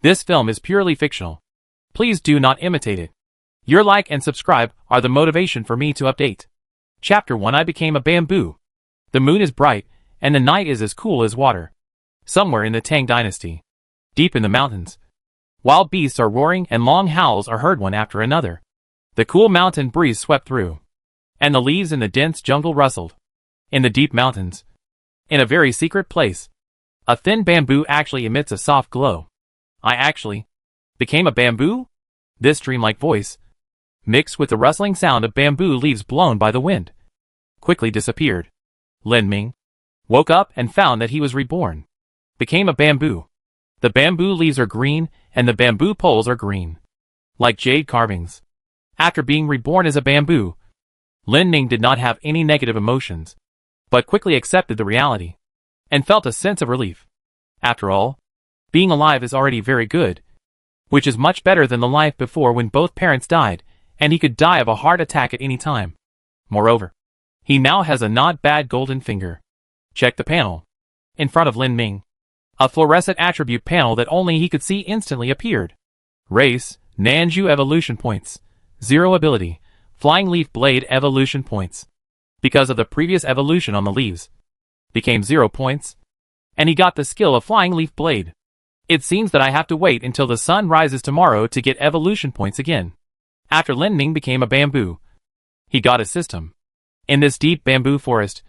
This film is purely fictional. Please do not imitate it. Your like and subscribe are the motivation for me to update. Chapter 1. I became a bamboo. The moon is bright, and the night is as cool as water. Somewhere in the Tang dynasty, deep in the mountains, wild beasts are roaring and long howls are heard one after another. The cool mountain breeze swept through, and the leaves in the dense jungle rustled. In the deep mountains, in a very secret place, a thin bamboo actually emits a soft glow. I actually became a bamboo? This dreamlike voice, mixed with the rustling sound of bamboo leaves blown by the wind, quickly disappeared. Lin Ming woke up and found that he was reborn. Became a bamboo. The bamboo leaves are green, and the bamboo poles are green, like jade carvings. After being reborn as a bamboo, Lin Ming did not have any negative emotions, but quickly accepted the reality, and felt a sense of relief. After all, being alive is already very good, which is much better than the life before when both parents died, and he could die of a heart attack at any time. Moreover, he now has a not bad golden finger. Check the panel. In front of Lin Ming, a fluorescent attribute panel that only he could see instantly appeared. Race, Nanju evolution points. 0 ability, Flying Leaf Blade evolution points. Because of the previous evolution on the leaves, became 0 points, and he got the skill of Flying Leaf Blade. It seems that I have to wait until the sun rises tomorrow to get evolution points again. After Lin Ming became a bamboo, he got a system. In this deep bamboo forest,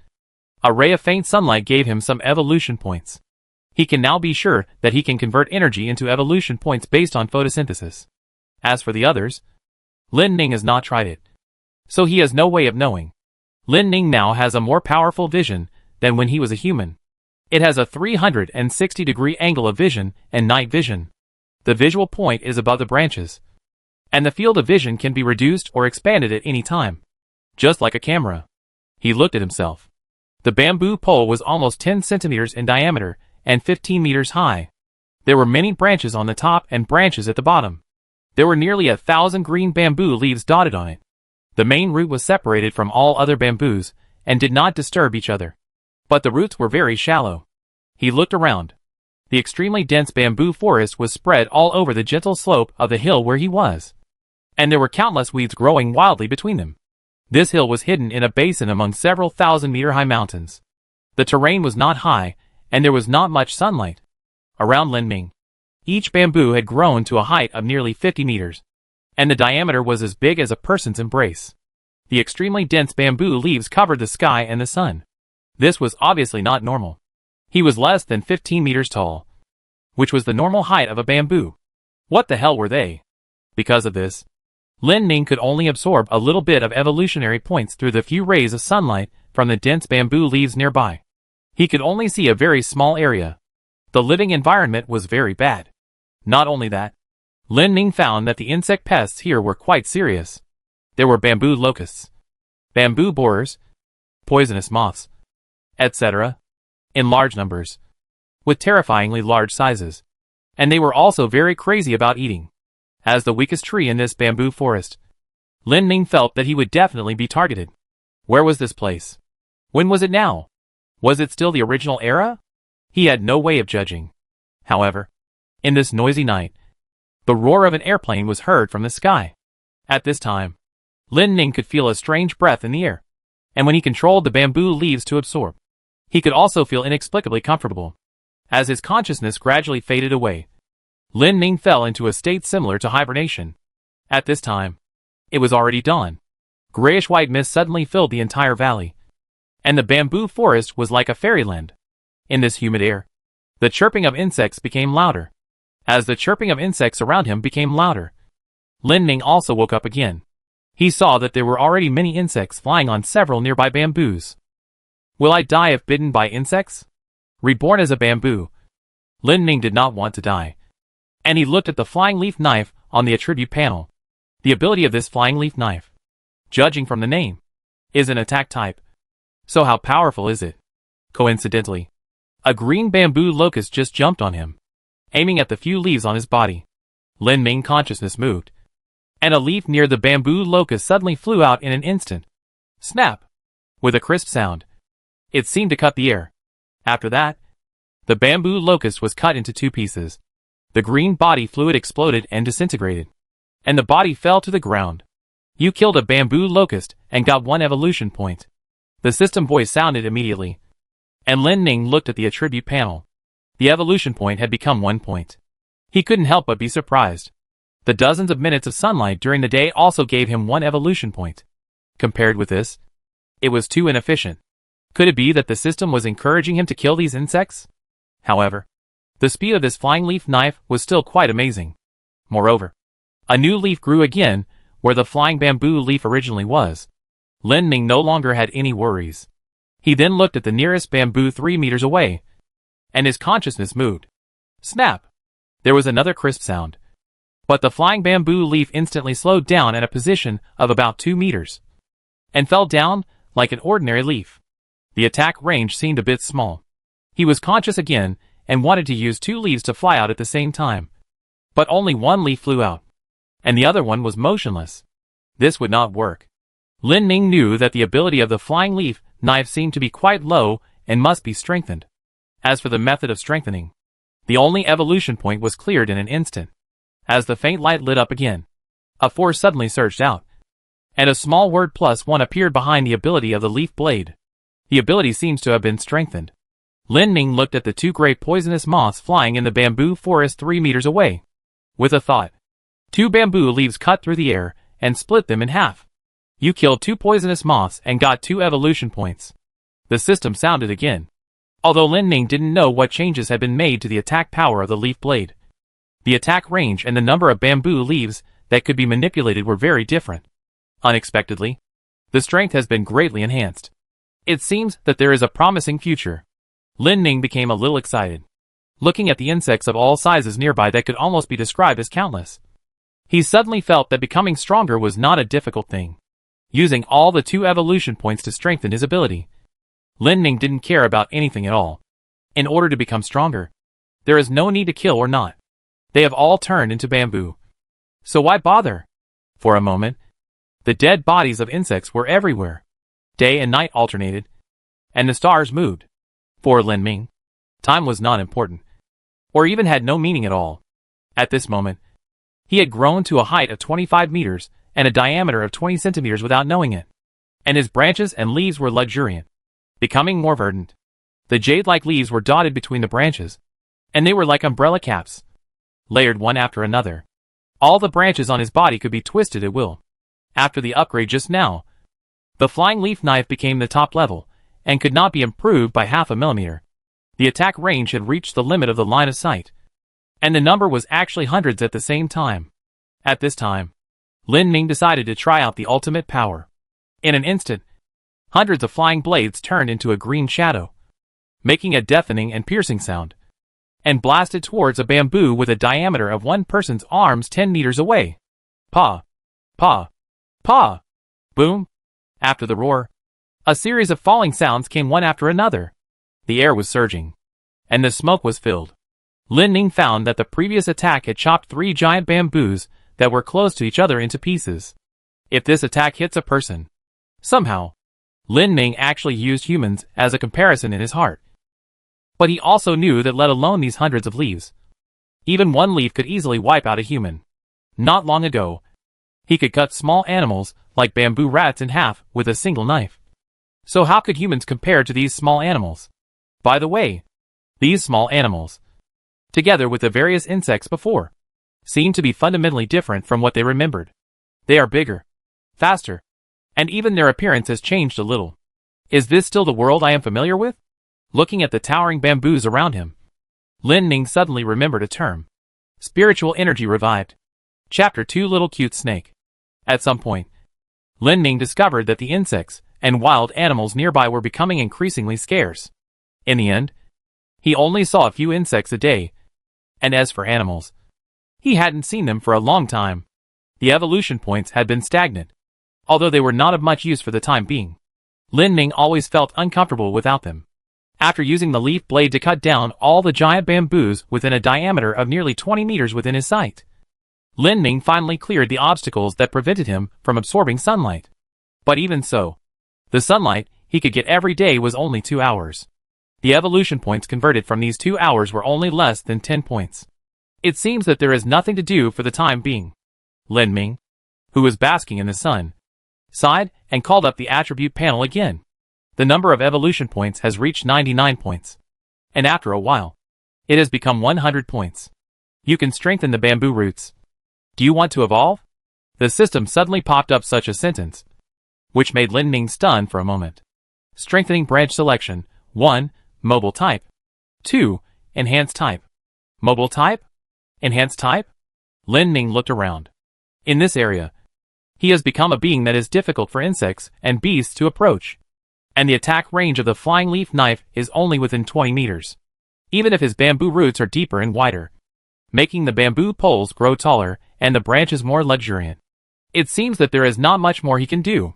a ray of faint sunlight gave him some evolution points. He can now be sure that he can convert energy into evolution points based on photosynthesis. As for the others, Lin Ming has not tried it, so he has no way of knowing. Lin Ming now has a more powerful vision than when he was a human. It has a 360-degree angle of vision and night vision. The visual point is above the branches, and the field of vision can be reduced or expanded at any time, just like a camera. He looked at himself. The bamboo pole was almost 10 centimeters in diameter and 15 meters high. There were many branches on the top and branches at the bottom. There were nearly 1,000 green bamboo leaves dotted on it. The main root was separated from all other bamboos and did not disturb each other, but the roots were very shallow. He looked around. The extremely dense bamboo forest was spread all over the gentle slope of the hill where he was, and there were countless weeds growing wildly between them. This hill was hidden in a basin among several thousand-meter-high mountains. The terrain was not high, and there was not much sunlight. Around Lin Ming, each bamboo had grown to a height of nearly 50 meters, and the diameter was as big as a person's embrace. The extremely dense bamboo leaves covered the sky and the sun. This was obviously not normal. He was less than 15 meters tall, which was the normal height of a bamboo. What the hell were they? Because of this, Lin Ming could only absorb a little bit of evolutionary points through the few rays of sunlight from the dense bamboo leaves nearby. He could only see a very small area. The living environment was very bad. Not only that, Lin Ming found that the insect pests here were quite serious. There were bamboo locusts, bamboo borers, poisonous moths, etc., in large numbers, with terrifyingly large sizes. And they were also very crazy about eating. As the weakest tree in this bamboo forest, Lin Ming felt that he would definitely be targeted. Where was this place? When was it now? Was it still the original era? He had no way of judging. However, in this noisy night, the roar of an airplane was heard from the sky. At this time, Lin Ming could feel a strange breath in the air, and when he controlled the bamboo leaves to absorb, he could also feel inexplicably comfortable. As his consciousness gradually faded away, Lin Ming fell into a state similar to hibernation. At this time, it was already dawn. Grayish-white mist suddenly filled the entire valley, and the bamboo forest was like a fairyland. In this humid air, the chirping of insects became louder. As the chirping of insects around him became louder, Lin Ming also woke up again. He saw that there were already many insects flying on several nearby bamboos. Will I die if bitten by insects? Reborn as a bamboo, Lin Ming did not want to die, and he looked at the flying leaf knife on the attribute panel. The ability of this flying leaf knife, judging from the name, is an attack type. So how powerful is it? Coincidentally, a green bamboo locust just jumped on him, aiming at the few leaves on his body. Lin Ming's consciousness moved, and a leaf near the bamboo locust suddenly flew out in an instant. Snap! With a crisp sound, it seemed to cut the air. After that, the bamboo locust was cut into 2 pieces. The green body fluid exploded and disintegrated, and the body fell to the ground. You killed a bamboo locust and got 1 evolution point. The system voice sounded immediately, and Lin Ning looked at the attribute panel. The evolution point had become 1 point. He couldn't help but be surprised. The dozens of minutes of sunlight during the day also gave him 1 evolution point. Compared with this, it was too inefficient. Could it be that the system was encouraging him to kill these insects? However, the speed of this flying leaf knife was still quite amazing. Moreover, a new leaf grew again where the flying bamboo leaf originally was. Lin Ning no longer had any worries. He then looked at the nearest bamboo 3 meters away, and his consciousness moved. Snap! There was another crisp sound. But the flying bamboo leaf instantly slowed down at a position of about 2 meters, and fell down like an ordinary leaf. The attack range seemed a bit small. He was conscious again and wanted to use 2 leaves to fly out at the same time. But only 1 leaf flew out, and the other one was motionless. This would not work. Lin Ning knew that the ability of the flying leaf knife seemed to be quite low and must be strengthened. As for the method of strengthening, the only evolution point was cleared in an instant. As the faint light lit up again, a force suddenly surged out, and a small word +1 appeared behind the ability of the leaf blade. The ability seems to have been strengthened. Lin Ning looked at the 2 great poisonous moths flying in the bamboo forest 3 meters away. With a thought, 2 bamboo leaves cut through the air and split them in half. You killed 2 poisonous moths and got 2 evolution points. The system sounded again. Although Lin Ning didn't know what changes had been made to the attack power of the leaf blade, the attack range and the number of bamboo leaves that could be manipulated were very different. Unexpectedly, the strength has been greatly enhanced. It seems that there is a promising future. Lin Ning became a little excited, looking at the insects of all sizes nearby that could almost be described as countless. He suddenly felt that becoming stronger was not a difficult thing. Using all the 2 evolution points to strengthen his ability, Lin Ning didn't care about anything at all. In order to become stronger, there is no need to kill or not. They have all turned into bamboo. So why bother? For a moment, the dead bodies of insects were everywhere. Day and night alternated, and the stars moved. For Lin Ning, time was not important, or even had no meaning at all. At this moment, he had grown to a height of 25 meters and a diameter of 20 centimeters without knowing it, and his branches and leaves were luxuriant, becoming more verdant. The jade-like leaves were dotted between the branches, and they were like umbrella caps, layered one after another. All the branches on his body could be twisted at will. After the upgrade just now, the flying leaf knife became the top level, and could not be improved by half a millimeter. The attack range had reached the limit of the line of sight, and the number was actually hundreds at the same time. At this time, Lin Ning decided to try out the ultimate power. In an instant, hundreds of flying blades turned into a green shadow, making a deafening and piercing sound, and blasted towards a bamboo with a diameter of one person's arms 10 meters away. Pa! Pa! Pa! Boom! After the roar, a series of falling sounds came one after another. The air was surging, and the smoke was filled. Lin Ning found that the previous attack had chopped 3 giant bamboos that were close to each other into pieces. If this attack hits a person, somehow, Lin Ning actually used humans as a comparison in his heart. But he also knew that let alone these hundreds of leaves, even 1 leaf could easily wipe out a human. Not long ago, he could cut small animals like bamboo rats in half with a single knife. So how could humans compare to these small animals? By the way, these small animals, together with the various insects before, seem to be fundamentally different from what they remembered. They are bigger, faster, and even their appearance has changed a little. Is this still the world I am familiar with? Looking at the towering bamboos around him, Lin Ning suddenly remembered a term. Spiritual energy revived. Chapter 2 Little Cute Snake. At some point, Lin Ning discovered that the insects and wild animals nearby were becoming increasingly scarce. In the end, he only saw a few insects a day, and as for animals, he hadn't seen them for a long time. The evolution points had been stagnant, although they were not of much use for the time being. Lin Ning always felt uncomfortable without them. After using the leaf blade to cut down all the giant bamboos within a diameter of nearly 20 meters within his sight, Lin Ning finally cleared the obstacles that prevented him from absorbing sunlight. But even so, the sunlight he could get every day was only 2 hours. The evolution points converted from these 2 hours were only less than 10 points. It seems that there is nothing to do for the time being. Lin Ming, who was basking in the sun, sighed and called up the attribute panel again. The number of evolution points has reached 99 points. And after a while, it has become 100 points. You can strengthen the bamboo roots. Do you want to evolve? The system suddenly popped up such a sentence, which made Lin Ming stun for a moment. Strengthening branch selection. 1. Mobile type. 2. Enhanced type. Mobile type? Enhanced type? Lin Ming looked around. In this area, he has become a being that is difficult for insects and beasts to approach. And the attack range of the flying leaf knife is only within 20 meters. Even if his bamboo roots are deeper and wider, making the bamboo poles grow taller and the branches more luxuriant. It seems that there is not much more he can do.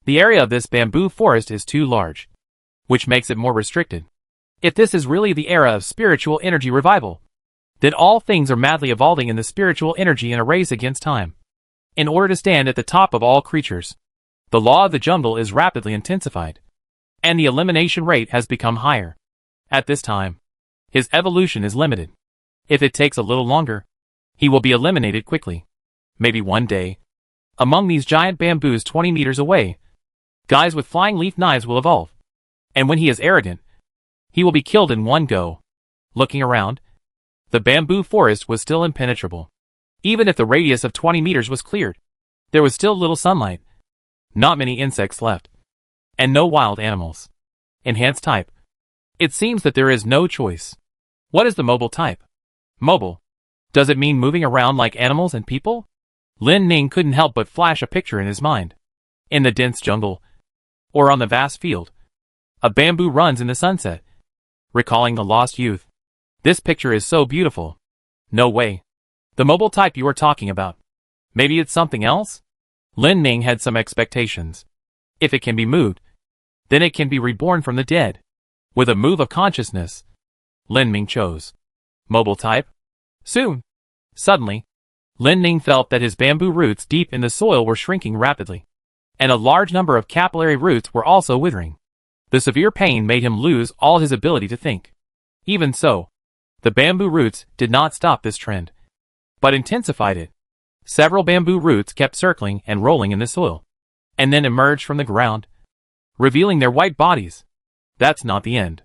The area of this bamboo forest is too large, which makes it more restricted. If this is really the era of spiritual energy revival, then all things are madly evolving in the spiritual energy in a race against time. In order to stand at the top of all creatures, the law of the jungle is rapidly intensified, and the elimination rate has become higher. At this time, his evolution is limited. If it takes a little longer, he will be eliminated quickly. Maybe one day, among these giant bamboos 20 meters away, guys with flying leaf knives will evolve. And when he is arrogant, he will be killed in one go. Looking around, the bamboo forest was still impenetrable. Even if the radius of 20 meters was cleared, there was still little sunlight. Not many insects left. And no wild animals. Enhanced type. It seems that there is no choice. What is the mobile type? Mobile. Does it mean moving around like animals and people? Lin Ming couldn't help but flash a picture in his mind. In the dense jungle, or on the vast field, a bamboo runs in the sunset, recalling the lost youth. This picture is so beautiful. No way. The mobile type you are talking about. Maybe it's something else? Lin Ming had some expectations. If it can be moved, then it can be reborn from the dead. With a move of consciousness, Lin Ming chose mobile type. Soon. Suddenly, Lin Ming felt that his bamboo roots deep in the soil were shrinking rapidly, and a large number of capillary roots were also withering. The severe pain made him lose all his ability to think. Even so, the bamboo roots did not stop this trend, but intensified it. Several bamboo roots kept circling and rolling in the soil, and then emerged from the ground, revealing their white bodies. That's not the end.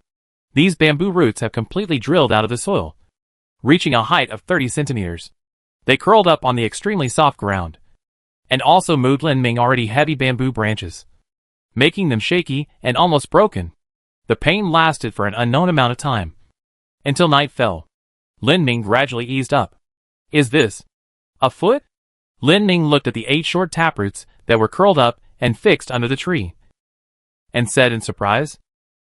These bamboo roots have completely drilled out of the soil, reaching a height of 30 centimeters. They curled up on the extremely soft ground, and also moved Lin Ming already heavy bamboo branches, making them shaky and almost broken. The pain lasted for an unknown amount of time, until night fell. Lin Ming gradually eased up. Is this a foot? Lin Ming looked at the 8 short taproots that were curled up and fixed under the tree, and said in surprise.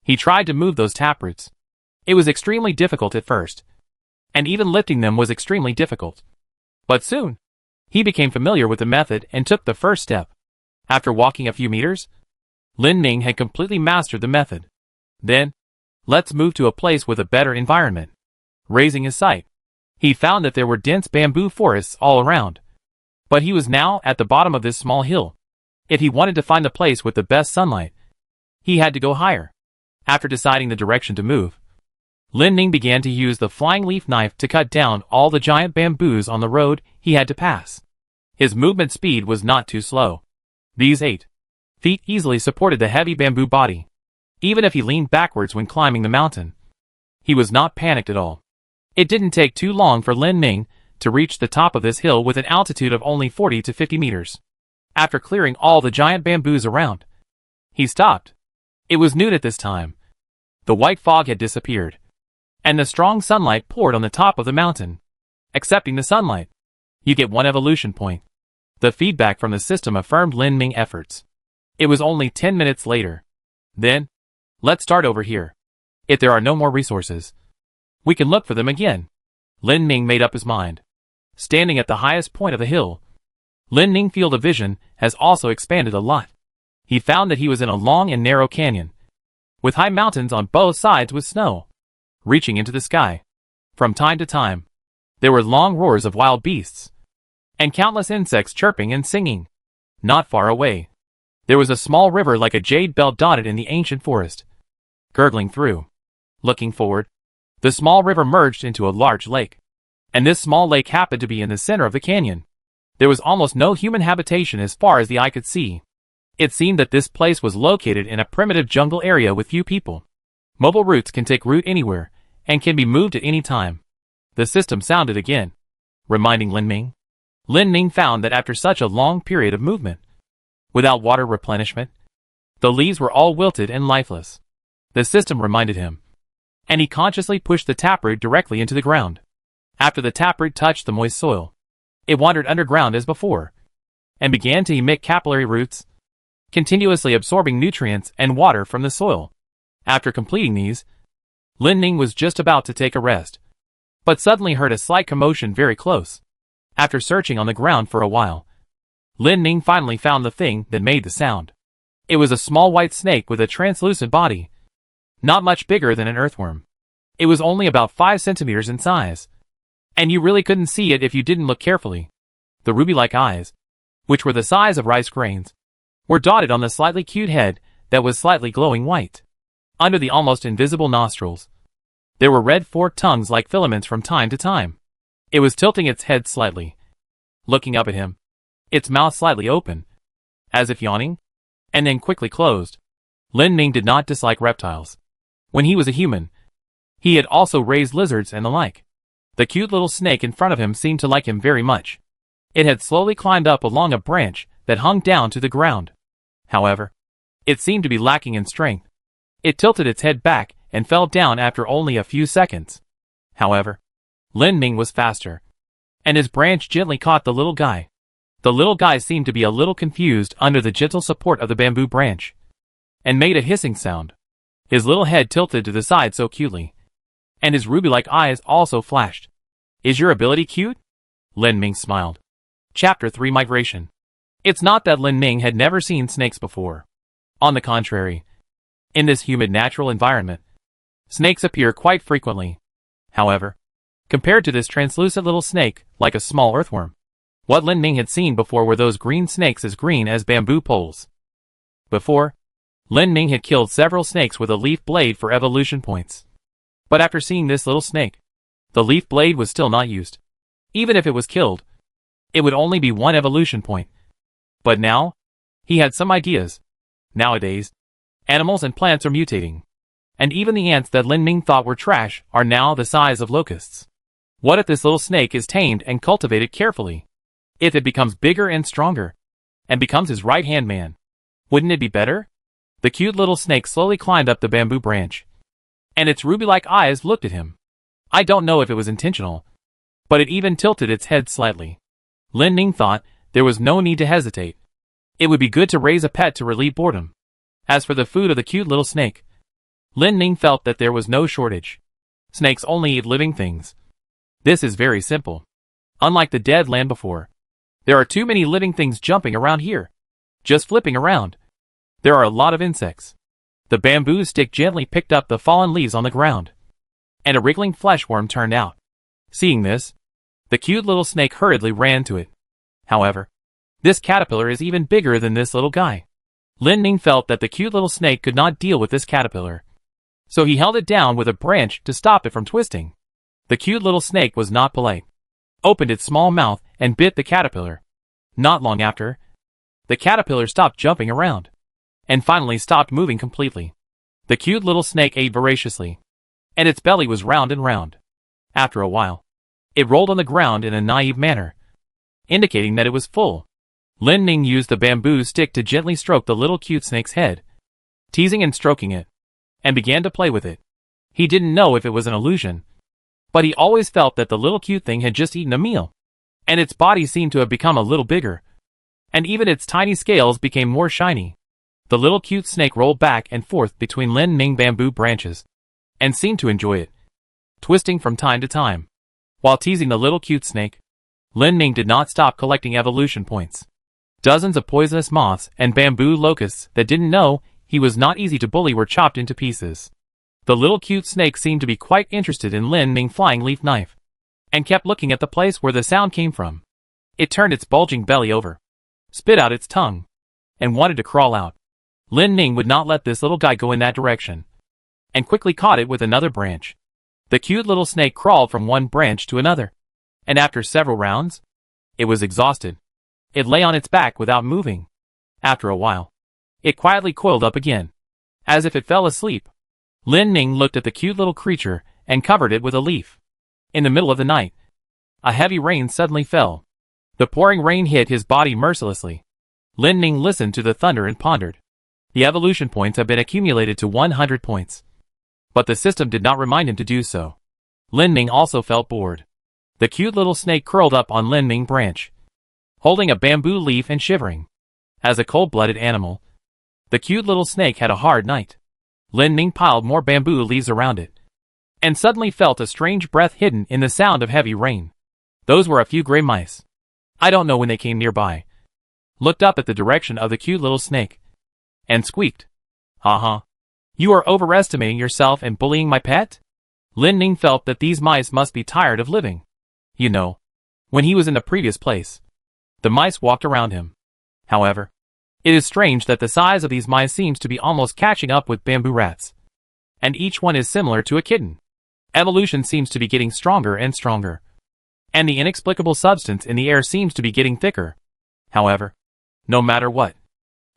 He tried to move those taproots. It was extremely difficult at first, and even lifting them was extremely difficult. But soon, he became familiar with the method and took the first step. After walking a few meters, Lin Ming had completely mastered the method. Then, let's move to a place with a better environment. Raising his sight, he found that there were dense bamboo forests all around. But he was now at the bottom of this small hill. If he wanted to find the place with the best sunlight, he had to go higher. After deciding the direction to move, Lin Ming began to use the flying leaf knife to cut down all the giant bamboos on the road he had to pass. His movement speed was not too slow. These 8 feet easily supported the heavy bamboo body. Even if he leaned backwards when climbing the mountain, he was not panicked at all. It didn't take too long for Lin Ming to reach the top of this hill with an altitude of only 40 to 50 meters. After clearing all the giant bamboos around, he stopped. It was noon at this time. The white fog had disappeared, and the strong sunlight poured on the top of the mountain. Accepting the sunlight, you get 1 evolution point. The feedback from the system affirmed Lin Ming's efforts. It was only 10 minutes later. Then, let's start over here. If there are no more resources, we can look for them again. Lin Ming made up his mind. Standing at the highest point of the hill, Lin Ming's field of vision has also expanded a lot. He found that he was in a long and narrow canyon, with high mountains on both sides with snow reaching into the sky. From time to time, there were long roars of wild beasts, and countless insects chirping and singing. Not far away, there was a small river like a jade bell dotted in the ancient forest, gurgling through. Looking forward, the small river merged into a large lake. And this small lake happened to be in the center of the canyon. There was almost no human habitation as far as the eye could see. It seemed that this place was located in a primitive jungle area with few people. Mobile routes can take root anywhere, and can be moved at any time. The system sounded again, reminding Lin Ming. Lin Ming found that after such a long period of movement, without water replenishment, the leaves were all wilted and lifeless. The system reminded him, and he consciously pushed the taproot directly into the ground. After the taproot touched the moist soil, it wandered underground as before, and began to emit capillary roots, continuously absorbing nutrients and water from the soil. After completing these, Lin Ming was just about to take a rest, but suddenly heard a slight commotion very close. After searching on the ground for a while, Lin Ming finally found the thing that made the sound. It was a small white snake with a translucent body, not much bigger than an earthworm. It was only about 5 centimeters in size, and you really couldn't see it if you didn't look carefully. The ruby-like eyes, which were the size of rice grains, were dotted on the slightly cute head that was slightly glowing white. Under the almost invisible nostrils, there were red forked tongues like filaments from time to time. It was tilting its head slightly, looking up at him, its mouth slightly open, as if yawning, and then quickly closed. Lin Ming did not dislike reptiles. When he was a human, he had also raised lizards and the like. The cute little snake in front of him seemed to like him very much. It had slowly climbed up along a branch that hung down to the ground. However, it seemed to be lacking in strength. It tilted its head back and fell down after only a few seconds. However, Lin Ming was faster, and his branch gently caught the little guy. The little guy seemed to be a little confused under the gentle support of the bamboo branch, and made a hissing sound. His little head tilted to the side so cutely, and his ruby-like eyes also flashed. "Is your ability cute?" Lin Ming smiled. Chapter 3 Migration. It's not that Lin Ming had never seen snakes before. On the contrary, in this humid natural environment, snakes appear quite frequently. However, compared to this translucent little snake, like a small earthworm, what Lin Ming had seen before were those green snakes as green as bamboo poles. Before, Lin Ming had killed several snakes with a leaf blade for evolution points. But after seeing this little snake, the leaf blade was still not used. Even if it was killed, it would only be 1 evolution point. But now, he had some ideas. Nowadays, animals and plants are mutating. And even the ants that Lin Ming thought were trash are now the size of locusts. What if this little snake is tamed and cultivated carefully? If it becomes bigger and stronger, and becomes his right-hand man, wouldn't it be better? The cute little snake slowly climbed up the bamboo branch, and its ruby-like eyes looked at him. I don't know if it was intentional, but it even tilted its head slightly. Lin Ming thought there was no need to hesitate. It would be good to raise a pet to relieve boredom. As for the food of the cute little snake, Lin Ming felt that there was no shortage. Snakes only eat living things. This is very simple. Unlike the dead land before, there are too many living things jumping around here, just flipping around. There are a lot of insects. The bamboo stick gently picked up the fallen leaves on the ground, and a wriggling fleshworm turned out. Seeing this, the cute little snake hurriedly ran to it. However, this caterpillar is even bigger than this little guy. Lin Ming felt that the cute little snake could not deal with this caterpillar, so he held it down with a branch to stop it from twisting. The cute little snake was not polite, opened its small mouth and bit the caterpillar. Not long after, the caterpillar stopped jumping around, and finally stopped moving completely. The cute little snake ate voraciously, and its belly was round and round. After a while, it rolled on the ground in a naive manner, indicating that it was full. Lin Ming used the bamboo stick to gently stroke the little cute snake's head, teasing and stroking it, and began to play with it. He didn't know if it was an illusion, but he always felt that the little cute thing had just eaten a meal, and its body seemed to have become a little bigger, and even its tiny scales became more shiny. The little cute snake rolled back and forth between Lin Ming bamboo branches, and seemed to enjoy it, twisting from time to time. While teasing the little cute snake, Lin Ming did not stop collecting evolution points. Dozens of poisonous moths and bamboo locusts that didn't know he was not easy to bully were chopped into pieces. The little cute snake seemed to be quite interested in Lin Ming's flying leaf knife, and kept looking at the place where the sound came from. It turned its bulging belly over, spit out its tongue, and wanted to crawl out. Lin Ming would not let this little guy go in that direction, and quickly caught it with another branch. The cute little snake crawled from one branch to another, and after several rounds, it was exhausted. It lay on its back without moving. After a while, it quietly coiled up again, as if it fell asleep. Lin Ning looked at the cute little creature and covered it with a leaf. In the middle of the night, a heavy rain suddenly fell. The pouring rain hit his body mercilessly. Lin Ning listened to the thunder and pondered. The evolution points have been accumulated to 100 points. But the system did not remind him to do so. Lin Ning also felt bored. The cute little snake curled up on Lin Ning branch, holding a bamboo leaf and shivering. As a cold-blooded animal, the cute little snake had a hard night. Lin Ning piled more bamboo leaves around it, and suddenly felt a strange breath hidden in the sound of heavy rain. Those were a few gray mice. I don't know when they came nearby. Looked up at the direction of the cute little snake, and squeaked. "Ha. You are overestimating yourself and bullying my pet?" Lin Ning felt that these mice must be tired of living. You know, when he was in the previous place, the mice walked around him. However, it is strange that the size of these mice seems to be almost catching up with bamboo rats. And each one is similar to a kitten. Evolution seems to be getting stronger and stronger. And the inexplicable substance in the air seems to be getting thicker. However, no matter what,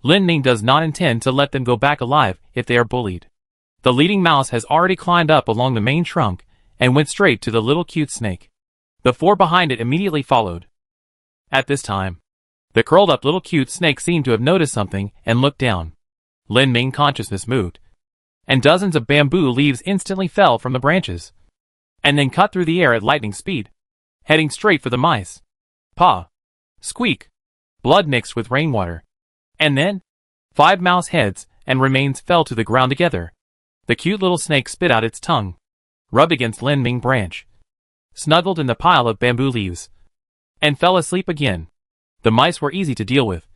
Lin Ning does not intend to let them go back alive if they are bullied. The leading mouse has already climbed up along the main trunk and went straight to the little cute snake. The four behind it immediately followed. At this time, the curled up little cute snake seemed to have noticed something and looked down. Lin Ming's consciousness moved, and dozens of bamboo leaves instantly fell from the branches, and then cut through the air at lightning speed, heading straight for the mice. Paw! Squeak! Blood mixed with rainwater. And then, 5 mouse heads and remains fell to the ground together. The cute little snake spit out its tongue, rubbed against Lin Ming's branch, snuggled in the pile of bamboo leaves, and fell asleep again. The mice were easy to deal with.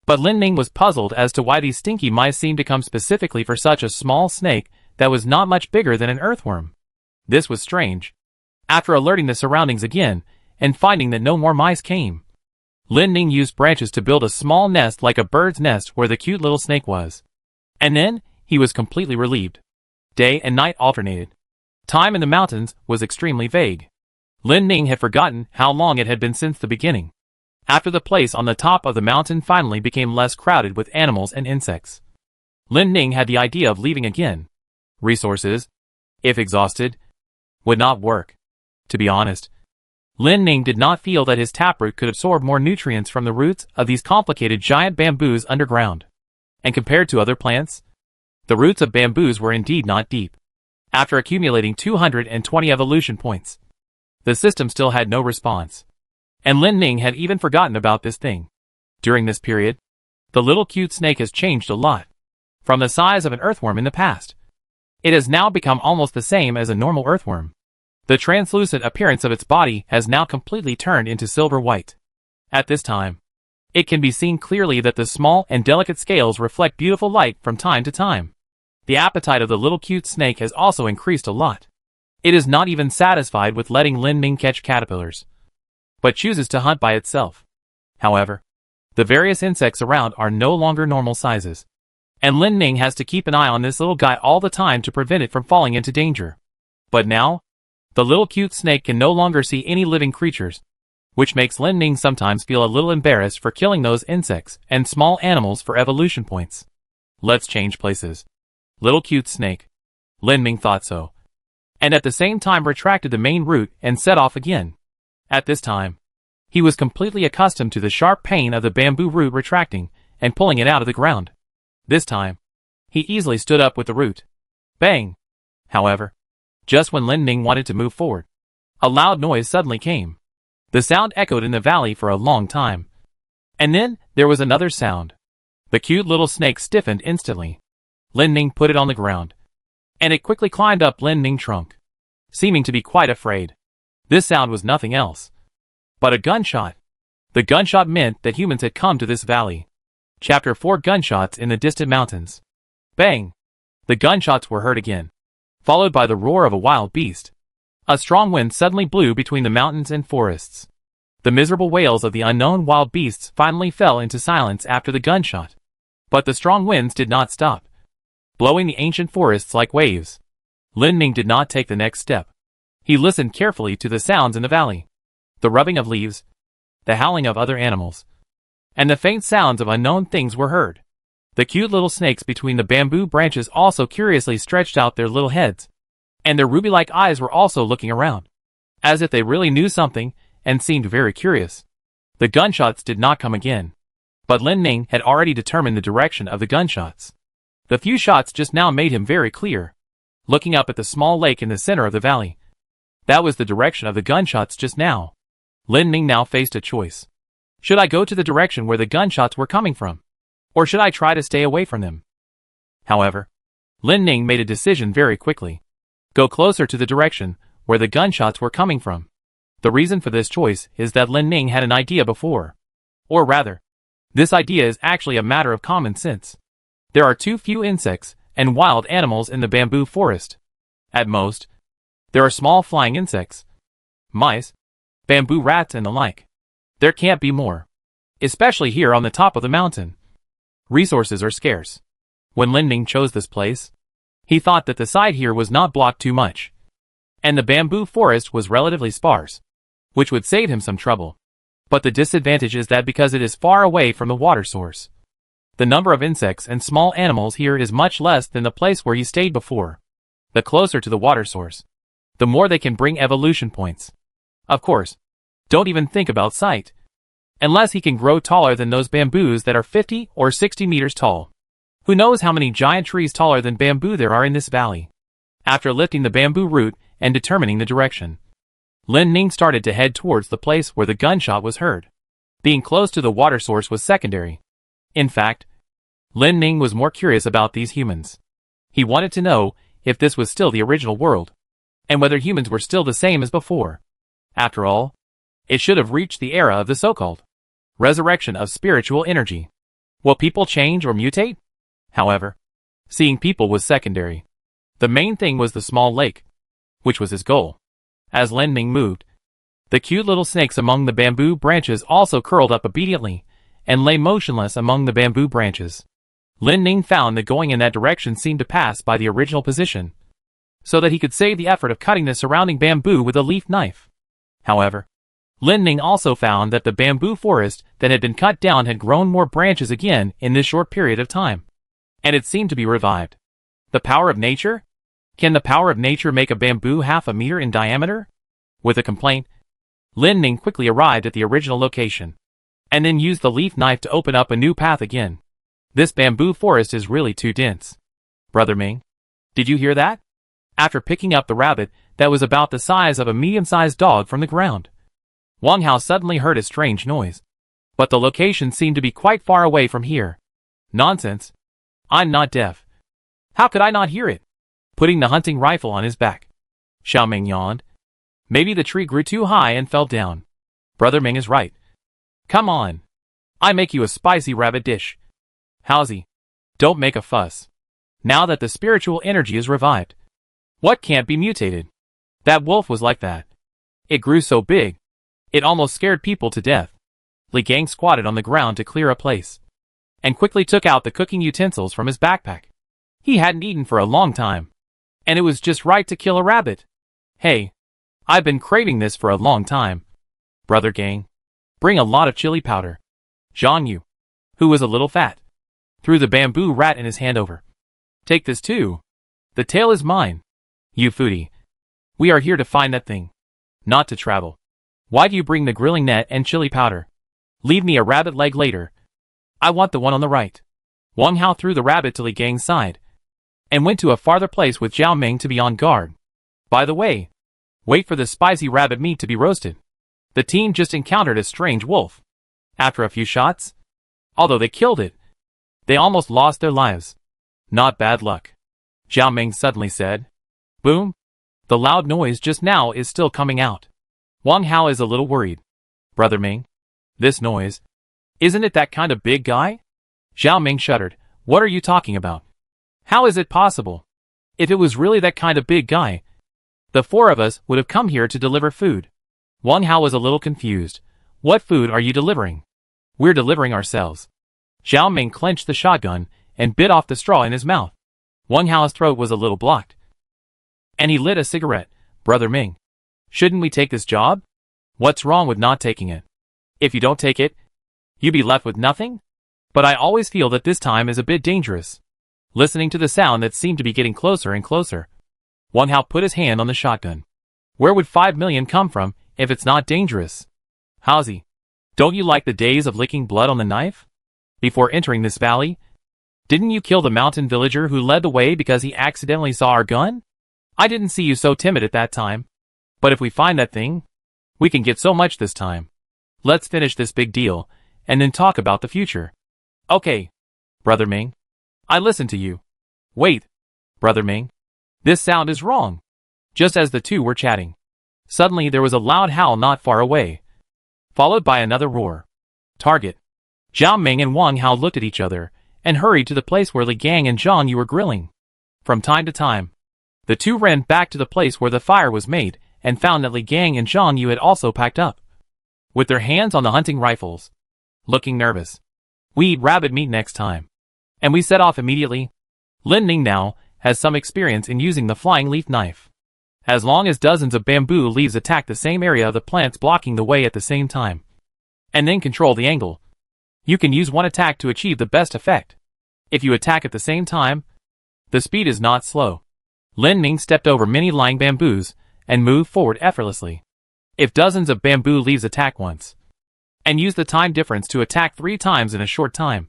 But Lin Ning was puzzled as to why these stinky mice seemed to come specifically for such a small snake that was not much bigger than an earthworm. This was strange. After alerting the surroundings again, and finding that no more mice came, Lin Ning used branches to build a small nest like a bird's nest where the cute little snake was. And then, he was completely relieved. Day and night alternated. Time in the mountains was extremely vague. Lin Ning had forgotten how long it had been since the beginning. After the place on the top of the mountain finally became less crowded with animals and insects, Lin Ning had the idea of leaving again. Resources, if exhausted, would not work. To be honest, Lin Ning did not feel that his taproot could absorb more nutrients from the roots of these complicated giant bamboos underground. And compared to other plants, the roots of bamboos were indeed not deep. After accumulating 220 evolution points, the system still had no response. And Lin Ning had even forgotten about this thing. During this period, the little cute snake has changed a lot. From the size of an earthworm in the past, it has now become almost the same as a normal earthworm. The translucent appearance of its body has now completely turned into silver white. At this time, it can be seen clearly that the small and delicate scales reflect beautiful light from time to time. The appetite of the little cute snake has also increased a lot. It is not even satisfied with letting Lin Ning catch caterpillars, but chooses to hunt by itself. However, the various insects around are no longer normal sizes, and Lin Ning has to keep an eye on this little guy all the time to prevent it from falling into danger. But now, the little cute snake can no longer see any living creatures, which makes Lin Ning sometimes feel a little embarrassed for killing those insects and small animals for evolution points. Let's change places. Little cute snake. Lin Ning thought so, and at the same time retracted the main route and set off again. At this time, he was completely accustomed to the sharp pain of the bamboo root retracting and pulling it out of the ground. This time, he easily stood up with the root. Bang! However, just when Lin Ning wanted to move forward, a loud noise suddenly came. The sound echoed in the valley for a long time. And then, there was another sound. The cute little snake stiffened instantly. Lin Ning put it on the ground, and it quickly climbed up Lin Ning's trunk, seeming to be quite afraid. This sound was nothing else but a gunshot. The gunshot meant that humans had come to this valley. Chapter 4: Gunshots in the Distant Mountains. Bang! The gunshots were heard again, followed by the roar of a wild beast. A strong wind suddenly blew between the mountains and forests. The miserable wails of the unknown wild beasts finally fell into silence after the gunshot. But the strong winds did not stop, blowing the ancient forests like waves. Lin Ning did not take the next step. He listened carefully to the sounds in the valley. The rubbing of leaves, the howling of other animals, and the faint sounds of unknown things were heard. The cute little snakes between the bamboo branches also curiously stretched out their little heads, and their ruby-like eyes were also looking around, as if they really knew something and seemed very curious. The gunshots did not come again, but Lin Ning had already determined the direction of the gunshots. The few shots just now made him very clear, looking up at the small lake in the center of the valley. That was the direction of the gunshots just now. Lin Ning now faced a choice. Should I go to the direction where the gunshots were coming from? Or should I try to stay away from them? However, Lin Ning made a decision very quickly. Go closer to the direction where the gunshots were coming from. The reason for this choice is that Lin Ning had an idea before. Or rather, this idea is actually a matter of common sense. There are too few insects and wild animals in the bamboo forest. At most, there are small flying insects, mice, bamboo rats and the like. There can't be more. Especially here on the top of the mountain. Resources are scarce. When Lin Ning chose this place, he thought that the side here was not blocked too much, and the bamboo forest was relatively sparse, which would save him some trouble. But the disadvantage is that because it is far away from the water source, the number of insects and small animals here is much less than the place where he stayed before. The closer to the water source, the more they can bring evolution points. Of course, don't even think about sight, unless he can grow taller than those bamboos that are 50 or 60 meters tall. Who knows how many giant trees taller than bamboo there are in this valley? After lifting the bamboo root and determining the direction, Lin Ning started to head towards the place where the gunshot was heard. Being close to the water source was secondary. In fact, Lin Ning was more curious about these humans. He wanted to know if this was still the original world, and whether humans were still the same as before. After all, it should have reached the era of the so-called resurrection of spiritual energy. Will people change or mutate? However, seeing people was secondary. The main thing was the small lake, which was his goal. As Lin Ning moved, the cute little snakes among the bamboo branches also curled up obediently and lay motionless among the bamboo branches. Lin Ning found that going in that direction seemed to pass by the original position, so that he could save the effort of cutting the surrounding bamboo with a leaf knife. However, Lin Ning also found that the bamboo forest that had been cut down had grown more branches again in this short period of time, and it seemed to be revived. The power of nature? Can the power of nature make a bamboo half a meter in diameter? With a complaint, Lin Ning quickly arrived at the original location, and then used the leaf knife to open up a new path again. This bamboo forest is really too dense. Brother Ming, did you hear that? After picking up the rabbit that was about the size of a medium-sized dog from the ground, Wang Hao suddenly heard a strange noise. But the location seemed to be quite far away from here. Nonsense. I'm not deaf. How could I not hear it? Putting the hunting rifle on his back, Xiao Ming yawned. Maybe the tree grew too high and fell down. Brother Ming is right. Come on. I make you a spicy rabbit dish. Howsy. Don't make a fuss. Now that the spiritual energy is revived, what can't be mutated? That wolf was like that. It grew so big, it almost scared people to death. Li Gang squatted on the ground to clear a place, and quickly took out the cooking utensils from his backpack. He hadn't eaten for a long time, and it was just right to kill a rabbit. Hey, I've been craving this for a long time. Brother Gang, bring a lot of chili powder. Zhang Yu, who was a little fat, threw the bamboo rat in his hand over. Take this too. The tail is mine. You foodie. We are here to find that thing, not to travel. Why do you bring the grilling net and chili powder? Leave me a rabbit leg later. I want the one on the right. Wang Hao threw the rabbit to Li Gang's side, and went to a farther place with Zhao Ming to be on guard. By the way, wait for the spicy rabbit meat to be roasted. The team just encountered a strange wolf. After a few shots, although they killed it, they almost lost their lives. Not bad luck, Zhao Ming suddenly said. Boom! The loud noise just now is still coming out. Wang Hao is a little worried. Brother Ming, this noise, isn't it that kind of big guy? Zhao Ming shuddered. What are you talking about? How is it possible? If it was really that kind of big guy, the four of us would have come here to deliver food. Wang Hao was a little confused. What food are you delivering? We're delivering ourselves. Zhao Ming clenched the shotgun and bit off the straw in his mouth. Wang Hao's throat was a little blocked, and he lit a cigarette. Brother Ming, shouldn't we take this job? What's wrong with not taking it? If you don't take it, you be left with nothing? But I always feel that this time is a bit dangerous. Listening to the sound that seemed to be getting closer and closer, Wang Hao put his hand on the shotgun. Where would 5 million come from if it's not dangerous? Howsy, don't you like the days of licking blood on the knife? Before entering this valley, didn't you kill the mountain villager who led the way because he accidentally saw our gun? I didn't see you so timid at that time. But if we find that thing, we can get so much this time. Let's finish this big deal, and then talk about the future. Okay, Brother Ming. I listen to you. Wait, Brother Ming. This sound is wrong. Just as the two were chatting, suddenly there was a loud howl not far away, followed by another roar. Target. Zhao Ming and Wang Hao looked at each other, and hurried to the place where Li Gang and Zhang Yu were grilling. From time to time, the two ran back to the place where the fire was made, and found that Li Gang and Zhang Yu had also packed up, with their hands on the hunting rifles, looking nervous. We eat rabbit meat next time. And we set off immediately. Lin Ning now has some experience in using the flying leaf knife. As long as dozens of bamboo leaves attack the same area of the plants blocking the way at the same time, and then control the angle, you can use one attack to achieve the best effect. If you attack at the same time, the speed is not slow. Lin Ning stepped over many lying bamboos and moved forward effortlessly. If dozens of bamboo leaves attack once, and use the time difference to attack 3 times in a short time,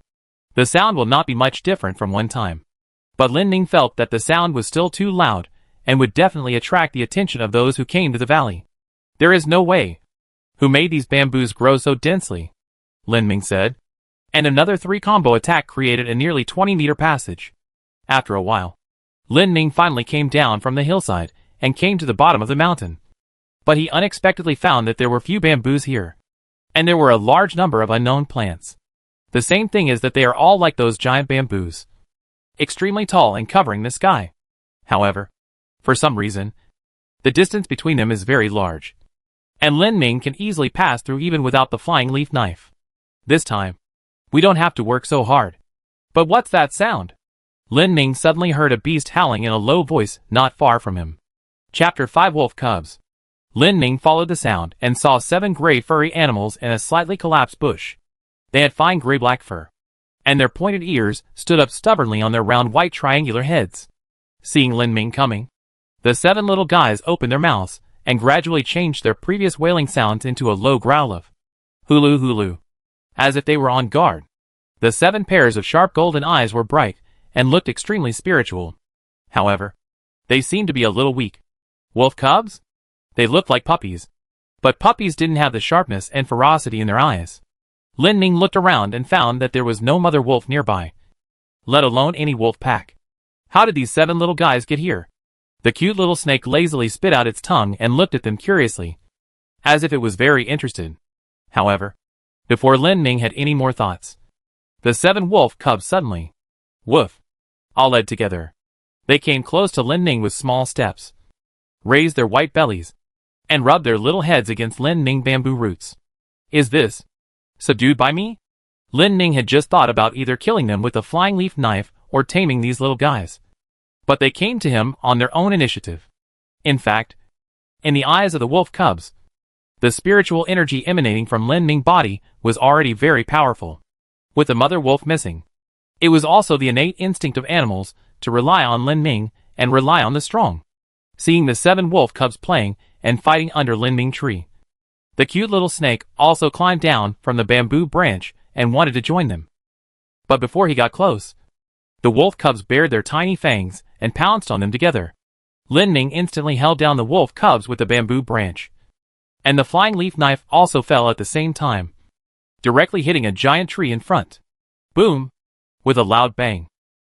the sound will not be much different from one time. But Lin Ning felt that the sound was still too loud, and would definitely attract the attention of those who came to the valley. There is no way. Who made these bamboos grow so densely? Lin Ming said. And another 3 combo attack created a nearly 20-meter passage. After a while, Lin Ning finally came down from the hillside, and came to the bottom of the mountain. But he unexpectedly found that there were few bamboos here, and there were a large number of unknown plants. The same thing is that they are all like those giant bamboos, extremely tall and covering the sky. However, for some reason, the distance between them is very large, and Lin Ming can easily pass through even without the flying leaf knife. This time, we don't have to work so hard. But what's that sound? Lin Ming suddenly heard a beast howling in a low voice not far from him. Chapter 5 Wolf Cubs. Lin Ming followed the sound and saw 7 gray furry animals in a slightly collapsed bush. They had fine gray-black fur, and their pointed ears stood up stubbornly on their round white triangular heads. Seeing Lin Ming coming, the 7 little guys opened their mouths and gradually changed their previous wailing sounds into a low growl of hulu hulu, as if they were on guard. The 7 pairs of sharp golden eyes were bright and looked extremely spiritual. However, they seemed to be a little weak. Wolf cubs? They looked like puppies, but puppies didn't have the sharpness and ferocity in their eyes. Lin Ming looked around and found that there was no mother wolf nearby, let alone any wolf pack. How did these 7 little guys get here? The cute little snake lazily spit out its tongue and looked at them curiously, as if it was very interested. However, before Lin Ming had any more thoughts, the 7 wolf cubs suddenly, woof, all led together. They came close to Lin Ming with small steps, raised their white bellies, and rubbed their little heads against Lin Ming bamboo roots. Is this subdued by me? Lin Ming had just thought about either killing them with a flying leaf knife or taming these little guys. But they came to him on their own initiative. In fact, in the eyes of the wolf cubs, the spiritual energy emanating from Lin Ming's body was already very powerful. With the mother wolf missing, it was also the innate instinct of animals to rely on Lin Ming and rely on the strong. Seeing the 7 wolf cubs playing and fighting under Lin Ming tree, the cute little snake also climbed down from the bamboo branch and wanted to join them. But before he got close, the wolf cubs bared their tiny fangs and pounced on them together. Lin Ming instantly held down the wolf cubs with the bamboo branch, and the flying leaf knife also fell at the same time, directly hitting a giant tree in front. Boom! With a loud bang,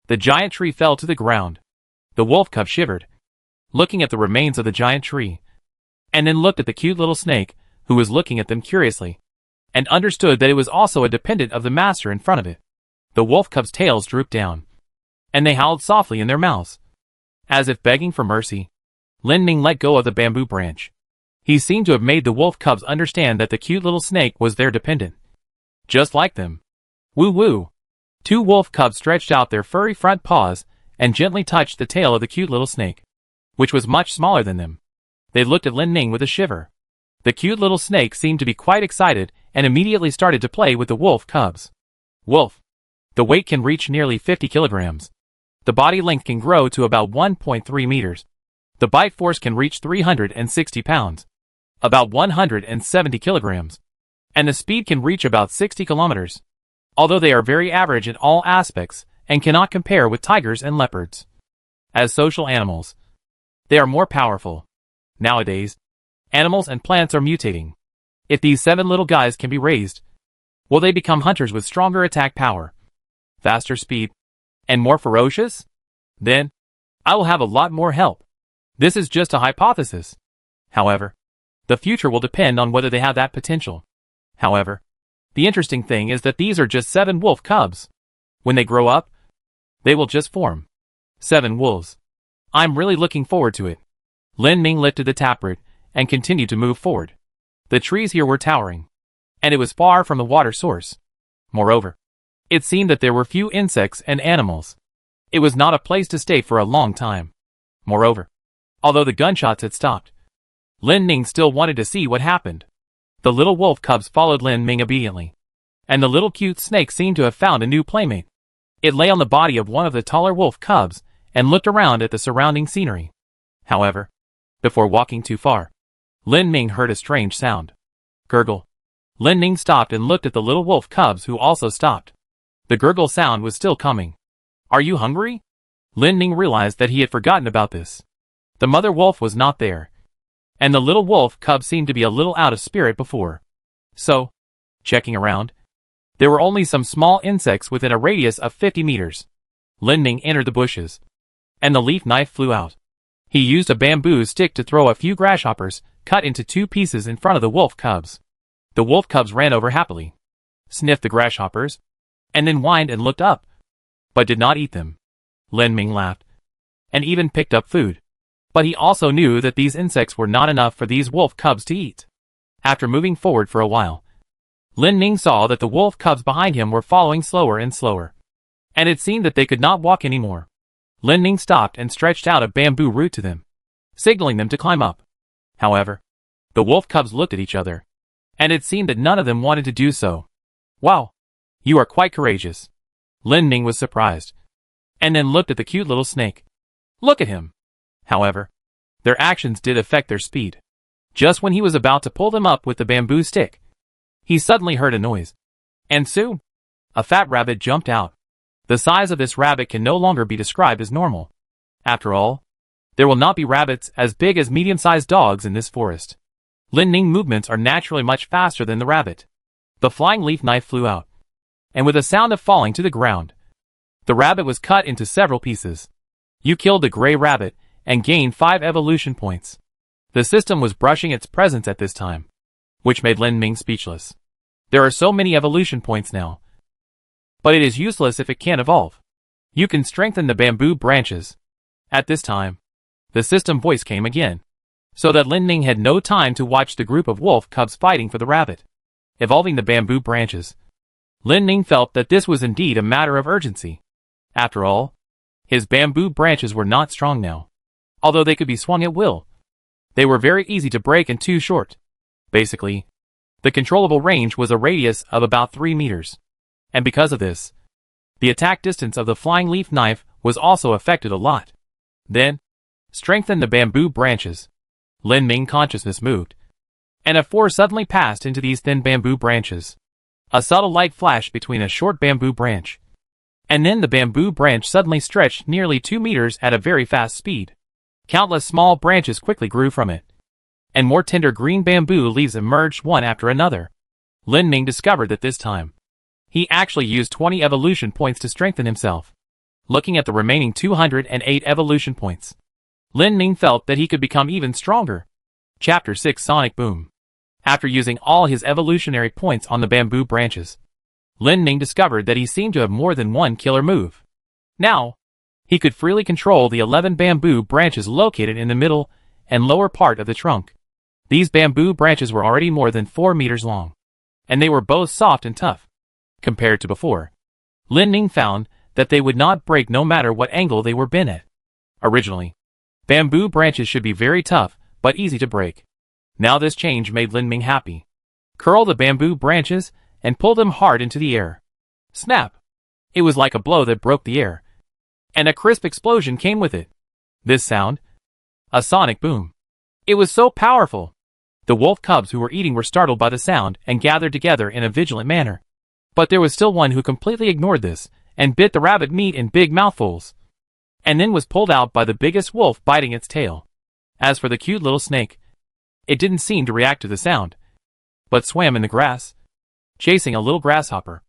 the giant tree fell to the ground. The wolf cub shivered, looking at the remains of the giant tree, and then looked at the cute little snake, who was looking at them curiously, and understood that it was also a dependent of the master in front of it. The wolf cubs' tails drooped down, and they howled softly in their mouths, as if begging for mercy. Lin Ming let go of the bamboo branch. He seemed to have made the wolf cubs understand that the cute little snake was their dependent, just like them. Woo woo! 2 wolf cubs stretched out their furry front paws and gently touched the tail of the cute little snake, which was much smaller than them. They looked at Lin Ming with a shiver. The cute little snake seemed to be quite excited and immediately started to play with the wolf cubs. Wolf. The weight can reach nearly 50 kilograms. The body length can grow to about 1.3 meters. The bite force can reach 360 pounds. About 170 kilograms. And the speed can reach about 60 kilometers. Although they are very average in all aspects and cannot compare with tigers and leopards. As social animals, they are more powerful. Nowadays, animals and plants are mutating. If these 7 little guys can be raised, will they become hunters with stronger attack power, faster speed, and more ferocious? Then, I will have a lot more help. This is just a hypothesis. However, the future will depend on whether they have that potential. However, the interesting thing is that these are just 7 wolf cubs. When they grow up, they will just form 7 wolves. I'm really looking forward to it. Lin Ming lifted the taproot and continued to move forward. The trees here were towering, and it was far from the water source. Moreover, it seemed that there were few insects and animals. It was not a place to stay for a long time. Moreover, although the gunshots had stopped, Lin Ming still wanted to see what happened. The little wolf cubs followed Lin Ming obediently, and the little cute snake seemed to have found a new playmate. It lay on the body of one of the taller wolf cubs and looked around at the surrounding scenery. However, before walking too far, Lin Ming heard a strange sound. Gurgle. Lin Ming stopped and looked at the little wolf cubs, who also stopped. The gurgle sound was still coming. Are you hungry? Lin Ming realized that he had forgotten about this. The mother wolf was not there, and the little wolf cub seemed to be a little out of spirit before. So, checking around, there were only some small insects within a radius of 50 meters. Lin Ming entered the bushes, and the leaf knife flew out. He used a bamboo stick to throw a few grasshoppers, cut into 2 pieces in front of the wolf cubs. The wolf cubs ran over happily, sniffed the grasshoppers, and then whined and looked up, but did not eat them. Lin Ming laughed, and even picked up food. But he also knew that these insects were not enough for these wolf cubs to eat. After moving forward for a while, Lin Ming saw that the wolf cubs behind him were following slower and slower, and it seemed that they could not walk anymore. Lin Ming stopped and stretched out a bamboo root to them, signaling them to climb up. However, the wolf cubs looked at each other, and it seemed that none of them wanted to do so. Wow, you are quite courageous. Lin Ming was surprised, and then looked at the cute little snake. Look at him. However, their actions did affect their speed. Just when he was about to pull them up with the bamboo stick, he suddenly heard a noise. And soon, a fat rabbit jumped out. The size of this rabbit can no longer be described as normal. After all, there will not be rabbits as big as medium-sized dogs in this forest. Lin Ming's movements are naturally much faster than the rabbit. The flying leaf knife flew out, and with a sound of falling to the ground, the rabbit was cut into several pieces. You killed the gray rabbit and gained 5 evolution points. The system was brushing its presence at this time, which made Lin Ming speechless. There are so many evolution points now, but it is useless if it can't evolve. You can strengthen the bamboo branches. At this time, the system voice came again, so that Lin Ming had no time to watch the group of wolf cubs fighting for the rabbit. Evolving the bamboo branches, Lin Ming felt that this was indeed a matter of urgency. After all, his bamboo branches were not strong now. Although they could be swung at will, they were very easy to break and too short. Basically, the controllable range was a radius of about 3 meters. And because of this, the attack distance of the flying leaf knife was also affected a lot. Then, strengthen the bamboo branches. Lin Ming's consciousness moved, and a force suddenly passed into these thin bamboo branches. A subtle light flashed between a short bamboo branch, and then the bamboo branch suddenly stretched nearly 2 meters at a very fast speed. Countless small branches quickly grew from it, and more tender green bamboo leaves emerged one after another. Lin Ming discovered that this time, he actually used 20 evolution points to strengthen himself. Looking at the remaining 208 evolution points, Lin Ming felt that he could become even stronger. Chapter 6 Sonic Boom. After using all his evolutionary points on the bamboo branches, Lin Ming discovered that he seemed to have more than one killer move. Now, he could freely control the 11 bamboo branches located in the middle and lower part of the trunk. These bamboo branches were already more than 4 meters long, and they were both soft and tough. Compared to before, Lin Ming found that they would not break no matter what angle they were bent at. Originally, bamboo branches should be very tough, but easy to break. Now this change made Lin Ming happy. Curl the bamboo branches and pull them hard into the air. Snap! It was like a blow that broke the air, and a crisp explosion came with it. This sound? A sonic boom. It was so powerful. The wolf cubs who were eating were startled by the sound and gathered together in a vigilant manner. But there was still one who completely ignored this and bit the rabbit meat in big mouthfuls, and then was pulled out by the biggest wolf biting its tail. As for the cute little snake, it didn't seem to react to the sound, but swam in the grass, chasing a little grasshopper.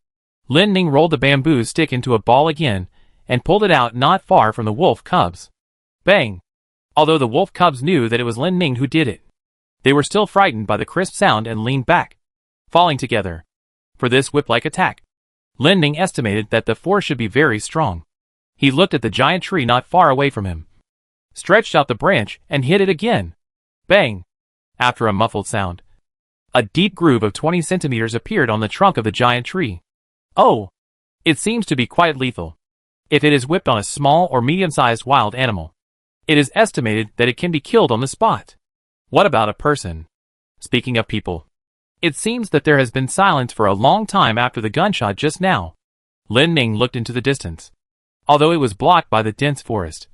Lin Ming rolled the bamboo stick into a ball again and pulled it out not far from the wolf cubs. Bang! Although the wolf cubs knew that it was Lin Ming who did it, they were still frightened by the crisp sound and leaned back, falling together. For this whip-like attack, Lin Ming estimated that the force should be very strong. He looked at the giant tree not far away from him, stretched out the branch and hit it again. Bang! After a muffled sound, a deep groove of 20 centimeters appeared on the trunk of the giant tree. Oh! It seems to be quite lethal. If it is whipped on a small or medium-sized wild animal, it is estimated that it can be killed on the spot. What about a person? Speaking of people, it seems that there has been silence for a long time after the gunshot just now. Lin Ming looked into the distance. Although it was blocked by the dense forest,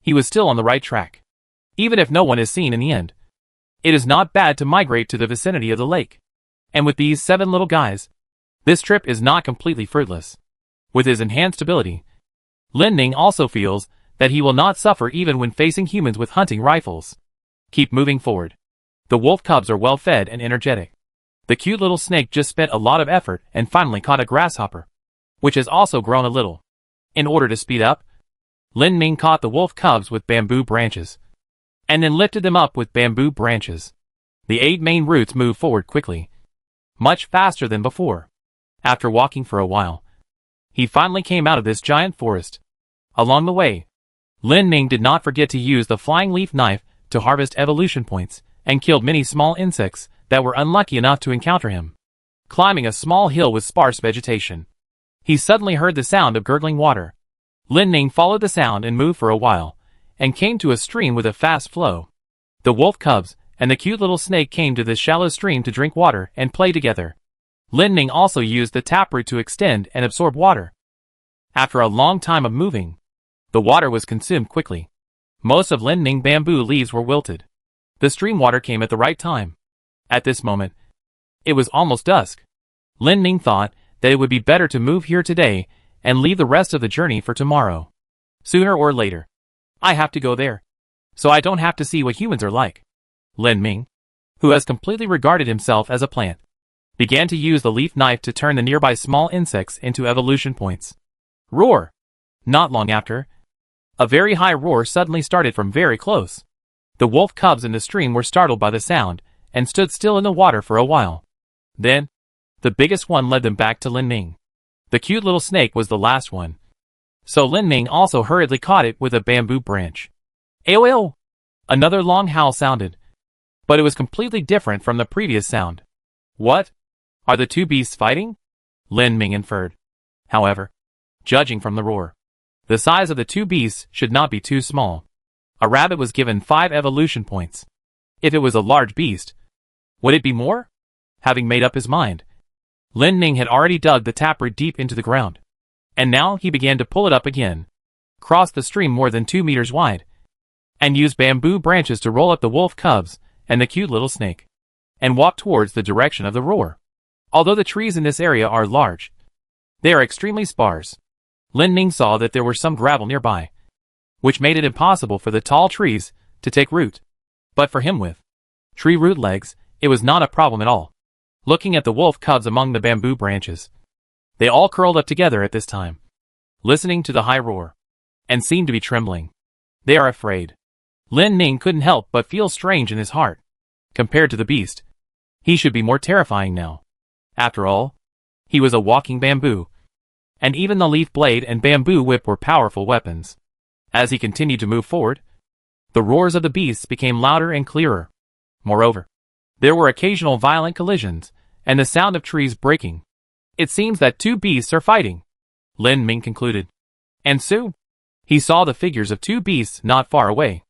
he was still on the right track. Even if no one is seen in the end, it is not bad to migrate to the vicinity of the lake. And with these 7 little guys, this trip is not completely fruitless. With his enhanced ability, Lin Ming also feels that he will not suffer even when facing humans with hunting rifles. Keep moving forward. The wolf cubs are well fed and energetic. The cute little snake just spent a lot of effort and finally caught a grasshopper, which has also grown a little. In order to speed up, Lin Ming caught the wolf cubs with bamboo branches, and then lifted them up with bamboo branches. The 8 main roots moved forward quickly, much faster than before. After walking for a while, he finally came out of this giant forest. Along the way, Lin Ming did not forget to use the flying leaf knife to harvest evolution points and killed many small insects that were unlucky enough to encounter him. Climbing a small hill with sparse vegetation, he suddenly heard the sound of gurgling water. Lin Ming followed the sound and moved for a while, and came to a stream with a fast flow. The wolf cubs and the cute little snake came to this shallow stream to drink water and play together. Lin Ming also used the taproot to extend and absorb water. After a long time of moving, the water was consumed quickly. Most of Lin Ming bamboo leaves were wilted. The stream water came at the right time. At this moment, it was almost dusk. Lin Ming thought that it would be better to move here today and leave the rest of the journey for tomorrow. Sooner or later, I have to go there, so I don't have to see what humans are like. Lin Ming, who has completely regarded himself as a plant, began to use the leaf knife to turn the nearby small insects into evolution points. Roar! Not long after, a very high roar suddenly started from very close. The wolf cubs in the stream were startled by the sound and stood still in the water for a while. Then, the biggest one led them back to Lin Ming. The cute little snake was the last one, so Lin Ming also hurriedly caught it with a bamboo branch. Ayo! Another long howl sounded, but it was completely different from the previous sound. What? Are the 2 beasts fighting? Lin Ming inferred. However, judging from the roar, the size of the 2 beasts should not be too small. A rabbit was given 5 evolution points. If it was a large beast, would it be more? Having made up his mind, Lin Ming had already dug the taproot deep into the ground, and now he began to pull it up again, crossed the stream more than 2 meters wide, and used bamboo branches to roll up the wolf cubs and the cute little snake, and walked towards the direction of the roar. Although the trees in this area are large, they are extremely sparse. Lin Ming saw that there were some gravel nearby, which made it impossible for the tall trees to take root. But for him with tree root legs, it was not a problem at all. Looking at the wolf cubs among the bamboo branches, they all curled up together at this time, listening to the high roar, and seemed to be trembling. They are afraid. Lin Ming couldn't help but feel strange in his heart. Compared to the beast, he should be more terrifying now. After all, he was a walking bamboo, and even the leaf blade and bamboo whip were powerful weapons. As he continued to move forward, the roars of the beasts became louder and clearer. Moreover, there were occasional violent collisions, and the sound of trees breaking. It seems that 2 beasts are fighting, Lin Ming concluded. And soon, he saw the figures of 2 beasts not far away.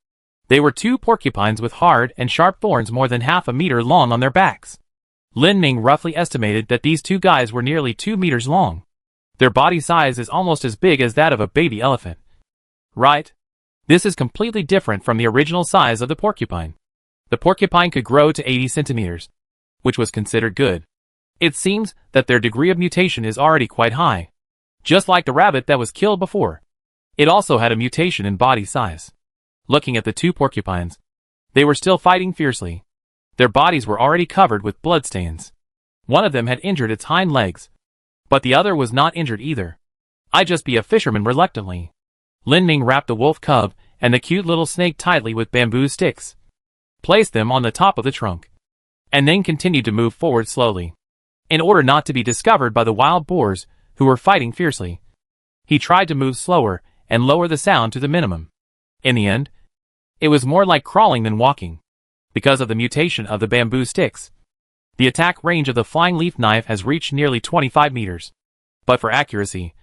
They were two porcupines with hard and sharp thorns more than half a meter long on their backs. Lin Ming roughly estimated that these two guys were nearly 2 meters long. Their body size is almost as big as that of a baby elephant. Right? This is completely different from the original size of the porcupine. The porcupine could grow to 80 centimeters, which was considered good. It seems that their degree of mutation is already quite high. Just like the rabbit that was killed before. It also had a mutation in body size. Looking at the two porcupines, they were still fighting fiercely. Their bodies were already covered with bloodstains. One of them had injured its hind legs, but the other was not injured either. "I'd just be a fisherman," reluctantly. Lin Ming wrapped the wolf cub and the cute little snake tightly with bamboo sticks, placed them on the top of the trunk, and then continued to move forward slowly. In order not to be discovered by the wild boars who were fighting fiercely, he tried to move slower and lower the sound to the minimum. In the end, it was more like crawling than walking. Because of the mutation of the bamboo sticks, the attack range of the flying leaf knife has reached nearly 25 meters. But for accuracy,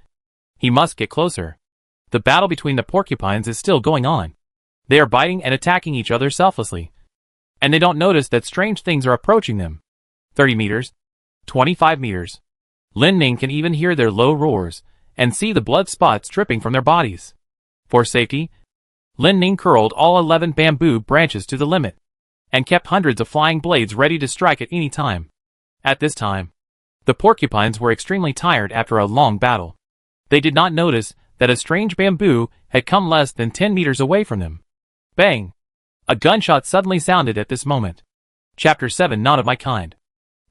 he must get closer. The battle between the porcupines is still going on. They are biting and attacking each other selflessly. And they don't notice that strange things are approaching them. 30 meters. 25 meters. Lin Ming can even hear their low roars and see the blood spots dripping from their bodies. For safety, Lin Ming curled all 11 bamboo branches to the limit and kept hundreds of flying blades ready to strike at any time. At this time, the porcupines were extremely tired after a long battle. They did not notice that a strange bamboo had come less than 10 meters away from them. Bang! A gunshot suddenly sounded at this moment. Chapter 7: Not of My Kind.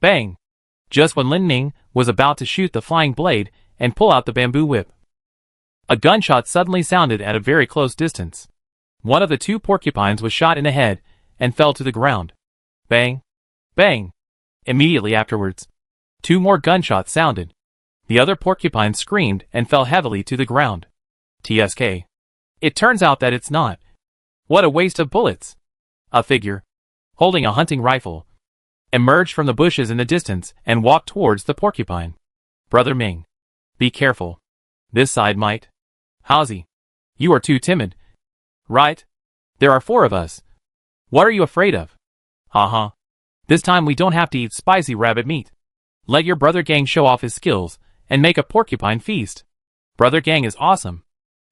Bang! Just when Lin Ming was about to shoot the flying blade and pull out the bamboo whip, a gunshot suddenly sounded at a very close distance. One of the two porcupines was shot in the head and fell to the ground. Bang! Bang! Immediately afterwards, two more gunshots sounded. The other porcupine screamed and fell heavily to the ground. TSK. It turns out that it's not. What a waste of bullets! A figure, holding a hunting rifle, emerged from the bushes in the distance and walked towards the porcupine. "Brother Ming, be careful. This side might." "Howsy? You are too timid." "Right? There are 4 of us. What are you afraid of?" "Haha. This time we don't have to eat spicy rabbit meat. Let your brother Gang show off his skills and make a porcupine feast. Brother Gang is awesome.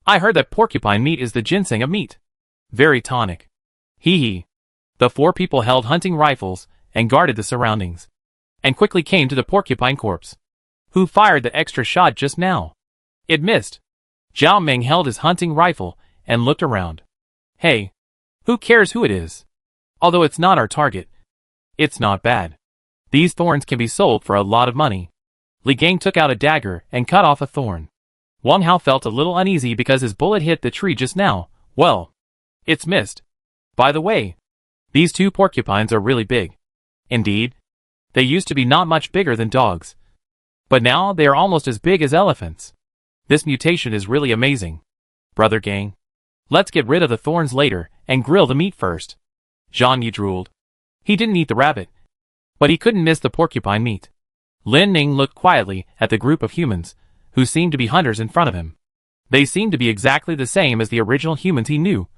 I heard that porcupine meat is the ginseng of meat. Very tonic." Hee hee. The 4 people held hunting rifles and guarded the surroundings, and quickly came to the porcupine corpse. "Who fired the extra shot just now?" "It missed." Zhao Ming held his hunting rifle and looked around. "Hey, who cares who it is? Although it's not our target, it's not bad. These thorns can be sold for a lot of money." Li Gang took out a dagger and cut off a thorn. Wang Hao felt a little uneasy because his bullet hit the tree just now. "Well, it's missed. By the way, these 2 porcupines are really big. Indeed, they used to be not much bigger than dogs, but now they are almost as big as elephants. This mutation is really amazing. Brother Gang, let's get rid of the thorns later and grill the meat first." Zhang Yi drooled. He didn't eat the rabbit, but he couldn't miss the porcupine meat. Lin Ming looked quietly at the group of humans who seemed to be hunters in front of him. They seemed to be exactly the same as the original humans he knew.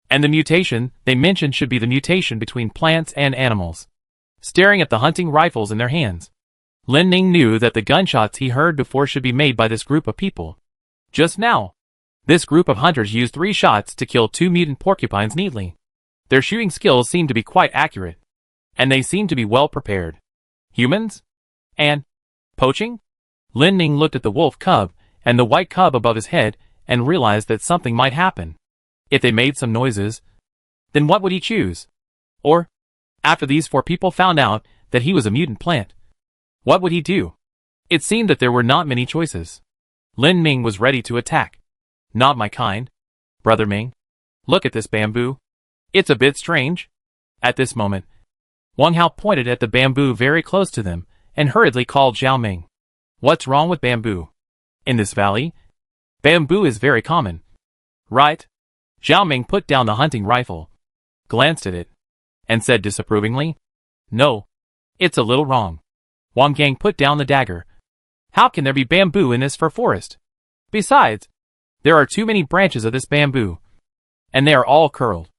And the mutation they mentioned should be the mutation between plants and animals. Staring at the hunting rifles in their hands, Lin Ming knew that the gunshots he heard before should be made by this group of people. Just now, this group of hunters used 3 shots to kill 2 mutant porcupines neatly. Their shooting skills seemed to be quite accurate, and they seemed to be well prepared. Humans? And poaching? Lin Ming looked at the wolf cub and the white cub above his head and realized that something might happen. If they made some noises, then what would he choose? Or, after these 4 people found out that he was a mutant plant, what would he do? It seemed that there were not many choices. Lin Ming was ready to attack. "Not my kind. Brother Ming, look at this bamboo. It's a bit strange." At this moment, Wang Hao pointed at the bamboo very close to them and hurriedly called Zhao Ming. "What's wrong with bamboo? In this valley, bamboo is very common." "Right?" Zhao Ming put down the hunting rifle, glanced at it, and said disapprovingly, "No, it's a little wrong." Wang Gang put down the dagger. "How can there be bamboo in this fir forest? Besides, there are too many branches of this bamboo, and they are all curled.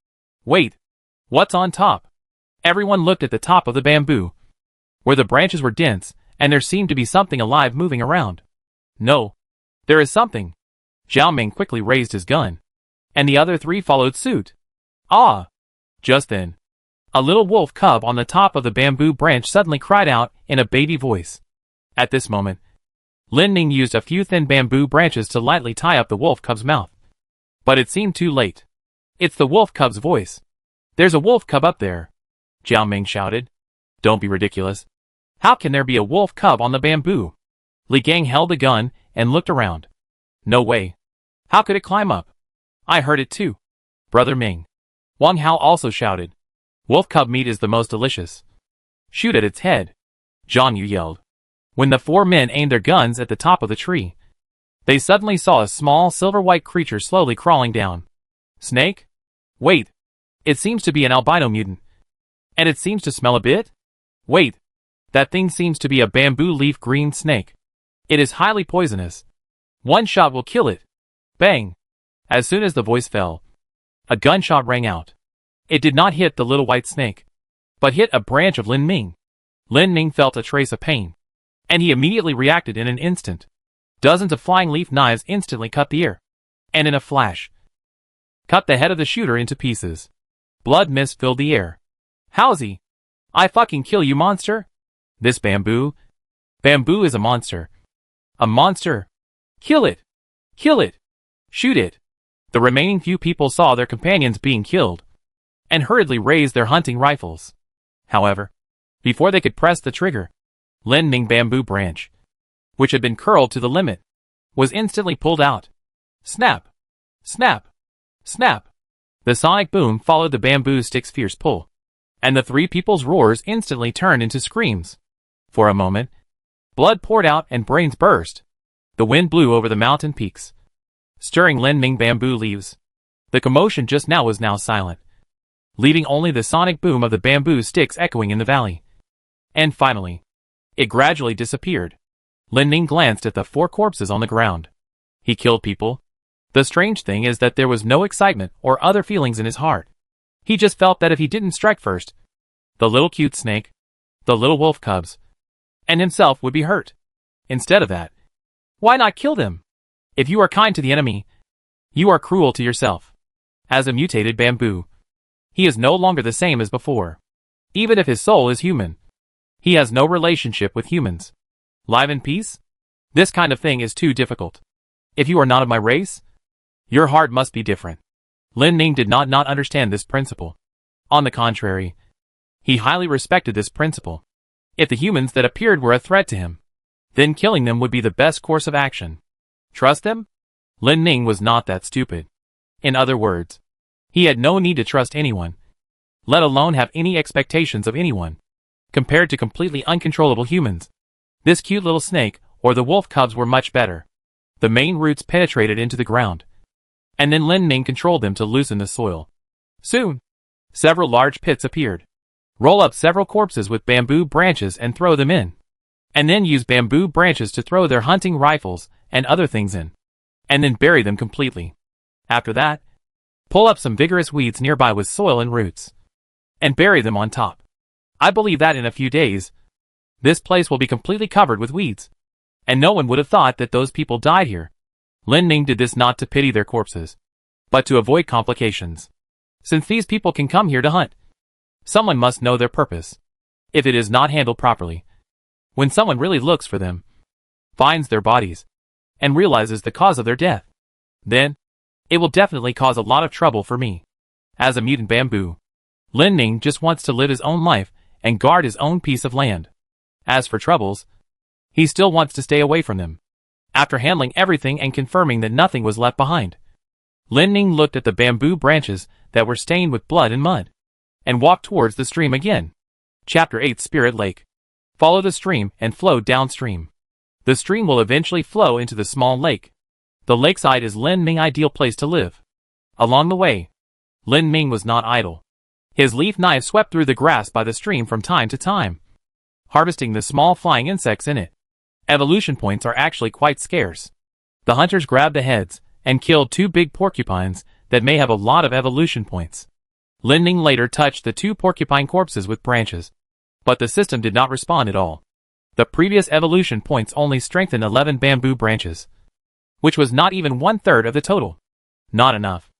Wait. What's on top? Everyone looked at the top of the bamboo, where the branches were dense, and there seemed to be something alive moving around. No. There is something. Zhao Ming quickly raised his gun, and the other three followed suit. Ah! Just then, a little wolf cub on the top of the bamboo branch suddenly cried out in a baby voice. At this moment, Lin Ning used a few thin bamboo branches to lightly tie up the wolf cub's mouth. But it seemed too late. It's the wolf cub's voice. There's a wolf cub up there, Zhao Ming shouted. Don't be ridiculous. How can there be a wolf cub on the bamboo? Li Gang held the gun and looked around. No way. How could it climb up? I heard it too. Brother Ming. Wang Hao also shouted. Wolf cub meat is the most delicious. Shoot at its head. Zhang Yu yelled. When the four men aimed their guns at the top of the tree, they suddenly saw a small silver-white creature slowly crawling down. Snake? Wait. It seems to be an albino mutant. And it seems to smell a bit? Wait. That thing seems to be a bamboo leaf green snake. It is highly poisonous. One shot will kill it. Bang. As soon as the voice fell, a gunshot rang out. It did not hit the little white snake, but hit a branch of Lin Ming. Lin Ming felt a trace of pain, and he immediately reacted in an instant. Dozens of flying leaf knives instantly cut the air, and in a flash, cut the head of the shooter into pieces. Blood mist filled the air. How's he? I fucking kill you, monster? This bamboo? Bamboo is a monster. A monster? Kill it! Kill it! Shoot it! The remaining few people saw their companions being killed, and hurriedly raised their hunting rifles. However, before they could press the trigger, Lin Ning bamboo branch, which had been curled to the limit, was instantly pulled out. Snap! Snap! Snap! The sonic boom followed the bamboo stick's fierce pull, and the three people's roars instantly turned into screams. For a moment, blood poured out and brains burst. The wind blew over the mountain peaks, stirring Lin Ning bamboo leaves. The commotion just now was now silent, leaving only the sonic boom of the bamboo sticks echoing in the valley. And finally, it gradually disappeared. Lin Ning glanced at the four corpses on the ground. He killed people. The strange thing is that there was no excitement or other feelings in his heart. He just felt that if he didn't strike first, the little cute snake, the little wolf cubs, and himself would be hurt. Instead of that, why not kill them? If you are kind to the enemy, you are cruel to yourself. As a mutated bamboo, he is no longer the same as before. Even if his soul is human, he has no relationship with humans. Live in peace? This kind of thing is too difficult. If you are not of my race, your heart must be different. Lin Ning did not understand this principle. On the contrary, he highly respected this principle. If the humans that appeared were a threat to him, then killing them would be the best course of action. Trust them? Lin Ning was not that stupid. In other words, he had no need to trust anyone, let alone have any expectations of anyone. Compared to completely uncontrollable humans, this cute little snake or the wolf cubs were much better. The main roots penetrated into the ground, and then Lin Ning controlled them to loosen the soil. Soon, several large pits appeared. Roll up several corpses with bamboo branches and throw them in. And then use bamboo branches to throw their hunting rifles and other things in. And then bury them completely. After that, pull up some vigorous weeds nearby with soil and roots, and bury them on top. I believe that in a few days, this place will be completely covered with weeds, and no one would have thought that those people died here. Lin Ning did this not to pity their corpses, but to avoid complications. Since these people can come here to hunt, someone must know their purpose. If it is not handled properly, when someone really looks for them, finds their bodies, and realizes the cause of their death, then it will definitely cause a lot of trouble for me. As a mutant bamboo, Lin Ning just wants to live his own life and guard his own piece of land. As for troubles, he still wants to stay away from them. After handling everything and confirming that nothing was left behind, Lin Ning looked at the bamboo branches that were stained with blood and mud, and walked towards the stream again. Chapter 8 Spirit Lake. Follow the stream and flow downstream. The stream will eventually flow into the small lake. The lakeside is Lin Ming's ideal place to live. Along the way, Lin Ming was not idle. His leaf knife swept through the grass by the stream from time to time, harvesting the small flying insects in it. Evolution points are actually quite scarce. The hunters grabbed the heads and killed 2 big porcupines that may have a lot of evolution points. Lin Ning later touched the 2 porcupine corpses with branches, but the system did not respond at all. The previous evolution points only strengthened 11 bamboo branches, which was not even 1/3 of the total. Not enough.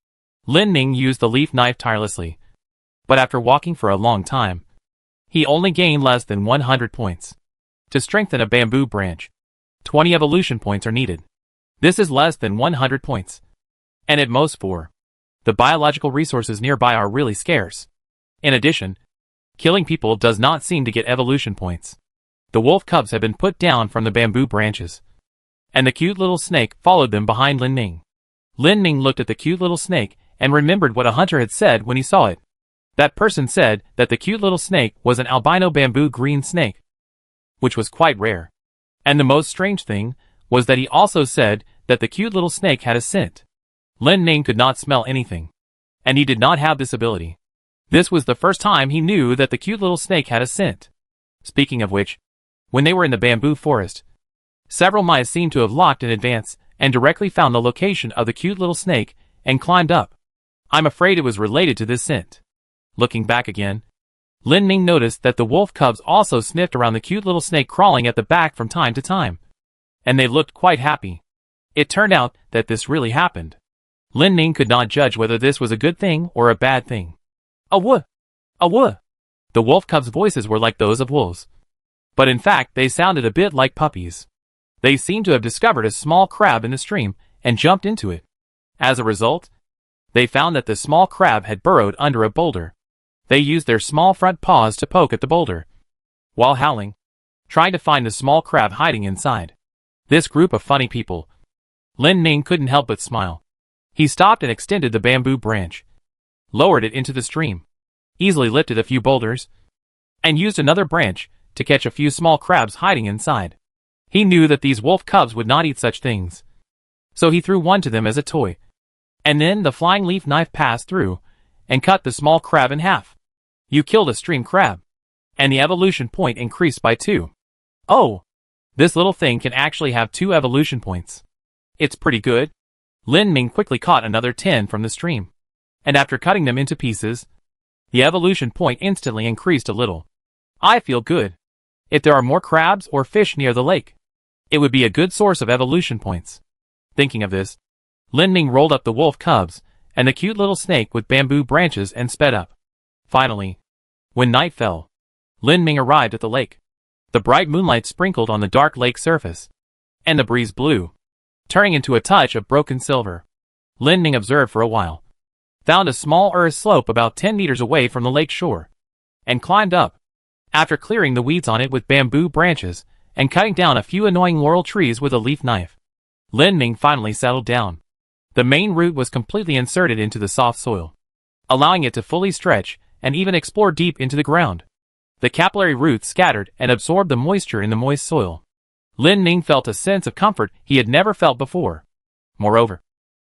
Lin Ning used the leaf knife tirelessly, but after walking for a long time, he only gained less than 100 points. To strengthen a bamboo branch, 20 evolution points are needed. This is less than 100 points, and at most 4. The biological resources nearby are really scarce. In addition, killing people does not seem to get evolution points. The wolf cubs have been put down from the bamboo branches, and the cute little snake followed them behind Lin Ning. Lin Ning looked at the cute little snake and remembered what a hunter had said when he saw it. That person said that the cute little snake was an albino bamboo green snake, which was quite rare. And the most strange thing was that he also said that the cute little snake had a scent. Lin Ning could not smell anything, and he did not have this ability. This was the first time he knew that the cute little snake had a scent. Speaking of which, when they were in the bamboo forest, several mice seemed to have locked in advance and directly found the location of the cute little snake and climbed up. I'm afraid it was related to this scent. Looking back again, Lin Ning noticed that the wolf cubs also sniffed around the cute little snake crawling at the back from time to time, and they looked quite happy. It turned out that this really happened. Lin Ning could not judge whether this was a good thing or a bad thing. Awoo! Awoo! The wolf cubs' voices were like those of wolves, but in fact they sounded a bit like puppies. They seemed to have discovered a small crab in the stream and jumped into it. As a result, they found that the small crab had burrowed under a boulder. They used their small front paws to poke at the boulder, while howling, trying to find the small crab hiding inside. This group of funny people. Lin Ning couldn't help but smile. He stopped and extended the bamboo branch, lowered it into the stream, easily lifted a few boulders, and used another branch to catch a few small crabs hiding inside. He knew that these wolf cubs would not eat such things, so he threw one to them as a toy. And then the flying leaf knife passed through and cut the small crab in half. You killed a stream crab, and the evolution point increased by 2. Oh! This little thing can actually have 2 evolution points. It's pretty good. Lin Ning quickly caught another 10 from the stream, and after cutting them into pieces, the evolution point instantly increased a little. I feel good. If there are more crabs or fish near the lake, it would be a good source of evolution points. Thinking of this, Lin Ning rolled up the wolf cubs and the cute little snake with bamboo branches and sped up. Finally, when night fell, Lin Ning arrived at the lake. The bright moonlight sprinkled on the dark lake surface, and the breeze blew, turning into a touch of broken silver. Lin Ning observed for a while, found a small earth slope about 10 meters away from the lake shore, and climbed up. After clearing the weeds on it with bamboo branches and cutting down a few annoying laurel trees with a leaf knife, Lin Ning finally settled down. The main root was completely inserted into the soft soil, allowing it to fully stretch and even explore deep into the ground. The capillary roots scattered and absorbed the moisture in the moist soil. Lin Ning felt a sense of comfort he had never felt before. Moreover,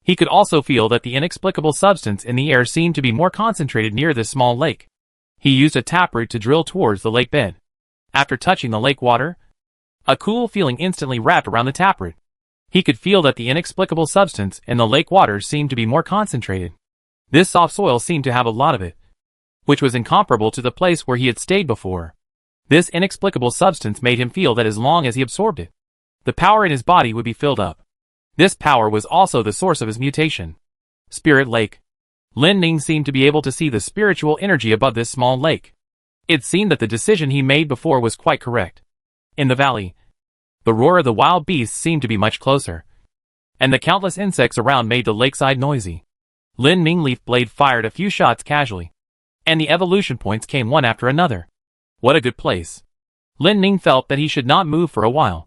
he could also feel that the inexplicable substance in the air seemed to be more concentrated near this small lake. He used a taproot to drill towards the lake bed. After touching the lake water, a cool feeling instantly wrapped around the taproot. He could feel that the inexplicable substance in the lake water seemed to be more concentrated. This soft soil seemed to have a lot of it, which was incomparable to the place where he had stayed before. This inexplicable substance made him feel that as long as he absorbed it, the power in his body would be filled up. This power was also the source of his mutation. Spirit Lake. Lin Ning seemed to be able to see the spiritual energy above this small lake. It seemed that the decision he made before was quite correct. In the valley, the roar of the wild beasts seemed to be much closer, and the countless insects around made the lakeside noisy. Lin Ning Leaf Blade fired a few shots casually, and the evolution points came one after another. What a good place. Lin Ning felt that he should not move for a while.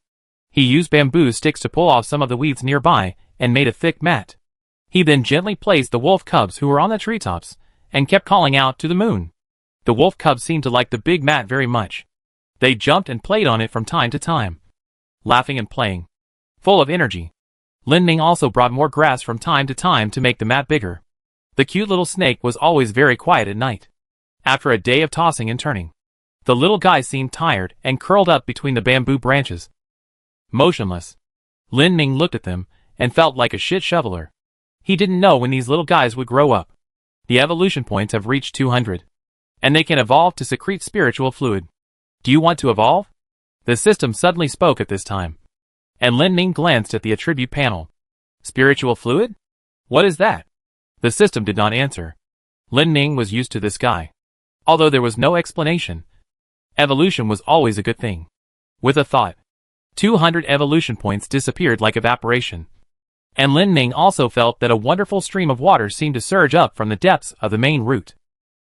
He used bamboo sticks to pull off some of the weeds nearby and made a thick mat. He then gently placed the wolf cubs who were on the treetops and kept calling out to the moon. The wolf cubs seemed to like the big mat very much. They jumped and played on it from time to time, laughing and playing, full of energy. Lin Ning also brought more grass from time to time to make the mat bigger. The cute little snake was always very quiet at night. After a day of tossing and turning, the little guy seemed tired and curled up between the bamboo branches, motionless. Lin Ning looked at them and felt like a shit shoveler. He didn't know when these little guys would grow up. The evolution points have reached 200. And they can evolve to secrete spiritual fluid. Do you want to evolve? The system suddenly spoke at this time. And Lin Ning glanced at the attribute panel. Spiritual fluid? What is that? The system did not answer. Lin Ning was used to this guy. Although there was no explanation. Evolution was always a good thing. With a thought, 200 evolution points disappeared like evaporation. And Lin Ning also felt that a wonderful stream of water seemed to surge up from the depths of the main root.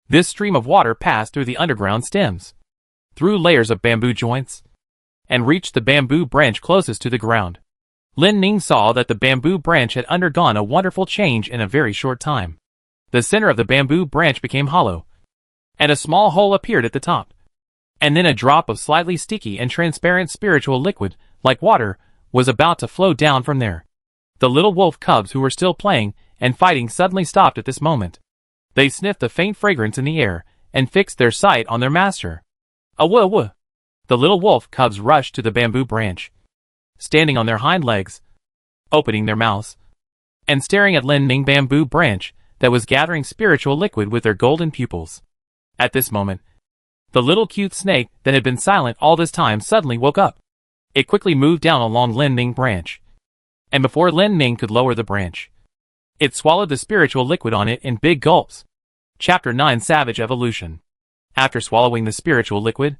This stream of water passed through the underground stems, through layers of bamboo joints, and reached the bamboo branch closest to the ground. Lin Ning saw that the bamboo branch had undergone a wonderful change in a very short time. The center of the bamboo branch became hollow, and a small hole appeared at the top. And then a drop of slightly sticky and transparent spiritual liquid, like water, was about to flow down from there. The little wolf cubs who were still playing and fighting suddenly stopped at this moment. They sniffed the faint fragrance in the air and fixed their sight on their master. Awoo! The little wolf cubs rushed to the bamboo branch, standing on their hind legs, opening their mouths, and staring at Lin Ning bamboo branch that was gathering spiritual liquid with their golden pupils. At this moment, the little cute snake that had been silent all this time suddenly woke up. It quickly moved down along Lin Ning branch, and before Lin Ning could lower the branch, it swallowed the spiritual liquid on it in big gulps. Chapter 9 Savage Evolution. After swallowing the spiritual liquid,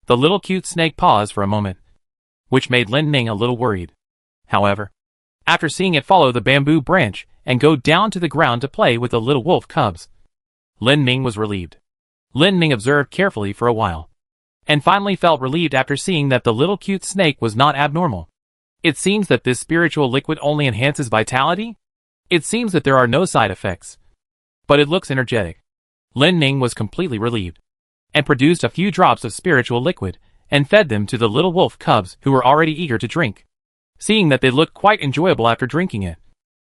the little cute snake paused for a moment, which made Lin Ning a little worried. However, after seeing it follow the bamboo branch and go down to the ground to play with the little wolf cubs, Lin Ning was relieved. Lin Ning observed carefully for a while, and finally felt relieved after seeing that the little cute snake was not abnormal. It seems that this spiritual liquid only enhances vitality? It seems that there are no side effects, but it looks energetic. Lin Ning was completely relieved, and produced a few drops of spiritual liquid, and fed them to the little wolf cubs who were already eager to drink. Seeing that they looked quite enjoyable after drinking it,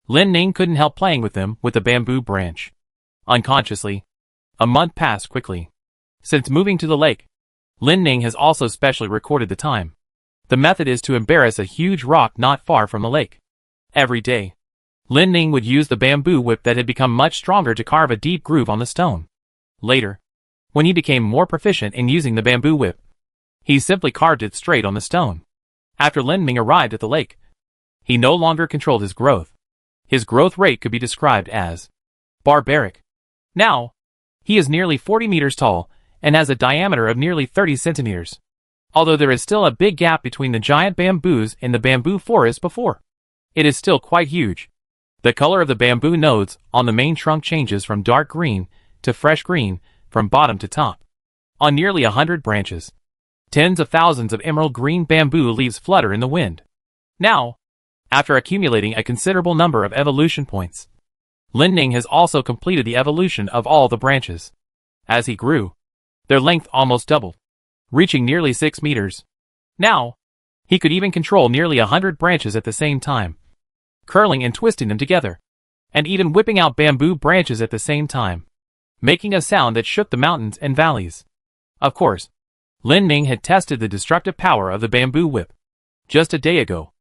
Lin Ning couldn't help playing with them with the bamboo branch. Unconsciously, a month passed quickly. Since moving to the lake, Lin Ning has also specially recorded the time. The method is to embarrass a huge rock not far from the lake. Every day, Lin Ning would use the bamboo whip that had become much stronger to carve a deep groove on the stone. Later, when he became more proficient in using the bamboo whip, he simply carved it straight on the stone. After Lin Ning arrived at the lake, he no longer controlled his growth. His growth rate could be described as barbaric. Now, he is nearly 40 meters tall and has a diameter of nearly 30 centimeters. Although there is still a big gap between the giant bamboos in the bamboo forest before, it is still quite huge. The color of the bamboo nodes on the main trunk changes from dark green to fresh green from bottom to top. On nearly 100 branches, tens of thousands of emerald green bamboo leaves flutter in the wind. Now, after accumulating a considerable number of evolution points, Lin Ning has also completed the evolution of all the branches. As he grew, their length almost doubled, reaching nearly 6 meters. Now, he could even control nearly 100 branches at the same time, curling and twisting them together, and even whipping out bamboo branches at the same time, making a sound that shook the mountains and valleys. Of course, Lin Ning had tested the destructive power of the bamboo whip. Just a day ago,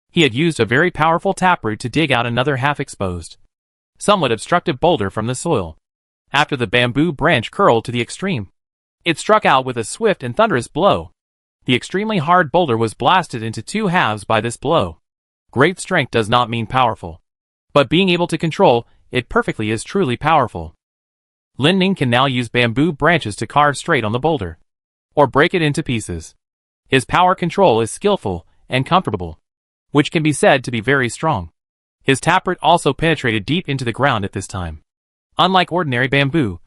he had used a very powerful taproot to dig out another half-exposed, somewhat obstructive boulder from the soil. After the bamboo branch curled to the extreme, it struck out with a swift and thunderous blow. The extremely hard boulder was blasted into 2 halves by this blow. Great strength does not mean powerful, but being able to control it perfectly is truly powerful. Lin Ning can now use bamboo branches to carve straight on the boulder, or break it into pieces. His power control is skillful and comfortable, which can be said to be very strong. His taproot also penetrated deep into the ground at this time. Unlike ordinary bamboo,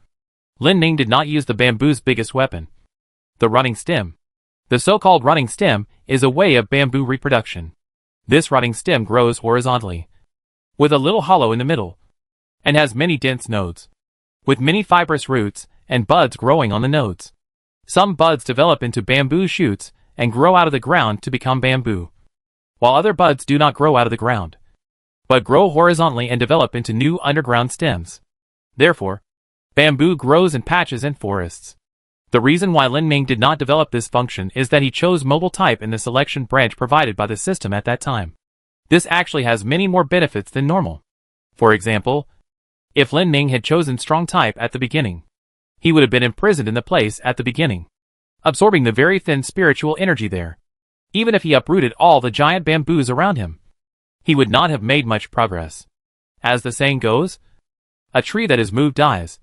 Lin Ning did not use the bamboo's biggest weapon, the running stem. The so-called running stem is a way of bamboo reproduction. This running stem grows horizontally, with a little hollow in the middle, and has many dense nodes, with many fibrous roots and buds growing on the nodes. Some buds develop into bamboo shoots and grow out of the ground to become bamboo, while other buds do not grow out of the ground, but grow horizontally and develop into new underground stems. Therefore, bamboo grows in patches and forests. The reason why Lin Ning did not develop this function is that he chose mobile type in the selection branch provided by the system at that time. This actually has many more benefits than normal. For example, If Lin Ming had chosen strong type at the beginning, he would have been imprisoned in the place at the beginning, absorbing the very thin spiritual energy there. Even if he uprooted all the giant bamboos around him, he would not have made much progress. As the saying goes, a tree that is moved dies,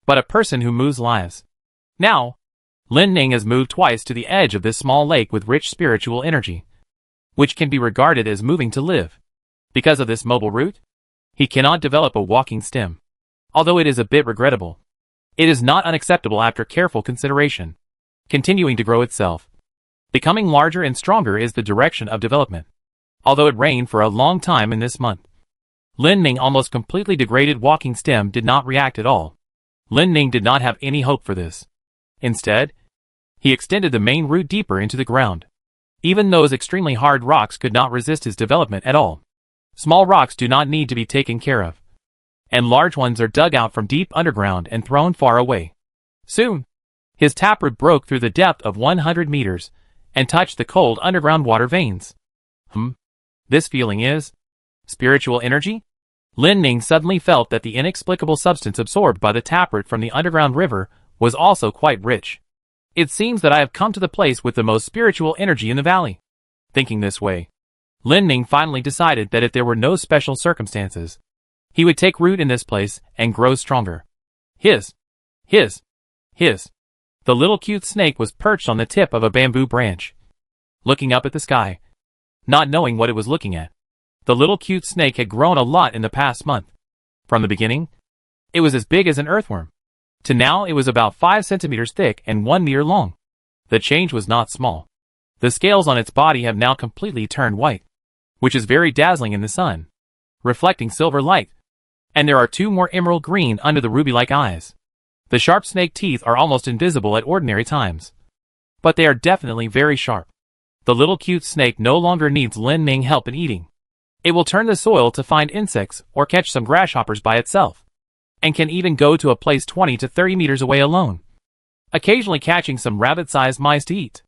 but a person who moves lives. Now, Lin Ming has moved twice to the edge of this small lake with rich spiritual energy, which can be regarded as moving to live. Because of this mobile route, he cannot develop a walking stem. Although it is a bit regrettable, it is not unacceptable after careful consideration. Continuing to grow itself, becoming larger and stronger is the direction of development. Although it rained for a long time in this month, Lin Ming almost completely degraded walking stem did not react at all. Lin Ming did not have any hope for this. Instead, he extended the main root deeper into the ground. Even those extremely hard rocks could not resist his development at all. Small rocks do not need to be taken care of, and large ones are dug out from deep underground and thrown far away. Soon, his taproot broke through the depth of 100 meters and touched the cold underground water veins. This feeling is spiritual energy? Lin Ming suddenly felt that the inexplicable substance absorbed by the taproot from the underground river was also quite rich. It seems that I have come to the place with the most spiritual energy in the valley. Thinking this way, Lin Ming finally decided that if there were no special circumstances, he would take root in this place and grow stronger. Hiss! The little cute snake was perched on the tip of a bamboo branch, looking up at the sky, not knowing what it was looking at. The little cute snake had grown a lot in the past month. From the beginning, it was as big as an earthworm, to now it was about 5 centimeters thick and 1 meter long. The change was not small. The scales on its body have now completely turned white, which is very dazzling in the sun, reflecting silver light. And there are 2 more emerald green under the ruby-like eyes. The sharp snake teeth are almost invisible at ordinary times, but they are definitely very sharp. The little cute snake no longer needs Lin Ming help in eating. It will turn the soil to find insects or catch some grasshoppers by itself, and can even go to a place 20 to 30 meters away alone, occasionally catching some rabbit-sized mice to eat.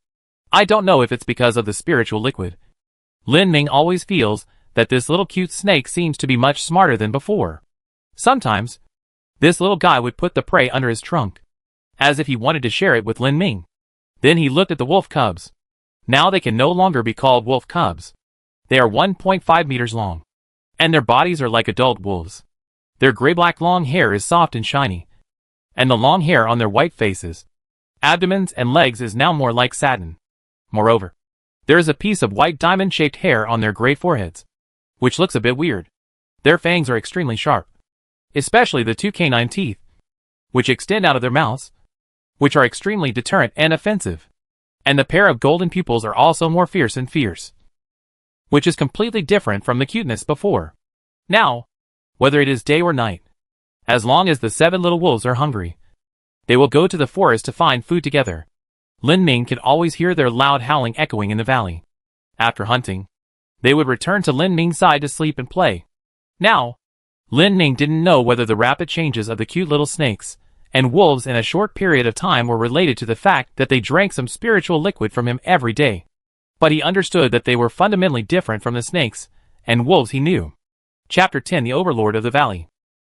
I don't know if it's because of the spiritual liquid. Lin Ming always feels that this little cute snake seems to be much smarter than before. Sometimes, this little guy would put the prey under his trunk, as if he wanted to share it with Lin Ming. Then he looked at the wolf cubs. Now they can no longer be called wolf cubs. They are 1.5 meters long, and their bodies are like adult wolves. Their gray-black long hair is soft and shiny, and the long hair on their white faces, abdomens and legs is now more like satin. Moreover, there is a piece of white diamond-shaped hair on their gray foreheads, which looks a bit weird. Their fangs are extremely sharp, especially the 2 canine teeth, which extend out of their mouths, which are extremely deterrent and offensive. And the pair of golden pupils are also more fierce, which is completely different from the cuteness before. Now, whether it is day or night, as long as the 7 little wolves are hungry, they will go to the forest to find food together. Lin Ming could always hear their loud howling echoing in the valley. After hunting, they would return to Lin Ming's side to sleep and play. Now, Lin Ming didn't know whether the rapid changes of the cute little snakes and wolves in a short period of time were related to the fact that they drank some spiritual liquid from him every day. But he understood that they were fundamentally different from the snakes and wolves he knew. Chapter 10: The Overlord of the Valley.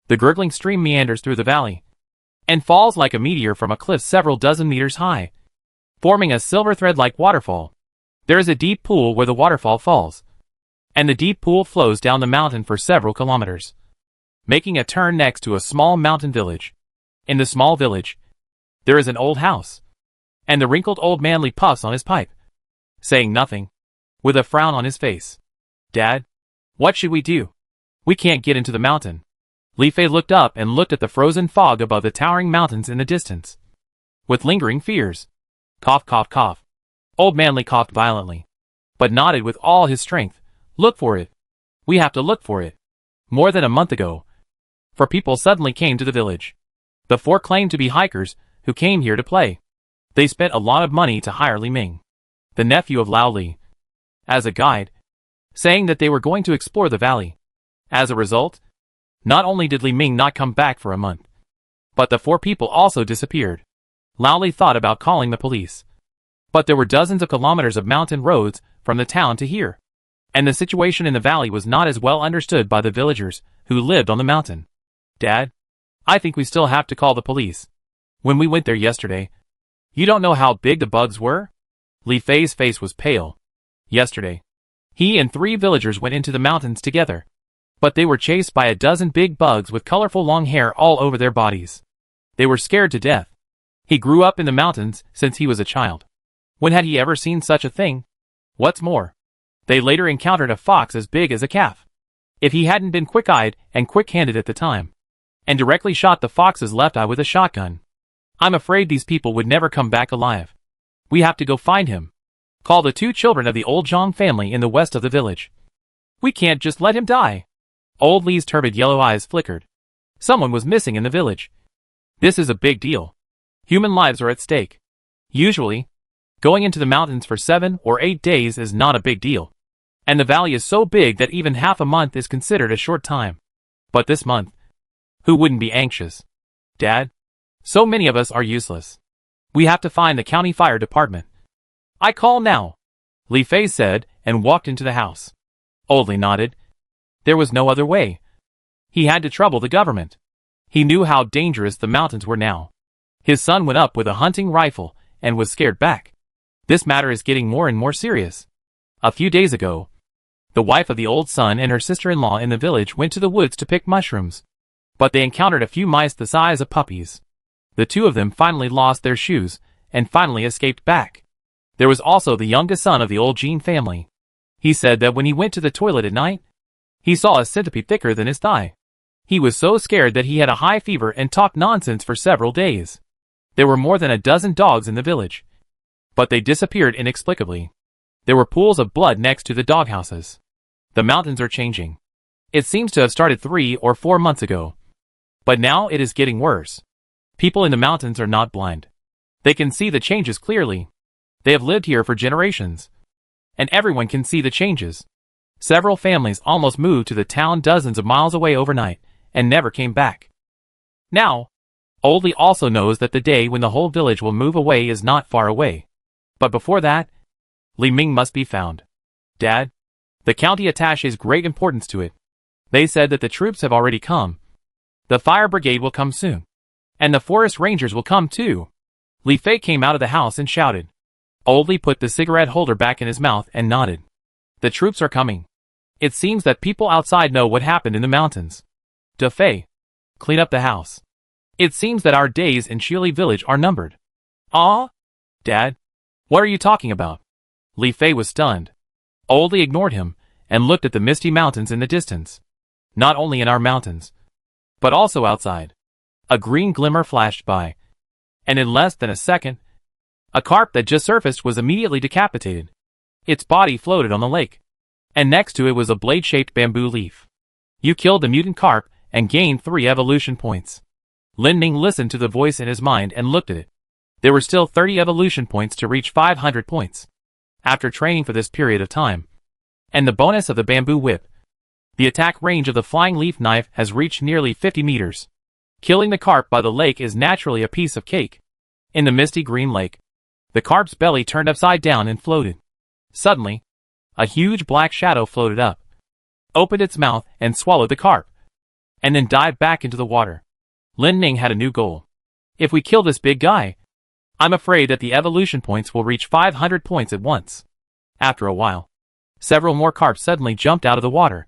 The gurgling stream meanders through the valley and falls like a meteor from a cliff several dozen meters high, forming a silver thread-like waterfall. There is a deep pool where the waterfall falls, and the deep pool flows down the mountain for several kilometers, making a turn next to a small mountain village. In the small village, there is an old house, and the wrinkled old man puffs on his pipe, saying nothing, with a frown on his face. "Dad, what should we do? We can't get into the mountain." Li Fei looked up and looked at the frozen fog above the towering mountains in the distance, with lingering fears. Cough, cough, cough. Old man Li coughed violently, but nodded with all his strength. "Look for it. We have to look for it." More than a month ago, 4 people suddenly came to the village. The 4 claimed to be hikers who came here to play. They spent a lot of money to hire Li Ming, the nephew of Lao Li, as a guide, saying that they were going to explore the valley. As a result, not only did Li Ming not come back for a month, but the 4 people also disappeared. Lao Li thought about calling the police, but there were dozens of kilometers of mountain roads from the town to here, and the situation in the valley was not as well understood by the villagers who lived on the mountain. Dad, I think we still have to call the police. When we went there yesterday, you don't know how big the bugs were? Li Fei's face was pale. Yesterday, he and 3 villagers went into the mountains together. But they were chased by a dozen big bugs with colorful long hair all over their bodies. They were scared to death. He grew up in the mountains since he was a child. When had he ever seen such a thing? What's more, they later encountered a fox as big as a calf. If he hadn't been quick-eyed and quick-handed at the time, and directly shot the fox's left eye with a shotgun, I'm afraid these people would never come back alive. We have to go find him. Call the 2 children of the old Zhang family in the west of the village. We can't just let him die. Old Li's turbid yellow eyes flickered. Someone was missing in the village. This is a big deal. Human lives are at stake. Usually, going into the mountains for 7 or 8 days is not a big deal. And the valley is so big that even half a month is considered a short time. But this month, who wouldn't be anxious? Dad, so many of us are useless. We have to find the county fire department. I call now, Li Fei said and walked into the house. Old Li nodded. There was no other way. He had to trouble the government. He knew how dangerous the mountains were now. His son went up with a hunting rifle and was scared back. This matter is getting more and more serious. A few days ago, the wife of the old son and her sister-in-law in the village went to the woods to pick mushrooms. But they encountered a few mice the size of puppies. The 2 of them finally lost their shoes and finally escaped back. There was also the youngest son of the old Jean family. He said that when he went to the toilet at night, he saw a centipede thicker than his thigh. He was so scared that he had a high fever and talked nonsense for several days. There were more than a dozen dogs in the village. But they disappeared inexplicably. There were pools of blood next to the doghouses. The mountains are changing. It seems to have started 3 or 4 months ago. But now it is getting worse. People in the mountains are not blind. They can see the changes clearly. They have lived here for generations. And everyone can see the changes. Several families almost moved to the town dozens of miles away overnight, and never came back. Now, Old Li also knows that the day when the whole village will move away is not far away. But before that, Li Ming must be found. Dad, the county attaches great importance to it. They said that the troops have already come. The fire brigade will come soon. And the forest rangers will come too. Li Fei came out of the house and shouted. Old Li put the cigarette holder back in his mouth and nodded. The troops are coming. It seems that people outside know what happened in the mountains. Da Fei, clean up the house. It seems that our days in Chili village are numbered. Ah? Dad, what are you talking about? Li Fei was stunned. Old Li ignored him and looked at the misty mountains in the distance. Not only in our mountains, but also outside. A green glimmer flashed by. And in less than a second, a carp that just surfaced was immediately decapitated. Its body floated on the lake. And next to it was a blade-shaped bamboo leaf. You killed the mutant carp and gained 3 evolution points. Lin Ning listened to the voice in his mind and looked at it. There were still 30 evolution points to reach 500 points. After training for this period of time, and the bonus of the bamboo whip, the attack range of the flying leaf knife has reached nearly 50 meters. Killing the carp by the lake is naturally a piece of cake. In the misty green lake, the carp's belly turned upside down and floated. Suddenly, a huge black shadow floated up, opened its mouth and swallowed the carp, and then dived back into the water. Lin Ning had a new goal. If we kill this big guy, I'm afraid that the evolution points will reach 500 points at once. After a while, several more carp suddenly jumped out of the water,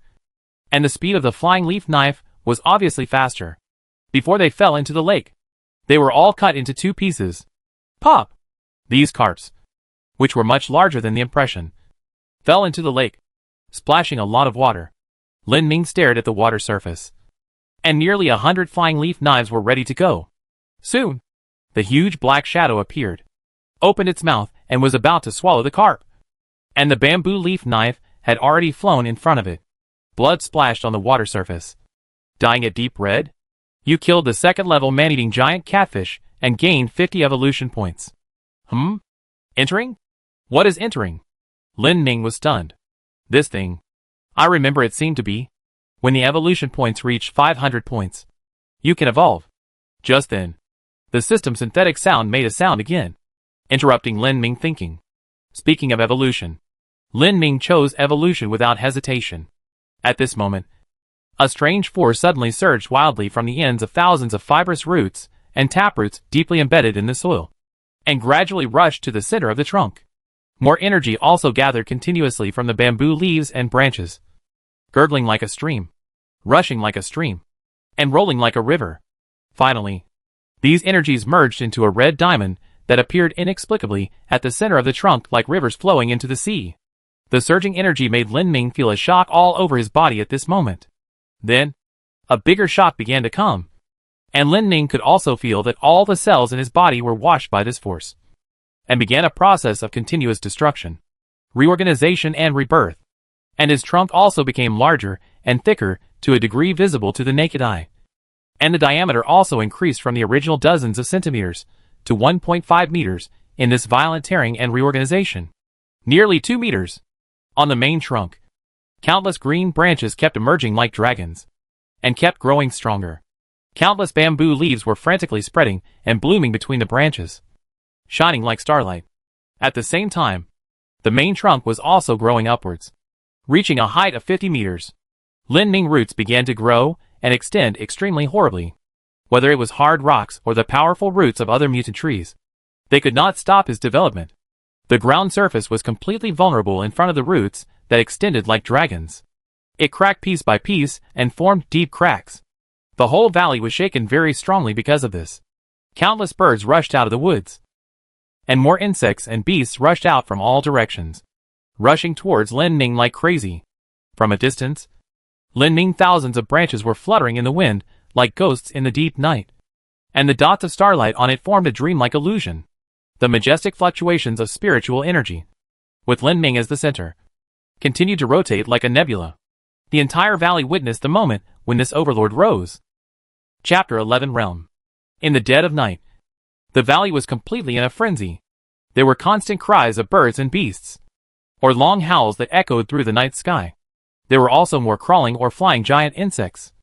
and the speed of the flying leaf knife was obviously faster. Before they fell into the lake, they were all cut into 2 pieces. Pop! These carps, which were much larger than the impression, fell into the lake, splashing a lot of water. Lin Ning stared at the water surface, and nearly 100 flying leaf knives were ready to go. Soon, the huge black shadow appeared, opened its mouth and was about to swallow the carp. And the bamboo leaf knife had already flown in front of it. Blood splashed on the water surface. Dyeing it deep red? You killed the 2nd level man-eating giant catfish and gained 50 evolution points. Entering? What is entering? Lin Ning was stunned. This thing. I remember it seemed to be. When the evolution points reach 500 points, you can evolve. Just then, the system synthetic sound made a sound again, interrupting Lin Ming thinking. Speaking of evolution, Lin Ming chose evolution without hesitation. At this moment, A strange force suddenly surged wildly from the ends of thousands of fibrous roots and taproots deeply embedded in the soil, and gradually rushed to the center of the trunk. More energy also gathered continuously from the bamboo leaves and branches, gurgling like a stream, rushing like a stream, and rolling like a river. Finally, these energies merged into a red diamond that appeared inexplicably at the center of the trunk like rivers flowing into the sea. The surging energy made Lin Ming feel a shock all over his body at this moment. Then, a bigger shock began to come, and Lin Ming could also feel that all the cells in his body were washed by this force, and began a process of continuous destruction, reorganization and rebirth, and his trunk also became larger and thicker to a degree visible to the naked eye. And the diameter also increased from the original dozens of centimeters to 1.5 meters in this violent tearing and reorganization. Nearly 2 meters. On the main trunk, countless green branches kept emerging like dragons, and kept growing stronger. Countless bamboo leaves were frantically spreading and blooming between the branches, shining like starlight. At the same time, the main trunk was also growing upwards, reaching a height of 50 meters. Lin Ming roots began to grow and extend extremely horribly. Whether it was hard rocks or the powerful roots of other mutant trees, they could not stop his development. The ground surface was completely vulnerable in front of the roots that extended like dragons. It cracked piece by piece and formed deep cracks. The whole valley was shaken very strongly because of this. Countless birds rushed out of the woods, and more insects and beasts rushed out from all directions, rushing towards Lin Ming like crazy. From a distance, Lin Ming thousands of branches were fluttering in the wind like ghosts in the deep night, and the dots of starlight on it formed a dreamlike illusion. The majestic fluctuations of spiritual energy, with Lin Ming as the center, continued to rotate like a nebula. The entire valley witnessed the moment when this overlord rose. Chapter 11 Realm. In the dead of night, the valley was completely in a frenzy. There were constant cries of birds and beasts, or long howls that echoed through the night sky. There were also more crawling or flying giant insects,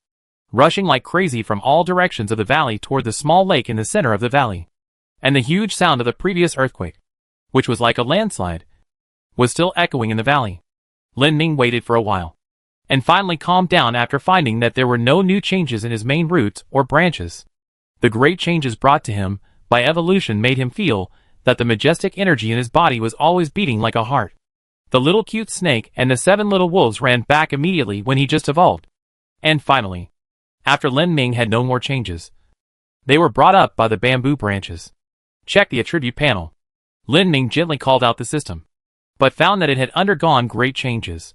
rushing like crazy from all directions of the valley toward the small lake in the center of the valley. And the huge sound of the previous earthquake, which was like a landslide, was still echoing in the valley. Lin Ming waited for a while, and finally calmed down after finding that there were no new changes in his main roots or branches. The great changes brought to him by evolution made him feel that the majestic energy in his body was always beating like a heart. The little cute snake and the 7 little wolves ran back immediately when he just evolved. And finally, after Lin Ming had no more changes, they were brought up by the bamboo branches. Check the attribute panel. Lin Ming gently called out the system, but found that it had undergone great changes.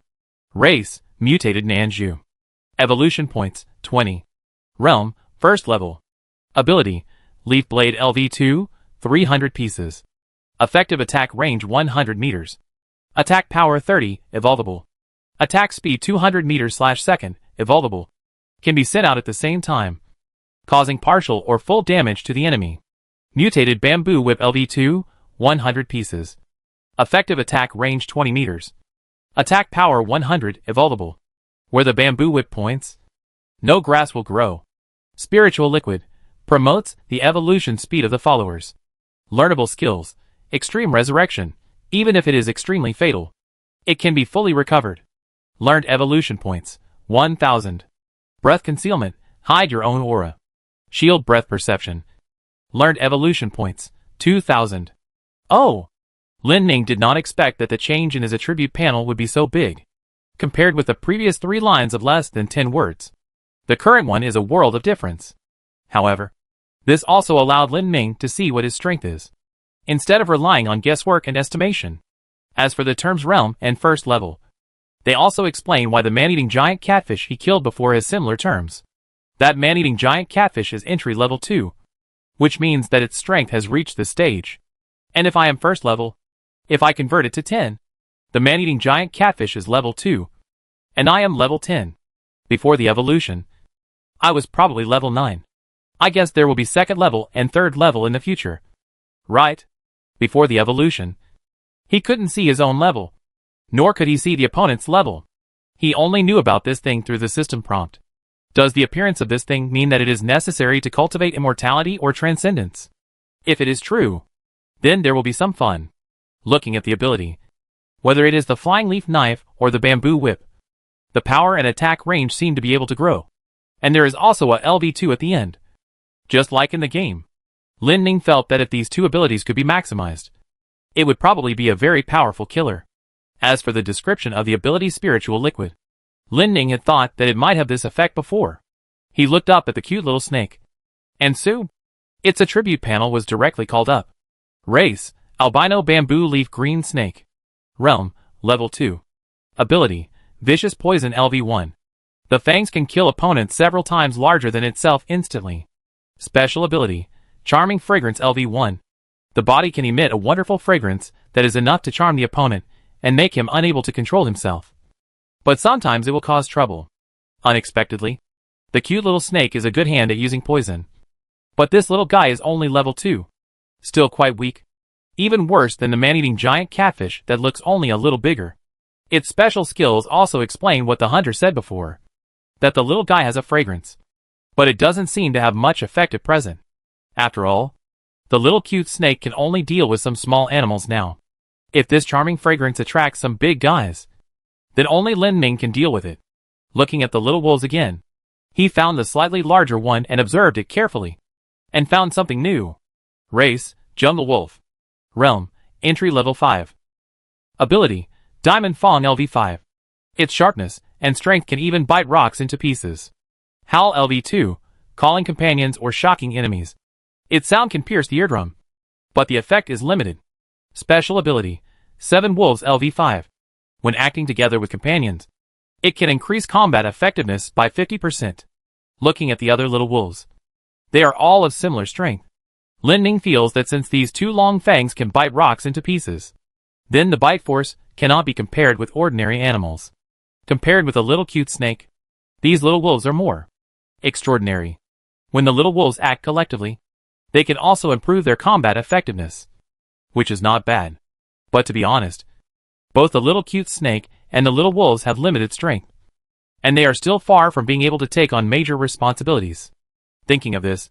Race, mutated Nanju. Evolution points, 20. Realm, first level. Ability, Leaf Blade LV2, 300 pieces. Effective attack range 100 meters. Attack power 30, evolvable. Attack speed 200 meters/second, evolvable. Can be sent out at the same time, causing partial or full damage to the enemy. Mutated Bamboo Whip LV2, 100 pieces. Effective attack range 20 meters. Attack power 100, evolvable. Where the bamboo whip points, no grass will grow. Spiritual Liquid promotes the evolution speed of the followers. Learnable skills, Extreme Resurrection, even if it is extremely fatal, it can be fully recovered. Learned evolution points, 1000. Breath Concealment, hide your own aura. Shield Breath Perception. Learned evolution points, 2000. Oh! Lin Ming did not expect that the change in his attribute panel would be so big, compared with the previous 3 lines of less than 10 words. The current one is a world of difference. However, this also allowed Lin Ming to see what his strength is, instead of relying on guesswork and estimation. As for the terms realm and first level, they also explain why the man-eating giant catfish he killed before has similar terms. That man-eating giant catfish is entry level 2, which means that its strength has reached this stage. And if I am first level, if I convert it to 10, the man-eating giant catfish is level 2, and I am level 10. Before the evolution, I was probably level 9. I guess there will be second level and third level in the future. Right? Before the evolution, he couldn't see his own level, nor could he see the opponent's level. He only knew about this thing through the system prompt. Does the appearance of this thing mean that it is necessary to cultivate immortality or transcendence? If it is true, then there will be some fun looking at the ability, whether it is the flying leaf knife or the bamboo whip. The power and attack range seem to be able to grow. And there is also a LV2 at the end. Just like in the game. Lin Ning felt that if these two abilities could be maximized, it would probably be a very powerful killer. As for the description of the ability spiritual liquid, Lin Ning had thought that it might have this effect before. He looked up at the cute little snake. And so, its attribute panel was directly called up. Race, albino bamboo leaf green snake. Realm, level 2. Ability, vicious poison LV1. The fangs can kill opponents several times larger than itself instantly. Special ability, charming fragrance LV1. The body can emit a wonderful fragrance that is enough to charm the opponent and make him unable to control himself. But sometimes it will cause trouble. Unexpectedly, the cute little snake is a good hand at using poison. But this little guy is only level 2. Still quite weak. Even worse than the man-eating giant catfish that looks only a little bigger. Its special skills also explain what the hunter said before. That the little guy has a fragrance. But it doesn't seem to have much effect at present. After all, the little cute snake can only deal with some small animals now. If this charming fragrance attracts some big guys, then only Lin Ning can deal with it. Looking at the little wolves again, he found the slightly larger one and observed it carefully. And found something new. Race, jungle wolf. Realm, entry level 5. Ability, diamond fang LV5. Its sharpness and strength can even bite rocks into pieces. Howl LV2, calling companions or shocking enemies. Its sound can pierce the eardrum. But the effect is limited. Special ability, 7 wolves LV5. When acting together with companions, it can increase combat effectiveness by 50%. Looking at the other little wolves, they are all of similar strength. Lin Ning feels that since these two long fangs can bite rocks into pieces, then the bite force cannot be compared with ordinary animals. Compared with a little cute snake, these little wolves are more extraordinary. When the little wolves act collectively, they can also improve their combat effectiveness, which is not bad. But to be honest, both the little cute snake and the little wolves have limited strength, and they are still far from being able to take on major responsibilities. Thinking of this,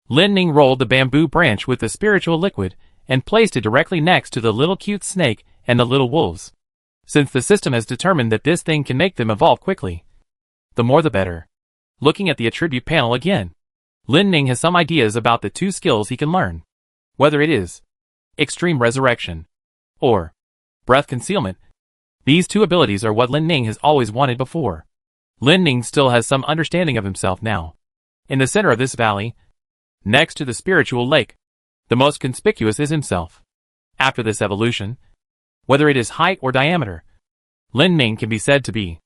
Lin Ning rolled the bamboo branch with the spiritual liquid and placed it directly next to the little cute snake and the little wolves. Since the system has determined that this thing can make them evolve quickly, the more the better. Looking at the attribute panel again, Lin Ning has some ideas about the two skills he can learn. Whether it is extreme resurrection or breath concealment, these two abilities are what Lin Ning has always wanted before. Lin Ning still has some understanding of himself now. In the center of this valley, next to the spiritual lake, the most conspicuous is himself. After this evolution, whether it is height or diameter, Lin Ning can be said to be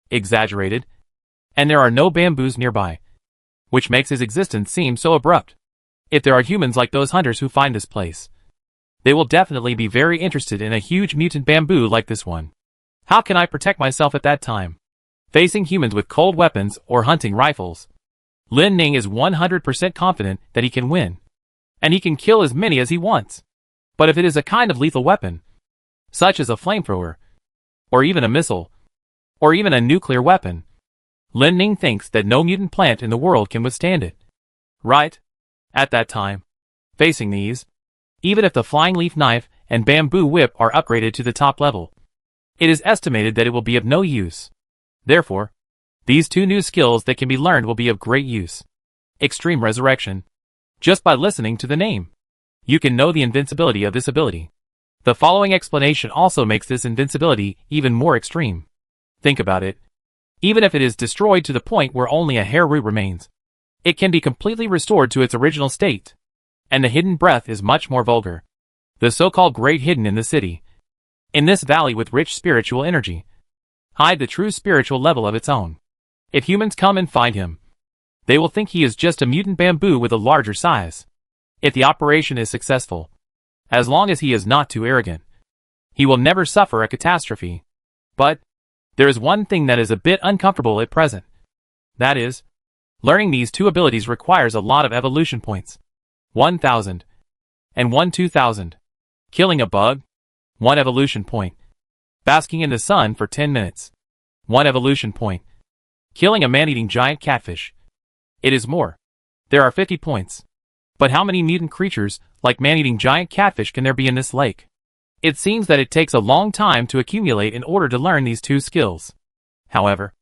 exaggerated, and there are no bamboos nearby, which makes his existence seem so abrupt. If there are humans like those hunters who find this place, they will definitely be very interested in a huge mutant bamboo like this one. How can I protect myself at that time? Facing humans with cold weapons or hunting rifles, Lin Ning is 100% confident that he can win, and he can kill as many as he wants. But if it is a kind of lethal weapon, such as a flamethrower, or even a missile, or even a nuclear weapon, Lin Ning thinks that no mutant plant in the world can withstand it. Right? At that time, facing these, even if the flying leaf knife and bamboo whip are upgraded to the top level, it is estimated that it will be of no use. Therefore, these two new skills that can be learned will be of great use. Extreme resurrection. Just by listening to the name, you can know the invincibility of this ability. The following explanation also makes this invincibility even more extreme. Think about it. Even if it is destroyed to the point where only a hair root remains, it can be completely restored to its original state. And the hidden breath is much more vulgar. The so-called great hidden in the city, in this valley with rich spiritual energy, hide the true spiritual level of its own. If humans come and find him, they will think he is just a mutant bamboo with a larger size. If the operation is successful, as long as he is not too arrogant, he will never suffer a catastrophe. But there is one thing that is a bit uncomfortable at present. That is, learning these two abilities requires a lot of evolution points. 1,000. And 2,000. Killing a bug, 1 evolution point. Basking in the sun for 10 minutes, 1 evolution point. Killing a man-eating giant catfish. It is more. There are 50 points. But how many mutant creatures, like man-eating giant catfish, can there be in this lake? It seems that it takes a long time to accumulate in order to learn these two skills. However,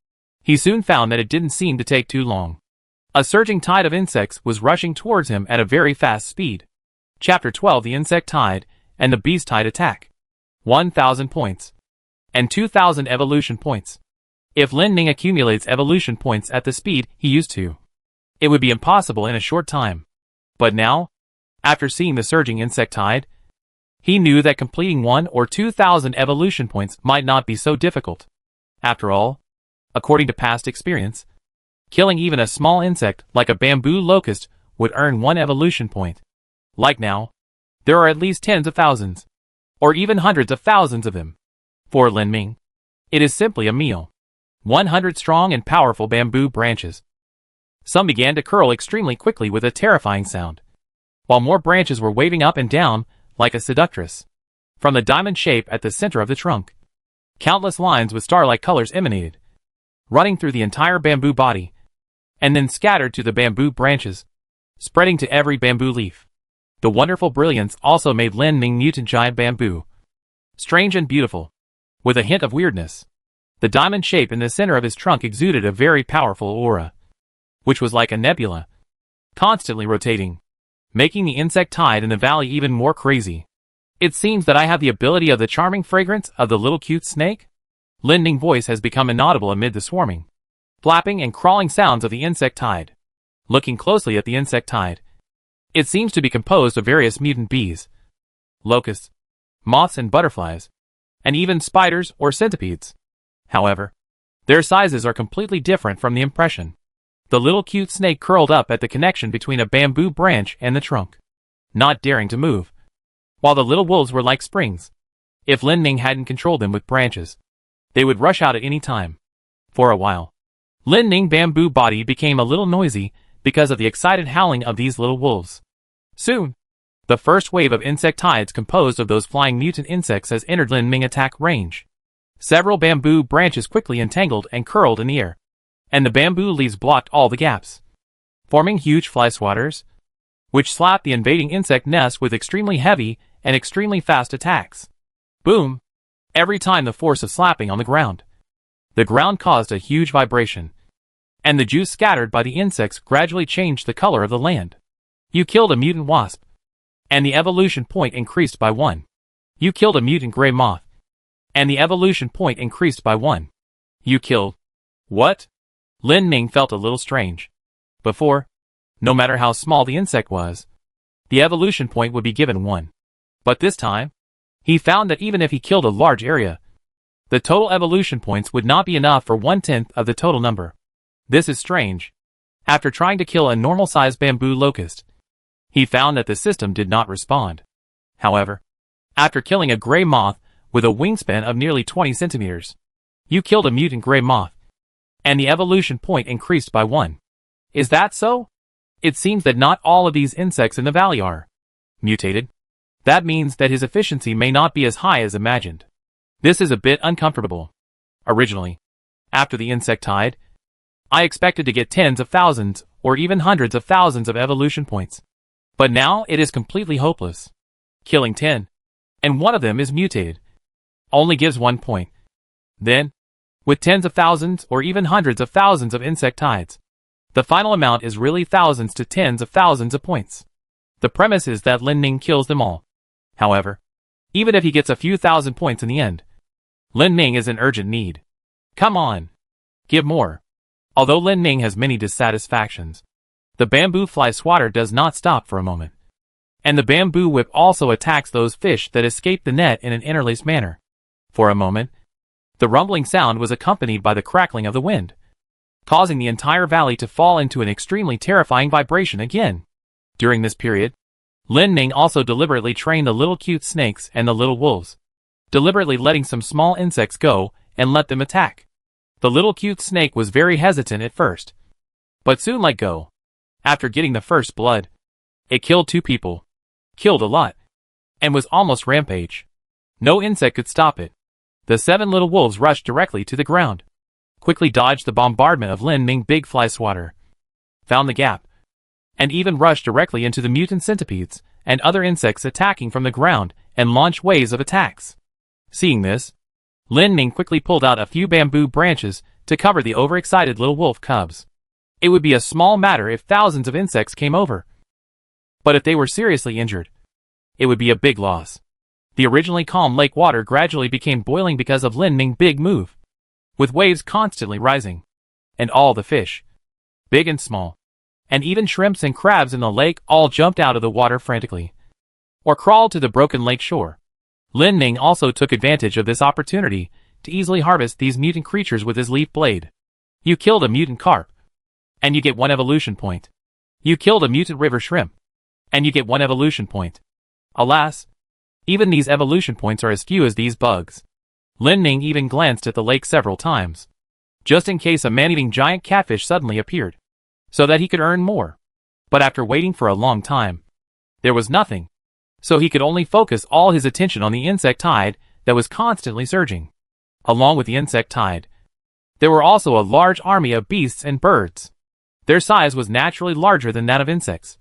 He soon found that it didn't seem to take too long. A surging tide of insects was rushing towards him at a very fast speed. Chapter 12: The Insect Tide and the Beast Tide Attack. 1,000 points. And 2,000 evolution points. If Lin Ning accumulates evolution points at the speed he used to, it would be impossible in a short time. But now, after seeing the surging insect tide, he knew that completing 1 or 2,000 evolution points might not be so difficult. After all, according to past experience, killing even a small insect like a bamboo locust would earn 1 evolution point. Like now, there are at least tens of thousands, or even hundreds of thousands of them. For Lin Ming, it is simply a meal. 100 strong and powerful bamboo branches. Some began to curl extremely quickly with a terrifying sound, while more branches were waving up and down like a seductress. From the diamond shape at the center of the trunk, countless lines with star-like colors emanated, running through the entire bamboo body, and then scattered to the bamboo branches, spreading to every bamboo leaf. The wonderful brilliance also made Lin Ming mutant giant bamboo strange and beautiful, with a hint of weirdness. The diamond shape in the center of his trunk exuded a very powerful aura, which was like a nebula, constantly rotating, making the insect tide in the valley even more crazy. It seems that I have the ability of the charming fragrance of the little cute snake? Lin Ning's voice has become inaudible amid the swarming, flapping and crawling sounds of the insect tide. Looking closely at the insect tide, it seems to be composed of various mutant bees, locusts, moths and butterflies, and even spiders or centipedes. However, their sizes are completely different from the impression. The little cute snake curled up at the connection between a bamboo branch and the trunk, not daring to move, while the little wolves were like springs. If Lin Ning hadn't controlled them with branches, they would rush out at any time. For a while, Lin Ning's bamboo body became a little noisy because of the excited howling of these little wolves. Soon, the first wave of insect tides composed of those flying mutant insects has entered Lin Ming's attack range. Several bamboo branches quickly entangled and curled in the air, and the bamboo leaves blocked all the gaps, forming huge fly swatters, which slapped the invading insect nest with extremely heavy and extremely fast attacks. Boom! Every time the force of slapping on the ground caused a huge vibration, and the juice scattered by the insects gradually changed the color of the land. You killed a mutant wasp, and the evolution point increased by 1. You killed a mutant gray moth, and the evolution point increased by 1. You killed... What? Lin Ning felt a little strange. Before, no matter how small the insect was, the evolution point would be given 1. But this time, he found that even if he killed a large area, the total evolution points would not be enough for 1/10 of the total number. This is strange. After trying to kill a normal-sized bamboo locust, he found that the system did not respond. However, after killing a gray moth with a wingspan of nearly 20 centimeters, you killed a mutant gray moth, and the evolution point increased by 1. Is that so? It seems that not all of these insects in the valley are mutated. That means that his efficiency may not be as high as imagined. This is a bit uncomfortable. Originally, after the insect tide, I expected to get tens of thousands or even hundreds of thousands of evolution points. But now it is completely hopeless. Killing 10, and one of them is mutated, only gives 1 point. Then, with tens of thousands or even hundreds of thousands of insect tides, the final amount is really thousands to tens of thousands of points. The premise is that Lin Ning kills them all. However, even if he gets a few thousand points in the end, Lin Ning is in urgent need. Come on, give more. Although Lin Ning has many dissatisfactions, the bamboo fly swatter does not stop for a moment. And the bamboo whip also attacks those fish that escape the net in an interlaced manner. For a moment, the rumbling sound was accompanied by the crackling of the wind, causing the entire valley to fall into an extremely terrifying vibration again. During this period, Lin Ning also deliberately trained the little cute snakes and the little wolves, deliberately letting some small insects go and let them attack. The little cute snake was very hesitant at first, but soon let go. After getting the first blood, it killed 2 people, killed a lot, and was almost rampage. No insect could stop it. The 7 little wolves rushed directly to the ground, quickly dodged the bombardment of Lin Ming's big fly swatter, found the gap, and even rushed directly into the mutant centipedes and other insects attacking from the ground and launched waves of attacks. Seeing this, Lin Ming quickly pulled out a few bamboo branches to cover the overexcited little wolf cubs. It would be a small matter if thousands of insects came over. But if they were seriously injured, it would be a big loss. The originally calm lake water gradually became boiling because of Lin Ming's big move, with waves constantly rising. And all the fish, big and small, and even shrimps and crabs in the lake all jumped out of the water frantically, or crawled to the broken lake shore. Lin Ming also took advantage of this opportunity to easily harvest these mutant creatures with his leaf blade. You killed a mutant carp, and you get 1 evolution point. You killed a mutant river shrimp, and you get 1 evolution point. Alas, even these evolution points are as few as these bugs. Lin Ming even glanced at the lake several times, just in case a man-eating giant catfish suddenly appeared, so that he could earn more. But after waiting for a long time, there was nothing, so he could only focus all his attention on the insect tide that was constantly surging. Along with the insect tide, there were also a large army of beasts and birds. Their size was naturally larger than that of insects,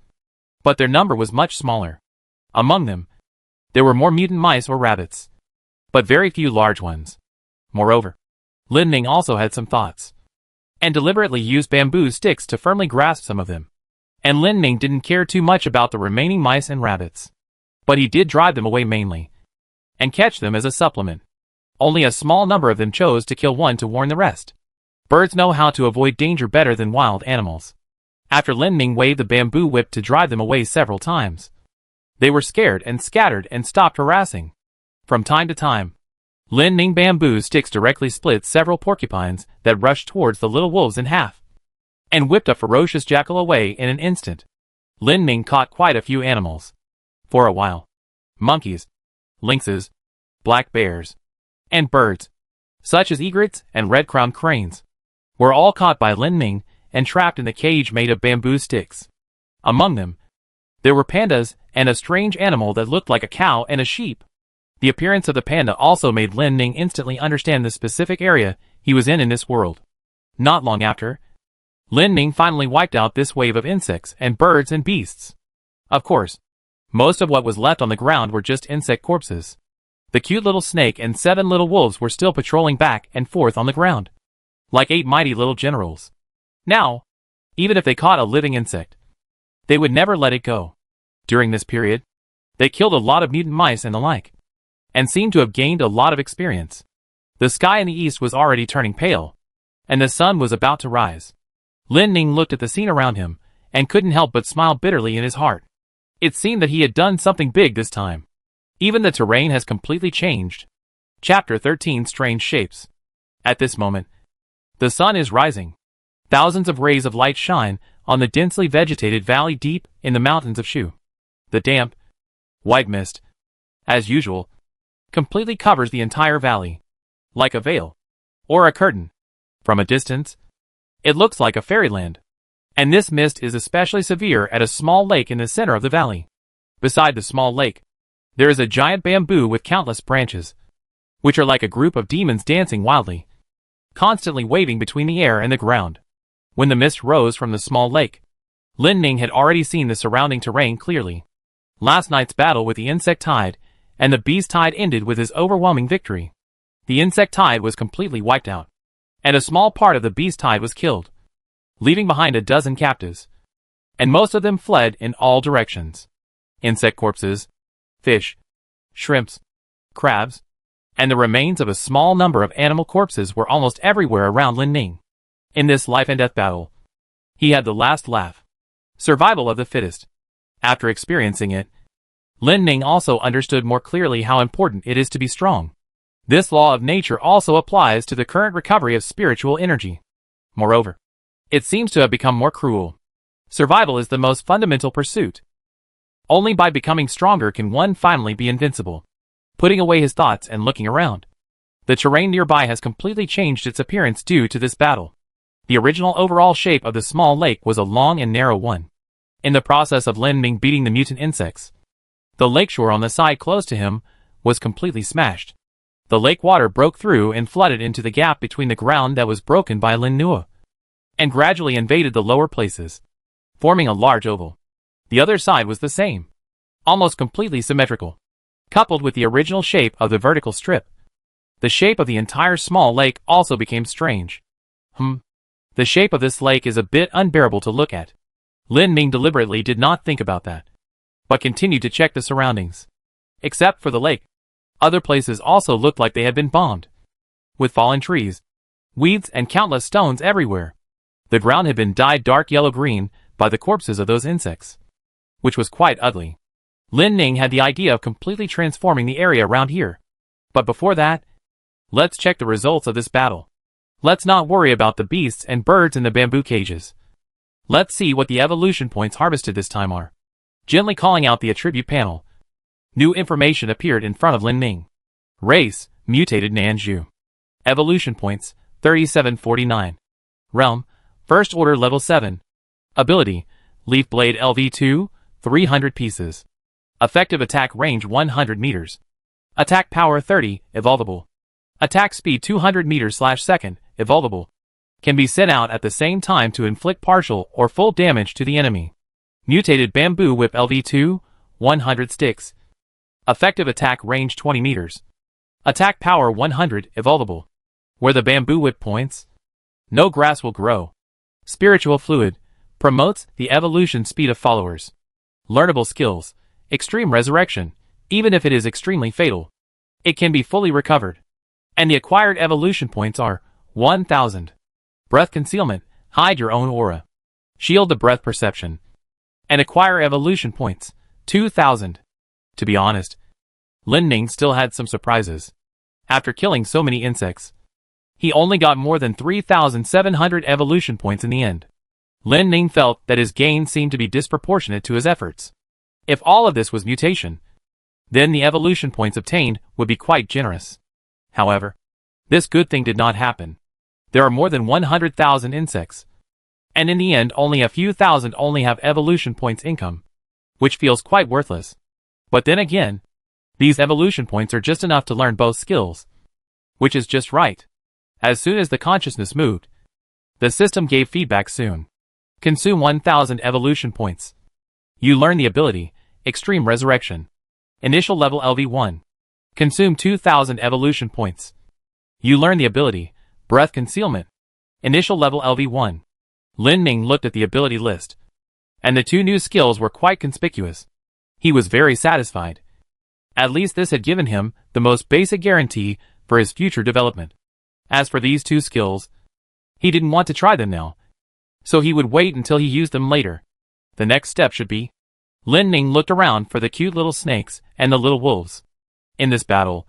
but their number was much smaller. Among them, there were more mutant mice or rabbits, but very few large ones. Moreover, Lin Ming also had some thoughts, and deliberately used bamboo sticks to firmly grasp some of them. And Lin Ming didn't care too much about the remaining mice and rabbits, but he did drive them away mainly, and catch them as a supplement. Only a small number of them chose to kill one to warn the rest. Birds know how to avoid danger better than wild animals. After Lin Ming waved the bamboo whip to drive them away several times, they were scared and scattered and stopped harassing. From time to time, Lin Ming bamboo sticks directly split several porcupines that rushed towards the little wolves in half, and whipped a ferocious jackal away in an instant. Lin Ming caught quite a few animals. For a while, monkeys, lynxes, black bears, and birds, such as egrets and red-crowned cranes, were all caught by Lin Ming and trapped in the cage made of bamboo sticks. Among them, there were pandas and a strange animal that looked like a cow and a sheep. The appearance of the panda also made Lin Ming instantly understand the specific area he was in this world. Not long after, Lin Ming finally wiped out this wave of insects and birds and beasts. Of course, most of what was left on the ground were just insect corpses. The cute little snake and 7 little wolves were still patrolling back and forth on the ground, like 8 mighty little generals. Now, even if they caught a living insect, they would never let it go. During this period, they killed a lot of mutant mice and the like, and seemed to have gained a lot of experience. The sky in the east was already turning pale, and the sun was about to rise. Lin Ming looked at the scene around him, and couldn't help but smile bitterly in his heart. It seemed that he had done something big this time. Even the terrain has completely changed. Chapter 13: Strange Shapes. At this moment, the sun is rising. Thousands of rays of light shine on the densely vegetated valley deep in the mountains of Shu. The damp, white mist, as usual, completely covers the entire valley, like a veil, or a curtain. From a distance, it looks like a fairyland. And this mist is especially severe at a small lake in the center of the valley. Beside the small lake, there is a giant bamboo with countless branches, which are like a group of demons dancing wildly, constantly waving between the air and the ground. When the mist rose from the small lake, Lin Ming had already seen the surrounding terrain clearly. Last night's battle with the insect tide and the beast tide ended with his overwhelming victory. The insect tide was completely wiped out, and a small part of the beast tide was killed, leaving behind a dozen captives, and most of them fled in all directions. Insect corpses, fish, shrimps, crabs, and the remains of a small number of animal corpses were almost everywhere around Lin Ming. In this life and death battle, he had the last laugh. Survival of the fittest. After experiencing it, Lin Ming also understood more clearly how important it is to be strong. This law of nature also applies to the current recovery of spiritual energy. Moreover, it seems to have become more cruel. Survival is the most fundamental pursuit. Only by becoming stronger can one finally be invincible. Putting away his thoughts and looking around, the terrain nearby has completely changed its appearance due to this battle. The original overall shape of the small lake was a long and narrow one. In the process of Lin Ming beating the mutant insects, the lakeshore on the side close to him was completely smashed. The lake water broke through and flooded into the gap between the ground that was broken by Lin Nua, and gradually invaded the lower places, forming a large oval. The other side was the same, almost completely symmetrical. Coupled with the original shape of the vertical strip, the shape of the entire small lake also became strange. The shape of this lake is a bit unbearable to look at. Lin Ning deliberately did not think about that, but continued to check the surroundings. Except for the lake, other places also looked like they had been bombed, with fallen trees, weeds, and countless stones everywhere. The ground had been dyed dark yellow-green by the corpses of those insects, which was quite ugly. Lin Ning had the idea of completely transforming the area around here. But before that, let's check the results of this battle. Let's not worry about the beasts and birds in the bamboo cages. Let's see what the evolution points harvested this time are. Gently calling out the attribute panel, new information appeared in front of Lin Ning. Race, mutated Nanju. Evolution points, 3749. Realm, First Order level 7. Ability, Leaf Blade LV2, 300 pieces. Effective attack range 100 meters. Attack power 30, evolvable. Attack speed 200 meters/second, evolvable. Can be sent out at the same time to inflict partial or full damage to the enemy. Mutated Bamboo Whip LV2, 100 sticks. Effective attack range 20 meters. Attack power 100, evolvable. Where the Bamboo Whip points, no grass will grow. Spiritual Fluid, promotes the evolution speed of followers. Learnable skills, Extreme Resurrection, even if it is extremely fatal, it can be fully recovered. And the acquired evolution points are 1000. Breath Concealment, hide your own aura. Shield the breath perception. And acquire evolution points, 2000. To be honest, Lin Ning still had some surprises. After killing so many insects, he only got more than 3,700 evolution points in the end. Lin Ning felt that his gain seemed to be disproportionate to his efforts. If all of this was mutation, then the evolution points obtained would be quite generous. However, this good thing did not happen. There are more than 100,000 insects, and in the end only a few thousand only have evolution points income, which feels quite worthless. But then again, these evolution points are just enough to learn both skills, which is just right. As soon as the consciousness moved, the system gave feedback soon. Consume 1000 evolution points. You learn the ability, Extreme Resurrection. Initial level LV1. Consume 2000 evolution points. You learn the ability, Breath Concealment. Initial level LV1. Lin Ning looked at the ability list, and the two new skills were quite conspicuous. He was very satisfied. At least this had given him the most basic guarantee for his future development. As for these two skills, he didn't want to try them now, so he would wait until he used them later. The next step should be... Lin Ning looked around for the cute little snakes and the little wolves. In this battle,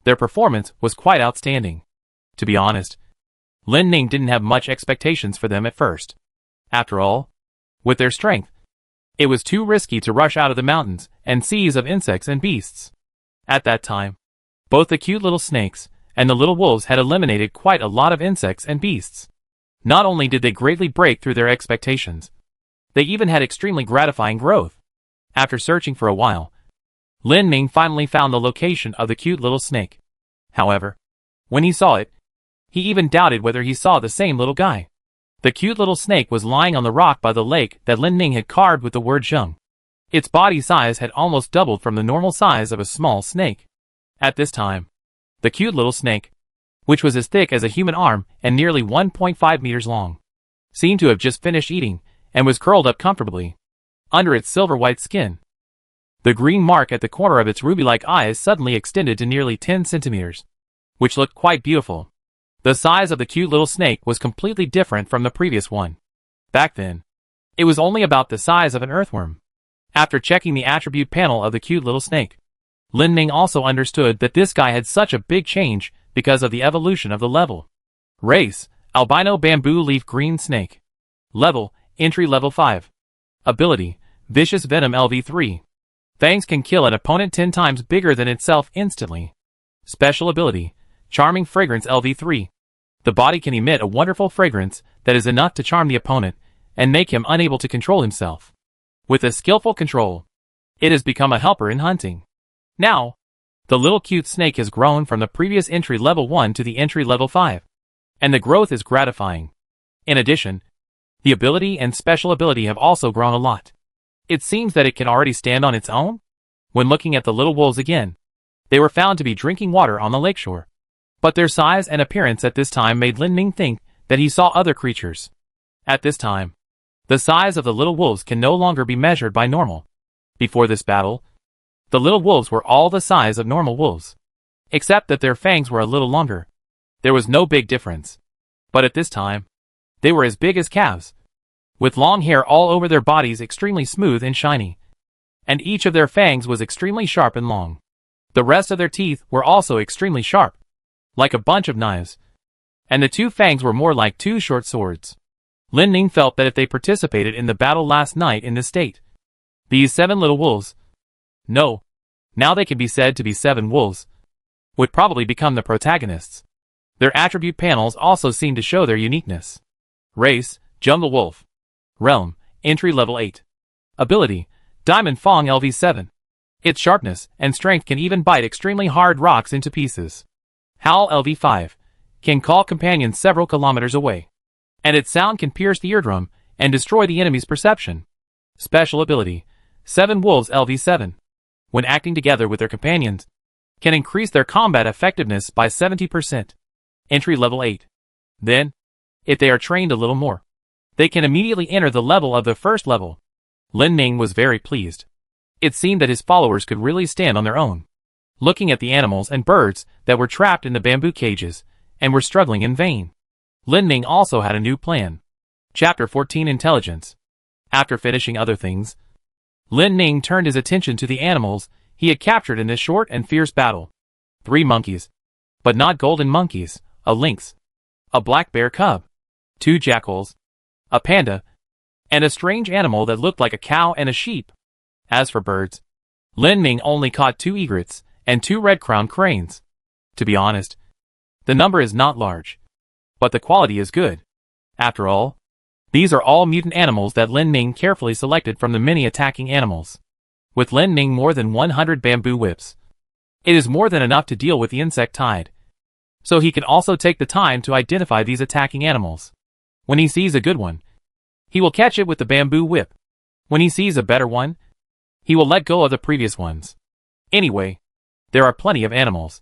their performance was quite outstanding. To be honest, Lin Ning didn't have much expectations for them at first. After all, with their strength, it was too risky to rush out of the mountains and seas of insects and beasts. At that time, both the cute little snakes and the little wolves had eliminated quite a lot of insects and beasts. Not only did they greatly break through their expectations, they even had extremely gratifying growth. After searching for a while, Lin Ning finally found the location of the cute little snake. However, when he saw it, he even doubted whether he saw the same little guy. The cute little snake was lying on the rock by the lake that Lin Ning had carved with the word Zheng. Its body size had almost doubled from the normal size of a small snake. At this time, the cute little snake, which was as thick as a human arm and nearly 1.5 meters long, seemed to have just finished eating and was curled up comfortably under its silver-white skin. The green mark at the corner of its ruby-like eyes suddenly extended to nearly 10 centimeters, which looked quite beautiful. The size of the cute little snake was completely different from the previous one. Back then, it was only about the size of an earthworm. After checking the attribute panel of the cute little snake, Lin Ning also understood that this guy had such a big change because of the evolution of the level. Race, Albino Bamboo Leaf Green Snake. Level, Entry Level 5. Ability, Vicious Venom LV3. Fangs can kill an opponent 10 times bigger than itself instantly. Special ability, Charming Fragrance LV3. The body can emit a wonderful fragrance that is enough to charm the opponent and make him unable to control himself. With a skillful control, it has become a helper in hunting. Now, the little cute snake has grown from the previous entry level 1 to the entry level 5, and the growth is gratifying. In addition, the ability and special ability have also grown a lot. It seems that it can already stand on its own. When looking at the little wolves again, they were found to be drinking water on the lakeshore. But their size and appearance at this time made Lin Ning think that he saw other creatures. At this time, the size of the little wolves can no longer be measured by normal. Before this battle, the little wolves were all the size of normal wolves, except that their fangs were a little longer. There was no big difference. But at this time, they were as big as calves, with long hair all over their bodies extremely smooth and shiny. And each of their fangs was extremely sharp and long. The rest of their teeth were also extremely sharp, like a bunch of knives. And the two fangs were more like two short swords. Lin Ning felt that if they participated in the battle last night in this state, these 7 little wolves, no, now they can be said to be 7 wolves, would probably become the protagonists. Their attribute panels also seemed to show their uniqueness. Race, Jungle Wolf. Realm, Entry Level 8. Ability, Diamond Fang LV7. Its sharpness and strength can even bite extremely hard rocks into pieces. Howl LV5. Can call companions several kilometers away. And its sound can pierce the eardrum and destroy the enemy's perception. Special ability, 7 Wolves LV7. When acting together with their companions, can increase their combat effectiveness by 70%. Entry Level 8. Then, if they are trained a little more, they can immediately enter the level of the first level. Lin Ning was very pleased. It seemed that his followers could really stand on their own. Looking at the animals and birds that were trapped in the bamboo cages and were struggling in vain, Lin Ning also had a new plan. Chapter 14 Intelligence. After finishing other things, Lin Ning turned his attention to the animals he had captured in this short and fierce battle. 3 monkeys, but not golden monkeys, a lynx, a black bear cub, 2 jackals, a panda, and a strange animal that looked like a cow and a sheep. As for birds, Lin Ning only caught 2 egrets and 2 red-crowned cranes. To be honest, the number is not large, but the quality is good. After all, these are all mutant animals that Lin Ning carefully selected from the many attacking animals. With Lin Ning more than 100 bamboo whips, it is more than enough to deal with the insect tide. So he can also take the time to identify these attacking animals. When he sees a good one, he will catch it with the bamboo whip. When he sees a better one, he will let go of the previous ones. Anyway, there are plenty of animals,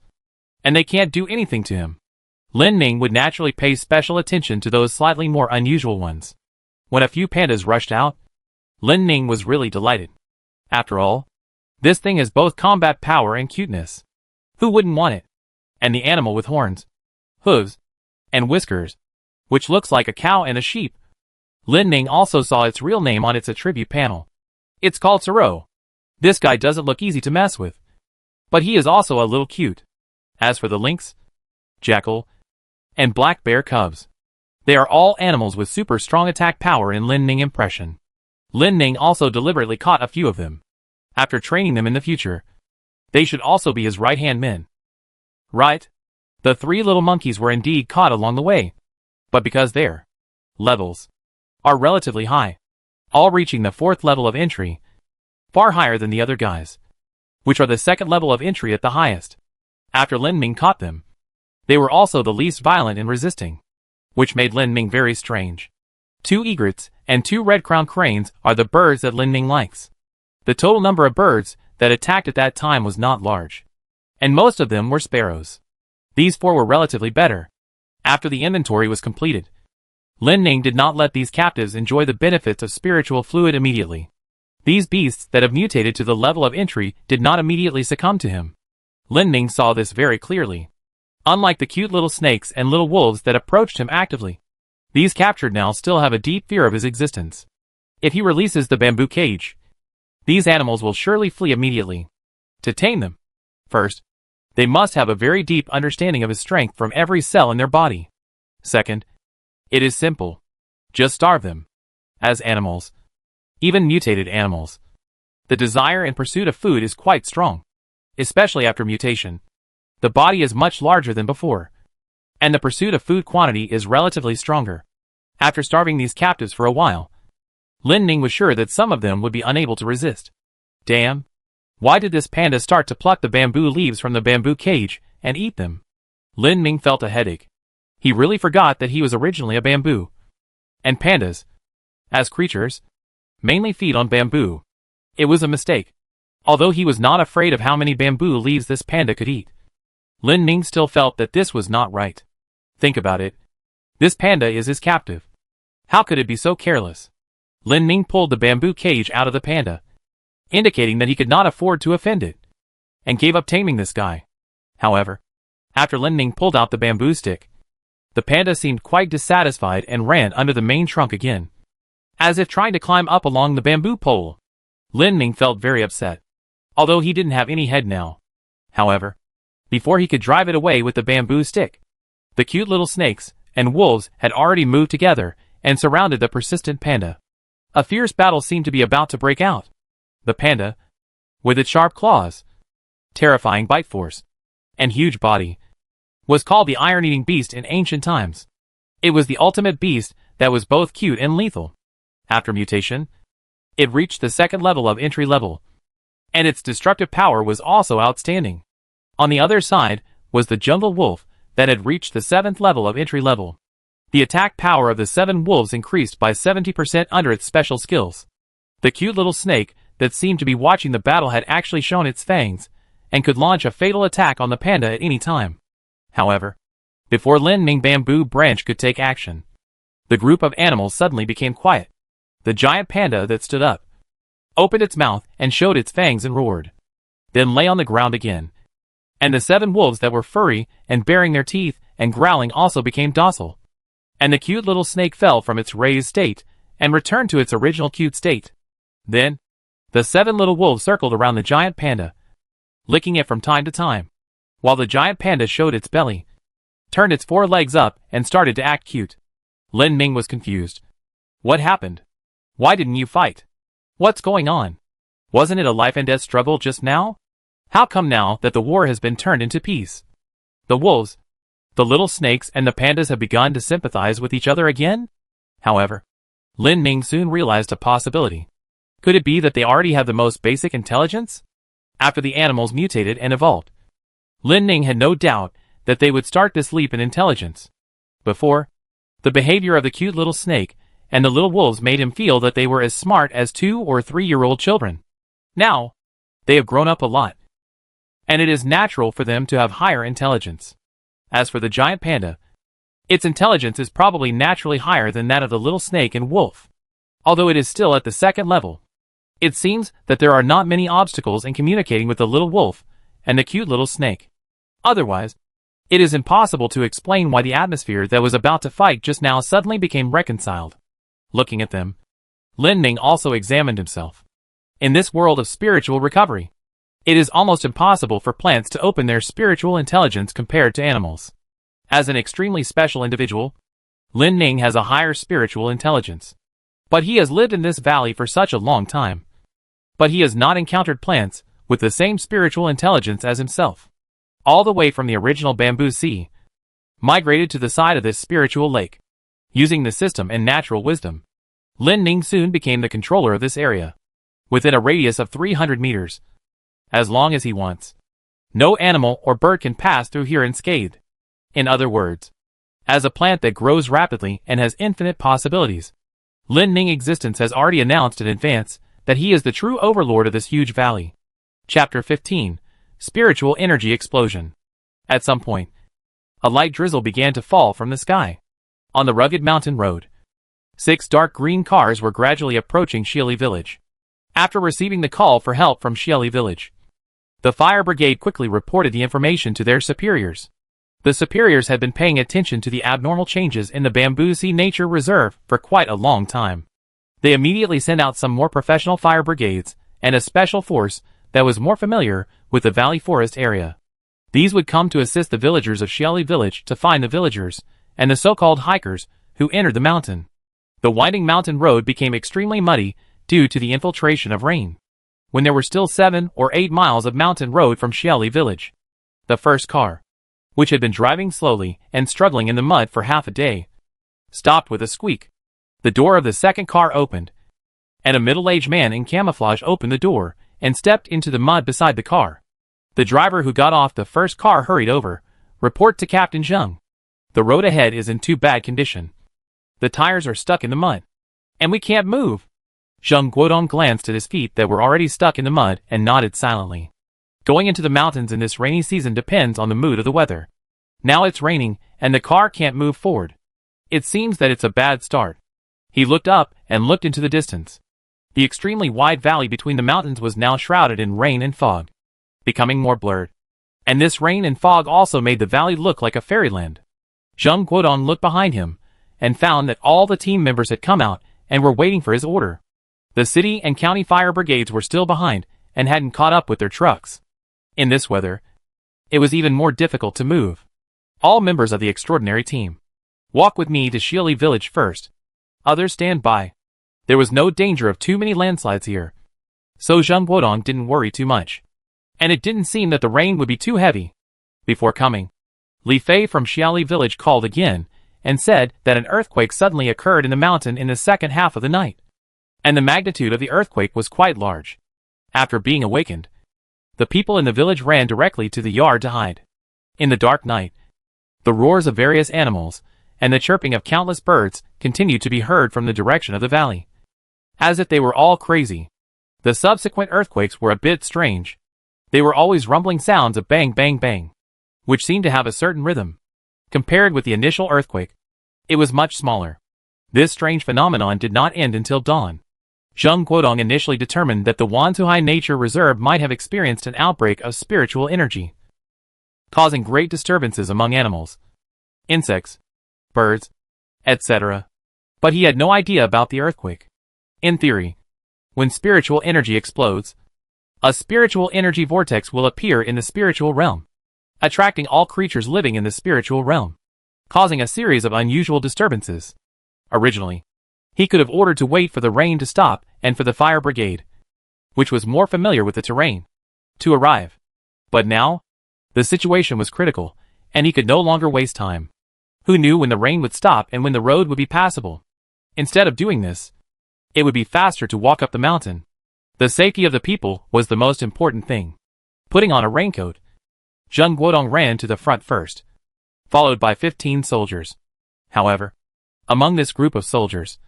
and they can't do anything to him. Lin Ning would naturally pay special attention to those slightly more unusual ones. When a few pandas rushed out, Lin Ning was really delighted. After all, this thing has both combat power and cuteness. Who wouldn't want it? And the animal with horns, hooves, and whiskers, which looks like a cow and a sheep. Lin Ning also saw its real name on its attribute panel. It's called Siro. This guy doesn't look easy to mess with, but he is also a little cute. As for the lynx, jackal, and black bear cubs, they are all animals with super strong attack power in Lin Ning impression. Lin Ning also deliberately caught a few of them. After training them in the future, they should also be his right-hand men. Right? The 3 little monkeys were indeed caught along the way, but because their levels are relatively high, all reaching the 4th level of entry, far higher than the other guys, which are the 2nd level of entry at the highest. After Lin Ning caught them, they were also the least violent in resisting, which made Lin Ning very strange. 2 egrets and 2 red-crowned cranes are the birds that Lin Ning likes. The total number of birds that attacked at that time was not large, and most of them were sparrows. These 4 were relatively better. After the inventory was completed, Lin Ning did not let these captives enjoy the benefits of spiritual fluid immediately. These beasts that have mutated to the level of entry did not immediately succumb to him. Lin Ning saw this very clearly. Unlike the cute little snakes and little wolves that approached him actively, these captured now still have a deep fear of his existence. If he releases the bamboo cage, these animals will surely flee immediately. To tame them, first, they must have a very deep understanding of his strength from every cell in their body. Second, it is simple. Just starve them. As animals, even mutated animals, the desire and pursuit of food is quite strong. Especially after mutation, the body is much larger than before, and the pursuit of food quantity is relatively stronger. After starving these captives for a while, Lin Ning was sure that some of them would be unable to resist. Damn! Why did this panda start to pluck the bamboo leaves from the bamboo cage and eat them? Lin Ning felt a headache. He really forgot that he was originally a bamboo. And pandas, as creatures, mainly feed on bamboo. It was a mistake. Although he was not afraid of how many bamboo leaves this panda could eat, Lin Ning still felt that this was not right. Think about it. This panda is his captive. How could it be so careless? Lin Ming pulled the bamboo cage out of the panda, indicating that he could not afford to offend it, and gave up taming this guy. However, after Lin Ming pulled out the bamboo stick, the panda seemed quite dissatisfied and ran under the main trunk again, as if trying to climb up along the bamboo pole. Lin Ming felt very upset, although he didn't have any head now. However, before he could drive it away with the bamboo stick, the cute little snakes and wolves had already moved together and surrounded the persistent panda. A fierce battle seemed to be about to break out. The panda, with its sharp claws, terrifying bite force, and huge body, was called the iron-eating beast in ancient times. It was the ultimate beast that was both cute and lethal. After mutation, it reached the second level of entry level, and its destructive power was also outstanding. On the other side was the jungle wolf that had reached the 7th level of entry level. The attack power of the 7 wolves increased by 70% under its special skills. The cute little snake that seemed to be watching the battle had actually shown its fangs, and could launch a fatal attack on the panda at any time. However, before Lin Ming bamboo branch could take action, the group of animals suddenly became quiet. The giant panda that stood up opened its mouth and showed its fangs and roared, then lay on the ground again. And the 7 wolves that were furry and baring their teeth and growling also became docile. And the cute little snake fell from its raised state and returned to its original cute state. Then, the 7 little wolves circled around the giant panda, licking it from time to time, while the giant panda showed its belly, turned its 4 legs up, and started to act cute. Lin Ming was confused. What happened? Why didn't you fight? What's going on? Wasn't it a life and death struggle just now? How come now that the war has been turned into peace? The wolves, the little snakes, and the pandas have begun to sympathize with each other again? However, Lin Ming soon realized a possibility. Could it be that they already have the most basic intelligence? After the animals mutated and evolved, Lin Ming had no doubt that they would start this leap in intelligence. Before, the behavior of the cute little snake and the little wolves made him feel that they were as smart as 2- or 3-year-old children. Now, they have grown up a lot, and it is natural for them to have higher intelligence. As for the giant panda, its intelligence is probably naturally higher than that of the little snake and wolf, although it is still at the 2nd level. It seems that there are not many obstacles in communicating with the little wolf and the cute little snake. Otherwise, it is impossible to explain why the atmosphere that was about to fight just now suddenly became reconciled. Looking at them, Lin Ming also examined himself. In this world of spiritual recovery, it is almost impossible for plants to open their spiritual intelligence compared to animals. As an extremely special individual, Lin Ming has a higher spiritual intelligence. But he has lived in this valley for such a long time. But he has not encountered plants with the same spiritual intelligence as himself. All the way from the original bamboo sea, migrated to the side of this spiritual lake. Using the system and natural wisdom, Lin Ming soon became the controller of this area, within a radius of 300 meters. As long as he wants, no animal or bird can pass through here unscathed. In other words, as a plant that grows rapidly and has infinite possibilities, Lin Ming's existence has already announced in advance that he is the true overlord of this huge valley. Chapter 15. Spiritual Energy Explosion. At some point, a light drizzle began to fall from the sky. On the rugged mountain road, 6 dark green cars were gradually approaching Shiali village. After receiving the call for help from Shiali village, the fire brigade quickly reported the information to their superiors. The superiors had been paying attention to the abnormal changes in the Bamboo Sea Nature Reserve for quite a long time. They immediately sent out some more professional fire brigades and a special force that was more familiar with the valley forest area. These would come to assist the villagers of Shiali village to find the villagers and the so-called hikers who entered the mountain. The winding mountain road became extremely muddy due to the infiltration of rain. When there were still 7 or 8 miles of mountain road from Shiali village, the first car, which had been driving slowly and struggling in the mud for half a day, stopped with a squeak. The door of the second car opened, and a middle-aged man in camouflage opened the door and stepped into the mud beside the car. The driver who got off the first car hurried over. Report to Captain Zheng. The road ahead is in too bad condition. The tires are stuck in the mud, and we can't move. Zheng Guodong glanced at his feet that were already stuck in the mud and nodded silently. Going into the mountains in this rainy season depends on the mood of the weather. Now it's raining, and the car can't move forward. It seems that it's a bad start. He looked up and looked into the distance. The extremely wide valley between the mountains was now shrouded in rain and fog, becoming more blurred. And this rain and fog also made the valley look like a fairyland. Zheng Guodong looked behind him and found that all the team members had come out and were waiting for his order. The city and county fire brigades were still behind and hadn't caught up with their trucks. In this weather, it was even more difficult to move. All members of the extraordinary team, walk with me to Xiali village first. Others stand by. There was no danger of too many landslides here, so Zheng Guodong didn't worry too much. And it didn't seem that the rain would be too heavy. Before coming, Li Fei from Xiali village called again and said that an earthquake suddenly occurred in the mountain in the second half of the night. And the magnitude of the earthquake was quite large. After being awakened, the people in the village ran directly to the yard to hide. In the dark night, the roars of various animals and the chirping of countless birds continued to be heard from the direction of the valley, as if they were all crazy. The subsequent earthquakes were a bit strange. They were always rumbling sounds of bang bang bang, which seemed to have a certain rhythm. Compared with the initial earthquake, it was much smaller. This strange phenomenon did not end until dawn. Zheng Guodong initially determined that the Wantuhai Nature Reserve might have experienced an outbreak of spiritual energy, causing great disturbances among animals, insects, birds, etc. But he had no idea about the earthquake. In theory, when spiritual energy explodes, a spiritual energy vortex will appear in the spiritual realm, attracting all creatures living in the spiritual realm, causing a series of unusual disturbances. Originally, he could have ordered to wait for the rain to stop and for the fire brigade, which was more familiar with the terrain, to arrive. But now, the situation was critical, and he could no longer waste time. Who knew when the rain would stop and when the road would be passable? Instead of doing this, it would be faster to walk up the mountain. The safety of the people was the most important thing. Putting on a raincoat, Zheng Guodong ran to the front first, followed by 15 soldiers. However, among this group of soldiers,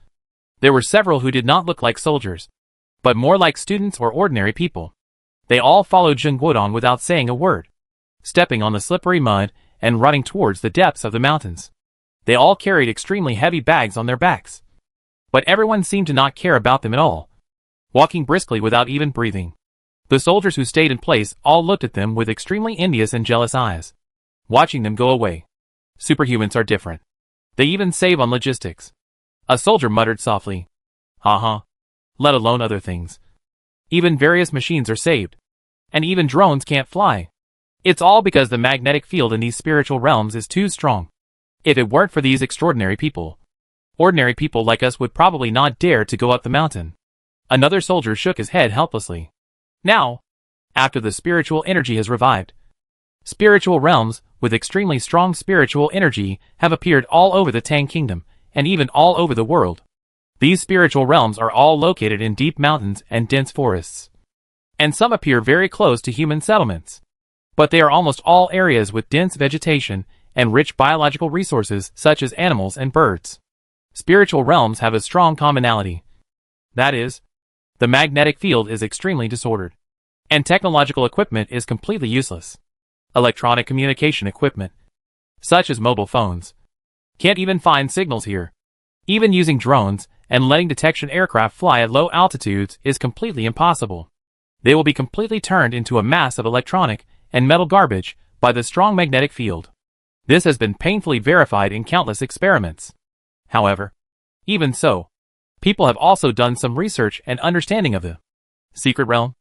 there were several who did not look like soldiers, but more like students or ordinary people. They all followed Zheng Guodong without saying a word, stepping on the slippery mud and running towards the depths of the mountains. They all carried extremely heavy bags on their backs, but everyone seemed to not care about them at all, walking briskly without even breathing. The soldiers who stayed in place all looked at them with extremely envious and jealous eyes, watching them go away. Superhumans are different. They even save on logistics. A soldier muttered softly. Let alone other things. Even various machines are saved. And even drones can't fly. It's all because the magnetic field in these spiritual realms is too strong. If it weren't for these extraordinary people, ordinary people like us would probably not dare to go up the mountain. Another soldier shook his head helplessly. Now, after the spiritual energy has revived, spiritual realms with extremely strong spiritual energy have appeared all over the Tang Kingdom, and even all over the world. These spiritual realms are all located in deep mountains and dense forests, and some appear very close to human settlements. But they are almost all areas with dense vegetation and rich biological resources such as animals and birds. Spiritual realms have a strong commonality. That is, the magnetic field is extremely disordered, and technological equipment is completely useless. Electronic communication equipment, such as mobile phones, can't even find signals here. Even using drones and letting detection aircraft fly at low altitudes is completely impossible. They will be completely turned into a mass of electronic and metal garbage by the strong magnetic field. This has been painfully verified in countless experiments. However, even so, people have also done some research and understanding of the secret realm.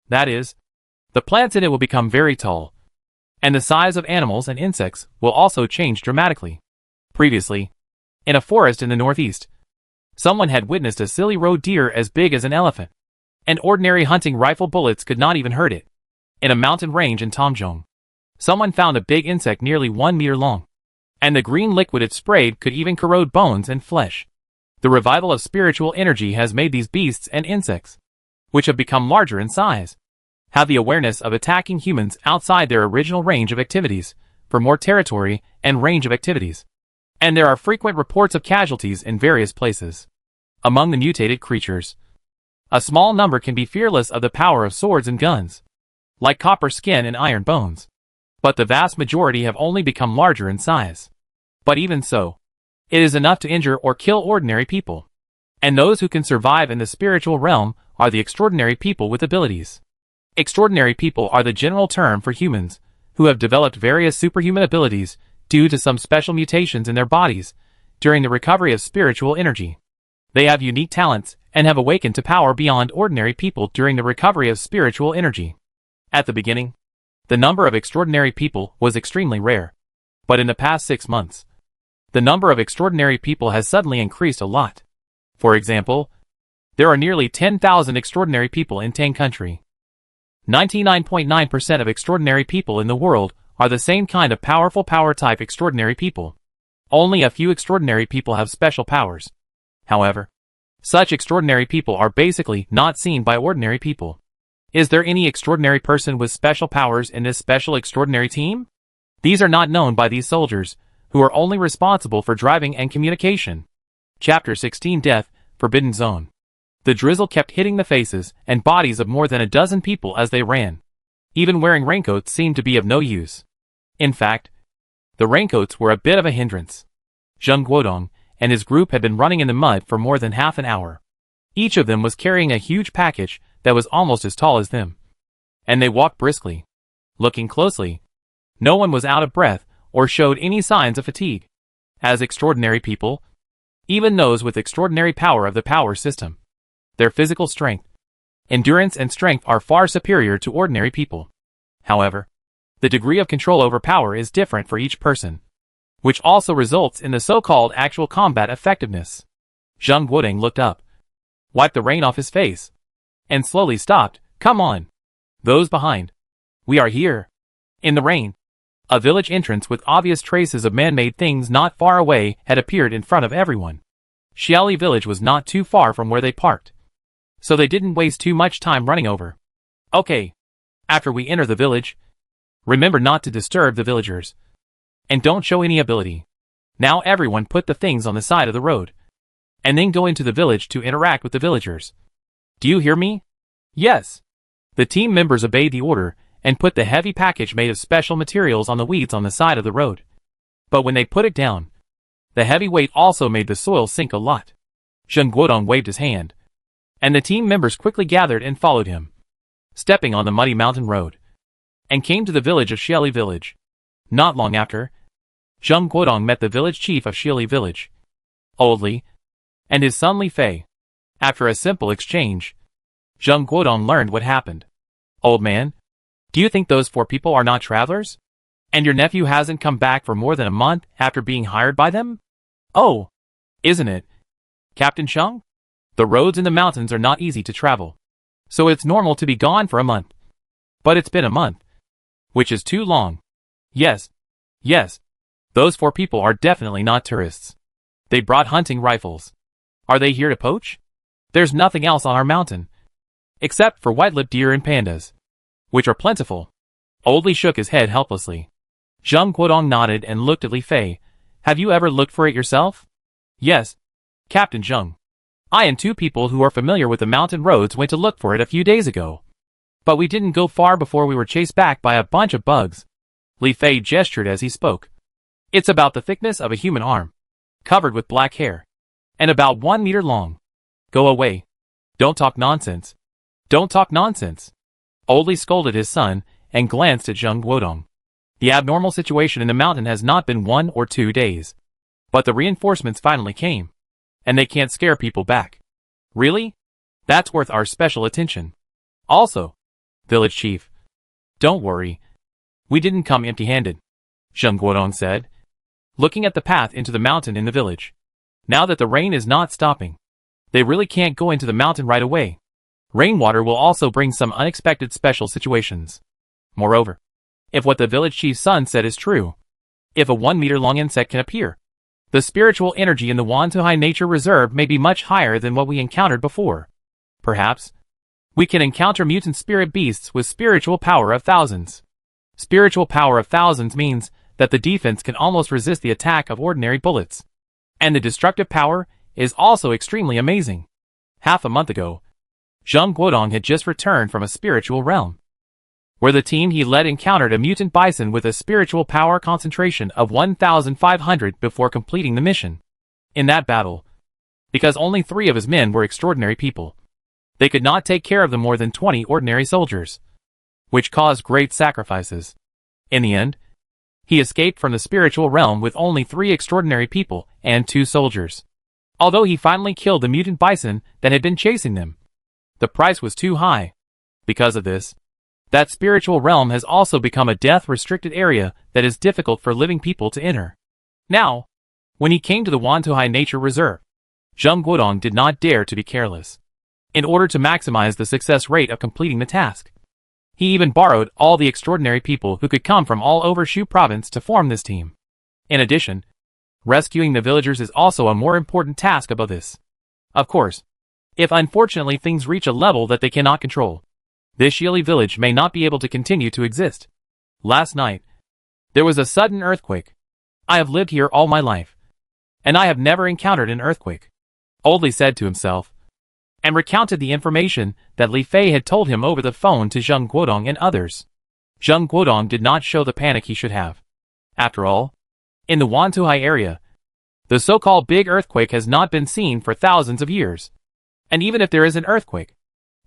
That is, the plants in it will become very tall, and the size of animals and insects will also change dramatically. Previously, in a forest in the northeast, someone had witnessed a silly roe deer as big as an elephant, and ordinary hunting rifle bullets could not even hurt it. In a mountain range in Tongzhong, someone found a big insect nearly 1 meter long, and the green liquid it sprayed could even corrode bones and flesh. The revival of spiritual energy has made these beasts and insects, which have become larger in size, have the awareness of attacking humans outside their original range of activities, for more territory and range of activities. And there are frequent reports of casualties in various places. Among the mutated creatures, a small number can be fearless of the power of swords and guns, like copper skin and iron bones. But the vast majority have only become larger in size. But even so, It is enough to injure or kill ordinary people. And those who can survive in the spiritual realm are the extraordinary people with abilities. Extraordinary people are the general term for humans who have developed various superhuman abilities due to some special mutations in their bodies during the recovery of spiritual energy. They have unique talents and have awakened to power beyond ordinary people during the recovery of spiritual energy. At the beginning, the number of extraordinary people was extremely rare. But in the past 6 months, the number of extraordinary people has suddenly increased a lot. For example, there are nearly 10,000 extraordinary people in Tang country. 99.9% of extraordinary people in the world are the same kind of powerful power-type extraordinary people. Only a few extraordinary people have special powers. However, such extraordinary people are basically not seen by ordinary people. Is there any extraordinary person with special powers in this special extraordinary team? These are not known by these soldiers, who are only responsible for driving and communication. Chapter 16 Death, Forbidden Zone. The drizzle kept hitting the faces and bodies of more than a dozen people as they ran. Even wearing raincoats seemed to be of no use. In fact, the raincoats were a bit of a hindrance. Zheng Guodong and his group had been running in the mud for more than half an hour. Each of them was carrying a huge package that was almost as tall as them. And they walked briskly. Looking closely, no one was out of breath or showed any signs of fatigue. As extraordinary people, even those with extraordinary power of the power system, their physical strength, endurance and strength are far superior to ordinary people. However, the degree of control over power is different for each person, which also results in the so-called actual combat effectiveness. Zheng Guodong looked up, wiped the rain off his face, and slowly stopped. Come on! Those behind. We are here. In the rain, a village entrance with obvious traces of man-made things not far away had appeared in front of everyone. Xiaoli village was not too far from where they parked, so they didn't waste too much time running over. Okay. After we enter the village, remember not to disturb the villagers. And don't show any ability. Now everyone put the things on the side of the road. And then go into the village to interact with the villagers. Do you hear me? Yes. The team members obeyed the order and put the heavy package made of special materials on the weeds on the side of the road. But when they put it down, the heavy weight also made the soil sink a lot. Zheng Guodong waved his hand, and the team members quickly gathered and followed him, stepping on the muddy mountain road, and came to the village of Xiaoli village. Not long after, Zheng Guodong met the village chief of Xiaoli village, Old Li, and his son Li Fei. After a simple exchange, Zheng Guodong learned what happened. Old man, do you think those 4 people are not travelers? And your nephew hasn't come back for more than a month after being hired by them? Oh, isn't it, Captain Sheng? The roads in the mountains are not easy to travel, so it's normal to be gone for a month. But it's been a month, which is too long. Yes, those 4 people are definitely not tourists. They brought hunting rifles. Are they here to poach? There's nothing else on our mountain, except for white-lipped deer and pandas, which are plentiful. Old Li shook his head helplessly. Zheng Guodong nodded and looked at Li Fei. Have you ever looked for it yourself? Yes, Captain Zheng. I and 2 people who are familiar with the mountain roads went to look for it a few days ago. But we didn't go far before we were chased back by a bunch of bugs. Li Fei gestured as he spoke. It's about the thickness of a human arm, covered with black hair, and about 1 meter long. Go away. Don't talk nonsense. Don't talk nonsense. Old Li scolded his son and glanced at Zheng Guodong. The abnormal situation in the mountain has not been 1 or 2 days. But the reinforcements finally came, and they can't scare people back. Really? That's worth our special attention. Also, village chief, don't worry. We didn't come empty-handed, Zheng Guodong said, looking at the path into the mountain in the village. Now that the rain is not stopping, they really can't go into the mountain right away. Rainwater will also bring some unexpected special situations. Moreover, if what the village chief's son said is true, if a 1 meter long insect can appear, the spiritual energy in the Wantuhai Nature Reserve may be much higher than what we encountered before. Perhaps we can encounter mutant spirit beasts with spiritual power of thousands. Spiritual power of thousands means that the defense can almost resist the attack of ordinary bullets. And the destructive power is also extremely amazing. Half a month ago, Zheng Guodong had just returned from a spiritual realm, where the team he led encountered a mutant bison with a spiritual power concentration of 1,500 before completing the mission. in that battle, because only 3 of his men were extraordinary people. They could not take care of the more than 20 ordinary soldiers, which caused great sacrifices. In the end, he escaped from the spiritual realm with only 3 extraordinary people and 2 soldiers. Although he finally killed the mutant bison that had been chasing them, the price was too high. Because of this, that spiritual realm has also become a death-restricted area that is difficult for living people to enter. Now, when he came to the Wantuhai Nature Reserve, Zheng Guodong did not dare to be careless. In order to maximize the success rate of completing the task, he even borrowed all the extraordinary people who could come from all over Shu province to form this team. In addition, rescuing the villagers is also a more important task above this. Of course, if unfortunately things reach a level that they cannot control, this Shili village may not be able to continue to exist. Last night, there was a sudden earthquake. I have lived here all my life, and I have never encountered an earthquake, Oldly said to himself, and recounted the information that Li Fei had told him over the phone to Zheng Guodong and others. Zheng Guodong did not show the panic he should have. After all, in the Wantuhai area, the so-called big earthquake has not been seen for thousands of years. And even if there is an earthquake,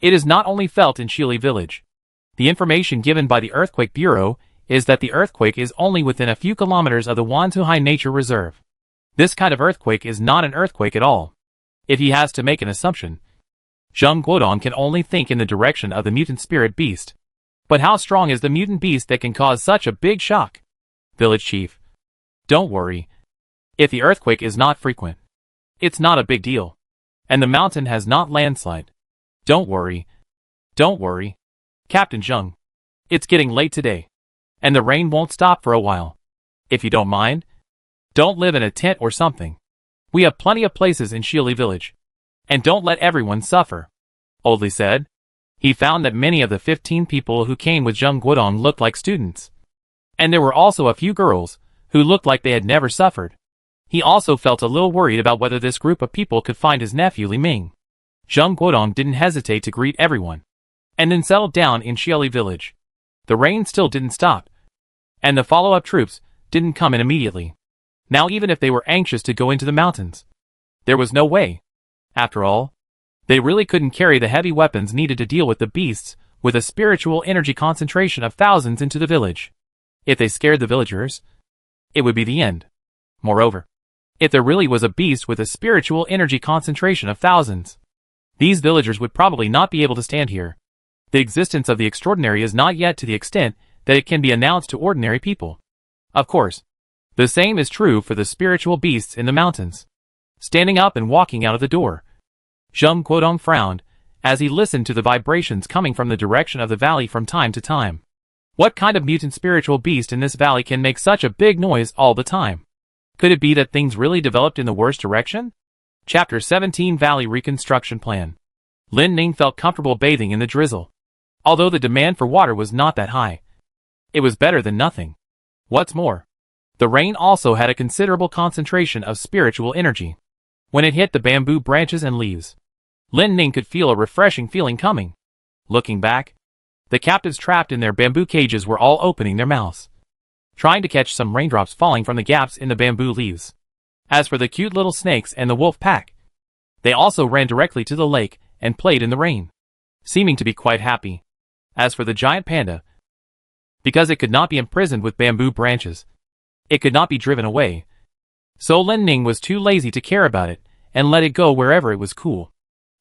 it is not only felt in Shili village. The information given by the Earthquake Bureau is that the earthquake is only within a few kilometers of the Wantuhai Nature Reserve. This kind of earthquake is not an earthquake at all. If he has to make an assumption, Zheng Guodong can only think in the direction of the mutant spirit beast. But how strong is the mutant beast that can cause such a big shock? Village chief, don't worry. If the earthquake is not frequent, it's not a big deal. And the mountain has not landslide. Don't worry. Don't worry. Captain Zheng. It's getting late today, and the rain won't stop for a while. If you don't mind, don't live in a tent or something. We have plenty of places in Shili village. And don't let everyone suffer, Oldly said. He found that many of the 15 people who came with Zheng Guodong looked like students. And there were also a few girls who looked like they had never suffered. He also felt a little worried about whether this group of people could find his nephew Li Ming. Zheng Guodong didn't hesitate to greet everyone, and then settled down in Shili village. The rain still didn't stop, and the follow-up troops didn't come in immediately. Now even if they were anxious to go into the mountains, there was no way. After all, they really couldn't carry the heavy weapons needed to deal with the beasts with a spiritual energy concentration of thousands into the village. If they scared the villagers, it would be the end. Moreover, if there really was a beast with a spiritual energy concentration of thousands, these villagers would probably not be able to stand here. The existence of the extraordinary is not yet to the extent that it can be announced to ordinary people. Of course, the same is true for the spiritual beasts in the mountains. Standing up and walking out of the door, Zheng Guodong frowned as he listened to the vibrations coming from the direction of the valley from time to time. What kind of mutant spiritual beast in this valley can make such a big noise all the time? Could it be that things really developed in the worst direction? Chapter 17 Valley Reconstruction Plan. Lin Ning felt comfortable bathing in the drizzle. Although the demand for water was not that high, it was better than nothing. What's more, the rain also had a considerable concentration of spiritual energy. When it hit the bamboo branches and leaves, Lin Ning could feel a refreshing feeling coming. Looking back, the captives trapped in their bamboo cages were all opening their mouths, trying to catch some raindrops falling from the gaps in the bamboo leaves. As for the cute little snakes and the wolf pack, they also ran directly to the lake and played in the rain, seeming to be quite happy. As for the giant panda, because it could not be imprisoned with bamboo branches, it could not be driven away. So Lin Ning was too lazy to care about it and let it go wherever it was cool.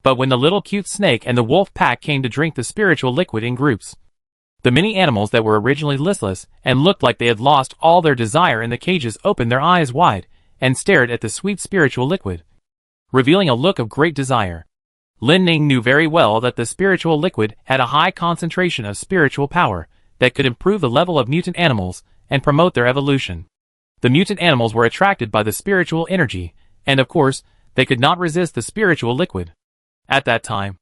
But when the little cute snake and the wolf pack came to drink the spiritual liquid in groups, the many animals that were originally listless and looked like they had lost all their desire in the cages opened their eyes wide and stared at the sweet spiritual liquid, revealing a look of great desire. Lin Ning knew very well that the spiritual liquid had a high concentration of spiritual power that could improve the level of mutant animals and promote their evolution. The mutant animals were attracted by the spiritual energy, and of course, they could not resist the spiritual liquid. At that time,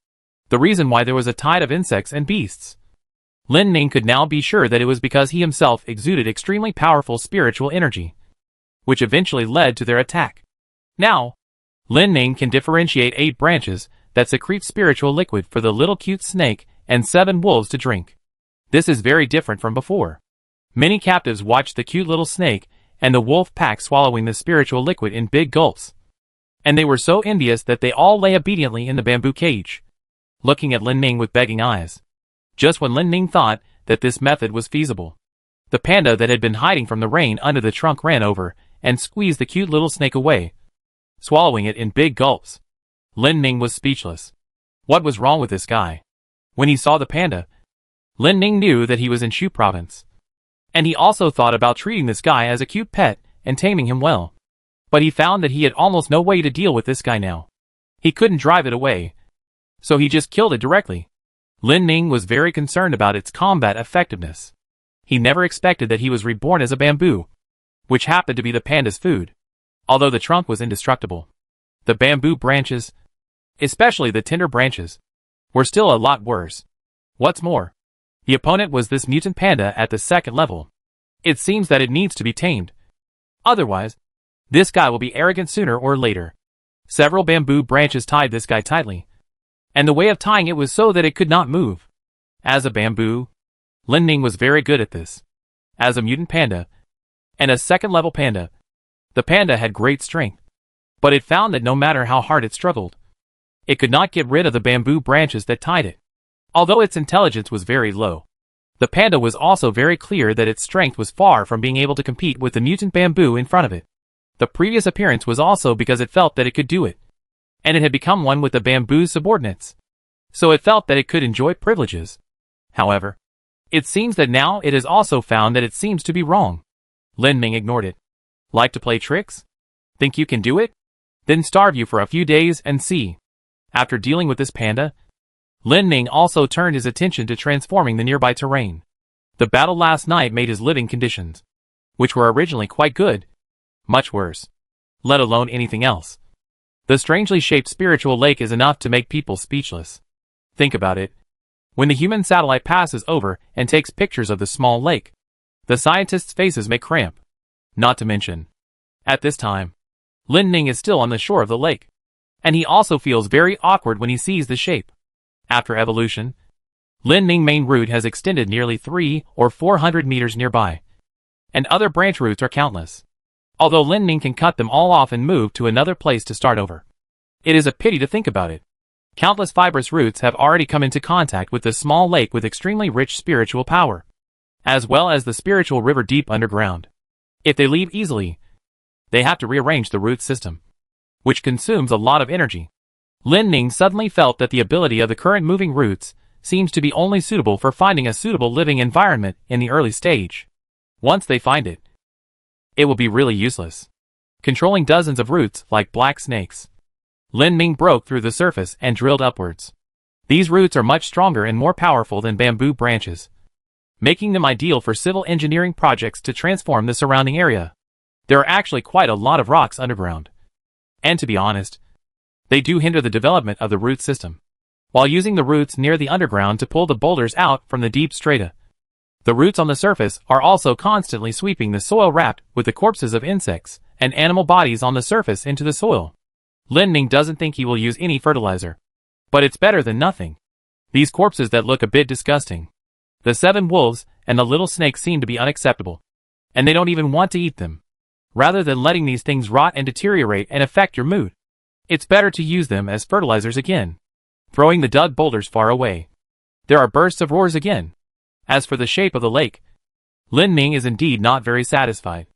the reason why there was a tide of insects and beasts, Lin Ning could now be sure that it was because he himself exuded extremely powerful spiritual energy, which eventually led to their attack. Now, Lin Ning can differentiate 8 branches that secrete spiritual liquid for the little cute snake and 7 wolves to drink. This is very different from before. Many captives watched the cute little snake and the wolf pack swallowing the spiritual liquid in big gulps. and they were so envious that they all lay obediently in the bamboo cage, looking at Lin Ning with begging eyes. Just when Lin Ning thought that this method was feasible, the panda that had been hiding from the rain under the trunk ran over and squeezed the cute little snake away, swallowing it in big gulps. Lin Ning was speechless. What was wrong with this guy? When he saw the panda, Lin Ning knew that he was in Shu province. And he also thought about treating this guy as a cute pet and taming him well. But he found that he had almost no way to deal with this guy now. He couldn't drive it away, so he just killed it directly. Lin Ning was very concerned about its combat effectiveness. He never expected that he was reborn as a bamboo, which happened to be the panda's food. Although the trunk was indestructible, the bamboo branches, especially the tender branches, were still a lot worse. What's more, the opponent was this mutant panda at the second level. It seems that it needs to be tamed. Otherwise, this guy will be arrogant sooner or later. Several bamboo branches tied this guy tightly, and the way of tying it was so that it could not move. As a bamboo, Lin Ning was very good at this. As a mutant panda, and a second-level panda, the panda had great strength. But it found that no matter how hard it struggled, it could not get rid of the bamboo branches that tied it. Although its intelligence was very low, the panda was also very clear that its strength was far from being able to compete with the mutant bamboo in front of it. The previous appearance was also because it felt that it could do it, and it had become one with the bamboo's subordinates, so it felt that it could enjoy privileges. However, it seems that now it has also found that it seems to be wrong. Lin Ning ignored it. Like to play tricks? Think you can do it? Then starve you for a few days and see. After dealing with this panda, Lin Ning also turned his attention to transforming the nearby terrain. The battle last night made his living conditions, which were originally quite good, much worse, let alone anything else. The strangely shaped spiritual lake is enough to make people speechless. Think about it. When the human satellite passes over and takes pictures of the small lake, the scientists' faces may cramp. Not to mention, at this time, Lin Ning is still on the shore of the lake, and he also feels very awkward when he sees the shape. After evolution, Lin Ning main root has extended nearly 300 or 400 meters nearby, and other branch roots are countless. Although Lin Ning can cut them all off and move to another place to start over. It is a pity to think about it. Countless fibrous roots have already come into contact with this small lake with extremely rich spiritual power, as well as the spiritual river deep underground. If they leave easily, they have to rearrange the root system, which consumes a lot of energy. Lin Ning suddenly felt that the ability of the current moving roots seems to be only suitable for finding a suitable living environment in the early stage. Once they find it, it will be really useless, controlling dozens of roots like black snakes. Lin Ning broke through the surface and drilled upwards. These roots are much stronger and more powerful than bamboo branches, making them ideal for civil engineering projects to transform the surrounding area. There are actually quite a lot of rocks underground, and to be honest, they do hinder the development of the root system, while using the roots near the underground to pull the boulders out from the deep strata. The roots on the surface are also constantly sweeping the soil wrapped with the corpses of insects and animal bodies on the surface into the soil. Lin Ning doesn't think he will use any fertilizer, but it's better than nothing. These corpses that look a bit disgusting, the 7 wolves and the little snake seem to be unacceptable, and they don't even want to eat them. Rather than letting these things rot and deteriorate and affect your mood, it's better to use them as fertilizers again, throwing the dug boulders far away. There are bursts of roars again. As for the shape of the lake, Lin Ning is indeed not very satisfied,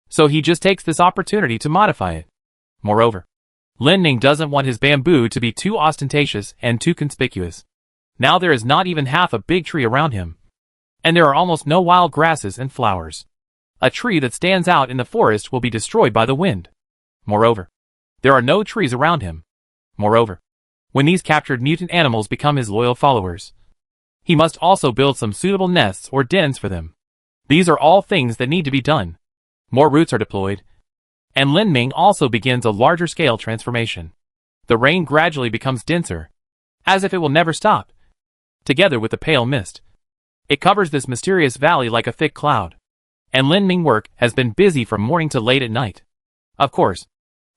so he just takes this opportunity to modify it. Moreover, Lin Ning doesn't want his bamboo to be too ostentatious and too conspicuous. Now there is not even half a big tree around him, and there are almost no wild grasses and flowers. A tree that stands out in the forest will be destroyed by the wind. Moreover, there are no trees around him. Moreover, when these captured mutant animals become his loyal followers, he must also build some suitable nests or dens for them. These are all things that need to be done. More roots are deployed, and Lin Ning also begins a larger scale transformation. The rain gradually becomes denser, as if it will never stop. Together with the pale mist, it covers this mysterious valley like a thick cloud, and Lin Ning work has been busy from morning to late at night. Of course,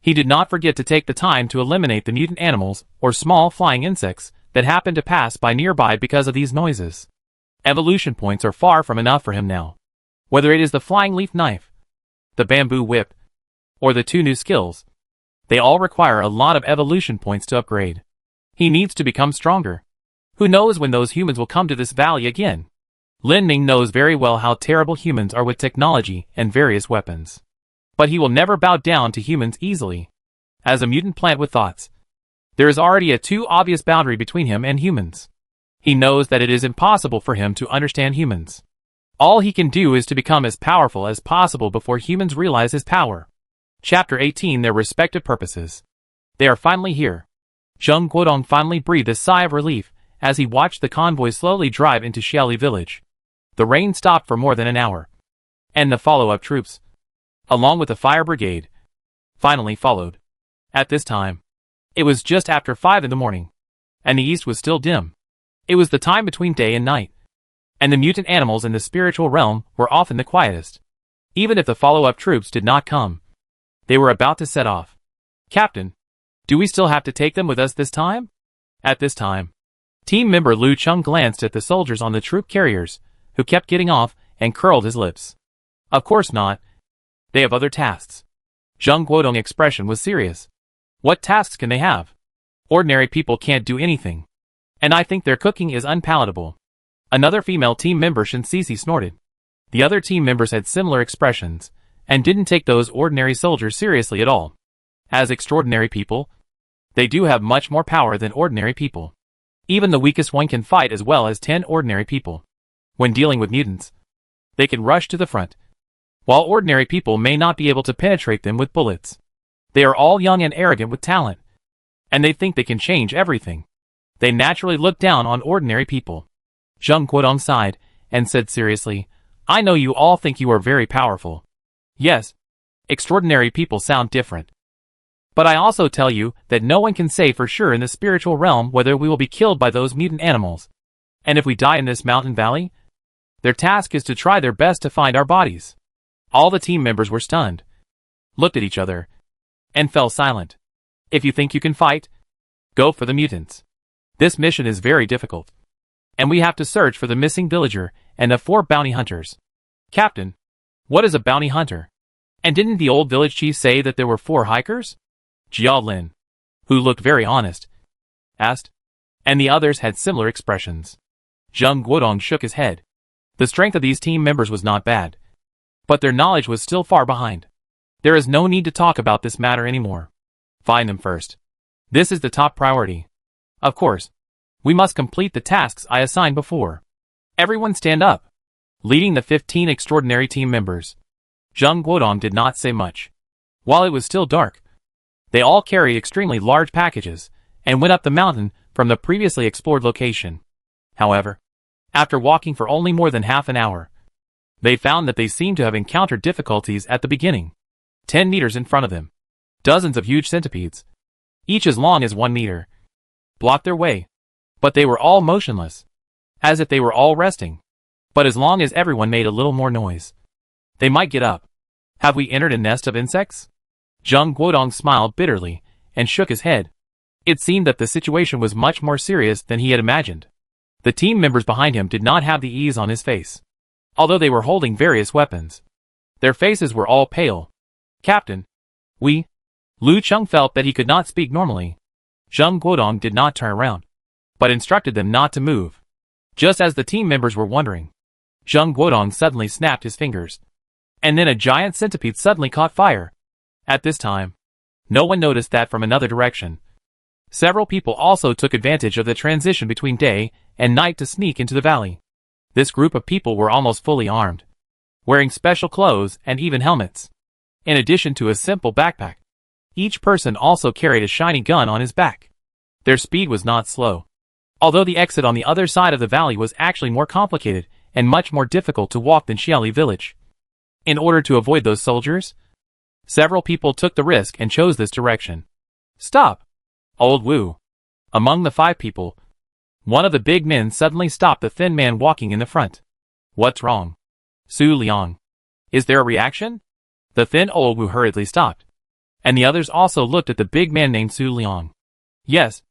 he did not forget to take the time to eliminate the mutant animals or small flying insects that happen to pass by nearby because of these noises. Evolution points are far from enough for him now. Whether it is the flying leaf knife, the bamboo whip, or the 2 new skills, They all require a lot of evolution points to upgrade. He needs to become stronger. Who knows when those humans will come to this valley again? Lin Ming knows very well how terrible humans are with technology and various weapons. But he will never bow down to humans easily. As a mutant plant with thoughts, there is already a too obvious boundary between him and humans. He knows that it is impossible for him to understand humans. All he can do is to become as powerful as possible before humans realize his power. Chapter 18 Their Respective Purposes. They are finally here. Zheng Guodong finally breathed a sigh of relief as he watched the convoy slowly drive into Xiaoli village. The rain stopped for more than an hour. And the follow-up troops, along with the fire brigade, finally followed. At this time, it was just after 5 in the morning, and the east was still dim. It was the time between day and night, and the mutant animals in the spiritual realm were often the quietest. Even if the follow-up troops did not come, they were about to set off. Captain, do we still have to take them with us this time? At this time, team member Lu Cheng glanced at the soldiers on the troop carriers, who kept getting off, and curled his lips. Of course not. They have other tasks. Zheng Guodong's expression was serious. What tasks can they have? Ordinary people can't do anything. And I think their cooking is unpalatable. Another female team member Shinsisi snorted. The other team members had similar expressions, and didn't take those ordinary soldiers seriously at all. As extraordinary people, they do have much more power than ordinary people. Even the weakest one can fight as well as 10 ordinary people. When dealing with mutants, they can rush to the front, while ordinary people may not be able to penetrate them with bullets. They are all young and arrogant with talent, and they think they can change everything. They naturally look down on ordinary people. Zheng Guodong sighed, and said seriously, I know you all think you are very powerful. Yes, extraordinary people sound different. But I also tell you that no one can say for sure in the spiritual realm whether we will be killed by those mutant animals. And if we die in this mountain valley, their task is to try their best to find our bodies. All the team members were stunned, looked at each other, and fell silent. If you think you can fight, go for the mutants. This mission is very difficult, and we have to search for the missing villager and the 4 bounty hunters. Captain, what is a bounty hunter? And didn't the old village chief say that there were 4 hikers? Jiao Lin, who looked very honest, asked, and the others had similar expressions. Zheng Guodong shook his head. The strength of these team members was not bad, but their knowledge was still far behind. There is no need to talk about this matter anymore. Find them first. This is the top priority. Of course, we must complete the tasks I assigned before. Everyone stand up. Leading the 15 extraordinary team members, Zheng Guodong did not say much. While it was still dark, they all carried extremely large packages and went up the mountain from the previously explored location. However, after walking for only more than half an hour, they found that they seemed to have encountered difficulties at the beginning. 10 meters in front of them, dozens of huge centipedes, each as long as 1 meter, blocked their way. But they were all motionless, as if they were all resting. But as long as everyone made a little more noise, they might get up. Have we entered a nest of insects? Zheng Guodong smiled bitterly and shook his head. It seemed that the situation was much more serious than he had imagined. The team members behind him did not have the ease on his face, although they were holding various weapons. Their faces were all pale. Captain, Lu Cheng felt that he could not speak normally. Zheng Guodong did not turn around, but instructed them not to move. Just as the team members were wondering, Zheng Guodong suddenly snapped his fingers, and then a giant centipede suddenly caught fire. At this time, no one noticed that from another direction. Several people also took advantage of the transition between day and night to sneak into the valley. This group of people were almost fully armed, wearing special clothes and even helmets. In addition to a simple backpack, each person also carried a shiny gun on his back. Their speed was not slow, although the exit on the other side of the valley was actually more complicated and much more difficult to walk than Xiaoli village. In order to avoid those soldiers, several people took the risk and chose this direction. Stop! Old Wu. Among the 5 people, one of the big men suddenly stopped the thin man walking in the front. What's wrong? Su Liang. Is there a reaction? The thin old Wu hurriedly stopped, and the others also looked at the big man named Su Liang. Yes,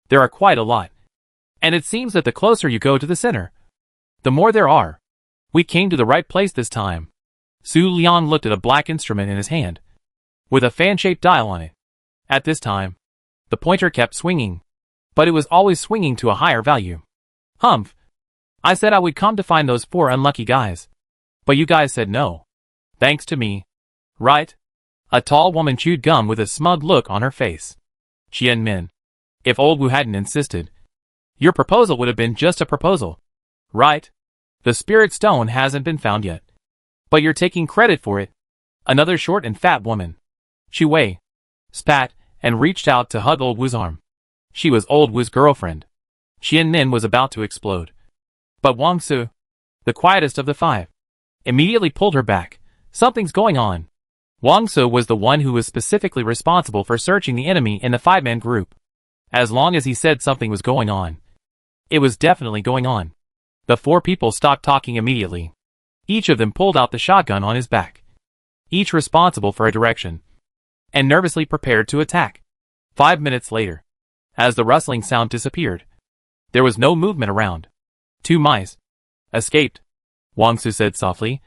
there are quite a lot, and it seems that the closer you go to the center, the more there are. We came to the right place this time. Su Liang looked at a black instrument in his hand, with a fan-shaped dial on it. At this time, the pointer kept swinging, but it was always swinging to a higher value. Humph. I said I would come to find those 4 unlucky guys. But you guys said no. Thanks to me. Right? A tall woman chewed gum with a smug look on her face. Qian Min. If old Wu hadn't insisted, your proposal would have been just a proposal. Right? The spirit stone hasn't been found yet. But you're taking credit for it. Another short and fat woman. Xu Wei spat and reached out to hug old Wu's arm. She was old Wu's girlfriend. Qian Min was about to explode. But Wang Su, the quietest of the 5, immediately pulled her back. Something's going on. Wang Su was the one who was specifically responsible for searching the enemy in the 5-man group. As long as he said something was going on, it was definitely going on. The 4 people stopped talking immediately. Each of them pulled out the shotgun on his back, each responsible for a direction, and nervously prepared to attack. 5 minutes later, as the rustling sound disappeared, there was no movement around. 2 mice escaped, Wang Su said softly,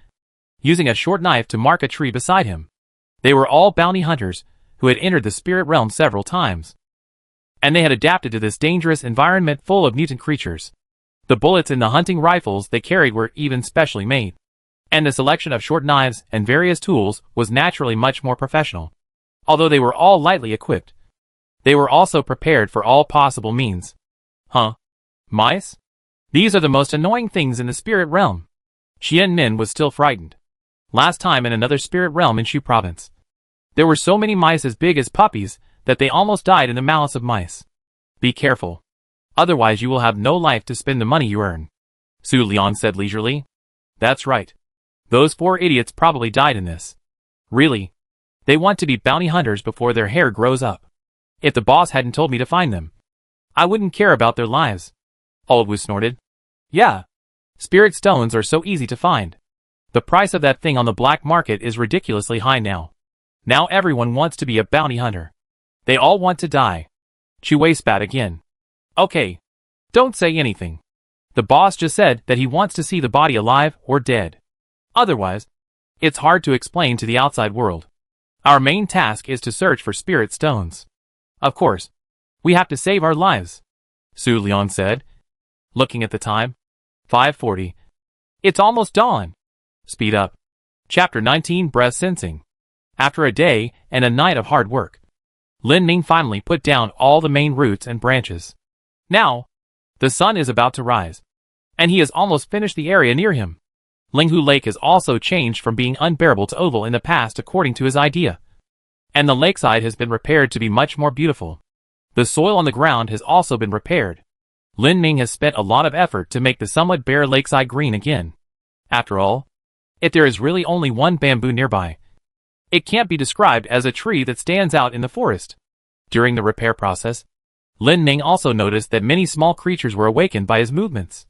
using a short knife to mark a tree beside him. They were all bounty hunters who had entered the spirit realm several times, and they had adapted to this dangerous environment full of mutant creatures. The bullets in the hunting rifles they carried were even specially made, and the selection of short knives and various tools was naturally much more professional. Although they were all lightly equipped, they were also prepared for all possible means. Huh? Mice? These are the most annoying things in the spirit realm. Qian Min was still frightened. Last time in another spirit realm in Shu province, there were so many mice as big as puppies that they almost died in the mouths of mice. Be careful. Otherwise you will have no life to spend the money you earn, Su Lian said leisurely. That's right. Those 4 idiots probably died in this. Really? They want to be bounty hunters before their hair grows up. If the boss hadn't told me to find them, I wouldn't care about their lives. Old Wu snorted. Yeah. Spirit stones are so easy to find. The price of that thing on the black market is ridiculously high now. Now everyone wants to be a bounty hunter. They all want to die. Xu Wei spat again. Okay. Don't say anything. The boss just said that he wants to see the body alive or dead. Otherwise, it's hard to explain to the outside world. Our main task is to search for spirit stones. Of course, we have to save our lives, Su Lian said, looking at the time. 5:40. It's almost dawn. Speed up. Chapter 19 Breath Sensing. After a day and a night of hard work, Lin Ning finally put down all the main roots and branches. Now, the sun is about to rise, and he has almost finished the area near him. Linghu Lake has also changed from being unbearable to oval in the past according to his idea, and the lakeside has been repaired to be much more beautiful. The soil on the ground has also been repaired. Lin Ning has spent a lot of effort to make the somewhat bare lakeside green again. After all, if there is really only one bamboo nearby, it can't be described as a tree that stands out in the forest. During the repair process, Lin Ning also noticed that many small creatures were awakened by his movements,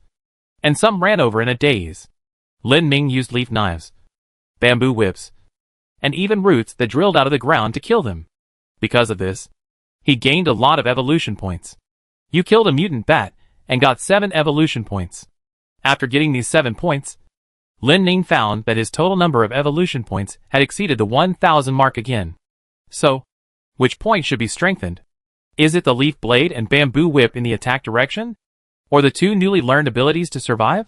and some ran over in a daze. Lin Ning used leaf knives, bamboo whips, and even roots that drilled out of the ground to kill them. Because of this, he gained a lot of evolution points. You killed a mutant bat and got 7 evolution points. After getting these 7 points, Lin Ning found that his total number of evolution points had exceeded the 1,000 mark again. So, which point should be strengthened? Is it the leaf blade and bamboo whip in the attack direction? Or the 2 newly learned abilities to survive?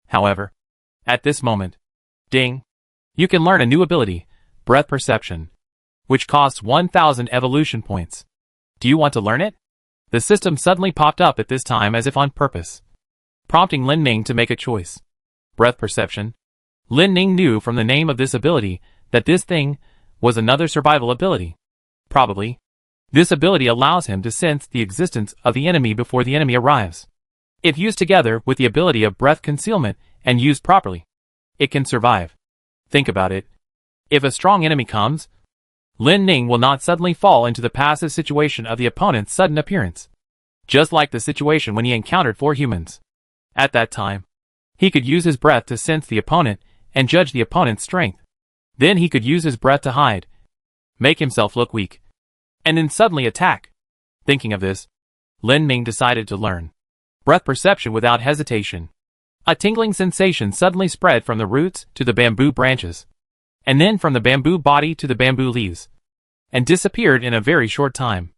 However, at this moment, ding, you can learn a new ability, Breath Perception, which costs 1,000 evolution points. Do you want to learn it? The system suddenly popped up at this time as if on purpose, prompting Lin Ning to make a choice. Breath Perception. Lin Ning knew from the name of this ability that this thing was another survival ability. Probably, this ability allows him to sense the existence of the enemy before the enemy arrives. If used together with the ability of breath concealment and used properly, it can survive. Think about it. If a strong enemy comes, Lin Ning will not suddenly fall into the passive situation of the opponent's sudden appearance. Just like the situation when he encountered 4 humans. At that time, he could use his breath to sense the opponent and judge the opponent's strength. Then he could use his breath to hide, make himself look weak, and then suddenly attack. Thinking of this, Lin Ning decided to learn Breath Perception without hesitation. A tingling sensation suddenly spread from the roots to the bamboo branches, and then from the bamboo body to the bamboo leaves. and disappeared in a very short time.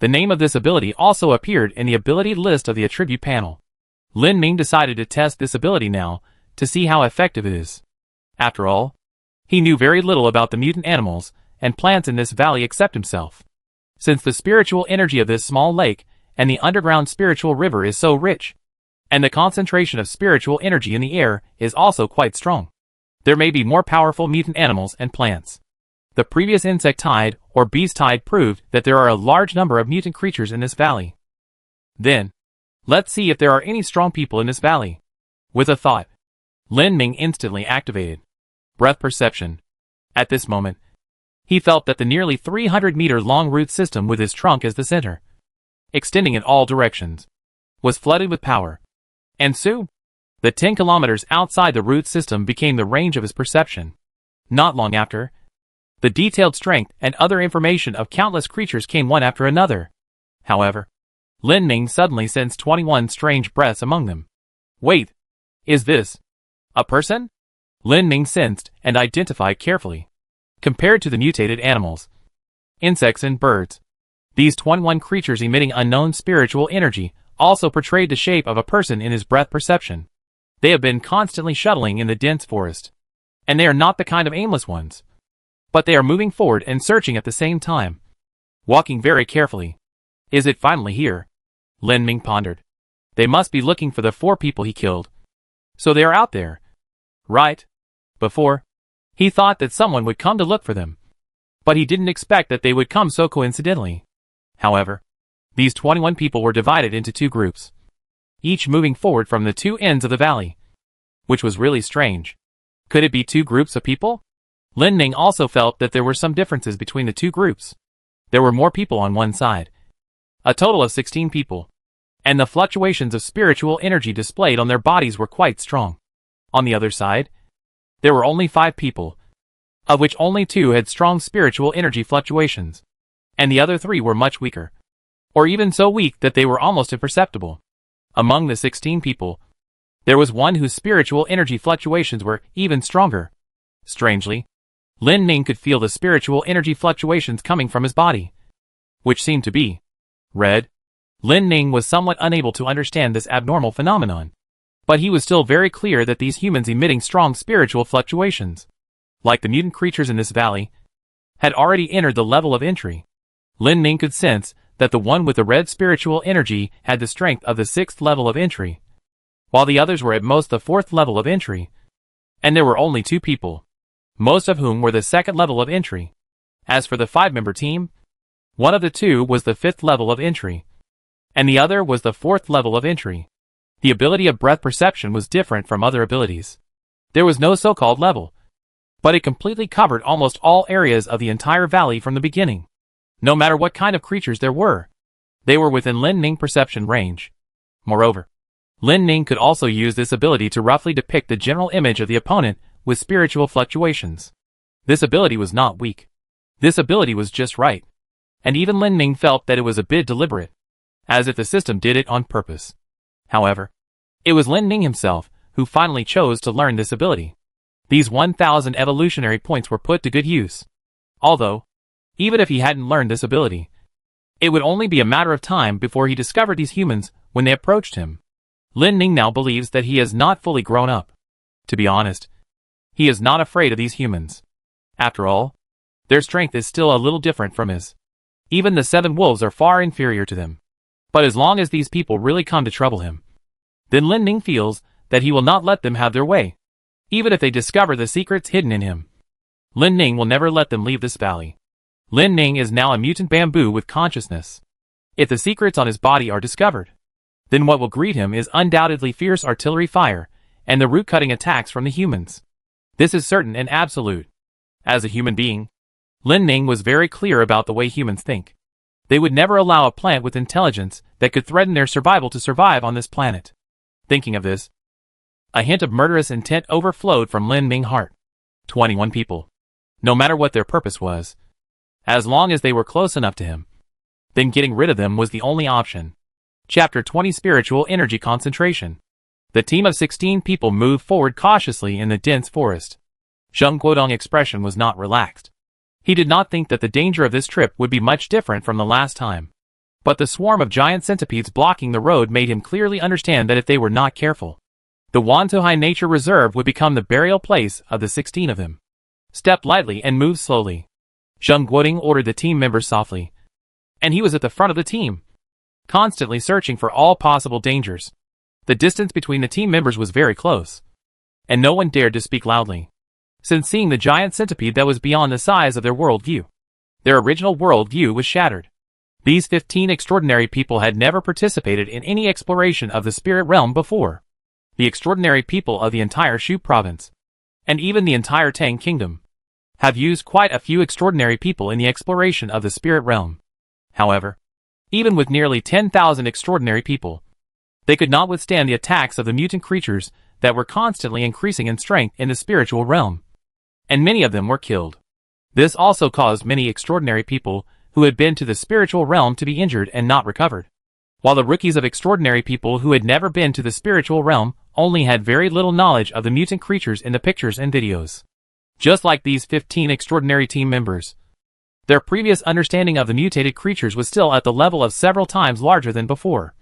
The name of this ability also appeared in the ability list of the attribute panel. Lin Ming decided to test this ability now, to see how effective it is. After all, he knew very little about the mutant animals and plants in this valley except himself. Since the spiritual energy of this small lake and the underground spiritual river is so rich, and the concentration of spiritual energy in the air is also quite strong, there may be more powerful mutant animals and plants. The previous insect tide or beast tide proved that there are a large number of mutant creatures in this valley. Then, let's see if there are any strong people in this valley. With a thought, Lin Ming instantly activated breath perception. At this moment, he felt that the nearly 300-meter-long root system with his trunk as the center, extending in all directions, was flooded with power. And soon, the 10 kilometers outside the root system became the range of his perception. Not long after, the detailed strength and other information of countless creatures came one after another. However, Lin Ming suddenly sensed 21 strange breaths among them. Wait, is this a person? Lin Ming sensed and identified carefully. Compared to the mutated animals, insects and birds, these 21 creatures emitting unknown spiritual energy also portrayed the shape of a person in his breath perception. They have been constantly shuttling in the dense forest. And they are not the kind of aimless ones. But they are moving forward and searching at the same time. Walking very carefully. Is it finally here? Lin Ming pondered. They must be looking for the 4 people he killed. So they are out there. Right? Before, he thought that someone would come to look for them. But he didn't expect that they would come so coincidentally. However, these 21 people were divided into 2 groups, each moving forward from the 2 ends of the valley. Which was really strange. Could it be 2 groups of people? Lin Ming also felt that there were some differences between the 2 groups. There were more people on one side. A total of 16 people. And the fluctuations of spiritual energy displayed on their bodies were quite strong. On the other side, there were only 5 people, of which only 2 had strong spiritual energy fluctuations, and the other 3 were much weaker, or even so weak that they were almost imperceptible. Among the 16 people, there was one whose spiritual energy fluctuations were even stronger. Strangely, Lin Ming could feel the spiritual energy fluctuations coming from his body, which seemed to be red. Lin Ming was somewhat unable to understand this abnormal phenomenon, but he was still very clear that these humans emitting strong spiritual fluctuations, like the mutant creatures in this valley, had already entered the level of entry. Lin Ming could sense that the one with the red spiritual energy had the strength of the 6th level of entry, while the others were at most the 4th level of entry. And there were only 2 people, most of whom were the 2nd level of entry. As for the 5-member team, one of the 2 was the 5th level of entry, and the other was the 4th level of entry. The ability of breath perception was different from other abilities. There was no so-called level, but it completely covered almost all areas of the entire valley from the beginning. No matter what kind of creatures there were, they were within Lin Ming perception range. Moreover, Lin Ming could also use this ability to roughly depict the general image of the opponent with spiritual fluctuations. This ability was not weak. This ability was just right. And even Lin Ming felt that it was a bit deliberate, as if the system did it on purpose. However, it was Lin Ming himself who finally chose to learn this ability. These 1,000 evolutionary points were put to good use. Although, even if he hadn't learned this ability, it would only be a matter of time before he discovered these humans when they approached him. Lin Ming now believes that he has not fully grown up. To be honest, he is not afraid of these humans. After all, their strength is still a little different from his. Even the 7 wolves are far inferior to them. But as long as these people really come to trouble him, then Lin Ming feels that he will not let them have their way, even if they discover the secrets hidden in him. Lin Ming will never let them leave this valley. Lin Ming is now a mutant bamboo with consciousness. If the secrets on his body are discovered, then what will greet him is undoubtedly fierce artillery fire and the root-cutting attacks from the humans. This is certain and absolute. As a human being, Lin Ming was very clear about the way humans think. They would never allow a plant with intelligence that could threaten their survival to survive on this planet. Thinking of this, a hint of murderous intent overflowed from Lin Ming's heart. 21 people. No matter what their purpose was, as long as they were close enough to him, then getting rid of them was the only option. Chapter 20 Spiritual Energy Concentration. The team of 16 people moved forward cautiously in the dense forest. Zheng Guodong's expression was not relaxed. He did not think that the danger of this trip would be much different from the last time. But the swarm of giant centipedes blocking the road made him clearly understand that if they were not careful, the Wantohai Nature Reserve would become the burial place of the 16 of them. Step lightly and move slowly, Zheng Guoding ordered the team members softly. And he was at the front of the team, constantly searching for all possible dangers. The distance between the team members was very close, and no one dared to speak loudly, since seeing the giant centipede that was beyond the size of their worldview. Their original worldview was shattered. These 15 extraordinary people had never participated in any exploration of the spirit realm before. The extraordinary people of the entire Shu province, and even the entire Tang kingdom, have used quite a few extraordinary people in the exploration of the spirit realm. However, even with nearly 10,000 extraordinary people, they could not withstand the attacks of the mutant creatures that were constantly increasing in strength in the spiritual realm, and many of them were killed. This also caused many extraordinary people who had been to the spiritual realm to be injured and not recovered, while the rookies of extraordinary people who had never been to the spiritual realm only had very little knowledge of the mutant creatures in the pictures and videos. Just like these 15 extraordinary team members, their previous understanding of the mutated creatures was still at the level of several times larger than before,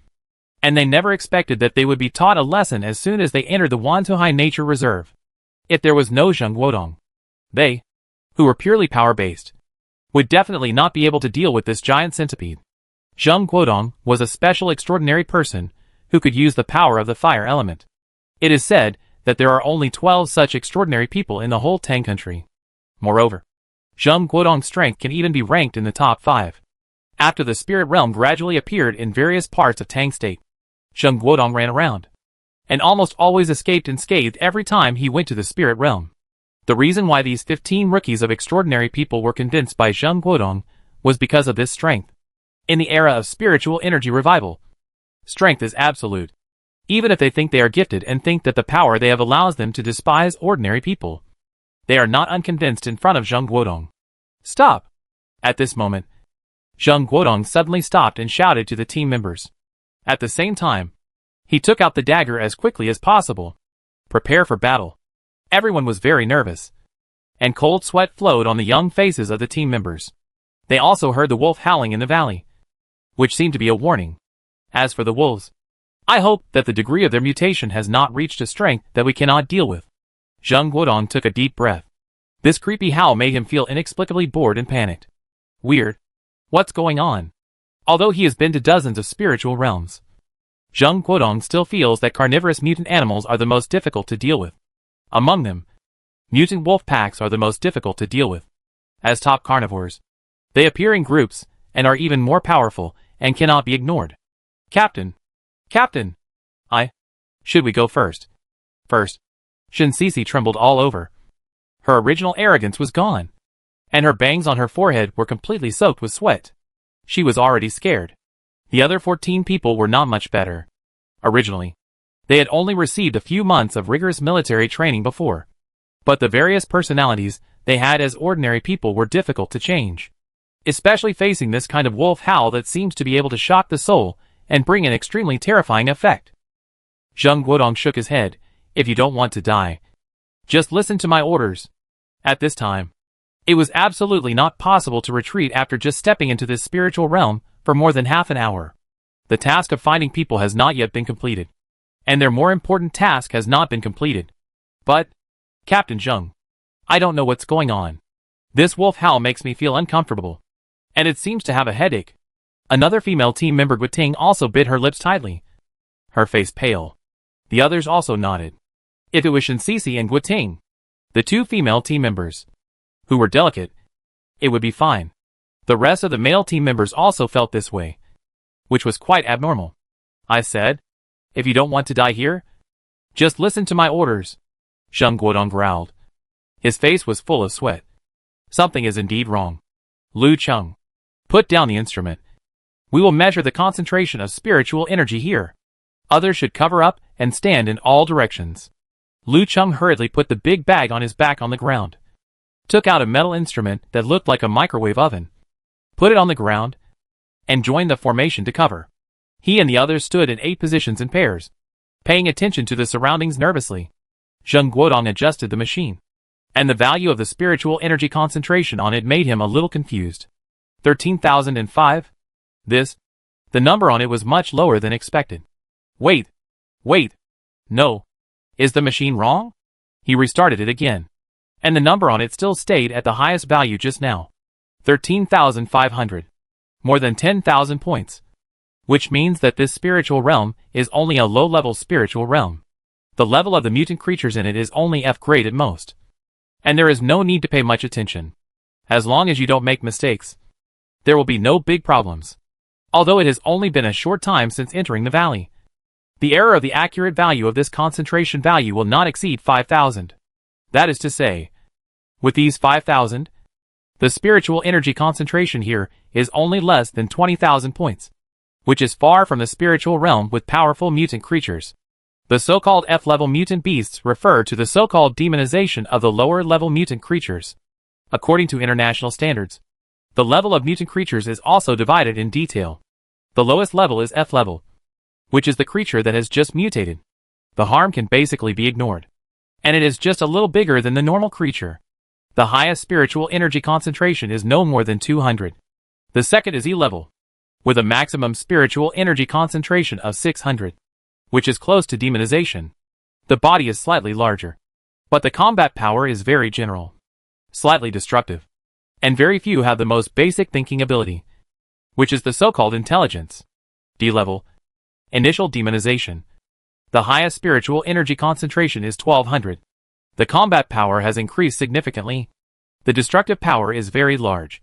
and they never expected that they would be taught a lesson as soon as they entered the Wantohai Nature Reserve. If there was no Zheng Guodong, they, who were purely power-based, would definitely not be able to deal with this giant centipede. Zheng Guodong was a special extraordinary person who could use the power of the fire element. It is said that there are only 12 such extraordinary people in the whole Tang country. Moreover, Zheng Guodong's strength can even be ranked in the top 5. After the spirit realm gradually appeared in various parts of Tang State, Zheng Guodong ran around, and almost always escaped unscathed every time he went to the spirit realm. The reason why these 15 rookies of extraordinary people were convinced by Zheng Guodong was because of this strength. In the era of spiritual energy revival, strength is absolute. Even if they think they are gifted and think that the power they have allows them to despise ordinary people, they are not unconvinced in front of Zheng Guodong. Stop! At this moment, Zheng Guodong suddenly stopped and shouted to the team members. At the same time, he took out the dagger as quickly as possible. Prepare for battle. Everyone was very nervous, and cold sweat flowed on the young faces of the team members. They also heard the wolf howling in the valley, which seemed to be a warning. As for the wolves, I hope that the degree of their mutation has not reached a strength that we cannot deal with. Zheng Guodong took a deep breath. This creepy howl made him feel inexplicably bored and panicked. Weird. What's going on? Although he has been to dozens of spiritual realms, Zheng Guodong still feels that carnivorous mutant animals are the most difficult to deal with. Among them, mutant wolf packs are the most difficult to deal with. As top carnivores, they appear in groups and are even more powerful and cannot be ignored. Captain! Captain! Should we go first? First. Shinsisi trembled all over. Her original arrogance was gone, and her bangs on her forehead were completely soaked with sweat. She was already scared. The other 14 people were not much better. Originally, they had only received a few months of rigorous military training before, but the various personalities they had as ordinary people were difficult to change, especially facing this kind of wolf howl that seems to be able to shock the soul and bring an extremely terrifying effect. Zheng Guodong shook his head. If you don't want to die, just listen to my orders. At this time, it was absolutely not possible to retreat after just stepping into this spiritual realm for more than half an hour. The task of finding people has not yet been completed, and their more important task has not been completed. But, Captain Zheng, I don't know what's going on. This wolf howl makes me feel uncomfortable, and it seems to have a headache. Another female team member Guting also bit her lips tightly, her face pale. The others also nodded. If it was Shinsisi and Guting, the two female team members, who were delicate, it would be fine. The rest of the male team members also felt this way, which was quite abnormal. I said, if you don't want to die here, just listen to my orders. Zheng Guodong growled. His face was full of sweat. Something is indeed wrong. Lu Cheng, put down the instrument. We will measure the concentration of spiritual energy here. Others should cover up and stand in all directions. Lu Cheng hurriedly put the big bag on his back on the ground, took out a metal instrument that looked like a microwave oven, put it on the ground, and joined the formation to cover. He and the others stood in 8 positions in pairs, paying attention to the surroundings nervously. Zheng Guodong adjusted the machine. and the value of the spiritual energy concentration on it made him a little confused. 13,005? The number on it was much lower than expected. Wait. No. Is the machine wrong? He restarted it again. And the number on it still stayed at the highest value just now. 13,500. More than 10,000 points. Which means that this spiritual realm is only a low-level spiritual realm. The level of the mutant creatures in it is only F grade at most. And there is no need to pay much attention. As long as you don't make mistakes, there will be no big problems. Although it has only been a short time since entering the valley. The error of the accurate value of this concentration value will not exceed 5,000. That is to say, with these 5,000, the spiritual energy concentration here is only less than 20,000 points, which is far from the spiritual realm with powerful mutant creatures. The so-called F-level mutant beasts refer to the so-called demonization of the lower-level mutant creatures. According to international standards, the level of mutant creatures is also divided in detail. The lowest level is F-level, which is the creature that has just mutated. The harm can basically be ignored, and it is just a little bigger than the normal creature. The highest spiritual energy concentration is no more than 200. The second is E-level, with a maximum spiritual energy concentration of 600. Which is close to demonization. The body is slightly larger, but the combat power is very general, slightly destructive, and very few have the most basic thinking ability, which is the so-called intelligence. D-level, initial demonization. The highest spiritual energy concentration is 1200. The combat power has increased significantly. The destructive power is very large.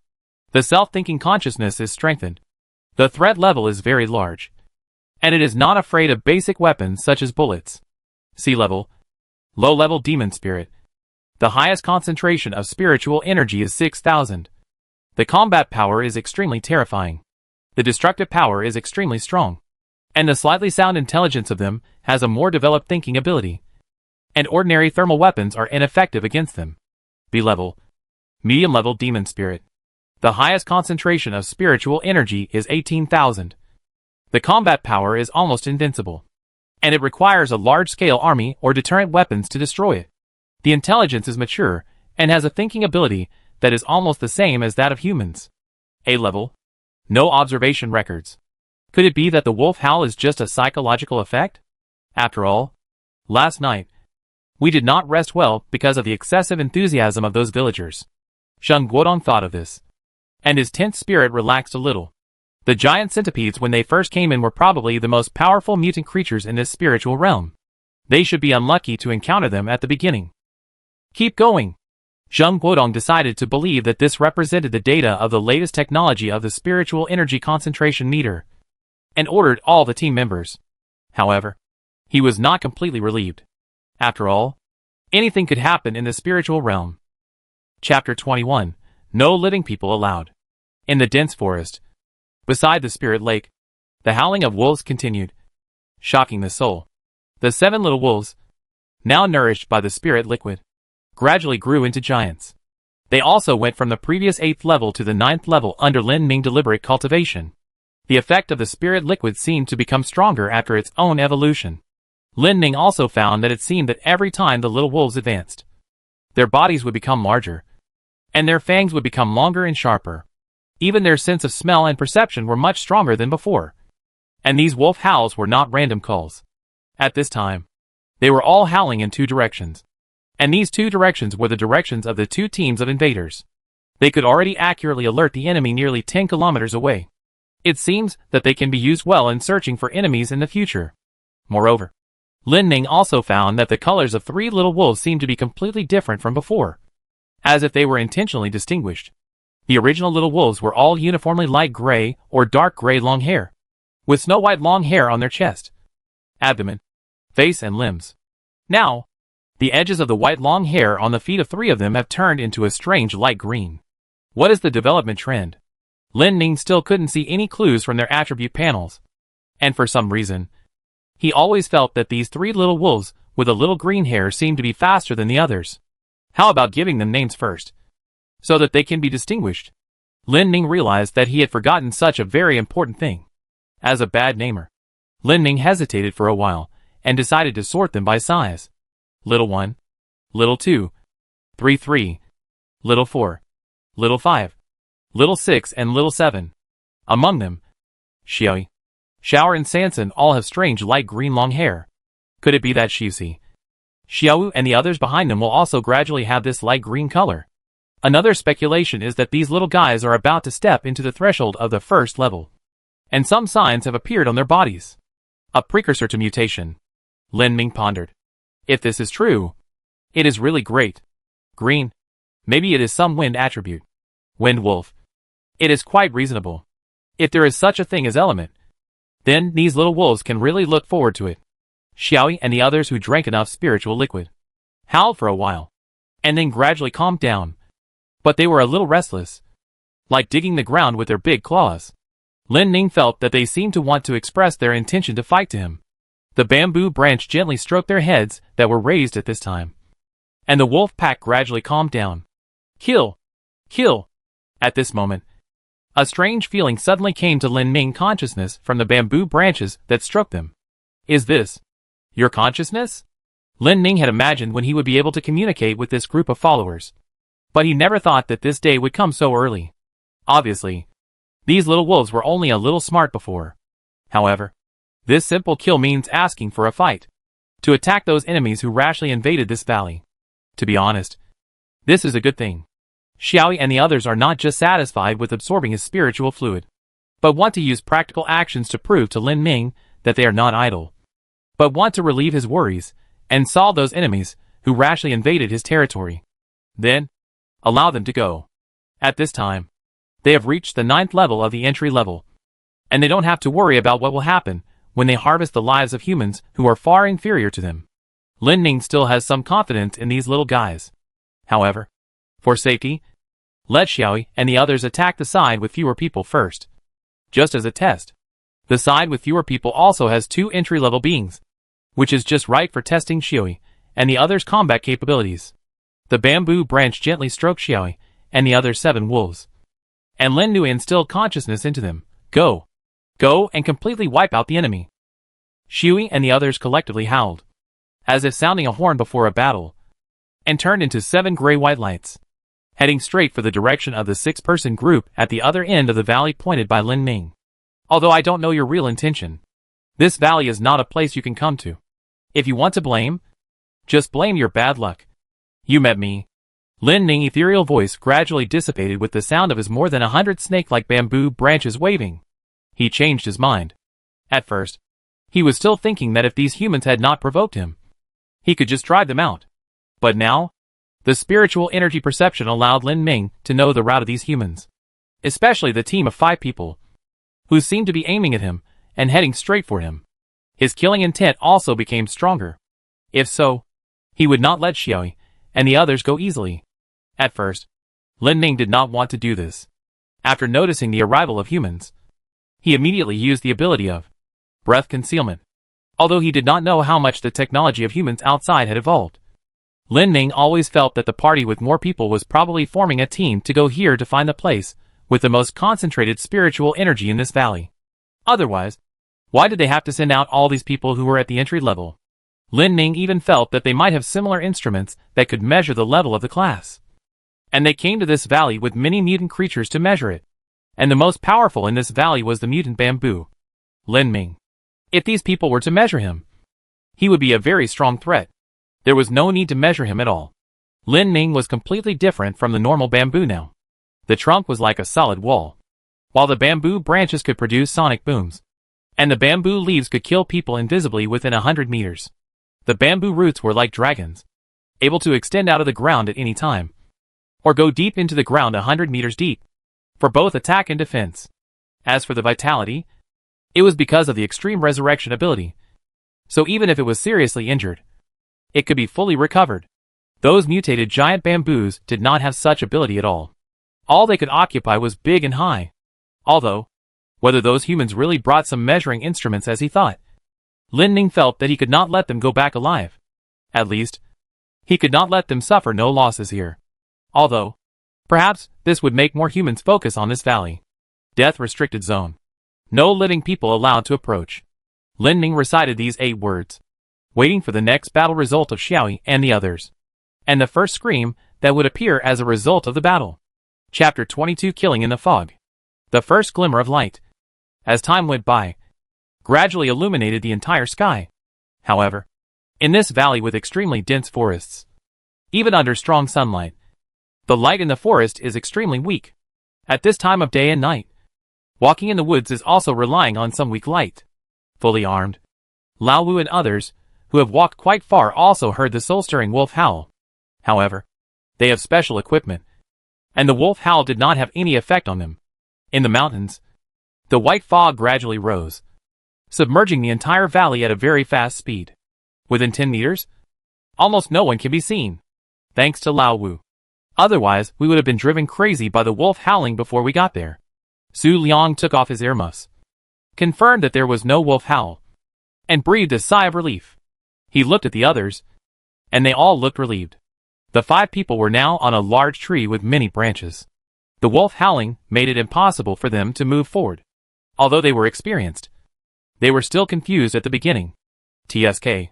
The self-thinking consciousness is strengthened. The threat level is very large, and it is not afraid of basic weapons such as bullets. C-level, low-level demon spirit. The highest concentration of spiritual energy is 6,000. The combat power is extremely terrifying. The destructive power is extremely strong, and the slightly sound intelligence of them has a more developed thinking ability, and ordinary thermal weapons are ineffective against them. B-level, medium-level demon spirit. The highest concentration of spiritual energy is 18,000. The combat power is almost invincible, and it requires a large-scale army or deterrent weapons to destroy it. The intelligence is mature, and has a thinking ability that is almost the same as that of humans. A-level, no observation records. Could it be that the wolf howl is just a psychological effect? After all, last night, we did not rest well because of the excessive enthusiasm of those villagers. Shun Guodong thought of this, and his tense spirit relaxed a little. The giant centipedes when they first came in were probably the most powerful mutant creatures in this spiritual realm. They should be unlucky to encounter them at the beginning. Keep going. Zheng Guodong decided to believe that this represented the data of the latest technology of the spiritual energy concentration meter, and ordered all the team members. However, he was not completely relieved. After all, anything could happen in the spiritual realm. Chapter 21. No living people allowed. In the dense forest, beside the spirit lake, the howling of wolves continued, shocking the soul. The 7 little wolves, now nourished by the spirit liquid, gradually grew into giants. They also went from the previous 8th level to the 9th level under Lin Ming deliberate cultivation. The effect of the spirit liquid seemed to become stronger after its own evolution. Lin Ming also found that it seemed that every time the little wolves advanced, their bodies would become larger, and their fangs would become longer and sharper. Even their sense of smell and perception were much stronger than before. And these wolf howls were not random calls. At this time, they were all howling in 2 directions. And these 2 directions were the directions of the 2 teams of invaders. They could already accurately alert the enemy nearly 10 kilometers away. It seems that they can be used well in searching for enemies in the future. Moreover, Lin Ming also found that the colors of 3 little wolves seemed to be completely different from before, as if they were intentionally distinguished. The original little wolves were all uniformly light gray or dark gray long hair, with snow-white long hair on their chest, abdomen, face and limbs. Now, the edges of the white long hair on the feet of 3 of them have turned into a strange light green. What is the development trend? Lin Ming still couldn't see any clues from their attribute panels, and for some reason, he always felt that these 3 little wolves with a little green hair seemed to be faster than the others. How about giving them names first, so that they can be distinguished? Lin Ming realized that he had forgotten such a very important thing. As a bad namer, Lin Ming hesitated for a while, and decided to sort them by size. Little 1, Little 2, 3, little 4, little 5, little 6 and little 7. Among them, Xiaoyu, Shower and Sanson all have strange light green long hair. Could it be that Xiaoyu and the others behind them will also gradually have this light green color? Another speculation is that these little guys are about to step into the threshold of the first level, and some signs have appeared on their bodies. A precursor to mutation. Lin Ming pondered. If this is true, it is really great. Green. Maybe it is some wind attribute. Wind wolf. It is quite reasonable. If there is such a thing as element, then these little wolves can really look forward to it. Xiaoyu and the others who drank enough spiritual liquid howled for a while, and then gradually calmed down. But they were a little restless, like digging the ground with their big claws. Lin Ning felt that they seemed to want to express their intention to fight to him. The bamboo branch gently stroked their heads that were raised at this time, and the wolf pack gradually calmed down. Kill! Kill! At this moment, a strange feeling suddenly came to Lin Ming consciousness from the bamboo branches that struck them. Is this your consciousness? Lin Ning had imagined when he would be able to communicate with this group of followers, but he never thought that this day would come so early. Obviously, these little wolves were only a little smart before. However, this simple kill means asking for a fight, to attack those enemies who rashly invaded this valley. To be honest, this is a good thing. Xiaoyu and the others are not just satisfied with absorbing his spiritual fluid, but want to use practical actions to prove to Lin Ming that they are not idle, but want to relieve his worries and solve those enemies who rashly invaded his territory. Then, allow them to go. At this time, they have reached the 9th level of the entry level, and they don't have to worry about what will happen when they harvest the lives of humans who are far inferior to them. Lin Ning still has some confidence in these little guys. However, for safety, let Xiaoyu and the others attack the side with fewer people first. Just as a test, the side with fewer people also has 2 entry-level beings, which is just right for testing Xiaoyu and the others' combat capabilities. The bamboo branch gently stroked Xiaoyu and the other 7 wolves, and Lin Nu instilled consciousness into them. Go! Go and completely wipe out the enemy. Xiaoyu and the others collectively howled, as if sounding a horn before a battle, and turned into 7 gray-white lights, heading straight for the direction of the 6-person group at the other end of the valley pointed by Lin Ming. Although I don't know your real intention, this valley is not a place you can come to. If you want to blame, just blame your bad luck. You met me. Lin Ming's ethereal voice gradually dissipated with the sound of his more than 100 snake-like bamboo branches waving. He changed his mind. At first, he was still thinking that if these humans had not provoked him, he could just drive them out. But now, the spiritual energy perception allowed Lin Ming to know the route of these humans, especially the team of 5 people, who seemed to be aiming at him and heading straight for him. His killing intent also became stronger. If so, he would not let Xiaoyu and the others go easily. At first, Lin Ming did not want to do this. After noticing the arrival of humans, he immediately used the ability of breath concealment. Although he did not know how much the technology of humans outside had evolved, Lin Ming always felt that the party with more people was probably forming a team to go here to find the place with the most concentrated spiritual energy in this valley. Otherwise, why did they have to send out all these people who were at the entry level? Lin Ming even felt that they might have similar instruments that could measure the level of the class. And they came to this valley with many mutant creatures to measure it. And the most powerful in this valley was the mutant bamboo. Lin Ming. If these people were to measure him, he would be a very strong threat. There was no need to measure him at all. Lin Ming was completely different from the normal bamboo now. The trunk was like a solid wall, while the bamboo branches could produce sonic booms, and the bamboo leaves could kill people invisibly within 100 meters. The bamboo roots were like dragons, able to extend out of the ground at any time, or go deep into the ground 100 meters deep, for both attack and defense. As for the vitality, it was because of the extreme resurrection ability, so even if it was seriously injured, it could be fully recovered. Those mutated giant bamboos did not have such ability at all. All they could occupy was big and high. Although, whether those humans really brought some measuring instruments as he thought, Lin Ming felt that he could not let them go back alive. At least, he could not let them suffer no losses here. Although, perhaps this would make more humans focus on this valley. Death restricted zone. No living people allowed to approach. Lin Ming recited these 8 words, waiting for the next battle result of Xiaoyu and the others. And the first scream that would appear as a result of the battle. Chapter 22 Killing in the Fog. The first glimmer of light, as time went by, gradually illuminated the entire sky. However, in this valley with extremely dense forests, even under strong sunlight, the light in the forest is extremely weak. At this time of day and night, walking in the woods is also relying on some weak light. Fully armed, Lao Wu and others, who have walked quite far, also heard the soul-stirring wolf howl. However, they have special equipment, and the wolf howl did not have any effect on them. In the mountains, the white fog gradually rose, submerging the entire valley at a very fast speed. Within 10 meters, almost no one can be seen, thanks to Lao Wu. Otherwise, we would have been driven crazy by the wolf howling before we got there. Su Liang took off his earmuffs, confirmed that there was no wolf howl, and breathed a sigh of relief. He looked at the others, and they all looked relieved. The 5 people were now on a large tree with many branches. The wolf howling made it impossible for them to move forward. Although they were experienced, they were still confused at the beginning. TSK.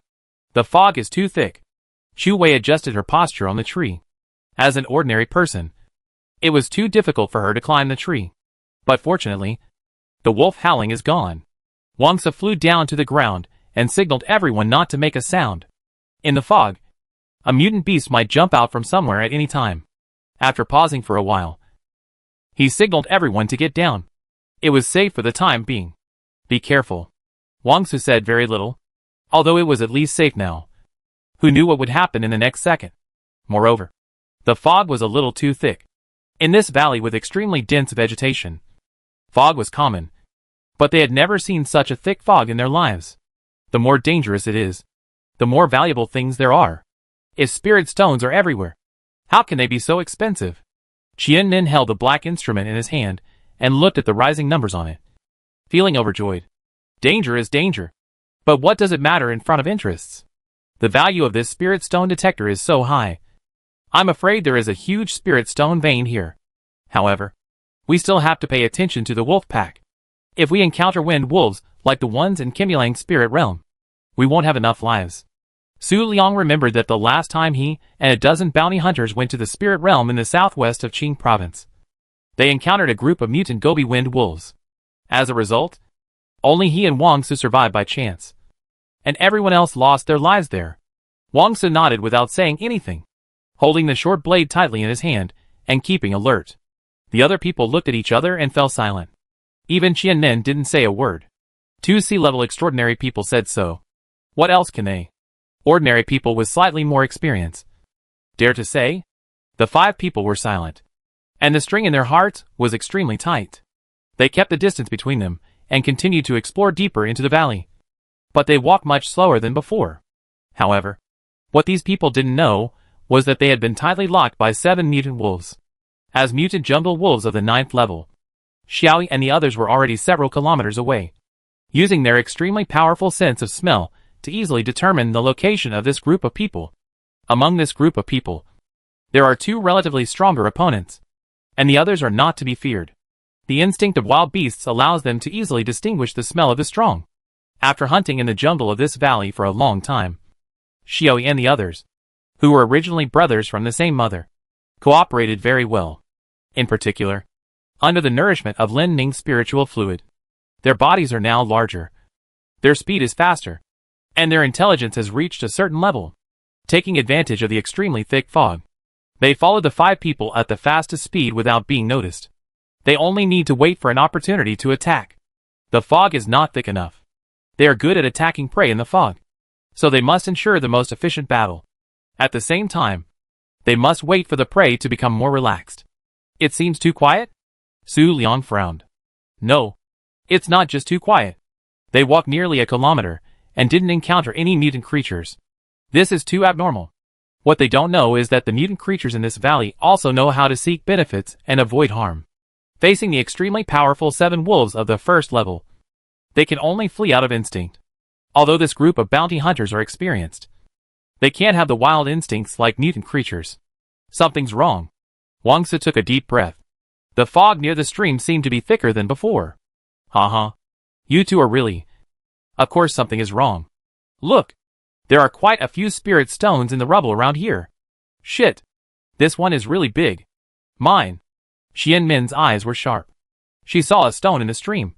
The fog is too thick. Chu Wei adjusted her posture on the tree. As an ordinary person, it was too difficult for her to climb the tree. But fortunately, the wolf howling is gone. Wang Sa flew down to the ground and signaled everyone not to make a sound. In the fog, a mutant beast might jump out from somewhere at any time. After pausing for a while, he signaled everyone to get down. It was safe for the time being. Be careful. Wang Su said very little, although it was at least safe now. Who knew what would happen in the next second? Moreover, the fog was a little too thick. In this valley with extremely dense vegetation, fog was common, but they had never seen such a thick fog in their lives. The more dangerous it is, the more valuable things there are. If spirit stones are everywhere, how can they be so expensive? Qian Nin held the black instrument in his hand and looked at the rising numbers on it, feeling overjoyed. Danger is danger. But what does it matter in front of interests? The value of this spirit stone detector is so high. I'm afraid there is a huge spirit stone vein here. However, we still have to pay attention to the wolf pack. If we encounter wind wolves like the ones in Kimulang's spirit realm, we won't have enough lives. Su Liang remembered that the last time he and a dozen bounty hunters went to the spirit realm in the southwest of Qing province, they encountered a group of mutant Gobi wind wolves. As a result, only he and Wang Su survived by chance, and everyone else lost their lives there. Wang Su nodded without saying anything, holding the short blade tightly in his hand and keeping alert. The other people looked at each other and fell silent. Even Qian Nin didn't say a word. 2 sea-level extraordinary people said so. What else can they? Ordinary people with slightly more experience dare to say? The 5 people were silent, and the string in their hearts was extremely tight. They kept the distance between them and continued to explore deeper into the valley. But they walked much slower than before. However, what these people didn't know was that they had been tightly locked by 7 mutant wolves. As mutant jungle wolves of the 9th level, Xiaoyi and the others were already several kilometers away, using their extremely powerful sense of smell to easily determine the location of this group of people. Among this group of people, there are 2 relatively stronger opponents, and the others are not to be feared. The instinct of wild beasts allows them to easily distinguish the smell of the strong. After hunting in the jungle of this valley for a long time, Xiaoyi and the others, who were originally brothers from the same mother, cooperated very well. In particular, under the nourishment of Lin Ning's spiritual fluid, their bodies are now larger, their speed is faster, and their intelligence has reached a certain level. Taking advantage of the extremely thick fog, they followed the 5 people at the fastest speed without being noticed. They only need to wait for an opportunity to attack. The fog is not thick enough. They are good at attacking prey in the fog, so they must ensure the most efficient battle. At the same time, they must wait for the prey to become more relaxed. It seems too quiet? Su Liang frowned. No, it's not just too quiet. They walked nearly a kilometer and didn't encounter any mutant creatures. This is too abnormal. What they don't know is that the mutant creatures in this valley also know how to seek benefits and avoid harm. Facing the extremely powerful 7 wolves of the 1st level, they can only flee out of instinct. Although this group of bounty hunters are experienced, they can't have the wild instincts like mutant creatures. Something's wrong. Wang Su took a deep breath. The fog near the stream seemed to be thicker than before. Haha. You 2 are really... Of course something is wrong. Look! There are quite a few spirit stones in the rubble around here. Shit! This one is really big. Mine. Xianmin's eyes were sharp. She saw a stone in the stream,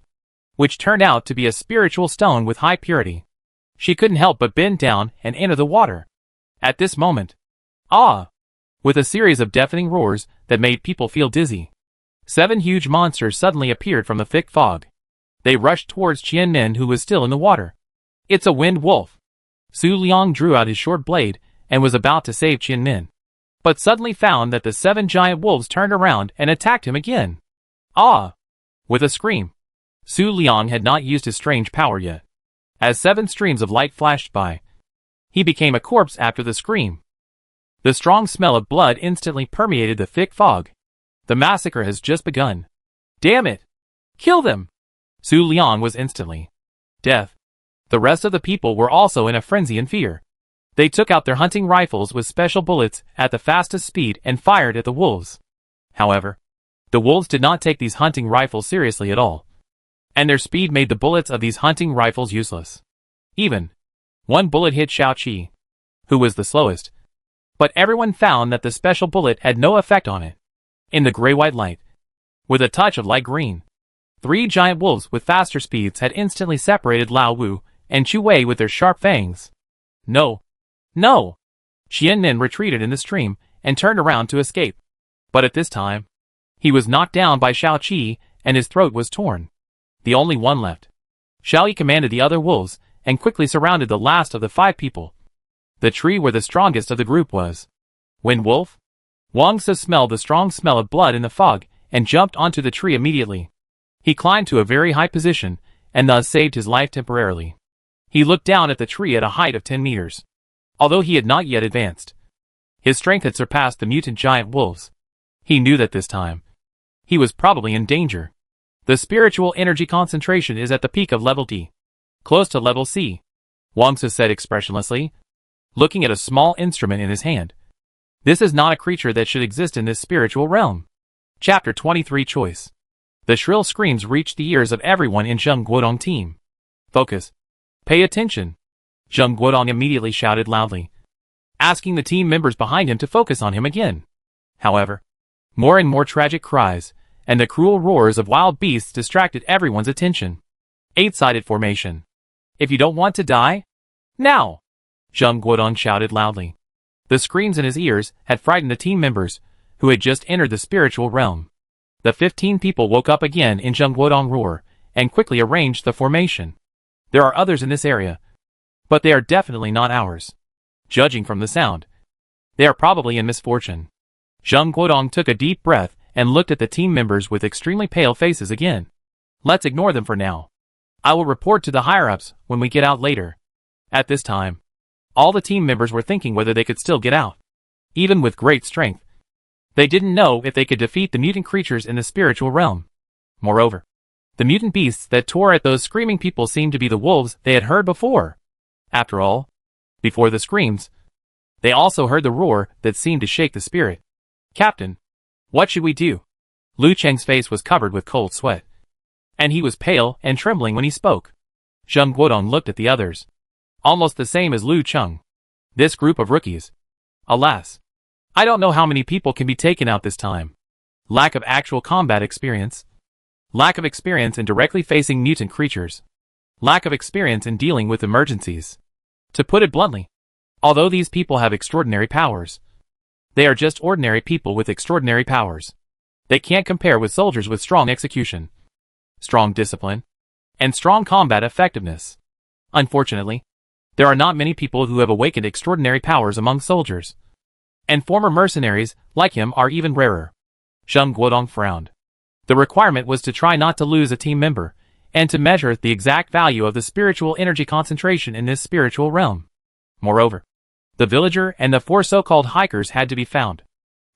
which turned out to be a spiritual stone with high purity. She couldn't help but bend down and enter the water. At this moment, with a series of deafening roars that made people feel dizzy, 7 huge monsters suddenly appeared from the thick fog. They rushed towards Xianmin, who was still in the water. It's a wind wolf. Su Liang drew out his short blade and was about to save Xianmin, but suddenly found that the 7 giant wolves turned around and attacked him again. With a scream. Su Liang had not used his strange power yet. As 7 streams of light flashed by, he became a corpse after the scream. The strong smell of blood instantly permeated the thick fog. The massacre has just begun. Damn it! Kill them! Su Liang was instantly death. The rest of the people were also in a frenzy and fear. They took out their hunting rifles with special bullets at the fastest speed and fired at the wolves. However, the wolves did not take these hunting rifles seriously at all, and their speed made the bullets of these hunting rifles useless. Even one bullet hit Xiao Qi, who was the slowest, but everyone found that the special bullet had no effect on it. In the gray-white light, with a touch of light green, 3 giant wolves with faster speeds had instantly separated Lao Wu and Chu Wei with their sharp fangs. No! Xianmin retreated in the stream and turned around to escape. But at this time, he was knocked down by Xiao Qi and his throat was torn. The only one left. Xiao Yi commanded the other wolves and quickly surrounded the last of the 5 people. The tree where the strongest of the group was. Wind Wolf? Wang Su smelled the strong smell of blood in the fog and jumped onto the tree immediately. He climbed to a very high position and thus saved his life temporarily. He looked down at the tree at a height of 10 meters. Although he had not yet advanced, his strength had surpassed the mutant giant wolves. He knew that this time, he was probably in danger. The spiritual energy concentration is at the peak of level D, close to level C, Wang Su said expressionlessly, looking at a small instrument in his hand. This is not a creature that should exist in this spiritual realm. Chapter 23 Choice. The shrill screams reached the ears of everyone in Zheng Guodong team. Focus. Pay attention. Zheng Guodong immediately shouted loudly, asking the team members behind him to focus on him again. However, more and more tragic cries and the cruel roars of wild beasts distracted everyone's attention. 8-sided formation. If you don't want to die, now! Zheng Guodong shouted loudly. The screams in his ears had frightened the team members, who had just entered the spiritual realm. The 15 people woke up again in Zheng Guodong roar, and quickly arranged the formation. There are others in this area, but they are definitely not ours. Judging from the sound, they are probably in misfortune. Zheng Guodong took a deep breath and looked at the team members with extremely pale faces again. Let's ignore them for now. I will report to the higher-ups when we get out later. At this time, all the team members were thinking whether they could still get out. Even with great strength, they didn't know if they could defeat the mutant creatures in the spiritual realm. Moreover, the mutant beasts that tore at those screaming people seemed to be the wolves they had heard before. After all, before the screams, they also heard the roar that seemed to shake the spirit. Captain, what should we do? Lu Cheng's face was covered with cold sweat, and he was pale and trembling when he spoke. Zheng Guodong looked at the others. Almost the same as Lu Cheng. This group of rookies. Alas, I don't know how many people can be taken out this time. Lack of actual combat experience. Lack of experience in directly facing mutant creatures. Lack of experience in dealing with emergencies. To put it bluntly, although these people have extraordinary powers, they are just ordinary people with extraordinary powers. They can't compare with soldiers with strong execution, strong discipline, and strong combat effectiveness. Unfortunately, there are not many people who have awakened extraordinary powers among soldiers. And former mercenaries, like him, are even rarer. Zheng Guodong frowned. The requirement was to try not to lose a team member, and to measure the exact value of the spiritual energy concentration in this spiritual realm. Moreover, the villager and the 4 so-called hikers had to be found.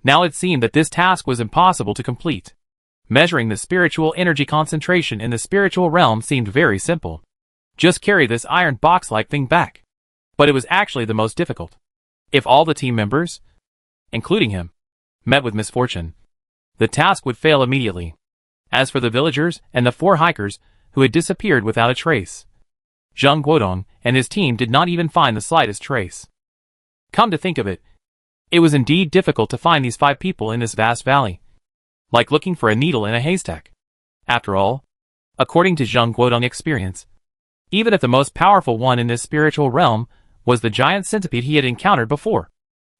Now it seemed that this task was impossible to complete. Measuring the spiritual energy concentration in the spiritual realm seemed very simple. Just carry this iron box-like thing back. But it was actually the most difficult. If all the team members, including him, met with misfortune, the task would fail immediately. As for the villagers and the 4 hikers, who had disappeared without a trace, Zheng Guodong and his team did not even find the slightest trace. Come to think of it, It was indeed difficult to find these 5 people in this vast valley, like looking for a needle in a haystack. After all, according to Zheng Guodong's experience, even if the most powerful one in this spiritual realm was the giant centipede he had encountered before,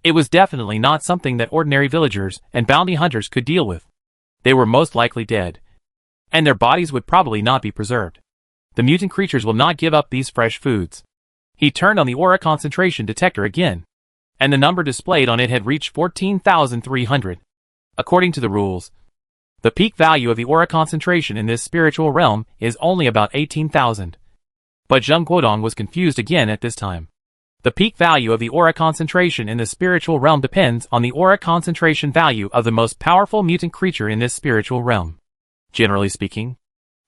it was definitely not something that ordinary villagers and bounty hunters could deal with. They were most likely dead, and their bodies would probably not be preserved. The mutant creatures will not give up these fresh foods. He turned on the aura concentration detector again, and the number displayed on it had reached 14,300. According to the rules, the peak value of the aura concentration in this spiritual realm is only about 18,000. But Zheng Guodong was confused again at this time. The peak value of the aura concentration in the spiritual realm depends on the aura concentration value of the most powerful mutant creature in this spiritual realm. Generally speaking,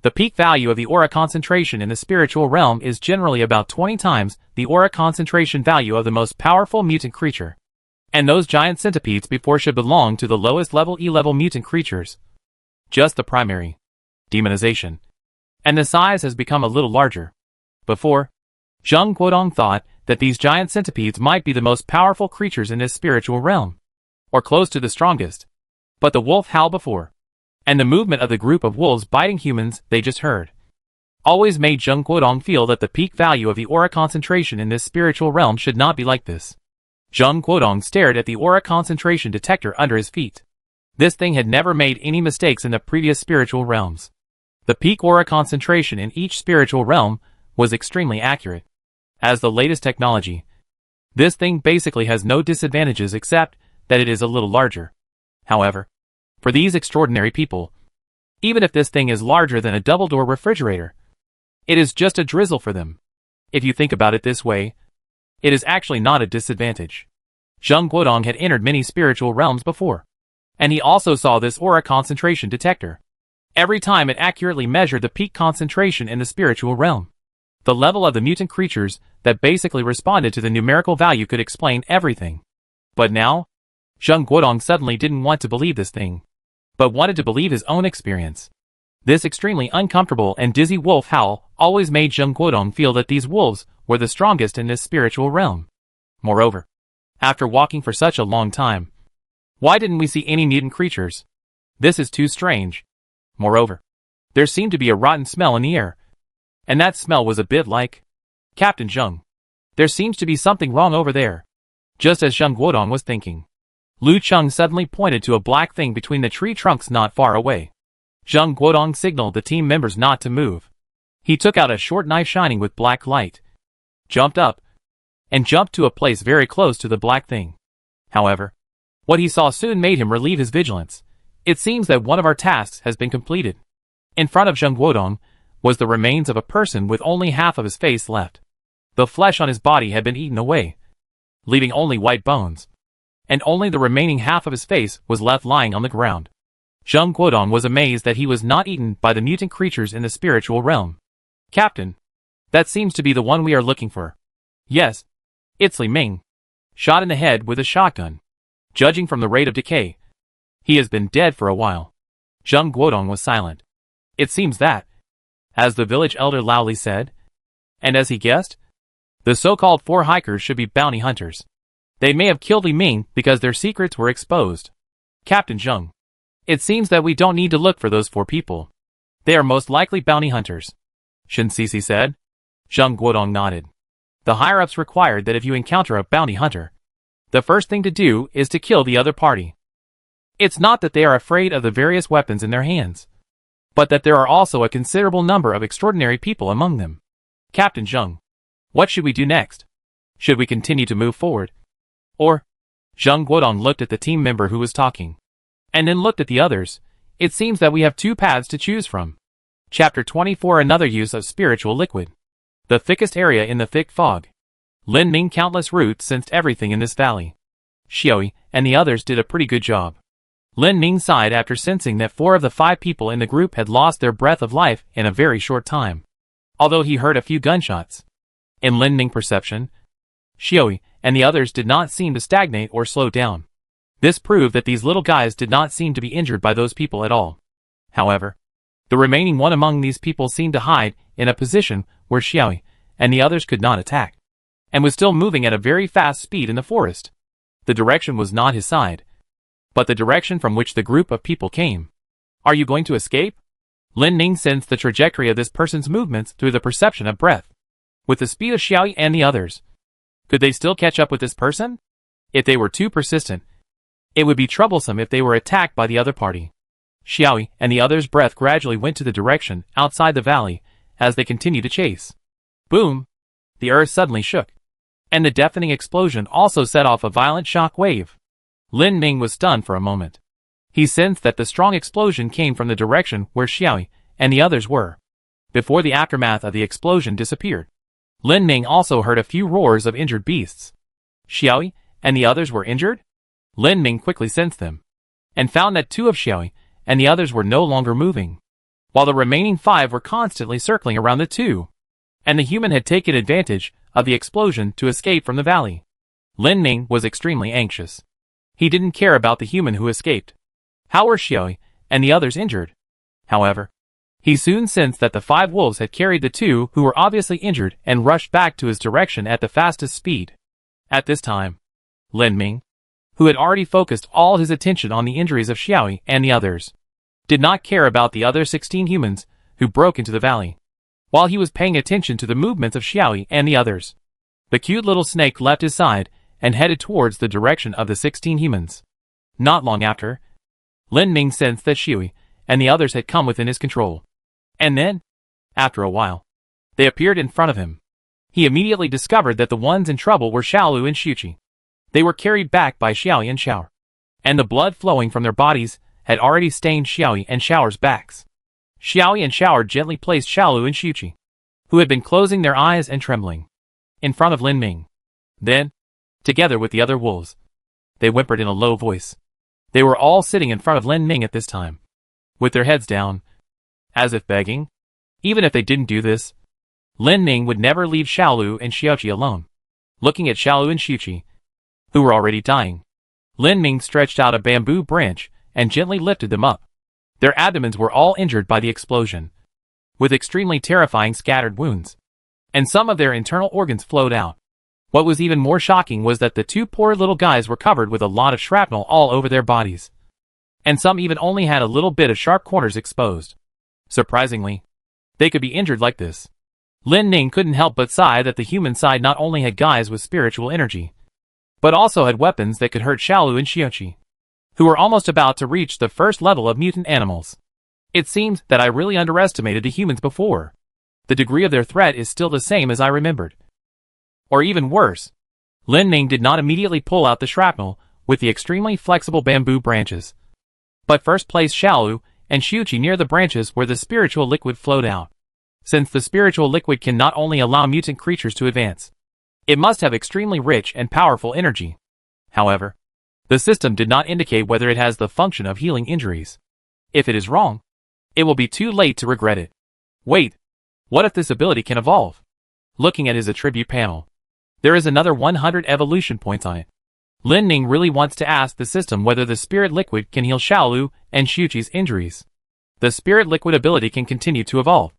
the peak value of the aura concentration in the spiritual realm is generally about 20 times the aura concentration value of the most powerful mutant creature. And those giant centipedes before should belong to the lowest level E-level mutant creatures. Just the primary demonization. And the size has become a little larger. Before, Zheng Guodong thought that these giant centipedes might be the most powerful creatures in this spiritual realm, or close to the strongest. But the wolf howl before, and the movement of the group of wolves biting humans they just heard, always made Zheng Guodong feel that the peak value of the aura concentration in this spiritual realm should not be like this. Zheng Guodong stared at the aura concentration detector under his feet. This thing had never made any mistakes in the previous spiritual realms. The peak aura concentration in each spiritual realm was extremely accurate. As the latest technology, this thing basically has no disadvantages except that it is a little larger. However, for these extraordinary people, even if this thing is larger than a double-door refrigerator, it is just a drizzle for them. If you think about it this way, it is actually not a disadvantage. Zheng Guodong had entered many spiritual realms before, and he also saw this aura concentration detector. Every time it accurately measured the peak concentration in the spiritual realm. The level of the mutant creatures that basically responded to the numerical value could explain everything. But now, Zheng Guodong suddenly didn't want to believe this thing, but wanted to believe his own experience. This extremely uncomfortable and dizzy wolf howl always made Zheng Guodong feel that these wolves were the strongest in this spiritual realm. Moreover, after walking for such a long time, why didn't we see any mutant creatures? This is too strange. Moreover, there seemed to be a rotten smell in the air, and that smell was a bit like Captain Zheng. There seems to be something wrong over there. Just as Zheng Guodong was thinking, Lu Cheng suddenly pointed to a black thing between the tree trunks not far away. Zheng Guodong signaled the team members not to move. He took out a short knife shining with black light, jumped up, and jumped to a place very close to the black thing. However, what he saw soon made him relieve his vigilance. It seems that one of our tasks has been completed. In front of Zheng Guodong was the remains of a person with only half of his face left. The flesh on his body had been eaten away, leaving only white bones, and only the remaining half of his face was left lying on the ground. Zheng Guodong was amazed that he was not eaten by the mutant creatures in the spiritual realm. Captain, that seems to be the one we are looking for. Yes, it's Li Ming, shot in the head with a shotgun. Judging from the rate of decay, he has been dead for a while. Zheng Guodong was silent. It seems that, as the village elder loudly said, and as he guessed, the so-called 4 hikers should be bounty hunters. They may have killed Li Ming because their secrets were exposed. Captain Zheng, it seems that we don't need to look for those 4 people. They are most likely bounty hunters, Shen Sisi said. Zheng Guodong nodded. The higher-ups required that if you encounter a bounty hunter, the first thing to do is to kill the other party. It's not that they are afraid of the various weapons in their hands, but that there are also a considerable number of extraordinary people among them. Captain Zheng, what should we do next? Should we continue to move forward? Or? Zheng Guodong looked at the team member who was talking, and then looked at the others. It seems that we have 2 paths to choose from. Chapter 24. Another use of spiritual liquid. The thickest area in the thick fog. Lin Ming countless roots sensed everything in this valley. Xiaoyi and the others did a pretty good job. Lin Ming sighed after sensing that 4 of the 5 people in the group had lost their breath of life in a very short time, although he heard a few gunshots. In Lin Ming's perception, Xiaoyi and the others did not seem to stagnate or slow down. This proved that these little guys did not seem to be injured by those people at all. However, the remaining one among these people seemed to hide in a position where Xiaoyi and the others could not attack, and was still moving at a very fast speed in the forest. The direction was not his side, but the direction from which the group of people came. Are you going to escape? Lin Ning sensed the trajectory of this person's movements through the perception of breath. With the speed of Xiaoyi and the others, could they still catch up with this person? If they were too persistent, it would be troublesome if they were attacked by the other party. Xiaoyi and the others' breath gradually went to the direction outside the valley as they continued to chase. Boom! The earth suddenly shook, and the deafening explosion also set off a violent shock wave. Lin Ning was stunned for a moment. He sensed that the strong explosion came from the direction where Xiaoyi and the others were. Before the aftermath of the explosion disappeared, Lin Ning also heard a few roars of injured beasts. Xiaoyi and the others were injured? Lin Ning quickly sensed them, and found that 2 of Xiaoyi and the others were no longer moving, while the remaining 5 were constantly circling around the 2. And the human had taken advantage of the explosion to escape from the valley. Lin Ning was extremely anxious. He didn't care about the human who escaped. How were Xiaoyi and the others injured? However, he soon sensed that the 5 wolves had carried the 2 who were obviously injured and rushed back to his direction at the fastest speed. At this time, Lin Ming, who had already focused all his attention on the injuries of Xiaoyi and the others, did not care about the other 16 humans who broke into the valley. While he was paying attention to the movements of Xiaoyi and the others, the cute little snake left his side and headed towards the direction of the 16 humans. Not long after, Lin Ming sensed that Xiaoyi and the others had come within his control. And then, after a while, they appeared in front of him. He immediately discovered that the ones in trouble were Xiaolu and Xuqi. They were carried back by Xiaoyi and Xiao, and the blood flowing from their bodies had already stained Xiaoyi and Xiao's backs. Xiaoyi and Xiao gently placed Xiaolu and Xuqi, who had been closing their eyes and trembling, in front of Lin Ming. Then, together with the other wolves, they whimpered in a low voice. They were all sitting in front of Lin Ming at this time, with their heads down, as if begging. Even if they didn't do this, Lin Ming would never leave Xiaolu and Xiaoqi alone. Looking at Xiaolu and Xuqi, who were already dying, Lin Ming stretched out a bamboo branch and gently lifted them up. Their abdomens were all injured by the explosion, with extremely terrifying scattered wounds, and some of their internal organs flowed out. What was even more shocking was that the 2 poor little guys were covered with a lot of shrapnel all over their bodies, and some even only had a little bit of sharp corners exposed. Surprisingly, they could be injured like this. Lin Ning couldn't help but sigh that the human side not only had guys with spiritual energy, but also had weapons that could hurt Xiaolu and Xiaoqi, who were almost about to reach the first level of mutant animals. It seems that I really underestimated the humans before. The degree of their threat is still the same as I remembered. Or even worse. Lin Ning did not immediately pull out the shrapnel with the extremely flexible bamboo branches, but first placed Xiaolu and Xuqi near the branches where the spiritual liquid flowed out. Since the spiritual liquid can not only allow mutant creatures to advance, it must have extremely rich and powerful energy. However, the system did not indicate whether it has the function of healing injuries. If it is wrong, it will be too late to regret it. Wait, what if this ability can evolve? Looking at his attribute panel, there is another 100 evolution points on it. Lin Ning really wants to ask the system whether the spirit liquid can heal Xiaolu and Xuqi's injuries. The spirit liquid ability can continue to evolve.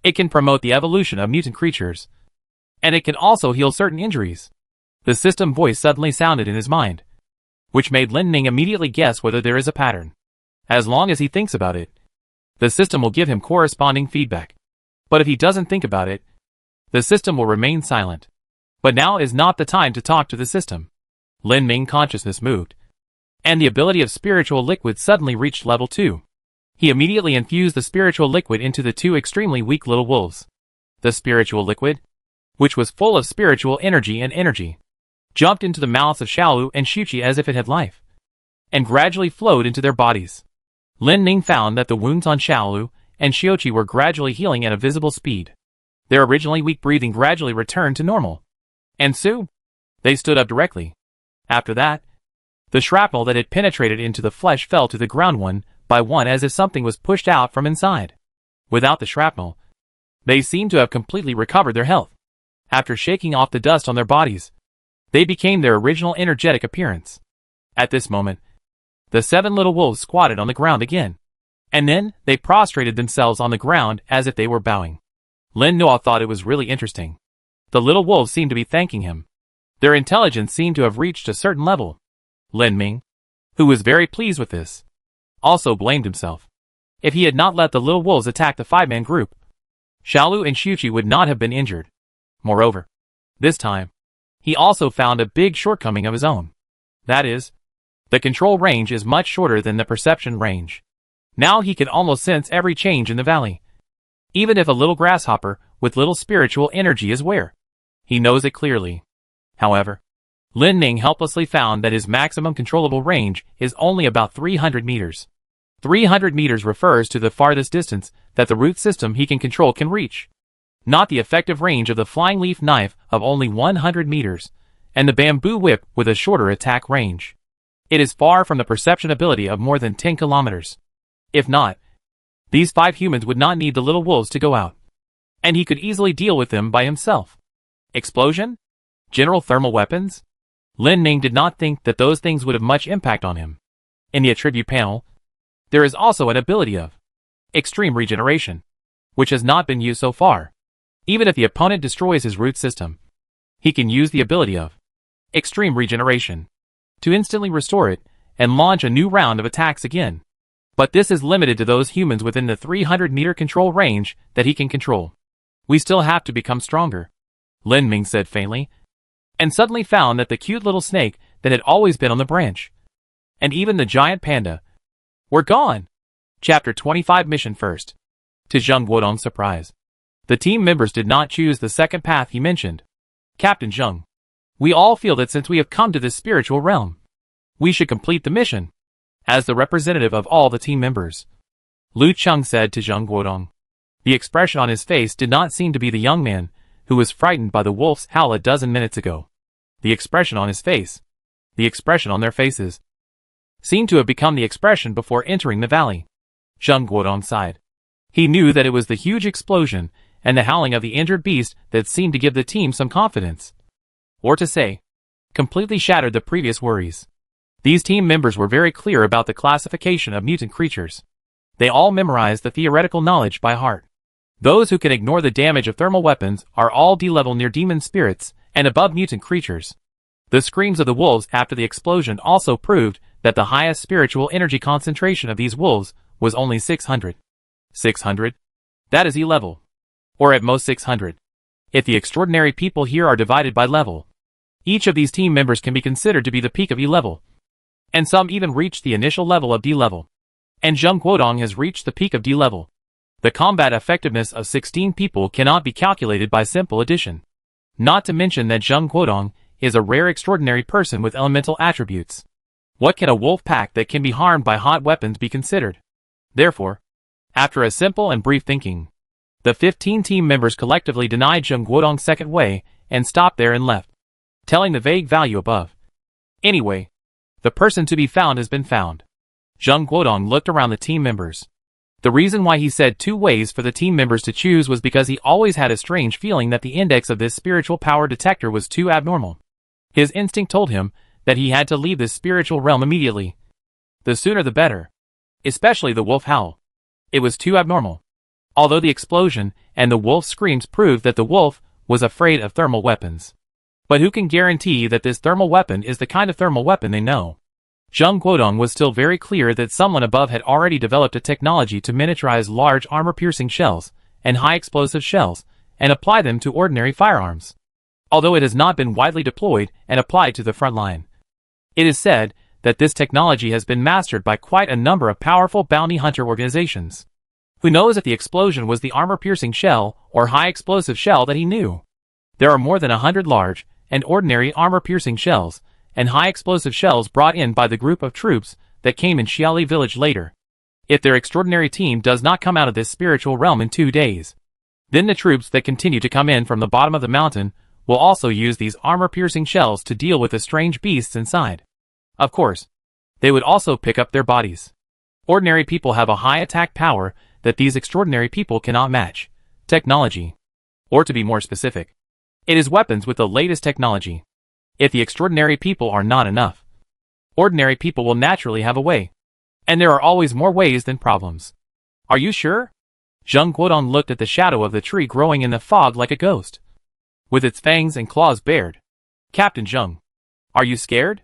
It can promote the evolution of mutant creatures, and it can also heal certain injuries. The system voice suddenly sounded in his mind, which made Lin Ning immediately guess whether there is a pattern. As long as he thinks about it, the system will give him corresponding feedback. But if he doesn't think about it, the system will remain silent. But now is not the time to talk to the system. Lin Ming's consciousness moved, and the ability of spiritual liquid suddenly reached level 2. He immediately infused the spiritual liquid into the 2 extremely weak little wolves. The spiritual liquid, which was full of spiritual energy, jumped into the mouths of Xiaolu and Xuqi as if it had life, and gradually flowed into their bodies. Lin Ning found that the wounds on Xiaolu and Xuqi were gradually healing at a visible speed. Their originally weak breathing gradually returned to normal, and soon, they stood up directly. After that, the shrapnel that had penetrated into the flesh fell to the ground one by one as if something was pushed out from inside. Without the shrapnel, they seemed to have completely recovered their health. After shaking off the dust on their bodies, they became their original energetic appearance. At this moment, the 7 little wolves squatted on the ground again, and then they prostrated themselves on the ground as if they were bowing. Lin Noa thought it was really interesting. The little wolves seemed to be thanking him. Their intelligence seemed to have reached a certain level. Lin Ming, who was very pleased with this, also blamed himself. If he had not let the little wolves attack the five-man group, Xiaolu and Xuqi would not have been injured. Moreover, this time, he also found a big shortcoming of his own. That is, the control range is much shorter than the perception range. Now he can almost sense every change in the valley. Even if a little grasshopper with little spiritual energy is where, he knows it clearly. However, Lin Ming helplessly found that his maximum controllable range is only about 300 meters. 300 meters refers to the farthest distance that the root system he can control can reach, not the effective range of the flying leaf knife of only 100 meters, and the bamboo whip with a shorter attack range. It is far from the perception ability of more than 10 kilometers. If not, these 5 humans would not need the little wolves to go out, and he could easily deal with them by himself. Explosion? General thermal weapons? Lin Ming did not think that those things would have much impact on him. In the attribute panel, there is also an ability of extreme regeneration, which has not been used so far. Even if the opponent destroys his root system, he can use the ability of extreme regeneration to instantly restore it and launch a new round of attacks again. But this is limited to those humans within the 300-meter control range that he can control. We still have to become stronger, Lin Ming said faintly, and suddenly found that the cute little snake that had always been on the branch, and even the giant panda, were gone. Chapter 25 Mission First. To Zheng Guodong's surprise, the team members did not choose the second path he mentioned. Captain Zheng, we all feel that since we have come to this spiritual realm, we should complete the mission. As the representative of all the team members, Lu Cheng said to Zheng Guodong. The expression on his face did not seem to be the young man who was frightened by the wolf's howl a dozen minutes ago. The expression on his face, the expression on their faces, seemed to have become the expression before entering the valley. Zheng Guodong sighed. He knew that it was the huge explosion and the howling of the injured beast that seemed to give the team some confidence. Or to say, completely shattered the previous worries. These team members were very clear about the classification of mutant creatures. They all memorized the theoretical knowledge by heart. Those who can ignore the damage of thermal weapons are all D-level near demon spirits and above mutant creatures. The screams of the wolves after the explosion also proved that the highest spiritual energy concentration of these wolves was only 600. 600? That is E-level. Or at most 600. If the extraordinary people here are divided by level, each of these team members can be considered to be the peak of E-level. And some even reach the initial level of D-level. And Zheng Guodong has reached the peak of D-level. The combat effectiveness of 16 people cannot be calculated by simple addition. Not to mention that Zheng Guodong is a rare extraordinary person with elemental attributes. What can a wolf pack that can be harmed by hot weapons be considered? Therefore, after a simple and brief thinking, the 15 team members collectively denied Zheng Guodong's second way and stopped there and left, telling the vague value above. Anyway, the person to be found has been found. Zheng Guodong looked around the team members. The reason why he said 2 ways for the team members to choose was because he always had a strange feeling that the index of this spiritual power detector was too abnormal. His instinct told him that he had to leave this spiritual realm immediately. The sooner the better. Especially the wolf howl. It was too abnormal. Although the explosion and the wolf's screams proved that the wolf was afraid of thermal weapons. But who can guarantee that this thermal weapon is the kind of thermal weapon they know? Zheng Guodong was still very clear that someone above had already developed a technology to miniaturize large armor-piercing shells and high-explosive shells and apply them to ordinary firearms. Although it has not been widely deployed and applied to the front line. It is said that this technology has been mastered by quite a number of powerful bounty hunter organizations. Who knows if the explosion was the armor-piercing shell or high-explosive shell that he knew? There are more than 100 large and ordinary armor-piercing shells and high-explosive shells brought in by the group of troops that came in Xiaoli village later. If their extraordinary team does not come out of this spiritual realm in 2 days, then the troops that continue to come in from the bottom of the mountain will also use these armor-piercing shells to deal with the strange beasts inside. Of course, they would also pick up their bodies. Ordinary people have a high attack power that these extraordinary people cannot match. Technology. Or to be more specific, it is weapons with the latest technology. If the extraordinary people are not enough, ordinary people will naturally have a way. And there are always more ways than problems. Are you sure? Zheng Guodong looked at the shadow of the tree growing in the fog like a ghost, with its fangs and claws bared. Captain Zheng, are you scared?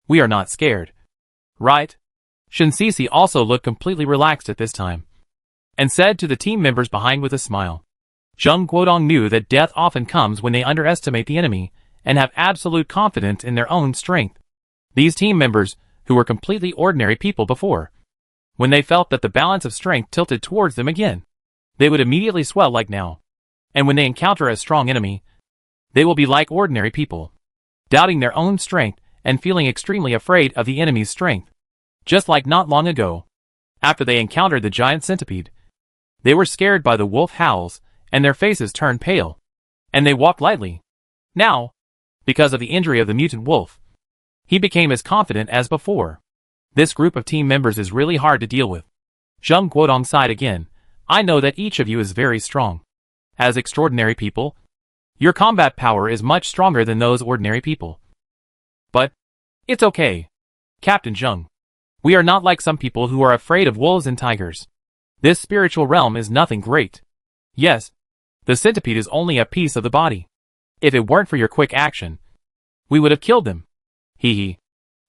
We are not scared. Right? Shinsisi also looked completely relaxed at this time, and said to the team members behind with a smile. Zheng Guodong knew that death often comes when they underestimate the enemy and have absolute confidence in their own strength. These team members, who were completely ordinary people before, when they felt that the balance of strength tilted towards them again, they would immediately swell like now. And when they encounter a strong enemy, they will be like ordinary people, doubting their own strength and feeling extremely afraid of the enemy's strength. Just like not long ago, after they encountered the giant centipede, they were scared by the wolf howls and their faces turned pale, and they walked lightly. Now, because of the injury of the mutant wolf, he became as confident as before. This group of team members is really hard to deal with. Zheng Guodong sighed again. I know that each of you is very strong. As extraordinary people, your combat power is much stronger than those ordinary people. But it's okay, Captain Zheng. We are not like some people who are afraid of wolves and tigers. This spiritual realm is nothing great. Yes, the centipede is only a piece of the body. If it weren't for your quick action, we would have killed them. Hee hee.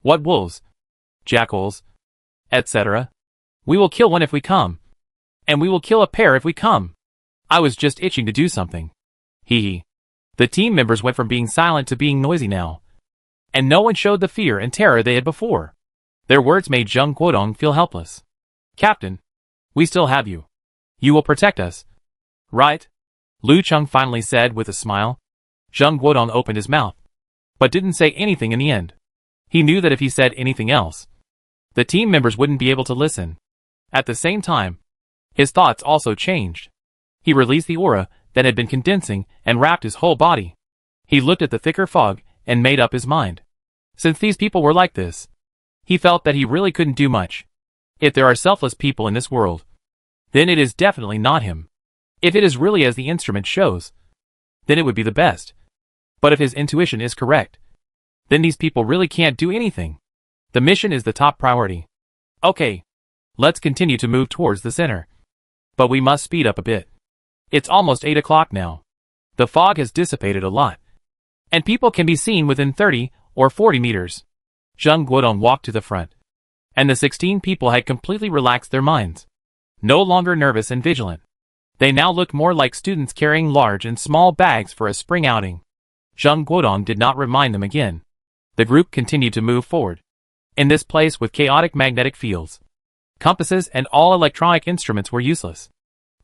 What wolves? Jackals? Etc. We will kill one if we come. And we will kill a pair if we come. I was just itching to do something. Hee hee. The team members went from being silent to being noisy now. And no one showed the fear and terror they had before. Their words made Zheng Guodong feel helpless. Captain, we still have you. You will protect us. Right? Lu Cheng finally said with a smile. Zheng Guodong opened his mouth, but didn't say anything in the end. He knew that if he said anything else, the team members wouldn't be able to listen. At the same time, his thoughts also changed. He released the aura that had been condensing and wrapped his whole body. He looked at the thicker fog and made up his mind. Since these people were like this, he felt that he really couldn't do much. If there are selfless people in this world, then it is definitely not him. If it is really as the instrument shows, then it would be the best. But if his intuition is correct, then these people really can't do anything. The mission is the top priority. Okay, let's continue to move towards the center. But we must speed up a bit. It's almost 8 o'clock now. The fog has dissipated a lot, and people can be seen within 30 or 40 meters. Zheng Guodong walked to the front, and the 16 people had completely relaxed their minds. No longer nervous and vigilant. They now looked more like students carrying large and small bags for a spring outing. Zheng Guodong did not remind them again. The group continued to move forward. In this place with chaotic magnetic fields, compasses and all electronic instruments were useless.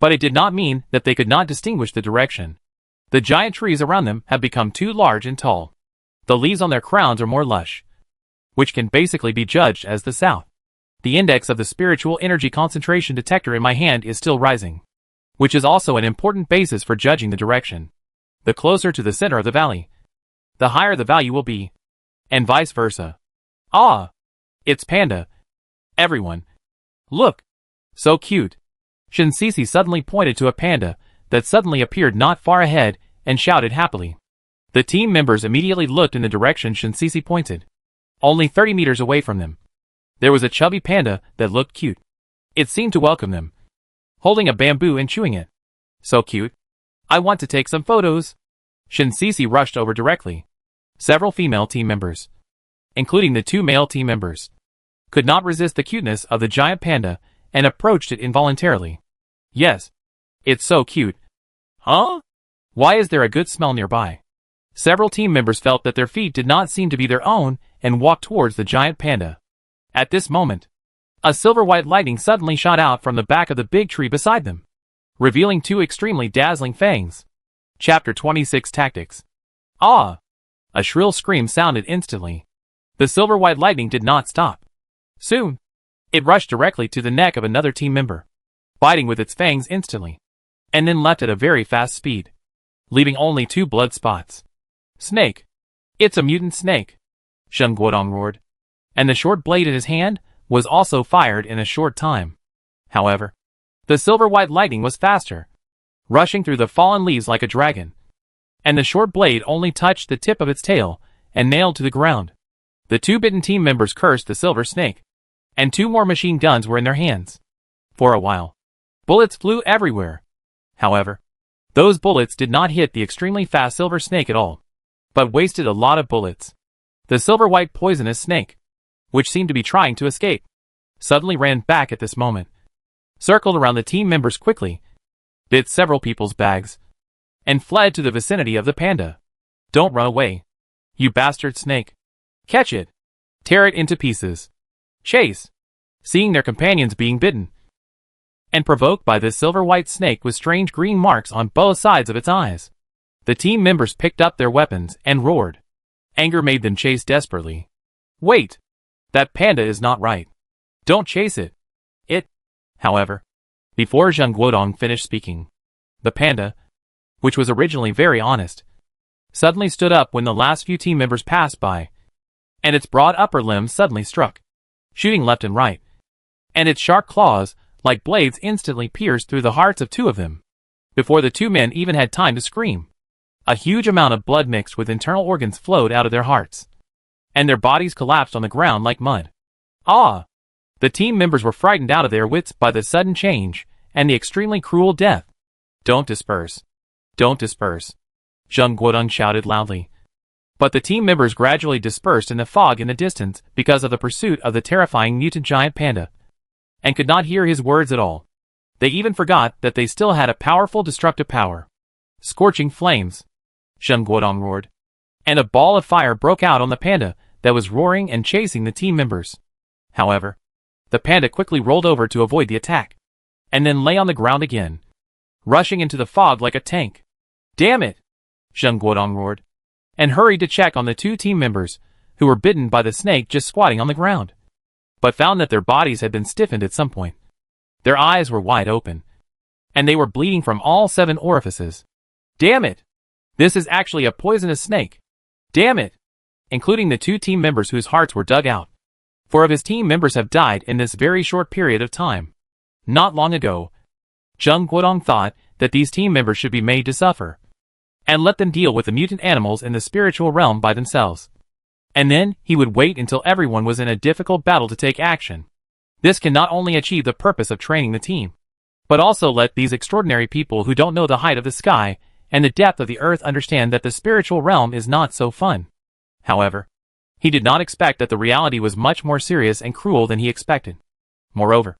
But it did not mean that they could not distinguish the direction. The giant trees around them have become too large and tall. The leaves on their crowns are more lush, which can basically be judged as the south. The index of the spiritual energy concentration detector in my hand is still rising, which is also an important basis for judging the direction. The closer to the center of the valley, the higher the value will be, and vice versa. Ah! It's Panda. Everyone. Look! So cute. Shinsisi suddenly pointed to a panda that suddenly appeared not far ahead and shouted happily. The team members immediately looked in the direction Shinsisi pointed. Only 30 meters away from them, there was a chubby panda that looked cute. It seemed to welcome them, holding a bamboo and chewing it. So cute. I want to take some photos. Shinsisi rushed over directly. Several female team members, including the 2 male team members, could not resist the cuteness of the giant panda and approached it involuntarily. Yes. It's so cute. Huh? Why is there a good smell nearby? Several team members felt that their feet did not seem to be their own and walked towards the giant panda. At this moment, a silver-white lightning suddenly shot out from the back of the big tree beside them, revealing 2 extremely dazzling fangs. Chapter 26 Tactics. Ah! A shrill scream sounded instantly. The silver-white lightning did not stop. Soon, it rushed directly to the neck of another team member, biting with its fangs instantly, and then left at a very fast speed, leaving only 2 blood spots. Snake! It's a mutant snake! Zheng Guodong roared, and the short blade in his hand was also fired in a short time. However, the silver-white lightning was faster, rushing through the fallen leaves like a dragon, and the short blade only touched the tip of its tail and nailed to the ground. The 2 bitten team members cursed the silver snake, and 2 more machine guns were in their hands. For a while, bullets flew everywhere. However, those bullets did not hit the extremely fast silver snake at all, but wasted a lot of bullets. The silver-white poisonous snake, which seemed to be trying to escape, suddenly ran back at this moment, circled around the team members quickly, bit several people's bags, and fled to the vicinity of the panda. Don't run away, you bastard snake. Catch it. Tear it into pieces. Chase. Seeing their companions being bitten and provoked by this silver-white snake with strange green marks on both sides of its eyes, the team members picked up their weapons and roared. Anger made them chase desperately. Wait! That panda is not right. Don't chase it. However, before Zheng Guodong finished speaking, the panda, which was originally very honest, suddenly stood up when the last few team members passed by, and its broad upper limbs suddenly struck, shooting left and right, and its sharp claws, like blades, instantly pierced through the hearts of two of them, before the two men even had time to scream. A huge amount of blood mixed with internal organs flowed out of their hearts, and their bodies collapsed on the ground like mud. Ah! The team members were frightened out of their wits by the sudden change and the extremely cruel death. Don't disperse. Don't disperse. Zheng Guodong shouted loudly. But the team members gradually dispersed in the fog in the distance because of the pursuit of the terrifying mutant giant panda, and could not hear his words at all. They even forgot that they still had a powerful destructive power. Scorching flames, Zheng Guodong roared, and a ball of fire broke out on the panda that was roaring and chasing the team members. However, the panda quickly rolled over to avoid the attack, and then lay on the ground again, rushing into the fog like a tank. Damn it! Zheng Guodong roared, and hurried to check on the two team members who were bitten by the snake just squatting on the ground, but found that their bodies had been stiffened at some point. Their eyes were wide open, and they were bleeding from all 7 orifices. Damn it! This is actually a poisonous snake. Damn it! Including the 2 team members whose hearts were dug out. 4 of his team members have died in this very short period of time. Not long ago, Zheng Guodong thought that these team members should be made to suffer, and let them deal with the mutant animals in the spiritual realm by themselves. And then he would wait until everyone was in a difficult battle to take action. This can not only achieve the purpose of training the team, but also let these extraordinary people who don't know the height of the sky and the depth of the earth understand that the spiritual realm is not so fun. However, he did not expect that the reality was much more serious and cruel than he expected. Moreover,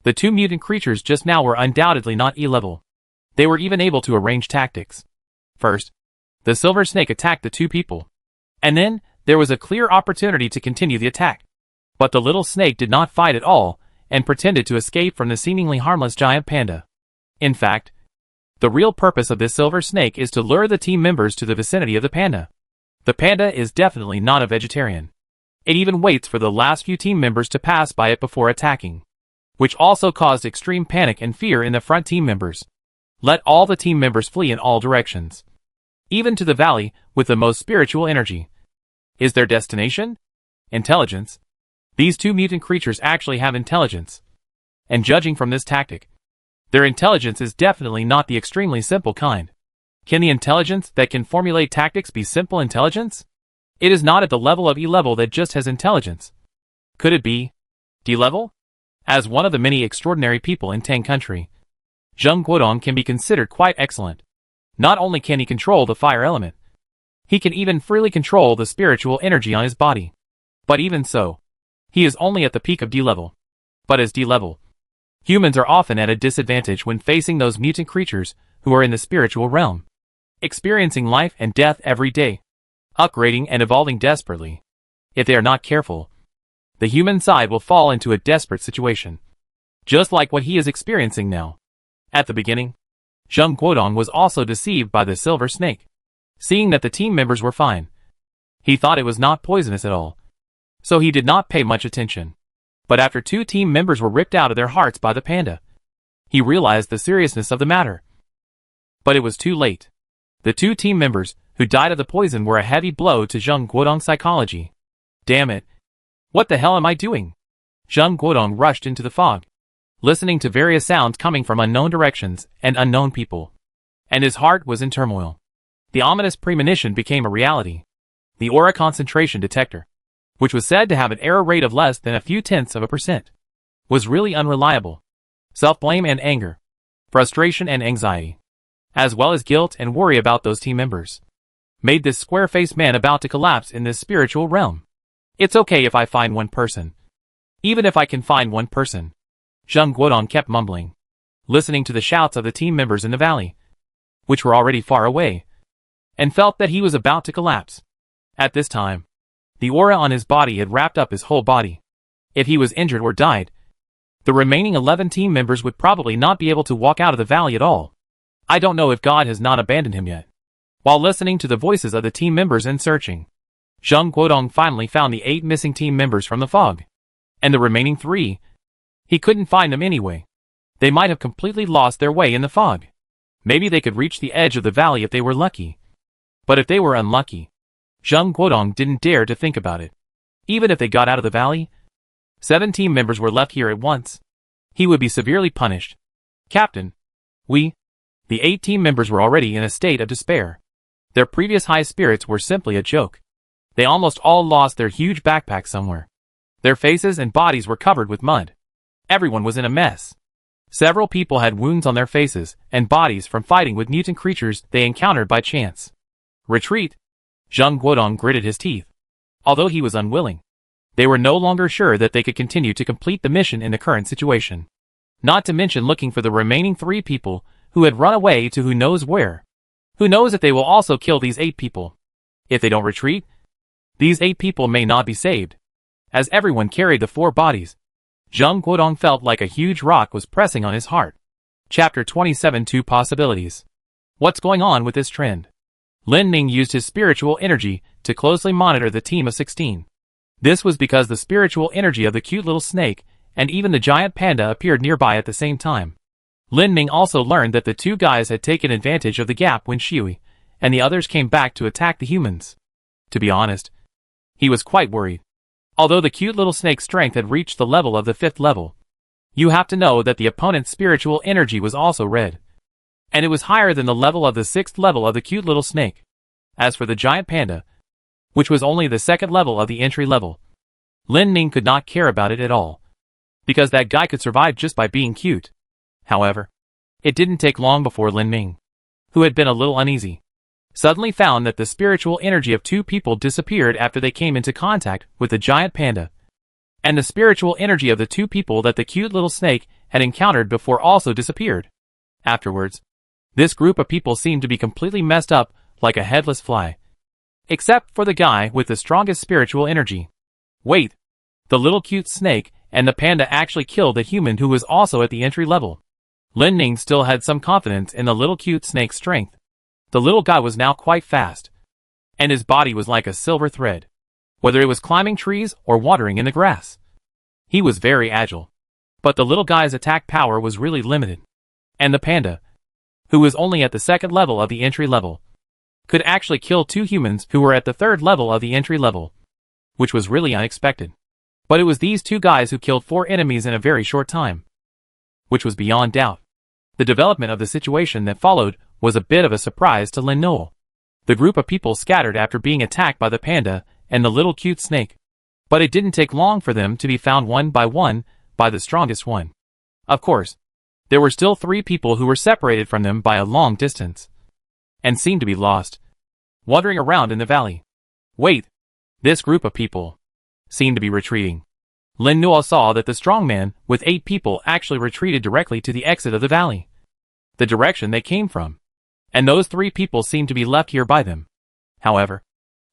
the 2 mutant creatures just now were undoubtedly not E-level. They were even able to arrange tactics. First, the silver snake attacked the 2 people, and then there was a clear opportunity to continue the attack. But the little snake did not fight at all and pretended to escape from the seemingly harmless giant panda. In fact, the real purpose of this silver snake is to lure the team members to the vicinity of the panda. The panda is definitely not a vegetarian. It even waits for the last few team members to pass by it before attacking, which also caused extreme panic and fear in the front team members. Let all the team members flee in all directions, even to the valley with the most spiritual energy. Is their destination? Intelligence. These 2 mutant creatures actually have intelligence, and judging from this tactic, their intelligence is definitely not the extremely simple kind. Can the intelligence that can formulate tactics be simple intelligence? It is not at the level of E-level that just has intelligence. Could it be D-level? As one of the many extraordinary people in Tang country, Zheng Guodong can be considered quite excellent. Not only can he control the fire element, he can even freely control the spiritual energy on his body. But even so, he is only at the peak of D-level. But as D-level, humans are often at a disadvantage when facing those mutant creatures who are in the spiritual realm, experiencing life and death every day, upgrading and evolving desperately. If they are not careful, the human side will fall into a desperate situation, just like what he is experiencing now. At the beginning, Zheng Guodong was also deceived by the silver snake. Seeing that the team members were fine, he thought it was not poisonous at all, so he did not pay much attention. But after 2 team members were ripped out of their hearts by the panda, he realized the seriousness of the matter. But it was too late. The 2 team members who died of the poison were a heavy blow to Zheng Guodong's psychology. Damn it! What the hell am I doing? Zheng Guodong rushed into the fog, listening to various sounds coming from unknown directions and unknown people, and his heart was in turmoil. The ominous premonition became a reality. The aura concentration detector, which was said to have an error rate of less than a few tenths of a percent, was really unreliable. Self-blame and anger, frustration and anxiety, as well as guilt and worry about those team members, made this square-faced man about to collapse in this spiritual realm. It's okay if I find one person. Even if I can find one person. Zheng Guodong kept mumbling, listening to the shouts of the team members in the valley, which were already far away, and felt that he was about to collapse. At this time, the aura on his body had wrapped up his whole body. If he was injured or died, the remaining 11 team members would probably not be able to walk out of the valley at all. I don't know if God has not abandoned him yet. While listening to the voices of the team members and searching, Zheng Guodong finally found the 8 missing team members from the fog. And the remaining 3, he couldn't find them anyway. They might have completely lost their way in the fog. Maybe they could reach the edge of the valley if they were lucky. But if they were unlucky, Zheng Guodong didn't dare to think about it. Even if they got out of the valley, 7 team members were left here at once. He would be severely punished. Captain, the 8 team members were already in a state of despair. Their previous high spirits were simply a joke. They almost all lost their huge backpacks somewhere. Their faces and bodies were covered with mud. Everyone was in a mess. Several people had wounds on their faces and bodies from fighting with mutant creatures they encountered by chance. Retreat! Zheng Guodong gritted his teeth. Although he was unwilling, they were no longer sure that they could continue to complete the mission in the current situation. Not to mention looking for the remaining 3 people who had run away to who knows where. Who knows if they will also kill these 8 people. If they don't retreat, these 8 people may not be saved. As everyone carried the 4 bodies, Zheng Guodong felt like a huge rock was pressing on his heart. Chapter 27 2 Possibilities. What's going on with this trend? Lin Ning used his spiritual energy to closely monitor the team of 16. This was because the spiritual energy of the cute little snake and even the giant panda appeared nearby at the same time. Lin Ning also learned that the 2 guys had taken advantage of the gap when Shui and the others came back to attack the humans. To be honest, he was quite worried. Although the cute little snake's strength had reached the level of the 5th level, you have to know that the opponent's spiritual energy was also red. And it was higher than the level of the 6th level of the cute little snake. As for the giant panda, which was only the 2nd level of the entry level, Lin Ning could not care about it at all, because that guy could survive just by being cute. However, it didn't take long before Lin Ning, who had been a little uneasy, suddenly found that the spiritual energy of 2 people disappeared after they came into contact with the giant panda. And the spiritual energy of the 2 people that the cute little snake had encountered before also disappeared. Afterwards, this group of people seemed to be completely messed up like a headless fly. Except for the guy with the strongest spiritual energy. Wait, the little cute snake and the panda actually killed the human who was also at the entry level. Lin Ning still had some confidence in the little cute snake's strength. The little guy was now quite fast, and his body was like a silver thread, whether it was climbing trees or watering in the grass. He was very agile, but the little guy's attack power was really limited. And the panda, who was only at the 2nd level of the entry level, could actually kill 2 humans who were at the 3rd level of the entry level, which was really unexpected. But it was these 2 guys who killed 4 enemies in a very short time, which was beyond doubt. The development of the situation that followed was a bit of a surprise to Lin Noel. The group of people scattered after being attacked by the panda and the little cute snake. But it didn't take long for them to be found one by the strongest one. Of course, there were still 3 people who were separated from them by a long distance, and seemed to be lost, wandering around in the valley. Wait, this group of people seemed to be retreating. Lin Noel saw that the strong man with 8 people actually retreated directly to the exit of the valley, the direction they came from, and those 3 people seemed to be left here by them. However,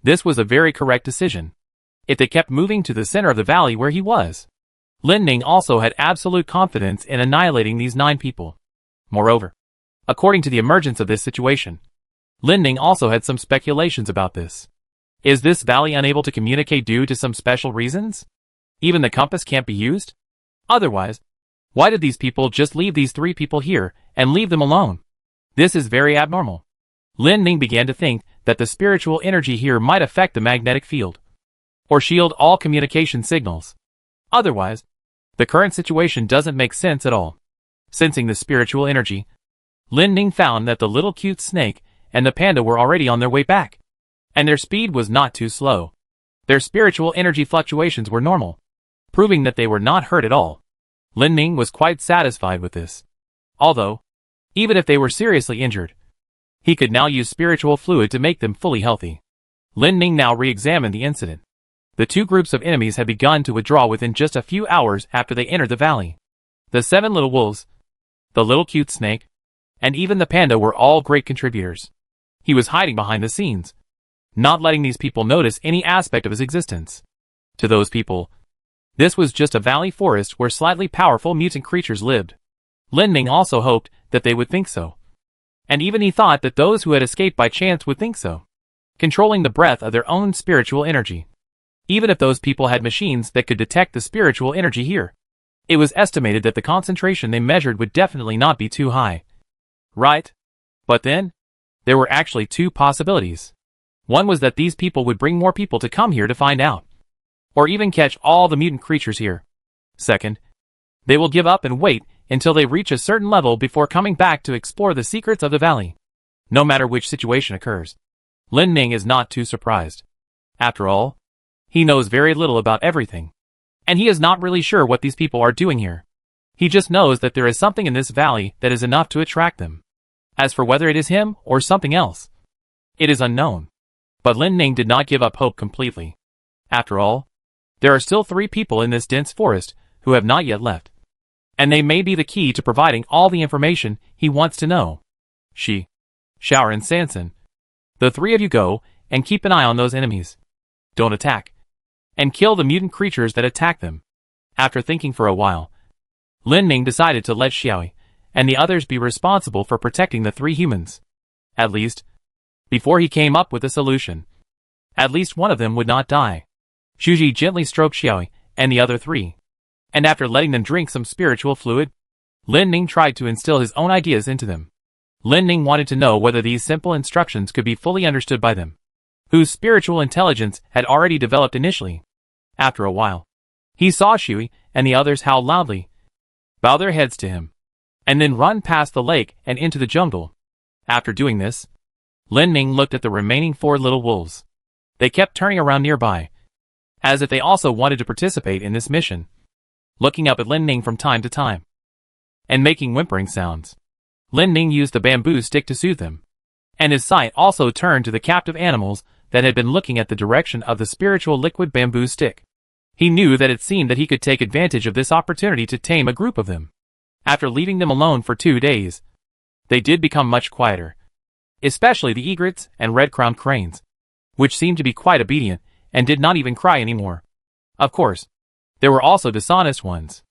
this was a very correct decision. If they kept moving to the center of the valley where he was, Lin Ning also had absolute confidence in annihilating these 9 people. Moreover, according to the emergence of this situation, Lin Ning also had some speculations about this. Is this valley unable to communicate due to some special reasons? Even the compass can't be used? Otherwise, why did these people just leave these 3 people here and leave them alone? This is very abnormal. Lin Ning began to think that the spiritual energy here might affect the magnetic field, or shield all communication signals. Otherwise, the current situation doesn't make sense at all. Sensing the spiritual energy, Lin Ning found that the little cute snake and the panda were already on their way back, and their speed was not too slow. Their spiritual energy fluctuations were normal, proving that they were not hurt at all. Lin Ning was quite satisfied with this. Although, even if they were seriously injured, he could now use spiritual fluid to make them fully healthy. Lin Ning now re-examined the incident. The two groups of enemies had begun to withdraw within just a few hours after they entered the valley. The 7 little wolves, the little cute snake, and even the panda were all great contributors. He was hiding behind the scenes, not letting these people notice any aspect of his existence. To those people, this was just a valley forest where slightly powerful mutant creatures lived. Lin Ming also hoped that they would think so. And even he thought that those who had escaped by chance would think so, controlling the breath of their own spiritual energy. Even if those people had machines that could detect the spiritual energy here, it was estimated that the concentration they measured would definitely not be too high. Right? But then, there were actually 2 possibilities. One was that these people would bring more people to come here to find out, or even catch all the mutant creatures here. Second, they will give up and wait until they reach a certain level before coming back to explore the secrets of the valley. No matter which situation occurs, Lin Ming is not too surprised. After all, he knows very little about everything, and he is not really sure what these people are doing here. He just knows that there is something in this valley that is enough to attract them. As for whether it is him or something else, it is unknown. But Lin Ming did not give up hope completely. After all, there are still 3 people in this dense forest who have not yet left, and they may be the key to providing all the information he wants to know. She, Shower and Sanson, the 3 of you go and keep an eye on those enemies. Don't attack, and kill the mutant creatures that attack them. After thinking for a while, Lin Ming decided to let Xiaoi and the others be responsible for protecting the 3 humans. At least, before he came up with a solution. At least one of them would not die. Shuji gently stroked Xiaoi and the other 3, and after letting them drink some spiritual fluid, Lin Ming tried to instill his own ideas into them. Lin Ming wanted to know whether these simple instructions could be fully understood by them, whose spiritual intelligence had already developed initially. After a while, he saw Shui and the others howl loudly, bow their heads to him, and then run past the lake and into the jungle. After doing this, Lin Ming looked at the remaining 4 little wolves. They kept turning around nearby, as if they also wanted to participate in this mission, looking up at Lin Ming from time to time, and making whimpering sounds. Lin Ming used the bamboo stick to soothe them, and his sight also turned to the captive animals that had been looking at the direction of the spiritual liquid bamboo stick. He knew that it seemed that he could take advantage of this opportunity to tame a group of them. After leaving them alone for 2 days, they did become much quieter, especially the egrets and red-crowned cranes, which seemed to be quite obedient and did not even cry anymore. Of course, there were also dishonest ones.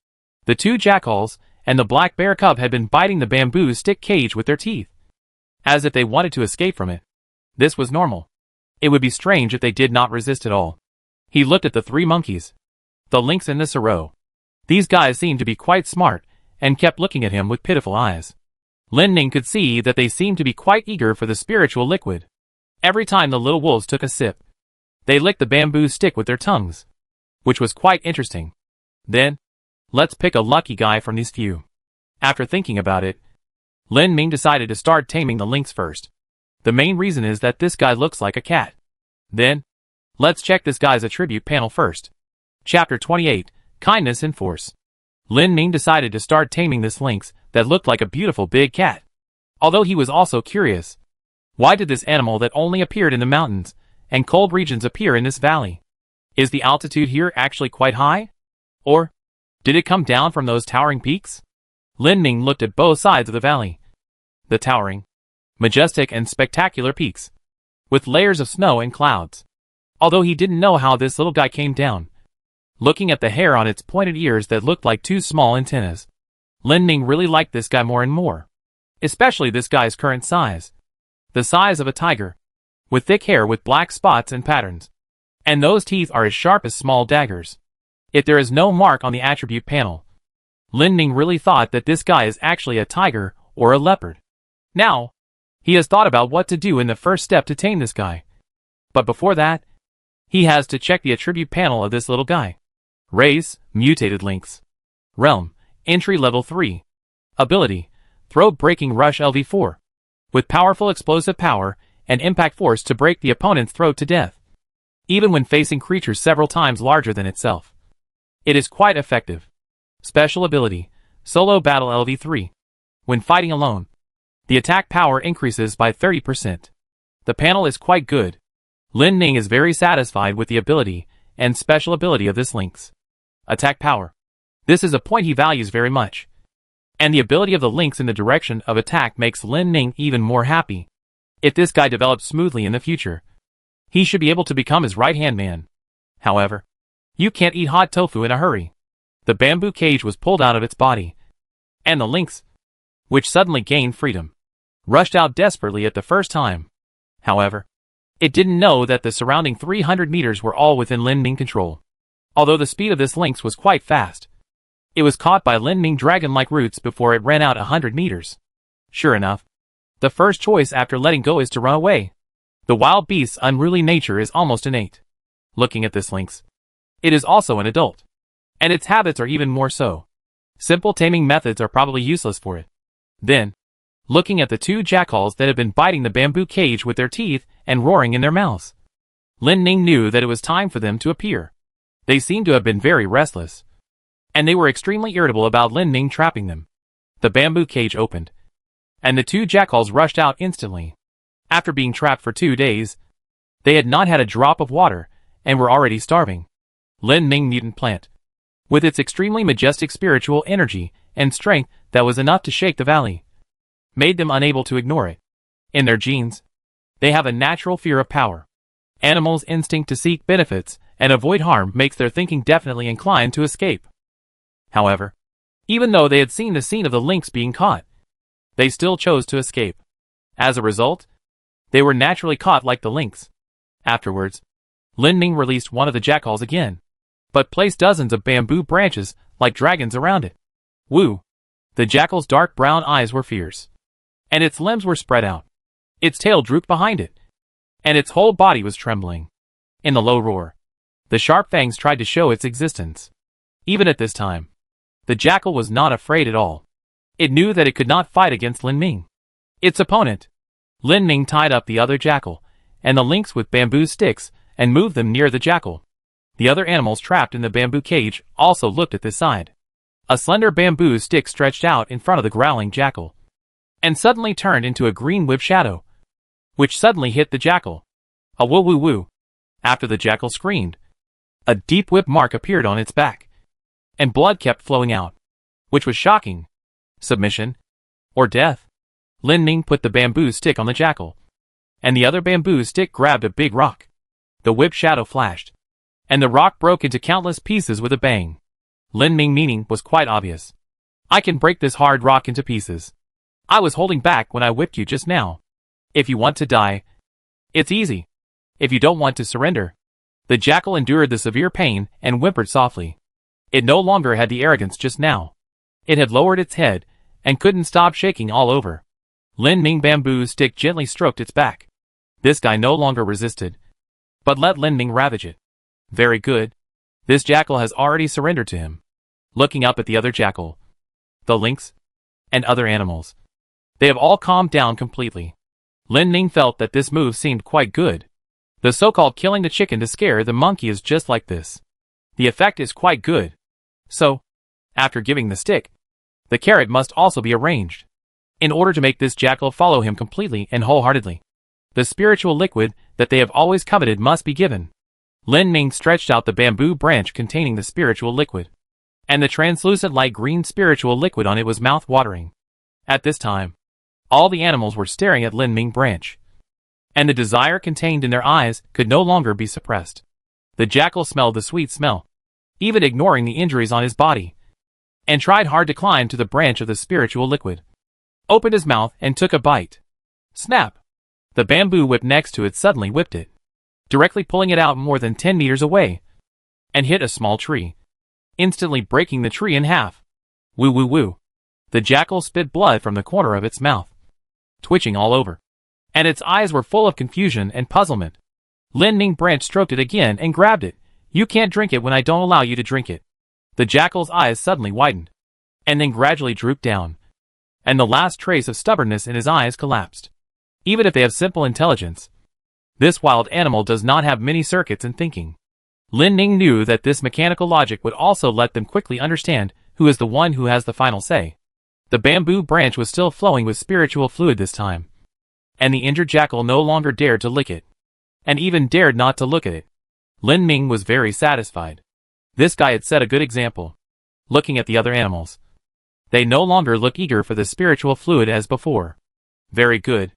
The 2 jackals and the black bear cub had been biting the bamboo stick cage with their teeth, as if they wanted to escape from it. This was normal. It would be strange if they did not resist at all. He looked at the 3 monkeys, the lynx and the serow. These guys seemed to be quite smart and kept looking at him with pitiful eyes. Lin Ming could see that they seemed to be quite eager for the spiritual liquid. Every time the little wolves took a sip, they licked the bamboo stick with their tongues, which was quite interesting. Then, let's pick a lucky guy from these few. After thinking about it, Lin Ming decided to start taming the lynx first. The main reason is that this guy looks like a cat. Then, let's check this guy's attribute panel first. Chapter 28, Kindness and Force. Lin Ming decided to start taming this lynx that looked like a beautiful big cat. Although he was also curious, why did this animal that only appeared in the mountains and cold regions appear in this valley? Is the altitude here actually quite high? Or did it come down from those towering peaks? Lin Ming looked at both sides of the valley. The towering, majestic and spectacular peaks, with layers of snow and clouds. Although he didn't know how this little guy came down. Looking at the hair on its pointed ears that looked like 2 small antennas, Lin Ming really liked this guy more and more. Especially this guy's current size. The size of a tiger, with thick hair with black spots and patterns. And those teeth are as sharp as small daggers. If there is no mark on the attribute panel, Lin Ming really thought that this guy is actually a tiger or a leopard. Now, he has thought about what to do in the first step to tame this guy. But before that, he has to check the attribute panel of this little guy. Race, mutated lynx. Realm, entry level 3. Ability, throat breaking rush LV4. With powerful explosive power and impact force to break the opponent's throat to death, even when facing creatures several times larger than itself. It is quite effective. Special ability, solo battle LV3. When fighting alone, the attack power increases by 30%. The panel is quite good. Lin Ming is very satisfied with the ability and special ability of this lynx. Attack power. This is a point he values very much. And the ability of the lynx in the direction of attack makes Lin Ning even more happy. If this guy develops smoothly in the future, he should be able to become his right-hand man. However, you can't eat hot tofu in a hurry. The bamboo cage was pulled out of its body, and the lynx, which suddenly gained freedom, rushed out desperately at the first time. However, it didn't know that the surrounding 300 meters were all within Lin Ning control. Although the speed of this lynx was quite fast, it was caught by Lin Ning dragon-like roots before it ran out 100 meters. Sure enough, the first choice after letting go is to run away. The wild beast's unruly nature is almost innate. Looking at this lynx, it is also an adult, and its habits are even more so. Simple taming methods are probably useless for it. Then, looking at the two jackals that had been biting the bamboo cage with their teeth and roaring in their mouths, Lin Ning knew that it was time for them to appear. They seemed to have been very restless, and they were extremely irritable about Lin Ning trapping them. The bamboo cage opened, and the two jackals rushed out instantly. After being trapped for 2 days, they had not had a drop of water and were already starving. Lin Ning mutant plant, with its extremely majestic spiritual energy and strength that was enough to shake the valley, made them unable to ignore it. In their genes, they have a natural fear of power. Animals' instinct to seek benefits and avoid harm makes their thinking definitely inclined to escape. However, even though they had seen the scene of the lynx being caught, they still chose to escape. As a result, they were naturally caught like the lynx. Afterwards, Lin Ning released one of the jackals again, but placed dozens of bamboo branches like dragons around it. Woo! The jackal's dark brown eyes were fierce, and its limbs were spread out. Its tail drooped behind it, and its whole body was trembling. In the low roar, the sharp fangs tried to show its existence. Even at this time, the jackal was not afraid at all. It knew that it could not fight against Lin Ning, its opponent. Lin Ning tied up the other jackal and the lynx with bamboo sticks and moved them near the jackal. The other animals trapped in the bamboo cage also looked at this side. A slender bamboo stick stretched out in front of the growling jackal, and suddenly turned into a green whip shadow, which suddenly hit the jackal. A woo woo woo. After the jackal screamed, a deep whip mark appeared on its back, and blood kept flowing out, which was shocking. Submission, or death. Lin Ning put the bamboo stick on the jackal, and the other bamboo stick grabbed a big rock. The whip shadow flashed, and the rock broke into countless pieces with a bang. Lin Ning's meaning was quite obvious. I can break this hard rock into pieces. I was holding back when I whipped you just now. If you want to die, it's easy. If you don't want to surrender. The jackal endured the severe pain and whimpered softly. It no longer had the arrogance just now. It had lowered its head and couldn't stop shaking all over. Lin Ning bamboo stick gently stroked its back. This guy no longer resisted, but let Lin Ning ravage it. Very good. This jackal has already surrendered to him. Looking up at the other jackal, the lynx, and other animals, they have all calmed down completely. Lin Ning felt that this move seemed quite good. The so-called killing the chicken to scare the monkey is just like this. The effect is quite good. So, after giving the stick, the carrot must also be arranged, in order to make this jackal follow him completely and wholeheartedly. The spiritual liquid that they have always coveted must be given. Lin Ning stretched out the bamboo branch containing the spiritual liquid, and the translucent light green spiritual liquid on it was mouth-watering. At this time, all the animals were staring at Lin Ning branch, and the desire contained in their eyes could no longer be suppressed. The jackal smelled the sweet smell, even ignoring the injuries on his body, and tried hard to climb to the branch of the spiritual liquid. Opened his mouth and took a bite. Snap! The bamboo whip next to it suddenly whipped it, directly pulling it out more than 10 meters away, and hit a small tree, instantly breaking the tree in half. Woo woo woo. The jackal spit blood from the corner of its mouth, twitching all over, and its eyes were full of confusion and puzzlement. Lin Ning branch stroked it again and grabbed it. You can't drink it when I don't allow you to drink it. The jackal's eyes suddenly widened, and then gradually drooped down, and the last trace of stubbornness in his eyes collapsed. Even if they have simple intelligence, this wild animal does not have many circuits in thinking. Lin Ning knew that this mechanical logic would also let them quickly understand who is the one who has the final say. The bamboo branch was still flowing with spiritual fluid this time, and the injured jackal no longer dared to lick it, and even dared not to look at it. Lin Ming was very satisfied. This guy had set a good example. Looking at the other animals, they no longer look eager for the spiritual fluid as before. Very good.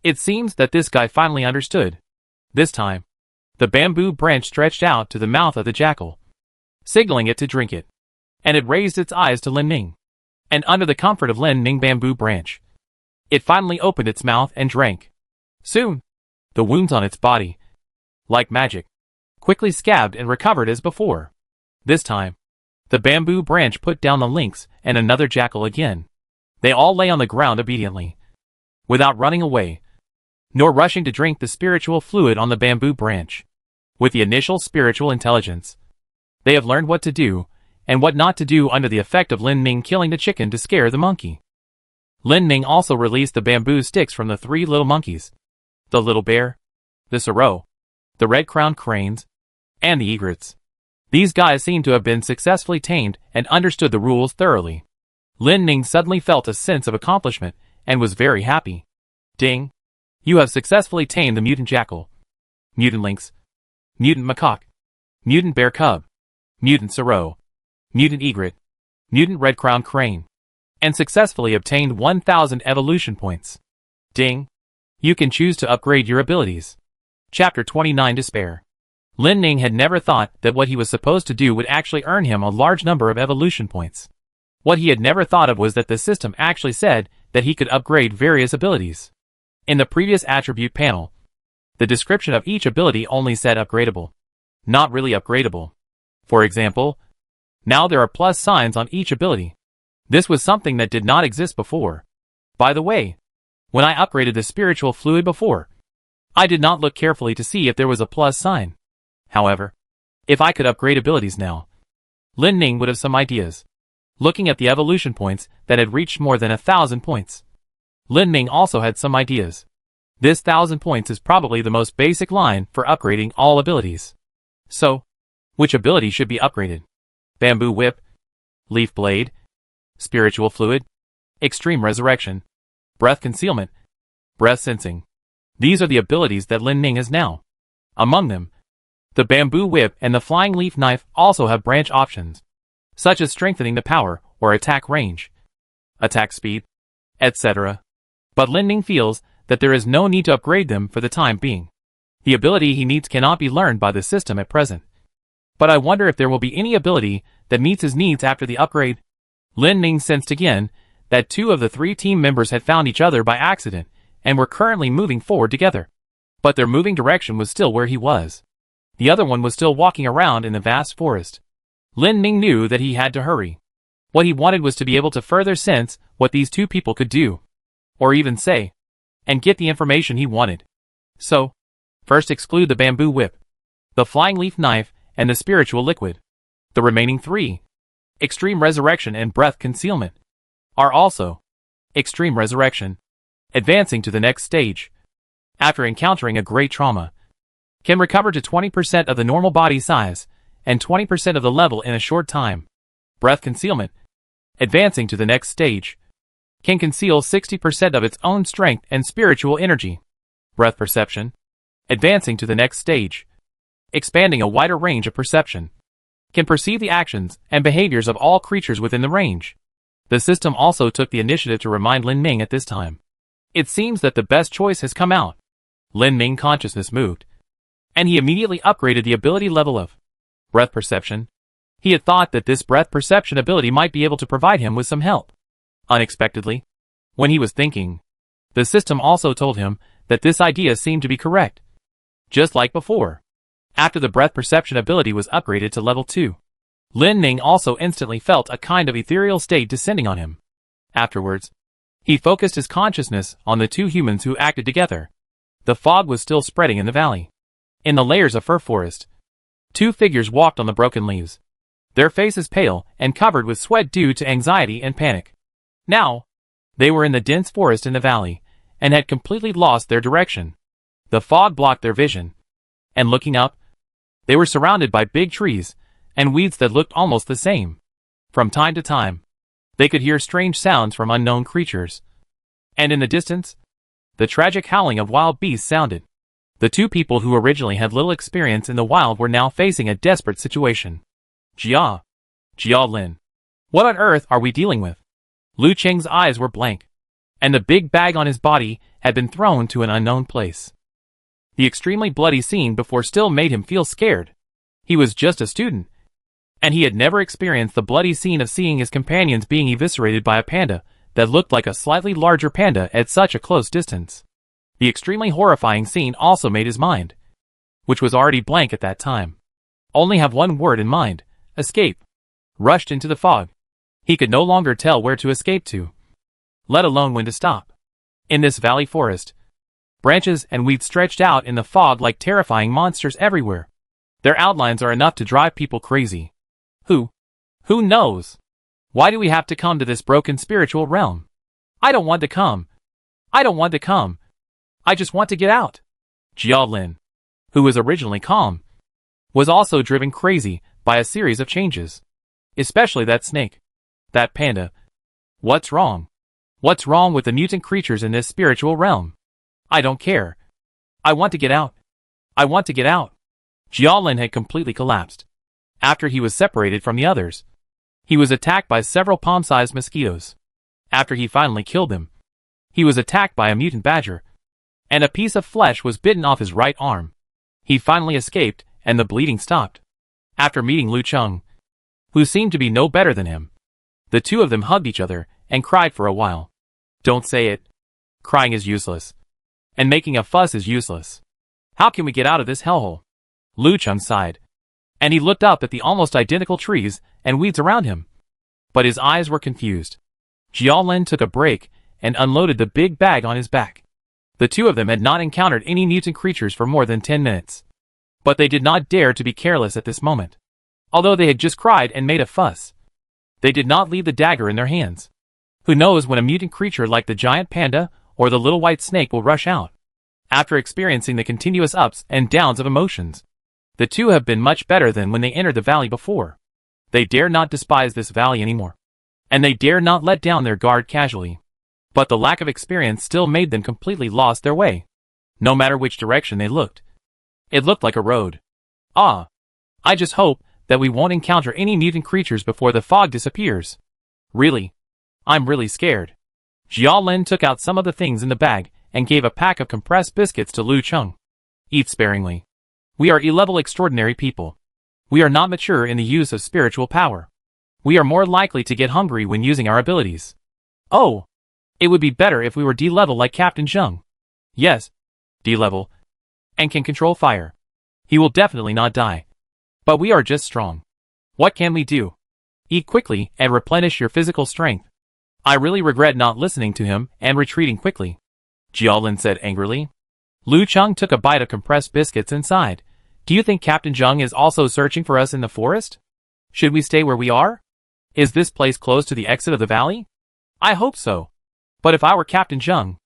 It seems that this guy finally understood. This time, the bamboo branch stretched out to the mouth of the jackal, signaling it to drink it, and it raised its eyes to Lin Ming. And under the comfort of Lin Ming bamboo branch, it finally opened its mouth and drank. Soon, the wounds on its body, like magic, quickly scabbed and recovered as before. This time, the bamboo branch put down the lynx and another jackal again. They all lay on the ground obediently, without running away, nor rushing to drink the spiritual fluid on the bamboo branch. With the initial spiritual intelligence, they have learned what to do and what not to do under the effect of Lin Ming killing the chicken to scare the monkey. Lin Ming also released the bamboo sticks from the 3 little monkeys: the little bear, the serow, the red-crowned cranes, and the egrets. These guys seemed to have been successfully tamed and understood the rules thoroughly. Lin Ming suddenly felt a sense of accomplishment and was very happy. Ding! You have successfully tamed the mutant jackal, mutant lynx, mutant macaque, mutant bear cub, mutant serow, mutant egret, mutant red-crowned crane, and successfully obtained 1,000 evolution points. Ding! You can choose to upgrade your abilities. Chapter 29 Despair. Lin Ming had never thought that what he was supposed to do would actually earn him a large number of evolution points. What he had never thought of was that the system actually said that he could upgrade various abilities. In the previous attribute panel, the description of each ability only said upgradable, not really upgradable. For example, now there are plus signs on each ability. This was something that did not exist before. By the way, when I upgraded the spiritual fluid before, I did not look carefully to see if there was a plus sign. However, if I could upgrade abilities now, Lin Ming would have some ideas. Looking at the evolution points that had reached more than 1,000 points, Lin Ming also had some ideas. This 1,000 points is probably the most basic line for upgrading all abilities. So, which ability should be upgraded? Bamboo Whip, Leaf Blade, Spiritual Fluid, Extreme Resurrection, Breath Concealment, Breath Sensing. These are the abilities that Lin Ming has now. Among them, the Bamboo Whip and the Flying Leaf Knife also have branch options, such as strengthening the power or attack range, attack speed, etc. But Lin Ming feels that there is no need to upgrade them for the time being. The ability he needs cannot be learned by the system at present. But I wonder if there will be any ability that meets his needs after the upgrade. Lin Ming sensed again that 2 of the 3 team members had found each other by accident and were currently moving forward together. But their moving direction was still where he was. The other one was still walking around in the vast forest. Lin Ming knew that he had to hurry. What he wanted was to be able to further sense what these 2 people could do, or even say, and get the information he wanted. So, first exclude the Bamboo Whip, the Flying Leaf Knife, and the Spiritual Liquid. The remaining 3, Extreme Resurrection and Breath Concealment, are also Extreme Resurrection, advancing to the next stage. After encountering a great trauma, can recover to 20% of the normal body size and 20% of the level in a short time. Breath Concealment, advancing to the next stage, can conceal 60% of its own strength and spiritual energy. Breath Perception, advancing to the next stage, expanding a wider range of perception, can perceive the actions and behaviors of all creatures within the range. The system also took the initiative to remind Lin Ming at this time. It seems that the best choice has come out. Lin Ming consciousness moved, and he immediately upgraded the ability level of Breath Perception. He had thought that this Breath Perception ability might be able to provide him with some help. Unexpectedly, when he was thinking, the system also told him that this idea seemed to be correct. Just like before, after the Breath Perception ability was upgraded to level 2, Lin Ming also instantly felt a kind of ethereal state descending on him. Afterwards, he focused his consciousness on the 2 humans who acted together. The fog was still spreading in the valley. In the layers of fir forest, 2 figures walked on the broken leaves, their faces pale and covered with sweat due to anxiety and panic. Now, they were in the dense forest in the valley, and had completely lost their direction. The fog blocked their vision, and looking up, they were surrounded by big trees and weeds that looked almost the same. From time to time, they could hear strange sounds from unknown creatures, and in the distance, the tragic howling of wild beasts sounded. The two people who originally had little experience in the wild were now facing a desperate situation. Jia Lin. What on earth are we dealing with? Lu Cheng's eyes were blank, and the big bag on his body had been thrown to an unknown place. The extremely bloody scene before still made him feel scared. He was just a student, and he had never experienced the bloody scene of seeing his companions being eviscerated by a panda that looked like a slightly larger panda at such a close distance. The extremely horrifying scene also made his mind, which was already blank at that time, only have one word in mind: escape. Rushed into the fog. He could no longer tell where to escape to, let alone when to stop. In this valley forest, branches and weeds stretched out in the fog like terrifying monsters everywhere. Their outlines are enough to drive people crazy. Who knows? Why do we have to come to this broken spiritual realm? I don't want to come. I don't want to come. I just want to get out. Jia Lin, who was originally calm, was also driven crazy by a series of changes. Especially that snake. That panda. What's wrong? What's wrong with the mutant creatures in this spiritual realm? I don't care. I want to get out. I want to get out. Jia Lin had completely collapsed. After he was separated from the others, he was attacked by several palm-sized mosquitoes. After he finally killed them, he was attacked by a mutant badger, and a piece of flesh was bitten off his right arm. He finally escaped, and the bleeding stopped. After meeting Lu Cheng, who seemed to be no better than him, the two of them hugged each other and cried for a while. Don't say it. Crying is useless, and making a fuss is useless. How can we get out of this hellhole? Lu Cheng sighed, and he looked up at the almost identical trees and weeds around him. But his eyes were confused. Jia Lin took a break and unloaded the big bag on his back. The two of them had not encountered any mutant creatures for more than 10 minutes. But they did not dare to be careless at this moment. Although they had just cried and made a fuss, they did not leave the dagger in their hands. Who knows when a mutant creature like the giant panda or the little white snake will rush out? After experiencing the continuous ups and downs of emotions, the two have been much better than when they entered the valley before. They dare not despise this valley anymore, and they dare not let down their guard casually. But the lack of experience still made them completely lost their way. No matter which direction they looked, it looked like a road. I just hope that we won't encounter any mutant creatures before the fog disappears. Really, I'm really scared. Jia Lin took out some of the things in the bag and gave a pack of compressed biscuits to Lu Cheng. Eat sparingly. We are E-level extraordinary people. We are not mature in the use of spiritual power. We are more likely to get hungry when using our abilities. Oh, it would be better if we were D-level like Captain Zheng. Yes, D-level, and can control fire. He will definitely not die. But we are just strong. What can we do? Eat quickly and replenish your physical strength. I really regret not listening to him and retreating quickly, Jia Lin said angrily. Lu Cheng took a bite of compressed biscuits and sighed. Do you think Captain Zheng is also searching for us in the forest? Should we stay where we are? Is this place close to the exit of the valley? I hope so. But if I were Captain Zheng,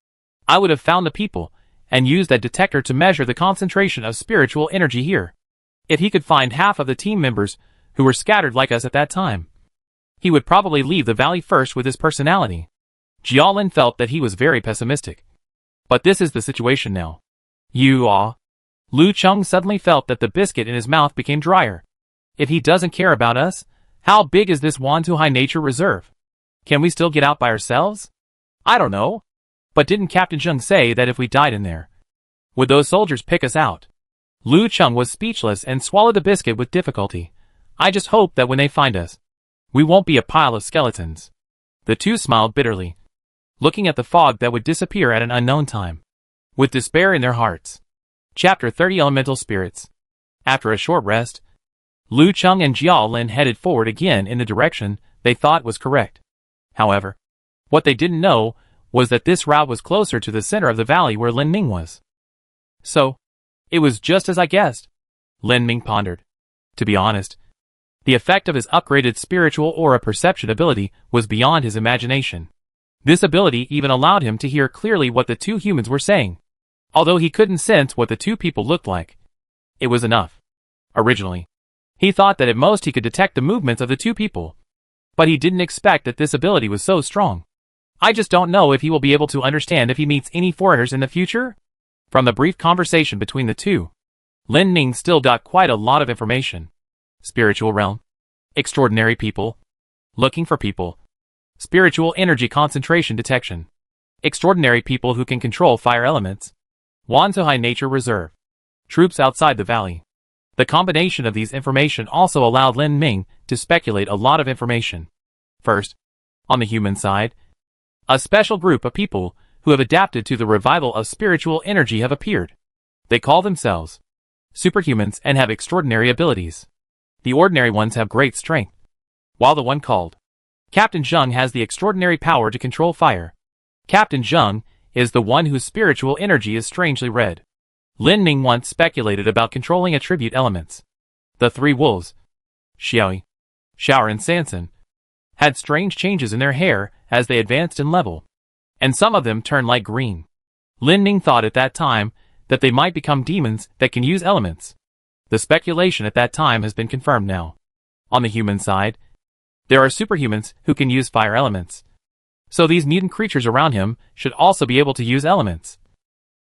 I would have found the people and used that detector to measure the concentration of spiritual energy here. If he could find half of the team members who were scattered like us at that time, he would probably leave the valley first with his personality. Jia Lin felt that he was very pessimistic. But this is the situation now. Lu Cheng suddenly felt that the biscuit in his mouth became drier. If he doesn't care about us, how big is this Wantu High Nature Reserve? Can we still get out by ourselves? I don't know. But didn't Captain Zheng say that if we died in there, would those soldiers pick us out? Lu Cheng was speechless and swallowed the biscuit with difficulty. I just hope that when they find us, we won't be a pile of skeletons. The two smiled bitterly, looking at the fog that would disappear at an unknown time, with despair in their hearts. Chapter 30 Elemental Spirits. After a short rest, Lu Cheng and Jia Lin headed forward again in the direction they thought was correct. However, what they didn't know was that this route was closer to the center of the valley where Lin Ming was. So, it was just as I guessed, Lin Ming pondered. To be honest, the effect of his upgraded spiritual aura perception ability was beyond his imagination. This ability even allowed him to hear clearly what the two humans were saying. Although he couldn't sense what the two people looked like, it was enough. Originally, he thought that at most he could detect the movements of the two people. But he didn't expect that this ability was so strong. I just don't know if he will be able to understand if he meets any foreigners in the future. From the brief conversation between the two, Lin Ning still got quite a lot of information. Spiritual realm. Extraordinary people. Looking for people. Spiritual energy concentration detection. Extraordinary people who can control fire elements. Wanzhou Nature Reserve. Troops outside the valley. The combination of these information also allowed Lin Ming to speculate a lot of information. First, on the human side, a special group of people who have adapted to the revival of spiritual energy have appeared. They call themselves superhumans and have extraordinary abilities. The ordinary ones have great strength, while the one called Captain Zheng has the extraordinary power to control fire. Captain Zheng is the one whose spiritual energy is strangely red. Lin Ning once speculated about controlling attribute elements. The three wolves, Xiaoyi, Shower and Sanson, had strange changes in their hair as they advanced in level, and some of them turned light green. Lin Ning thought at that time that they might become demons that can use elements. The speculation at that time has been confirmed now. On the human side, there are superhumans who can use fire elements. So these mutant creatures around him should also be able to use elements.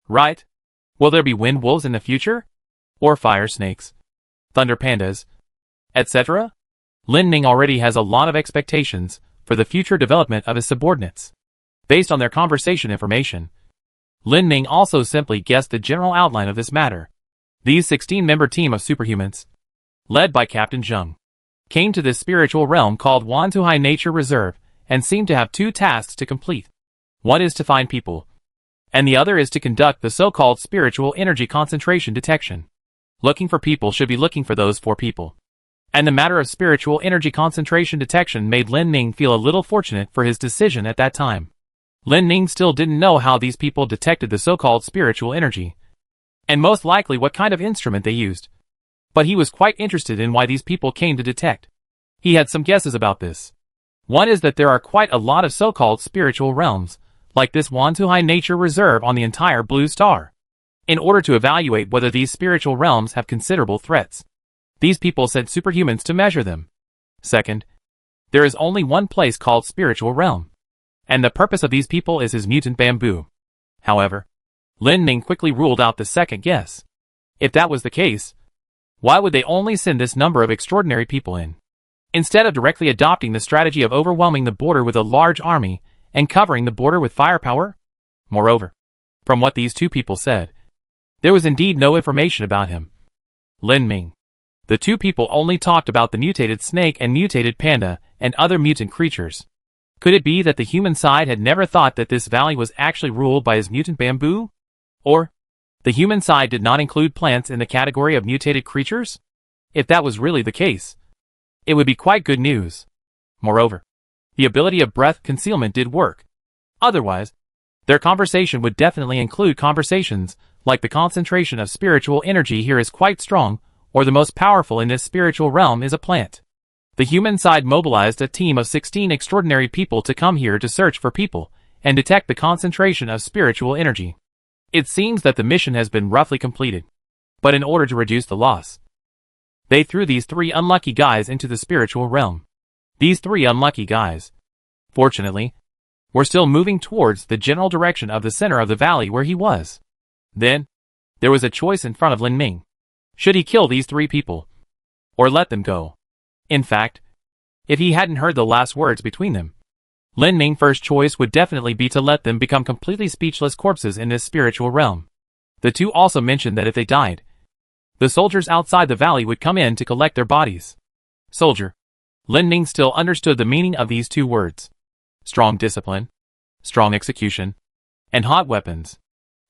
Right? Will there be wind wolves in the future? Or fire snakes? Thunder pandas? Etc.? Lin Ning already has a lot of expectations for the future development of his subordinates. Based on their conversation information, Lin Ning also simply guessed the general outline of this matter. These 16-member team of superhumans, led by Captain Zheng, came to this spiritual realm called Wanzhou Nature Reserve and seemed to have two tasks to complete. One is to find people, and the other is to conduct the so-called spiritual energy concentration detection. Looking for people should be looking for those four people. And the matter of spiritual energy concentration detection made Lin Ning feel a little fortunate for his decision at that time. Lin Ning still didn't know how these people detected the so-called spiritual energy, and most likely what kind of instrument they used. But he was quite interested in why these people came to detect. He had some guesses about this. One is that there are quite a lot of so-called spiritual realms, like this Wanzhou Nature Reserve on the entire Blue Star. In order to evaluate whether these spiritual realms have considerable threats, these people sent superhumans to measure them. Second, there is only one place called Spiritual Realm, and the purpose of these people is his mutant bamboo. However, Lin Ning quickly ruled out the second guess. If that was the case, why would they only send this number of extraordinary people in, instead of directly adopting the strategy of overwhelming the border with a large army and covering the border with firepower? Moreover, from what these two people said, there was indeed no information about him. Lin Ming. The two people only talked about the mutated snake and mutated panda and other mutant creatures. Could it be that the human side had never thought that this valley was actually ruled by his mutant bamboo? Or, the human side did not include plants in the category of mutated creatures? If that was really the case, it would be quite good news. Moreover, the ability of breath concealment did work. Otherwise, their conversation would definitely include conversations like the concentration of spiritual energy here is quite strong, or the most powerful in this spiritual realm is a plant. The human side mobilized a team of 16 extraordinary people to come here to search for people and detect the concentration of spiritual energy. It seems that the mission has been roughly completed, but in order to reduce the loss, they threw these three unlucky guys into the spiritual realm. These three unlucky guys, fortunately, were still moving towards the general direction of the center of the valley where he was. Then, there was a choice in front of Lin Ming. Should he kill these three people, or let them go? In fact, if he hadn't heard the last words between them, Lin Ming's first choice would definitely be to let them become completely speechless corpses in this spiritual realm. The two also mentioned that if they died, the soldiers outside the valley would come in to collect their bodies. Soldier. Lin Ming still understood the meaning of these two words. Strong discipline, strong execution, and hot weapons.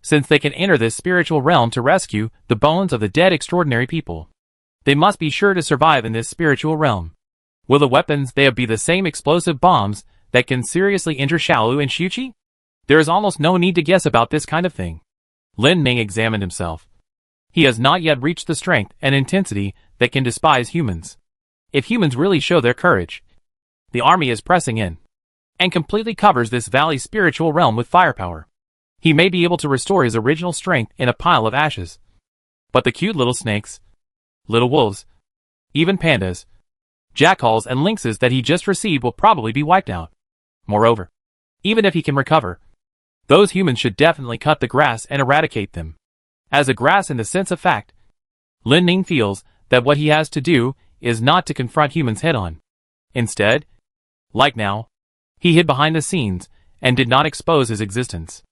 Since they can enter this spiritual realm to rescue the bones of the dead extraordinary people, they must be sure to survive in this spiritual realm. Will the weapons they have be the same explosive bombs that can seriously injure Xiaolu and Xuqi? There is almost no need to guess about this kind of thing. Lin Ming examined himself. He has not yet reached the strength and intensity that can despise humans. If humans really show their courage, the army is pressing in and completely covers this valley's spiritual realm with firepower. He may be able to restore his original strength in a pile of ashes. But the cute little snakes, little wolves, even pandas, jackals and lynxes that he just received will probably be wiped out. Moreover, even if he can recover, those humans should definitely cut the grass and eradicate them. As a grass in the sense of fact, Lin Ning feels that what he has to do is not to confront humans head-on. Instead, like now, he hid behind the scenes and did not expose his existence.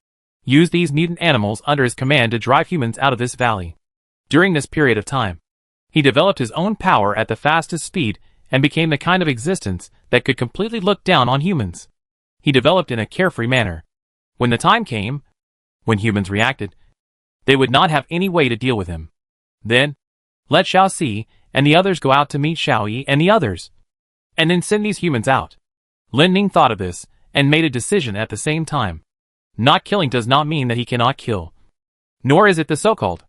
Use these mutant animals under his command to drive humans out of this valley. During this period of time, he developed his own power at the fastest speed and became the kind of existence that could completely look down on humans. He developed in a carefree manner. When the time came, when humans reacted, they would not have any way to deal with him. Then, let Xiaoxi and the others go out to meet Xiaoyi and the others, and then send these humans out. Lin Ning thought of this and made a decision at the same time. Not killing does not mean that he cannot kill. Nor is it the so-called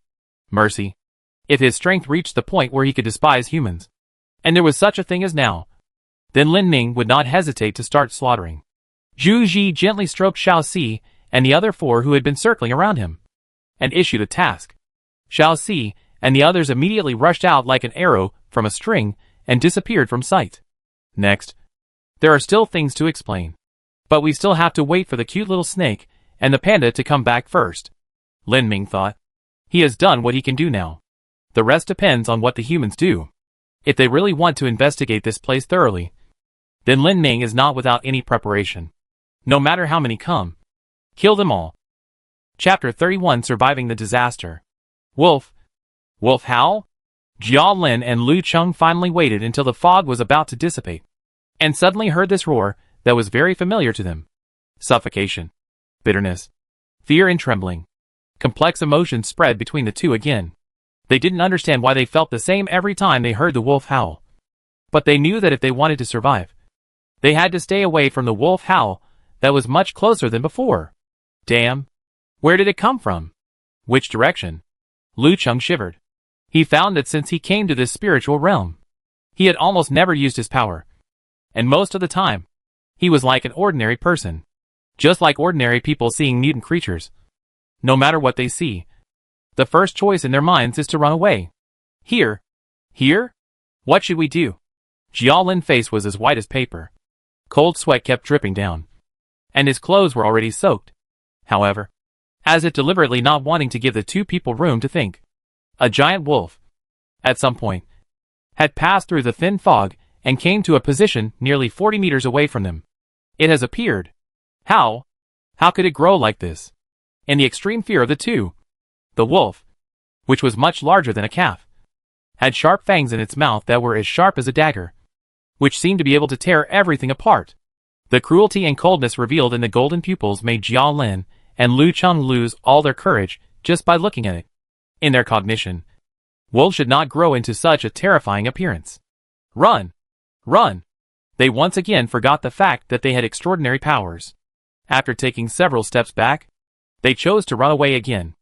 mercy. If his strength reached the point where he could despise humans, and there was such a thing as now, then Lin Ning would not hesitate to start slaughtering. Zhu Ji gently stroked Xiaoxi and the other 4 who had been circling around him, and issued a task. Xiaoxi and the others immediately rushed out like an arrow from a string and disappeared from sight. Next, there are still things to explain. But we still have to wait for the cute little snake and the panda to come back first. Lin Ming thought. He has done what he can do now. The rest depends on what the humans do. If they really want to investigate this place thoroughly, then Lin Ming is not without any preparation. No matter how many come, kill them all. Chapter 31 Surviving the Disaster. Wolf. Wolf howl? Jia Lin and Lu Cheng finally waited until the fog was about to dissipate, and suddenly heard this roar that was very familiar to them. Suffocation, bitterness, fear and trembling. Complex emotions spread between the two again. They didn't understand why they felt the same every time they heard the wolf howl. But they knew that if they wanted to survive, they had to stay away from the wolf howl that was much closer than before. Damn! Where did it come from? Which direction? Lu Cheng shivered. He found that since he came to this spiritual realm, he had almost never used his power. And most of the time, he was like an ordinary person. Just like ordinary people seeing mutant creatures. No matter what they see, the first choice in their minds is to run away. Here? Here? What should we do? Jia Lin's face was as white as paper. Cold sweat kept dripping down, and his clothes were already soaked. However, as if deliberately not wanting to give the two people room to think, a giant wolf, at some point, had passed through the thin fog and came to a position nearly 40 meters away from them. It has appeared. How? How could it grow like this? In the extreme fear of the two, the wolf, which was much larger than a calf, had sharp fangs in its mouth that were as sharp as a dagger, which seemed to be able to tear everything apart. The cruelty and coldness revealed in the golden pupils made Jia Lin and Lu Cheng lose all their courage just by looking at it. In their cognition, wolves should not grow into such a terrifying appearance. Run! Run! They once again forgot the fact that they had extraordinary powers. After taking several steps back, they chose to run away again.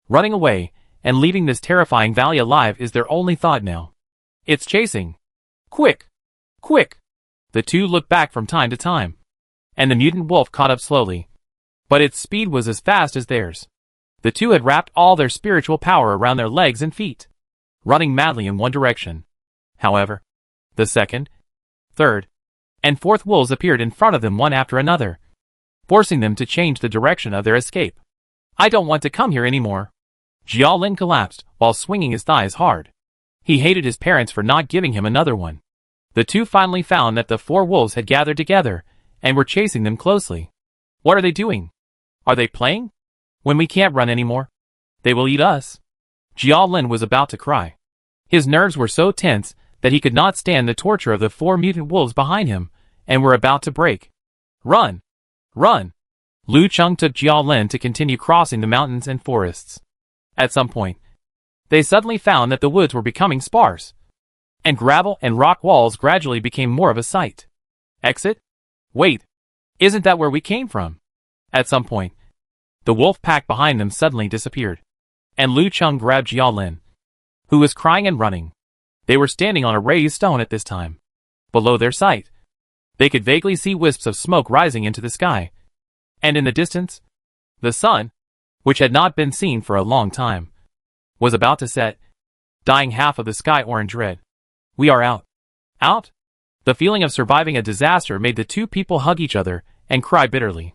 Running away and leaving this terrifying valley alive is their only thought now. It's chasing. Quick! Quick! The two looked back from time to time, and the mutant wolf caught up slowly. But its speed was as fast as theirs. The two had wrapped all their spiritual power around their legs and feet, running madly in one direction. However, the second, third, and fourth wolves appeared in front of them one after another, forcing them to change the direction of their escape. I don't want to come here anymore. Jia Lin collapsed while swinging his thighs hard. He hated his parents for not giving him another one. The two finally found that the four wolves had gathered together and were chasing them closely. What are they doing? Are they playing? When we can't run anymore, they will eat us. Jia Lin was about to cry. His nerves were so tense that he could not stand the torture of the four mutant wolves behind him and were about to break. Run! Run! Lu Cheng took Jia Lin to continue crossing the mountains and forests. At some point, they suddenly found that the woods were becoming sparse, and gravel and rock walls gradually became more of a sight. Exit? Wait, isn't that where we came from? At some point, the wolf pack behind them suddenly disappeared, and Lu Cheng grabbed Jia Lin, who was crying and running. They were standing on a raised stone at this time. Below their sight, they could vaguely see wisps of smoke rising into the sky, and in the distance, the sun, which had not been seen for a long time, was about to set, dyeing half of the sky orange red. We are out. Out? The feeling of surviving a disaster made the two people hug each other and cry bitterly.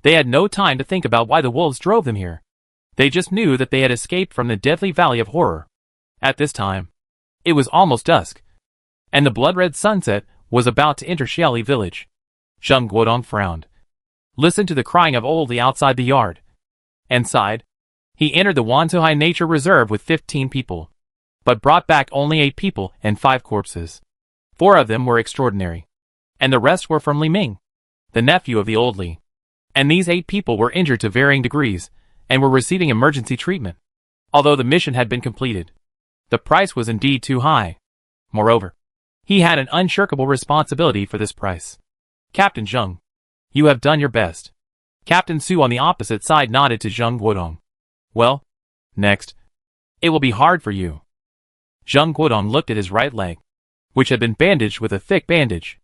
They had no time to think about why the wolves drove them here. They just knew that they had escaped from the deadly valley of horror. At this time, it was almost dusk, and the blood-red sunset was about to enter Xiaoli village. Zheng Guodong frowned, listened to the crying of Oldie outside the yard, and sighed. He entered the Wanzhou Nature Reserve with 15 people, but brought back only 8 people and 5 corpses. 4 of them were extraordinary, and the rest were from Li Ming, the nephew of the old Li. And these 8 people were injured to varying degrees, and were receiving emergency treatment. Although the mission had been completed, the price was indeed too high. Moreover, he had an unshirkable responsibility for this price. Captain Zheng, you have done your best. Captain Su on the opposite side nodded to Zheng Guodong. Well, next, it will be hard for you. Zheng Guodong looked at his right leg, which had been bandaged with a thick bandage.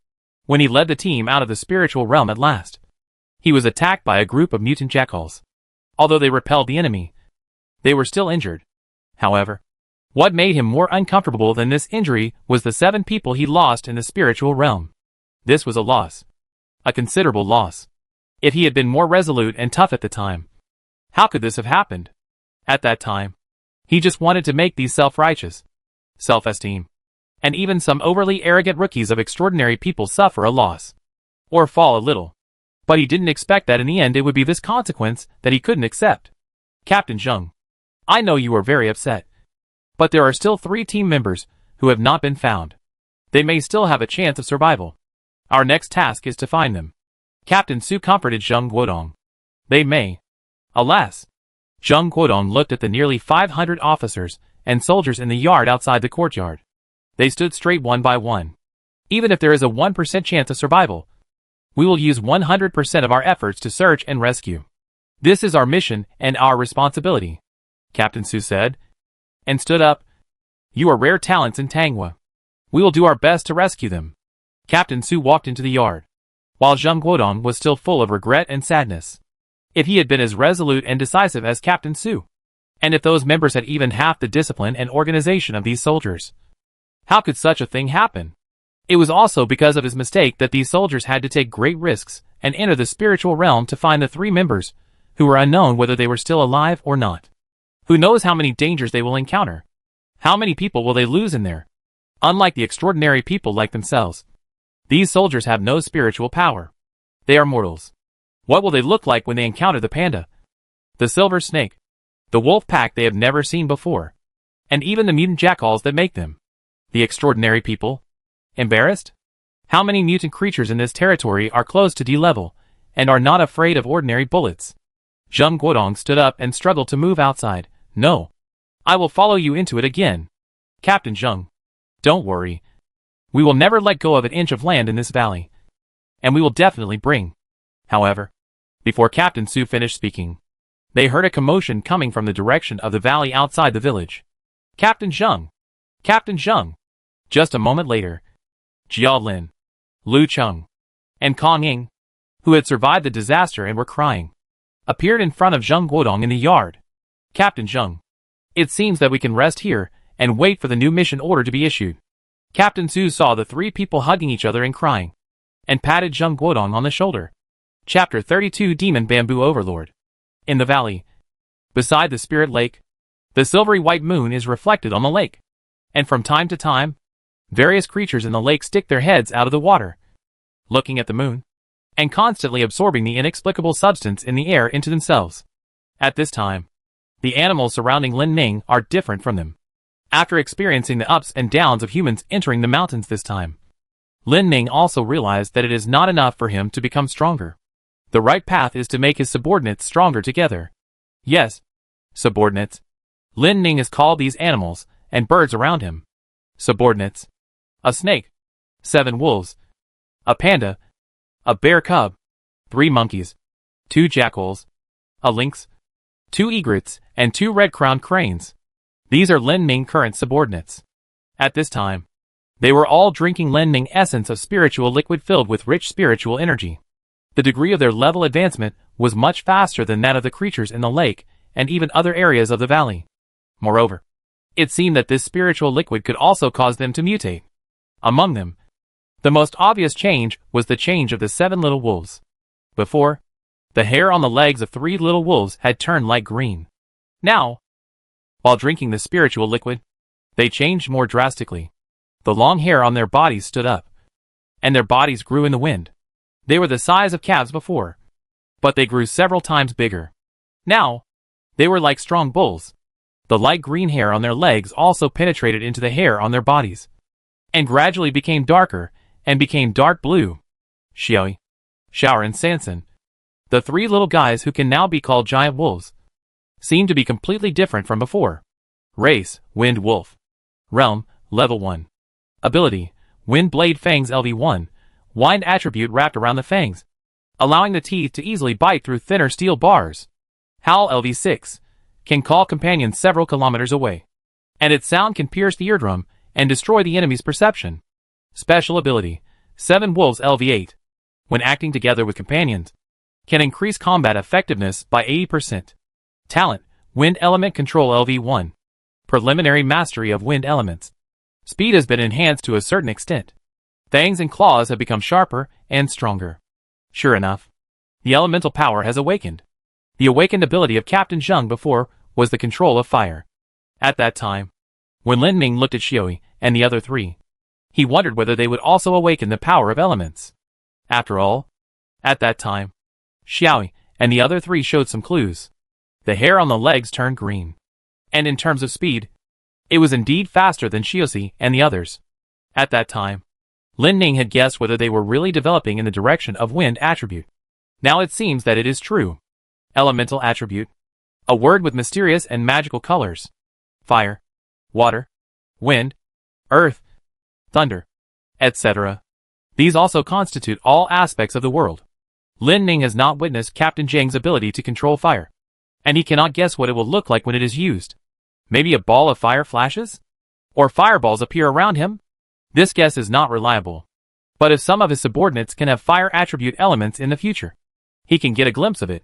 When he led the team out of the spiritual realm at last, he was attacked by a group of mutant jackals. Although they repelled the enemy, they were still injured. However, what made him more uncomfortable than this injury was the 7 people he lost in the spiritual realm. This was a loss. A considerable loss. If he had been more resolute and tough at the time, how could this have happened? At that time, he just wanted to make these self-righteous, self-esteem, and even some overly arrogant rookies of extraordinary people suffer a loss, or fall a little. But he didn't expect that in the end it would be this consequence that he couldn't accept. Captain Zheng, I know you are very upset, but there are still 3 team members who have not been found. They may still have a chance of survival. Our next task is to find them. Captain Su comforted Zheng Guodong. They may. Alas. Zheng Guodong looked at the nearly 500 officers and soldiers in the yard outside the courtyard. They stood straight one by one. Even if there is a 1% chance of survival, we will use 100% of our efforts to search and rescue. This is our mission and our responsibility, Captain Su said, and stood up. You are rare talents in Tanghua. We will do our best to rescue them. Captain Su walked into the yard, while Zheng Guodong was still full of regret and sadness. If he had been as resolute and decisive as Captain Su, and if those members had even half the discipline and organization of these soldiers, how could such a thing happen? It was also because of his mistake that these soldiers had to take great risks and enter the spiritual realm to find the 3 members, who were unknown whether they were still alive or not. Who knows how many dangers they will encounter? How many people will they lose in there? Unlike the extraordinary people like themselves, these soldiers have no spiritual power. They are mortals. What will they look like when they encounter the panda, the silver snake, the wolf pack they have never seen before, and even the mutant jackals that make them? The extraordinary people? Embarrassed? How many mutant creatures in this territory are close to D-level, and are not afraid of ordinary bullets? Zheng Guodong stood up and struggled to move outside. No. I will follow you into it again. Captain Zheng. Don't worry. We will never let go of an inch of land in this valley. And we will definitely bring. However, before Captain Su finished speaking, they heard a commotion coming from the direction of the valley outside the village. Captain Zheng! Captain Zheng! Just a moment later, Jiao Lin, Lu Cheng, and Kong Ying, who had survived the disaster and were crying, appeared in front of Zheng Guodong in the yard. Captain Zheng, it seems that we can rest here and wait for the new mission order to be issued. Captain Su saw the 3 people hugging each other and crying, and patted Zheng Guodong on the shoulder. Chapter 32 Demon Bamboo Overlord. In the valley, beside the spirit lake, the silvery white moon is reflected on the lake, and from time to time, various creatures in the lake stick their heads out of the water, looking at the moon, and constantly absorbing the inexplicable substance in the air into themselves. At this time, the animals surrounding Lin Ning are different from them. After experiencing the ups and downs of humans entering the mountains this time, Lin Ning also realized that it is not enough for him to become stronger. The right path is to make his subordinates stronger together. Yes, subordinates. Lin Ning has called these animals and birds around him subordinates. A snake, 7 wolves, a panda, a bear cub, 3 monkeys, 2 jackals, a lynx, 2 egrets, and 2 red-crowned cranes. These are Lin Ming current subordinates. At this time, they were all drinking Lin Ming essence of spiritual liquid filled with rich spiritual energy. The degree of their level advancement was much faster than that of the creatures in the lake and even other areas of the valley. Moreover, it seemed that this spiritual liquid could also cause them to mutate. Among them, the most obvious change was the change of the 7 little wolves. Before, the hair on the legs of 3 little wolves had turned light green. Now, while drinking the spiritual liquid, they changed more drastically. The long hair on their bodies stood up, and their bodies grew in the wind. They were the size of calves before, but they grew several times bigger. Now, they were like strong bulls. The light green hair on their legs also penetrated into the hair on their bodies, and gradually became darker, and became dark blue. Xiaoyi, Shower and Sanson, the three little guys who can now be called giant wolves, seemed to be completely different from before. Race, Wind Wolf. Realm, Level 1. Ability, Wind Blade Fangs LV1, Wind attribute wrapped around the fangs, allowing the teeth to easily bite through thinner steel bars. Howl LV6, can call companions several kilometers away, and its sound can pierce the eardrum and destroy the enemy's perception. Special ability, 7 Wolves LV8, when acting together with companions, can increase combat effectiveness by 80%. Talent, Wind Element Control LV1, preliminary mastery of wind elements. Speed has been enhanced to a certain extent. Fangs and claws have become sharper and stronger. Sure enough, the elemental power has awakened. The awakened ability of Captain Zheng before was the control of fire. At that time, when Lin Ming looked at Xiaoyi and the other three, he wondered whether they would also awaken the power of elements. After all, at that time, Xiaoyi and the other three showed some clues. The hair on the legs turned green, and in terms of speed, it was indeed faster than Xiaoyi and the others. At that time, Lin Ning had guessed whether they were really developing in the direction of wind attribute. Now it seems that it is true. Elemental attribute, a word with mysterious and magical colors. Fire, water, wind, earth, thunder, etc. These also constitute all aspects of the world. Lin Ning has not witnessed Captain Zheng's ability to control fire, and he cannot guess what it will look like when it is used. Maybe a ball of fire flashes? Or fireballs appear around him? This guess is not reliable. But if some of his subordinates can have fire attribute elements in the future, he can get a glimpse of it.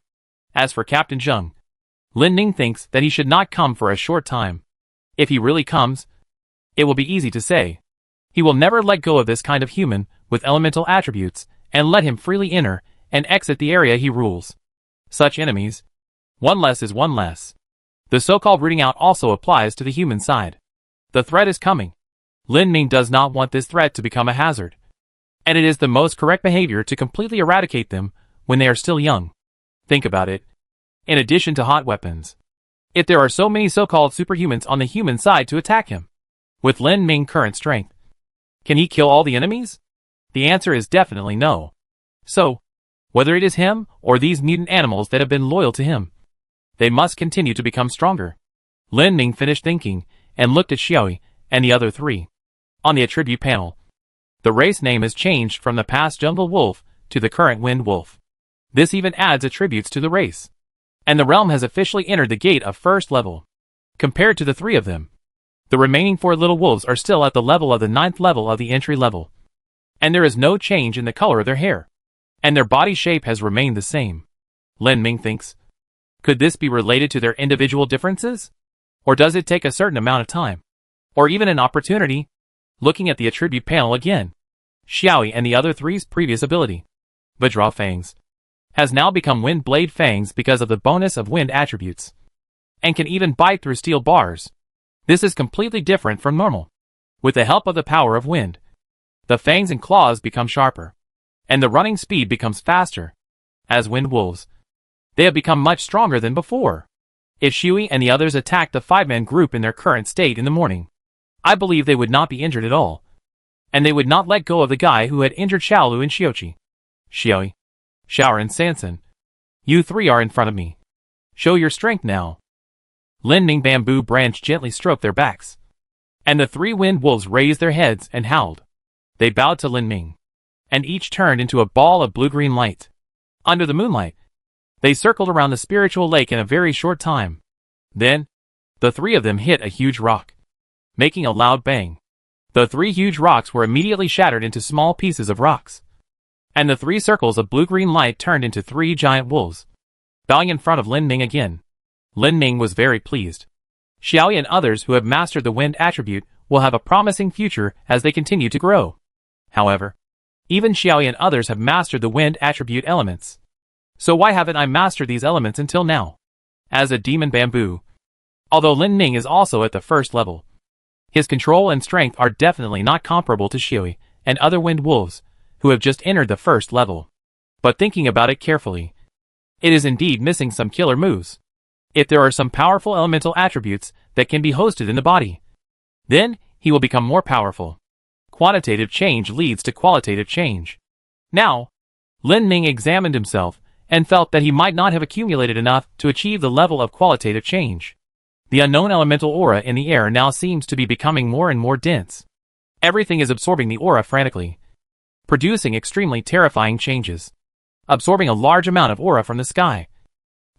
As for Captain Zheng, Lin Ning thinks that he should not come for a short time. If he really comes, it will be easy to say. He will never let go of this kind of human with elemental attributes and let him freely enter and exit the area he rules. Such enemies, one less is one less. The so-called rooting out also applies to the human side. The threat is coming. Lin Ming does not want this threat to become a hazard, and it is the most correct behavior to completely eradicate them when they are still young. Think about it. In addition to hot weapons, if there are so many so-called superhumans on the human side to attack him, with Lin Ming's current strength, can he kill all the enemies? The answer is definitely no. So, whether it is him or these mutant animals that have been loyal to him, they must continue to become stronger. Lin Ming finished thinking and looked at Xiaoyi and the other three. On the attribute panel, the race name has changed from the past Jungle Wolf to the current Wind Wolf. This even adds attributes to the race. And the realm has officially entered the gate of first level. Compared to the three of them, the remaining 4 little wolves are still at the level of the 9th level of the entry level. And there is no change in the color of their hair. And their body shape has remained the same. Lin Ming thinks, could this be related to their individual differences? Or does it take a certain amount of time? Or even an opportunity? Looking at the attribute panel again, Xiaoyi and the other three's previous ability, Vajra Fangs, has now become Wind Blade Fangs because of the bonus of wind attributes, and can even bite through steel bars. This is completely different from normal. With the help of the power of wind, the fangs and claws become sharper, and the running speed becomes faster. As wind wolves, they have become much stronger than before. If Xiaoyi and the others attacked the 5-man group in their current state in the morning, I believe they would not be injured at all, and they would not let go of the guy who had injured Xiaolu and Xiaoqi. Xiaoyi, Shower and Sanson, you three are in front of me. Show your strength now. Lin Ming bamboo branch gently stroked their backs, and the 3 wind wolves raised their heads and howled. They bowed to Lin Ming, and each turned into a ball of blue-green light. Under the moonlight, they circled around the spiritual lake in a very short time. Then, the 3 of them hit a huge rock, making a loud bang. The 3 huge rocks were immediately shattered into small pieces of rocks, and the 3 circles of blue-green light turned into 3 giant wolves. Bowing in front of Lin Ming again, Lin Ming was very pleased. Xiaoyi and others who have mastered the wind attribute will have a promising future as they continue to grow. However, even Xiaoyi and others have mastered the wind attribute elements. So why haven't I mastered these elements until now? As a demon bamboo, Although Lin Ning is also at the first level. His control and strength are definitely not comparable to Xiui and other wind wolves, who have just entered the first level. But thinking about it carefully, it is indeed missing some killer moves. If there are some powerful elemental attributes that can be hosted in the body, then he will become more powerful. Quantitative change leads to qualitative change. Now, Lin Ning examined himself and felt that he might not have accumulated enough to achieve the level of qualitative change. The unknown elemental aura in the air now seems to be becoming more and more dense. Everything is absorbing the aura frantically, producing extremely terrifying changes. Absorbing a large amount of aura from the sky,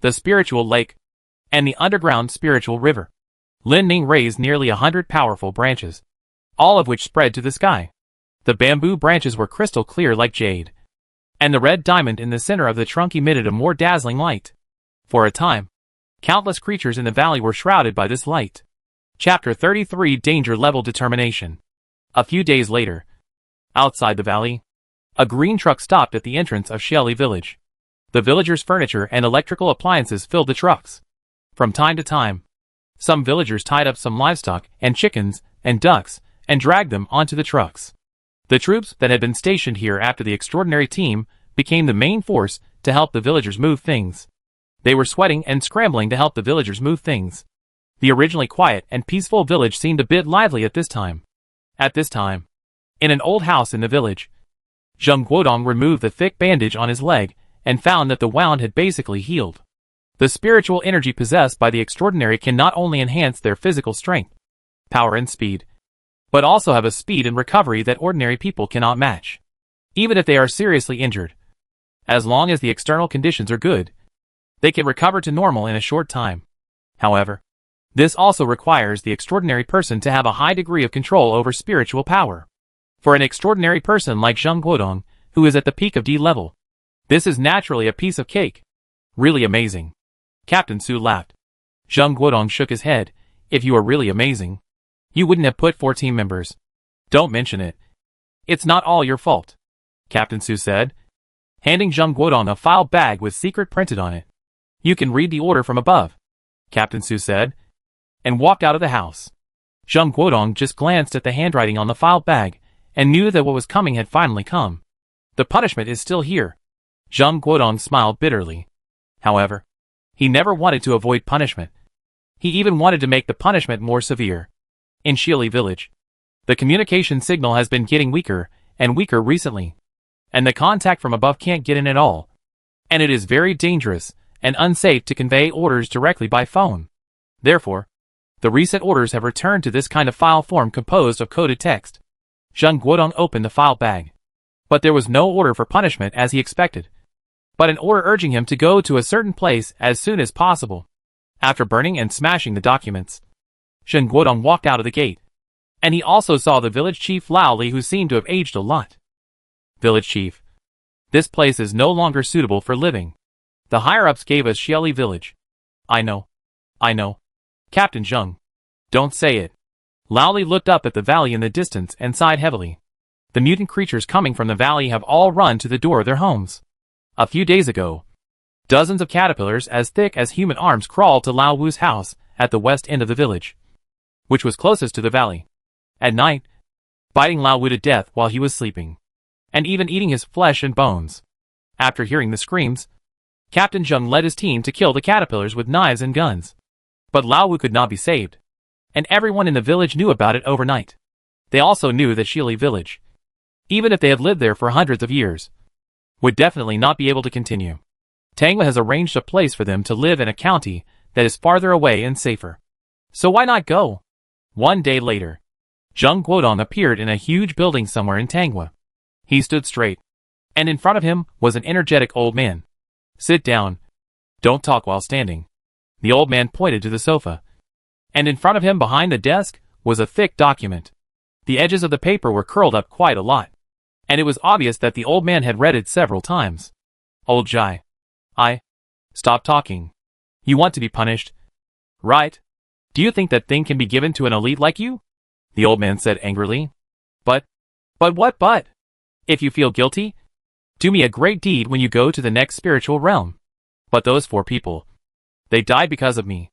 the spiritual lake, and the underground spiritual river. Lin Ning raised nearly 100 powerful branches, all of which spread to the sky. The bamboo branches were crystal clear like jade, and the red diamond in the center of the trunk emitted a more dazzling light. For a time, countless creatures in the valley were shrouded by this light. Chapter 33 Danger Level Determination. A few days later, outside the valley, a green truck stopped at the entrance of Xieli village. The villagers' furniture and electrical appliances filled the trucks. From time to time, some villagers tied up some livestock and chickens and ducks and dragged them onto the trucks. The troops that had been stationed here after the extraordinary team became the main force to help the villagers move things. They were sweating and scrambling to help the villagers move things. The originally quiet and peaceful village seemed a bit lively at this time. In an old house in the village, Zheng Guodong removed the thick bandage on his leg and found that the wound had basically healed. The spiritual energy possessed by the extraordinary can not only enhance their physical strength, power and speed, but also have a speed and recovery that ordinary people cannot match. Even if they are seriously injured, as long as the external conditions are good, they can recover to normal in a short time. However, this also requires the extraordinary person to have a high degree of control over spiritual power. For an extraordinary person like Zheng Guodong, who is at the peak of D level, this is naturally a piece of cake. Really amazing. Captain Su laughed. Zheng Guodong shook his head. If you are really amazing, you wouldn't have put 4 team members. Don't mention it. It's not all your fault, Captain Su said, handing Zheng Guodong a file bag with secret printed on it. You can read the order from above, Captain Su said, and walked out of the house. Zheng Guodong just glanced at the handwriting on the file bag and knew that what was coming had finally come. The punishment is still here. Zheng Guodong smiled bitterly. However, he never wanted to avoid punishment. He even wanted to make the punishment more severe. In Xieli village, the communication signal has been getting weaker and weaker recently, and the contact from above can't get in at all. And it is very dangerous and unsafe to convey orders directly by phone. Therefore, the recent orders have returned to this kind of file form composed of coded text. Zheng Guodong opened the file bag. But there was no order for punishment as he expected, but an order urging him to go to a certain place as soon as possible. After burning and smashing the documents, Zheng Guodong walked out of the gate. And he also saw the village chief Lao Li, who seemed to have aged a lot. Village chief. This place is no longer suitable for living. The higher-ups gave us Xieli village. I know. Captain Zheng. Don't say it. Lao Li looked up at the valley in the distance and sighed heavily. The mutant creatures coming from the valley have all run to the door of their homes. A few days ago, dozens of caterpillars as thick as human arms crawled to Lao Wu's house at the west end of the village, which was closest to the valley. At night, biting Lao Wu to death while he was sleeping, and even eating his flesh and bones. After hearing the screams, Captain Zheng led his team to kill the caterpillars with knives and guns. But Lao Wu could not be saved, and everyone in the village knew about it overnight. They also knew that Xieli village, even if they had lived there for hundreds of years, would definitely not be able to continue. Tangwa has arranged a place for them to live in a county that is farther away and safer. So why not go? One day later, Zheng Guodong appeared in a huge building somewhere in Tangwa. He stood straight, and in front of him was an energetic old man. Sit down. Don't talk while standing. The old man pointed to the sofa. And in front of him behind the desk was a thick document. The edges of the paper were curled up quite a lot, and it was obvious that the old man had read it several times. Old Jai. Stop talking. You want to be punished, right? Do you think that thing can be given to an elite like you? The old man said angrily. But what but? If you feel guilty, do me a great deed when you go to the next spiritual realm. But those 4 people, they died because of me.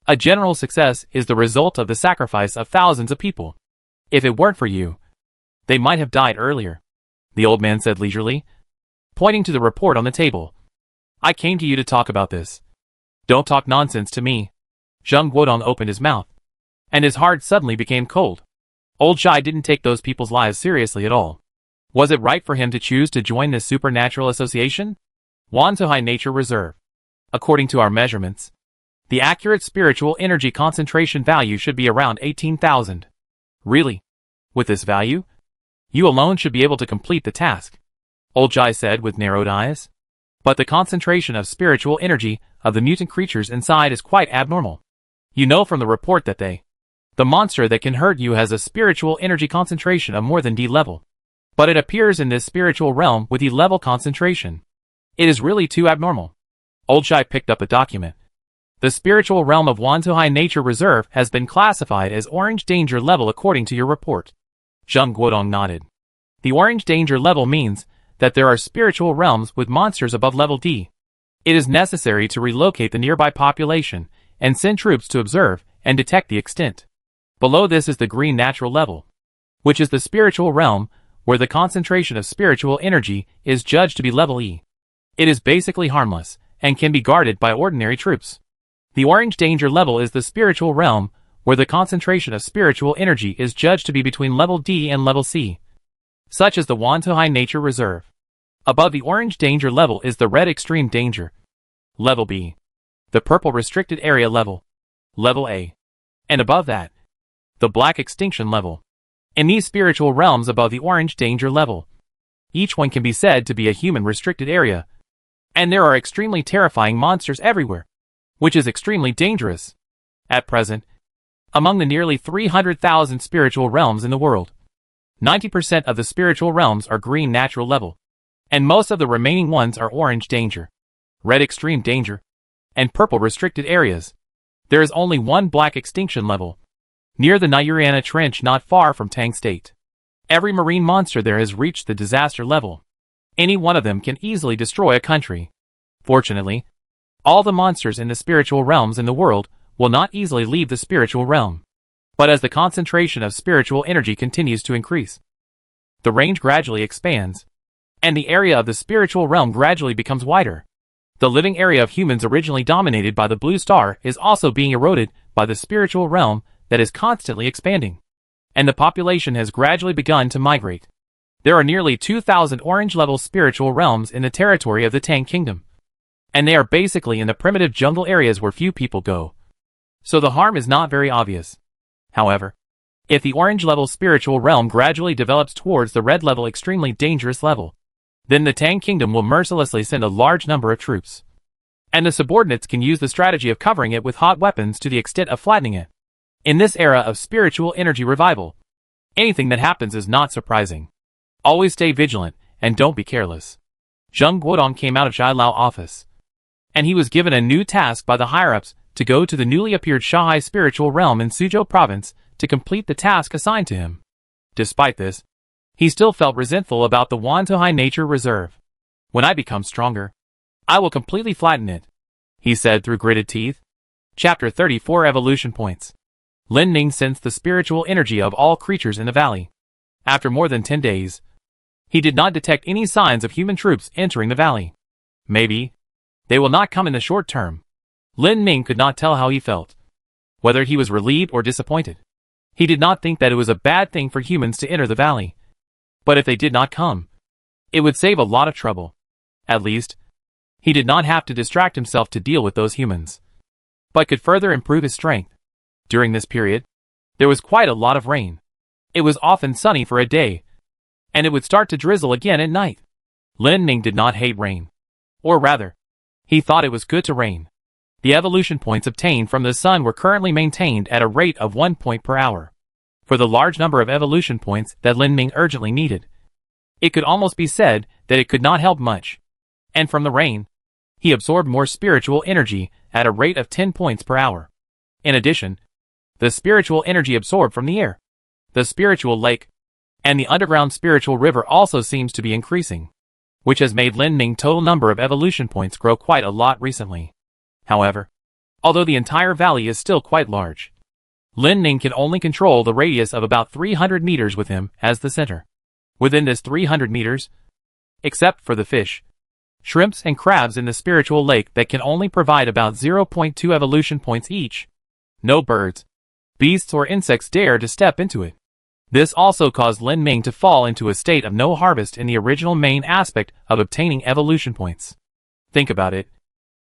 A general success is the result of the sacrifice of thousands of people. If it weren't for you, they might have died earlier, the old man said leisurely, pointing to the report on the table. I came to you to talk about this. Don't talk nonsense to me. Zheng Guodong opened his mouth, and his heart suddenly became cold. Old Shai didn't take those people's lives seriously at all. Was it right for him to choose to join this supernatural association? Wanzhou Nature Reserve. According to our measurements, the accurate spiritual energy concentration value should be around 18,000. Really? With this value? You alone should be able to complete the task, Old Shai said with narrowed eyes. But the concentration of spiritual energy of the mutant creatures inside is quite abnormal. You know from the report that the monster that can hurt you has a spiritual energy concentration of more than D level. But it appears in this spiritual realm with E level concentration. It is really too abnormal. Old Shai picked up a document. The spiritual realm of Wanzhou Nature Reserve has been classified as Orange Danger Level according to your report. Zheng Guodong nodded. The Orange Danger Level means that there are spiritual realms with monsters above level D. It is necessary to relocate the nearby population and send troops to observe and detect the extent. Below this is the Green Natural Level, which is the spiritual realm where the concentration of spiritual energy is judged to be level E. It is basically harmless and can be guarded by ordinary troops. The Orange Danger Level is the spiritual realm where the concentration of spiritual energy is judged to be between level D and level C, such as the Wanzhou Nature Reserve. Above the Orange Danger Level is the Red Extreme Danger, level B, the Purple Restricted Area Level, level A, and above that, the Black Extinction Level. In these spiritual realms above the Orange Danger Level, each one can be said to be a human restricted area, and there are extremely terrifying monsters everywhere, which is extremely dangerous. At present, among the nearly 300,000 spiritual realms in the world, 90% of the spiritual realms are Green Natural Level, and most of the remaining ones are Orange Danger, Red Extreme Danger, and Purple Restricted Areas. There is only one Black Extinction Level, near the Nyuriana Trench not far from Tang State. Every marine monster there has reached the disaster level. Any one of them can easily destroy a country. Fortunately, all the monsters in the spiritual realms in the world will not easily leave the spiritual realm. But as the concentration of spiritual energy continues to increase, the range gradually expands, and the area of the spiritual realm gradually becomes wider. The living area of humans originally dominated by the blue star is also being eroded by the spiritual realm that is constantly expanding, and the population has gradually begun to migrate. There are nearly 2,000 orange-level spiritual realms in the territory of the Tang Kingdom, and they are basically in the primitive jungle areas where few people go. So the harm is not very obvious. However, if the orange-level spiritual realm gradually develops towards the red-level extremely dangerous level, then the Tang Kingdom will mercilessly send a large number of troops, and the subordinates can use the strategy of covering it with hot weapons to the extent of flattening it. In this era of spiritual energy revival, anything that happens is not surprising. Always stay vigilant, and don't be careless. Zheng Guodong came out of Zhai Lao office, and he was given a new task by the higher-ups to go to the newly appeared Shanghai spiritual realm in Suzhou province to complete the task assigned to him. Despite this, he still felt resentful about the Wanzhou Nature Reserve. When I become stronger, I will completely flatten it, he said through gritted teeth. Chapter 34 Evolution Points. Lin Ning sensed the spiritual energy of all creatures in the valley. After more than 10 days, he did not detect any signs of human troops entering the valley. Maybe they will not come in the short term. Lin Ning could not tell how he felt, whether he was relieved or disappointed. He did not think that it was a bad thing for humans to enter the valley. But if they did not come, it would save a lot of trouble. At least, he did not have to distract himself to deal with those humans, but could further improve his strength. During this period, there was quite a lot of rain. It was often sunny for a day, and it would start to drizzle again at night. Lin Ning did not hate rain. Or rather, he thought it was good to rain. The evolution points obtained from the sun were currently maintained at a rate of 1 point per hour. For the large number of evolution points that Lin Ning urgently needed, it could almost be said that it could not help much. And from the rain, he absorbed more spiritual energy at a rate of 10 points per hour. In addition, the spiritual energy absorbed from the air, the spiritual lake, and the underground spiritual river also seems to be increasing, which has made Lin Ning's total number of evolution points grow quite a lot recently. However, although the entire valley is still quite large. Lin Ning can only control the radius of about 300 meters with him as the center. Within this 300 meters, except for the fish, shrimps and crabs in the spiritual lake that can only provide about 0.2 evolution points each, no birds, beasts or insects dare to step into it. This also caused Lin Ming to fall into a state of no harvest in the original main aspect of obtaining evolution points. Think about it.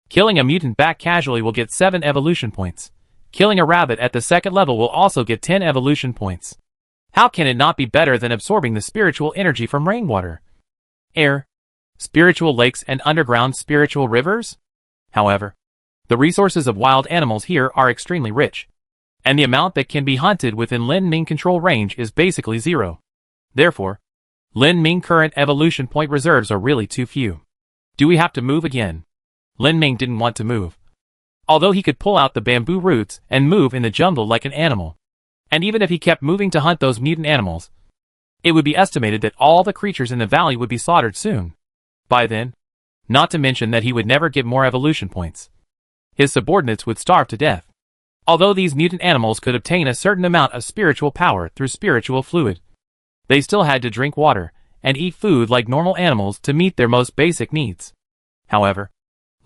Killing a mutant bat casually will get 7 evolution points. Killing a rabbit at the second level will also get 10 evolution points. How can it not be better than absorbing the spiritual energy from rainwater, air, spiritual lakes and underground spiritual rivers? However, the resources of wild animals here are extremely rich, and the amount that can be hunted within Lin Ming control range is basically 0. Therefore, Lin Ming current evolution point reserves are really too few. Do we have to move again? Lin Ming didn't want to move. Although he could pull out the bamboo roots and move in the jungle like an animal. And even if he kept moving to hunt those mutant animals, it would be estimated that all the creatures in the valley would be slaughtered soon. By then, not to mention that he would never get more evolution points. His subordinates would starve to death. Although these mutant animals could obtain a certain amount of spiritual power through spiritual fluid, they still had to drink water and eat food like normal animals to meet their most basic needs. However,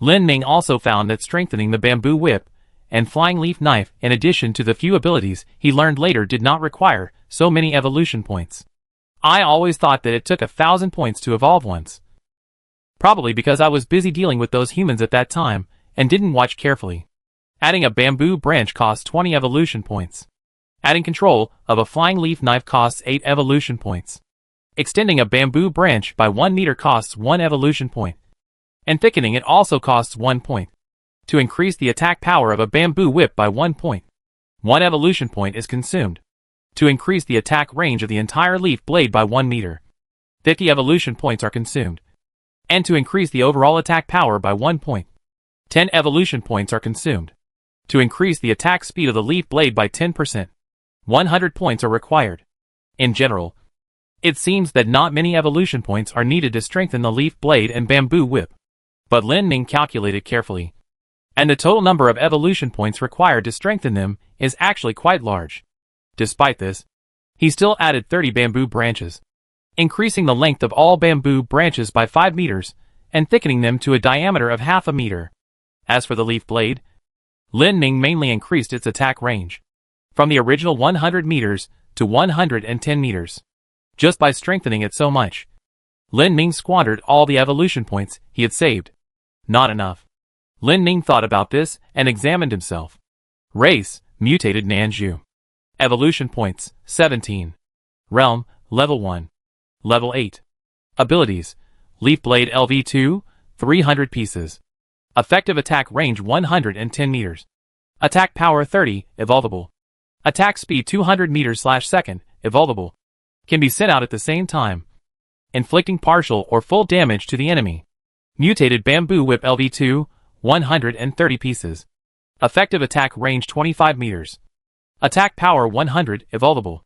Lin Ming also found that strengthening the bamboo whip and flying leaf knife in addition to the few abilities he learned later did not require so many evolution points. I always thought that it took 1,000 points to evolve once. Probably because I was busy dealing with those humans at that time and didn't watch carefully. Adding a bamboo branch costs 20 evolution points. Adding control of a flying leaf knife costs 8 evolution points. Extending a bamboo branch by 1 meter costs 1 evolution point. And thickening it also costs 1 point. To increase the attack power of a bamboo whip by 1 point, 1 evolution point is consumed. To increase the attack range of the entire leaf blade by 1 meter, 50 evolution points are consumed. And to increase the overall attack power by 1 point, 10 evolution points are consumed. To increase the attack speed of the leaf blade by 10%, 100 points are required. In general, it seems that not many evolution points are needed to strengthen the leaf blade and bamboo whip. But Lin Ming calculated carefully, and the total number of evolution points required to strengthen them is actually quite large. Despite this, he still added 30 bamboo branches, increasing the length of all bamboo branches by 5 meters and thickening them to a diameter of half a meter. As for the leaf blade, Lin Ming mainly increased its attack range from the original 100 meters to 110 meters. Just by strengthening it so much, Lin Ming squandered all the evolution points he had saved. Not enough. Lin Ming thought about this and examined himself. Race, mutated Nanju. Evolution points, 17. Realm, level 1. Level 8. Abilities, Leaf Blade LV2, 300 pieces. Effective attack range 110 meters. Attack power 30, evolvable. Attack speed 200 meters/second, evolvable. Can be sent out at the same time, inflicting partial or full damage to the enemy. Mutated Bamboo Whip LV2, 130 pieces. Effective attack range 25 meters. Attack power 100, evolvable.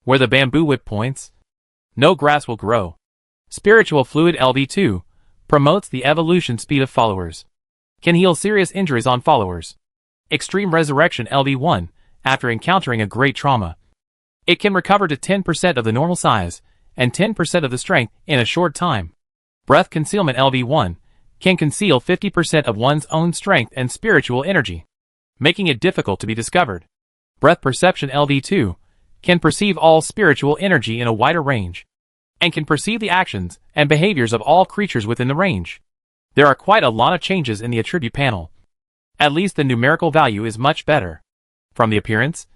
Where the Bamboo Whip points, no grass will grow. Spiritual Fluid LV2, promotes the evolution speed of followers. Can heal serious injuries on followers. Extreme Resurrection LV1, after encountering a great trauma. It can recover to 10% of the normal size and 10% of the strength in a short time. Breath Concealment LV1 can conceal 50% of one's own strength and spiritual energy, making it difficult to be discovered. Breath Perception LV2 can perceive all spiritual energy in a wider range, and can perceive the actions and behaviors of all creatures within the range. There are quite a lot of changes in the attribute panel. At least the numerical value is much better. From the appearance,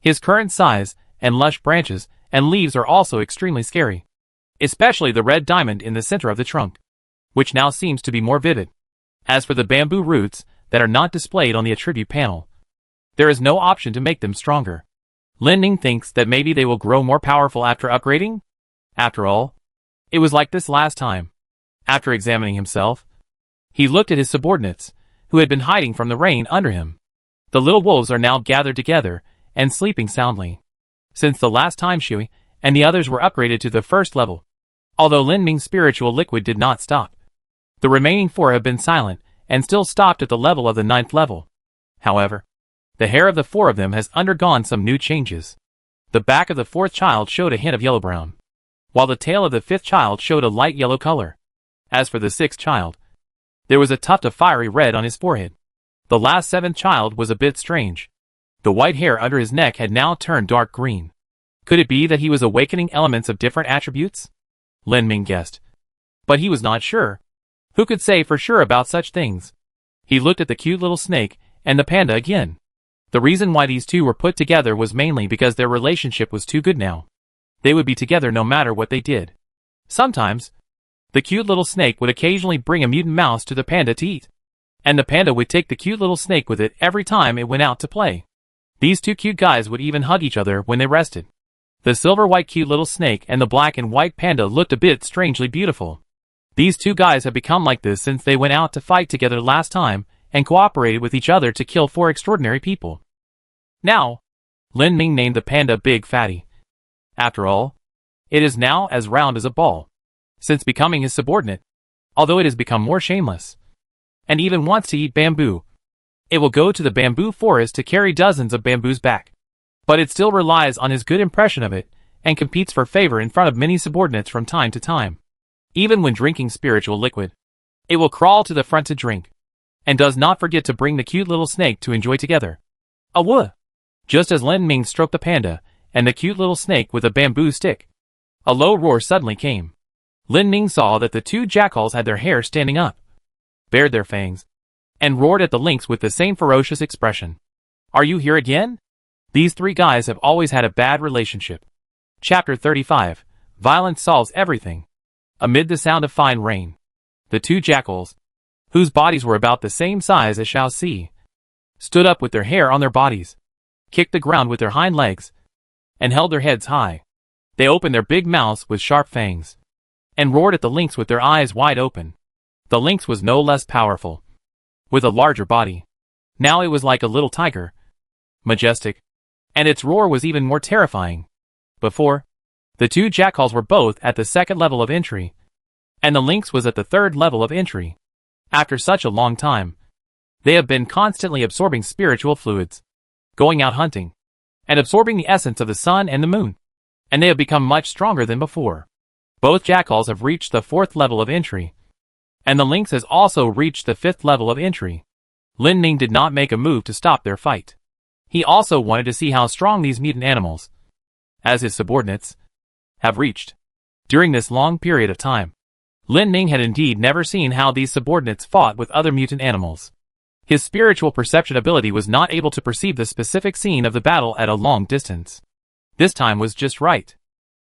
his current size and lush branches and leaves are also extremely scary. Especially the red diamond in the center of the trunk, which now seems to be more vivid. As for the bamboo roots that are not displayed on the attribute panel, there is no option to make them stronger. Lin Ming thinks that maybe they will grow more powerful after upgrading? After all, it was like this last time. After examining himself, he looked at his subordinates, who had been hiding from the rain under him. The little wolves are now gathered together and sleeping soundly. Since the last time Shui and the others were upgraded to the first level, although Lin Ming's spiritual liquid did not stop, the remaining 4 have been silent and still stopped at the level of the 9th level. However, the hair of the 4 of them has undergone some new changes. The back of the 4th child showed a hint of yellow-brown, while the tail of the 5th child showed a light yellow color. As for the 6th child, there was a tuft of fiery red on his forehead. The last 7th child was a bit strange. The white hair under his neck had now turned dark green. Could it be that he was awakening elements of different attributes? Lin Ming guessed. But he was not sure. Who could say for sure about such things? He looked at the cute little snake and the panda again. The reason why these two were put together was mainly because their relationship was too good now. They would be together no matter what they did. Sometimes, the cute little snake would occasionally bring a mutant mouse to the panda to eat. And the panda would take the cute little snake with it every time it went out to play. These two cute guys would even hug each other when they rested. The silver-white cute little snake and the black and white panda looked a bit strangely beautiful. These two guys have become like this since they went out to fight together last time and cooperated with each other to kill 4 extraordinary people. Now, Lin Ming named the panda Big Fatty. After all, it is now as round as a ball. Since becoming his subordinate, although it has become more shameless, and even wants to eat bamboo, it will go to the bamboo forest to carry dozens of bamboos back. But it still relies on his good impression of it, and competes for favor in front of many subordinates from time to time. Even when drinking spiritual liquid, it will crawl to the front to drink, and does not forget to bring the cute little snake to enjoy together. Awoo! Just as Lin Ming stroked the panda, and the cute little snake with a bamboo stick, a low roar suddenly came. Lin Ming saw that the 2 jackals had their hair standing up, bared their fangs, and roared at the lynx with the same ferocious expression. Are you here again? These 3 guys have always had a bad relationship. Chapter 35. Violence solves everything. Amid the sound of fine rain, the 2 jackals, whose bodies were about the same size as Shao Si, stood up with their hair on their bodies, kicked the ground with their hind legs, and held their heads high. They opened their big mouths with sharp fangs, and roared at the lynx with their eyes wide open. The lynx was no less powerful, with a larger body. Now it was like a little tiger, majestic, and its roar was even more terrifying. Before, the 2 jackals were both at the 2nd level of entry, and the lynx was at the 3rd level of entry. After such a long time, they have been constantly absorbing spiritual fluids, going out hunting, and absorbing the essence of the sun and the moon, and they have become much stronger than before. Both jackals have reached the 4th level of entry, and the lynx has also reached the 5th level of entry. Lin Ming did not make a move to stop their fight. He also wanted to see how strong these mutant animals, as his subordinates, have reached. During this long period of time, Lin Ming had indeed never seen how these subordinates fought with other mutant animals. His spiritual perception ability was not able to perceive the specific scene of the battle at a long distance. This time was just right.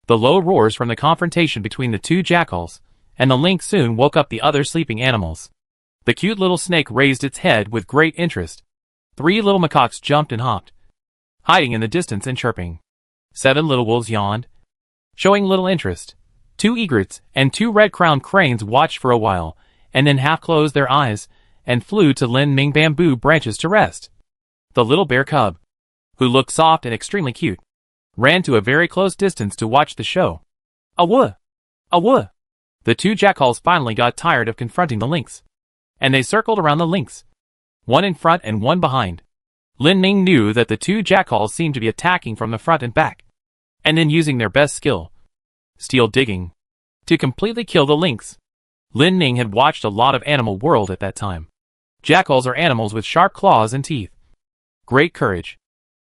The low roars from the confrontation between the 2 jackals and the lynx soon woke up the other sleeping animals. The cute little snake raised its head with great interest. 3 little macaques jumped and hopped, hiding in the distance and chirping. 7 little wolves yawned, showing little interest. 2 egrets and 2 red-crowned cranes watched for a while, and then half closed their eyes and flew to Lin Ming bamboo branches to rest. The little bear cub, who looked soft and extremely cute, ran to a very close distance to watch the show. Awoo! Awoo! The 2 jackals finally got tired of confronting the lynx, and they circled around the lynx, one in front and one behind. Lin Ming knew that the 2 jackals seemed to be attacking from the front and back, and then using their best skill, steel digging, to completely kill the lynx. Lin Ming had watched a lot of Animal World at that time. Jackals are animals with sharp claws and teeth, great courage,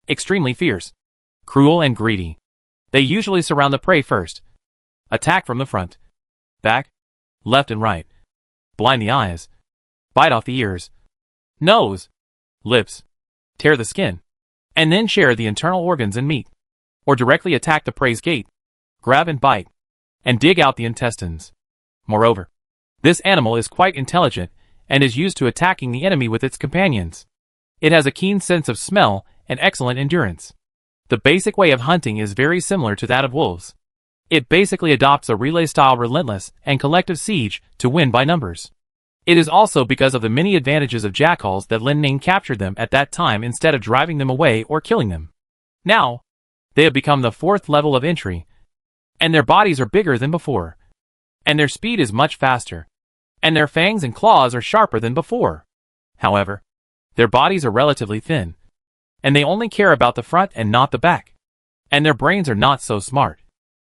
extremely fierce, cruel and greedy. They usually surround the prey first, attack from the front, back, left and right, blind the eyes, bite off the ears, nose, lips, tear the skin, and then share the internal organs and meat, or directly attack the prey's gate, grab and bite, and dig out the intestines. Moreover, this animal is quite intelligent and is used to attacking the enemy with its companions. It has a keen sense of smell and excellent endurance. The basic way of hunting is very similar to that of wolves. It basically adopts a relay-style relentless and collective siege to win by numbers. It is also because of the many advantages of jackals that Lin Ming captured them at that time instead of driving them away or killing them. Now, they have become the 4th level of entry, and their bodies are bigger than before, and their speed is much faster, and their fangs and claws are sharper than before. However, Their bodies are relatively thin, and they only care about the front and not the back. And their brains are not so smart.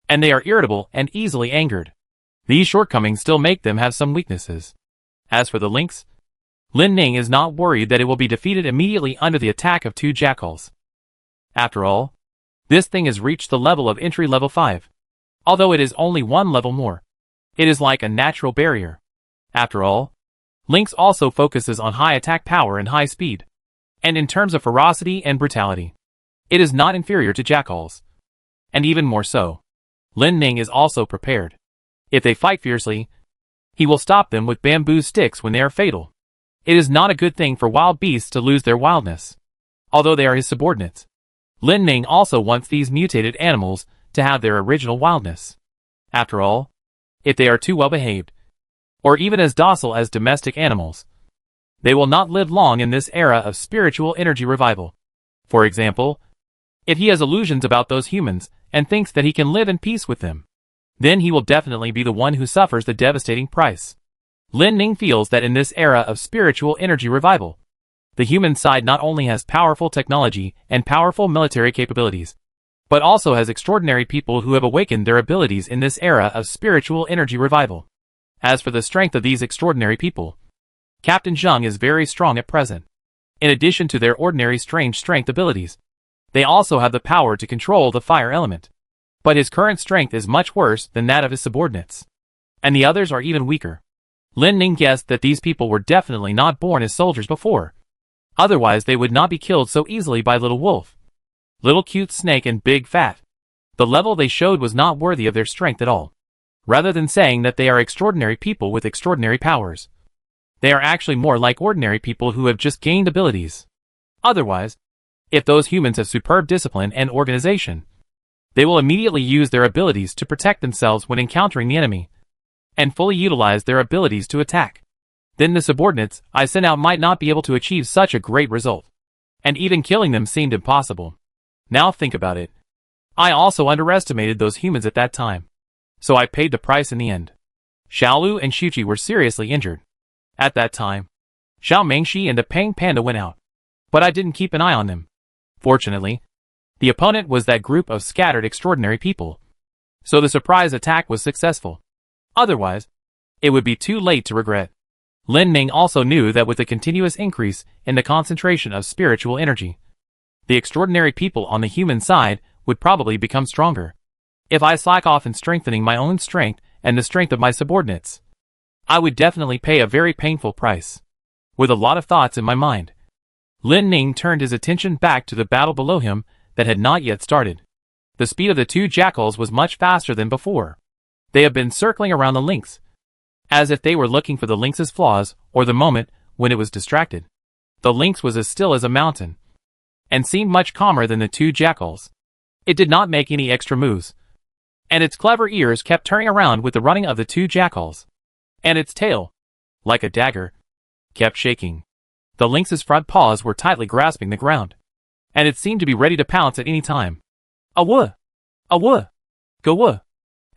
And they are irritable and easily angered. These shortcomings still make them have some weaknesses. As for the lynx, Lin Ning is not worried that it will be defeated immediately under the attack of 2 jackals. After all, this thing has reached the level of entry level 5. Although it is only 1 level more. It is like a natural barrier. After all, Lynx also focuses on high attack power and high speed. And in terms of ferocity and brutality, it is not inferior to jackals. And even more so, Lin Ning is also prepared. If they fight fiercely, he will stop them with bamboo sticks when they are fatal. It is not a good thing for wild beasts to lose their wildness. Although they are his subordinates, Lin Ning also wants these mutated animals to have their original wildness. After all, if they are too well behaved, or even as docile as domestic animals, they will not live long in this era of spiritual energy revival. For example, if he has illusions about those humans and thinks that he can live in peace with them, then he will definitely be the one who suffers the devastating price. Lin Ning feels that in this era of spiritual energy revival, the human side not only has powerful technology and powerful military capabilities, but also has extraordinary people who have awakened their abilities in this era of spiritual energy revival. As for the strength of these extraordinary people, Captain Zheng is very strong at present. In addition to their ordinary strange strength abilities, they also have the power to control the fire element. But his current strength is much worse than that of his subordinates. And the others are even weaker. Lin Ning guessed that these people were definitely not born as soldiers before. Otherwise they would not be killed so easily by Little Wolf, Little Cute Snake and Big Fat. The level they showed was not worthy of their strength at all. Rather than saying that they are extraordinary people with extraordinary powers, they are actually more like ordinary people who have just gained abilities. Otherwise, if those humans have superb discipline and organization, they will immediately use their abilities to protect themselves when encountering the enemy, and fully utilize their abilities to attack. Then the subordinates I sent out might not be able to achieve such a great result, and even killing them seemed impossible. Now think about it. I also underestimated those humans at that time, so I paid the price in the end. Xiaolu and Shuqi were seriously injured. At that time, Xiao Mengxi and the Pang Panda went out, but I didn't keep an eye on them. Fortunately, the opponent was that group of scattered extraordinary people, so the surprise attack was successful. Otherwise, it would be too late to regret. Lin Ning also knew that with the continuous increase in the concentration of spiritual energy, the extraordinary people on the human side would probably become stronger. If I slack off in strengthening my own strength and the strength of my subordinates, I would definitely pay a very painful price. With a lot of thoughts in my mind, Lin Ning turned his attention back to the battle below him that had not yet started. The speed of the 2 jackals was much faster than before. They have been circling around the lynx, as if they were looking for the lynx's flaws or the moment when it was distracted. The lynx was as still as a mountain, and seemed much calmer than the 2 jackals. It did not make any extra moves, and its clever ears kept turning around with the running of the 2 jackals, and its tail, like a dagger, kept shaking. The lynx's front paws were tightly grasping the ground, and it seemed to be ready to pounce at any time. A-woo! A-woo! Go-woo!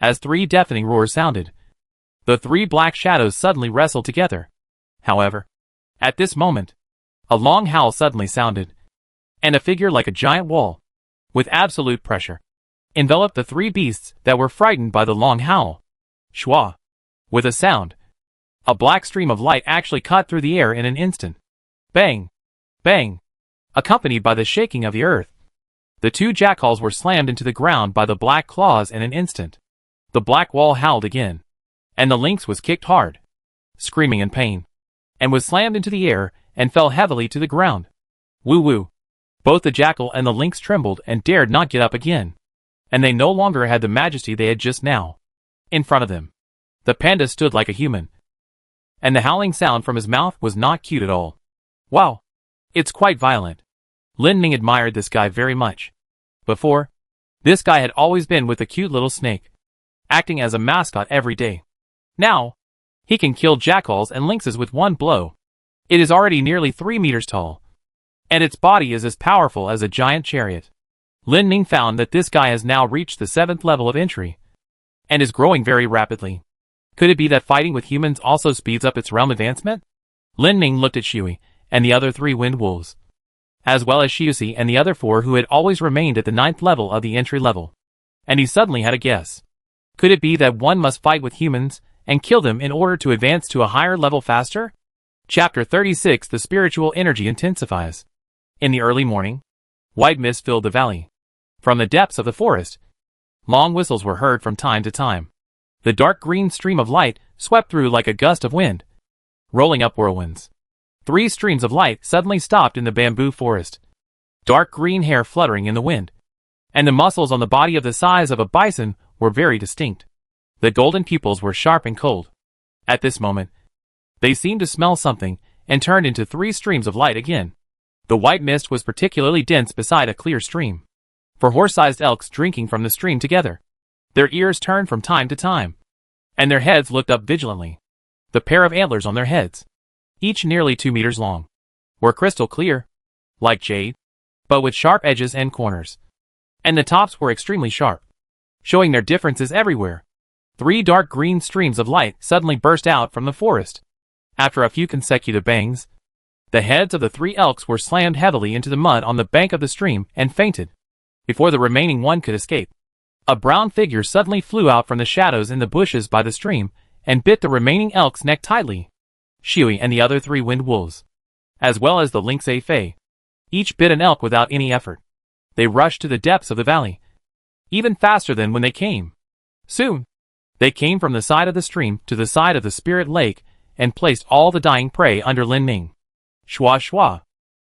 As 3 deafening roars sounded, the 3 black shadows suddenly wrestled together. However, at this moment, a long howl suddenly sounded, and a figure like a giant wall, with absolute pressure, enveloped the 3 beasts that were frightened by the long howl. Shwa! With a sound, a black stream of light actually cut through the air in an instant. Bang! Bang! Accompanied by the shaking of the earth. The 2 jackals were slammed into the ground by the black claws in an instant. The black wall howled again, and the lynx was kicked hard, screaming in pain, and was slammed into the air and fell heavily to the ground. Woo-woo! Both the jackal and the lynx trembled and dared not get up again, and they no longer had the majesty they had just now. In front of them, the panda stood like a human, and the howling sound from his mouth was not cute at all. Wow! It's quite violent. Lin Ning admired this guy very much. Before, this guy had always been with a cute little snake, acting as a mascot every day. Now, he can kill jackals and lynxes with one blow. It is already nearly 3 meters tall, and its body is as powerful as a giant chariot. Lin Ning found that this guy has now reached the 7th level of entry, and is growing very rapidly. Could it be that fighting with humans also speeds up its realm advancement? Lin Ning looked at Shui, and the other 3 wind wolves, as well as Shiusi and the other 4 who had always remained at the 9th level of the entry level. And he suddenly had a guess. Could it be that one must fight with humans and kill them in order to advance to a higher level faster? Chapter 36. The spiritual energy intensifies. In the early morning, white mist filled the valley. From the depths of the forest, long whistles were heard from time to time. The dark green stream of light swept through like a gust of wind, rolling up whirlwinds. 3 streams of light suddenly stopped in the bamboo forest, dark green hair fluttering in the wind, and the muscles on the body of the size of a bison were very distinct. The golden pupils were sharp and cold. At this moment, they seemed to smell something and turned into 3 streams of light again. The white mist was particularly dense beside a clear stream, for horse-sized elks drinking from the stream together. Their ears turned from time to time, and their heads looked up vigilantly. The pair of antlers on their heads, each nearly 2 meters long, were crystal clear, like jade, but with sharp edges and corners, and the tops were extremely sharp, showing their differences everywhere. 3 dark green streams of light suddenly burst out from the forest. After a few consecutive bangs, the heads of the 3 elks were slammed heavily into the mud on the bank of the stream and fainted. Before the remaining one could escape, a brown figure suddenly flew out from the shadows in the bushes by the stream and bit the remaining elk's neck tightly. Shiui and the other 3 wind wolves, as well as the lynx Fei, each bit an elk without any effort. They rushed to the depths of the valley, even faster than when they came. Soon, they came from the side of the stream to the side of the spirit lake and placed all the dying prey under Lin Ming. Shua shua.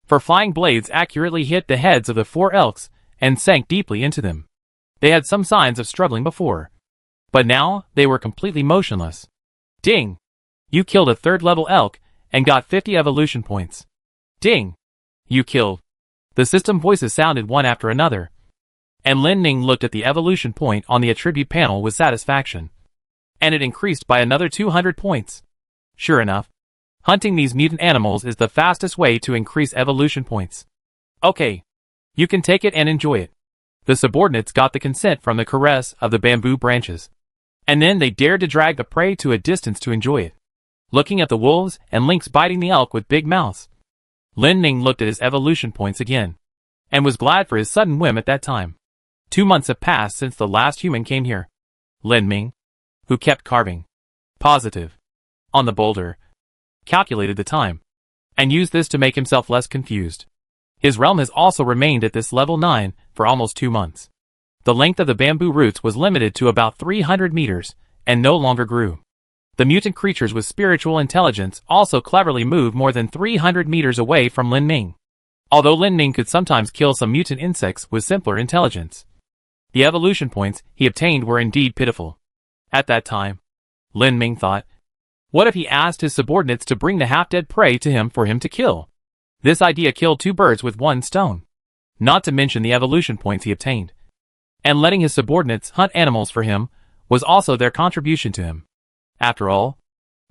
For flying blades accurately hit the heads of the 4 elks and sank deeply into them. They had some signs of struggling before, but now they were completely motionless. Ding! You killed a 3rd level elk and got 50 evolution points. Ding! You killed. The system voices sounded one after another, and Lin Ming looked at the evolution point on the attribute panel with satisfaction. And it increased by another 200 points. Sure enough, hunting these mutant animals is the fastest way to increase evolution points. Okay, you can take it and enjoy it. The subordinates got the consent from the caress of the bamboo branches, and then they dared to drag the prey to a distance to enjoy it. Looking at the wolves and lynx biting the elk with big mouths, Lin Ming looked at his evolution points again, and was glad for his sudden whim at that time. 2 months have passed since the last human came here. Lin Ming, who kept carving positive on the boulder, calculated the time, and used this to make himself less confused. His realm has also remained at this level 9 for almost 2 months. The length of the bamboo roots was limited to about 300 meters, and no longer grew. The mutant creatures with spiritual intelligence also cleverly moved more than 300 meters away from Lin Ming. Although Lin Ming could sometimes kill some mutant insects with simpler intelligence, the evolution points he obtained were indeed pitiful. At that time, Lin Ming thought, what if he asked his subordinates to bring the half-dead prey to him for him to kill? This idea killed 2 birds with 1 stone, not to mention the evolution points he obtained. And letting his subordinates hunt animals for him was also their contribution to him. After all,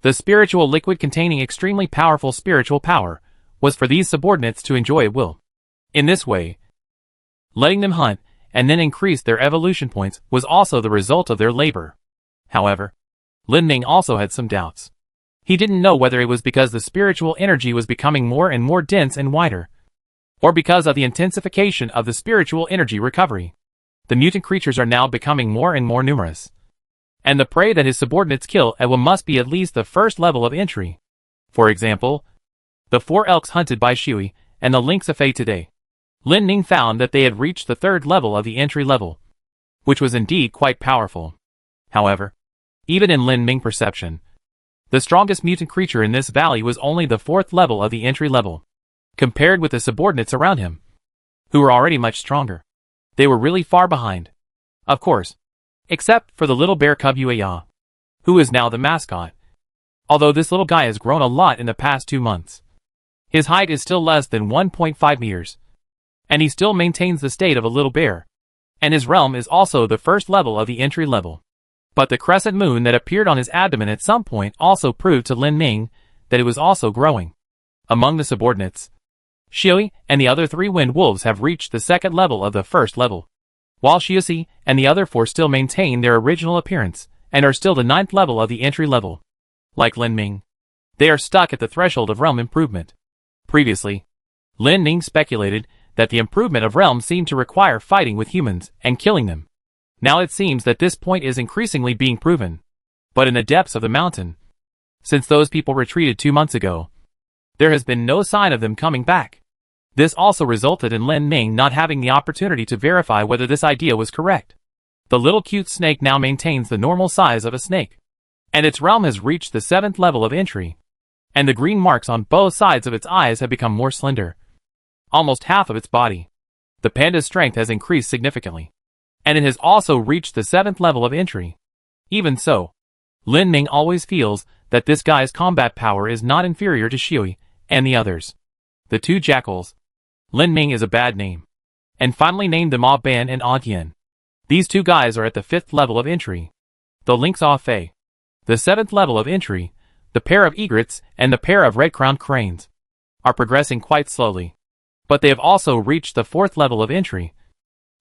the spiritual liquid containing extremely powerful spiritual power was for these subordinates to enjoy at will. In this way, letting them hunt and then increase their evolution points was also the result of their labor. However, Lin Ming also had some doubts. He didn't know whether it was because the spiritual energy was becoming more and more dense and wider, or because of the intensification of the spiritual energy recovery. The mutant creatures are now becoming more and more numerous, and the prey that his subordinates kill at will must be at least the 1st level of entry. For example, the 4 elks hunted by Shiui and the lynx Fei today. Lin Ming found that they had reached the 3rd level of the entry level, which was indeed quite powerful. However, even in Lin Ming perception, the strongest mutant creature in this valley was only the 4th level of the entry level, compared with the subordinates around him, who were already much stronger. They were really far behind. Of course, except for the little bear cub Yueya, who is now the mascot. Although this little guy has grown a lot in the past 2 months. His height is still less than 1.5 meters, and he still maintains the state of a little bear, and his realm is also the 1st level of the entry level. But the crescent moon that appeared on his abdomen at some point also proved to Lin Ming that it was also growing. Among the subordinates, Shiui and the other 3 wind wolves have reached the 2nd level of the 1st level, while Shiusi and the other 4 still maintain their original appearance and are still the 9th level of the entry level. Like Lin Ming, they are stuck at the threshold of realm improvement. Previously, Lin Ning speculated that the improvement of realms seemed to require fighting with humans and killing them. Now it seems that this point is increasingly being proven. But in the depths of the mountain, since those people retreated 2 months ago, there has been no sign of them coming back. This also resulted in Lin Ning not having the opportunity to verify whether this idea was correct. The little cute snake now maintains the normal size of a snake, and its realm has reached the 7th level of entry, and the green marks on both sides of its eyes have become more slender. Almost half of its body. The panda's strength has increased significantly, and it has also reached the 7th level of entry. Even so, Lin Ning always feels that this guy's combat power is not inferior to Shui and the others. The 2 jackals. Lin Ning is a bad name, and finally named them Ah Ban and Ah Tian. These 2 guys are at the 5th level of entry. The lynx Ah Fei. The 7th level of entry, the pair of egrets and the pair of red-crowned cranes are progressing quite slowly. But they have also reached the 4th level of entry.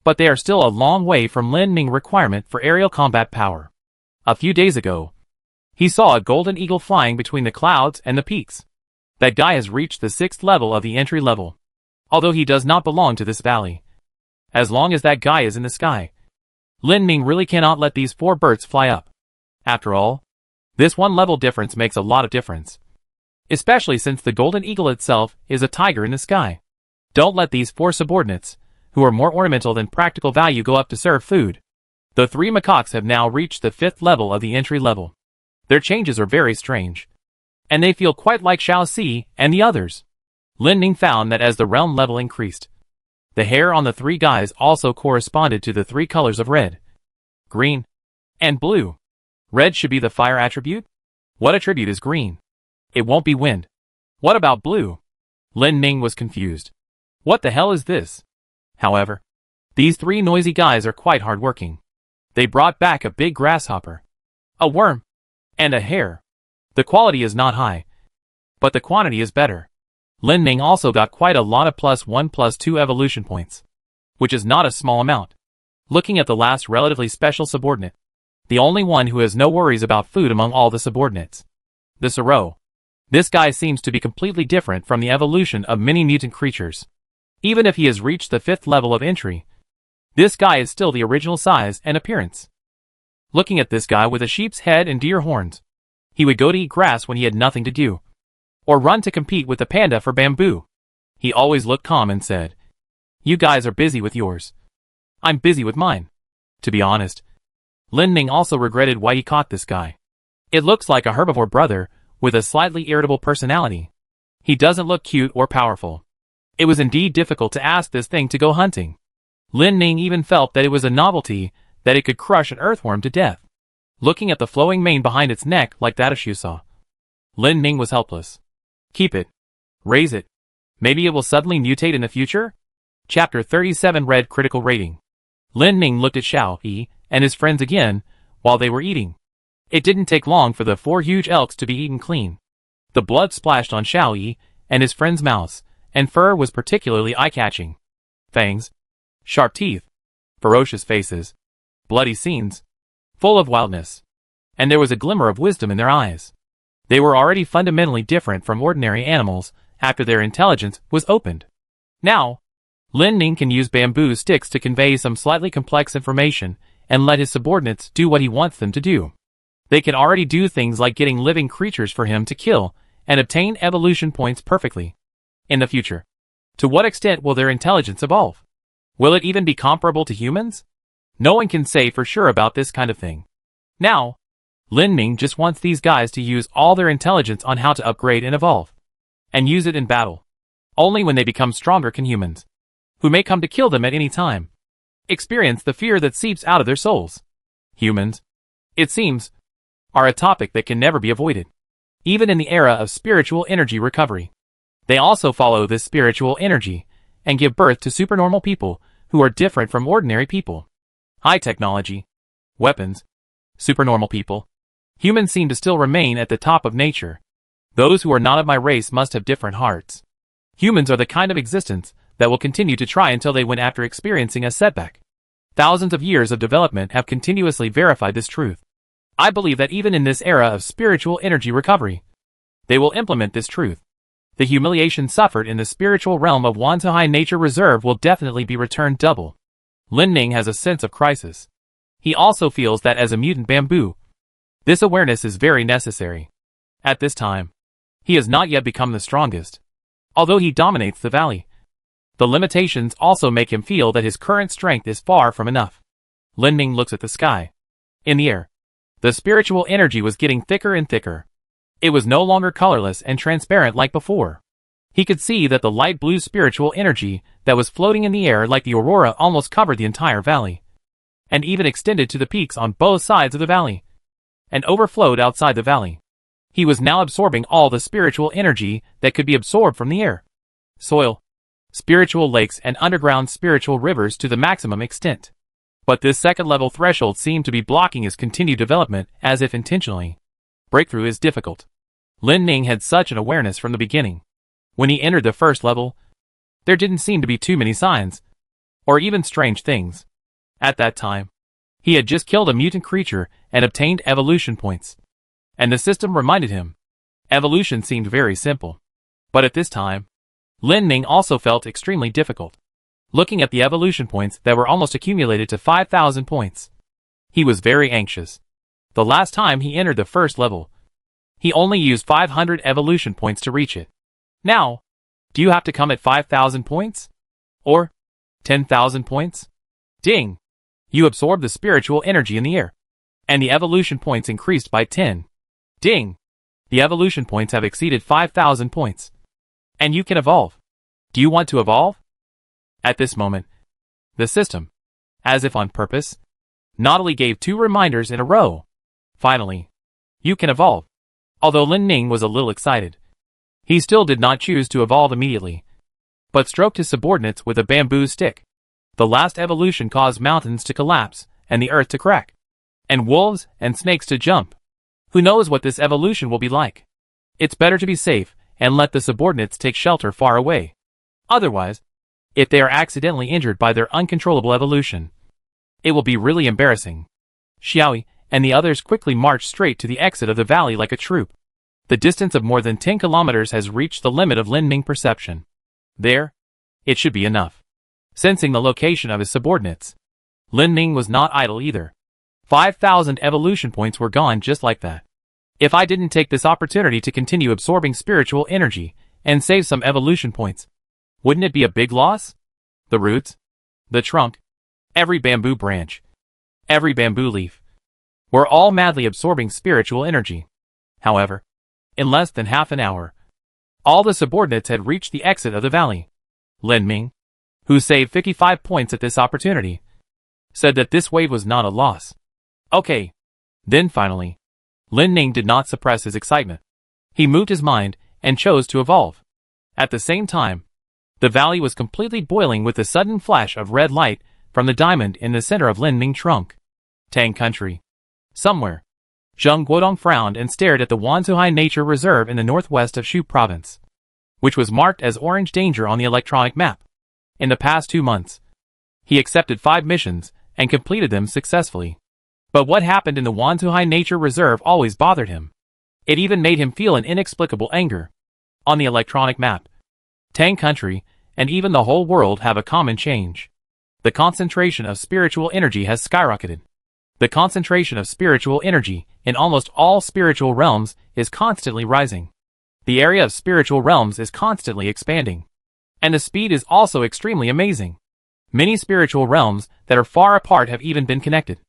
But they are still a long way from Lin Ning's requirement for aerial combat power. A few days ago, he saw a golden eagle flying between the clouds and the peaks. That guy has reached the 6th level of the entry level, although he does not belong to this valley. As long as that guy is in the sky, Lin Ning really cannot let these 4 birds fly up. After all, this 1 level difference makes a lot of difference, especially since the golden eagle itself is a tiger in the sky. Don't let these 4 subordinates, who are more ornamental than practical value, go up to serve food. The 3 macaques have now reached the 5th level of the entry level. Their changes are very strange, and they feel quite like Xiao Si and the others. Lin Ning found that as the realm level increased, the hair on the 3 guys also corresponded to the 3 colors of red, green, and blue. Red should be the fire attribute? What attribute is green? It won't be wind. What about blue? Lin Ning was confused. What the hell is this? However, these 3 noisy guys are quite hardworking. They brought back a big grasshopper, a worm, and a hare. The quality is not high, but the quantity is better. Lin Ning also got quite a lot of +1/+2 evolution points, which is not a small amount. Looking at the last relatively special subordinate, the only one who has no worries about food among all the subordinates, the Sero. This guy seems to be completely different from the evolution of many mutant creatures. Even if he has reached the 5th level of entry, this guy is still the original size and appearance. Looking at this guy with a sheep's head and deer horns, he would go to eat grass when he had nothing to do, or run to compete with the panda for bamboo. He always looked calm and said, "You guys are busy with yours. I'm busy with mine." To be honest, Lin Ning also regretted why he caught this guy. It looks like a herbivore brother with a slightly irritable personality. He doesn't look cute or powerful. It was indeed difficult to ask this thing to go hunting. Lin Ning even felt that it was a novelty that it could crush an earthworm to death. Looking at the flowing mane behind its neck like that of Shusa, Lin Ning was helpless. Keep it. Raise it. Maybe it will suddenly mutate in the future? Chapter 37 Red Critical Rating. Lin Ning looked at Xiao Yi and his friends again while they were eating. It didn't take long for the 4 huge elks to be eaten clean. The blood splashed on Xiao Yi and his friends' mouths, and fur was particularly eye-catching. Fangs, sharp teeth, ferocious faces, bloody scenes, full of wildness, and there was a glimmer of wisdom in their eyes. They were already fundamentally different from ordinary animals after their intelligence was opened. Now, Lin Ning can use bamboo sticks to convey some slightly complex information and let his subordinates do what he wants them to do. They can already do things like getting living creatures for him to kill and obtain evolution points perfectly. In the future, to what extent will their intelligence evolve? Will it even be comparable to humans? No one can say for sure about this kind of thing. Now, Lin Ning just wants these guys to use all their intelligence on how to upgrade and evolve, and use it in battle. Only when they become stronger can humans, who may come to kill them at any time, experience the fear that seeps out of their souls. Humans, it seems, are a topic that can never be avoided, even in the era of spiritual energy recovery. They also follow this spiritual energy and give birth to supernormal people who are different from ordinary people. High technology, weapons, supernormal people. Humans seem to still remain at the top of nature. Those who are not of my race must have different hearts. Humans are the kind of existence that will continue to try until they win after experiencing a setback. Thousands of years of development have continuously verified this truth. I believe that even in this era of spiritual energy recovery, they will implement this truth. The humiliation suffered in the spiritual realm of Wantuhai Nature Reserve will definitely be returned double. Lin Ning has a sense of crisis. He also feels that as a mutant bamboo, this awareness is very necessary. At this time, he has not yet become the strongest. Although he dominates the valley, the limitations also make him feel that his current strength is far from enough. Lin Ning looks at the sky. In the air, the spiritual energy was getting thicker and thicker. It was no longer colorless and transparent like before. He could see that the light blue spiritual energy that was floating in the air like the aurora almost covered the entire valley, and even extended to the peaks on both sides of the valley, and overflowed outside the valley. He was now absorbing all the spiritual energy that could be absorbed from the air, soil, spiritual lakes and underground spiritual rivers to the maximum extent. But this second-level threshold seemed to be blocking his continued development as if intentionally. Breakthrough is difficult. Lin Ning had such an awareness from the beginning. When he entered the first level, there didn't seem to be too many signs, or even strange things. At that time, he had just killed a mutant creature and obtained evolution points. And the system reminded him. Evolution seemed very simple. But at this time, Lin Ning also felt extremely difficult. Looking at the evolution points that were almost accumulated to 5,000 points, he was very anxious. The last time he entered the first level, he only used 500 evolution points to reach it. Now, do you have to come at 5,000 points? Or 10,000 points? Ding! You absorb the spiritual energy in the air, and the evolution points increased by 10. Ding! The evolution points have exceeded 5,000 points. And you can evolve. Do you want to evolve? At this moment, the system, as if on purpose, naughtily gave 2 reminders in a row. Finally, you can evolve. Although Lin Ning was a little excited, he still did not choose to evolve immediately, but stroked his subordinates with a bamboo stick. The last evolution caused mountains to collapse and the earth to crack, and wolves and snakes to jump. Who knows what this evolution will be like? It's better to be safe and let the subordinates take shelter far away. Otherwise, if they are accidentally injured by their uncontrollable evolution, it will be really embarrassing. Xiaoyi and the others quickly marched straight to the exit of the valley like a troop. The distance of more than 10 kilometers has reached the limit of Lin Ning perception. There, it should be enough. Sensing the location of his subordinates, Lin Ning was not idle either. 5,000 evolution points were gone just like that. If I didn't take this opportunity to continue absorbing spiritual energy and save some evolution points, wouldn't it be a big loss? The roots, the trunk, every bamboo branch, every bamboo leaf, were all madly absorbing spiritual energy. However, in less than half an hour, all the subordinates had reached the exit of the valley. Lin Ming, who saved 55 points at this opportunity, said that this wave was not a loss. Okay. Then finally, Lin Ning did not suppress his excitement. He moved his mind and chose to evolve. At the same time, the valley was completely boiling with the sudden flash of red light from the diamond in the center of Lin Ning's trunk. Tang country. Somewhere, Zheng Guodong frowned and stared at the Wantuhai Nature Reserve in the northwest of Shu Province, which was marked as orange danger on the electronic map. In the past 2 months, he accepted 5 missions and completed them successfully. But what happened in the Wantuhai Nature Reserve always bothered him. It even made him feel an inexplicable anger. On the electronic map, Tang country and even the whole world have a common change. The concentration of spiritual energy has skyrocketed. The concentration of spiritual energy in almost all spiritual realms is constantly rising. The area of spiritual realms is constantly expanding. And the speed is also extremely amazing. Many spiritual realms that are far apart have even been connected.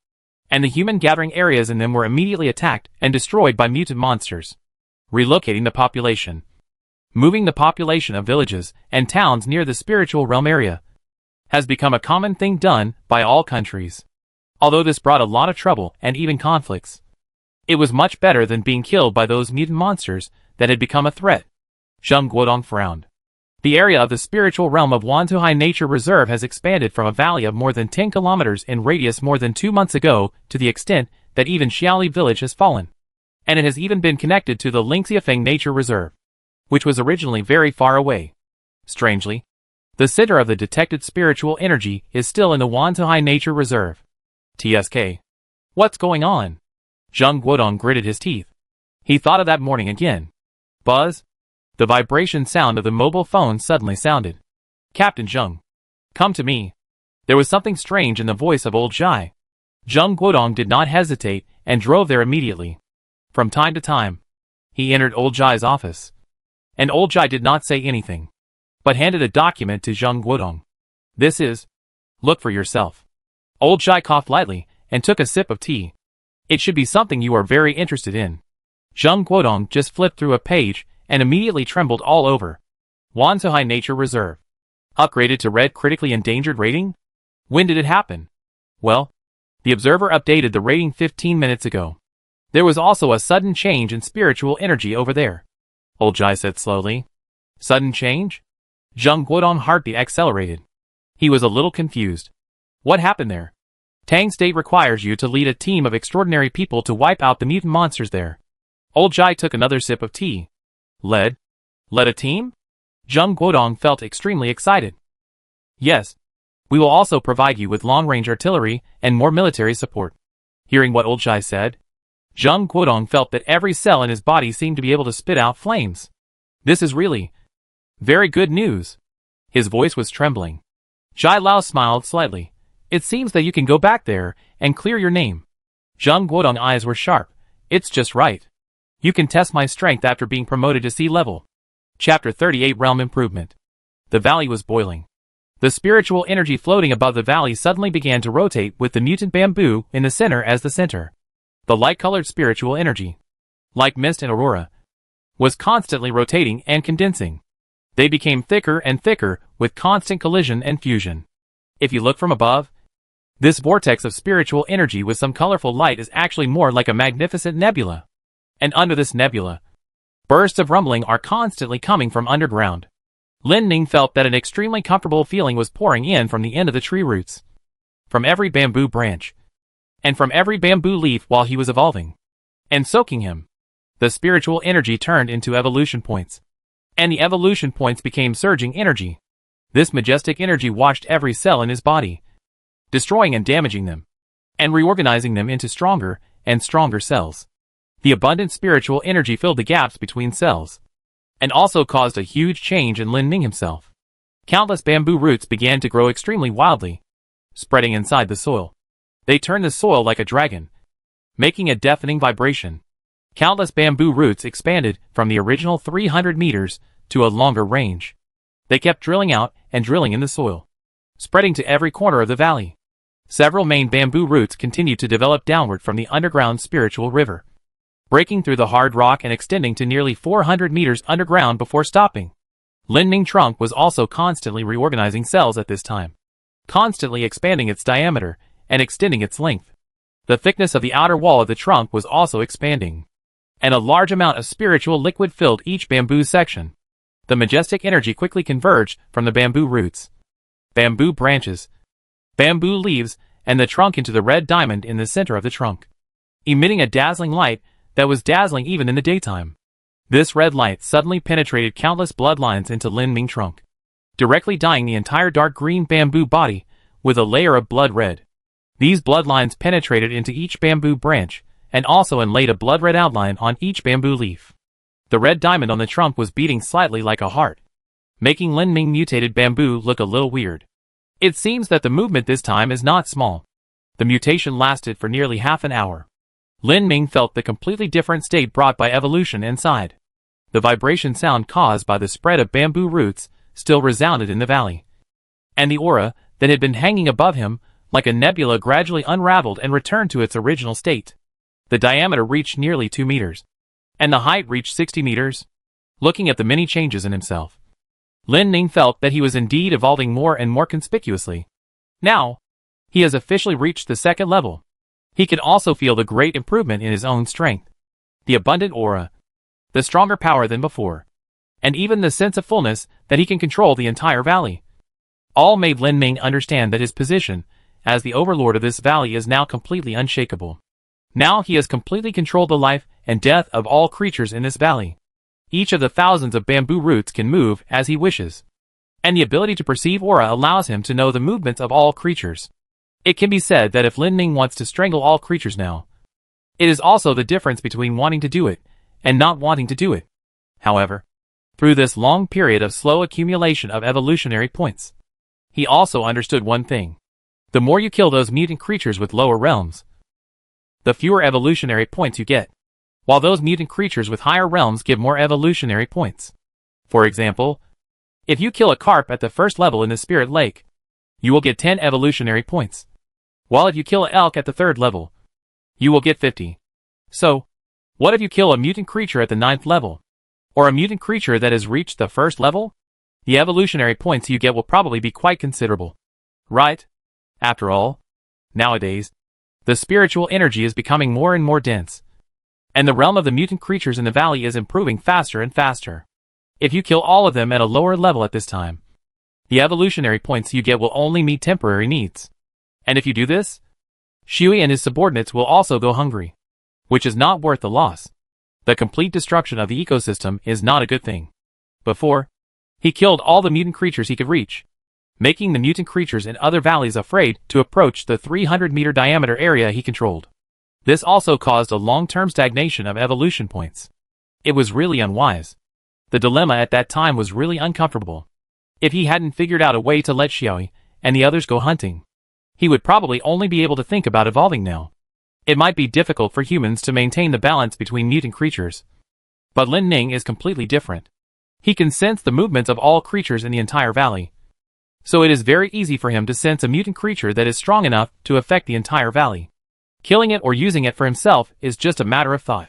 And the human gathering areas in them were immediately attacked and destroyed by mutant monsters. Relocating the population. Moving the population of villages and towns near the spiritual realm area has become a common thing done by all countries. Although this brought a lot of trouble and even conflicts, it was much better than being killed by those mutant monsters that had become a threat. Zheng Guodong frowned. The area of the spiritual realm of Wantuhai Nature Reserve has expanded from a valley of more than 10 kilometers in radius more than 2 months ago to the extent that even Xiaoli village has fallen. And it has even been connected to the Lingxiafeng Nature Reserve, which was originally very far away. Strangely, the center of the detected spiritual energy is still in the Wantuhai Nature Reserve. TSK. What's going on? Zheng Guodong gritted his teeth. He thought of that morning again. Buzz? The vibration sound of the mobile phone suddenly sounded. Captain Zheng. Come to me. There was something strange in the voice of old Zhai. Zheng Guodong did not hesitate and drove there immediately. From time to time, he entered old Zhai's office. And old Zhai did not say anything, but handed a document to Zheng Guodong. This is. Look for yourself. Old Zhai coughed lightly and took a sip of tea. It should be something you are very interested in. Zheng Guodong just flipped through a page and immediately trembled all over. Wansuhai Nature Reserve. Upgraded to red critically endangered rating? When did it happen? Well, the observer updated the rating 15 minutes ago. There was also a sudden change in spiritual energy over there. Old Zhai said slowly. Sudden change? Zheng Guodong's heartbeat accelerated. He was a little confused. What happened there? Tang State requires you to lead a team of extraordinary people to wipe out the mutant monsters there. Old Zhai took another sip of tea. Led a team? Zheng Guodong felt extremely excited. Yes. We will also provide you with long-range artillery and more military support. Hearing what Old Zhai said, Zheng Guodong felt that every cell in his body seemed to be able to spit out flames. This is really very good news. His voice was trembling. Zhai Lao smiled slightly. It seems that you can go back there and clear your name. Zheng Guodong's eyes were sharp. It's just right. You can test my strength after being promoted to sea level. Chapter 38 Realm Improvement. The valley was boiling. The spiritual energy floating above the valley suddenly began to rotate with the mutant bamboo in the center as the center. The light-colored spiritual energy, like mist and aurora, was constantly rotating and condensing. They became thicker and thicker with constant collision and fusion. If you look from above, this vortex of spiritual energy with some colorful light is actually more like a magnificent nebula. And under this nebula, bursts of rumbling are constantly coming from underground. Lin Ning felt that an extremely comfortable feeling was pouring in from the end of the tree roots, from every bamboo branch, and from every bamboo leaf while he was evolving and soaking him. The spiritual energy turned into evolution points, and the evolution points became surging energy. This majestic energy washed every cell in his body, destroying and damaging them, and reorganizing them into stronger and stronger cells. The abundant spiritual energy filled the gaps between cells, and also caused a huge change in Lin Ning himself. Countless bamboo roots began to grow extremely wildly, spreading inside the soil. They turned the soil like a dragon, making a deafening vibration. Countless bamboo roots expanded from the original 300 meters to a longer range. They kept drilling out and drilling in the soil, spreading to every corner of the valley. Several main bamboo roots continued to develop downward from the underground spiritual river, breaking through the hard rock and extending to nearly 400 meters underground before stopping. Lin Ning trunk was also constantly reorganizing cells at this time, constantly expanding its diameter and extending its length. The thickness of the outer wall of the trunk was also expanding, and a large amount of spiritual liquid filled each bamboo section. The majestic energy quickly converged from the bamboo roots, bamboo branches, bamboo leaves, and the trunk into the red diamond in the center of the trunk, emitting a dazzling light that was dazzling even in the daytime. This red light suddenly penetrated countless bloodlines into Lin Ning trunk, directly dyeing the entire dark green bamboo body with a layer of blood red. These bloodlines penetrated into each bamboo branch, and also inlaid a blood red outline on each bamboo leaf. The red diamond on the trunk was beating slightly like a heart, making Lin Ning mutated bamboo look a little weird. It seems that the movement this time is not small. The mutation lasted for nearly half an hour. Lin Ning felt the completely different state brought by evolution inside. The vibration sound caused by the spread of bamboo roots still resounded in the valley, and the aura that had been hanging above him like a nebula gradually unraveled and returned to its original state. The diameter reached nearly 2 meters, and the height reached 60 meters. Looking at the many changes in himself, Lin Ning felt that he was indeed evolving more and more conspicuously. Now, he has officially reached the second level. He could also feel the great improvement in his own strength, the abundant aura, the stronger power than before, and even the sense of fullness that he can control the entire valley. All made Lin Ning understand that his position as the overlord of this valley is now completely unshakable. Now he has completely controlled the life and death of all creatures in this valley. Each of the thousands of bamboo roots can move as he wishes, and the ability to perceive aura allows him to know the movements of all creatures. It can be said that if Lin Ning wants to strangle all creatures now, it is also the difference between wanting to do it and not wanting to do it. However, through this long period of slow accumulation of evolutionary points. He also understood one thing. The more you kill those mutant creatures with lower realms, the fewer evolutionary points you get, while those mutant creatures with higher realms give more evolutionary points. For example, if you kill a carp at the first level in the Spirit Lake, you will get 10 evolutionary points, while if you kill an elk at the 3rd level, you will get 50. So, what if you kill a mutant creature at the 9th level, or a mutant creature that has reached the 1st level? The evolutionary points you get will probably be quite considerable. Right? After all, nowadays, the spiritual energy is becoming more and more dense, and the realm of the mutant creatures in the valley is improving faster and faster. If you kill all of them at a lower level at this time, the evolutionary points you get will only meet temporary needs. And if you do this, Shui and his subordinates will also go hungry, which is not worth the loss. The complete destruction of the ecosystem is not a good thing. Before, he killed all the mutant creatures he could reach, making the mutant creatures in other valleys afraid to approach the 300-meter diameter area he controlled. This also caused a long-term stagnation of evolution points. It was really unwise. The dilemma at that time was really uncomfortable. If he hadn't figured out a way to let Xiaoi and the others go hunting, he would probably only be able to think about evolving now. It might be difficult for humans to maintain the balance between mutant creatures. But Lin Ning is completely different. He can sense the movements of all creatures in the entire valley. So it is very easy for him to sense a mutant creature that is strong enough to affect the entire valley. Killing it or using it for himself is just a matter of thought.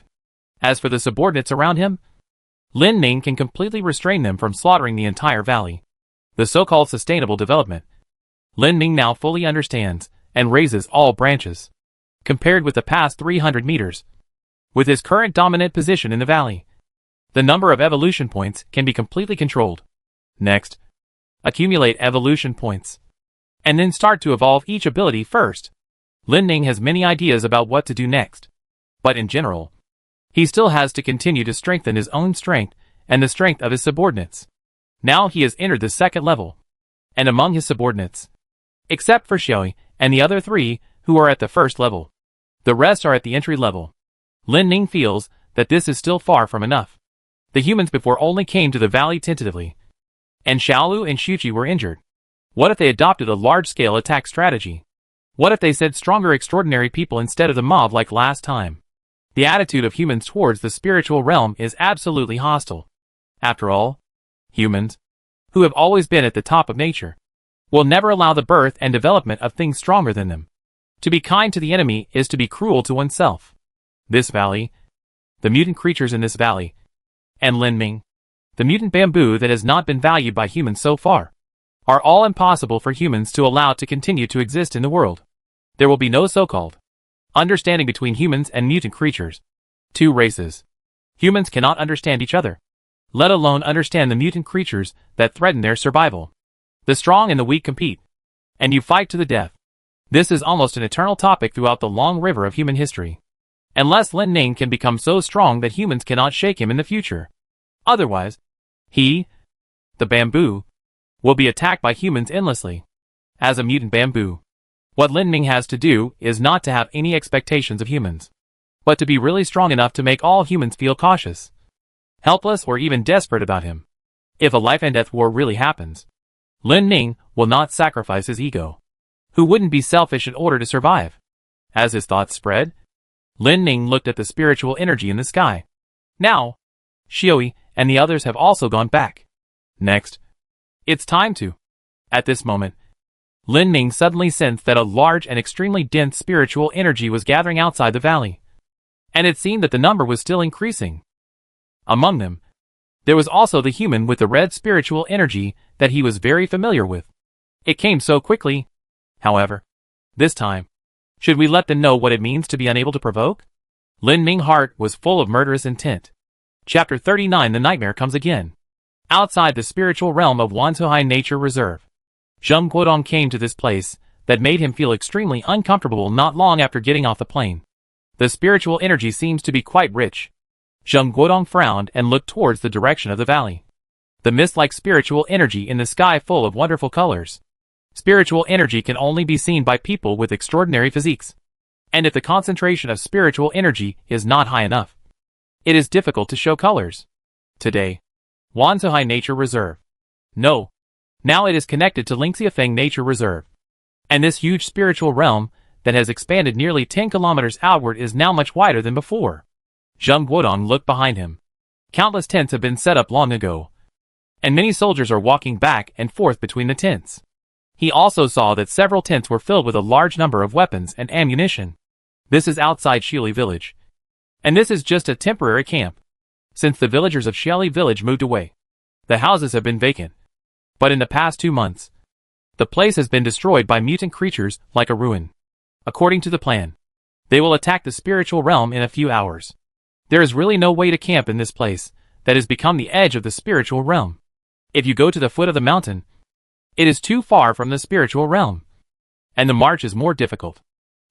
As for the subordinates around him, Lin Ning can completely restrain them from slaughtering the entire valley. The so-called sustainable development, Lin Ning now fully understands and raises all branches. Compared with the past 300 meters, with his current dominant position in the valley, the number of evolution points can be completely controlled. Next, accumulate evolution points, and then start to evolve each ability first. Lin Ning has many ideas about what to do next, but in general, he still has to continue to strengthen his own strength and the strength of his subordinates. Now he has entered the 2nd level, and among his subordinates, except for Xiaoi and the other 3 who are at the 1st level, the rest are at the entry level. Lin Ning feels that this is still far from enough. The humans before only came to the valley tentatively, and Xiaolu and Shuqi were injured. What if they adopted a large-scale attack strategy? What if they said stronger extraordinary people instead of the mob like last time? The attitude of humans towards the spiritual realm is absolutely hostile. After all, humans, who have always been at the top of nature, will never allow the birth and development of things stronger than them. To be kind to the enemy is to be cruel to oneself. This valley, the mutant creatures in this valley, and Lin Ming, the mutant bamboo that has not been valued by humans so far, are all impossible for humans to allow to continue to exist in the world. There will be no so-called understanding between humans and mutant creatures. 2 races. Humans cannot understand each other, let alone understand the mutant creatures that threaten their survival. The strong and the weak compete, and you fight to the death. This is almost an eternal topic throughout the long river of human history. Unless Lin Ning can become so strong that humans cannot shake him in the future. Otherwise, he, the bamboo, will be attacked by humans endlessly. As a mutant bamboo, what Lin Ning has to do is not to have any expectations of humans, but to be really strong enough to make all humans feel cautious, helpless, or even desperate about him. If a life and death war really happens, Lin Ning will not sacrifice his ego, who wouldn't be selfish in order to survive. As his thoughts spread, Lin Ning looked at the spiritual energy in the sky. Now, Xiaoi and the others have also gone back. Next, it's time to. At this moment, Lin Ning suddenly sensed that a large and extremely dense spiritual energy was gathering outside the valley, and it seemed that the number was still increasing. Among them, there was also the human with the red spiritual energy that he was very familiar with. It came so quickly. However, this time, should we let them know what it means to be unable to provoke? Lin Ning's heart was full of murderous intent. Chapter 39. The nightmare comes again. Outside the spiritual realm of Wanzhou Nature Reserve, Zheng Guodong came to this place that made him feel extremely uncomfortable not long after getting off the plane. The spiritual energy seems to be quite rich. Zheng Guodong frowned and looked towards the direction of the valley. The mist-like spiritual energy in the sky full of wonderful colors. Spiritual energy can only be seen by people with extraordinary physiques. And if the concentration of spiritual energy is not high enough, it is difficult to show colors. Today, Wanzhou Nature Reserve. No. Now it is connected to Lingxiafeng Nature Reserve. And this huge spiritual realm that has expanded nearly 10 kilometers outward is now much wider than before. Zheng Guodong looked behind him. Countless tents have been set up long ago, and many soldiers are walking back and forth between the tents. He also saw that several tents were filled with a large number of weapons and ammunition. This is outside Shili village. And this is just a temporary camp. Since the villagers of Shili village moved away, the houses have been vacant. But in the past 2 months, the place has been destroyed by mutant creatures like a ruin. According to the plan, they will attack the spiritual realm in a few hours. There is really no way to camp in this place that has become the edge of the spiritual realm. If you go to the foot of the mountain, it is too far from the spiritual realm, and the march is more difficult.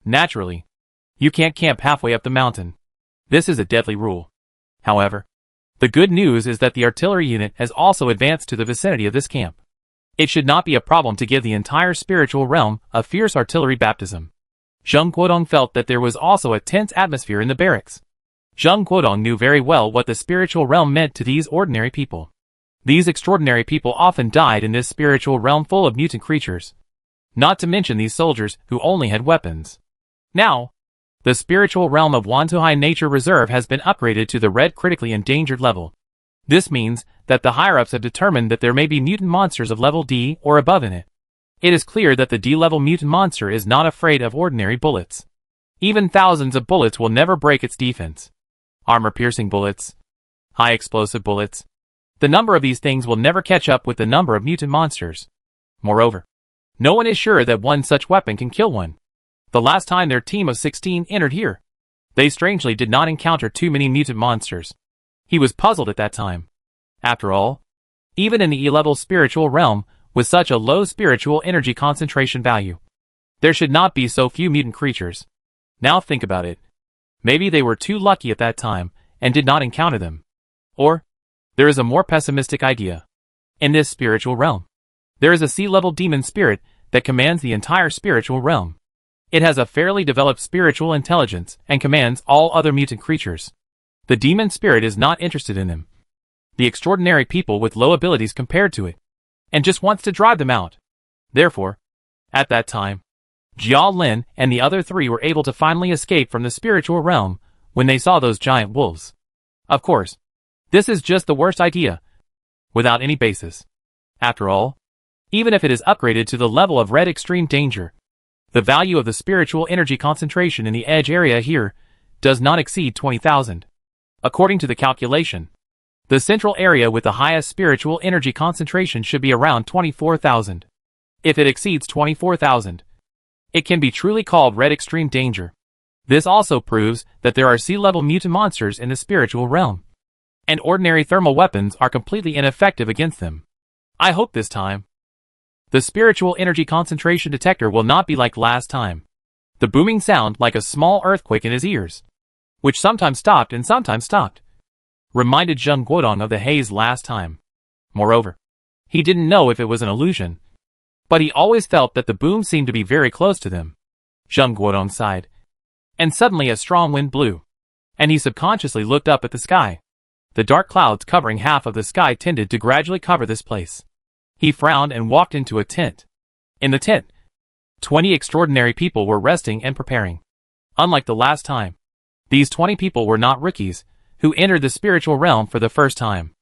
Naturally, you can't camp halfway up the mountain. This is a deadly rule. However, the good news is that the artillery unit has also advanced to the vicinity of this camp. It should not be a problem to give the entire spiritual realm a fierce artillery baptism. Zheng Guodong felt that there was also a tense atmosphere in the barracks. Zheng Guodong knew very well what the spiritual realm meant to these ordinary people. These extraordinary people often died in this spiritual realm full of mutant creatures. Not to mention these soldiers who only had weapons. Now, the spiritual realm of Wanzhou Nature Reserve has been upgraded to the red critically endangered level. This means that the higher-ups have determined that there may be mutant monsters of level D or above in it. It is clear that the D-level mutant monster is not afraid of ordinary bullets. Even thousands of bullets will never break its defense. Armor-piercing bullets, high-explosive bullets. The number of these things will never catch up with the number of mutant monsters. Moreover, no one is sure that one such weapon can kill one. The last time their team of 16 entered here, they strangely did not encounter too many mutant monsters. He was puzzled at that time. After all, even in the E-level spiritual realm, with such a low spiritual energy concentration value, there should not be so few mutant creatures. Now think about it. Maybe they were too lucky at that time and did not encounter them. Or, there is a more pessimistic idea. In this spiritual realm, there is a sea-level demon spirit that commands the entire spiritual realm. It has a fairly developed spiritual intelligence and commands all other mutant creatures. The demon spirit is not interested in them, the extraordinary people with low abilities compared to it, and just wants to drive them out. Therefore, at that time, Jiao Lin and the other 3 were able to finally escape from the spiritual realm when they saw those giant wolves. Of course, this is just the worst idea, without any basis. After all, even if it is upgraded to the level of red extreme danger, the value of the spiritual energy concentration in the edge area here does not exceed 20,000. According to the calculation, the central area with the highest spiritual energy concentration should be around 24,000. If it exceeds 24,000, it can be truly called red extreme danger. This also proves that there are sea-level mutant monsters in the spiritual realm, and ordinary thermal weapons are completely ineffective against them. I hope this time the spiritual energy concentration detector will not be like last time. The booming sound like a small earthquake in his ears, which sometimes stopped and sometimes stopped, reminded Zheng Guodong of the haze last time. Moreover, he didn't know if it was an illusion, but he always felt that the boom seemed to be very close to them. Zheng Guodong sighed, and suddenly a strong wind blew, and he subconsciously looked up at the sky. The dark clouds covering half of the sky tended to gradually cover this place. He frowned and walked into a tent. In the tent, 20 extraordinary people were resting and preparing. Unlike the last time, these 20 people were not rookies who entered the spiritual realm for the first time.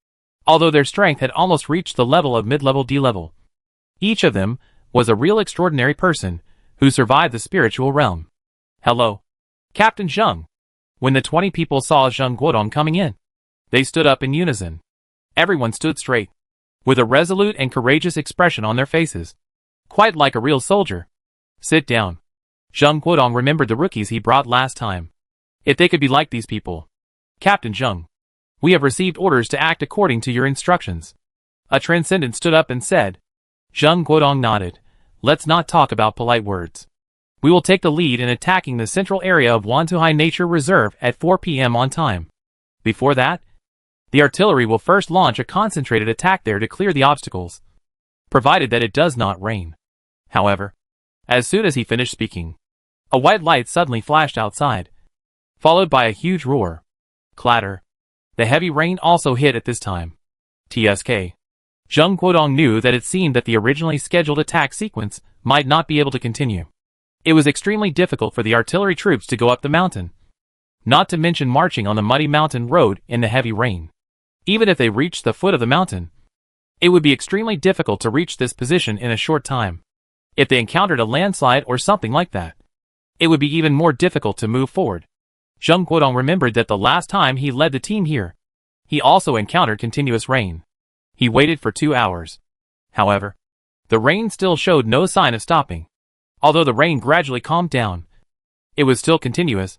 Although their strength had almost reached the level of mid-level D-level, each of them was a real extraordinary person who survived the spiritual realm. Hello, Captain Zheng. When the 20 people saw Zheng Guodong coming in, they stood up in unison. Everyone stood straight, with a resolute and courageous expression on their faces, quite like a real soldier. Sit down. Zheng Guodong remembered the rookies he brought last time. If they could be like these people. Captain Zheng, we have received orders to act according to your instructions. A transcendent stood up and said. Zheng Guodong nodded. Let's not talk about polite words. We will take the lead in attacking the central area of Wanzhou Nature Reserve at 4 p.m. on time. Before that, the artillery will first launch a concentrated attack there to clear the obstacles, provided that it does not rain. However, as soon as he finished speaking, a white light suddenly flashed outside, followed by a huge roar. Clatter. The heavy rain also hit at this time. TSK. Zheng Guodong knew that it seemed that the originally scheduled attack sequence might not be able to continue. It was extremely difficult for the artillery troops to go up the mountain, not to mention marching on the muddy mountain road in the heavy rain. Even if they reached the foot of the mountain, it would be extremely difficult to reach this position in a short time. If they encountered a landslide or something like that, it would be even more difficult to move forward. Zheng Guodong remembered that the last time he led the team here, he also encountered continuous rain. He waited for 2 hours. However, the rain still showed no sign of stopping. Although the rain gradually calmed down, it was still continuous,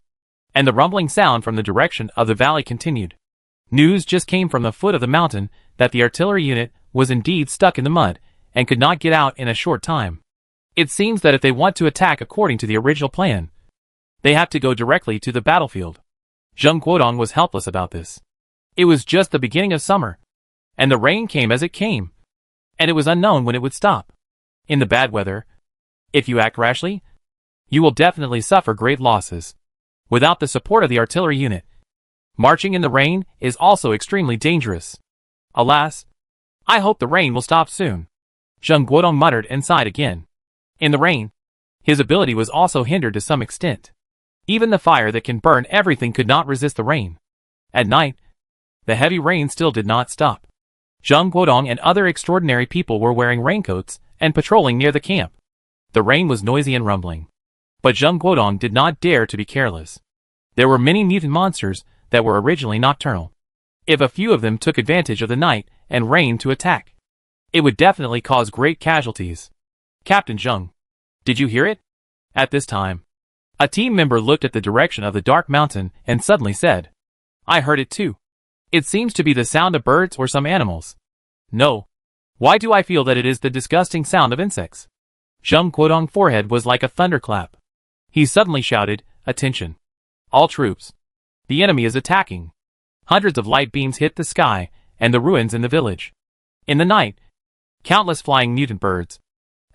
and the rumbling sound from the direction of the valley continued. News just came from the foot of the mountain that the artillery unit was indeed stuck in the mud and could not get out in a short time. It seems that if they want to attack according to the original plan, they have to go directly to the battlefield. Zheng Guodong was helpless about this. It was just the beginning of summer, and the rain came as it came, and it was unknown when it would stop. In the bad weather, if you act rashly, you will definitely suffer great losses. Without the support of the artillery unit, marching in the rain is also extremely dangerous. Alas, I hope the rain will stop soon. Zheng Guodong muttered and sighed again. In the rain, his ability was also hindered to some extent. Even the fire that can burn everything could not resist the rain. At night, the heavy rain still did not stop. Zheng Guodong and other extraordinary people were wearing raincoats and patrolling near the camp. The rain was noisy and rumbling. But Zheng Guodong did not dare to be careless. There were many mutant monsters that were originally nocturnal. If a few of them took advantage of the night and rain to attack, it would definitely cause great casualties. Captain Zheng, did you hear it? At this time, a team member looked at the direction of the dark mountain and suddenly said, I heard it too. It seems to be the sound of birds or some animals. No. Why do I feel that it is the disgusting sound of insects? Zheng Guodong's forehead was like a thunderclap. He suddenly shouted, Attention! All troops! The enemy is attacking! Hundreds of light beams hit the sky and the ruins in the village. In the night, countless flying mutant birds,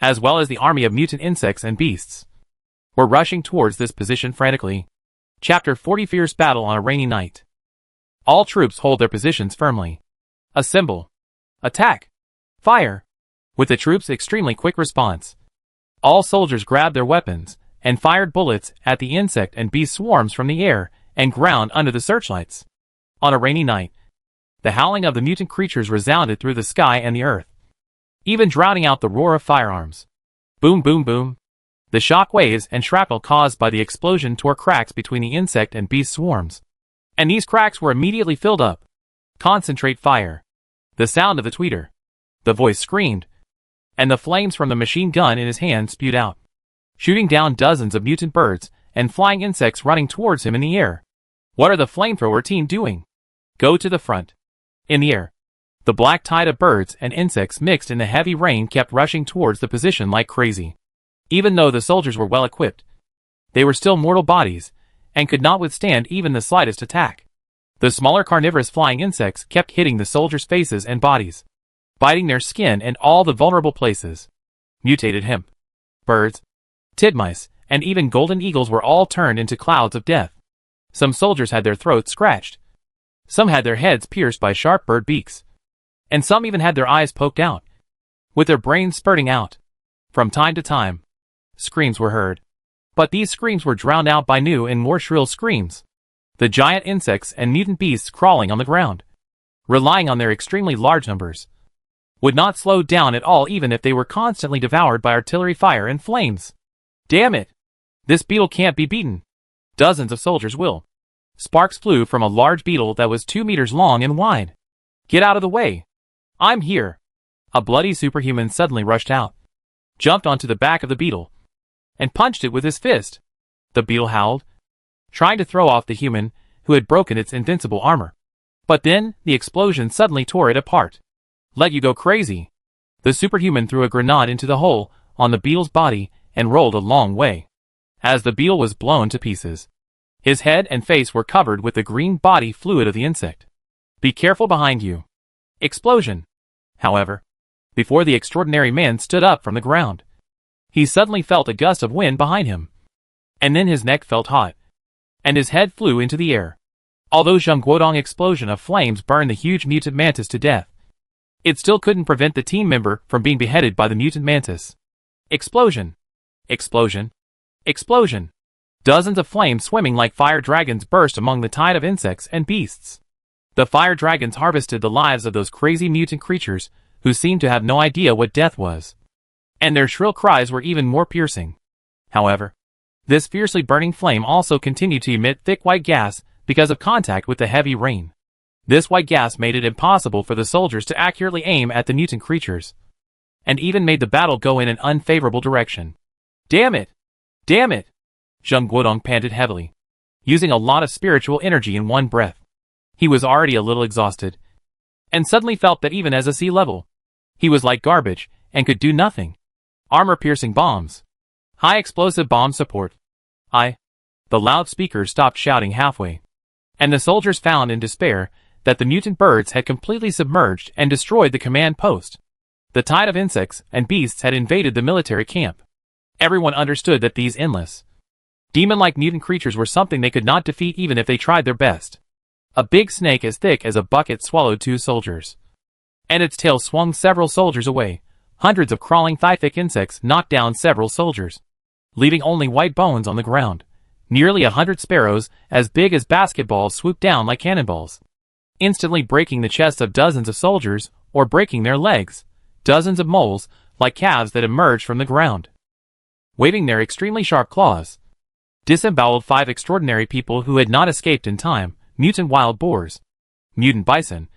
as well as the army of mutant insects and beasts, were rushing towards this position frantically. Chapter 40 Fierce Battle on a Rainy Night. All troops hold their positions firmly. Assemble. Attack. Fire. With the troops' extremely quick response, all soldiers grabbed their weapons and fired bullets at the insect and beast swarms from the air and ground under the searchlights. On a rainy night, the howling of the mutant creatures resounded through the sky and the earth, even drowning out the roar of firearms. Boom, boom, boom. The shock waves and shrapnel caused by the explosion tore cracks between the insect and beast swarms, and these cracks were immediately filled up. Concentrate fire. The sound of the tweeter. The voice screamed, and the flames from the machine gun in his hand spewed out, shooting down dozens of mutant birds and flying insects running towards him in the air. What are the flamethrower team doing? Go to the front. In the air, the black tide of birds and insects mixed in the heavy rain kept rushing towards the position like crazy. Even though the soldiers were well equipped, they were still mortal bodies and could not withstand even the slightest attack. The smaller carnivorous flying insects kept hitting the soldiers' faces and bodies, biting their skin and all the vulnerable places. Mutated hemp, birds, titmice, and even golden eagles were all turned into clouds of death. Some soldiers had their throats scratched. Some had their heads pierced by sharp bird beaks. And some even had their eyes poked out, with their brains spurting out. From time to time, screams were heard. But these screams were drowned out by new and more shrill screams. The giant insects and mutant beasts crawling on the ground, relying on their extremely large numbers, would not slow down at all even if they were constantly devoured by artillery fire and flames. Damn it! This beetle can't be beaten. Dozens of soldiers will. Sparks flew from a large beetle that was 2 meters long and wide. Get out of the way! I'm here! A bloody superhuman suddenly rushed out, jumped onto the back of the beetle, and punched it with his fist. The beetle howled, trying to throw off the human who had broken its invincible armor. But then, the explosion suddenly tore it apart. Let you go crazy! The superhuman threw a grenade into the hole on the beetle's body and rolled a long way. As the beetle was blown to pieces, his head and face were covered with the green body fluid of the insect. Be careful behind you. Explosion! However, before the extraordinary man stood up from the ground, he suddenly felt a gust of wind behind him. And then his neck felt hot, and his head flew into the air. Although Zheng Guodong's explosion of flames burned the huge mutant mantis to death, It still couldn't prevent the team member from being beheaded by the mutant mantis. Explosion! Explosion! Explosion! Dozens of flames swimming like fire dragons burst among the tide of insects and beasts. The fire dragons harvested the lives of those crazy mutant creatures who seemed to have no idea what death was. And their shrill cries were even more piercing. However, this fiercely burning flame also continued to emit thick white gas because of contact with the heavy rain. This white gas made it impossible for the soldiers to accurately aim at the mutant creatures, and even made the battle go in an unfavorable direction. Damn it! Damn it! Zheng Guodong panted heavily, using a lot of spiritual energy in one breath. He was already a little exhausted, and suddenly felt that even as a sea level, he was like garbage and could do nothing. Armor-piercing bombs. High explosive bomb support. The loudspeakers stopped shouting halfway, and the soldiers found in despair that the mutant birds had completely submerged and destroyed the command post. The tide of insects and beasts had invaded the military camp. Everyone understood that these endless, demon-like mutant creatures were something they could not defeat even if they tried their best. A big snake as thick as a bucket swallowed 2 soldiers, and its tail swung several soldiers away. Hundreds of crawling thigh-thick insects knocked down several soldiers, leaving only white bones on the ground. Nearly 100 sparrows as big as basketballs swooped down like cannonballs, instantly breaking the chests of dozens of soldiers or breaking their legs. Dozens of moles, like calves that emerged from the ground, waving their extremely sharp claws, disemboweled 5 extraordinary people who had not escaped in time: mutant wild boars, mutant bison,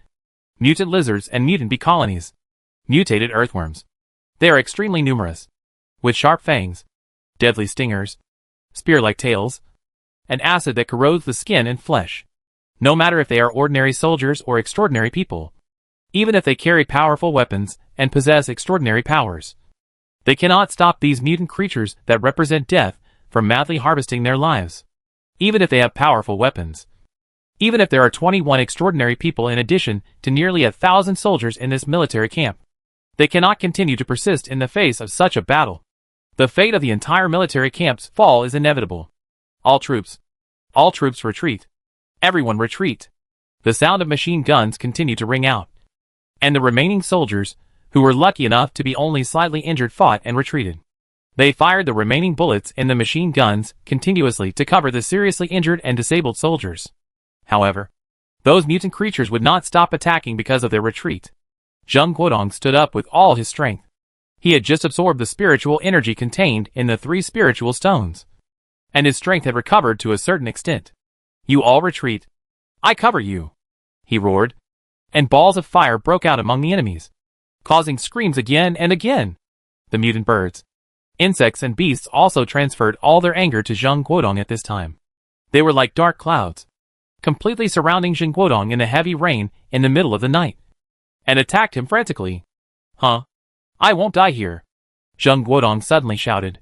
mutant lizards, and mutant bee colonies. Mutated earthworms. They are extremely numerous, with sharp fangs, deadly stingers, spear-like tails, and acid that corrodes the skin and flesh. No matter if they are ordinary soldiers or extraordinary people, even if they carry powerful weapons and possess extraordinary powers, they cannot stop these mutant creatures that represent death from madly harvesting their lives. Even if they have powerful weapons. Even if there are 21 extraordinary people in addition to nearly 1,000 soldiers in this military camp, they cannot continue to persist in the face of such a battle. The fate of the entire military camp's fall is inevitable. All troops retreat. Everyone retreat. The sound of machine guns continued to ring out, and the remaining soldiers, who were lucky enough to be only slightly injured, fought and retreated. They fired the remaining bullets in the machine guns continuously to cover the seriously injured and disabled soldiers. However, those mutant creatures would not stop attacking because of their retreat. Zheng Guodong stood up with all his strength. He had just absorbed the spiritual energy contained in the 3 spiritual stones, and his strength had recovered to a certain extent. You all retreat. I cover you, he roared, and balls of fire broke out among the enemies, causing screams again and again. The mutant birds, insects, and beasts also transferred all their anger to Zheng Guodong at this time. They were like dark clouds, completely surrounding Zheng Guodong in the heavy rain in the middle of the night, and attacked him frantically. Huh? I won't die here, Zheng Guodong suddenly shouted,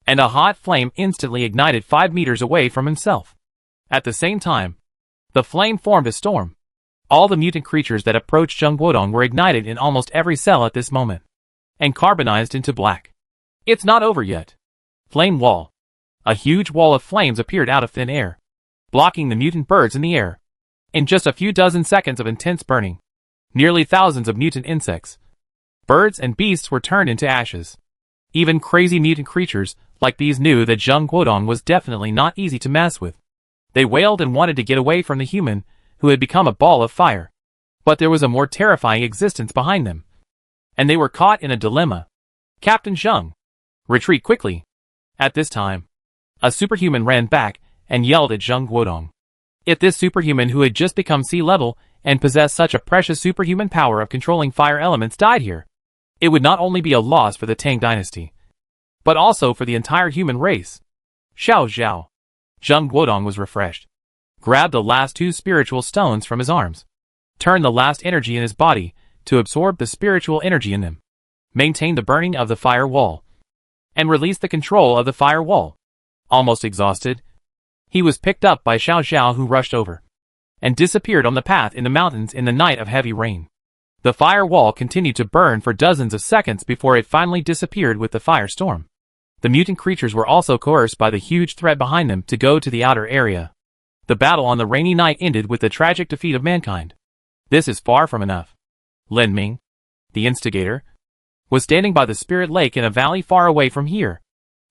and a hot flame instantly ignited 5 meters away from himself. At the same time, the flame formed a storm. All the mutant creatures that approached Zheng Guodong were ignited in almost every cell at this moment, and carbonized into black. It's not over yet. Flame wall. A huge wall of flames appeared out of thin air, blocking the mutant birds in the air. In just a few dozen seconds of intense burning, nearly thousands of mutant insects, birds, and beasts were turned into ashes. Even crazy mutant creatures like these knew that Zheng Guodong was definitely not easy to mess with. They wailed and wanted to get away from the human who had become a ball of fire. But there was a more terrifying existence behind them, and they were caught in a dilemma. Captain Zheng, retreat quickly. At this time, a superhuman ran back and yelled at Zheng Guodong. If this superhuman who had just become sea level and possessed such a precious superhuman power of controlling fire elements died here, it would not only be a loss for the Tang dynasty, but also for the entire human race. Xiao Zhao. Zheng Guodong was refreshed, grabbed the last 2 spiritual stones from his arms, turned the last energy in his body to absorb the spiritual energy in them, maintained the burning of the fire wall, and released the control of the fire wall. Almost exhausted, he was picked up by Xiao Zhao, who rushed over and disappeared on the path in the mountains in the night of heavy rain. The fire wall continued to burn for dozens of seconds before it finally disappeared with the firestorm. The mutant creatures were also coerced by the huge threat behind them to go to the outer area. The battle on the rainy night ended with the tragic defeat of mankind. This is far from enough. Lin Ming, the instigator, was standing by the spirit lake in a valley far away from here,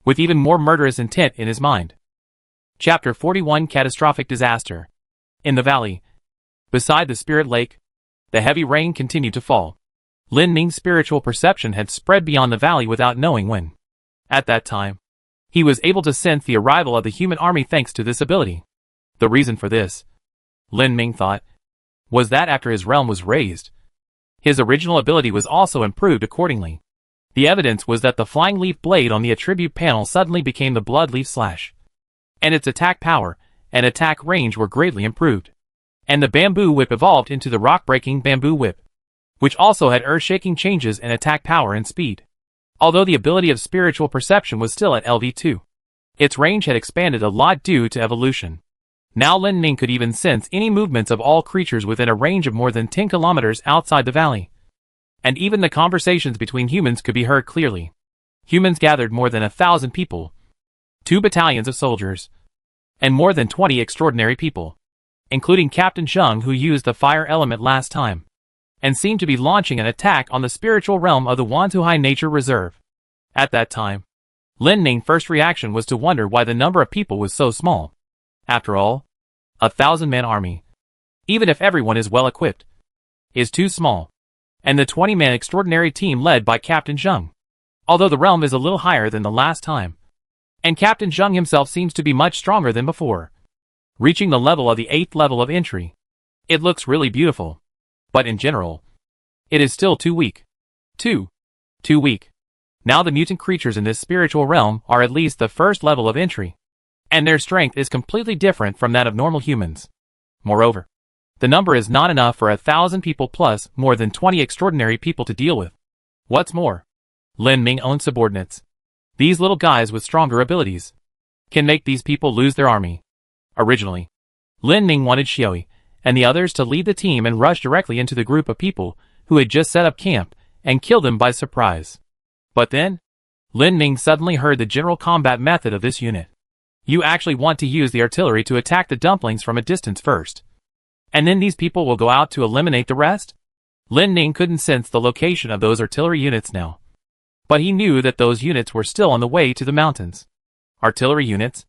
with even more murderous intent in his mind. Chapter 41 Catastrophic Disaster. In the valley, beside the spirit lake, the heavy rain continued to fall. Lin Ning's spiritual perception had spread beyond the valley without knowing when. At that time, he was able to sense the arrival of the human army thanks to this ability. The reason for this, Lin Ning thought, was that after his realm was raised, his original ability was also improved accordingly. The evidence was that the flying leaf blade on the attribute panel suddenly became the blood leaf slash, and its attack power and attack range were greatly improved. And the bamboo whip evolved into the rock-breaking bamboo whip, which also had earth-shaking changes in attack power and speed. Although the ability of spiritual perception was still at LV2, its range had expanded a lot due to evolution. Now Lin Ning could even sense any movements of all creatures within a range of more than 10 kilometers outside the valley. And even the conversations between humans could be heard clearly. Humans gathered more than 1,000 people, 2 battalions of soldiers, and more than 20 extraordinary people, including Captain Zheng, who used the fire element last time, and seemed to be launching an attack on the spiritual realm of the Wantuhai Nature Reserve. At that time, Lin Ning's first reaction was to wonder why the number of people was so small. After all, 1,000-man army, even if everyone is well equipped, is too small. And the 20-man extraordinary team led by Captain Zheng, although the realm is a little higher than the last time, and Captain Zheng himself seems to be much stronger than before, reaching the level of the 8th level of entry. It looks really beautiful, but in general, it is still too weak. Too weak. Now the mutant creatures in this spiritual realm are at least the first level of entry, and their strength is completely different from that of normal humans. Moreover, the number is not enough for 1,000 people plus more than 20 extraordinary people to deal with. What's more, Lin Ning owns subordinates. These little guys with stronger abilities can make these people lose their army. Originally, Lin Ning wanted Xioi and the others to lead the team and rush directly into the group of people who had just set up camp and kill them by surprise. But then, Lin Ning suddenly heard the general combat method of this unit. You actually want to use the artillery to attack the dumplings from a distance first, and then these people will go out to eliminate the rest? Lin Ning couldn't sense the location of those artillery units now, but he knew that those units were still on the way to the mountains. Artillery units,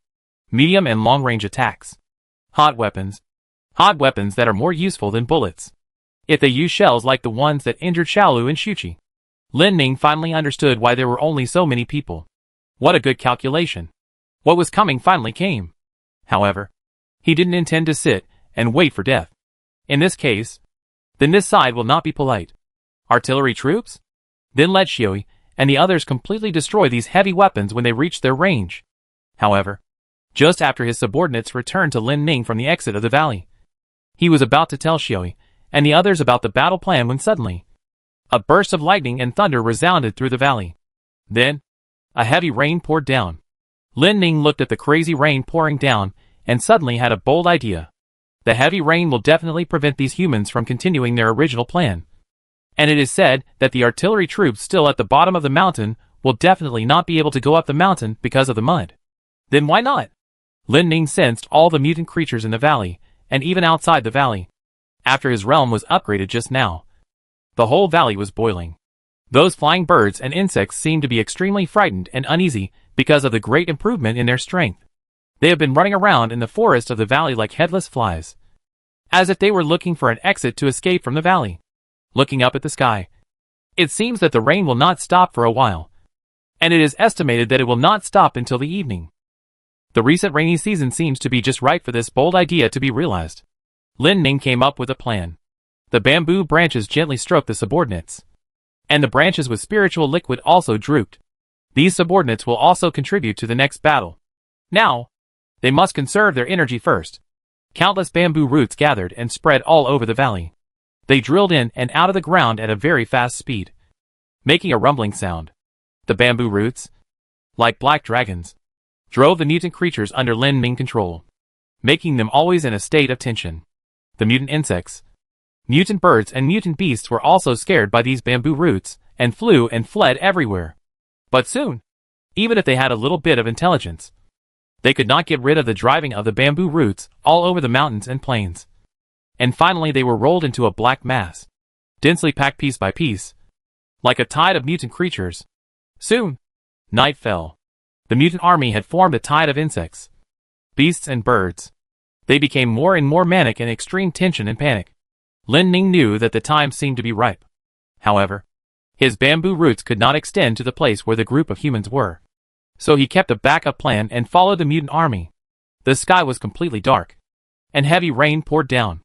medium and long-range attacks, hot weapons that are more useful than bullets, if they use shells like the ones that injured Xiaolu and Shuqi. Lin Ning finally understood why there were only so many people. What a good calculation. What was coming finally came. However, he didn't intend to sit and wait for death. In this case, then this side will not be polite. Artillery troops? Then let Xioi and the others completely destroy these heavy weapons when they reach their range. However, just after his subordinates returned to Lin Ning from the exit of the valley, he was about to tell Xioi and the others about the battle plan when suddenly, a burst of lightning and thunder resounded through the valley. Then, a heavy rain poured down. Lin Ning looked at the crazy rain pouring down and suddenly had a bold idea. The heavy rain will definitely prevent these humans from continuing their original plan. And it is said that the artillery troops still at the bottom of the mountain will definitely not be able to go up the mountain because of the mud. Then why not? Lin Ning sensed all the mutant creatures in the valley, and even outside the valley. After his realm was upgraded just now, the whole valley was boiling. Those flying birds and insects seemed to be extremely frightened and uneasy because of the great improvement in their strength. They have been running around in the forest of the valley like headless flies, as if they were looking for an exit to escape from the valley. Looking up at the sky, it seems that the rain will not stop for a while, and it is estimated that it will not stop until the evening. The recent rainy season seems to be just right for this bold idea to be realized. Lin Ning came up with a plan. The bamboo branches gently stroked the subordinates, and the branches with spiritual liquid also drooped. These subordinates will also contribute to the next battle. Now, they must conserve their energy first. Countless bamboo roots gathered and spread all over the valley. They drilled in and out of the ground at a very fast speed, making a rumbling sound. The bamboo roots, like black dragons, drove the mutant creatures under Lin Ning control, making them always in a state of tension. The mutant insects, mutant birds and mutant beasts were also scared by these bamboo roots and flew and fled everywhere. But soon, even if they had a little bit of intelligence, they could not get rid of the driving of the bamboo roots all over the mountains and plains. And finally they were rolled into a black mass, densely packed piece by piece, like a tide of mutant creatures. Soon, night fell. The mutant army had formed a tide of insects, beasts and birds. They became more and more manic in extreme tension and panic. Lin Ning knew that the time seemed to be ripe. However, his bamboo roots could not extend to the place where the group of humans were. So he kept a backup plan and followed the mutant army. The sky was completely dark, and heavy rain poured down.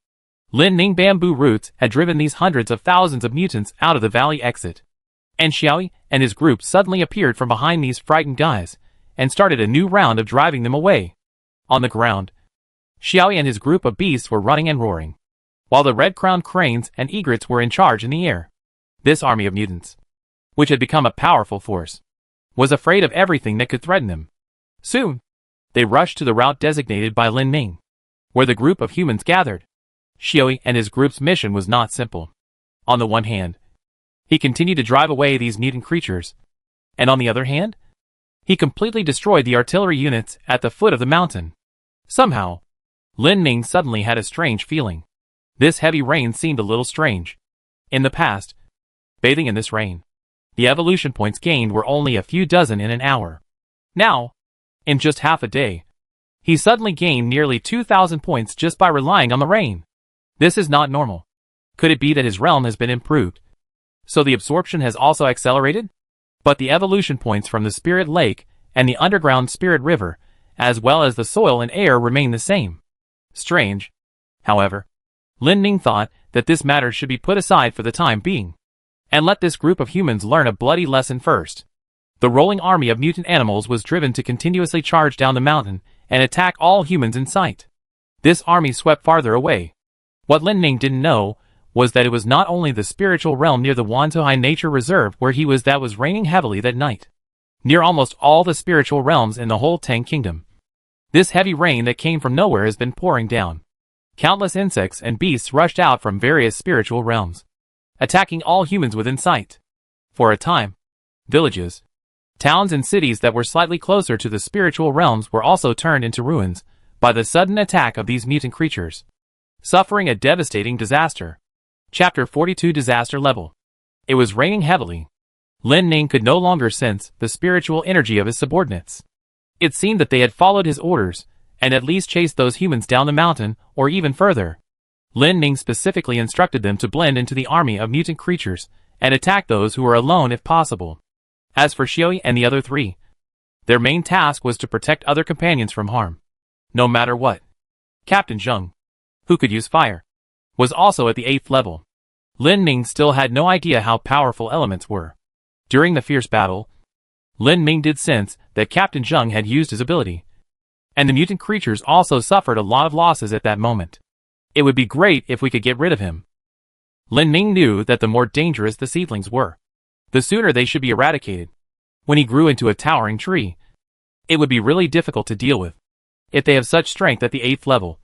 Lin Ning bamboo roots had driven these hundreds of thousands of mutants out of the valley exit. And Xiaoyi and his group suddenly appeared from behind these frightened guys, and started a new round of driving them away. On the ground, Xiaoyi and his group of beasts were running and roaring, while the red-crowned cranes and egrets were in charge in the air. This army of mutants, which had become a powerful force, was afraid of everything that could threaten them. Soon, they rushed to the route designated by Lin Ning, where the group of humans gathered. Xiaoyi and his group's mission was not simple. On the one hand, he continued to drive away these mutant creatures, and on the other hand, he completely destroyed the artillery units at the foot of the mountain. Somehow, Lin Ning suddenly had a strange feeling. This heavy rain seemed a little strange. In the past, bathing in this rain, the evolution points gained were only a few dozen in an hour. Now, in just half a day, he suddenly gained nearly 2,000 points just by relying on the rain. This is not normal. Could it be that his realm has been improved, so the absorption has also accelerated? But the evolution points from the Spirit Lake and the underground Spirit River, as well as the soil and air, remain the same. Strange. However, Lin Ning thought that this matter should be put aside for the time being, and let this group of humans learn a bloody lesson first. The rolling army of mutant animals was driven to continuously charge down the mountain and attack all humans in sight. This army swept farther away. What Lin Ning didn't know was that it was not only the spiritual realm near the Wanzhou Nature Reserve where he was that was raining heavily that night. Near almost all the spiritual realms in the whole Tang Kingdom, this heavy rain that came from nowhere has been pouring down. Countless insects and beasts rushed out from various spiritual realms, attacking all humans within sight. For a time, villages, towns and cities that were slightly closer to the spiritual realms were also turned into ruins by the sudden attack of these mutant creatures, suffering a devastating disaster. Chapter 42 Disaster Level. It was raining heavily. Lin Ning could no longer sense the spiritual energy of his subordinates. It seemed that they had followed his orders, and at least chased those humans down the mountain, or even further. Lin Ning specifically instructed them to blend into the army of mutant creatures, and attack those who were alone if possible. As for Xiaoyi and the other three, their main task was to protect other companions from harm, no matter what. Captain Zheng, who could use fire, was also at the 8th level. Lin Ning still had no idea how powerful elements were. During the fierce battle, Lin Ning did sense that Captain Zheng had used his ability, and the mutant creatures also suffered a lot of losses at that moment. It would be great if we could get rid of him. Lin Ning knew that the more dangerous the seedlings were, the sooner they should be eradicated. When he grew into a towering tree, it would be really difficult to deal with. If they have such strength at the 8th level,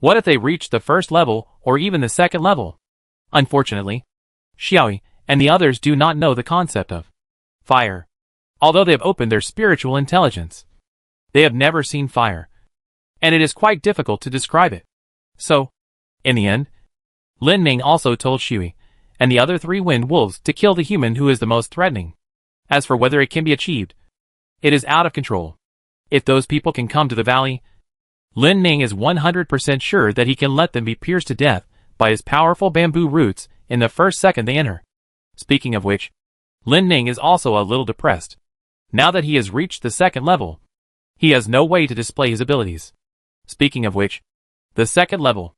what if they reach the 1st level or even the 2nd level? Unfortunately, Xiaoyi and the others do not know the concept of fire. Although they have opened their spiritual intelligence, they have never seen fire, and it is quite difficult to describe it. So, in the end, Lin Ning also told Xiaoyi and the other 3 wind wolves to kill the human who is the most threatening. As for whether it can be achieved, it is out of control. If those people can come to the valley, Lin Ning is 100% sure that he can let them be pierced to death by his powerful bamboo roots in the first second they enter. Speaking of which, Lin Ning is also a little depressed. Now that he has reached the 2nd level, he has no way to display his abilities. Speaking of which, the 2nd level.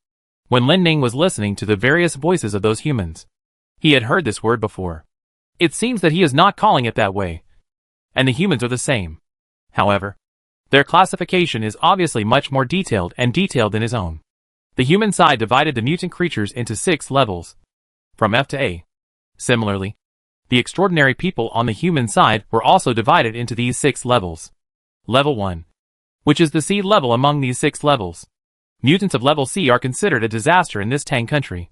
When Lin Ning was listening to the various voices of those humans, he had heard this word before. It seems that he is not calling it that way, and the humans are the same. However, their classification is obviously much more detailed than his own. The human side divided the mutant creatures into 6 levels, from F to A. Similarly, the extraordinary people on the human side were also divided into these 6 levels. Level 1, which is the seed level among these 6 levels. Mutants of level C are considered a disaster in this Tang country,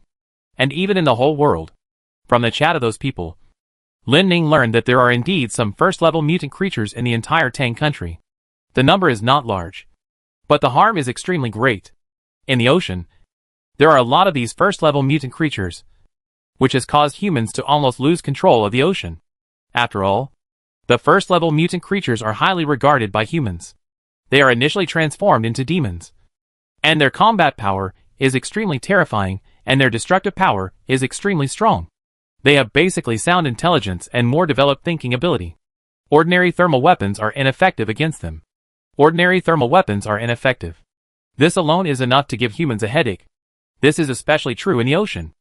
and even in the whole world. From the chat of those people, Lin Ning learned that there are indeed some 1st level mutant creatures in the entire Tang country. The number is not large, but the harm is extremely great. In the ocean, there are a lot of these 1st level mutant creatures. which has caused humans to almost lose control of the ocean. After all, the first-level mutant creatures are highly regarded by humans. They are initially transformed into demons, and their combat power is extremely terrifying, and their destructive power is extremely strong. They have basically sound intelligence and more developed thinking ability. Ordinary thermal weapons are ineffective against them. Ordinary thermal weapons are ineffective. This alone is enough to give humans a headache. This is especially true in the ocean.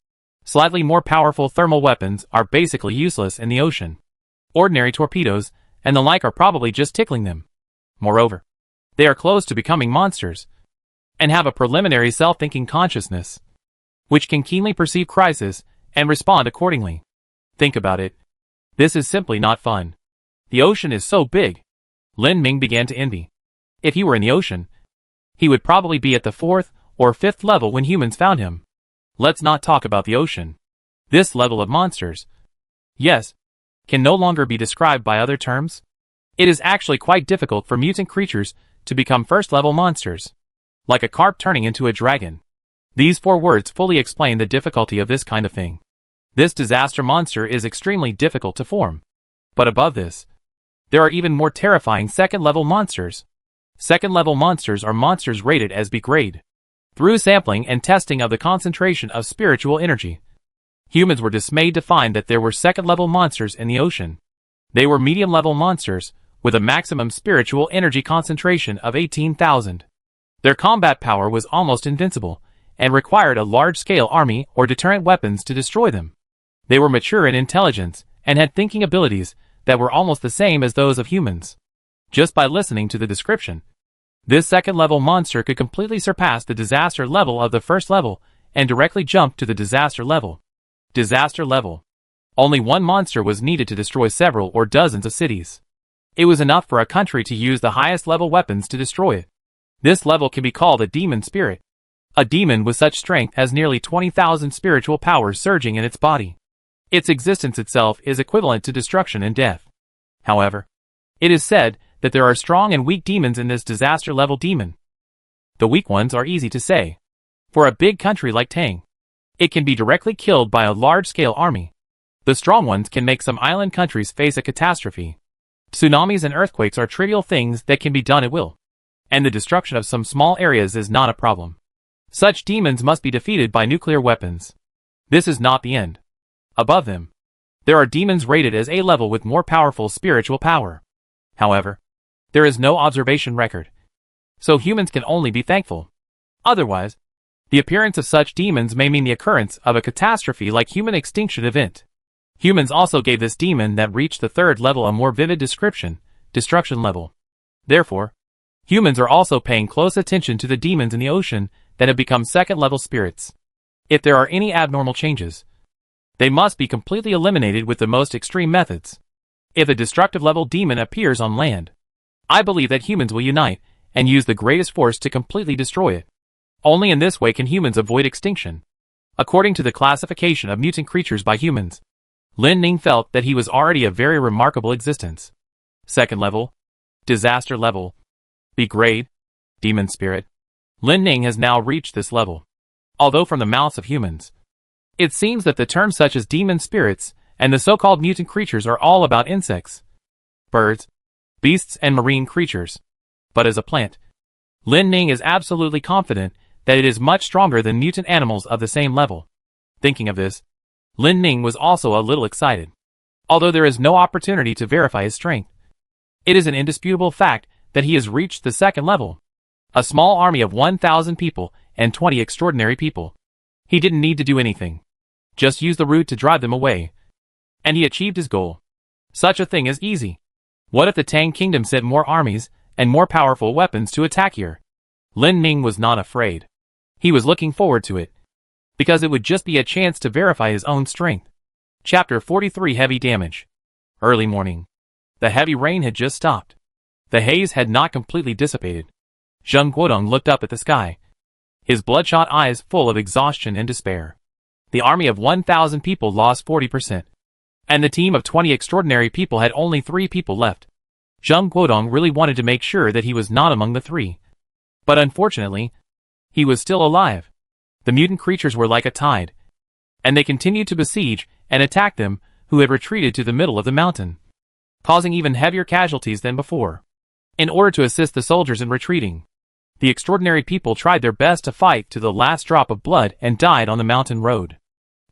Slightly more powerful thermal weapons are basically useless in the ocean. Ordinary torpedoes and the like are probably just tickling them. Moreover, they are close to becoming monsters, and have a preliminary self-thinking consciousness, which can keenly perceive crisis and respond accordingly. Think about it. This is simply not fun. The ocean is so big. Lin Ming began to envy. If he were in the ocean, he would probably be at the 4th or 5th level when humans found him. Let's not talk about the ocean. This level of monsters, yes, can no longer be described by other terms. It is actually quite difficult for mutant creatures to become first-level monsters, like a carp turning into a dragon. These 4 words fully explain the difficulty of this kind of thing. This disaster monster is extremely difficult to form. But above this, there are even more terrifying second-level monsters. Second-level monsters are monsters rated as B grade. Through sampling and testing of the concentration of spiritual energy, humans were dismayed to find that there were second-level monsters in the ocean. They were medium-level monsters, with a maximum spiritual energy concentration of 18,000. Their combat power was almost invincible, and required a large-scale army or deterrent weapons to destroy them. They were mature in intelligence, and had thinking abilities that were almost the same as those of humans. Just by listening to the description, this second-level monster could completely surpass the disaster level of the first level, and directly jump to the disaster level. Disaster level. Only one monster was needed to destroy several or dozens of cities. It was enough for a country to use the highest level weapons to destroy it. This level can be called a demon spirit. A demon with such strength has nearly 20,000 spiritual powers surging in its body. Its existence itself is equivalent to destruction and death. However, it is said that there are strong and weak demons in this disaster level demon. The weak ones are easy to say. For a big country like Tang, it can be directly killed by a large-scale army. The strong ones can make some island countries face a catastrophe. Tsunamis and earthquakes are trivial things that can be done at will, and the destruction of some small areas is not a problem. Such demons must be defeated by nuclear weapons. This is not the end. Above them, there are demons rated as A level with more powerful spiritual power. However, there is no observation record, so humans can only be thankful. Otherwise, the appearance of such demons may mean the occurrence of a catastrophe like human extinction event. Humans also gave this demon that reached the 3rd level a more vivid description, destruction level. Therefore, humans are also paying close attention to the demons in the ocean that have become second-level spirits. If there are any abnormal changes, they must be completely eliminated with the most extreme methods. If a destructive level demon appears on land, I believe that humans will unite and use the greatest force to completely destroy it. Only in this way can humans avoid extinction. According to the classification of mutant creatures by humans, Lin Ning felt that he was already a very remarkable existence. Second level, disaster level, B grade, demon spirit. Lin Ning has now reached this level. Although from the mouths of humans, it seems that the terms such as demon spirits and the so-called mutant creatures are all about insects, birds, beasts and marine creatures. But as a plant, Lin Ning is absolutely confident that it is much stronger than mutant animals of the same level. Thinking of this, Lin Ning was also a little excited. Although there is no opportunity to verify his strength, it is an indisputable fact that he has reached the 2nd level. A small army of 1,000 people and 20 extraordinary people. He didn't need to do anything. Just use the root to drive them away. And he achieved his goal. Such a thing is easy. What if the Tang Kingdom sent more armies and more powerful weapons to attack here? Lin Ning was not afraid. He was looking forward to it, because it would just be a chance to verify his own strength. Chapter 43 Heavy Damage. Early morning. The heavy rain had just stopped. The haze had not completely dissipated. Zheng Guodong looked up at the sky, his bloodshot eyes full of exhaustion and despair. The army of 1,000 people lost 40%, and the team of 20 extraordinary people had only 3 people left. Zheng Guodong really wanted to make sure that he was not among the 3. But unfortunately, he was still alive. The mutant creatures were like a tide. and they continued to besiege and attack them who had retreated to the middle of the mountain, causing even heavier casualties than before. In order to assist the soldiers in retreating, the extraordinary people tried their best to fight to the last drop of blood and died on the mountain road.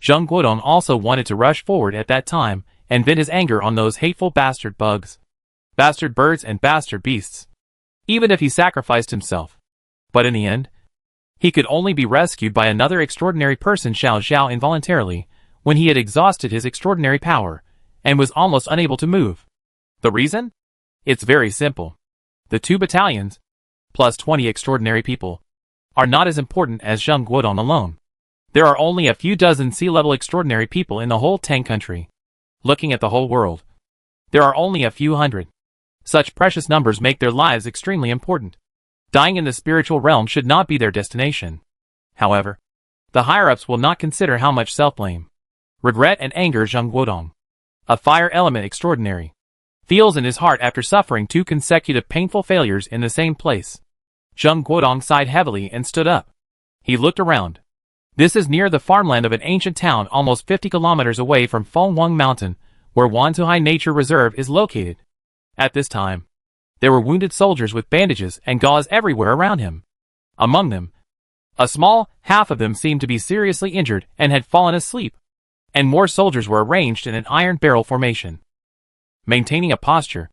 Zheng Guodong also wanted to rush forward at that time and vent his anger on those hateful bastard bugs, bastard birds and bastard beasts, even if he sacrificed himself. But in the end, he could only be rescued by another extraordinary person, Xiao Zhao, involuntarily, when he had exhausted his extraordinary power and was almost unable to move. The reason? It's very simple. The 2 battalions, plus 20 extraordinary people, are not as important as Zheng Guodong alone. There are only a few dozen sea-level extraordinary people in the whole Tang country. Looking at the whole world, there are only a few hundred. Such precious numbers make their lives extremely important. Dying in the spiritual realm should not be their destination. However, the higher-ups will not consider how much self-blame, regret and anger Zheng Guodong, a fire element extraordinary, feels in his heart after suffering 2 consecutive painful failures in the same place. Zheng Guodong sighed heavily and stood up. He looked around. This is near the farmland of an ancient town almost 50 kilometers away from Fengwang Mountain, where Wantuhai Nature Reserve is located. At this time, there were wounded soldiers with bandages and gauze everywhere around him. Among them, a small half of them seemed to be seriously injured and had fallen asleep, and more soldiers were arranged in an iron barrel formation, maintaining a posture,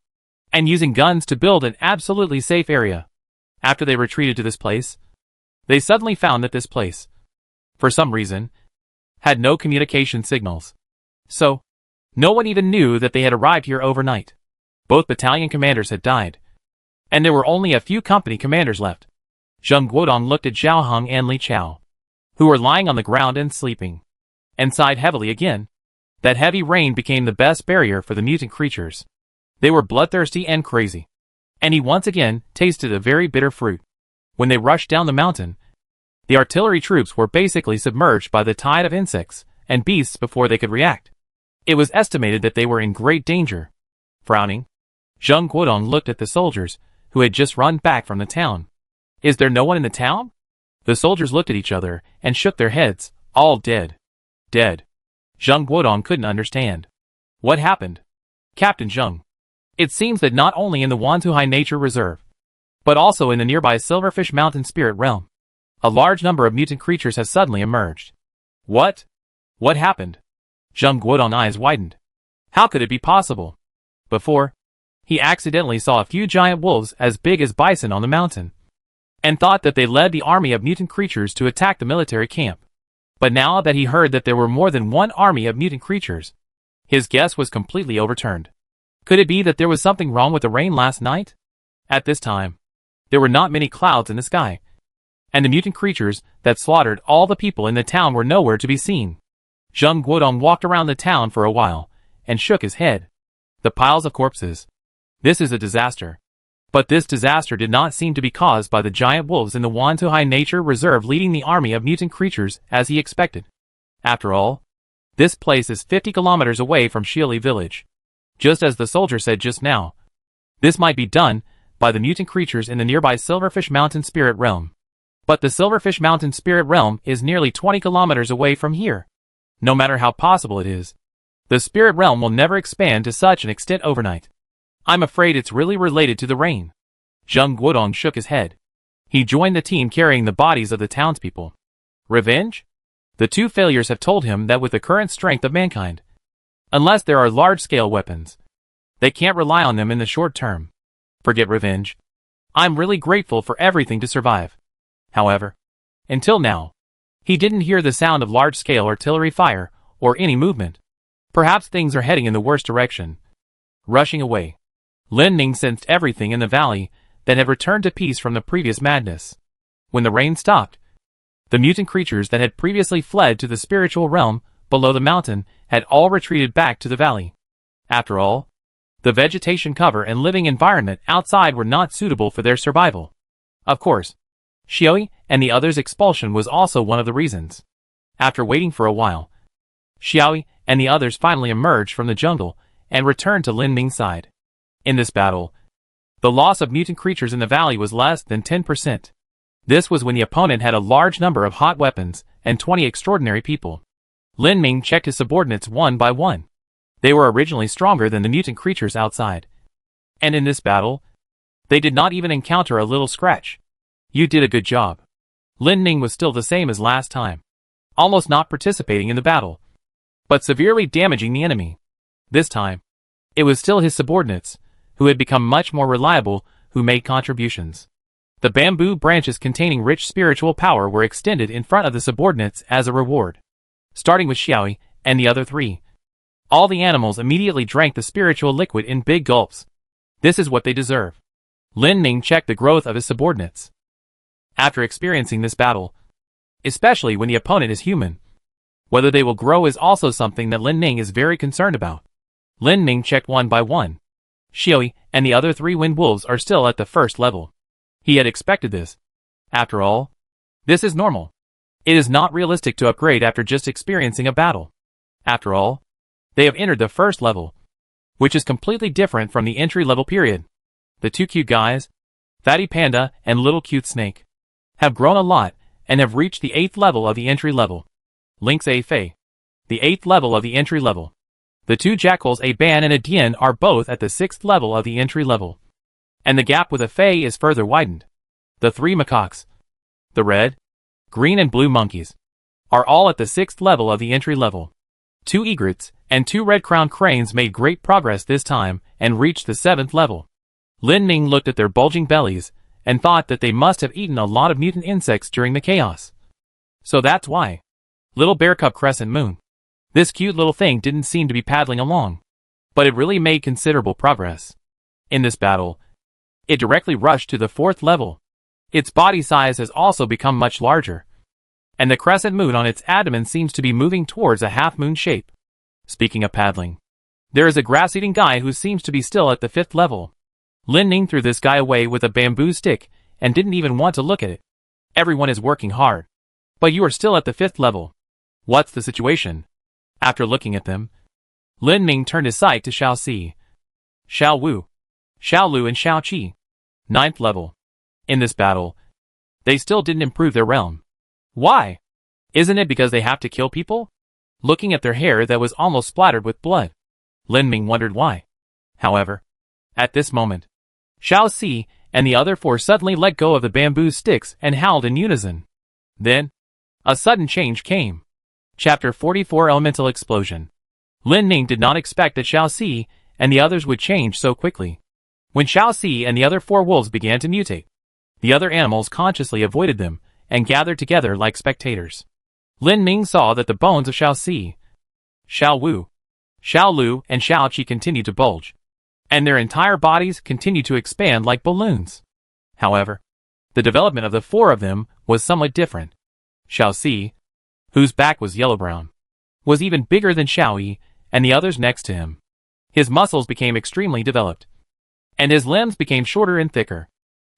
and using guns to build an absolutely safe area. After they retreated to this place, they suddenly found that this place, for some reason, had no communication signals. So, no one even knew that they had arrived here overnight. Both battalion commanders had died, and there were only a few company commanders left. Zheng Guodong looked at Zhao Heng and Li Chao, who were lying on the ground and sleeping, and sighed heavily again. That heavy rain became the best barrier for the mutant creatures. They were bloodthirsty and crazy, and he once again tasted a very bitter fruit. When they rushed down the mountain, the artillery troops were basically submerged by the tide of insects and beasts before they could react. It was estimated that they were in great danger. Frowning, Zheng Guodong looked at the soldiers, who had just run back from the town. Is there no one in the town? The soldiers looked at each other and shook their heads. All dead. Dead. Zheng Guodong couldn't understand. What happened? Captain Zheng. It seems that not only in the Wantuhai Nature Reserve, but also in the nearby Silverfish Mountain Spirit Realm, a large number of mutant creatures have suddenly emerged. What? What happened? Zheng Guodong's eyes widened. How could it be possible? Before, he accidentally saw a few giant wolves as big as bison on the mountain, and thought that they led the army of mutant creatures to attack the military camp. But now that he heard that there were more than one army of mutant creatures, his guess was completely overturned. Could it be that there was something wrong with the rain last night? At this time, there were not many clouds in the sky, and the mutant creatures that slaughtered all the people in the town were nowhere to be seen. Zheng Guodong walked around the town for a while, and shook his head. The piles of corpses. This is a disaster. But this disaster did not seem to be caused by the giant wolves in the Wantuhai Nature Reserve leading the army of mutant creatures as he expected. After all, this place is 50 kilometers away from Shili village. Just as the soldier said just now, this might be done by the mutant creatures in the nearby Silverfish Mountain Spirit Realm. But the Silverfish Mountain Spirit Realm is nearly 20 kilometers away from here. No matter how possible it is, the Spirit Realm will never expand to such an extent overnight. I'm afraid it's really related to the rain. Zheng Guodong shook his head. He joined the team carrying the bodies of the townspeople. Revenge? The 2 failures have told him that with the current strength of mankind, unless there are large-scale weapons, they can't rely on them in the short term. Forget revenge. I'm really grateful for everything to survive. However, until now, he didn't hear the sound of large-scale artillery fire or any movement. Perhaps things are heading in the worst direction. Rushing away, Lin Ning sensed everything in the valley that had returned to peace from the previous madness. When the rain stopped, the mutant creatures that had previously fled to the spiritual realm below the mountain had all retreated back to the valley. After all, the vegetation cover and living environment outside were not suitable for their survival. Of course, Xiaoyi and the others' expulsion was also one of the reasons. After waiting for a while, Xiaoyi and the others finally emerged from the jungle and returned to Lin Ming's side. In this battle, the loss of mutant creatures in the valley was less than 10%. This was when the opponent had a large number of hot weapons and 20 extraordinary people. Lin Ming checked his subordinates one by one. They were originally stronger than the mutant creatures outside. And in this battle, they did not even encounter a little scratch. You did a good job. Lin Ming was still the same as last time. Almost not participating in the battle, but severely damaging the enemy. This time, it was still his subordinates, who had become much more reliable, who made contributions. The bamboo branches containing rich spiritual power were extended in front of the subordinates as a reward. Starting with Xiaoyi and the other three. All the animals immediately drank the spiritual liquid in big gulps. This is what they deserve. Lin Ming checked the growth of his subordinates. After experiencing this battle, especially when the opponent is human, whether they will grow is also something that Lin Ming is very concerned about. Lin Ming checked one by one. Xiaoyi and the other three wind wolves are still at the first level. He had expected this. After all, this is normal. It is not realistic to upgrade after just experiencing a battle. After all, they have entered the first level, which is completely different from the entry-level period. The two cute guys, Fatty Panda and Little Cute Snake, have grown a lot and have reached the 8th level of the entry level. Lynx A Fei, the 8th level of the entry level. The two jackals A Ban and A Dian are both at the 6th level of the entry level. And the gap with A Fei is further widened. The three macaques, the red, green and blue monkeys, are all at the 6th level of the entry level. Two egrets and two red-crowned cranes made great progress this time and reached the 7th level. Lin Ming looked at their bulging bellies and thought that they must have eaten a lot of mutant insects during the chaos. So that's why. Little Bear Cub Crescent Moon. This cute little thing didn't seem to be paddling along, but it really made considerable progress. In this battle, it directly rushed to the 4th level. Its body size has also become much larger, and the crescent moon on its abdomen seems to be moving towards a half-moon shape. Speaking of paddling, there is a grass-eating guy who seems to be still at the 5th level. Lin Ming threw this guy away with a bamboo stick and didn't even want to look at it. Everyone is working hard, but you are still at the 5th level. What's the situation? After looking at them, Lin Ming turned his sight to Xiao Si, Xiao Wu, Xiao Lu and Xiao Qi, 9th level. In this battle, they still didn't improve their realm. Why? Isn't it because they have to kill people? Looking at their hair that was almost splattered with blood, Lin Ming wondered why. However, at this moment, Xiao Si and the other four suddenly let go of the bamboo sticks and howled in unison. Then, a sudden change came. Chapter 44 Elemental Explosion. Lin Ming did not expect that Xiao Si and the others would change so quickly. When Xiao Si and the other four wolves began to mutate, the other animals consciously avoided them and gathered together like spectators. Lin Ming saw that the bones of Xiao Si, Xiao Wu, Xiao Lu and Xiao Qi continued to bulge, and their entire bodies continued to expand like balloons. However, the development of the four of them was somewhat different. Xiao Si, whose back was yellow-brown, was even bigger than Xiaoyi and the others next to him. His muscles became extremely developed, and his limbs became shorter and thicker.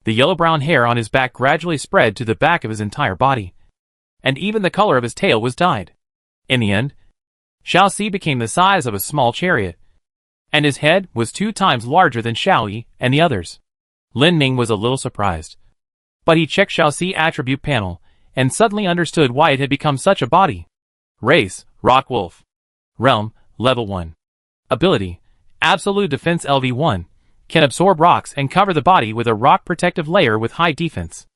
The yellow-brown hair on his back gradually spread to the back of his entire body, and even the color of his tail was dyed. In the end, Xiao Si became the size of a small chariot, and his head was 2 times larger than Xiaoyi and the others. Lin Ming was a little surprised, but he checked Xiao Si attribute panel and suddenly understood why it had become such a body. Race, Rock Wolf. Realm, Level 1. Ability, Absolute Defense LV1. Can absorb rocks and cover the body with a rock protective layer with high defense.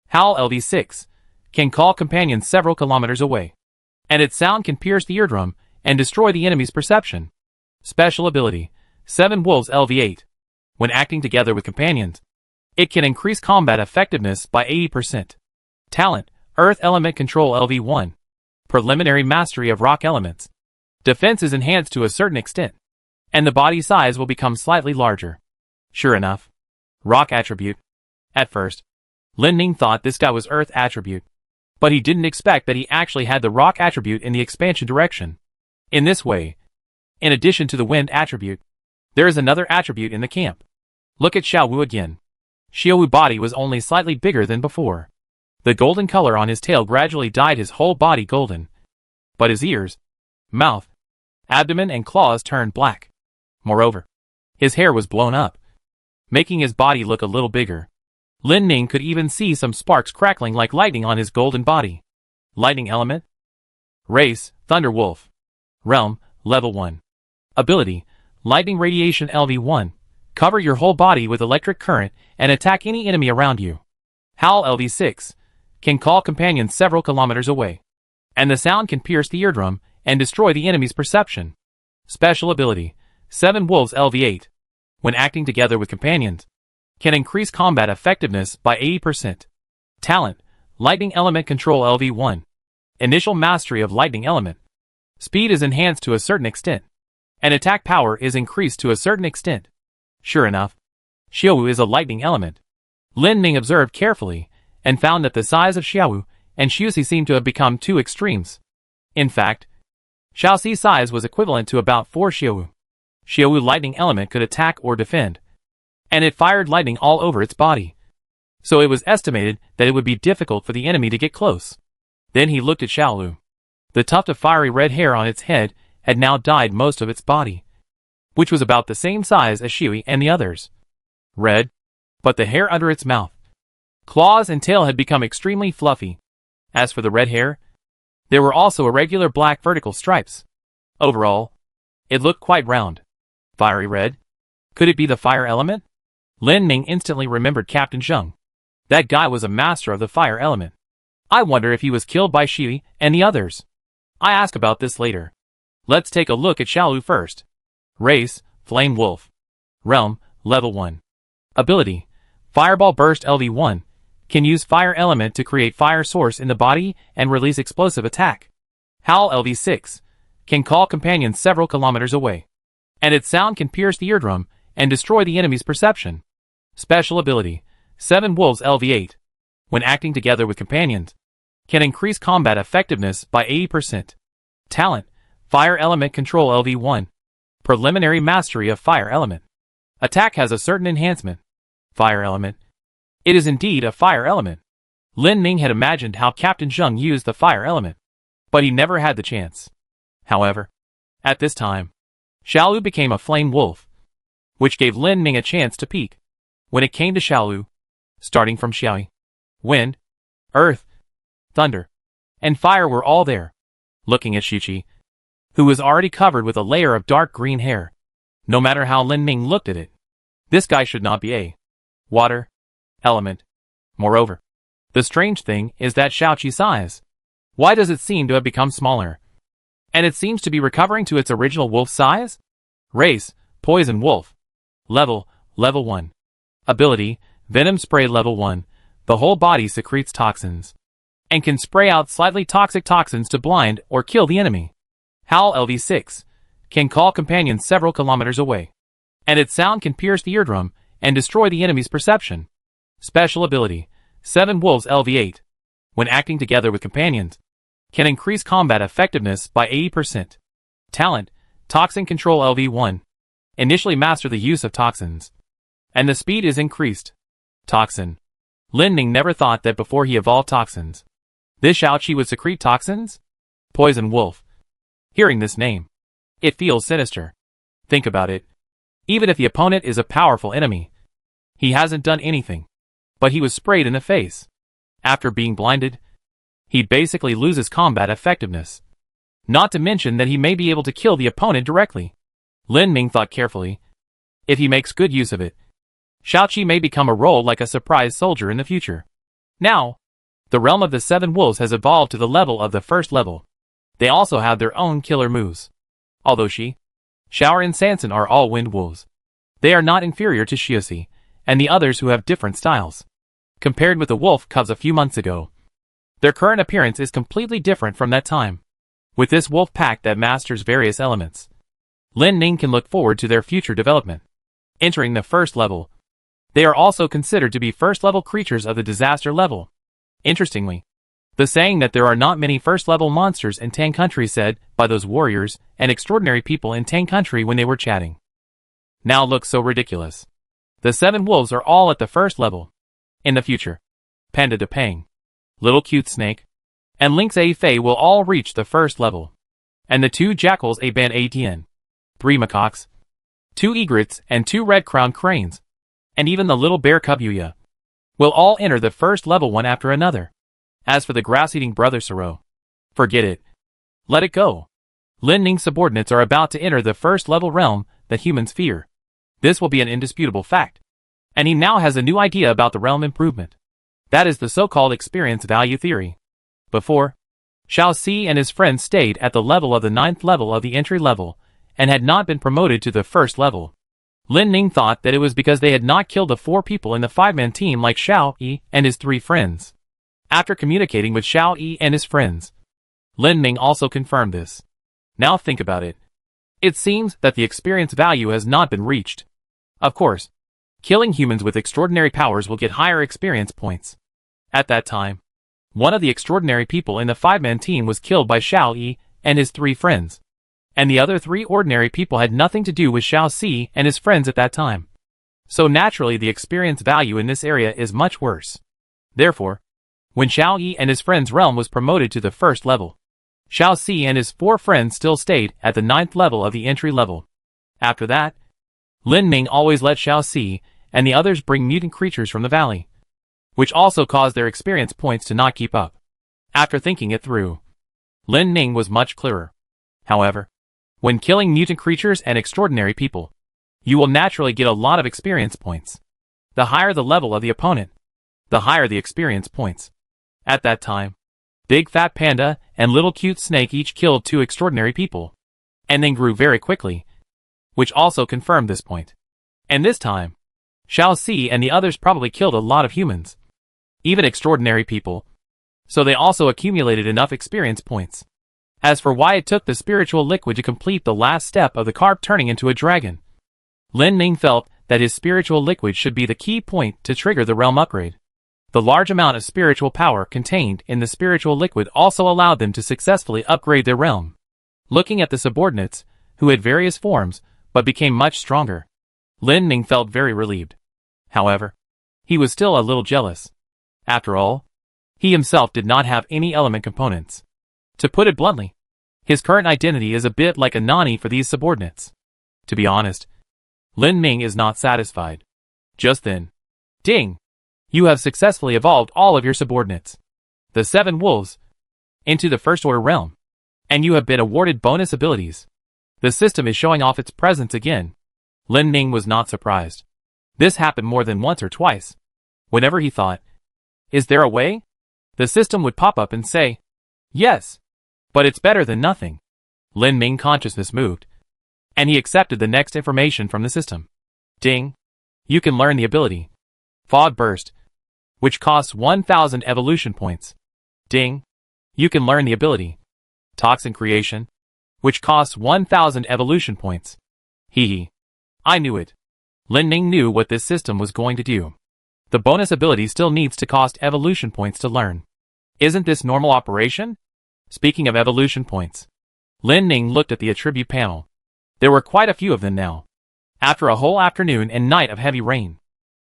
Howl LV6. Can call companions several kilometers away, and its sound can pierce the eardrum and destroy the enemy's perception. Special ability, 7 Wolves LV8. When acting together with companions, it can increase combat effectiveness by 80%. Talent, Earth Element Control LV1. Preliminary mastery of rock elements. Defense is enhanced to a certain extent, and the body size will become slightly larger. Sure enough, rock attribute. At first, Lin Ming thought this guy was Earth attribute, but he didn't expect that he actually had the rock attribute in the expansion direction. In this way, in addition to the wind attribute, there is another attribute in the camp. Look at Xiao Wu again. Xiao Wu's body was only slightly bigger than before. The golden color on his tail gradually dyed his whole body golden, but his ears, mouth, abdomen and claws turned black. Moreover, his hair was blown up, making his body look a little bigger. Lin Ming could even see some sparks crackling like lightning on his golden body. Lightning element? Race, Thunder Wolf. Realm, Level 1. Ability, Lightning Radiation LV1. Cover your whole body with electric current and attack any enemy around you. Howl LV6. Can call companions several kilometers away. And the sound can pierce the eardrum and destroy the enemy's perception. Special ability, 7 Wolves LV8. When acting together with companions, can increase combat effectiveness by 80%. Talent, Lightning Element Control LV1. Initial mastery of Lightning Element. Speed is enhanced to a certain extent, and attack power is increased to a certain extent. Sure enough, Xiaowu is a lightning element. Lin Ning observed carefully, and found that the size of Xiaowu and Xiuxi seemed to have become two extremes. In fact, Xiaoxi's size was equivalent to about 4 Xiaowu. Xiaowu lightning element could attack or defend, and it fired lightning all over its body. So it was estimated that it would be difficult for the enemy to get close. Then he looked at Xiaolu. The tuft of fiery red hair on its head had now dyed most of its body, which was about the same size as Xiui and the others. Red, but the hair under its mouth, claws and tail had become extremely fluffy. As for the red hair, there were also irregular black vertical stripes. Overall, it looked quite round. Fiery red? Could it be the fire element? Lin Ning instantly remembered Captain Zheng. That guy was a master of the fire element. I wonder if he was killed by Xiui and the others. I ask about this later. Let's take a look at Xiaolu first. Race, Flame Wolf. Realm, Level 1. Ability, Fireball Burst LV1. Can use fire element to create fire source in the body and release explosive attack. Howl LV6. Can call companions several kilometers away, and its sound can pierce the eardrum and destroy the enemy's perception. Special ability, 7 Wolves LV8. When acting together with companions, can increase combat effectiveness by 80%. Talent, Fire Element Control LV1. Preliminary mastery of fire element. Attack has a certain enhancement. Fire element. It is indeed a fire element. Lin Ning had imagined how Captain Zheng used the fire element, but he never had the chance. However, at this time, Xiaolu became a flame wolf, which gave Lin Ning a chance to peek. When it came to Xiaolu, starting from Xiaoyi, wind, earth, thunder, and fire were all there. Looking at Xiuqi, who was already covered with a layer of dark green hair, no matter how Lin Ning looked at it, this guy should not be a water element. Moreover, the strange thing is that Xiaoqi's size. Why does it seem to have become smaller? And it seems to be recovering to its original wolf size? Race, Poison Wolf. Level 1. Ability, Venom Spray Level 1. The whole body secretes toxins, and can spray out slightly toxic toxins to blind or kill the enemy. Howl LV6. Can call companions several kilometers away, and its sound can pierce the eardrum and destroy the enemy's perception. Special ability, 7 Wolves LV8. When acting together with companions, can increase combat effectiveness by 80%. Talent, Toxin Control LV1. Initially master the use of toxins, and the speed is increased. Toxin. Lin Ning never thought that before he evolved toxins, this Xiaoqi would secrete toxins? Poison Wolf. Hearing this name, it feels sinister. Think about it. Even if the opponent is a powerful enemy, he hasn't done anything, but he was sprayed in the face. After being blinded, he basically loses combat effectiveness. Not to mention that he may be able to kill the opponent directly. Lin Ning thought carefully. If he makes good use of it, Xiaoqi may become a role like a surprise soldier in the future. Now, the realm of the 7 wolves has evolved to the level of the first level. They also have their own killer moves. Although Shower and Sanson are all wind wolves, they are not inferior to Xiuxi and the others who have different styles. Compared with the wolf cubs a few months ago, their current appearance is completely different from that time. With this wolf pack that masters various elements, Lin Ning can look forward to their future development. Entering the first level, they are also considered to be first-level creatures of the disaster level. Interestingly, the saying that there are not many first-level monsters in Tang Country said by those warriors and extraordinary people in Tang Country when they were chatting now looks so ridiculous. The 7 wolves are all at the first level. In the future, Panda de Pang, Little Cute Snake, and Lynx A Fei will all reach the first level. And the 2 jackals A Ban A Tien, 3 macaques, 2 egrets and 2 red-crowned cranes, and even the little bear cub Yuya, will all enter the first level one after another. As for the grass-eating brother Soro, forget it. Let it go. Lin Ning's subordinates are about to enter the first level realm that humans fear. This will be an indisputable fact. And he now has a new idea about the realm improvement. That is the so-called experience value theory. Before, Xiao Si and his friends stayed at the level of the 9th level of the entry level and had not been promoted to the first level. Lin Ning thought that it was because they had not killed the 4 people in the 5-man team like Xiao Yi and his 3 friends. After communicating with Xiao Yi and his friends, Lin Ning also confirmed this. Now think about it. It seems that the experience value has not been reached. Of course, killing humans with extraordinary powers will get higher experience points. At that time, one of the extraordinary people in the 5-man team was killed by Xiao Yi and his 3 friends. And the other 3 ordinary people had nothing to do with Xiao Si and his friends at that time. So naturally the experience value in this area is much worse. Therefore, when Xiao Yi and his friends' realm was promoted to the first level, Xiao Si and his 4 friends still stayed at the 9th level of the entry level. After that, Lin Ning always let Xiao Si and the others bring mutant creatures from the valley, which also caused their experience points to not keep up. After thinking it through, Lin Ning was much clearer. However, when killing mutant creatures and extraordinary people, you will naturally get a lot of experience points. The higher the level of the opponent, the higher the experience points. At that time, Big Fat Panda and Little Cute Snake each killed 2 extraordinary people, and then grew very quickly, which also confirmed this point. And this time, Xiao Si and the others probably killed a lot of humans, even extraordinary people, so they also accumulated enough experience points. As for why it took the spiritual liquid to complete the last step of the carp turning into a dragon, Lin Ning felt that his spiritual liquid should be the key point to trigger the realm upgrade. The large amount of spiritual power contained in the spiritual liquid also allowed them to successfully upgrade their realm. Looking at the subordinates, who had various forms, but became much stronger, Lin Ning felt very relieved. However, he was still a little jealous. After all, he himself did not have any element components. To put it bluntly, his current identity is a bit like a nanny for these subordinates. To be honest, Lin Ning is not satisfied. Just then, ding! You have successfully evolved all of your subordinates, the 7 wolves, into the first order realm, and you have been awarded bonus abilities. The system is showing off its presence again. Lin Ning was not surprised. This happened more than once or twice. Whenever he thought, is there a way? The system would pop up and say, yes, but it's better than nothing. Lin Ning consciousness moved, and he accepted the next information from the system. Ding! You can learn the ability Fog Burst, which costs 1,000 evolution points. Ding! You can learn the ability Toxin Creation, which costs 1,000 evolution points. Hee hee. I knew it. Lin Ning knew what this system was going to do. The bonus ability still needs to cost evolution points to learn. Isn't this normal operation? Speaking of evolution points, Lin Ning looked at the attribute panel. There were quite a few of them now. After a whole afternoon and night of heavy rain,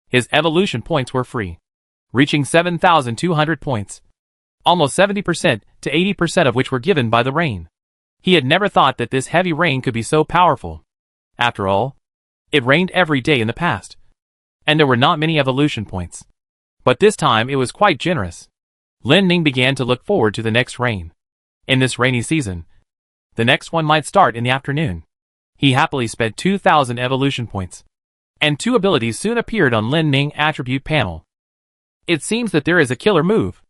his evolution points were free, reaching 7,200 points, almost 70% to 80% of which were given by the rain. He had never thought that this heavy rain could be so powerful. After all, it rained every day in the past, and there were not many evolution points. But this time it was quite generous. Lin Ning began to look forward to the next rain. In this rainy season, the next one might start in the afternoon. He happily spent 2,000 evolution points, and 2 abilities soon appeared on Lin Ning attribute panel. It seems that there is a killer move.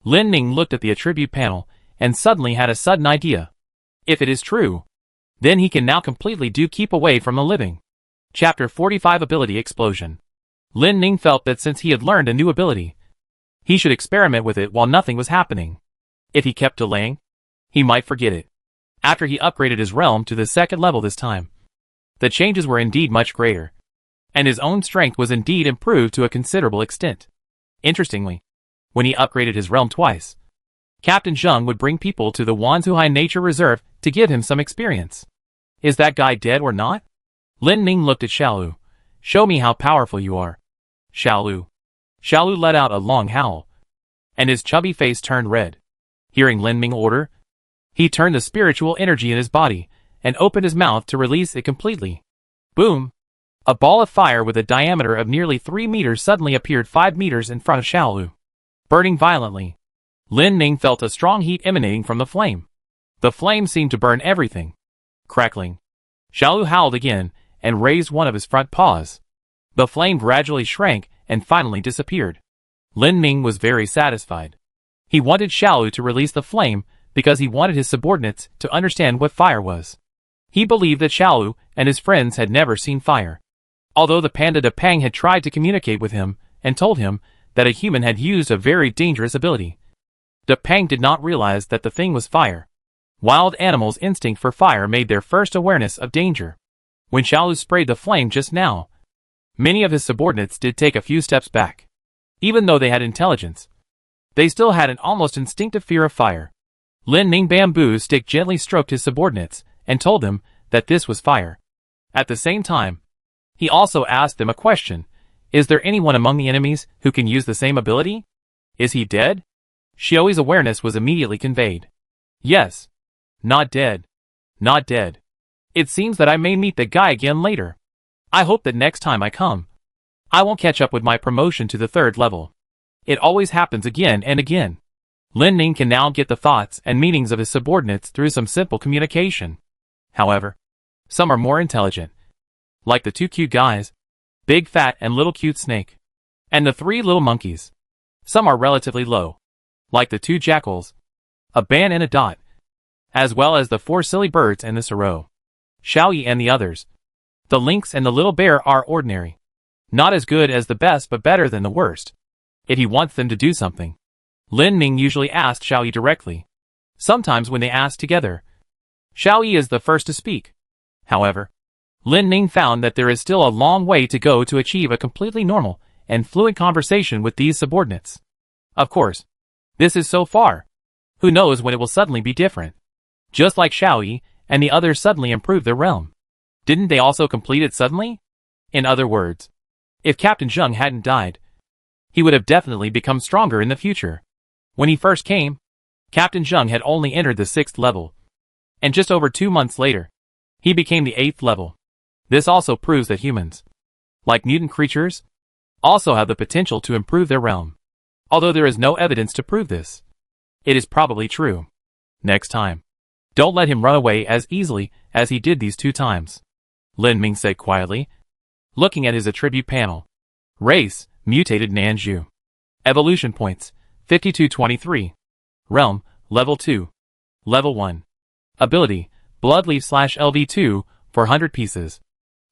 Lin Ning looked at the attribute panel and suddenly had a sudden idea. If it is true, then he can now completely keep away from the living. Chapter 45 Ability Explosion. Lin Ning felt that since he had learned a new ability, he should experiment with it while nothing was happening. If he kept delaying, he might forget it. After he upgraded his realm to the 2nd level this time, the changes were indeed much greater, and his own strength was indeed improved to a considerable extent. Interestingly, when he upgraded his realm twice, Captain Zheng would bring people to the Wanzhuhai Nature Reserve to give him some experience. Is that guy dead or not? Lin Ning looked at Xiaolu. Show me how powerful you are. Xiaolu. Xiaolu let out a long howl, and his chubby face turned red. Hearing Lin Ning order, he turned the spiritual energy in his body and opened his mouth to release it completely. Boom! A ball of fire with a diameter of nearly 3 meters suddenly appeared 5 meters in front of Xiaolu. Burning violently, Lin Ning felt a strong heat emanating from the flame. The flame seemed to burn everything. Crackling. Xiaolu howled again and raised one of his front paws. The flame gradually shrank and finally disappeared. Lin Ming was very satisfied. He wanted Xiaolu to release the flame because he wanted his subordinates to understand what fire was. He believed that Xiaolu and his friends had never seen fire. Although the panda de Pang had tried to communicate with him and told him that a human had used a very dangerous ability, de Pang did not realize that the thing was fire. Wild animals' instinct for fire made their first awareness of danger. When Xiaolu sprayed the flame just now, many of his subordinates did take a few steps back. Even though they had intelligence, they still had an almost instinctive fear of fire. Lin Ming bamboo stick gently stroked his subordinates and told them that this was fire. At the same time, he also asked them a question. Is there anyone among the enemies who can use the same ability? Is he dead? Xiaoyi's awareness was immediately conveyed. Yes. Not dead. Not dead. It seems that I may meet the guy again later. I hope that next time I come, I won't catch up with my promotion to the 3rd level. It always happens again and again. Lin Ming can now get the thoughts and meanings of his subordinates through some simple communication. However, some are more intelligent. Like the 2 cute guys, Big Fat and Little Cute Snake, and the 3 little monkeys. Some are relatively low, like the 2 jackals, a Ban and a Dot, as well as the 4 silly birds and the Sero, Xiaoyi and the others. The lynx and the little bear are ordinary. Not as good as the best but better than the worst. If he wants them to do something, Lin Ming usually asked Xiaoyi directly. Sometimes when they asked together, Xiaoyi is the first to speak. However, Lin Ming found that there is still a long way to go to achieve a completely normal and fluent conversation with these subordinates. Of course, this is so far. Who knows when it will suddenly be different? Just like Xiaoyi and the others suddenly improved their realm. Didn't they also complete it suddenly? In other words, if Captain Zheng hadn't died, he would have definitely become stronger in the future. When he first came, Captain Zheng had only entered the 6th level. And just over 2 months later, he became the 8th level. This also proves that humans, like mutant creatures, also have the potential to improve their realm. Although there is no evidence to prove this, it is probably true. Next time, don't let him run away as easily as he did these 2 times. Lin Ming said quietly, looking at his attribute panel. Race, mutated Nanju. Evolution points, 5223. Realm, level 2. Level 1. Ability, Bloodleaf/LV2, 400 pieces.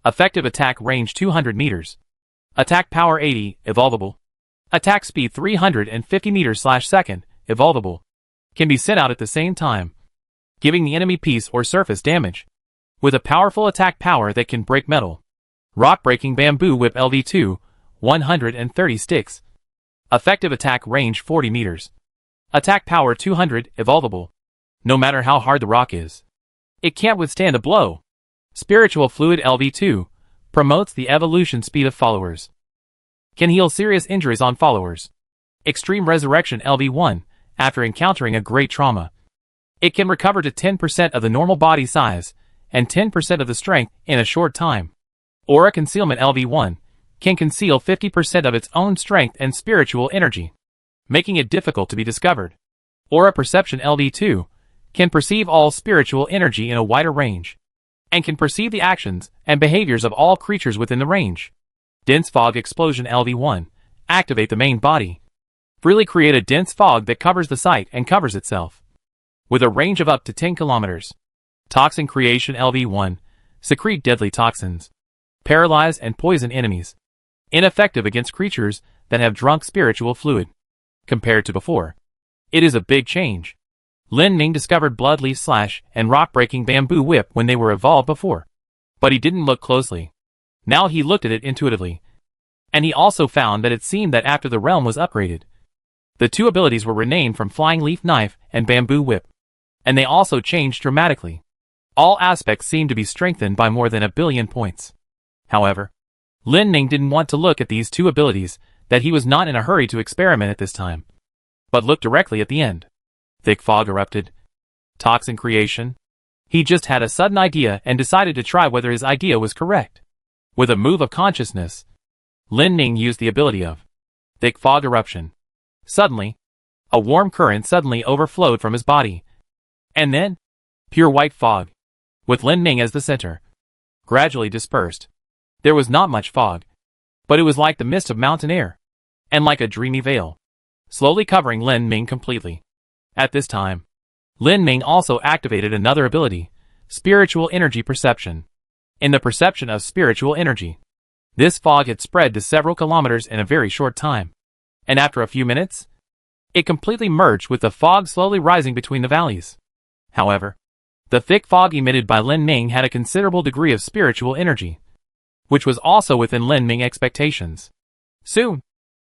Effective attack range 200 meters. Attack power 80, evolvable. Attack speed 350 meters/second, evolvable. Can be sent out at the same time, giving the enemy piece or surface damage. With a powerful attack power that can break metal. Rock-breaking bamboo whip LV2, 130 sticks. Effective attack range 40 meters. Attack power 200, evolvable. No matter how hard the rock is, it can't withstand a blow. Spiritual fluid LV2 promotes the evolution speed of followers. Can heal serious injuries on followers. Extreme resurrection LV1 after encountering a great trauma. It can recover to 10% of the normal body size and 10% of the strength in a short time. Aura concealment LV1 can conceal 50% of its own strength and spiritual energy, making it difficult to be discovered. Aura perception LV2 can perceive all spiritual energy in a wider range, and can perceive the actions and behaviors of all creatures within the range. Dense fog explosion LV1 activate the main body. Freely create a dense fog that covers the site and covers itself, with a range of up to 10 kilometers. Toxin creation LV1 secrete deadly toxins, paralyze and poison enemies. Ineffective against creatures that have drunk spiritual fluid. Compared to before, it is a big change. Lin Ming discovered Bloodleaf Slash and Rock-breaking Bamboo Whip when they were evolved before, but he didn't look closely. Now he looked at it intuitively, and he also found that it seemed that after the realm was upgraded, the 2 abilities were renamed from Flying Leaf Knife and Bamboo Whip, and they also changed dramatically. All aspects seemed to be strengthened by more than 1 billion points. However, Lin Ming didn't want to look at these 2 abilities, that he was not in a hurry to experiment at this time, but looked directly at the end. Thick fog erupted. Toxin creation. He just had a sudden idea and decided to try whether his idea was correct. With a move of consciousness, Lin Ming used the ability of thick fog eruption. Suddenly, a warm current suddenly overflowed from his body. And then, Pure white fog, with Lin Ming as the center, gradually dispersed. There was not much fog, but it was like the mist of mountain air, and like a dreamy veil, slowly covering Lin Ming completely. At this time, Lin Ming also activated another ability, spiritual energy perception. In the perception of spiritual energy, this fog had spread to several kilometers in a very short time, and after a few minutes, it completely merged with the fog slowly rising between the valleys. However, the thick fog emitted by Lin Ming had a considerable degree of spiritual energy, which was also within Lin Ming expectations. Soon,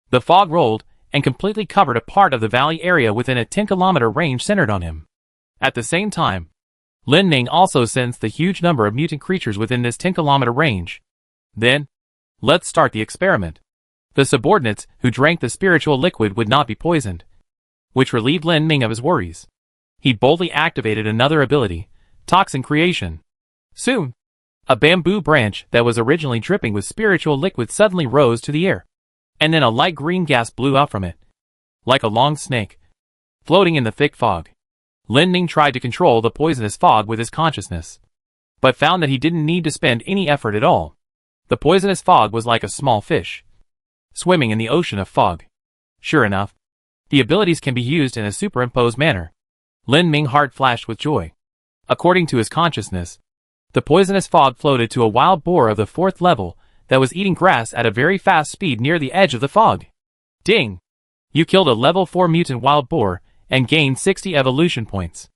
the fog rolled and completely covered a part of the valley area within a 10-kilometer range centered on him. At the same time, Lin Ming also sensed the huge number of mutant creatures within this 10-kilometer range. Then, let's start the experiment. The subordinates who drank the spiritual liquid would not be poisoned, which relieved Lin Ming of his worries. He boldly activated another ability, toxin creation. Soon, a bamboo branch that was originally dripping with spiritual liquid suddenly rose to the air, and then a light green gas blew out from it, like a long snake, floating in the thick fog. Lin Ming tried to control the poisonous fog with his consciousness, but found that he didn't need to spend any effort at all. The poisonous fog was like a small fish, swimming in the ocean of fog. Sure enough, the abilities can be used in a superimposed manner. Lin Ming's heart flashed with joy. According to his consciousness, the poisonous fog floated to a wild boar of the 4th level that was eating grass at a very fast speed near the edge of the fog. Ding! You killed a level 4 mutant wild boar and gained 60 evolution points.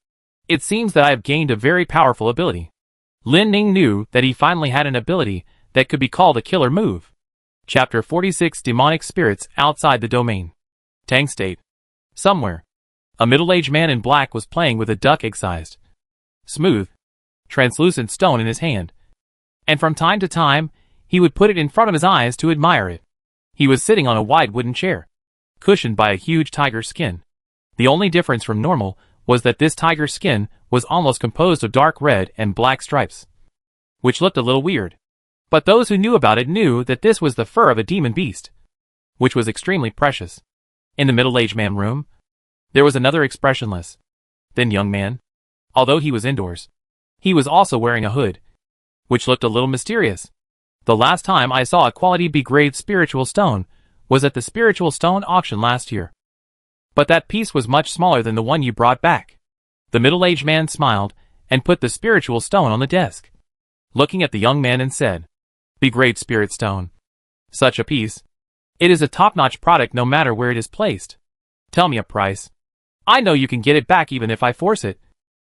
It seems that I have gained a very powerful ability. Lin Ming knew that he finally had an ability that could be called a killer move. Chapter 46 Demonic Spirits Outside the Domain. Tang State. Somewhere, a middle-aged man in black was playing with a duck egg-sized, smooth, translucent stone in his hand, and from time to time, he would put it in front of his eyes to admire it. He was sitting on a wide wooden chair, cushioned by a huge tiger skin. The only difference from normal was that this tiger skin was almost composed of dark red and black stripes, which looked a little weird. But those who knew about it knew that this was the fur of a demon beast, which was extremely precious. In the middle-aged man room, there was another expressionless, thin young man. Although he was indoors, he was also wearing a hood, which looked a little mysterious. The last time I saw a quality B-grade spiritual stone was at the spiritual stone auction last year. But that piece was much smaller than the one you brought back. The middle-aged man smiled and put the spiritual stone on the desk, looking at the young man and said, B-grade spirit stone. Such a piece. It is a top-notch product no matter where it is placed. Tell me a price. I know you can get it back even if I force it.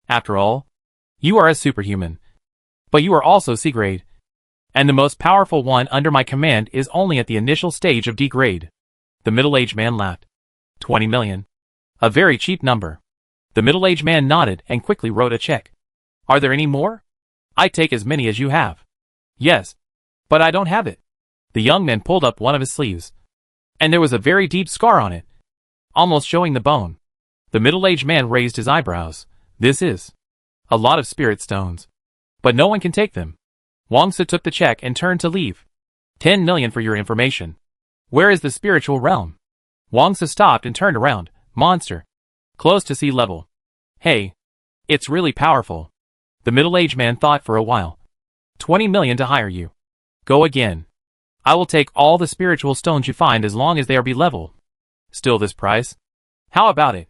After all, you are a superhuman. But you are also C-grade. And the most powerful one under my command is only at the initial stage of D-grade. The middle-aged man laughed. 20 million. A very cheap number. The middle-aged man nodded and quickly wrote a check. Are there any more? I take as many as you have. Yes. But I don't have it. The young man pulled up one of his sleeves, and there was a very deep scar on it, almost showing the bone. The middle-aged man raised his eyebrows. This is a lot of spirit stones, but no one can take them. Wang Tzu took the check and turned to leave. 10 million for your information. Where is the spiritual realm? Wang Tzu stopped and turned around. Monster. Close to sea level. Hey. It's really powerful. The middle-aged man thought for a while. 20 million to hire you. Go again. I will take all the spiritual stones you find as long as they are B-level. Still this price? How about it?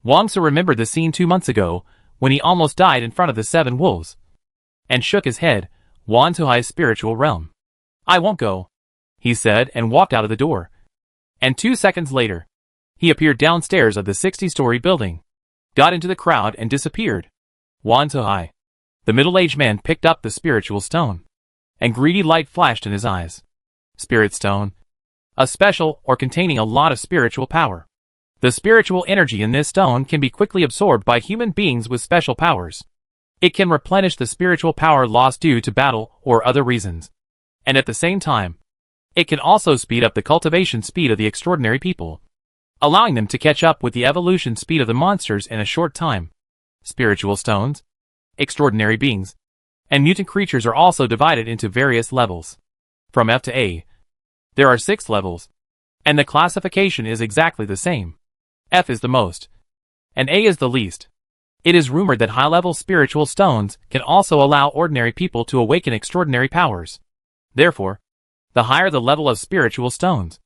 Wang Tzu remembered the scene 2 months ago, when he almost died in front of the 7 wolves, and shook his head. Wan Tuhai's spiritual realm. I won't go, he said and walked out of the door. And 2 seconds later, he appeared downstairs of the 60-story building, got into the crowd and disappeared. Wan Tuhai. The middle-aged man picked up the spiritual stone, and greedy light flashed in his eyes. Spirit stone. A special or containing a lot of spiritual power. The spiritual energy in this stone can be quickly absorbed by human beings with special powers. It can replenish the spiritual power lost due to battle or other reasons. And at the same time, it can also speed up the cultivation speed of the extraordinary people, allowing them to catch up with the evolution speed of the monsters in a short time. Spiritual stones, extraordinary beings, and mutant creatures are also divided into various levels. From F to A, there are 6 levels, and the classification is exactly the same. F is the most, and A is the least. It is rumored that high-level spiritual stones can also allow ordinary people to awaken extraordinary powers. Therefore, the higher the level of spiritual stones,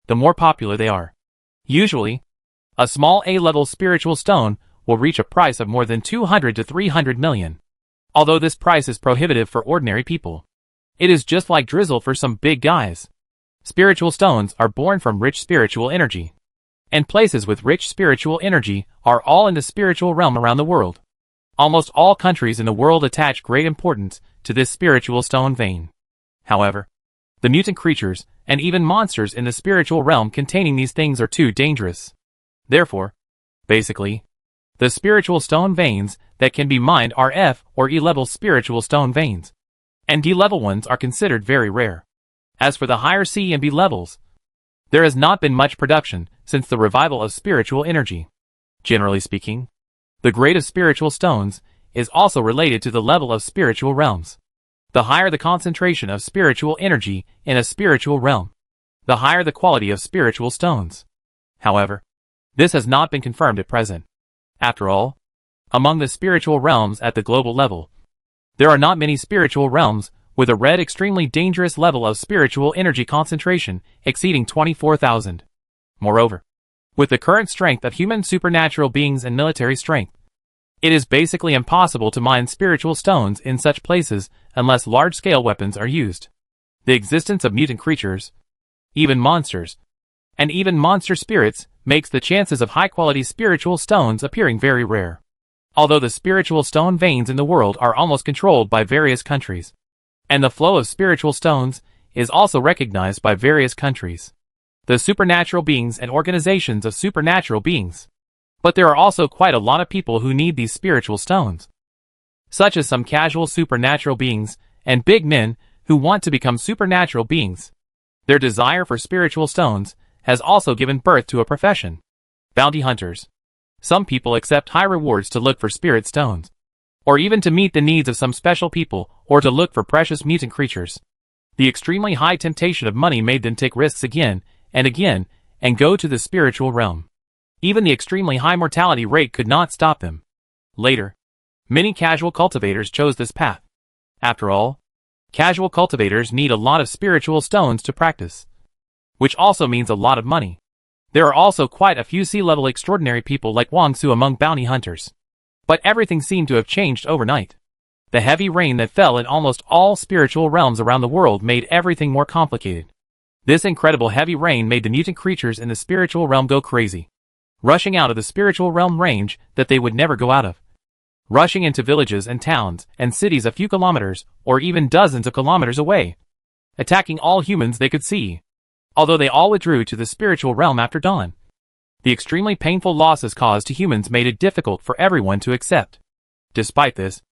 the more popular they are. Usually, a small A-level spiritual stone will reach a price of more than 200 to 300 million. Although this price is prohibitive for ordinary people, it is just like drizzle for some big guys. Spiritual stones are born from rich spiritual energy, and places with rich spiritual energy are all in the spiritual realm around the world. Almost all countries in the world attach great importance to this spiritual stone vein. However, the mutant creatures and even monsters in the spiritual realm containing these things are too dangerous. Therefore, basically, the spiritual stone veins that can be mined are F or E-level spiritual stone veins, and D-level ones are considered very rare. As for the higher C and B levels, there has not been much production since the revival of spiritual energy. Generally speaking, the grade of spiritual stones is also related to the level of spiritual realms. The higher the concentration of spiritual energy in a spiritual realm, the higher the quality of spiritual stones. However, this has not been confirmed at present. After all, among the spiritual realms at the global level, there are not many spiritual realms with a red extremely dangerous level of spiritual energy concentration exceeding 24,000. Moreover, with the current strength of human supernatural beings and military strength, it is basically impossible to mine spiritual stones in such places unless large-scale weapons are used. The existence of mutant creatures, even monsters, and even monster spirits makes the chances of high-quality spiritual stones appearing very rare. Although the spiritual stone veins in the world are almost controlled by various countries, and the flow of spiritual stones is also recognized by various countries, the supernatural beings and organizations of supernatural beings. But there are also quite a lot of people who need these spiritual stones, such as some casual supernatural beings and big men who want to become supernatural beings. Their desire for spiritual stones has also given birth to a profession: bounty hunters. Some people accept high rewards to look for spirit stones, or even to meet the needs of some special people, or to look for precious mutant creatures. The extremely high temptation of money made them take risks again and go to the spiritual realm. Even the extremely high mortality rate could not stop them. Later, many casual cultivators chose this path. After all, casual cultivators need a lot of spiritual stones to practice, which also means a lot of money. There are also quite a few C-level extraordinary people like Wang Su among bounty hunters. But everything seemed to have changed overnight. The heavy rain that fell in almost all spiritual realms around the world made everything more complicated. This incredible heavy rain made the mutant creatures in the spiritual realm go crazy, rushing out of the spiritual realm range that they would never go out of, rushing into villages and towns and cities a few kilometers or even dozens of kilometers away, attacking all humans they could see, although they all withdrew to the spiritual realm after dawn. The extremely painful losses caused to humans made it difficult for everyone to accept. Despite this,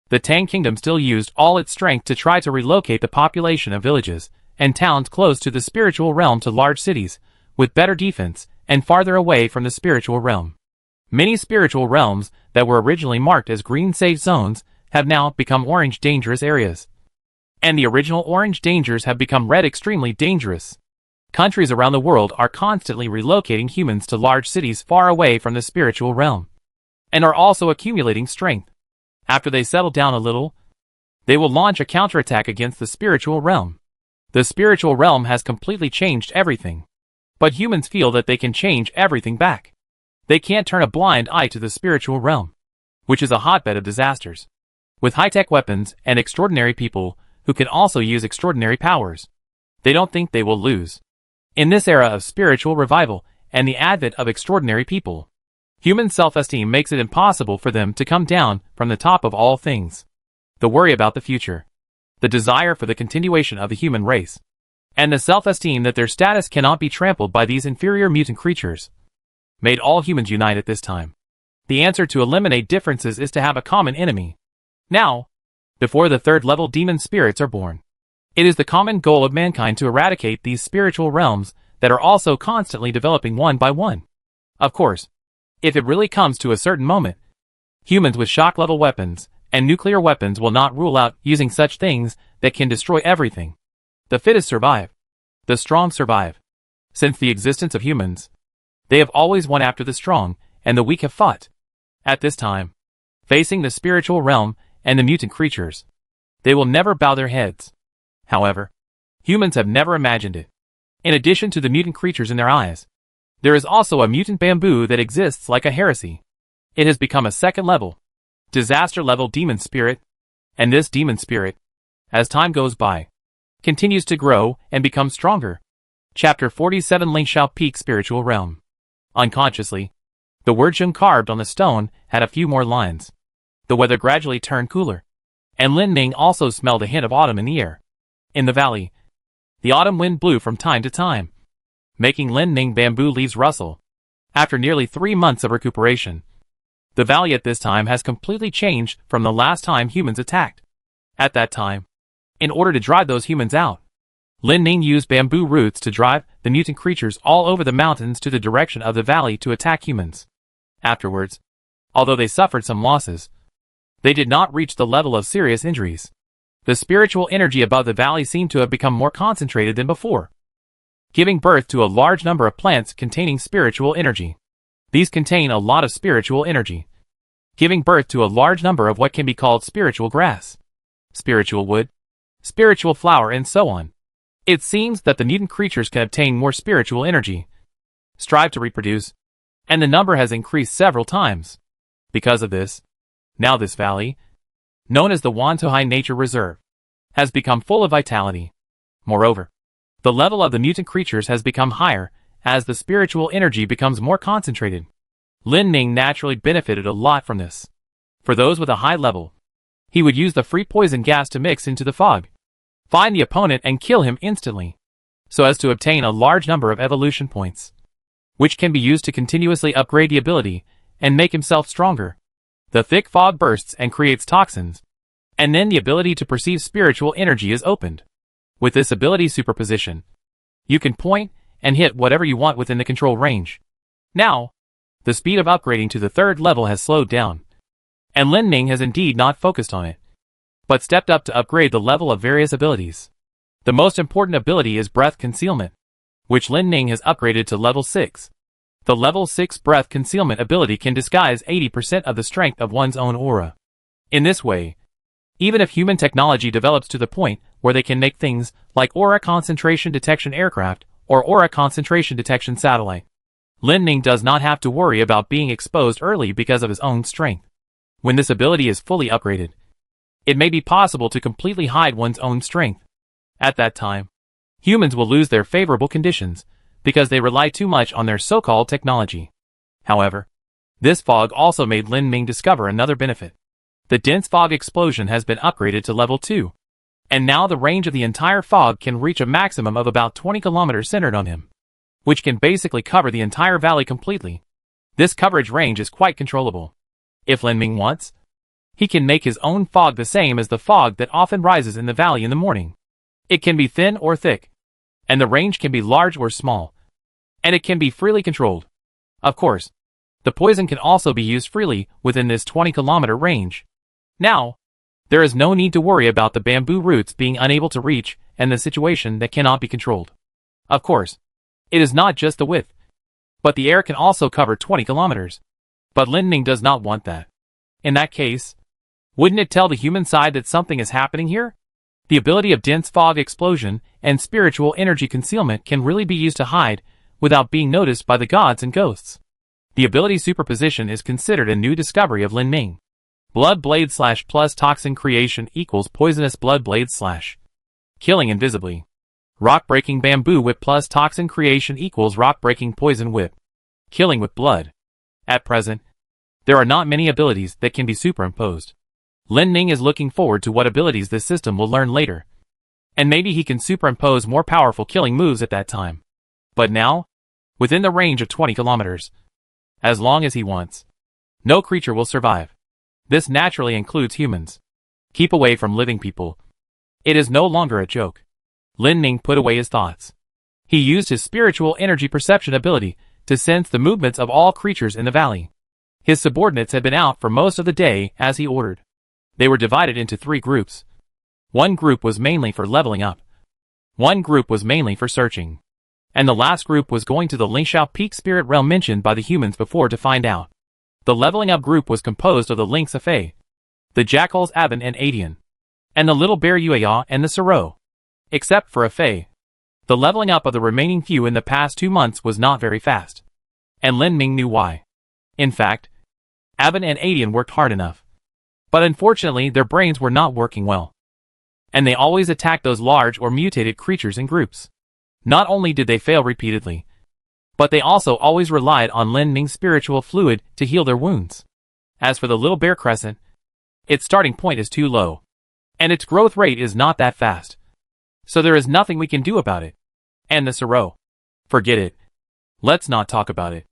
the Tang Kingdom still used all its strength to try to relocate the population of villages and towns close to the spiritual realm to large cities, with better defense, and farther away from the spiritual realm. Many spiritual realms that were originally marked as green safe zones have now become orange dangerous areas. And the original orange dangers have become red extremely dangerous. Countries around the world are constantly relocating humans to large cities far away from the spiritual realm, and are also accumulating strength. After they settle down a little, they will launch a counterattack against the spiritual realm. The spiritual realm has completely changed everything, but humans feel that they can change everything back. They can't turn a blind eye to the spiritual realm, which is a hotbed of disasters, with high-tech weapons and extraordinary people who can also use extraordinary powers. They don't think they will lose. In this era of spiritual revival and the advent of extraordinary people, human self-esteem makes it impossible for them to come down from the top of all things. The worry about the future, the desire for the continuation of the human race, and the self-esteem that their status cannot be trampled by these inferior mutant creatures, made all humans unite at this time. The answer to eliminate differences is to have a common enemy. Now, before the third-level demon spirits are born, it is the common goal of mankind to eradicate these spiritual realms that are also constantly developing one by one. Of course, if it really comes to a certain moment, humans with shock-level weapons and nuclear weapons will not rule out using such things that can destroy everything. The fittest survive. The strong survive. Since the existence of humans, they have always won after the strong, and the weak have fought. At this time, facing the spiritual realm and the mutant creatures. They will never bow their heads. However, humans have never imagined it. In addition to the mutant creatures in their eyes, there is also a mutant bamboo that exists like a heresy. It has become a second level, disaster level demon spirit, and this demon spirit, as time goes by, continues to grow and become stronger. Chapter 47 Lingxiao Peak Spiritual Realm. Unconsciously, the word Zheng carved on the stone had a few more lines. The weather gradually turned cooler, and Lin Ning also smelled a hint of autumn in the air. In the valley, the autumn wind blew from time to time, making Lin Ning bamboo leaves rustle. After nearly 3 months of recuperation, the valley at this time has completely changed from the last time humans attacked. At that time, in order to drive those humans out, Lin Ning used bamboo roots to drive the mutant creatures all over the mountains to the direction of the valley to attack humans. Afterwards, although they suffered some losses, they did not reach the level of serious injuries. The spiritual energy above the valley seemed to have become more concentrated than before, giving birth to a large number of plants containing spiritual energy. These contain a lot of spiritual energy, giving birth to a large number of what can be called spiritual grass, spiritual wood, spiritual flower, and so on. It seems that the mutant creatures can obtain more spiritual energy, strive to reproduce, and the number has increased several times. Because of this, now this valley, known as the Wantohai Nature Reserve, has become full of vitality. Moreover, the level of the mutant creatures has become higher as the spiritual energy becomes more concentrated. Lin Ning naturally benefited a lot from this. For those with a high level, he would use the free poison gas to mix into the fog, find the opponent and kill him instantly, so as to obtain a large number of evolution points, which can be used to continuously upgrade the ability and make himself stronger. The thick fog bursts and creates toxins, and then the ability to perceive spiritual energy is opened. With this ability superposition, you can point and hit whatever you want within the control range. Now, the speed of upgrading to the third level has slowed down, and Lin Ning has indeed not focused on it, but stepped up to upgrade the level of various abilities. The most important ability is Breath Concealment, which Lin Ning has upgraded to level 6. The level 6 Breath Concealment ability can disguise 80% of the strength of one's own aura. In this way, even if human technology develops to the point where they can make things like aura concentration detection aircraft or aura concentration detection satellite, Lin Ning does not have to worry about being exposed early because of his own strength. When this ability is fully upgraded, it may be possible to completely hide one's own strength. At that time, humans will lose their favorable conditions because they rely too much on their so-called technology. However, this fog also made Lin Ning discover another benefit. The dense fog explosion has been upgraded to level 2, and now the range of the entire fog can reach a maximum of about 20 kilometers centered on him, which can basically cover the entire valley completely. This coverage range is quite controllable. If Lin Ning wants, he can make his own fog the same as the fog that often rises in the valley in the morning. It can be thin or thick, and the range can be large or small, and it can be freely controlled. Of course, the poison can also be used freely within this 20-kilometer range. Now, there is no need to worry about the bamboo roots being unable to reach and the situation that cannot be controlled. Of course, it is not just the width, but the air can also cover 20 kilometers. But Lin Ning does not want that. In that case, wouldn't it tell the human side that something is happening here? The ability of dense fog explosion and spiritual energy concealment can really be used to hide without being noticed by the gods and ghosts. The ability superposition is considered a new discovery of Lin Ning. Blood blade / plus toxin creation equals poisonous blood blade / killing invisibly. Rock breaking bamboo whip plus toxin creation equals rock breaking poison whip, killing with blood. At present, there are not many abilities that can be superimposed. Lin Ning is looking forward to what abilities this system will learn later, and maybe he can superimpose more powerful killing moves at that time. But now, within the range of 20 kilometers, as long as he wants, no creature will survive. This naturally includes humans. Keep away from living people. It is no longer a joke. Lin Ning put away his thoughts. He used his spiritual energy perception ability to sense the movements of all creatures in the valley. His subordinates had been out for most of the day as he ordered. They were divided into 3 groups. One group was mainly for leveling up. One group was mainly for searching. And the last group was going to the Lingxiao Peak Spirit Realm mentioned by the humans before to find out The leveling up group was composed of the lynx Afei, the jackals Aben and Adian, and the little bear Yuaya and the Sero. Except for Afei, the leveling up of the remaining few in the past 2 months was not very fast. And Lin Ming knew why. In fact, Aben and Adian worked hard enough. But unfortunately their brains were not working well. And they always attacked those large or mutated creatures in groups. Not only did they fail repeatedly, but they also always relied on Lin Ming's spiritual fluid to heal their wounds. As for the little bear crescent, its starting point is too low, and its growth rate is not that fast. So there is nothing we can do about it. And the Sero. Forget it. Let's not talk about it.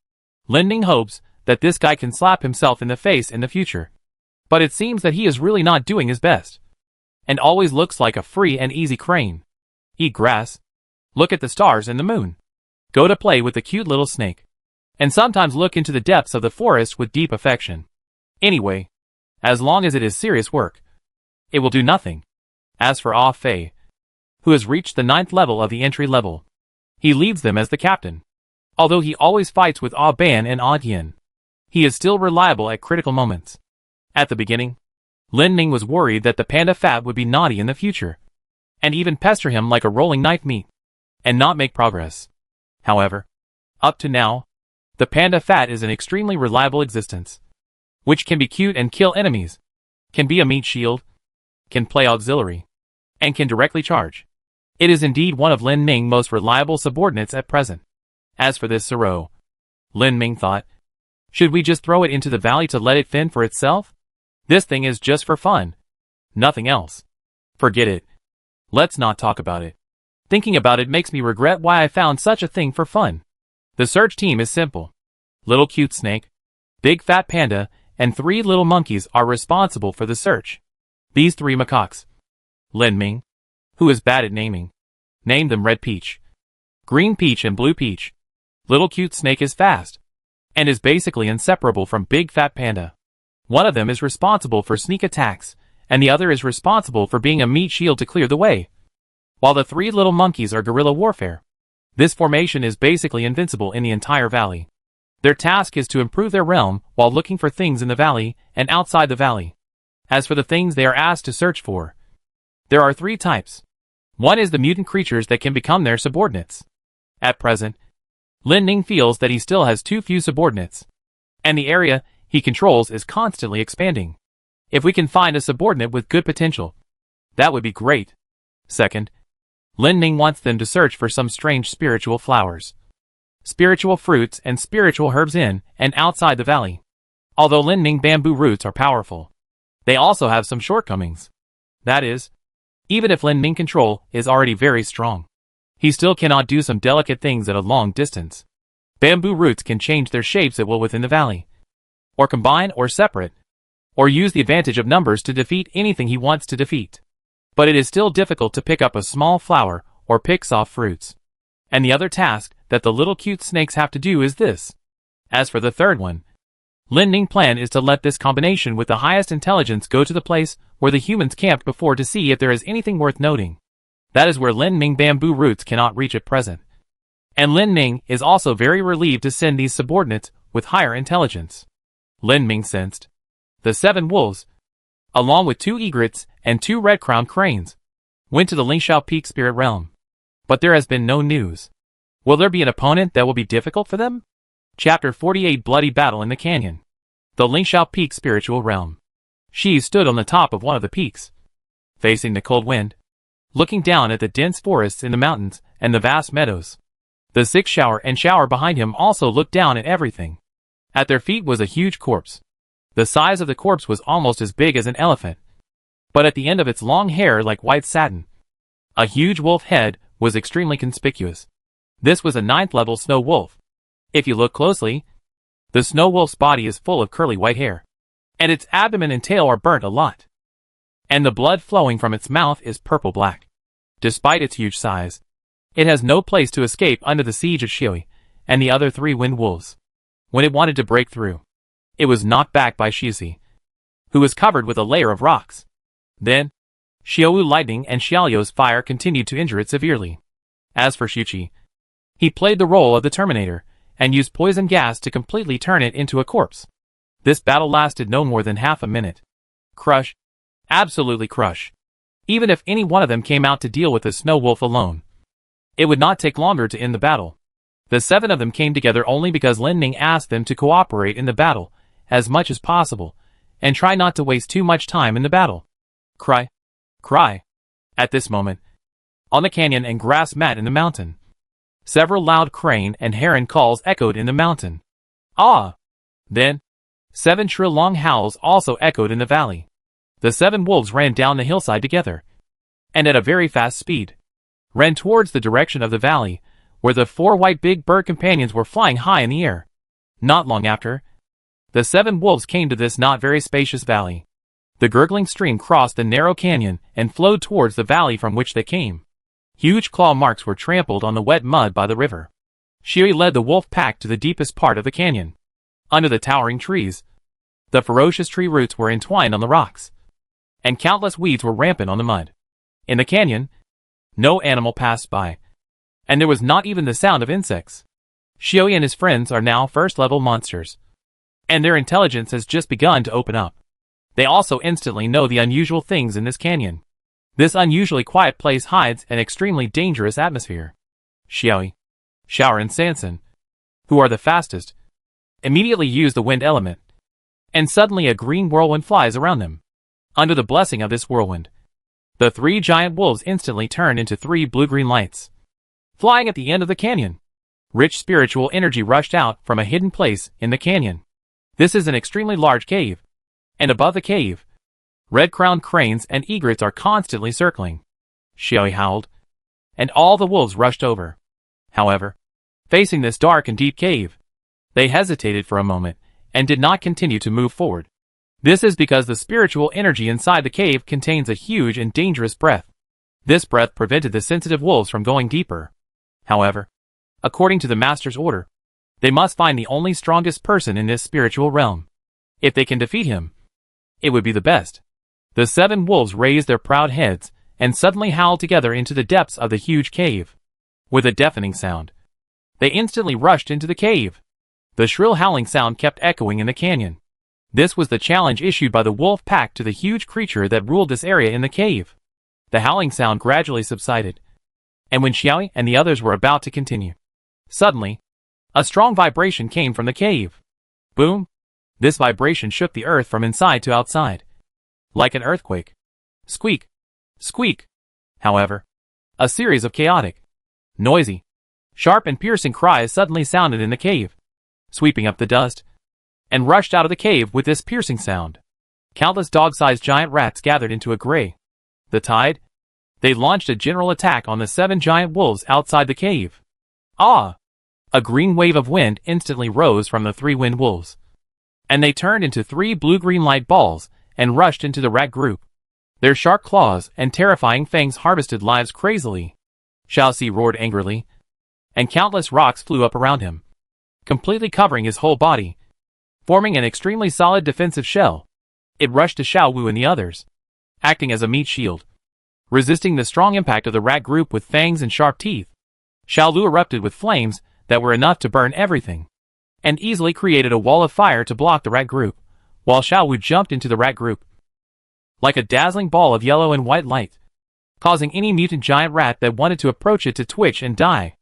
Lin Ming hopes that this guy can slap himself in the face in the future. But it seems that he is really not doing his best. And always looks like a free and easy crane. Eat grass. Look at the stars and the moon. Go to play with the cute little snake. And sometimes look into the depths of the forest with deep affection. Anyway, as long as it is serious work, it will do nothing. As for Ah Fei, who has reached the 9th level of the entry level, he leads them as the captain. Although he always fights with Ah Ban and Ah Yin, he is still reliable at critical moments. At the beginning, Lin Ming was worried that the panda fat would be naughty in the future, and even pester him like a rolling knife meat, and not make progress. However, up to now, the panda fat is an extremely reliable existence, which can be cute and kill enemies, can be a meat shield, can play auxiliary, and can directly charge. It is indeed one of Lin Ming's most reliable subordinates at present. As for this Sero, Lin Ming thought, should we just throw it into the valley to let it fend for itself? This thing is just for fun. Nothing else. Forget it. Let's not talk about it. Thinking about it makes me regret why I found such a thing for fun. The search team is simple. Little cute snake, big fat panda, and 3 little monkeys are responsible for the search. These 3 macaques. Lin Ming, who is bad at naming, named them Red Peach, Green Peach and Blue Peach. Little cute snake is fast, and is basically inseparable from big fat panda. One of them is responsible for sneak attacks, and the other is responsible for being a meat shield to clear the way. While the 3 little monkeys are guerrilla warfare. This formation is basically invincible in the entire valley. Their task is to improve their realm while looking for things in the valley and outside the valley. As for the things they are asked to search for, there are 3 types. One is the mutant creatures that can become their subordinates. At present, Lin Ming feels that he still has too few subordinates, and the area he controls is constantly expanding. If we can find a subordinate with good potential, that would be great. Second, Lin Ming wants them to search for some strange spiritual flowers, spiritual fruits and spiritual herbs in and outside the valley. Although Lin Ming bamboo roots are powerful, they also have some shortcomings. That is, even if Lin Ming control is already very strong, he still cannot do some delicate things at a long distance. Bamboo roots can change their shapes at will within the valley, or combine or separate, or use the advantage of numbers to defeat anything he wants to defeat. But it is still difficult to pick up a small flower or pick soft fruits. And the other task that the little cute snakes have to do is this. As for the third one, Lin Ming's plan is to let this combination with the highest intelligence go to the place where the humans camped before to see if there is anything worth noting. That is where Lin Ming bamboo roots cannot reach at present. And Lin Ming is also very relieved to send these subordinates with higher intelligence. Lin Ming sensed the 7 wolves, along with 2 egrets and 2 red-crowned cranes, went to the Lingxiao Peak Spirit Realm. But there has been no news. Will there be an opponent that will be difficult for them? Chapter 48 Bloody Battle in the Canyon. The Lingxiao Peak Spiritual Realm. She stood on the top of one of the peaks, facing the cold wind, looking down at the dense forests in the mountains and the vast meadows. The 6 shower behind him also looked down at everything. At their feet was a huge corpse. The size of the corpse was almost as big as an elephant, but at the end of its long hair like white satin, a huge wolf head was extremely conspicuous. This was a 9th level snow wolf. If you look closely, the snow wolf's body is full of curly white hair, and its abdomen and tail are burnt a lot, and the blood flowing from its mouth is purple-black. Despite its huge size, it has no place to escape under the siege of Shioi and the other 3 wind wolves. When it wanted to break through, it was knocked back by Shizi, who was covered with a layer of rocks. Then, Xiaowu lightning and Xiaoyou's fire continued to injure it severely. As for Shuqi, he played the role of the Terminator and used poison gas to completely turn it into a corpse. This battle lasted no more than half a minute. Crush. Absolutely crush. Even if any one of them came out to deal with the snow wolf alone, it would not take longer to end the battle. The 7 of them came together only because Lin Ning asked them to cooperate in the battle as much as possible, and try not to waste too much time in the battle. Cry. Cry. At this moment, on the canyon and grass mat in the mountain, several loud crane and heron calls echoed in the mountain. Ah! Then, 7 shrill long howls also echoed in the valley. The 7 wolves ran down the hillside together, and at a very fast speed, ran towards the direction of the valley, where the 4 white big bird companions were flying high in the air. Not long after, the 7 wolves came to this not very spacious valley. The gurgling stream crossed the narrow canyon and flowed towards the valley from which they came. Huge claw marks were trampled on the wet mud by the river. Xiui led the wolf pack to the deepest part of the canyon. Under the towering trees, the ferocious tree roots were entwined on the rocks, and countless weeds were rampant on the mud. In the canyon, no animal passed by, and there was not even the sound of insects. Xiui and his friends are now first-level monsters, and their intelligence has just begun to open up. They also instantly know the unusual things in this canyon. This unusually quiet place hides an extremely dangerous atmosphere. Xiui, Shower and Sanson, who are the fastest, immediately use the wind element, and suddenly a green whirlwind flies around them. Under the blessing of this whirlwind, the 3 giant wolves instantly turn into 3 blue-green lights, flying at the end of the canyon. Rich spiritual energy rushed out from a hidden place in the canyon. This is an extremely large cave, and above the cave, red-crowned cranes and egrets are constantly circling. Xiui howled, and all the wolves rushed over. However, facing this dark and deep cave, they hesitated for a moment and did not continue to move forward. This is because the spiritual energy inside the cave contains a huge and dangerous breath. This breath prevented the sensitive wolves from going deeper. However, according to the master's order, they must find the only strongest person in this spiritual realm. If they can defeat him, it would be the best. The 7 wolves raised their proud heads and suddenly howled together into the depths of the huge cave. With a deafening sound, they instantly rushed into the cave. The shrill howling sound kept echoing in the canyon. This was the challenge issued by the wolf pack to the huge creature that ruled this area in the cave. The howling sound gradually subsided, and when Xiui and the others were about to continue, suddenly, a strong vibration came from the cave. Boom! This vibration shook the earth from inside to outside, like an earthquake. Squeak! Squeak! However, a series of chaotic, noisy, sharp and piercing cries suddenly sounded in the cave, sweeping up the dust, and rushed out of the cave with this piercing sound. Countless dog-sized giant rats gathered into a gray. The tide? They launched a general attack on the 7 giant wolves outside the cave. Ah! A green wave of wind instantly rose from the 3 wind wolves, and they turned into 3 blue-green light balls and rushed into the rat group. Their sharp claws and terrifying fangs harvested lives crazily. Xiaoxi roared angrily, and countless rocks flew up around him, completely covering his whole body, forming an extremely solid defensive shell. It rushed to Xiao Wu and the others, acting as a meat shield, resisting the strong impact of the rat group with fangs and sharp teeth. Xiao Lu erupted with flames that were enough to burn everything, and easily created a wall of fire to block the rat group, while Xiao Wu jumped into the rat group like a dazzling ball of yellow and white light, causing any mutant giant rat that wanted to approach it to twitch and die.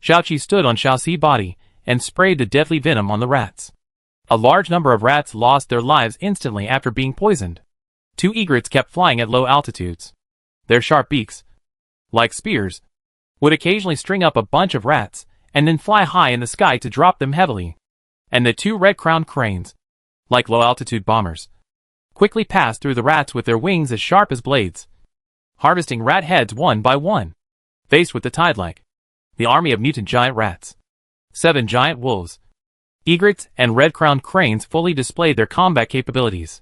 Xiaoqi stood on Xiaoxi's body and sprayed the deadly venom on the rats. A large number of rats lost their lives instantly after being poisoned. 2 egrets kept flying at low altitudes. Their sharp beaks, like spears, would occasionally string up a bunch of rats and then fly high in the sky to drop them heavily. And the 2 red-crowned cranes, like low-altitude bombers, quickly passed through the rats with their wings as sharp as blades, harvesting rat heads one by one. Faced with the tide like the army of mutant giant rats, 7 giant wolves, egrets, and red-crowned cranes fully displayed their combat capabilities.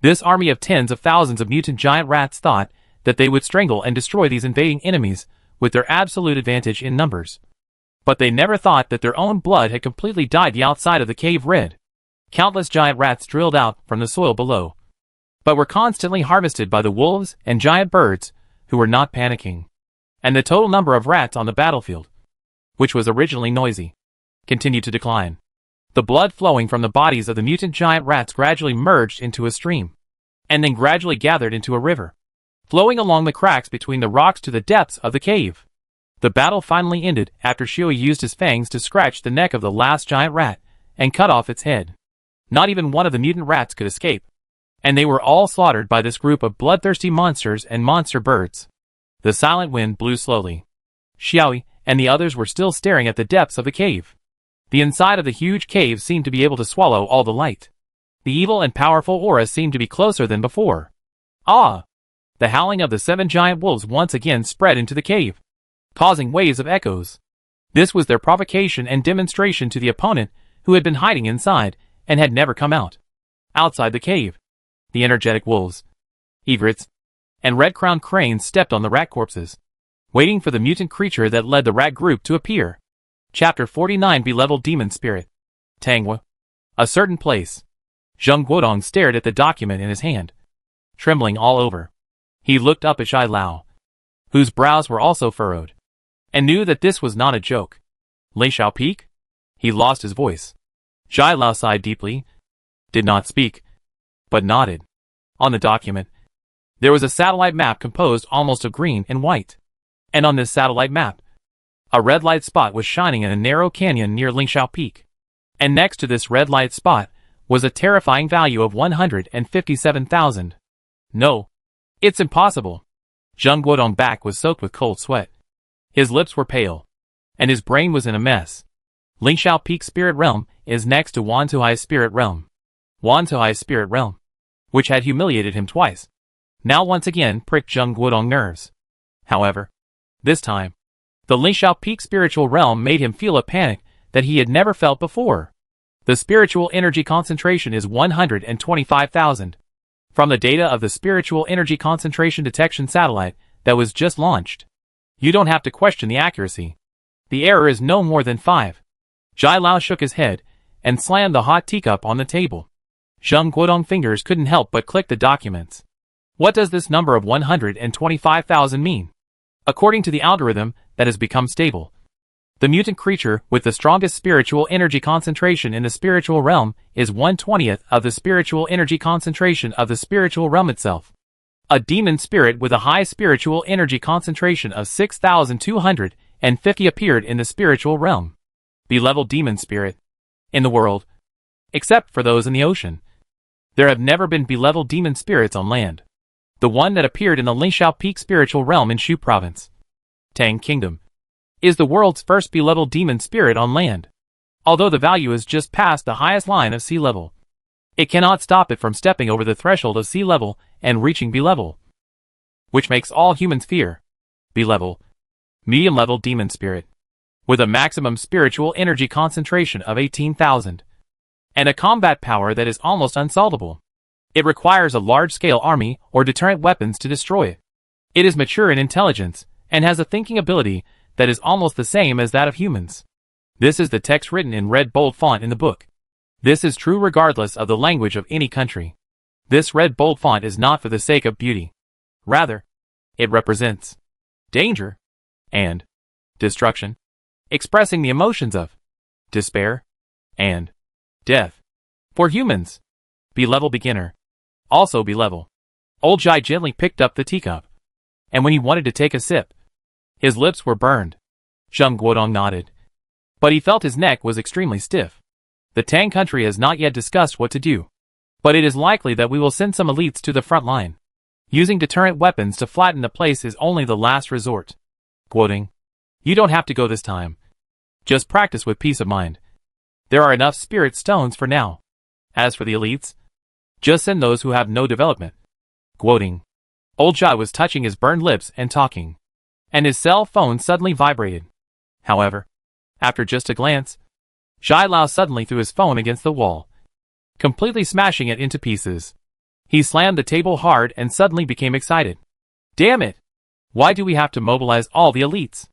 This army of tens of thousands of mutant giant rats thought that they would strangle and destroy these invading enemies with their absolute advantage in numbers. But they never thought that their own blood had completely dyed the outside of the cave red. Countless giant rats drilled out from the soil below, but were constantly harvested by the wolves and giant birds, who were not panicking. And the total number of rats on the battlefield, which was originally noisy, continued to decline. The blood flowing from the bodies of the mutant giant rats gradually merged into a stream, and then gradually gathered into a river, flowing along the cracks between the rocks to the depths of the cave. The battle finally ended after Shui used his fangs to scratch the neck of the last giant rat and cut off its head. Not even one of the mutant rats could escape, and they were all slaughtered by this group of bloodthirsty monsters and monster birds. The silent wind blew slowly. Xiaoi and the others were still staring at the depths of the cave. The inside of the huge cave seemed to be able to swallow all the light. The evil and powerful aura seemed to be closer than before. Ah! The howling of the 7 giant wolves once again spread into the cave, causing waves of echoes. This was their provocation and demonstration to the opponent who had been hiding inside and had never come out. Outside the cave, the energetic wolves, egrets, and red-crowned cranes stepped on the rat corpses, waiting for the mutant creature that led the rat group to appear. Chapter 49 Be-leveled Demon Spirit. Tangwa. A certain place. Zheng Guodong stared at the document in his hand, trembling all over. He looked up at Zhai Lao, whose brows were also furrowed, and knew that this was not a joke. Leishao Peak? He lost his voice. Zhai Lao sighed deeply, did not speak, but nodded. On the document, there was a satellite map composed almost of green and white. And on this satellite map, a red light spot was shining in a narrow canyon near Lingshao Peak. And next to this red light spot was a terrifying value of 157,000. No. It's impossible. Zheng Guodong's back was soaked with cold sweat. His lips were pale, and his brain was in a mess. Lingshao Peak Spirit Realm is next to Wantuhai's Spirit Realm. Wantuhai's Spirit Realm, which had humiliated him twice, now once again pricked Zheng Guodong's nerves. However, this time, the Lingshao Peak Spiritual Realm made him feel a panic that he had never felt before. The spiritual energy concentration is 125,000. From the data of the Spiritual Energy Concentration Detection Satellite that was just launched. You don't have to question the accuracy. The error is no more than 5. Zhai Lao shook his head and slammed the hot teacup on the table. Zheng Guodong's fingers couldn't help but click the documents. What does this number of 125,000 mean? According to the algorithm that has become stable, the mutant creature with the strongest spiritual energy concentration in the spiritual realm is 1/20th of the spiritual energy concentration of the spiritual realm itself. A demon spirit with a high spiritual energy concentration of 6,250 appeared in the spiritual realm. Be-leveled demon spirit. In the world, except for those in the ocean, there have never been be-leveled demon spirits on land. The one that appeared in the Lingshao Peak spiritual realm in Shu province, Tang Kingdom, is the world's first be-leveled demon spirit on land. Although the value is just past the highest line of sea level, it cannot stop it from stepping over the threshold of sea level and reaching B-level, which makes all humans fear. B-level, medium-level demon spirit, with a maximum spiritual energy concentration of 18,000, and a combat power that is almost unsolvable. It requires a large-scale army or deterrent weapons to destroy it. It is mature in intelligence and has a thinking ability that is almost the same as that of humans. This is the text written in red bold font in the book. This is true regardless of the language of any country. This red bold font is not for the sake of beauty. Rather, it represents danger and destruction, expressing the emotions of despair and death. For humans, be-level beginner, also be-level. Old Jai gently picked up the teacup, and when he wanted to take a sip, his lips were burned. Zheng Guodong nodded, but he felt his neck was extremely stiff. The Tang country has not yet discussed what to do, but it is likely that we will send some elites to the front line. Using deterrent weapons to flatten the place is only the last resort. Guodong, you don't have to go this time. Just practice with peace of mind. There are enough spirit stones for now. As for the elites, just send those who have no development. Guodong. Old Jai was touching his burned lips and talking, and his cell phone suddenly vibrated. However, after just a glance, Zhai Lao suddenly threw his phone against the wall, completely smashing it into pieces. He slammed the table hard and suddenly became excited. Damn it! Why do we have to mobilize all the elites?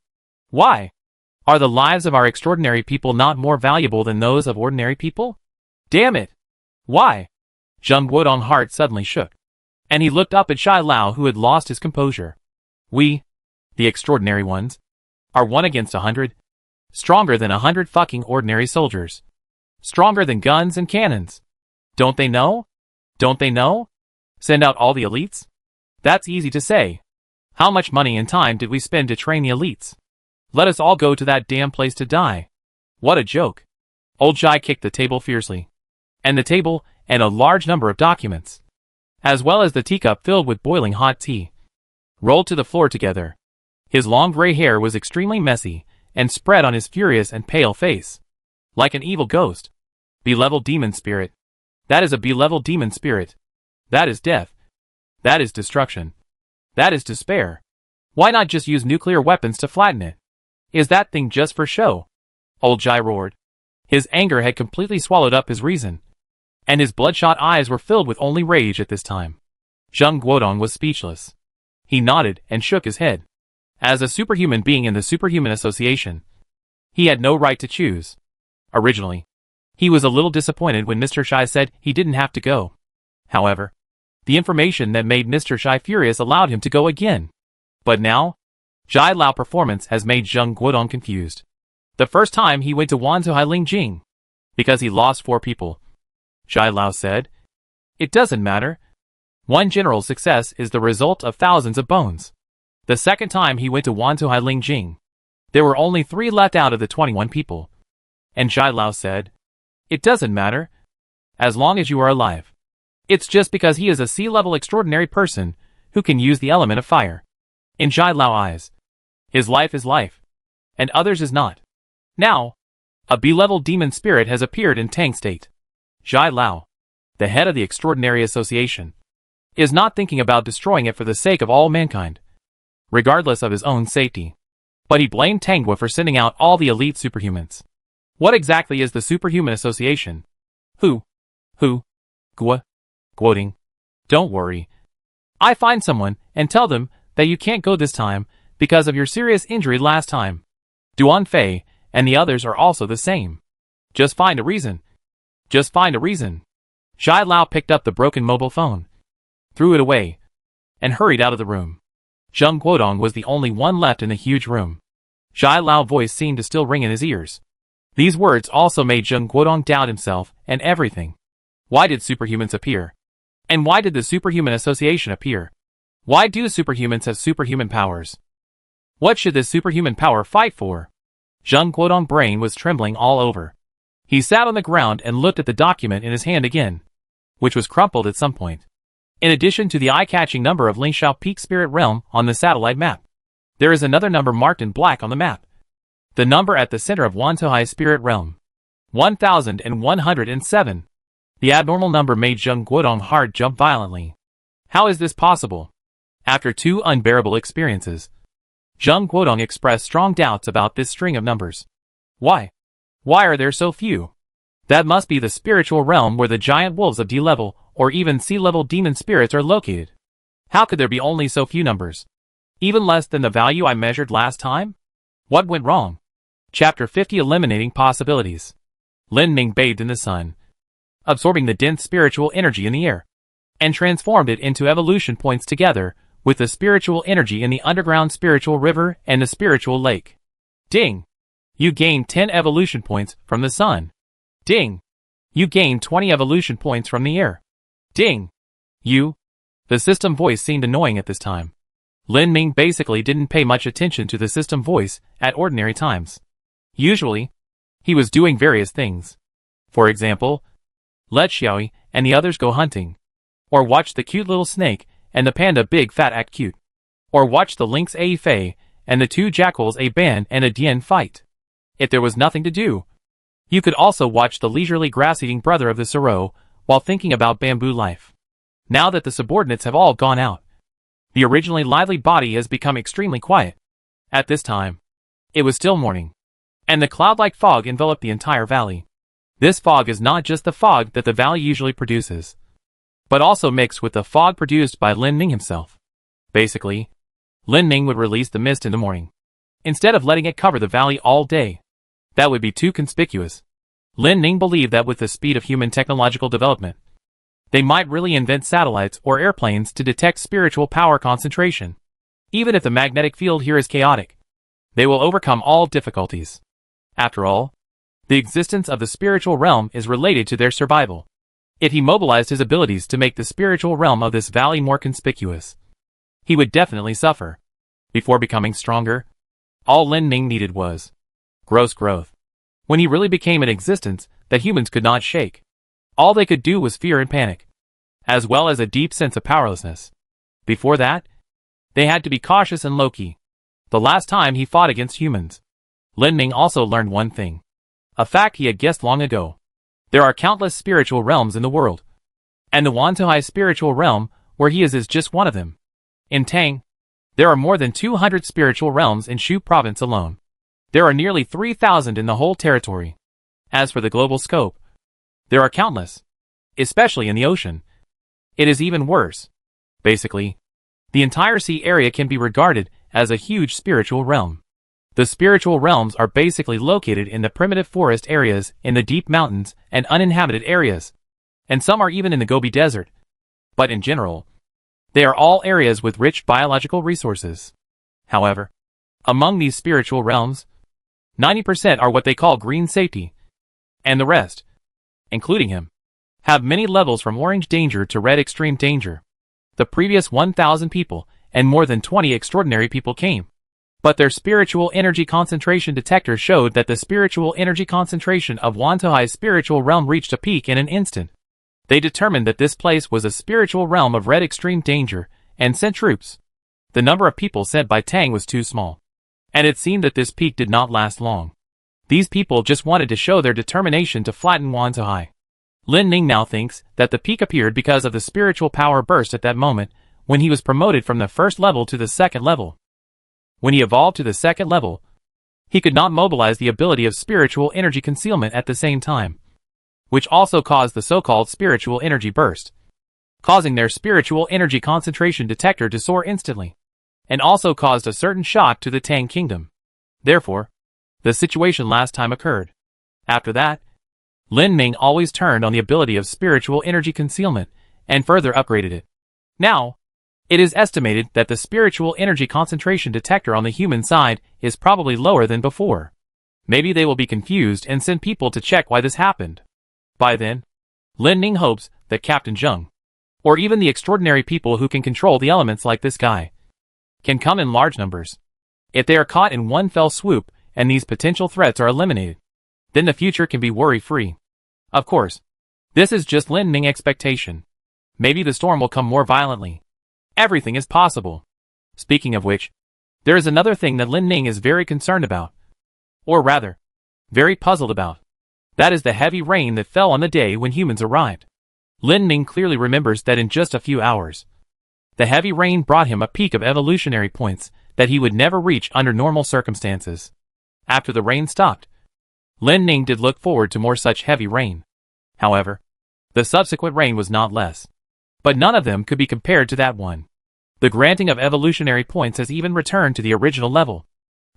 Why? Are the lives of our extraordinary people not more valuable than those of ordinary people? Damn it! Why? Zheng Guodong's heart suddenly shook, and he looked up at Zhai Lao, who had lost his composure. We, the extraordinary ones, are 1 against 100, stronger than 100 fucking ordinary soldiers. Stronger than guns and cannons. Don't they know? Don't they know? Send out all the elites? That's easy to say. How much money and time did we spend to train the elites? Let us all go to that damn place to die. What a joke. Old Jai kicked the table fiercely. And the table, and a large number of documents, as well as the teacup filled with boiling hot tea, rolled to the floor together. His long gray hair was extremely messy, and spread on his furious and pale face. Like an evil ghost. B-level demon spirit. That is a B-level demon spirit. That is death. That is destruction. That is despair. Why not just use nuclear weapons to flatten it? Is that thing just for show? Old Jai roared. His anger had completely swallowed up his reason, and his bloodshot eyes were filled with only rage at this time. Zheng Guodong was speechless. He nodded and shook his head. As a superhuman being in the Superhuman Association, he had no right to choose. Originally, he was a little disappointed when Mr. Shai said he didn't have to go. However, the information that made Mr. Shai furious allowed him to go again. But now, Jai Lao performance has made Zheng Guodong confused. The first time he went to Wanzhou Lingjing, because he lost 4 people. Jai Lao said, "It doesn't matter. One general's success is the result of thousands of bones." The second time he went to Wanzhou Lingjing, there were only 3 left out of the 21 people. And Jai Lao said, "It doesn't matter, as long as you are alive. It's just because he is a C-level extraordinary person who can use the element of fire." In Jai Lao's eyes, his life is life, and others is not. Now, a B-level demon spirit has appeared in Tang State. Jai Lao, the head of the Extraordinary Association, is not thinking about destroying it for the sake of all mankind, regardless of his own safety. But he blamed Tangwa for sending out all the elite superhumans. What exactly is the Superhuman Association? Who? Guoding. Don't worry. I find someone and tell them that you can't go this time because of your serious injury last time. Duan Fei and the others are also the same. Just find a reason. Just find a reason. Jai Lao picked up the broken mobile phone, threw it away, and hurried out of the room. Zheng Guodong was the only one left in the huge room. Jai Lao's voice seemed to still ring in his ears. These words also made Zheng Guodong doubt himself and everything. Why did superhumans appear? And why did the Superhuman Association appear? Why do superhumans have superhuman powers? What should this superhuman power fight for? Zheng Guodong's brain was trembling all over. He sat on the ground and looked at the document in his hand again, which was crumpled at some point. In addition to the eye-catching number of Lingxiao Peak Spirit Realm on the satellite map, there is another number marked in black on the map. The number at the center of Wanzhou Spirit Realm. 1107. The abnormal number made Zheng Guodong's heart jump violently. How is this possible? After 2 unbearable experiences, Zheng Guodong expressed strong doubts about this string of numbers. Why? Why are there so few? That must be the spiritual realm where the giant wolves of D-level or even C-level demon spirits are located. How could there be only so few numbers? Even less than the value I measured last time? What went wrong? Chapter 50 Eliminating Possibilities. Lin Ming bathed in the sun, absorbing the dense spiritual energy in the air, and transformed it into evolution points together with the spiritual energy in the underground spiritual river and the spiritual lake. Ding! You gained 10 evolution points from the sun. Ding! You gained 20 evolution points from the air. Ding! The system voice seemed annoying at this time. Lin Ming basically didn't pay much attention to the system voice at ordinary times. Usually, he was doing various things. For example, let Xiaoyi and the others go hunting. Or watch the cute little snake and the panda big fat act cute. Or watch the lynx A Fei and the 2 jackals A Ban and a Dian fight. If there was nothing to do, you could also watch the leisurely grass-eating brother of the Soro while thinking about bamboo life. Now that the subordinates have all gone out, the originally lively body has become extremely quiet. At this time, it was still morning, and the cloud-like fog enveloped the entire valley. This fog is not just the fog that the valley usually produces, but also mixed with the fog produced by Lin Ming himself. Basically, Lin Ming would release the mist in the morning, instead of letting it cover the valley all day. That would be too conspicuous. Lin Ming believed that with the speed of human technological development, they might really invent satellites or airplanes to detect spiritual power concentration. Even if the magnetic field here is chaotic, they will overcome all difficulties. After all, The existence of the spiritual realm is related to their survival. If he mobilized his abilities to make the spiritual realm of this valley more conspicuous, he would definitely suffer. Before becoming stronger, all Lin Ning needed was gross growth. When he really became an existence that humans could not shake, all they could do was fear and panic, as well as a deep sense of powerlessness. Before that, they had to be cautious and low-key. The last time he fought against humans, Lin Ning also learned one thing. A fact he had guessed long ago. There are countless spiritual realms in the world, and the Wantohai spiritual realm, where he is just one of them. In Tang, there are more than 200 spiritual realms in Shu province alone. There are nearly 3,000 in the whole territory. As for the global scope, there are countless, especially in the ocean. It is even worse. Basically, the entire sea area can be regarded as a huge spiritual realm. The spiritual realms are basically located in the primitive forest areas, in the deep mountains, and uninhabited areas. And some are even in the Gobi Desert. But in general, they are all areas with rich biological resources. However, among these spiritual realms, 90% are what they call green safety. And the rest, including him, have many levels from orange danger to red extreme danger. The previous 1,000 people and more than 20 extraordinary people came. But their spiritual energy concentration detector showed that the spiritual energy concentration of Wantohai's spiritual realm reached a peak in an instant. They determined that this place was a spiritual realm of red extreme danger, and sent troops. The number of people sent by Tang was too small, and it seemed that this peak did not last long. These people just wanted to show their determination to flatten Wantohai. Lin Ning now thinks that the peak appeared because of the spiritual power burst at that moment, when he was promoted from the first level to the second level. When he evolved to the second level, he could not mobilize the ability of spiritual energy concealment at the same time, which also caused the so-called spiritual energy burst, causing their spiritual energy concentration detector to soar instantly, and also caused a certain shock to the Tang kingdom. Therefore, the situation last time occurred. After that, Lin Ning always turned on the ability of spiritual energy concealment, and further upgraded it. Now, it is estimated that the spiritual energy concentration detector on the human side is probably lower than before. Maybe they will be confused and send people to check why this happened. By then, Lin Ning hopes that Captain Zheng, or even the extraordinary people who can control the elements like this guy, can come in large numbers. If they are caught in one fell swoop and these potential threats are eliminated, then the future can be worry-free. Of course, this is just Lin Ning expectation. Maybe the storm will come more violently. Everything is possible. Speaking of which, there is another thing that Lin Ning is very concerned about. Or rather, very puzzled about. That is the heavy rain that fell on the day when humans arrived. Lin Ning clearly remembers that in just a few hours, the heavy rain brought him a peak of evolutionary points that he would never reach under normal circumstances. After the rain stopped, Lin Ning did look forward to more such heavy rain. However, the subsequent rain was not less. But none of them could be compared to that one. The granting of evolutionary points has even returned to the original level,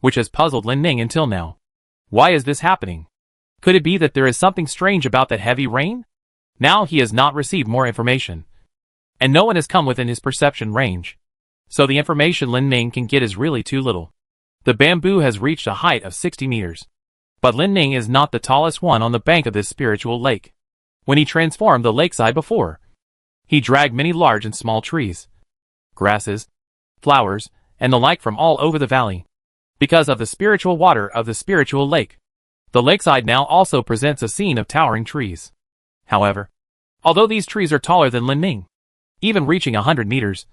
which has puzzled Lin Ning until now. Why is this happening? Could it be that there is something strange about that heavy rain? Now he has not received more information, and no one has come within his perception range. So the information Lin Ning can get is really too little. The bamboo has reached a height of 60 meters. But Lin Ning is not the tallest one on the bank of this spiritual lake. When he transformed the lakeside before, he dragged many large and small trees, grasses, flowers, and the like from all over the valley. Because of the spiritual water of the spiritual lake, the lakeside now also presents a scene of towering trees. However, although these trees are taller than Lin Ning, even reaching 100 meters,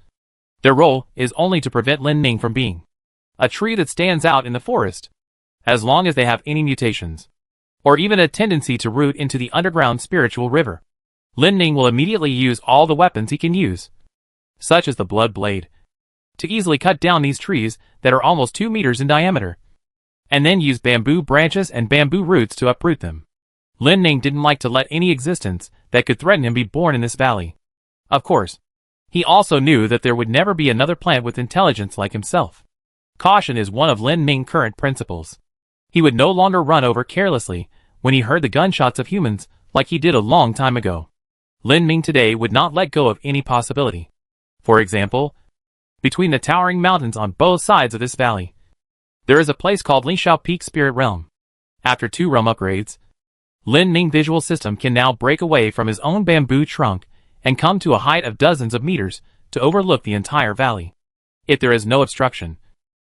their role is only to prevent Lin Ning from being a tree that stands out in the forest, as long as they have any mutations, or even a tendency to root into the underground spiritual river. Lin Ning will immediately use all the weapons he can use, such as the blood blade, to easily cut down these trees that are almost 2 meters in diameter, and then use bamboo branches and bamboo roots to uproot them. Lin Ning didn't like to let any existence that could threaten him be born in this valley. Of course, he also knew that there would never be another plant with intelligence like himself. Caution is one of Lin Ning's current principles. He would no longer run over carelessly when he heard the gunshots of humans like he did a long time ago. Lin Ning today would not let go of any possibility. For example, between the towering mountains on both sides of this valley, there is a place called Lishao Peak Spirit Realm. After 2 realm upgrades, Lin Ning visual system can now break away from his own bamboo trunk and come to a height of dozens of meters to overlook the entire valley. If there is no obstruction,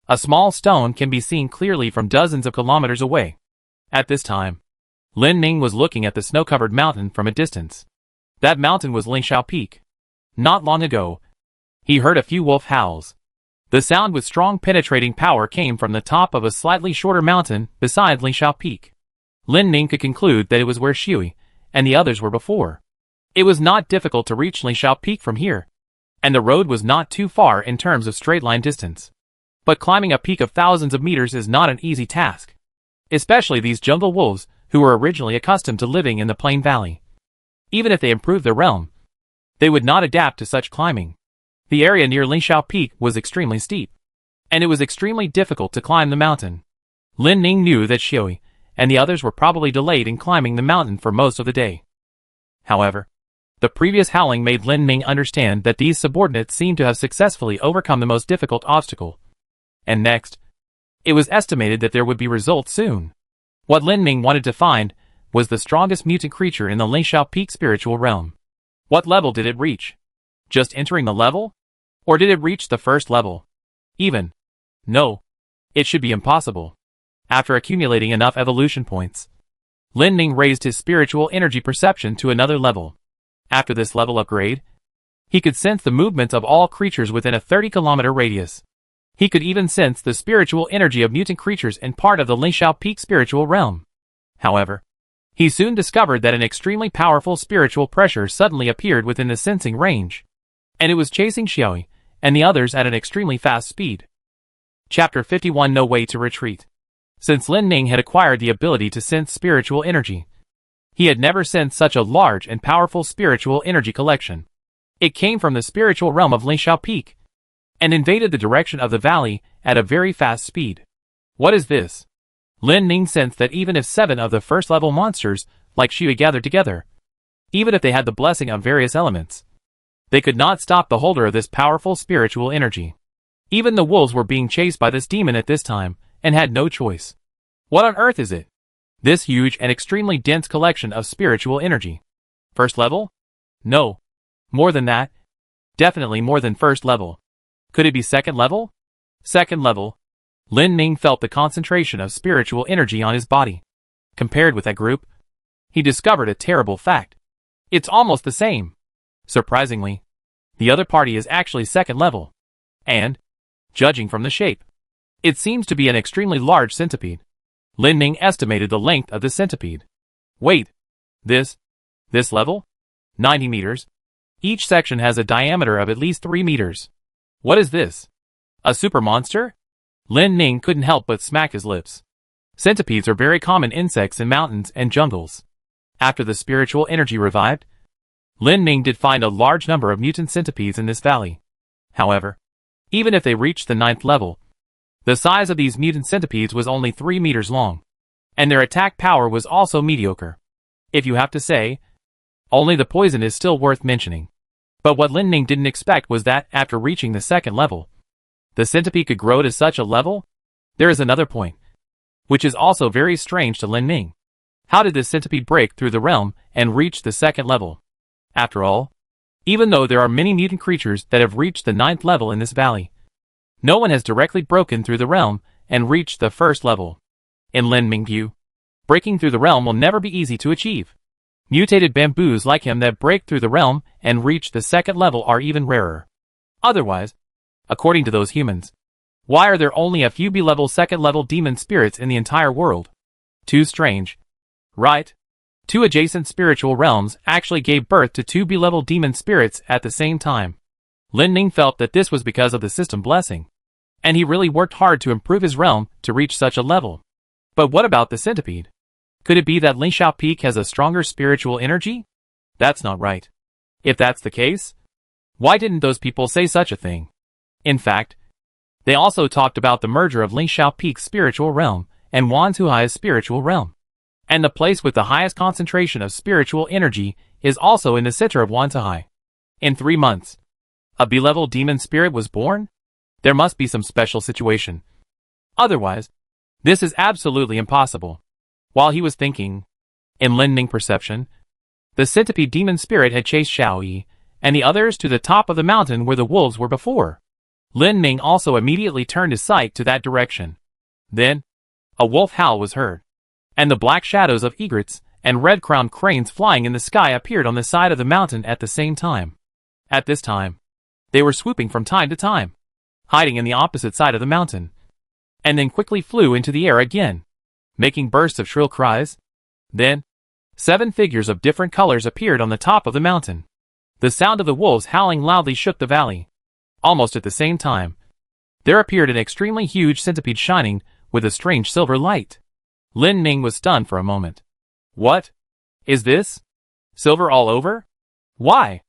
a small stone can be seen clearly from dozens of kilometers away. At this time, Lin Ning was looking at the snow-covered mountain from a distance. That mountain was Lingxiao Peak. Not long ago, he heard a few wolf howls. The sound with strong penetrating power came from the top of a slightly shorter mountain beside Lingxiao Peak. Lin Ning could conclude that it was where Shui and the others were before. It was not difficult to reach Lingxiao Peak from here, and the road was not too far in terms of straight-line distance. But climbing a peak of thousands of meters is not an easy task, especially these jungle wolves who were originally accustomed to living in the plain valley. Even if they improved their realm, they would not adapt to such climbing. The area near Lingxiao Peak was extremely steep, and it was extremely difficult to climb the mountain. Lin Ning knew that Shui and the others were probably delayed in climbing the mountain for most of the day. However, the previous howling made Lin Ning understand that these subordinates seemed to have successfully overcome the most difficult obstacle. And next, it was estimated that there would be results soon. What Lin Ning wanted to find was the strongest mutant creature in the Lingxiao Peak spiritual realm. What level did it reach? Just entering the level? Or did it reach the first level? Even? No. It should be impossible. After accumulating enough evolution points, Lin Ning raised his spiritual energy perception to another level. After this level upgrade, he could sense the movements of all creatures within a 30-kilometer radius. He could even sense the spiritual energy of mutant creatures in part of the Lingxiao Peak spiritual realm. However, he soon discovered that an extremely powerful spiritual pressure suddenly appeared within the sensing range, and it was chasing Shui and the others at an extremely fast speed. Chapter 51 No Way to Retreat. Since Lin Ning had acquired the ability to sense spiritual energy, he had never sensed such a large and powerful spiritual energy collection. It came from the spiritual realm of Lingxiao Peak, and invaded the direction of the valley at a very fast speed. What is this? Lin Ning sensed that even if 7 of the first-level monsters, like Shui, gathered together, even if they had the blessing of various elements, they could not stop the holder of this powerful spiritual energy. Even the wolves were being chased by this demon at this time, and had no choice. What on earth is it? This huge and extremely dense collection of spiritual energy. First level? No. More than that? Definitely more than first level. Could it be second level? Second level. Lin Ning felt the concentration of spiritual energy on his body. Compared with that group, he discovered a terrible fact. It's almost the same. Surprisingly, the other party is actually second level. And, judging from the shape, it seems to be an extremely large centipede. Lin Ning estimated the length of the centipede. Wait, this level? 90 meters. Each section has a diameter of at least 3 meters. What is this? A super monster? Lin Ning couldn't help but smack his lips. Centipedes are very common insects in mountains and jungles. After the spiritual energy revived, Lin Ning did find a large number of mutant centipedes in this valley. However, even if they reached the 9th level, the size of these mutant centipedes was only 3 meters long, and their attack power was also mediocre. If you have to say, only the poison is still worth mentioning. But what Lin Ning didn't expect was that, after reaching the 2nd level, the centipede could grow to such a level? There is another point, which is also very strange to Lin Ning. How did this centipede break through the realm and reach the 2nd level? After all, even though there are many mutant creatures that have reached the 9th level in this valley, no one has directly broken through the realm and reached the 1st level. In Lin Ning's view, breaking through the realm will never be easy to achieve. Mutated bamboos like him that break through the realm and reach the 2nd level are even rarer. Otherwise, according to those humans, why are there only a few B-level 2nd level demon spirits in the entire world? Too strange. Right? 2 adjacent spiritual realms actually gave birth to 2 B-level demon spirits at the same time. Lin Ning felt that this was because of the system blessing, and he really worked hard to improve his realm to reach such a level. But what about the centipede? Could it be that Lingxiao Peak has a stronger spiritual energy? That's not right. If that's the case, why didn't those people say such a thing? In fact, they also talked about the merger of Lingxiao Peak's spiritual realm and Wanzuhai's spiritual realm. And the place with the highest concentration of spiritual energy is also in the center of Wanzuhai. In 3 months, a B-level demon spirit was born? There must be some special situation. Otherwise, this is absolutely impossible. While he was thinking, In Lin-Ning perception, the centipede demon spirit had chased Xiaoyi and the others to the top of the mountain where the wolves were before. Lin-Ning also immediately turned his sight to that direction. Then, a wolf howl was heard, and the black shadows of egrets and red-crowned cranes flying in the sky appeared on the side of the mountain at the same time. At this time, they were swooping from time to time, hiding in the opposite side of the mountain, and then quickly flew into the air again, making bursts of shrill cries. Then, 7 figures of different colors appeared on the top of the mountain. The sound of the wolves howling loudly shook the valley. Almost at the same time, there appeared an extremely huge centipede shining with a strange silver light. Lin-Ning was stunned for a moment. What? Is this? Silver all over? Why?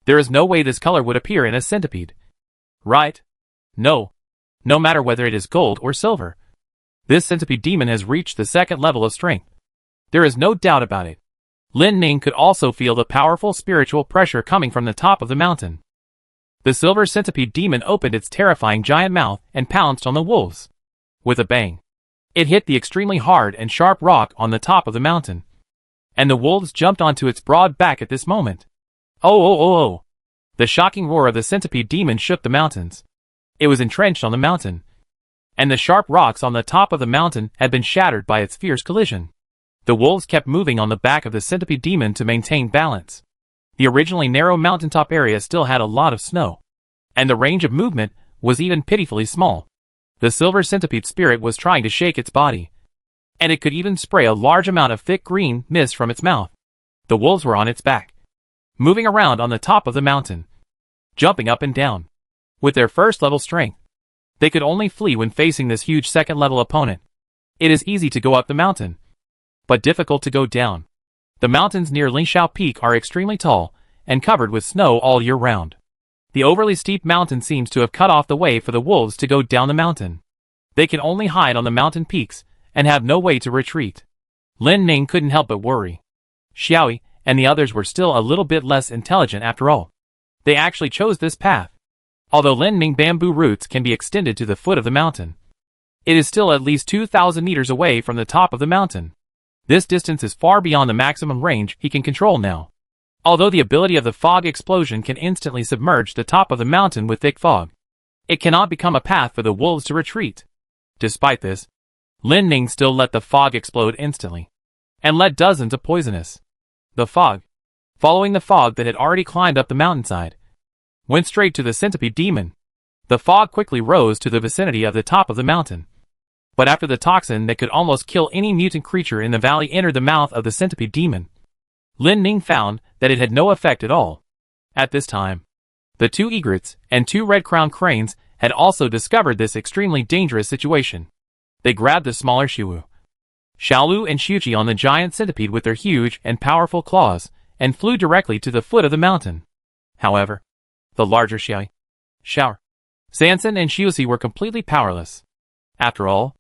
There is no way this color would appear in a centipede. Right? No. No matter whether it is gold or silver. This centipede demon has reached the 2nd level of strength. There is no doubt about it. Lin-Ning could also feel the powerful spiritual pressure coming from the top of the mountain. The silver centipede demon opened its terrifying giant mouth and pounced on the wolves. With a bang, it hit the extremely hard and sharp rock on the top of the mountain, and the wolves jumped onto its broad back at this moment. Oh, oh, oh, oh! The shocking roar of the centipede demon shook the mountains. It was entrenched on the mountain, and the sharp rocks on the top of the mountain had been shattered by its fierce collision. The wolves kept moving on the back of the centipede demon to maintain balance. The originally narrow mountaintop area still had a lot of snow, and the range of movement was even pitifully small. The silver centipede spirit was trying to shake its body, and it could even spray a large amount of thick green mist from its mouth. The wolves were on its back, moving around on the top of the mountain, jumping up and down. With their 1st level strength, they could only flee when facing this huge 2nd level opponent. It is easy to go up the mountain, but difficult to go down. The mountains near Lingxiao Peak are extremely tall and covered with snow all year round. The overly steep mountain seems to have cut off the way for the wolves to go down the mountain. They can only hide on the mountain peaks and have no way to retreat. Lin-Ning couldn't help but worry. Xiaoyi and the others were still a little bit less intelligent after all. They actually chose this path. Although Lin-Ning bamboo roots can be extended to the foot of the mountain, it is still at least 2,000 meters away from the top of the mountain. This distance is far beyond the maximum range he can control now. Although the ability of the fog explosion can instantly submerge the top of the mountain with thick fog, it cannot become a path for the wolves to retreat. Despite this, Lin-Ning still let the fog explode instantly, and let dozens of poisonous. The fog, following the fog that had already climbed up the mountainside, went straight to the centipede demon. The fog quickly rose to the vicinity of the top of the mountain. But after the toxin that could almost kill any mutant creature in the valley entered the mouth of the centipede demon, Lin-Ning found that it had no effect at all. At this time, the 2 egrets and 2 red-crowned cranes had also discovered this extremely dangerous situation. They grabbed the smaller Xiaolu, Xiaolu and Xuji on the giant centipede with their huge and powerful claws, and flew directly to the foot of the mountain. However, the larger Xiaoyi, Xiao, Sansan and Xiuxi were completely powerless. After all,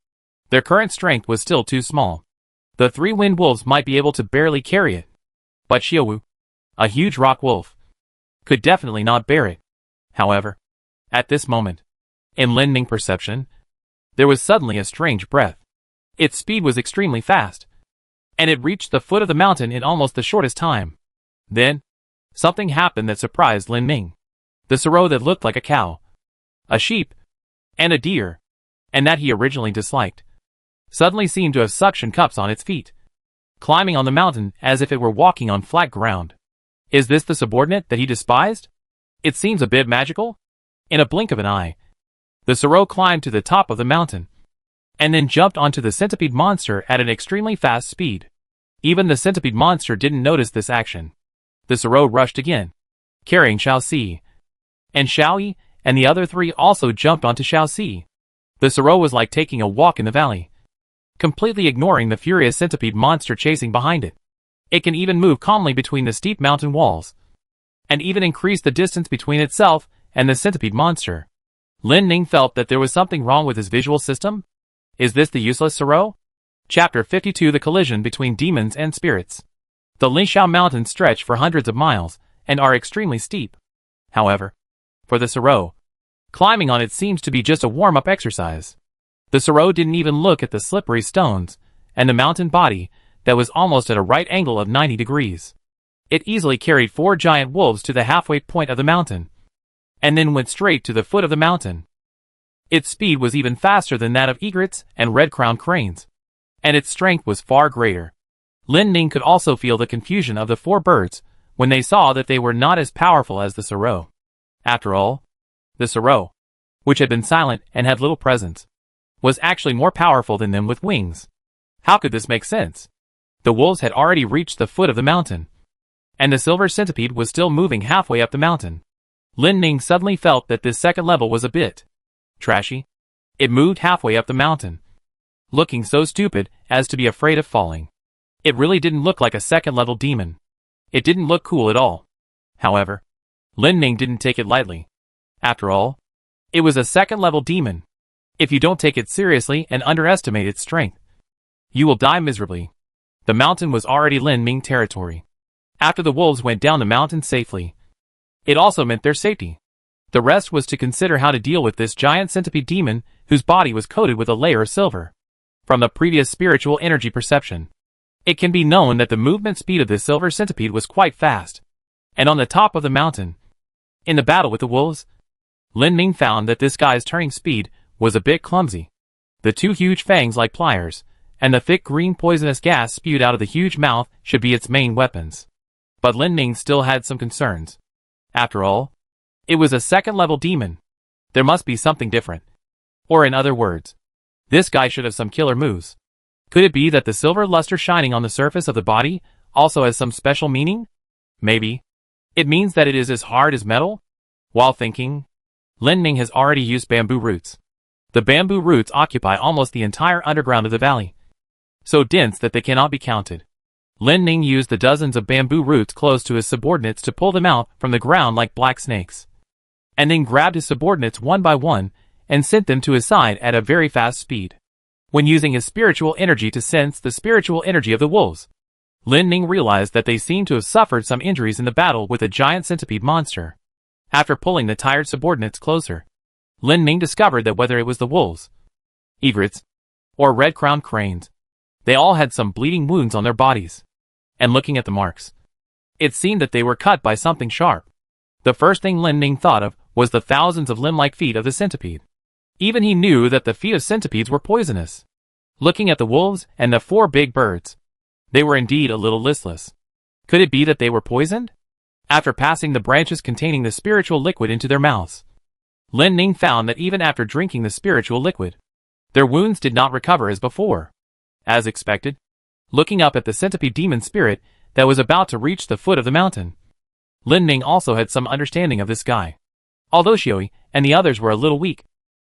their current strength was still too small. The 3 wind wolves might be able to barely carry it, but Xiaowu, a huge rock wolf, could definitely not bear it. However, at this moment, in Lin-Ning perception, there was suddenly a strange breath. Its speed was extremely fast, and it reached the foot of the mountain in almost the shortest time. Then, something happened that surprised Lin-Ning. The sorrow that looked like a cow, a sheep, and a deer, and that he originally disliked, suddenly seemed to have suction cups on its feet, climbing on the mountain as if it were walking on flat ground. Is this the subordinate that he despised? It seems a bit magical. In a blink of an eye, the sorrow climbed to the top of the mountain, and then jumped onto the centipede monster at an extremely fast speed. Even the centipede monster didn't notice this action. The sorrow rushed again, carrying Xiaoxi, and Xiaoyi and the other 3 also jumped onto Xiaoxi. The sorrow was like taking a walk in the valley, completely ignoring the furious centipede monster chasing behind it. It can even move calmly between the steep mountain walls, and even increase the distance between itself and the centipede monster. Lin-Ning felt that there was something wrong with his visual system. Is this the useless sorrow? Chapter 52: The Collision Between Demons and Spirits. The Lingxiao Mountains stretch for hundreds of miles, and are extremely steep. However, for the sorrow, climbing on it seems to be just a warm-up exercise. The sorrow didn't even look at the slippery stones and the mountain body that was almost at a right angle of 90 degrees. It easily carried 4 giant wolves to the halfway point of the mountain, and then went straight to the foot of the mountain. Its speed was even faster than that of egrets and red-crowned cranes, and its strength was far greater. Lin Ning could also feel the confusion of the 4 birds when they saw that they were not as powerful as the serow. After all, the serow, which had been silent and had little presence, was actually more powerful than them with wings. How could this make sense? The wolves had already reached the foot of the mountain, and the silver centipede was still moving halfway up the mountain. Lin Ning suddenly felt that this second level was a bit trashy. It moved halfway up the mountain, looking so stupid as to be afraid of falling. It really didn't look like a second-level demon. It didn't look cool at all. However, Lin Ning didn't take it lightly. After all, it was a second-level demon. If you don't take it seriously and underestimate its strength, you will die miserably. The mountain was already Lin Ning territory. After the wolves went down the mountain safely, it also meant their safety. The rest was to consider how to deal with this giant centipede demon whose body was coated with a layer of silver. From the previous spiritual energy perception, it can be known that the movement speed of this silver centipede was quite fast. And on the top of the mountain, in the battle with the wolves, Lin Ning found that this guy's turning speed was a bit clumsy. The 2 huge fangs like pliers, and the thick green poisonous gas spewed out of the huge mouth should be its main weapons. But Lin Ning still had some concerns. After all, it was a second-level demon. There must be something different. Or in other words, this guy should have some killer moves. Could it be that the silver luster shining on the surface of the body also has some special meaning? Maybe. It means that it is as hard as metal? While thinking, Lin Ning has already used bamboo roots. The bamboo roots occupy almost the entire underground of the valley, so dense that they cannot be counted. Lin Ning used the dozens of bamboo roots close to his subordinates to pull them out from the ground like black snakes, and then grabbed his subordinates one by one and sent them to his side at a very fast speed. When using his spiritual energy to sense the spiritual energy of the wolves, Lin Ning realized that they seemed to have suffered some injuries in the battle with a giant centipede monster. After pulling the tired subordinates closer, Lin Ning discovered that whether it was the wolves, egrets, or red-crowned cranes, they all had some bleeding wounds on their bodies. And looking at the marks, it seemed that they were cut by something sharp. The first thing Lin Ning thought of was the thousands of limb-like feet of the centipede. Even he knew that the feet of centipedes were poisonous. Looking at the wolves and the 4 big birds, they were indeed a little listless. Could it be that they were poisoned? After passing the branches containing the spiritual liquid into their mouths, Lin Ning found that even after drinking the spiritual liquid, their wounds did not recover as before. As expected, looking up at the centipede demon spirit that was about to reach the foot of the mountain, Lin Ning also had some understanding of this guy. Although Xiui and the others were a little weak,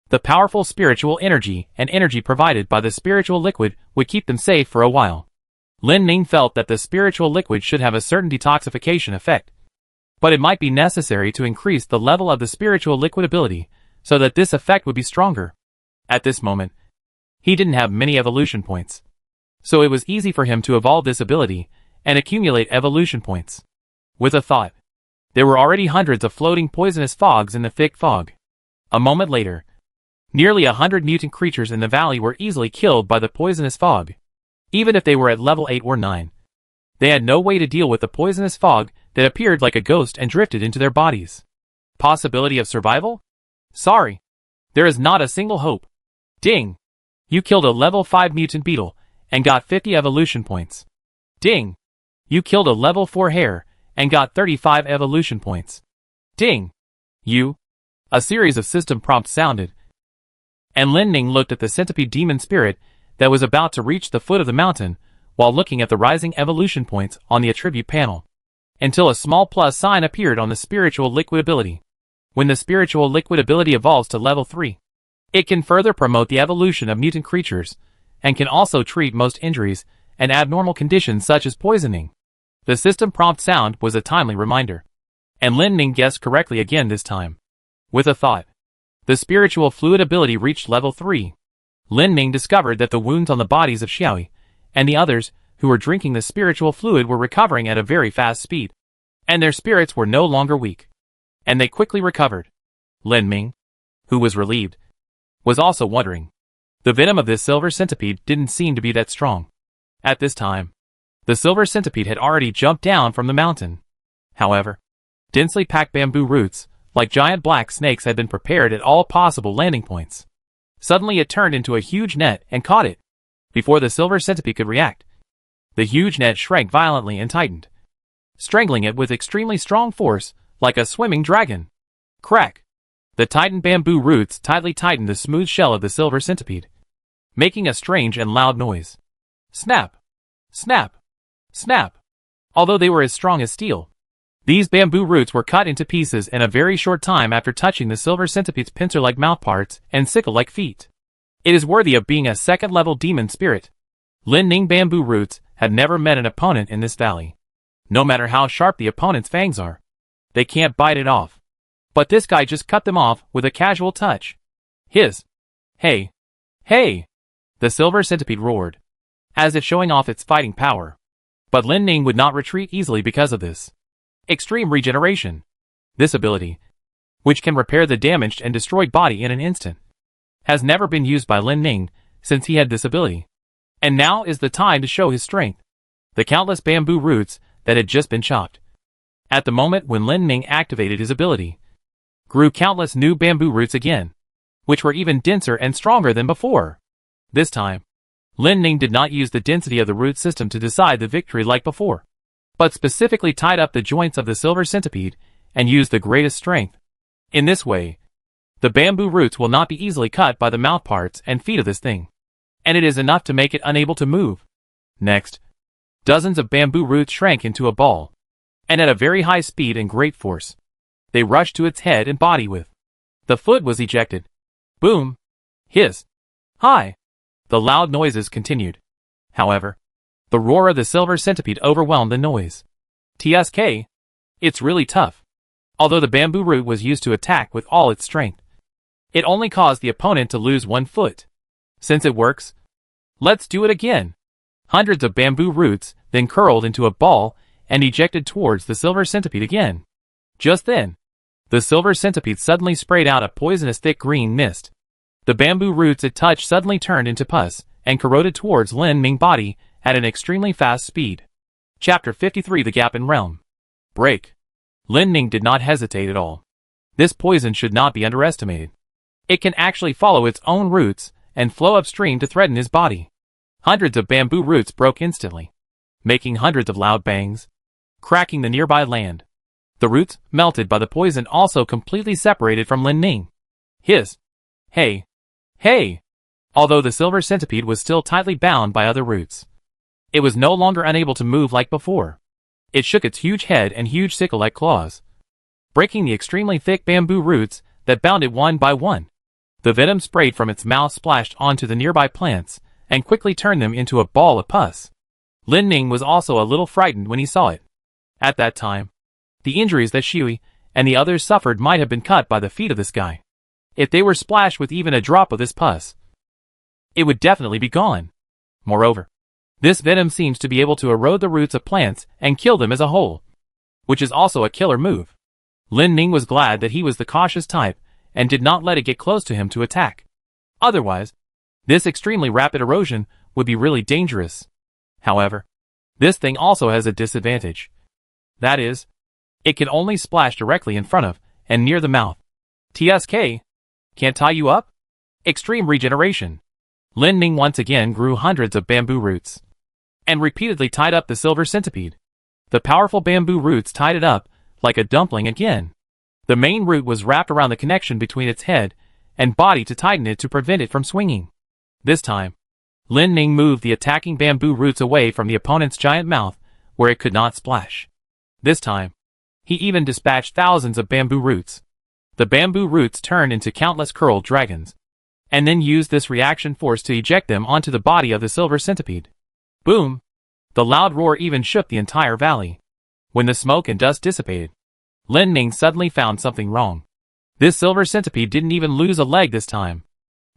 the powerful spiritual energy and energy provided by the spiritual liquid would keep them safe for a while. Lin Ning felt that the spiritual liquid should have a certain detoxification effect, but it might be necessary to increase the level of the spiritual liquid ability so that this effect would be stronger. At this moment, he didn't have many evolution points, so it was easy for him to evolve this ability and accumulate evolution points. With a thought, there were already hundreds of floating poisonous fogs in the thick fog. A moment later, nearly 100 mutant creatures in the valley were easily killed by the poisonous fog. Even if they were at level 8 or 9, they had no way to deal with the poisonous fog that appeared like a ghost and drifted into their bodies. Possibility of survival? Sorry. There is not a single hope. Ding! You killed a level 5 mutant beetle and got 50 evolution points. Ding! You killed a level 4 hare and got 35 evolution points. Ding! A series of system prompts sounded, and Lin Ning looked at the centipede demon spirit that was about to reach the foot of the mountain while looking at the rising evolution points on the attribute panel, until a small plus sign appeared on the spiritual liquid ability. When the spiritual liquid ability evolves to level 3, it can further promote the evolution of mutant creatures, and can also treat most injuries and abnormal conditions such as poisoning. The system prompt sound was a timely reminder, and Lin Ning guessed correctly again this time. With a thought, the spiritual fluid ability reached level 3. Lin Ning discovered that the wounds on the bodies of Xiaoyi and the others who were drinking the spiritual fluid were recovering at a very fast speed, and their spirits were no longer weak, and they quickly recovered. Lin Ming, who was relieved, was also wondering. The venom of this silver centipede didn't seem to be that strong. At this time, The silver centipede had already jumped down from the mountain. However, densely packed bamboo roots, like giant black snakes, had been prepared at all possible landing points. Suddenly it turned into a huge net and caught it. Before the silver centipede could react, the huge net shrank violently and tightened, strangling it with extremely strong force, like a swimming dragon. Crack! The tightened bamboo roots tightly tightened the smooth shell of the silver centipede, making a strange and loud noise. Snap! Snap! Snap! Although they were as strong as steel, these bamboo roots were cut into pieces in a very short time after touching the silver centipede's pincer-like mouthparts and sickle-like feet. It is worthy of being a second-level demon spirit. Lin Ning bamboo roots had never met an opponent in this valley. No matter how sharp the opponent's fangs are, they can't bite it off. But this guy just cut them off with a casual touch. Hiss! Hey! Hey! The silver centipede roared, as if showing off its fighting power. But Lin Ning would not retreat easily because of this. Extreme regeneration. This ability, which can repair the damaged and destroyed body in an instant, has never been used by Lin Ning since he had this ability. And now is the time to show his strength. The countless bamboo roots that had just been chopped, at the moment when Lin Ning activated his ability, grew countless new bamboo roots again, which were even denser and stronger than before. This time, Lin Ning did not use the density of the root system to decide the victory like before, but specifically tied up the joints of the silver centipede and used the greatest strength. In this way, the bamboo roots will not be easily cut by the mouthparts and feet of this thing, and it is enough to make it unable to move. Next, dozens of bamboo roots shrank into a ball, and at a very high speed and great force, they rushed to its head and body with. The foot was ejected. Boom! Hiss! Hi! The loud noises continued. However, the roar of the silver centipede overwhelmed the noise. TSK! It's really tough. Although the bamboo root was used to attack with all its strength, it only caused the opponent to lose one foot. Since it works, let's do it again. Hundreds of bamboo roots then curled into a ball and ejected towards the silver centipede again. Just then, the silver centipede suddenly sprayed out a poisonous thick green mist. The bamboo roots it touched suddenly turned into pus and corroded towards Lin Ming's body at an extremely fast speed. Chapter 53: The Gap in Realm. Break. Lin Ning did not hesitate at all. This poison should not be underestimated. It can actually follow its own roots and flow upstream to threaten his body. Hundreds of bamboo roots broke instantly, making hundreds of loud bangs, cracking the nearby land. The roots, melted by the poison, also completely separated from Lin Ning. Hiss! Hey! Hey! Although the silver centipede was still tightly bound by other roots, it was no longer unable to move like before. It shook its huge head and huge sickle-like claws, breaking the extremely thick bamboo roots that bound it one by one. The venom sprayed from its mouth splashed onto the nearby plants and quickly turned them into a ball of pus. Lin Ning was also a little frightened when he saw it. At that time, the injuries that Shui and the others suffered might have been cut by the feet of this guy. If they were splashed with even a drop of this pus, it would definitely be gone. Moreover, this venom seems to be able to erode the roots of plants and kill them as a whole, which is also a killer move. Lin Ning was glad that he was the cautious type and did not let it get close to him to attack. Otherwise, this extremely rapid erosion would be really dangerous. However, this thing also has a disadvantage. That is, it can only splash directly in front of and near the mouth. TSK! Can't tie you up? Extreme regeneration. Lin Ning once again grew hundreds of bamboo roots and repeatedly tied up the silver centipede. The powerful bamboo roots tied it up like a dumpling again. The main root was wrapped around the connection between its head and body to tighten it to prevent it from swinging. This time, Lin Ning moved the attacking bamboo roots away from the opponent's giant mouth where it could not splash. This time, he even dispatched thousands of bamboo roots. The bamboo roots turned into countless curled dragons, and then used this reaction force to eject them onto the body of the silver centipede. Boom! The loud roar even shook the entire valley. When the smoke and dust dissipated, Lin Ning suddenly found something wrong. This silver centipede didn't even lose a leg this time.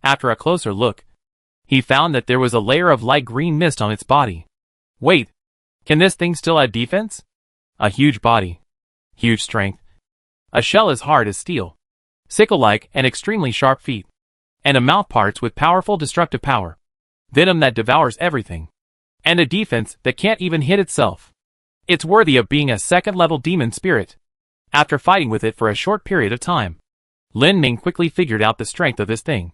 After a closer look, he found that there was a layer of light green mist on its body. Wait, can this thing still have defense? A huge body, huge strength, a shell as hard as steel, sickle-like and extremely sharp feet, and a mouthparts with powerful destructive power, venom that devours everything. and a defense that can't even hit itself. It's worthy of being a second-level demon spirit. After fighting with it for a short period of time, Lin Ming quickly figured out the strength of this thing.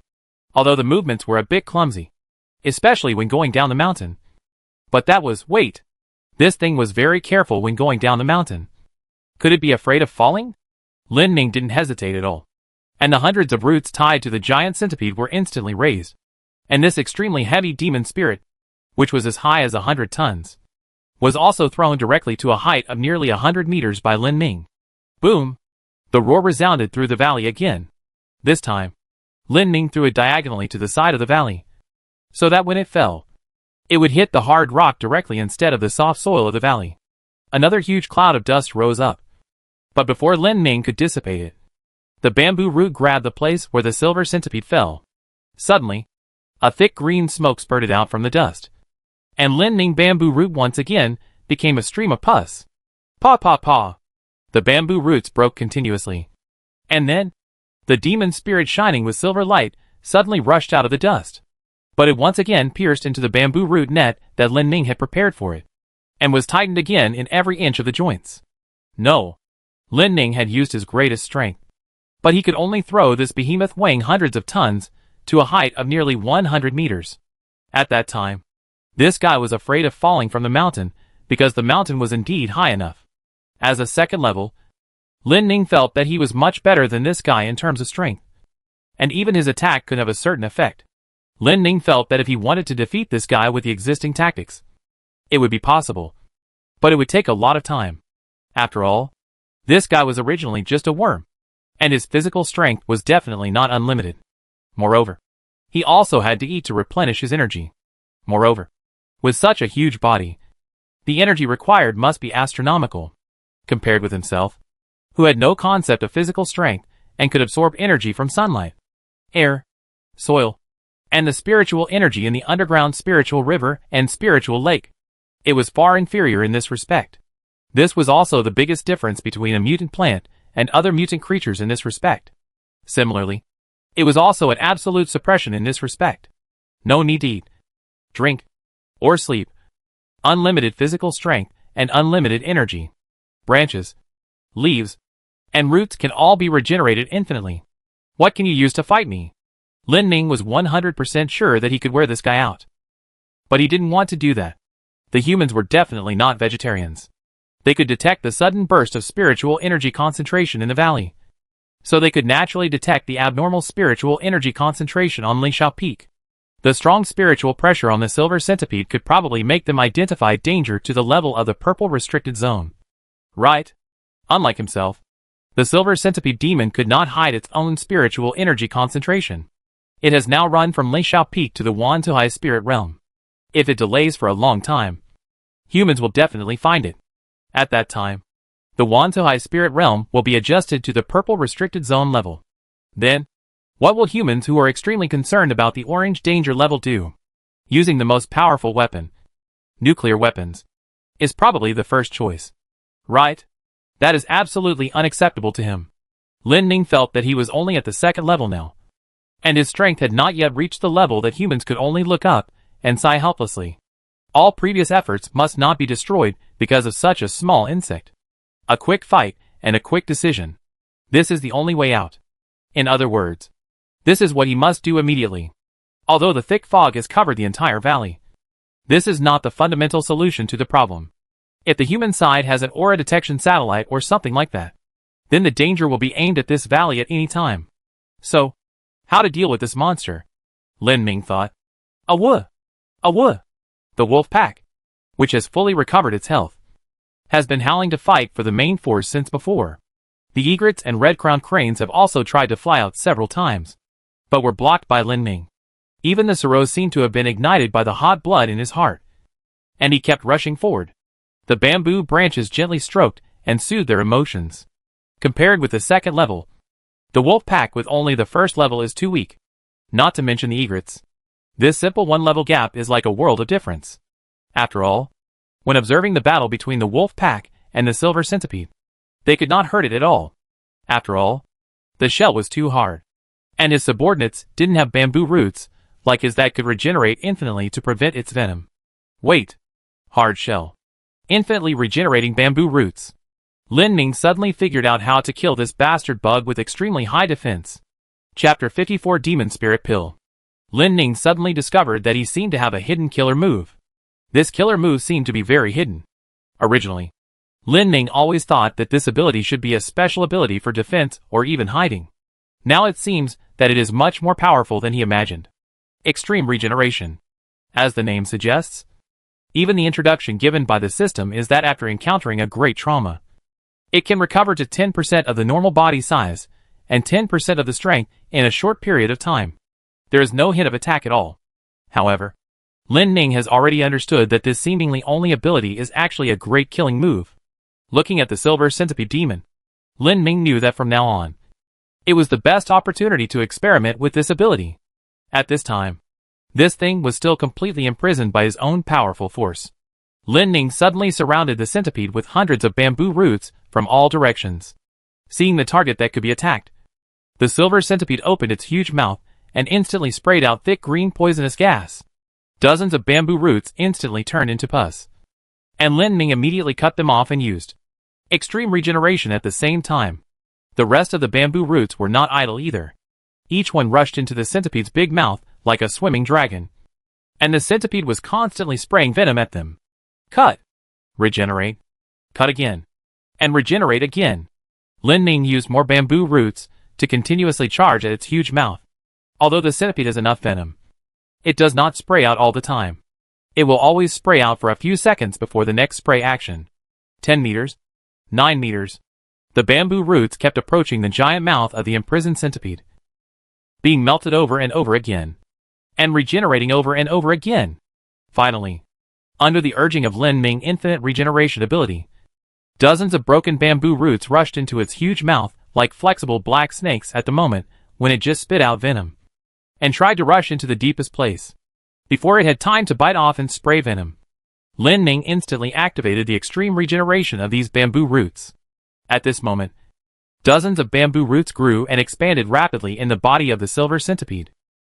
Although the movements were a bit clumsy, especially when going down the mountain. But wait. This thing was very careful when going down the mountain. Could it be afraid of falling? Lin Ming didn't hesitate at all. And the hundreds of roots tied to the giant centipede were instantly raised. And this extremely heavy demon spirit, which was as high as 100 tons, was also thrown directly to a height of nearly 100 meters by Lin Ming. Boom! The roar resounded through the valley again. This time, Lin Ming threw it diagonally to the side of the valley, so that when it fell, it would hit the hard rock directly instead of the soft soil of the valley. Another huge cloud of dust rose up. But before Lin Ming could dissipate it, the bamboo root grabbed the place where the silver centipede fell. Suddenly, a thick green smoke spurted out from the dust, and Lin Ming bamboo root once again became a stream of pus. Paw paw paw! The bamboo roots broke continuously. And then, the demon spirit shining with silver light suddenly rushed out of the dust. But it once again pierced into the bamboo root net that Lin Ming had prepared for it, and was tightened again in every inch of the joints. No, Lin Ming had used his greatest strength, but he could only throw this behemoth weighing hundreds of tons to a height of nearly 100 meters. At that time, this guy was afraid of falling from the mountain because the mountain was indeed high enough. As a second level, Lin Ming felt that he was much better than this guy in terms of strength, and even his attack could have a certain effect. Lin Ming felt that if he wanted to defeat this guy with the existing tactics, it would be possible, but it would take a lot of time. After all, this guy was originally just a worm, and his physical strength was definitely not unlimited. Moreover, he also had to eat to replenish his energy. Moreover, with such a huge body, the energy required must be astronomical, compared with himself, who had no concept of physical strength and could absorb energy from sunlight, air, soil, and the spiritual energy in the underground spiritual river and spiritual lake. It was far inferior in this respect. This was also the biggest difference between a mutant plant and other mutant creatures in this respect. Similarly, it was also an absolute suppression in this respect. No need to eat, drink, or sleep. Unlimited physical strength and unlimited energy. Branches, leaves, and roots can all be regenerated infinitely. What can you use to fight me? Lin Ming was 100% sure that he could wear this guy out. But he didn't want to do that. The humans were definitely not vegetarians. They could detect the sudden burst of spiritual energy concentration in the valley, so they could naturally detect the abnormal spiritual energy concentration on Lingxiao Peak. The strong spiritual pressure on the silver centipede could probably make them identify danger to the level of the purple restricted zone. Right? Unlike himself, the silver centipede demon could not hide its own spiritual energy concentration. It has now run from Lingxiao Peak to the Wantuhai spirit realm. If it delays for a long time, humans will definitely find it. At that time, the Wantuhai spirit realm will be adjusted to the purple restricted zone level. Then, what will humans who are extremely concerned about the orange danger level do? Using the most powerful weapon, nuclear weapons, is probably the first choice. Right? That is absolutely unacceptable to him. Lin Ming felt that he was only at the second level now, and his strength had not yet reached the level that humans could only look up and sigh helplessly. All previous efforts must not be destroyed because of such a small insect. A quick fight and a quick decision. This is the only way out. In other words, this is what he must do immediately. Although the thick fog has covered the entire valley, this is not the fundamental solution to the problem. If the human side has an aura detection satellite or something like that, then the danger will be aimed at this valley at any time. So, how to deal with this monster? Lin Ming thought. A wuh. The wolf pack, which has fully recovered its health, has been howling to fight for the main force since before. The egrets and red-crowned cranes have also tried to fly out several times, but were blocked by Lin Ming. Even the Sorrows seemed to have been ignited by the hot blood in his heart, and he kept rushing forward. The bamboo branches gently stroked and soothed their emotions. Compared with the second level, the wolf pack with only the first level is too weak, not to mention the egrets. This simple one-level gap is like a world of difference. After all, when observing the battle between the wolf pack and the silver centipede, they could not hurt it at all. After all, the shell was too hard, and his subordinates didn't have bamboo roots like his that could regenerate infinitely to prevent its venom. Wait. Hard shell. Infinitely regenerating bamboo roots. Lin Ning suddenly figured out how to kill this bastard bug with extremely high defense. Chapter 54 Demon Spirit Pill. Lin Ning suddenly discovered that he seemed to have a hidden killer move. This killer move seemed to be very hidden. Originally, Lin Ning always thought that this ability should be a special ability for defense or even hiding. Now it seems that it is much more powerful than he imagined. Extreme regeneration. As the name suggests, even the introduction given by the system is that after encountering a great trauma, it can recover to 10% of the normal body size and 10% of the strength in a short period of time. There is no hint of attack at all. However, Lin Ning has already understood that this seemingly only ability is actually a great killing move. Looking at the silver centipede demon, Lin Ning knew that from now on, it was the best opportunity to experiment with this ability. At this time, this thing was still completely imprisoned by his own powerful force. Lin Ning suddenly surrounded the centipede with hundreds of bamboo roots from all directions. Seeing the target that could be attacked, the silver centipede opened its huge mouth and instantly sprayed out thick green poisonous gas. Dozens of bamboo roots instantly turned into pus, and Lin Ning immediately cut them off and used extreme regeneration at the same time. The rest of the bamboo roots were not idle either. Each one rushed into the centipede's big mouth like a swimming dragon, and the centipede was constantly spraying venom at them. Cut. Regenerate. Cut again. And regenerate again. Lin Ning used more bamboo roots to continuously charge at its huge mouth. Although the centipede has enough venom, it does not spray out all the time. It will always spray out for a few seconds before the next spray action. 10 meters. 9 meters. The bamboo roots kept approaching the giant mouth of the imprisoned centipede, being melted over and over again, and regenerating over and over again. Finally, under the urging of Lin Ning's infinite regeneration ability, dozens of broken bamboo roots rushed into its huge mouth like flexible black snakes at the moment when it just spit out venom, and tried to rush into the deepest place. Before it had time to bite off and spray venom, Lin Ning instantly activated the extreme regeneration of these bamboo roots. At this moment, dozens of bamboo roots grew and expanded rapidly in the body of the silver centipede.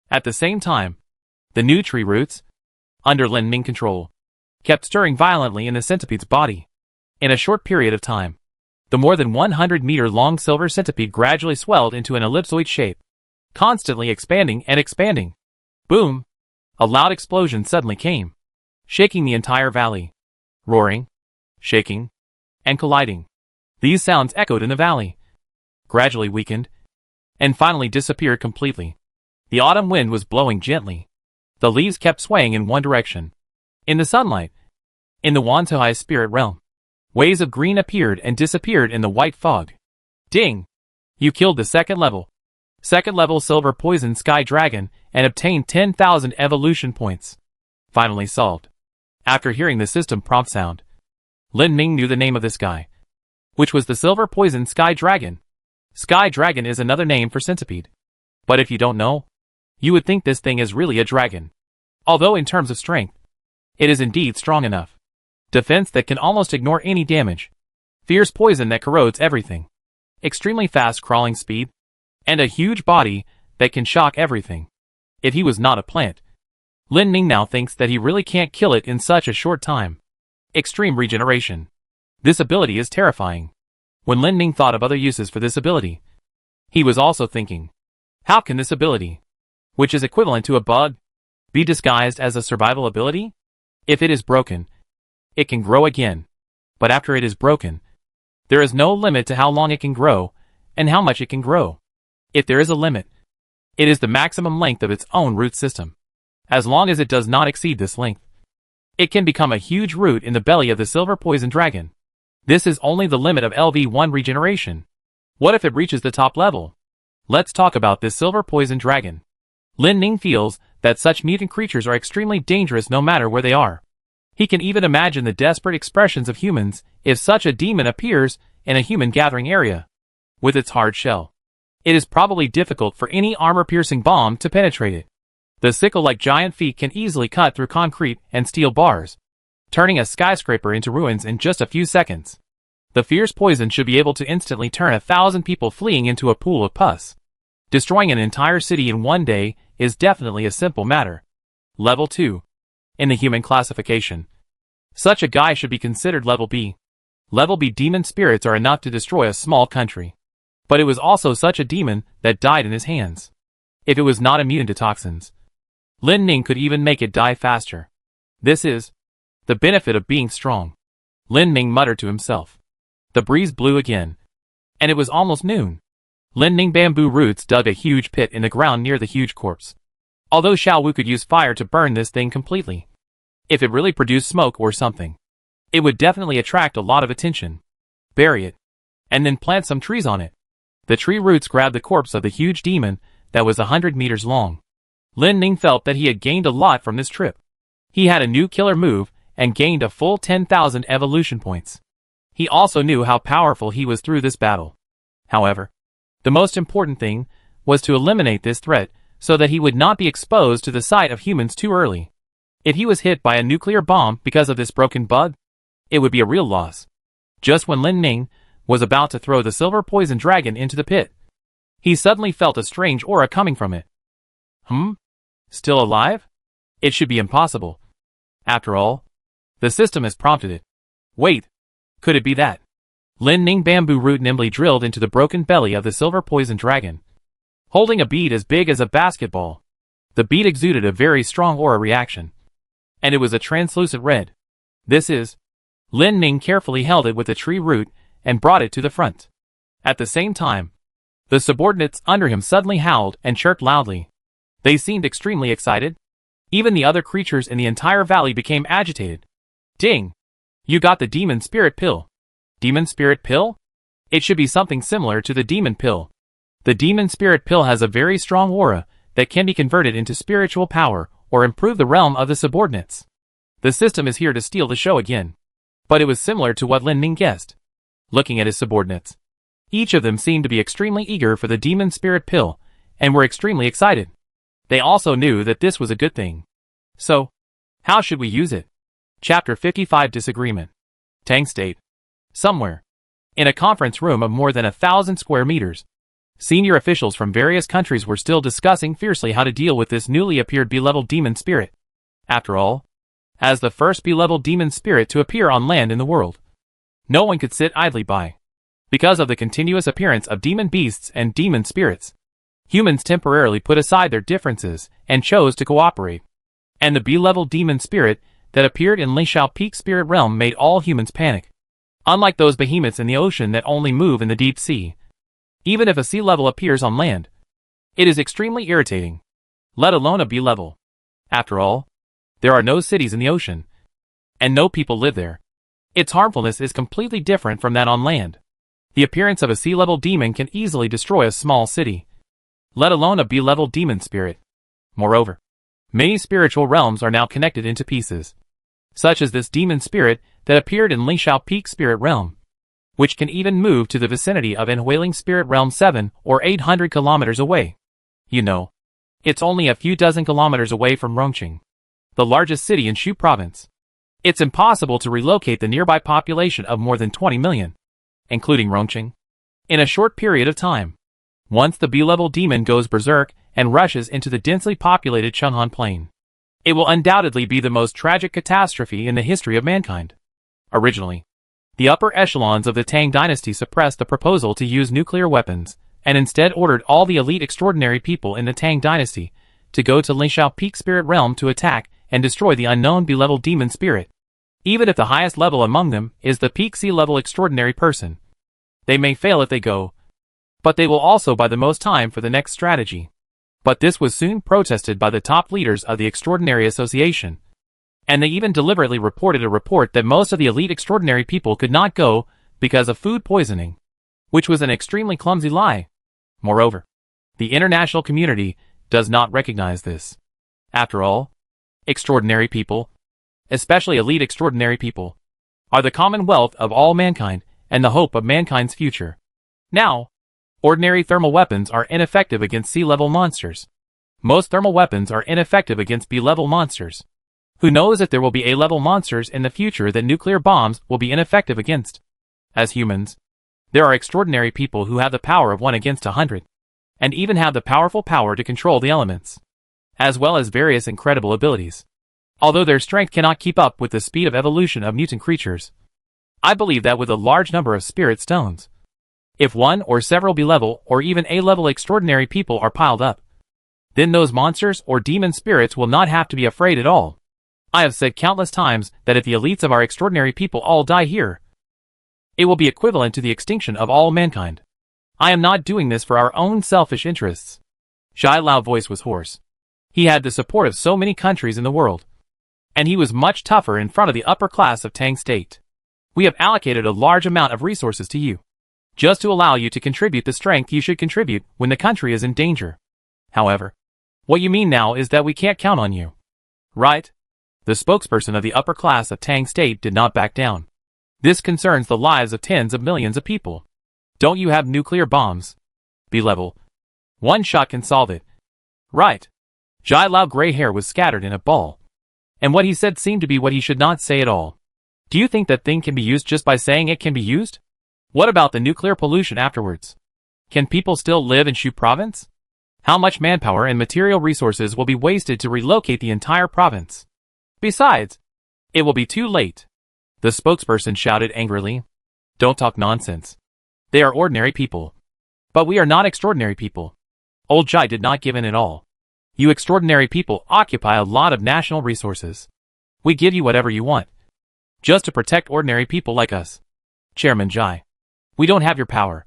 At the same time, the new tree roots, under Lin Ning control, kept stirring violently in the centipede's body. In a short period of time, the more than 100-meter-long silver centipede gradually swelled into an ellipsoid shape, constantly expanding and expanding. Boom! A loud explosion suddenly came, shaking the entire valley. Roaring, shaking, and colliding. These sounds echoed in the valley, gradually weakened, and finally disappeared completely. The autumn wind was blowing gently. The leaves kept swaying in one direction. In the sunlight, in the Wantohai spirit realm, waves of green appeared and disappeared in the white fog. Ding! You killed the second level silver poison sky dragon and obtained 10,000 evolution points. Finally solved. After hearing the system prompt sound, Lin Ning knew the name of this guy, which was the silver poison sky dragon. Sky dragon is another name for centipede. But if you don't know, you would think this thing is really a dragon. Although in terms of strength, it is indeed strong enough. Defense that can almost ignore any damage. Fierce poison that corrodes everything. Extremely fast crawling speed. And a huge body that can shock everything. If he was not a plant, Lin Ning now thinks that he really can't kill it in such a short time. Extreme regeneration. This ability is terrifying. When Lin Ning thought of other uses for this ability, he was also thinking, how can this ability, which is equivalent to a bug, be disguised as a survival ability? If it is broken, it can grow again. But after it is broken, there is no limit to how long it can grow and how much it can grow. If there is a limit, it is the maximum length of its own root system. As long as it does not exceed this length, it can become a huge root in the belly of the silver poison dragon. This is only the limit of LV1 regeneration. What if it reaches the top level? Let's talk about this silver poison dragon. Lin Ning feels that such mutant creatures are extremely dangerous no matter where they are. He can even imagine the desperate expressions of humans if such a demon appears in a human gathering area. With its hard shell, it is probably difficult for any armor-piercing bomb to penetrate it. The sickle-like giant feet can easily cut through concrete and steel bars, turning a skyscraper into ruins in just a few seconds. The fierce poison should be able to instantly turn 1,000 people fleeing into a pool of pus. Destroying an entire city in one day is definitely a simple matter. Level 2. in the human classification. Such a guy should be considered level B. Level B demon spirits are enough to destroy a small country. But it was also such a demon that died in his hands. If it was not immune to toxins, Lin Ning could even make it die faster. This is the benefit of being strong, Lin Ning muttered to himself. The breeze blew again, and it was almost noon. Lin Ning bamboo roots dug a huge pit in the ground near the huge corpse. Although Xiao Wu could use fire to burn this thing completely, if it really produced smoke or something, it would definitely attract a lot of attention. Bury it, and then plant some trees on it. The tree roots grabbed the corpse of the huge demon that was 100 meters long. Lin Ning felt that he had gained a lot from this trip. He had a new killer move and gained a full 10,000 evolution points. He also knew how powerful he was through this battle. However, the most important thing was to eliminate this threat so that he would not be exposed to the sight of humans too early. If he was hit by a nuclear bomb because of this broken bug, it would be a real loss. Just when Lin Ning was about to throw the silver poison dragon into the pit, he suddenly felt a strange aura coming from it. Still alive? It should be impossible. After all, the system has prompted it. Wait, could it be that? Lin Ning bamboo root nimbly drilled into the broken belly of the silver poison dragon, holding a bead as big as a basketball. The bead exuded a very strong aura reaction, and it was a translucent red. This is. Lin Ning carefully held it with a tree root and brought it to the front. At the same time, the subordinates under him suddenly howled and chirped loudly. They seemed extremely excited. Even the other creatures in the entire valley became agitated. Ding! You got the demon spirit pill. Demon spirit pill? It should be something similar to the demon pill. The demon spirit pill has a very strong aura that can be converted into spiritual power or improve the realm of the subordinates. The system is here to steal the show again. But it was similar to what Lin Ning guessed. Looking at his subordinates, each of them seemed to be extremely eager for the demon spirit pill and were extremely excited. They also knew that this was a good thing. So, how should we use it? Chapter 55 Disagreement. Tang State. Somewhere, in a conference room of more than 1,000 square meters, senior officials from various countries were still discussing fiercely how to deal with this newly appeared B-level demon spirit. After all, as the first B-level demon spirit to appear on land in the world, no one could sit idly by. Because of the continuous appearance of demon beasts and demon spirits, humans temporarily put aside their differences and chose to cooperate. And the B-level demon spirit that appeared in Lishao Peak Spirit Realm made all humans panic. Unlike those behemoths in the ocean that only move in the deep sea, even if a sea level appears on land, it is extremely irritating, let alone a B-level. After all, there are no cities in the ocean, and no people live there. Its harmfulness is completely different from that on land. The appearance of a sea-level demon can easily destroy a small city, let alone a B-level demon spirit. Moreover, many spiritual realms are now connected into pieces, such as this demon spirit that appeared in Lishao Peak Spirit Realm, which can even move to the vicinity of Enhuiling Spirit Realm 7 or 800 kilometers away. You know, it's only a few dozen kilometers away from Rongqing, the largest city in Shu Province. It's impossible to relocate the nearby population of more than 20 million, including Rongqing, in a short period of time. Once the B-level demon goes berserk and rushes into the densely populated Chenghan Plain, it will undoubtedly be the most tragic catastrophe in the history of mankind. Originally, the upper echelons of the Tang dynasty suppressed the proposal to use nuclear weapons, and instead ordered all the elite extraordinary people in the Tang dynasty to go to Lishao Peak Spirit Realm to attack and destroy the unknown B-level demon spirit. Even if the highest level among them is the peak C-level extraordinary person, they may fail if they go, but they will also buy the most time for the next strategy. But this was soon protested by the top leaders of the Extraordinary Association, and they even deliberately reported a report that most of the elite extraordinary people could not go because of food poisoning, which was an extremely clumsy lie. Moreover, the international community does not recognize this. After all, extraordinary people, especially elite extraordinary people, are the commonwealth of all mankind and the hope of mankind's future. Now, ordinary thermal weapons are ineffective against sea-level monsters. Most thermal weapons are ineffective against B-level monsters. Who knows if there will be A-level monsters in the future that nuclear bombs will be ineffective against? As humans, there are extraordinary people who have the power of 1 against 100, and even have the powerful power to control the elements, as well as various incredible abilities. although their strength cannot keep up with the speed of evolution of mutant creatures. I believe that with a large number of spirit stones, if one or several B-level or even A-level extraordinary people are piled up, then those monsters or demon spirits will not have to be afraid at all. I have said countless times that if the elites of our extraordinary people all die here, it will be equivalent to the extinction of all mankind. I am not doing this for our own selfish interests. Shai Lao's voice was hoarse. He had the support of so many countries in the world, and he was much tougher in front of the upper class of Tang State. We have allocated a large amount of resources to you, just to allow you to contribute the strength you should contribute when the country is in danger. However, what you mean now is that we can't count on you, right? The spokesperson of the upper class of Tang State did not back down. This concerns the lives of tens of millions of people. Don't you have nuclear bombs? B-level. One shot can solve it. Right. Shai Lao's gray hair was scattered in a ball, and what he said seemed to be what he should not say at all. Do you think that thing can be used just by saying it can be used? What about the nuclear pollution afterwards? Can people still live in Shu province? How much manpower and material resources will be wasted to relocate the entire province? Besides, it will be too late. The spokesperson shouted angrily. Don't talk nonsense. They are ordinary people. But we are not extraordinary people. Old Jai did not give in at all. You extraordinary people occupy a lot of national resources. We give you whatever you want, just to protect ordinary people like us. Chairman Jai, we don't have your power.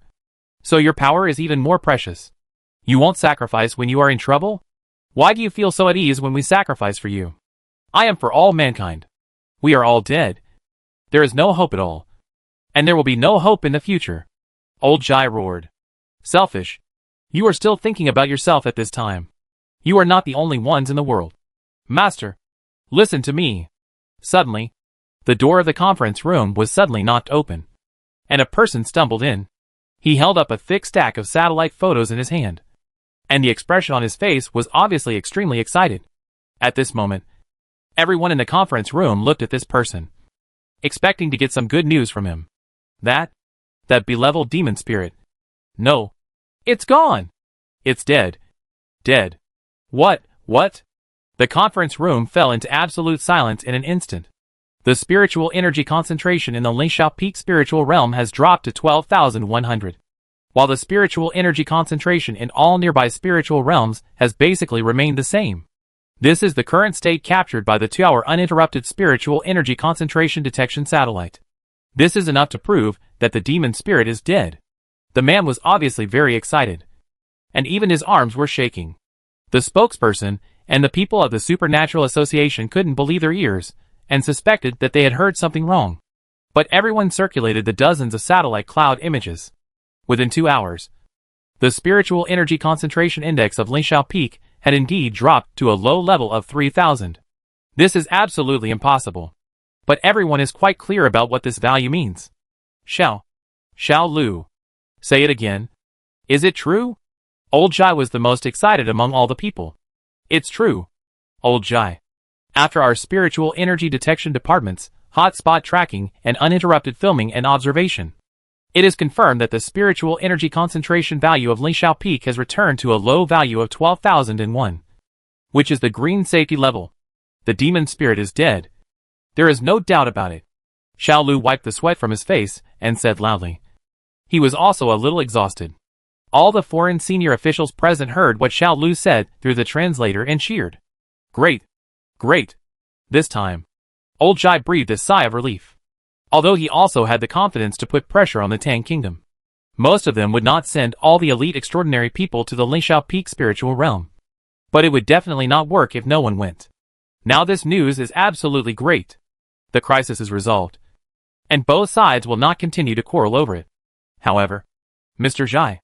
So your power is even more precious. You won't sacrifice when you are in trouble? Why do you feel so at ease when we sacrifice for you? I am for all mankind. We are all dead. There is no hope at all. And there will be no hope in the future. Old Jai roared. Selfish. You are still thinking about yourself at this time. You are not the only ones in the world. Master, listen to me. Suddenly, the door of the conference room was suddenly knocked open, and a person stumbled in. He held up a thick stack of satellite photos in his hand, and the expression on his face was obviously extremely excited. At this moment, everyone in the conference room looked at this person, expecting to get some good news from him. That B-level demon spirit. No. It's gone. It's dead. Dead. What? The conference room fell into absolute silence in an instant. The spiritual energy concentration in the Lingxiao Peak spiritual realm has dropped to 12,100, while the spiritual energy concentration in all nearby spiritual realms has basically remained the same. This is the current state captured by the 2-hour uninterrupted spiritual energy concentration detection satellite. This is enough to prove that the demon spirit is dead. The man was obviously very excited, and even his arms were shaking. The spokesperson and the people of the Supernatural Association couldn't believe their ears and suspected that they had heard something wrong. But everyone circulated the dozens of satellite cloud images. Within 2 hours, the spiritual energy concentration index of Lingxiao Peak had indeed dropped to a low level of 3,000. This is absolutely impossible. But everyone is quite clear about what this value means. Xiao Lu. Say it again. Is it true? Old Jai was the most excited among all the people. It's true. Old Jai. After our spiritual energy detection department's hotspot tracking and uninterrupted filming and observation, it is confirmed that the spiritual energy concentration value of Lingxiao Peak has returned to a low value of 12,001, which is the green safety level. The demon spirit is dead. There is no doubt about it. Xiao Lu wiped the sweat from his face and said loudly. He was also a little exhausted. All the foreign senior officials present heard what Xiao Lu said through the translator and cheered. Great. This time, Old Jai breathed a sigh of relief. Although he also had the confidence to put pressure on the Tang Kingdom. Most of them would not send all the elite extraordinary people to the Lingxiao Peak spiritual realm. But it would definitely not work if no one went. Now this news is absolutely great. The crisis is resolved, and both sides will not continue to quarrel over it. However, Mr. Jai,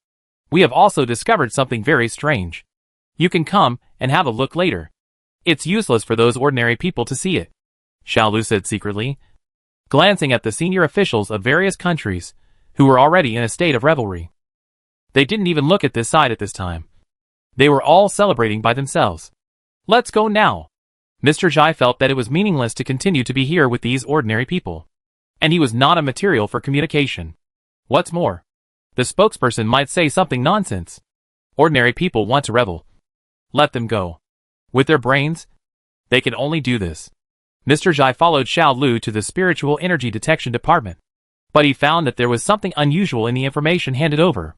we have also discovered something very strange. You can come and have a look later. It's useless for those ordinary people to see it, Xiao Lu said secretly, glancing at the senior officials of various countries who were already in a state of revelry. They didn't even look at this side at this time. They were all celebrating by themselves. Let's go now. Mr. Jai felt that it was meaningless to continue to be here with these ordinary people, and he was not a material for communication. What's more, the spokesperson might say something nonsense. Ordinary people want to revel. Let them go. With their brains, they can only do this. Mr. Zhai followed Xiao Lu to the spiritual energy detection department. But he found that there was something unusual in the information handed over.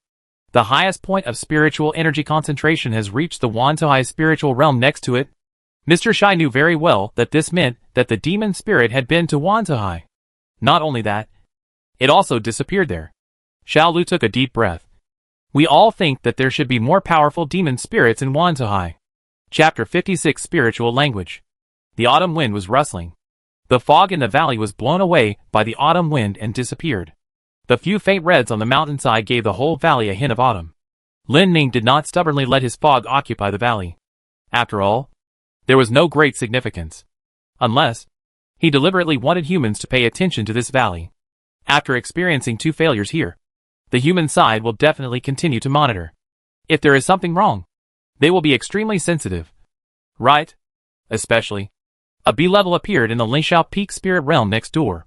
The highest point of spiritual energy concentration has reached the Wantohai spiritual realm next to it. Mr. Shai knew very well that this meant that the demon spirit had been to Wantohai. Not only that, it also disappeared there. Xiao Lu took a deep breath. We all think that there should be more powerful demon spirits in Wantohai. Chapter 56 Spiritual Language. The autumn wind was rustling. The fog in the valley was blown away by the autumn wind and disappeared. The few faint reds on the mountainside gave the whole valley a hint of autumn. Lin Ning did not stubbornly let his fog occupy the valley. After all, there was no great significance. Unless, he deliberately wanted humans to pay attention to this valley. After experiencing 2 failures here, the human side will definitely continue to monitor. If there is something wrong, they will be extremely sensitive. Right? Especially, a B level appeared in the Lingxiao Peak spirit realm next door.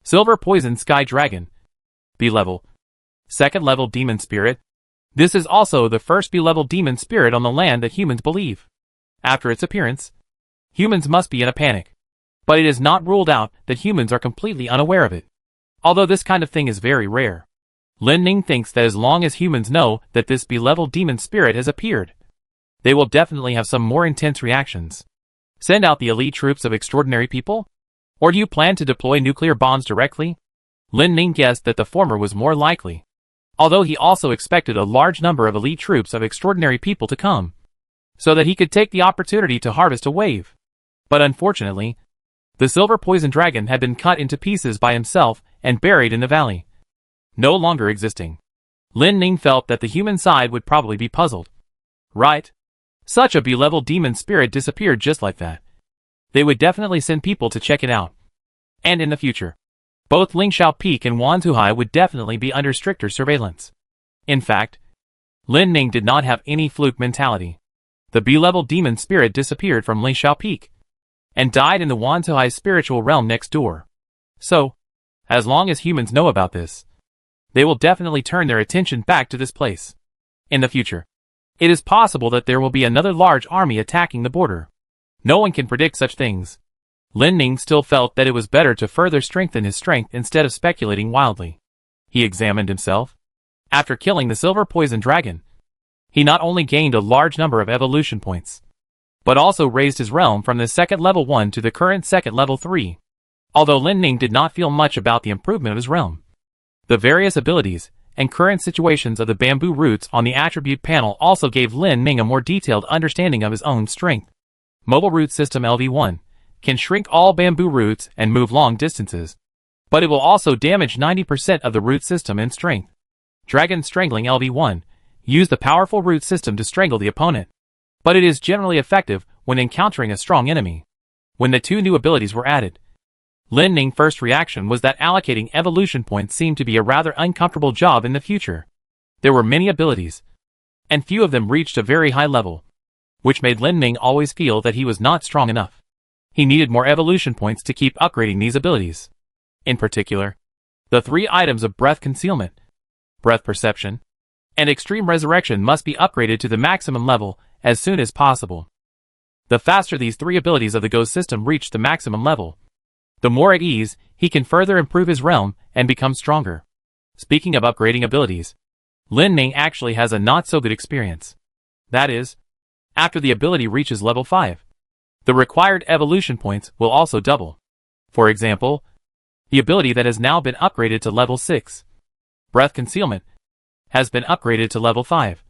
Silver Poison Sky Dragon. B level. 2nd level demon spirit. This is also the first B level demon spirit on the land that humans believe. After its appearance, humans must be in a panic. But it is not ruled out that humans are completely unaware of it. Although this kind of thing is very rare. Lin Ning thinks that as long as humans know that this B level demon spirit has appeared, they will definitely have some more intense reactions. Send out the elite troops of extraordinary people? Or do you plan to deploy nuclear bombs directly? Lin Ning guessed that the former was more likely, although he also expected a large number of elite troops of extraordinary people to come, so that he could take the opportunity to harvest a wave. But unfortunately, the silver poison dragon had been cut into pieces by himself and buried in the valley, no longer existing. Lin Ning felt that the human side would probably be puzzled. Right? Such a B-level demon spirit disappeared just like that. They would definitely send people to check it out. And in the future, both Lingxiao Peak and Wantuhai would definitely be under stricter surveillance. In fact, Lin Ning did not have any fluke mentality. The B-level demon spirit disappeared from Lingxiao Peak and died in the Wantuhai spiritual realm next door. So, as long as humans know about this, they will definitely turn their attention back to this place. In the future, it is possible that there will be another large army attacking the border. No one can predict such things. Lin Ning still felt that it was better to further strengthen his strength instead of speculating wildly. He examined himself. After killing the silver poison dragon, he not only gained a large number of evolution points, but also raised his realm from the 2nd level 1 to the current 2nd level 3. Although Lin Ning did not feel much about the improvement of his realm, the various abilities and current situations of the bamboo roots on the attribute panel also gave Lin Ning a more detailed understanding of his own strength. Mobile Root System LV1 can shrink all bamboo roots and move long distances, but it will also damage 90% of the root system in strength. Dragon Strangling LV1 use the powerful root system to strangle the opponent, but it is generally effective when encountering a strong enemy. When the 2 new abilities were added, Lin Ning's first reaction was that allocating evolution points seemed to be a rather uncomfortable job in the future. There were many abilities, and few of them reached a very high level, which made Lin Ning always feel that he was not strong enough. He needed more evolution points to keep upgrading these abilities. In particular, the 3 items of Breath Concealment, Breath Perception, and Extreme Resurrection must be upgraded to the maximum level as soon as possible. The faster these 3 abilities of the Ghost system reach the maximum level, the more at ease he can further improve his realm and become stronger. Speaking of upgrading abilities, Lin Ning actually has a not-so-good experience. That is, after the ability reaches level 5, the required evolution points will also double. For example, the ability that has now been upgraded to level 6, Breath Concealment, has been upgraded to level 5,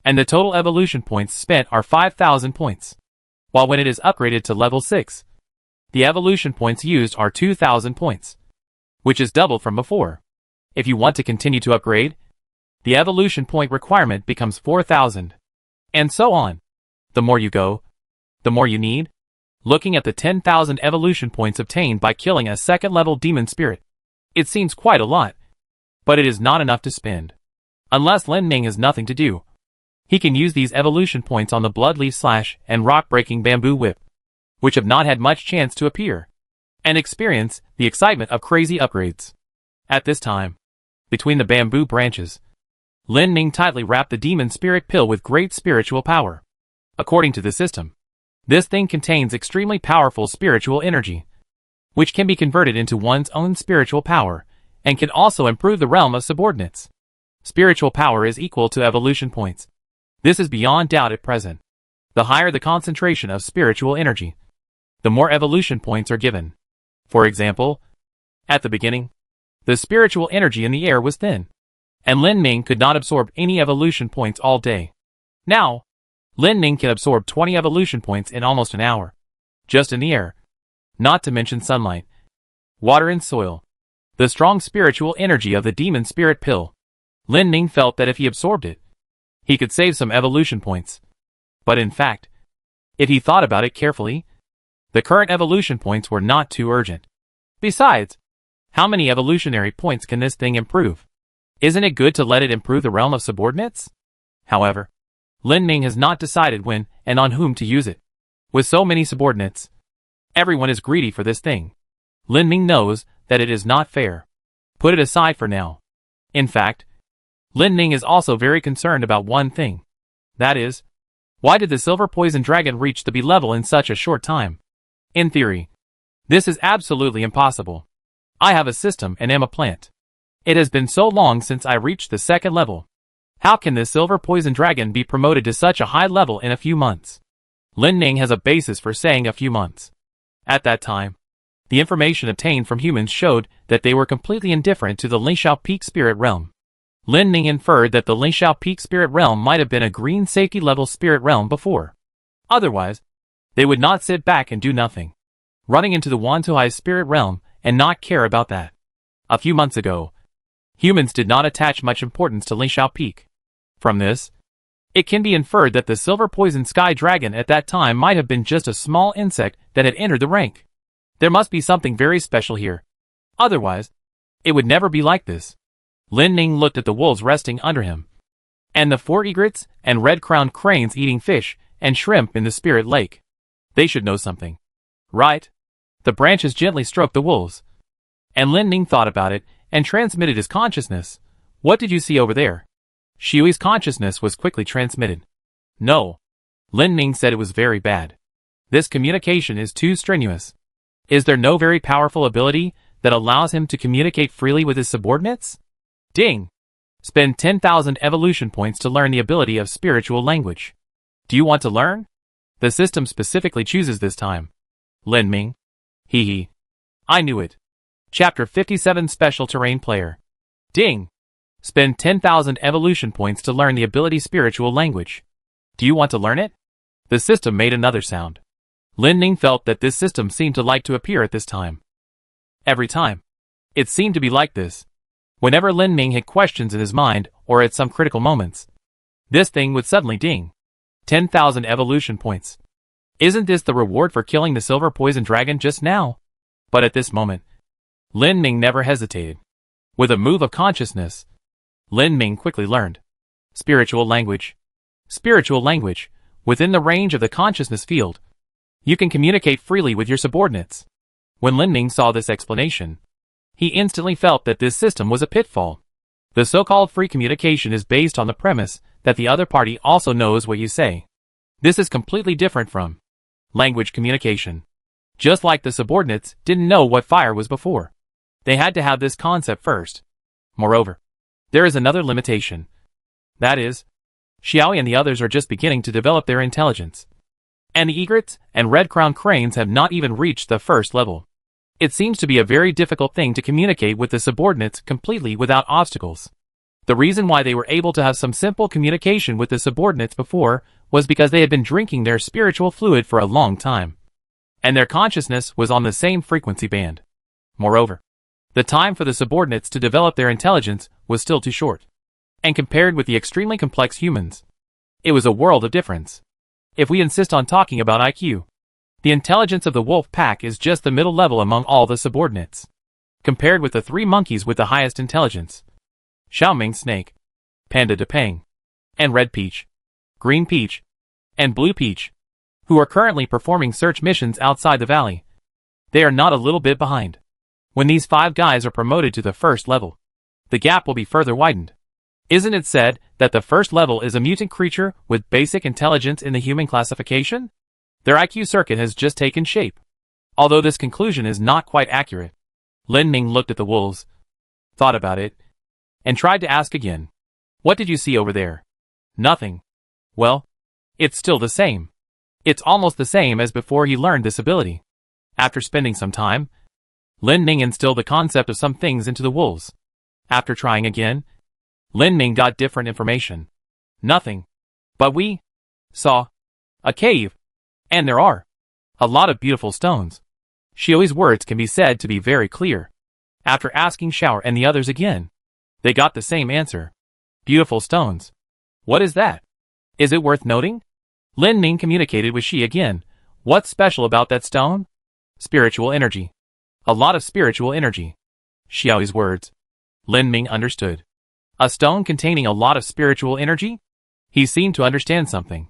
and the total evolution points spent are 5,000 points, while when it is upgraded to level 6, the evolution points used are 2,000 points, which is doubled from before. If you want to continue to upgrade, the evolution point requirement becomes 4,000, and so on. The more you go, the more you need. Looking at the 10,000 evolution points obtained by killing a 2nd level demon spirit, it seems quite a lot, but it is not enough to spend. Unless Lin Ning has nothing to do, he can use these evolution points on the Bloodleaf Slash and Rock-Breaking Bamboo Whip, which have not had much chance to appear, and experience the excitement of crazy upgrades. At this time, between the bamboo branches, Lin Ning tightly wrapped the demon spirit pill with great spiritual power. According to the system, this thing contains extremely powerful spiritual energy, which can be converted into one's own spiritual power, and can also improve the realm of subordinates. Spiritual power is equal to evolution points. This is beyond doubt at present. The higher the concentration of spiritual energy, the more evolution points are given. For example, at the beginning, the spiritual energy in the air was thin, and Lin Ming could not absorb any evolution points all day. Now, Lin Ming can absorb 20 evolution points in almost an hour, just in the air, not to mention sunlight, water and soil. The strong spiritual energy of the demon spirit pill. Lin Ming felt that if he absorbed it, he could save some evolution points. But in fact, if he thought about it carefully, the current evolution points were not too urgent. Besides, how many evolutionary points can this thing improve? Isn't it good to let it improve the realm of subordinates? However, Lin Ming has not decided when and on whom to use it. With so many subordinates, everyone is greedy for this thing. Lin Ming knows that it is not fair. Put it aside for now. In fact, Lin Ming is also very concerned about one thing. That is, why did the silver poison dragon reach the B level in such a short time? In theory, this is absolutely impossible. I have a system and am a plant. It has been so long since I reached the second level. How can this silver poison dragon be promoted to such a high level in a few months? Lin Ming has a basis for saying a few months. At that time, the information obtained from humans showed that they were completely indifferent to the Lingxiao Peak Spirit Realm. Lin Ming inferred that the Lingxiao Peak Spirit Realm might have been a green safety level spirit realm before. Otherwise, they would not sit back and do nothing, running into the Wantuhai Spirit Realm and not care about that. A few months ago, humans did not attach much importance to Lingxiao Peak. From this, it can be inferred that the silver poison sky dragon at that time might have been just a small insect that had entered the rank. There must be something very special here. Otherwise, it would never be like this. Lin Ming looked at the wolves resting under him, and the 4 egrets and red-crowned cranes eating fish and shrimp in the spirit lake. They should know something, right? The branches gently stroked the wolves, and Lin Ming thought about it and transmitted his consciousness. What did you see over there? Shui's consciousness was quickly transmitted. No. Lin Ming said it was very bad. This communication is too strenuous. Is there no very powerful ability that allows him to communicate freely with his subordinates? Ding! Spend 10,000 evolution points to learn the ability of spiritual language. Do you want to learn? The system specifically chooses this time. Lin Ming. Hee hee. I knew it. Chapter 57 Special Terrain Player. Ding! Spend 10,000 evolution points to learn the ability spiritual language. Do you want to learn it? The system made another sound. Lin Ming felt that this system seemed to like to appear at this time. Every time. It seemed to be like this. Whenever Lin Ming had questions in his mind, or at some critical moments, this thing would suddenly ding. 10,000 evolution points. Isn't this the reward for killing the silver poison dragon just now? But at this moment, Lin Ming never hesitated. With a move of consciousness, Lin Ming quickly learned. Spiritual language. Spiritual language. Within the range of the consciousness field, you can communicate freely with your subordinates. When Lin Ming saw this explanation, he instantly felt that this system was a pitfall. The so-called free communication is based on the premise that the other party also knows what you say. This is completely different from language communication. Just like the subordinates didn't know what fire was before. They had to have this concept first. Moreover, there is another limitation. That is, Xiaoi and the others are just beginning to develop their intelligence. And the egrets and red-crowned cranes have not even reached the first level. It seems to be a very difficult thing to communicate with the subordinates completely without obstacles. The reason why they were able to have some simple communication with the subordinates before was because they had been drinking their spiritual fluid for a long time, and their consciousness was on the same frequency band. Moreover, the time for the subordinates to develop their intelligence was still too short, and compared with the extremely complex humans, it was a world of difference. If we insist on talking about IQ, the intelligence of the wolf pack is just the middle level among all the subordinates, compared with the 3 monkeys with the highest intelligence. Xiaoming Snake, Panda Depang, and Red Peach, Green Peach, and Blue Peach, who are currently performing search missions outside the valley. They are not a little bit behind. When these 5 guys are promoted to the first level, the gap will be further widened. Isn't it said that the first level is a mutant creature with basic intelligence in the human classification? Their IQ circuit has just taken shape. Although this conclusion is not quite accurate. Lin Ming looked at the wolves, thought about it, and tried to ask again. What did you see over there? Nothing. Well, it's still the same. It's almost the same as before he learned this ability. After spending some time, Lin Ming instilled the concept of some things into the wolves. After trying again, Lin Ming got different information. Nothing. But we saw a cave. And there are a lot of beautiful stones. Xiaoyi's words can be said to be very clear. After asking Xiao and the others again, they got the same answer. Beautiful stones. What is that? Is it worth noting? Lin Ming communicated with Xi again. What's special about that stone? Spiritual energy. A lot of spiritual energy. Xiaoyi's words. Lin Ming understood. A stone containing a lot of spiritual energy? He seemed to understand something.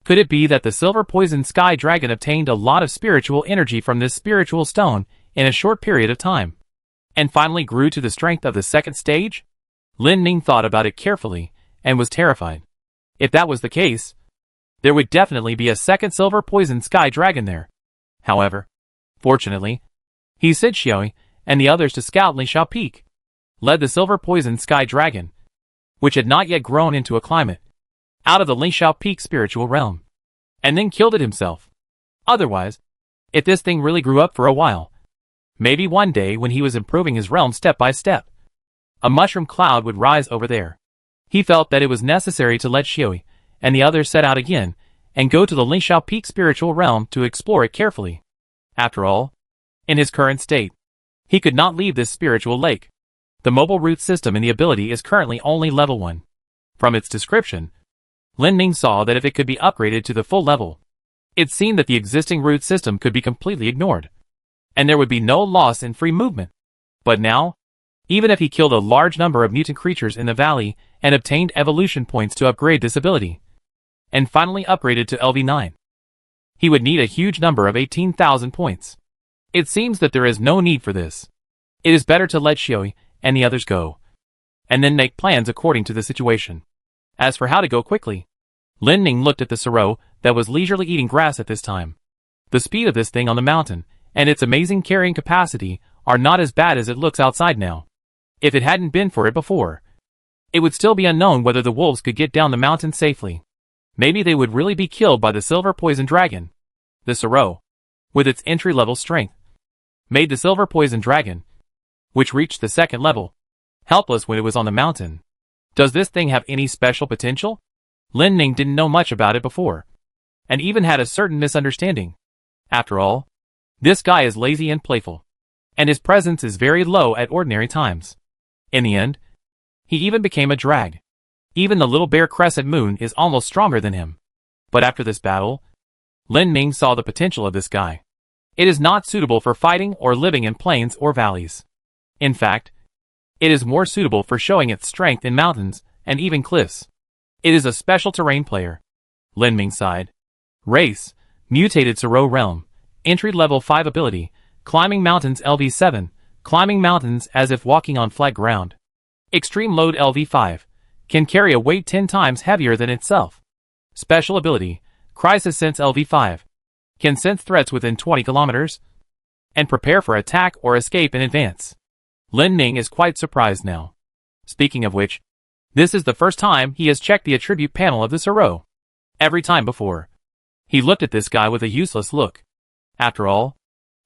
Could it be that the silver poison sky dragon obtained a lot of spiritual energy from this spiritual stone in a short period of time, and finally grew to the strength of the second stage? Lin Ming thought about it carefully, and was terrified. If that was the case, there would definitely be a second silver poison sky dragon there. However, fortunately, he sent Xiaoyi and the others to scout Lingxiao Peak, led the silver poison sky dragon, which had not yet grown into a climate, out of the Lingxiao Peak spiritual realm, and then killed it himself. Otherwise, if this thing really grew up for a while, maybe one day when he was improving his realm step by step, a mushroom cloud would rise over there. He felt that it was necessary to let Xiaoyi and the others set out again and go to the Lingxiao Peak spiritual realm to explore it carefully. After all, in his current state, he could not leave this spiritual lake. The mobile root system in the ability is currently only level 1. From its description, Lin Ming saw that if it could be upgraded to the full level, it seemed that the existing root system could be completely ignored, and there would be no loss in free movement. But now, even if he killed a large number of mutant creatures in the valley and obtained evolution points to upgrade this ability, and finally upgraded to LV9, he would need a huge number of 18,000 points. It seems that there is no need for this. It is better to let Xiaoyi and the others go, and then make plans according to the situation. As for how to go quickly, Lin Ming looked at the sorrow that was leisurely eating grass at this time. The speed of this thing on the mountain, and its amazing carrying capacity, are not as bad as it looks outside now. If it hadn't been for it before, it would still be unknown whether the wolves could get down the mountain safely. Maybe they would really be killed by the silver poison dragon. The sorrow, with its entry-level strength, made the silver poison dragon, which reached the second level, helpless when it was on the mountain. Does this thing have any special potential? Lin Ming didn't know much about it before, and even had a certain misunderstanding. After all, this guy is lazy and playful, and his presence is very low at ordinary times. In the end, he even became a drag. Even the little bear crescent moon is almost stronger than him. But after this battle, Lin Ming saw the potential of this guy. It is not suitable for fighting or living in plains or valleys. In fact, it is more suitable for showing its strength in mountains and even cliffs. It is a special terrain player. Lin Ming sighed. Race, Mutated Sorrow Realm, Entry Level 5 Ability, Climbing Mountains LV7, Climbing Mountains as if walking on flat ground. Extreme Load LV5, can carry a weight 10 times heavier than itself. Special Ability, Crisis Sense LV5, can sense threats within 20 kilometers, and prepare for attack or escape in advance. Lin Ming is quite surprised now. Speaking of which, this is the first time he has checked the attribute panel of the sorrow. Every time before, he looked at this guy with a useless look. After all,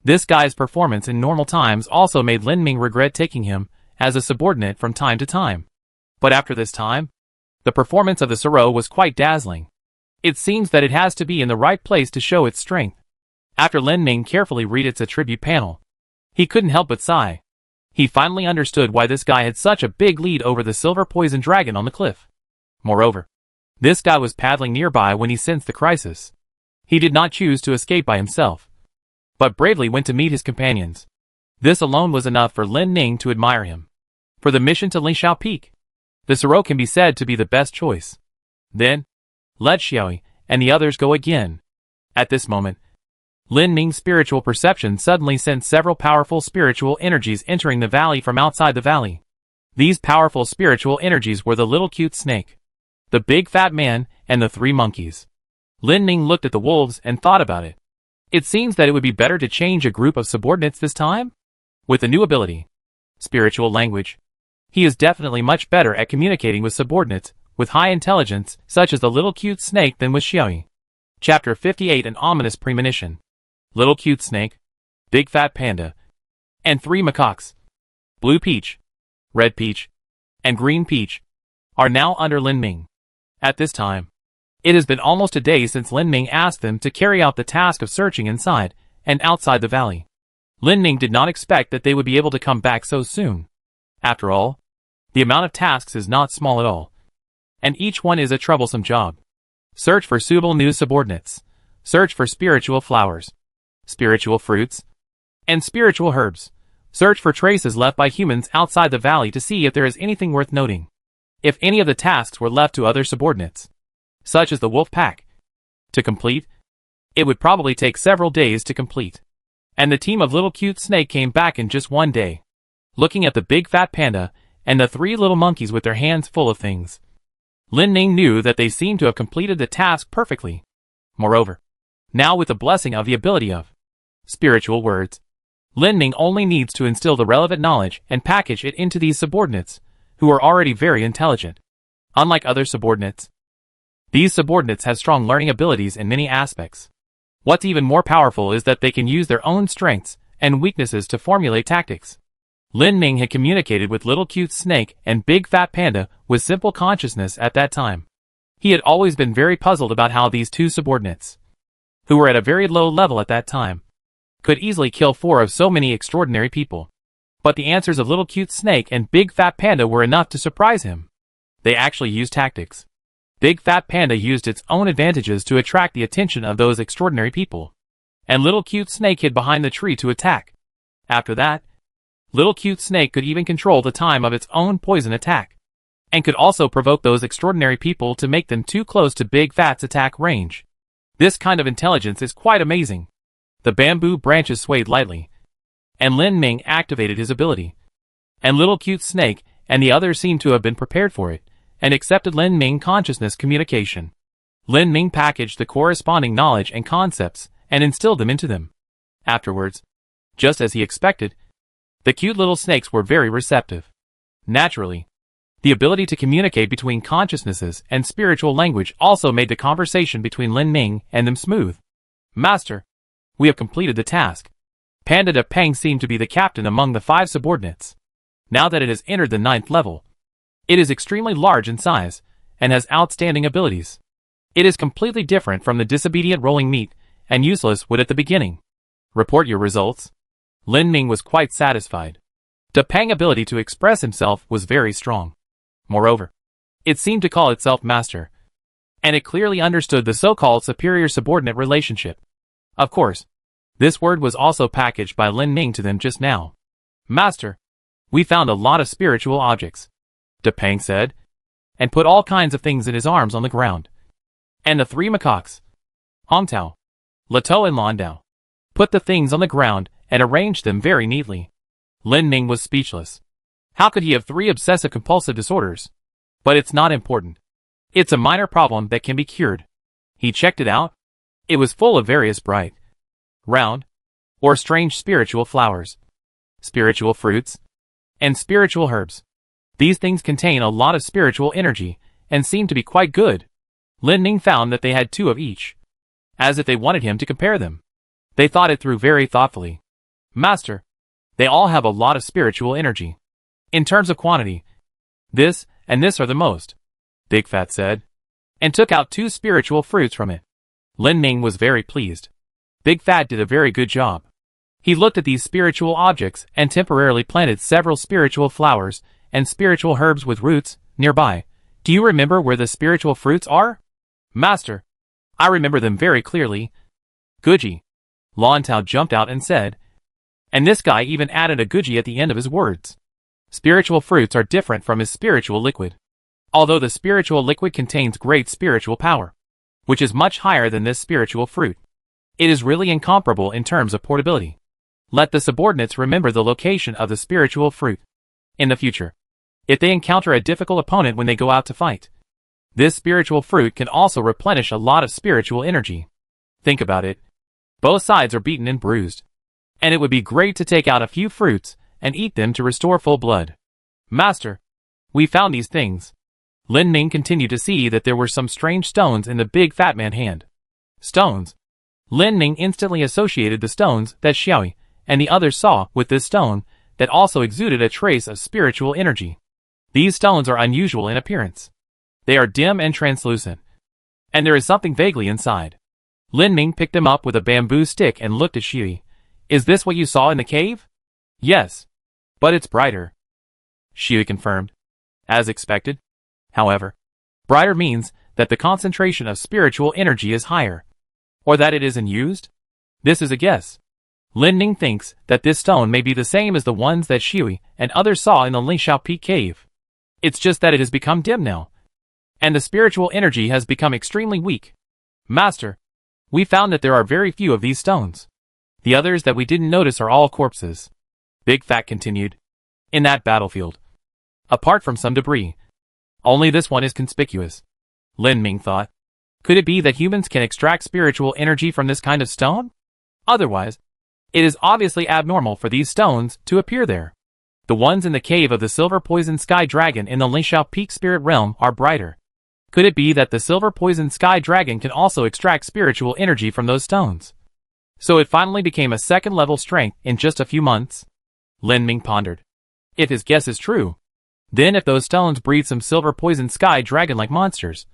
this guy's performance in normal times also made Lin Ming regret taking him as a subordinate from time to time. But after this time, the performance of the sorrow was quite dazzling. It seems that it has to be in the right place to show its strength. After Lin Ming carefully read its attribute panel, he couldn't help but sigh. He finally understood why this guy had such a big lead over the silver poison dragon on the cliff. Moreover, this guy was paddling nearby when he sensed the crisis. He did not choose to escape by himself, but bravely went to meet his companions. This alone was enough for Lin Ming to admire him. For the mission to Lingxiao Peak, the sorrow can be said to be the best choice. Then, let Xiaoyi and the others go again. At this moment, Lin Ming's spiritual perception suddenly sensed several powerful spiritual energies entering the valley from outside the valley. These powerful spiritual energies were the little cute snake, the big fat man, and the 3 monkeys. Lin Ming looked at the wolves and thought about it. It seems that it would be better to change a group of subordinates this time? With the new ability, spiritual language, he is definitely much better at communicating with subordinates with high intelligence, such as the little cute snake, than with Xiaoyi. Chapter 58, An Ominous Premonition. Little cute snake, big fat panda, and 3 macaques, blue peach, red peach, and green peach, are now under Lin Ming. At this time, it has been almost a day since Lin Ming asked them to carry out the task of searching inside and outside the valley. Lin Ming did not expect that they would be able to come back so soon. After all, the amount of tasks is not small at all, and each one is a troublesome job. Search for suitable new subordinates. Search for spiritual flowers, spiritual fruits, and spiritual herbs. Search for traces left by humans outside the valley to see if there is anything worth noting. If any of the tasks were left to other subordinates, such as the wolf pack, to complete, it would probably take several days to complete. And the team of little cute snake came back in just one day. Looking at the big fat panda and the 3 little monkeys with their hands full of things, Lin Ming knew that they seemed to have completed the task perfectly. Moreover, now with the blessing of the ability of spiritual words, Lin Ming only needs to instill the relevant knowledge and package it into these subordinates, who are already very intelligent. Unlike other subordinates, these subordinates have strong learning abilities in many aspects. What's even more powerful is that they can use their own strengths and weaknesses to formulate tactics. Lin Ming had communicated with little cute snake and big fat panda with simple consciousness at that time. He had always been very puzzled about how these 2 subordinates, who were at a very low level at that time, could easily kill 4 of so many extraordinary people. But the answers of little cute snake and big fat panda were enough to surprise him. They actually used tactics. Big fat panda used its own advantages to attract the attention of those extraordinary people, and little cute snake hid behind the tree to attack. After that, little cute snake could even control the time of its own poison attack, and could also provoke those extraordinary people to make them too close to big fat's attack range. This kind of intelligence is quite amazing. The bamboo branches swayed lightly, and Lin Ming activated his ability. And little cute snake and the others seemed to have been prepared for it, and accepted Lin Ming consciousness communication. Lin Ming packaged the corresponding knowledge and concepts, and instilled them into them. Afterwards, just as he expected, the cute little snakes were very receptive. Naturally, the ability to communicate between consciousnesses and spiritual language also made the conversation between Lin Ming and them smooth. Master, we have completed the task. Panda de Peng seemed to be the captain among the 5 subordinates. Now that it has entered the 9th level, it is extremely large in size, and has outstanding abilities. It is completely different from the disobedient rolling meat, and useless wood at the beginning. Report your results. Lin Ming was quite satisfied. De Peng's ability to express himself was very strong. Moreover, it seemed to call itself master, and it clearly understood the so-called superior-subordinate relationship. Of course, this word was also packaged by Lin Ming to them just now. Master, we found a lot of spiritual objects, De Peng said, and put all kinds of things in his arms on the ground. And the 3 macaques, Hongtao, Leto and Landao, put the things on the ground and arranged them very neatly. Lin Ming was speechless. How could he have 3 obsessive-compulsive disorders? But it's not important. It's a minor problem that can be cured. He checked it out. It was full of various bright, round, or strange spiritual flowers, spiritual fruits, and spiritual herbs. These things contain a lot of spiritual energy, and seem to be quite good. Lin Ming found that they had 2 of each, as if they wanted him to compare them. They thought it through very thoughtfully. Master, they all have a lot of spiritual energy. In terms of quantity, this and this are the most, Big Fat said, and took out 2 spiritual fruits from it. Lin Ming was very pleased. Big Fat did a very good job. He looked at these spiritual objects and temporarily planted several spiritual flowers and spiritual herbs with roots nearby. Do you remember where the spiritual fruits are? Master, I remember them very clearly. Guji. Lantao jumped out and said, and this guy even added a Guji at the end of his words. Spiritual fruits are different from his spiritual liquid. Although the spiritual liquid contains great spiritual power, which is much higher than this spiritual fruit, it is really incomparable in terms of portability. Let the subordinates remember the location of the spiritual fruit. In the future, if they encounter a difficult opponent when they go out to fight, this spiritual fruit can also replenish a lot of spiritual energy. Think about it. Both sides are beaten and bruised. And it would be great to take out a few fruits and eat them to restore full blood. Master, we found these things. Lin Ming continued to see that there were some strange stones in the big fat man's hand. Stones. Lin Ming instantly associated the stones that Xiaoyi and the others saw with this stone that also exuded a trace of spiritual energy. These stones are unusual in appearance. They are dim and translucent. And there is something vaguely inside. Lin Ming picked them up with a bamboo stick and looked at Xiaoyi. Is this what you saw in the cave? Yes. But it's brighter. Xiaoyi confirmed. As expected. However, brighter means that the concentration of spiritual energy is higher. Or that it isn't used? This is a guess. Lin Ming thinks that this stone may be the same as the ones that Xiaoyi and others saw in the Lingxiao Peak cave. It's just that it has become dim now. And the spiritual energy has become extremely weak. Master, we found that there are very few of these stones. The others that we didn't notice are all corpses. Big Fat continued. In that battlefield. Apart from some debris. Only this one is conspicuous. Lin Ming thought. Could it be that humans can extract spiritual energy from this kind of stone? Otherwise, it is obviously abnormal for these stones to appear there. The ones in the cave of the silver poison sky dragon in the Lingxiao Peak spirit realm are brighter. Could it be that the silver poison sky dragon can also extract spiritual energy from those stones? So it finally became a second level strength in just a few months? Lin Ming pondered. If his guess is true, then if those stones breed some silver poison sky dragon-like monsters,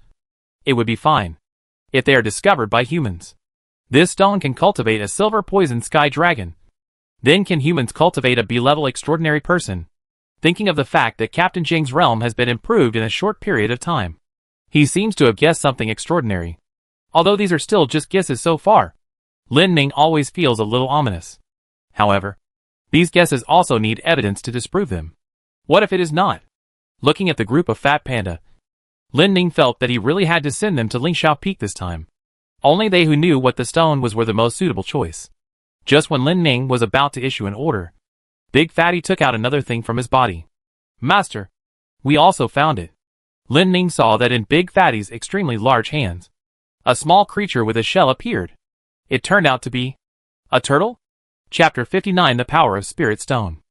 it would be fine. If they are discovered by humans, this stone can cultivate a silver poison sky dragon. Then can humans cultivate a B-level extraordinary person? Thinking of the fact that Captain Jing's realm has been improved in a short period of time, he seems to have guessed something extraordinary. Although these are still just guesses so far, Lin Ming always feels a little ominous. However, these guesses also need evidence to disprove them. What if it is not? Looking at the group of Fat Panda, Lin Ming felt that he really had to send them to Lingxiao Peak this time. Only they who knew what the stone was were the most suitable choice. Just when Lin Ming was about to issue an order, Big Fatty took out another thing from his body. Master, we also found it. Lin Ming saw that in Big Fatty's extremely large hands, a small creature with a shell appeared. It turned out to be a turtle? Chapter 59 The Power of Spirit Stone.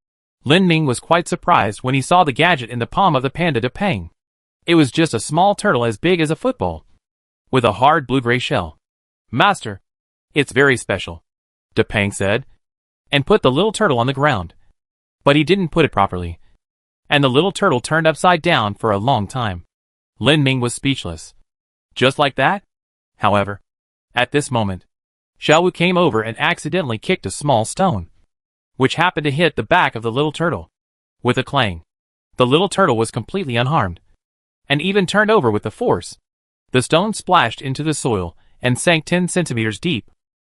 Lin Ming was quite surprised when he saw the gadget in the palm of the panda Taming. It was just a small turtle as big as a football, with a hard blue-gray shell. Master, it's very special, Taming said, and put the little turtle on the ground. But he didn't put it properly, and the little turtle turned upside down for a long time. Lin Ming was speechless. Just like that? However, at this moment, Xiao Wu came over and accidentally kicked a small stone, which happened to hit the back of the little turtle. With a clang, the little turtle was completely unharmed, and even turned over with the force. The stone splashed into the soil and sank 10 centimeters deep.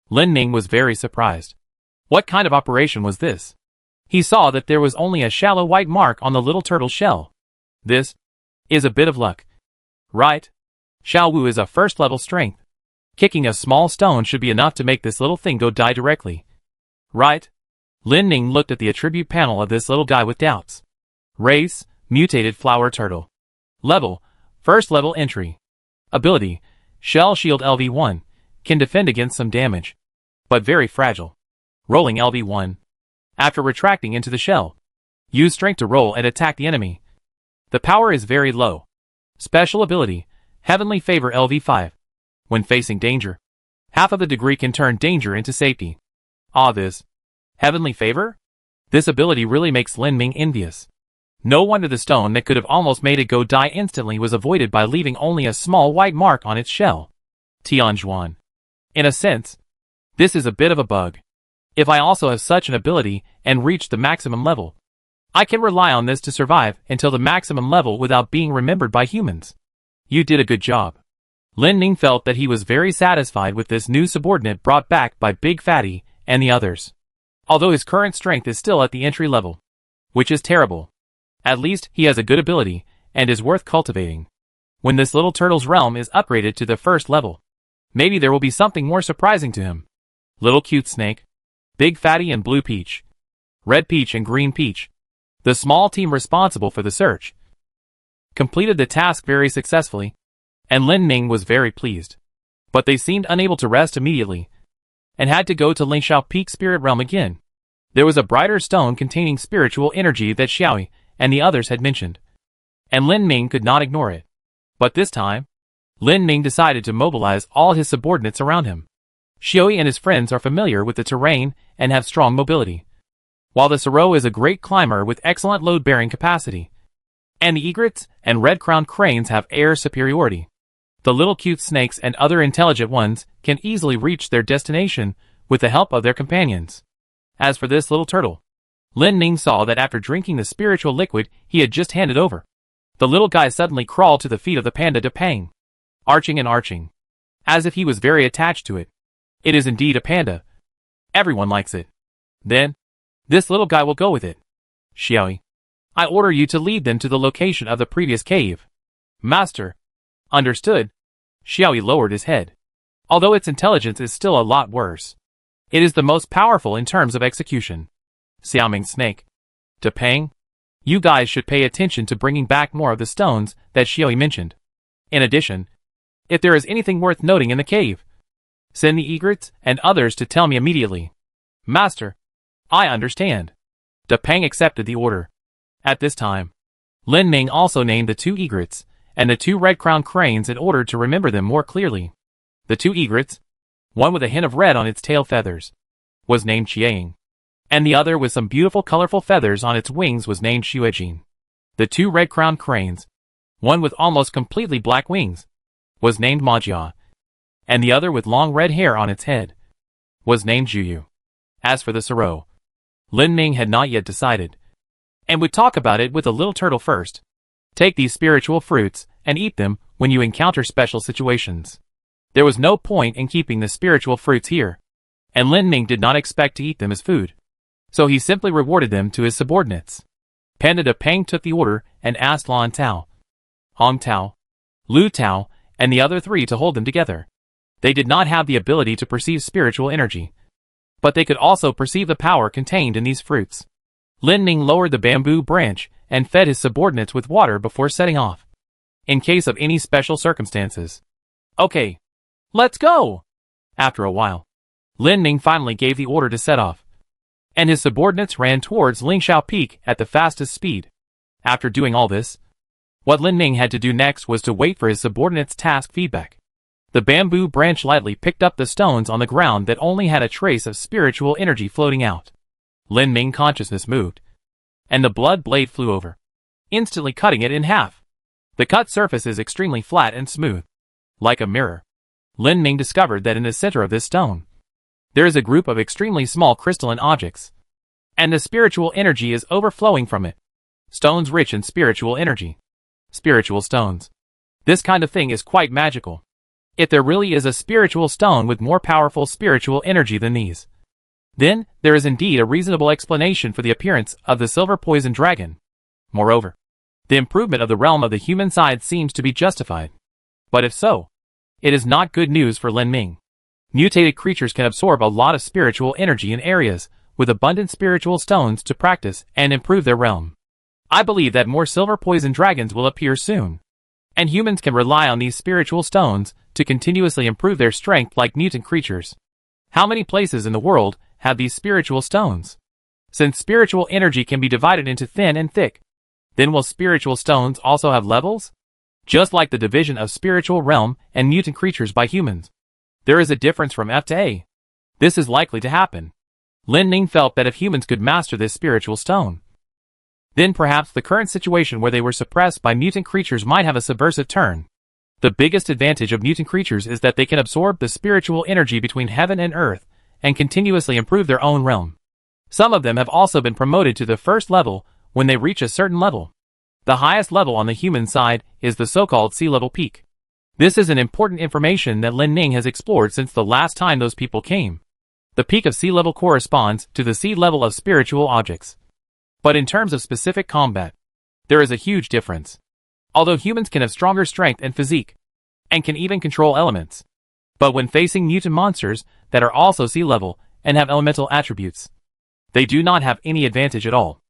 Lin Ming was very surprised. What kind of operation was this? He saw that there was only a shallow white mark on the little turtle's shell. This is a bit of luck. Right? Xiao Wu is a first-level strength. Kicking a small stone should be enough to make this little thing go die directly. Right? Lin Ming looked at the attribute panel of this little guy with doubts. Race, mutated flower turtle. Level, first level entry. Ability, shell shield LV1, can defend against some damage, but very fragile. Rolling LV1. After retracting into the shell, use strength to roll and attack the enemy. The power is very low. Special ability, heavenly favor LV5. When facing danger, half of the degree can turn danger into safety. This heavenly favor? This ability really makes Lin Ming envious. No wonder the stone that could have almost made it go die instantly was avoided by leaving only a small white mark on its shell. Tianjuan. In a sense, this is a bit of a bug. If I also have such an ability and reach the maximum level, I can rely on this to survive until the maximum level without being remembered by humans. You did a good job. Lin Ming felt that he was very satisfied with this new subordinate brought back by Big Fatty and the others. Although his current strength is still at the entry level, which is terrible. At least he has a good ability and is worth cultivating. When this little turtle's realm is upgraded to the first level, maybe there will be something more surprising to him. Little cute snake, Big Fatty and Blue Peach, Red Peach and Green Peach, the small team responsible for the search, completed the task very successfully, and Lin Ming was very pleased. But they seemed unable to rest immediately, and had to go to Lingxiao Peak Spirit Realm again. There was a brighter stone containing spiritual energy that Xiaoyi and the others had mentioned, and Lin Ming could not ignore it. But this time, Lin Ming decided to mobilize all his subordinates around him. Xiaoyi and his friends are familiar with the terrain and have strong mobility, while the Siro is a great climber with excellent load-bearing capacity, and the egrets and red-crowned cranes have air superiority. The little cute snakes and other intelligent ones can easily reach their destination with the help of their companions. As for this little turtle, Lin Ming saw that after drinking the spiritual liquid he had just handed over, the little guy suddenly crawled to the feet of the panda Taming, arching and arching, as if he was very attached to it. It is indeed a panda. Everyone likes it. Then, this little guy will go with it. Xiaoyi, I order you to lead them to the location of the previous cave. Master. Understood. Xiaoyi lowered his head. Although its intelligence is still a lot worse, it is the most powerful in terms of execution. Xiaoming snake. Taming, you guys should pay attention to bringing back more of the stones that Xiaoyi mentioned. In addition, if there is anything worth noting in the cave, send the egrets and others to tell me immediately. Master. I understand. Taming accepted the order. At this time, Lin Ming also named the 2 egrets and the 2 red-crowned cranes in order to remember them more clearly. The 2 egrets, one with a hint of red on its tail feathers, was named Qiang, and the other with some beautiful colorful feathers on its wings was named Xuejin. The 2 red-crowned cranes, one with almost completely black wings, was named Majia, and the other with long red hair on its head was named Juyu. As for the Siro, Lin Ming had not yet decided, and would talk about it with the little turtle first. Take these spiritual fruits and eat them when you encounter special situations. There was no point in keeping the spiritual fruits here, and Lin Ming did not expect to eat them as food, so he simply rewarded them to his subordinates. Panda Taming took the order and asked Lan Tao, Hong Tao, Lu Tao, and the other 3 to hold them together. They did not have the ability to perceive spiritual energy, but they could also perceive the power contained in these fruits. Lin Ming lowered the bamboo branch and fed his subordinates with water before setting off, in case of any special circumstances. Okay, let's go! After a while, Lin Ming finally gave the order to set off, and his subordinates ran towards Lingxiao Peak at the fastest speed. After doing all this, what Lin Ming had to do next was to wait for his subordinates' task feedback. The bamboo branch lightly picked up the stones on the ground that only had a trace of spiritual energy floating out. Lin Ming consciousness moved, and the blood blade flew over, instantly cutting it in half. The cut surface is extremely flat and smooth, like a mirror. Lin Ming discovered that in the center of this stone, there is a group of extremely small crystalline objects, and the spiritual energy is overflowing from it. Stones rich in spiritual energy. Spiritual stones. This kind of thing is quite magical. If there really is a spiritual stone with more powerful spiritual energy than these, then there is indeed a reasonable explanation for the appearance of the silver poison dragon. Moreover, the improvement of the realm of the human side seems to be justified. But if so, it is not good news for Lin Ming. Mutated creatures can absorb a lot of spiritual energy in areas with abundant spiritual stones to practice and improve their realm. I believe that more silver poison dragons will appear soon, and humans can rely on these spiritual stones to continuously improve their strength like mutant creatures. How many places in the world have these spiritual stones? Since spiritual energy can be divided into thin and thick, then will spiritual stones also have levels? Just like the division of spiritual realm and mutant creatures by humans, there is a difference from F to A. This is likely to happen. Lin Ming felt that if humans could master this spiritual stone, then perhaps the current situation where they were suppressed by mutant creatures might have a subversive turn. The biggest advantage of mutant creatures is that they can absorb the spiritual energy between heaven and earth and continuously improve their own realm. Some of them have also been promoted to the first level when they reach a certain level. The highest level on the human side is the so-called sea level peak. This is an important information that Lin Ming has explored since the last time those people came. The peak of sea level corresponds to the sea level of spiritual objects. But in terms of specific combat, there is a huge difference. Although humans can have stronger strength and physique, and can even control elements, but when facing mutant monsters that are also sea level and have elemental attributes, they do not have any advantage at all.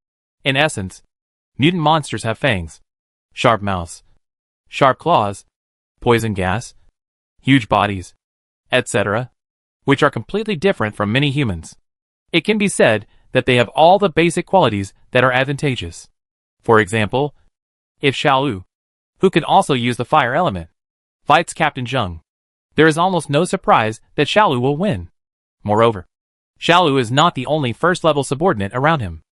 In essence, mutant monsters have fangs, sharp mouths, sharp claws, poison gas, huge bodies, etc., which are completely different from many humans. It can be said that they have all the basic qualities that are advantageous. For example, if Xiaolu, who can also use the fire element, fights Captain Zheng, there is almost no surprise that Xiaolu will win. Moreover, Xiaolu is not the only first-level subordinate around him.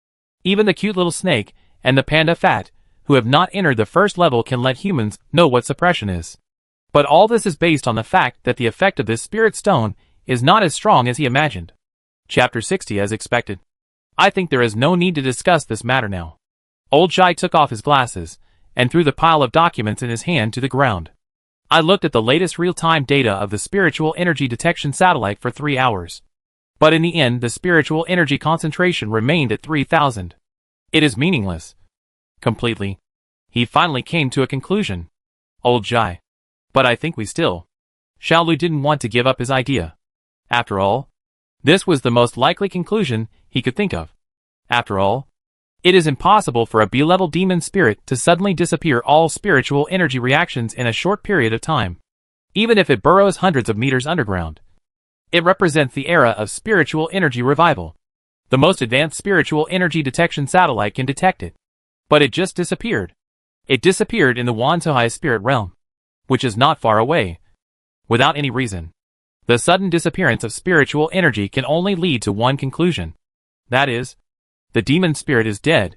Even the cute little snake and the panda fat, who have not entered the first level, can let humans know what suppression is. But all this is based on the fact that the effect of this spirit stone is not as strong as he imagined. Chapter 60 as expected. I think there is no need to discuss this matter now. Old Jai took off his glasses and threw the pile of documents in his hand to the ground. I looked at the latest real-time data of the spiritual energy detection satellite for 3 hours. But in the end, the spiritual energy concentration remained at 3,000. It is meaningless. Completely. He finally came to a conclusion. Old Jai. But I think we still. Xiaolu didn't want to give up his idea. After all, this was the most likely conclusion he could think of. After all, it is impossible for a B-level demon spirit to suddenly disappear all spiritual energy reactions in a short period of time, even if it burrows hundreds of meters underground. It represents the era of spiritual energy revival. The most advanced spiritual energy detection satellite can detect it. But it just disappeared. It disappeared in the Wantohai spirit realm, which is not far away, without any reason. The sudden disappearance of spiritual energy can only lead to one conclusion. That is, the demon spirit is dead,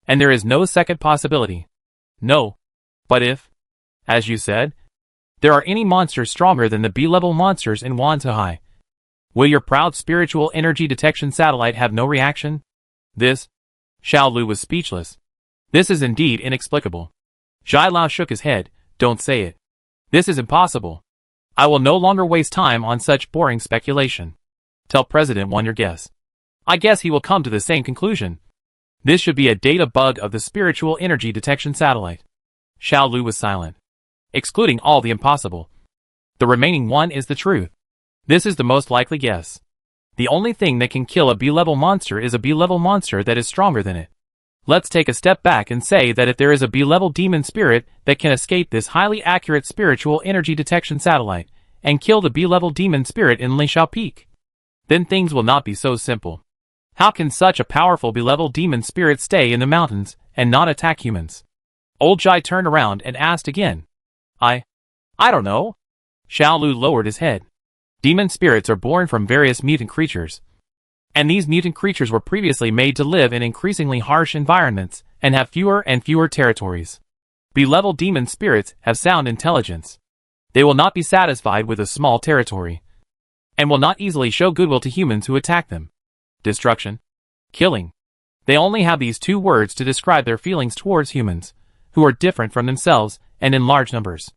and there is no second possibility. No. But if, as you said, there are any monsters stronger than the B-level monsters in Wantohai, will your proud spiritual energy detection satellite have no reaction? This? Xiaolu was speechless. This is indeed inexplicable. Jai Lao shook his head. Don't say it. This is impossible. I will no longer waste time on such boring speculation. Tell President One your guess. I guess he will come to the same conclusion. This should be a data bug of the spiritual energy detection satellite. Xiaolu was silent. Excluding all the impossible. The remaining one is the truth. This is the most likely guess. The only thing that can kill a B-level monster is a B-level monster that is stronger than it. Let's take a step back and say that if there is a B-level demon spirit that can escape this highly accurate spiritual energy detection satellite and kill the B-level demon spirit in Lishao Peak, then things will not be so simple. How can such a powerful B-level demon spirit stay in the mountains and not attack humans? Old Jai turned around and asked again. I don't know. Xiaolu lowered his head. Demon spirits are born from various mutant creatures. And these mutant creatures were previously made to live in increasingly harsh environments and have fewer and fewer territories. B-level demon spirits have sound intelligence. They will not be satisfied with a small territory, and will not easily show goodwill to humans who attack them. Destruction. Killing. They only have these two words to describe their feelings towards humans, who are different from themselves and in large numbers.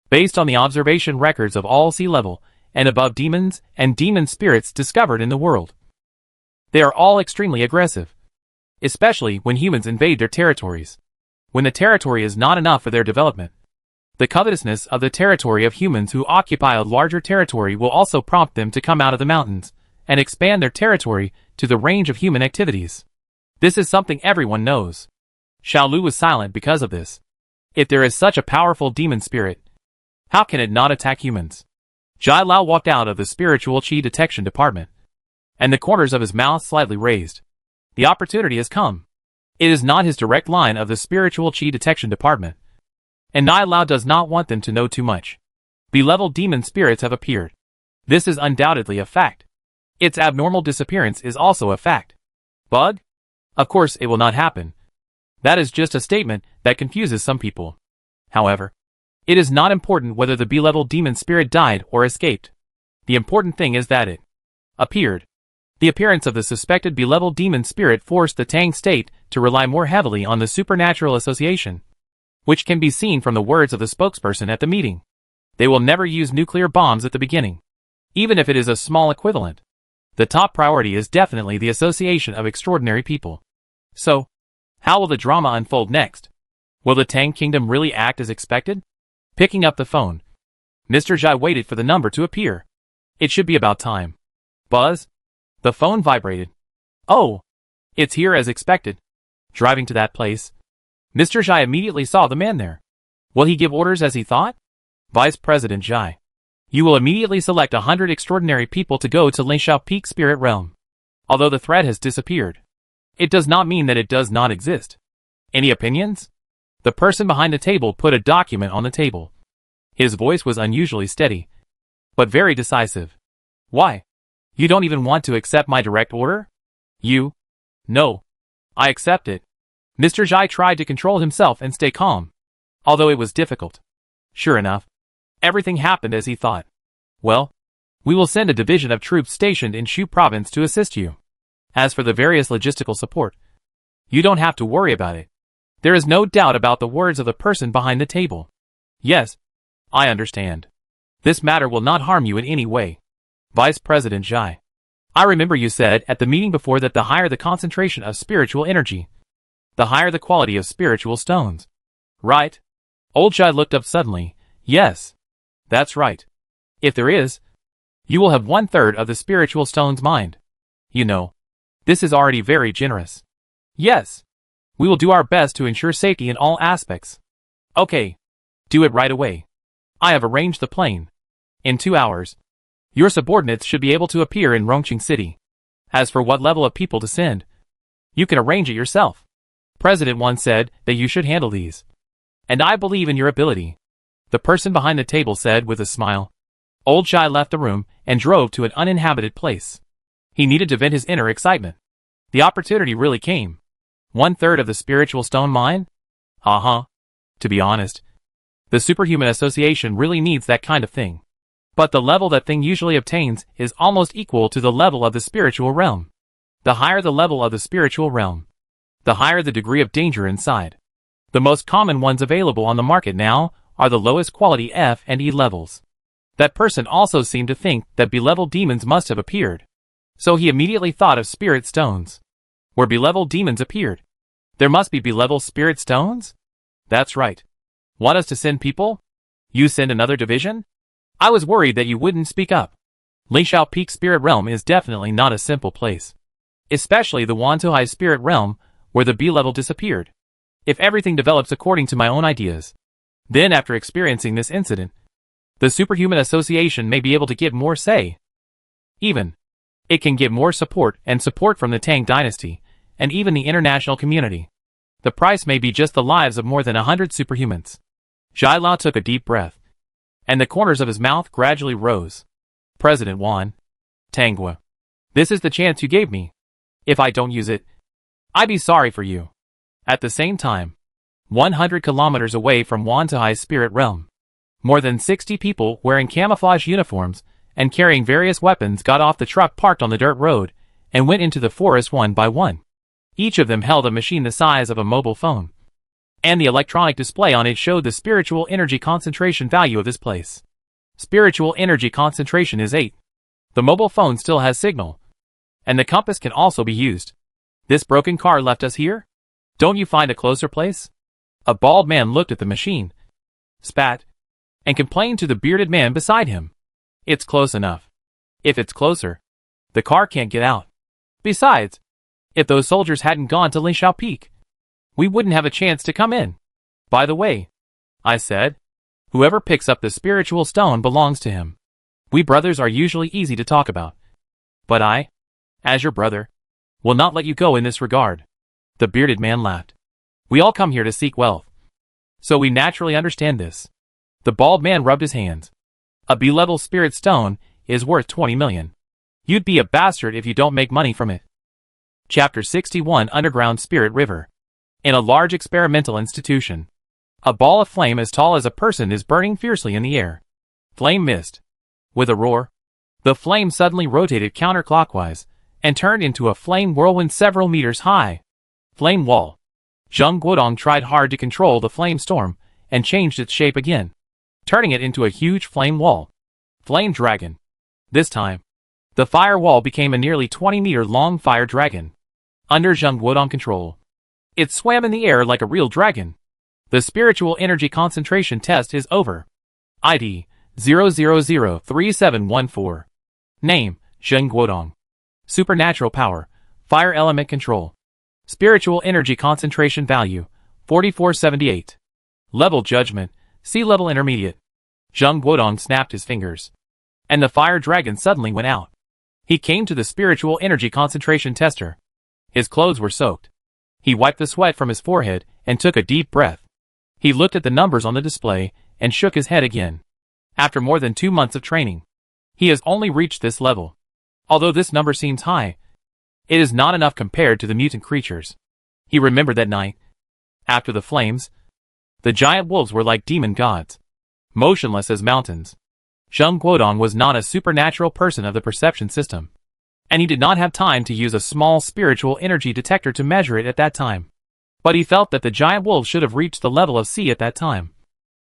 Based on the observation records of all sea-level and above demons and demon spirits discovered in the world, they are all extremely aggressive, especially when humans invade their territories. When the territory is not enough for their development, the covetousness of the territory of humans who occupy a larger territory will also prompt them to come out of the mountains and expand their territory to the range of human activities. This is something everyone knows. Xiaolu was silent because of this. If there is such a powerful demon spirit, how can it not attack humans? Jai Lao walked out of the spiritual chi detection department, and the corners of his mouth slightly raised. The opportunity has come. It is not his direct line of the spiritual chi detection department, and Jai Lao does not want them to know too much. B-level demon spirits have appeared. This is undoubtedly a fact. Its abnormal disappearance is also a fact. Bug? Of course it will not happen. That is just a statement that confuses some people. However, it is not important whether the B-level demon spirit died or escaped. The important thing is that it appeared. The appearance of the suspected B-level demon spirit forced the Tang state to rely more heavily on the supernatural association, which can be seen from the words of the spokesperson at the meeting. They will never use nuclear bombs at the beginning, even if it is a small equivalent. The top priority is definitely the association of extraordinary people. So, how will the drama unfold next? Will the Tang Kingdom really act as expected? Picking up the phone, Mr. Jai waited for the number to appear. It should be about time. Buzz? The phone vibrated. Oh, it's here as expected. Driving to that place, Mr. Jai immediately saw the man there. Will he give orders as he thought? Vice President Jai. You will immediately select 100 extraordinary people to go to Linsha Peak Spirit Realm. Although the threat has disappeared, it does not mean that it does not exist. Any opinions? The person behind the table put a document on the table. His voice was unusually steady, but very decisive. Why? You don't even want to accept my direct order? You? No. I accept it. Mr. Zhai tried to control himself and stay calm, although it was difficult. Sure enough, everything happened as he thought. Well, we will send a division of troops stationed in Shu province to assist you. As for the various logistical support, you don't have to worry about it. There is no doubt about the words of the person behind the table. Yes, I understand. This matter will not harm you in any way. Vice President Zhai, I remember you said at the meeting before that the higher the concentration of spiritual energy, the higher the quality of spiritual stones. Right? Old Zhai looked up suddenly. Yes, that's right. If there is, you will have 1/3 of the spiritual stone's mind. You know, this is already very generous. Yes. We will do our best to ensure safety in all aspects. Okay. Do it right away. I have arranged the plane. In 2 hours, your subordinates should be able to appear in Rongqing City. As for what level of people to send, you can arrange it yourself. President Wan said that you should handle these. And I believe in your ability. The person behind the table said with a smile. Old Zhai left the room and drove to an uninhabited place. He needed to vent his inner excitement. The opportunity really came. 1/3 of the spiritual stone mine? To be honest, the Superhuman Association really needs that kind of thing. But the level that thing usually obtains is almost equal to the level of the spiritual realm. The higher the level of the spiritual realm, the higher the degree of danger inside. The most common ones available on the market now are the lowest quality F and E levels. That person also seemed to think that B-level demons must have appeared. So he immediately thought of spirit stones. Where B-level demons appeared, there must be B-level spirit stones? That's right. Want us to send people? You send another division? I was worried that you wouldn't speak up. Linsha Peak Spirit Realm is definitely not a simple place. Especially the Wantohai Spirit Realm, where the B-level disappeared. If everything develops according to my own ideas, then after experiencing this incident, the Superhuman Association may be able to get more say. Even, it can get more support and support from the Tang Dynasty, and even the international community. The price may be just the lives of more than 100 superhumans. Zhai Lao took a deep breath, and the corners of his mouth gradually rose. President Wan, Tangua, this is the chance you gave me. If I don't use it, I'd be sorry for you. At the same time, 100 kilometers away from Wantohai's spirit realm, more than 60 people wearing camouflage uniforms and carrying various weapons got off the truck parked on the dirt road and went into the forest one by one. Each of them held a machine the size of a mobile phone, and the electronic display on it showed the spiritual energy concentration value of this place. Spiritual energy concentration is 8. The mobile phone still has signal, and the compass can also be used. This broken car left us here? Don't you find a closer place? A bald man looked at the machine, spat, and complained to the bearded man beside him. It's close enough. If it's closer, the car can't get out. Besides, if those soldiers hadn't gone to Linsha Peak, we wouldn't have a chance to come in. By the way, I said, whoever picks up the spiritual stone belongs to him. We brothers are usually easy to talk about. But I, as your brother, will not let you go in this regard. The bearded man laughed. We all come here to seek wealth, so we naturally understand this. The bald man rubbed his hands. A B-level spirit stone is worth 20 million. You'd be a bastard if you don't make money from it. Chapter 61 Underground Spirit River. In a large experimental institution, a ball of flame as tall as a person is burning fiercely in the air. Flame mist. With a roar, the flame suddenly rotated counterclockwise and turned into a flame whirlwind several meters high. Flame wall. Zheng Guodong tried hard to control the flame storm and changed its shape again, turning it into a huge flame wall. Flame dragon. This time, the fire wall became a nearly 20-meter-long fire dragon. Under Zheng Guodong control, it swam in the air like a real dragon. The spiritual energy concentration test is over. ID 0003714. Name Zheng Guodong. Supernatural power, fire element control. Spiritual energy concentration value 4478. Level judgment, sea level intermediate. Zheng Guodong snapped his fingers. and the fire dragon suddenly went out. He came to the spiritual energy concentration tester. His clothes were soaked. He wiped the sweat from his forehead and took a deep breath. He looked at the numbers on the display and shook his head again. After more than 2 months of training, he has only reached this level. Although this number seems high, it is not enough compared to the mutant creatures. He remembered that night. After the flames, the giant wolves were like demon gods, motionless as mountains. Zheng Guodong was not a supernatural person of the perception system, and he did not have time to use a small spiritual energy detector to measure it at that time. But he felt that the giant wolves should have reached the level of C at that time.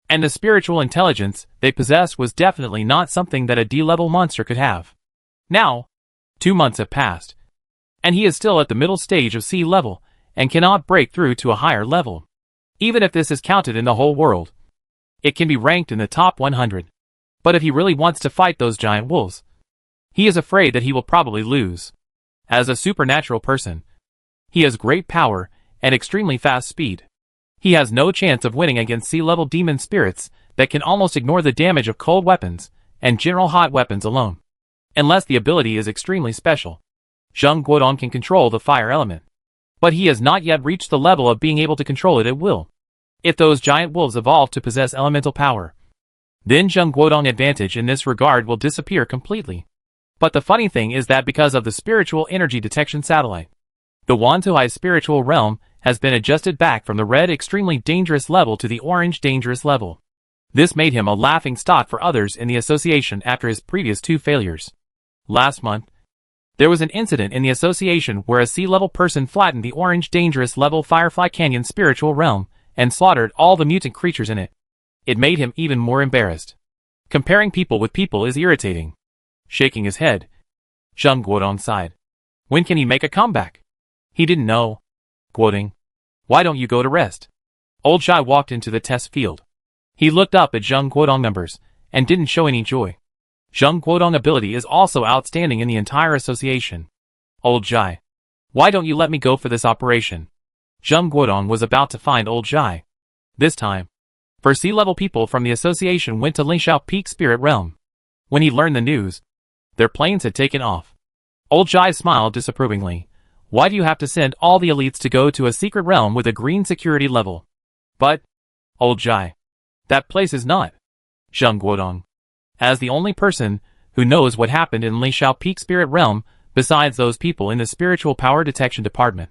And the spiritual intelligence they possessed was definitely not something that a D-level monster could have. Now, 2 months have passed, and he is still at the middle stage of C level, and cannot break through to a higher level. Even if this is counted in the whole world, it can be ranked in the top 100. But if he really wants to fight those giant wolves, he is afraid that he will probably lose. As a supernatural person, he has great power and extremely fast speed. He has no chance of winning against C-level demon spirits that can almost ignore the damage of cold weapons and general hot weapons alone. Unless the ability is extremely special. Zheng Guodong can control the fire element, but he has not yet reached the level of being able to control it at will. If those giant wolves evolve to possess elemental power, then Zheng Guodong's advantage in this regard will disappear completely. But the funny thing is that because of the spiritual energy detection satellite, the Wantuhai spiritual realm has been adjusted back from the red extremely dangerous level to the orange dangerous level. This made him a laughing stock for others in the association after his previous 2 failures. Last month, there was an incident in the association where a C-level person flattened the orange dangerous level Firefly Canyon spiritual realm and slaughtered all the mutant creatures in it. It made him even more embarrassed. Comparing people with people is irritating. Shaking his head, Zheng Guodong sighed. When can he make a comeback? He didn't know. Guodong, why don't you go to rest? Old Jai walked into the test field. He looked up at Zheng Guodong's numbers and didn't show any joy. Zheng Guodong's ability is also outstanding in the entire association. Old Jai, why don't you let me go for this operation? Zheng Guodong was about to find Old Jai. This time, for C-level people from the association went to Lingxiao Peak Spirit Realm. When he learned the news, their planes had taken off. Old Jai smiled disapprovingly. Why do you have to send all the elites to go to a secret realm with a green security level? But, Old Jai, that place is not. Zheng Guodong, as the only person who knows what happened in Lingxiao Peak Spirit Realm, besides those people in the spiritual power detection department,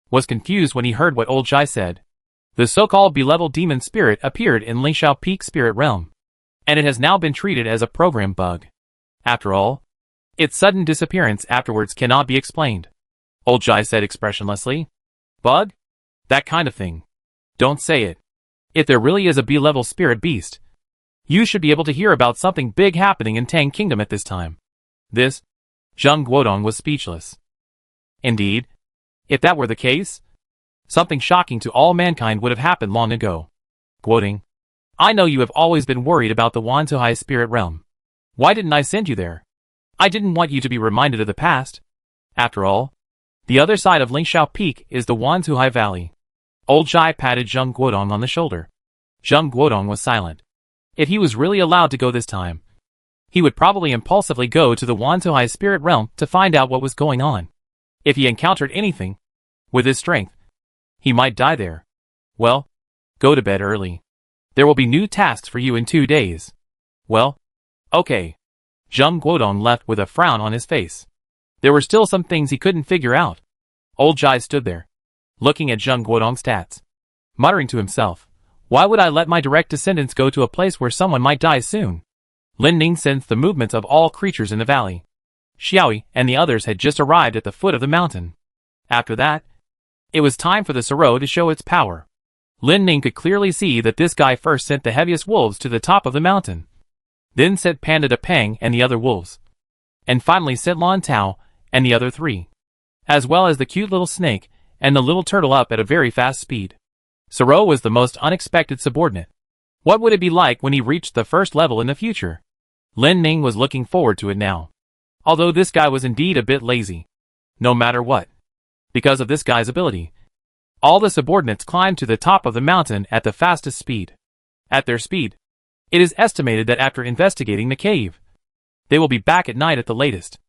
was confused when he heard what Old Jai said. The so-called B-level demon spirit appeared in Lingxiao Peak Spirit Realm, and it has now been treated as a program bug. After all, its sudden disappearance afterwards cannot be explained. Old Jai said expressionlessly. Bug? That kind of thing. Don't say it. If there really is a B-level spirit beast, you should be able to hear about something big happening in Tang Kingdom at this time. This? Zheng Guodong was speechless. Indeed, if that were the case, something shocking to all mankind would have happened long ago. Guodong, I know you have always been worried about the Wantuhai spirit realm. Why didn't I send you there? I didn't want you to be reminded of the past. After all, the other side of Lingxiao Peak is the Wantuhai Valley. Old Jai patted Zheng Guodong on the shoulder. Zheng Guodong was silent. If he was really allowed to go this time, he would probably impulsively go to the Wantuhai spirit realm to find out what was going on. If he encountered anything, with his strength, he might die there. Well, go to bed early. There will be new tasks for you in 2 days. Well, okay. Zheng Guodong left with a frown on his face. There were still some things he couldn't figure out. Old Jai stood there, looking at Zheng Guodong's stats, muttering to himself, why would I let my direct descendants go to a place where someone might die soon? Lin Ning sensed the movements of all creatures in the valley. Xiaoyi and the others had just arrived at the foot of the mountain. After that, it was time for the Suro to show its power. Lin Ning could clearly see that this guy first sent the heaviest wolves to the top of the mountain, then sent Panda to Peng and the other wolves, and finally sent Lan Tao and the other 3, as well as the cute little snake and the little turtle up at a very fast speed. Suro was the most unexpected subordinate. What would it be like when he reached the first level in the future? Lin Ning was looking forward to it now. Although this guy was indeed a bit lazy. No matter what. Because of this guy's ability, all the subordinates climbed to the top of the mountain at the fastest speed. At their speed, it is estimated that after investigating the cave, They will be back at night at the latest.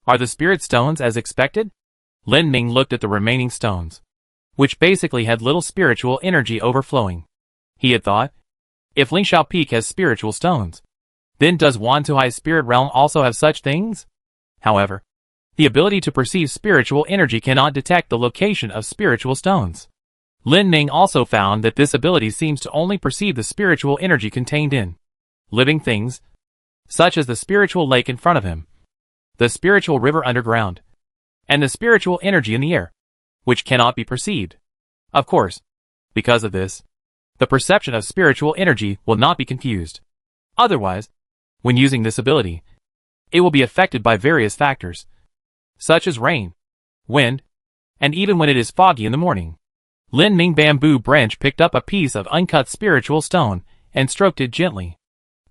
Are the spirit stones as expected? Lin Ming looked at the remaining stones, which basically had little spiritual energy overflowing. He had thought, if Ling Xiao Peak has spiritual stones, then does Wan Tuhai's spirit realm also have such things? However, the ability to perceive spiritual energy cannot detect the location of spiritual stones. Lin Ming also found that this ability seems to only perceive the spiritual energy contained in living things, such as the spiritual lake in front of him, the spiritual river underground, and the spiritual energy in the air, which cannot be perceived. Of course, because of this, the perception of spiritual energy will not be confused. Otherwise, when using this ability, it will be affected by various factors, such as rain, wind, and even when it is foggy in the morning. Lin Ming bamboo branch picked up a piece of uncut spiritual stone and stroked it gently.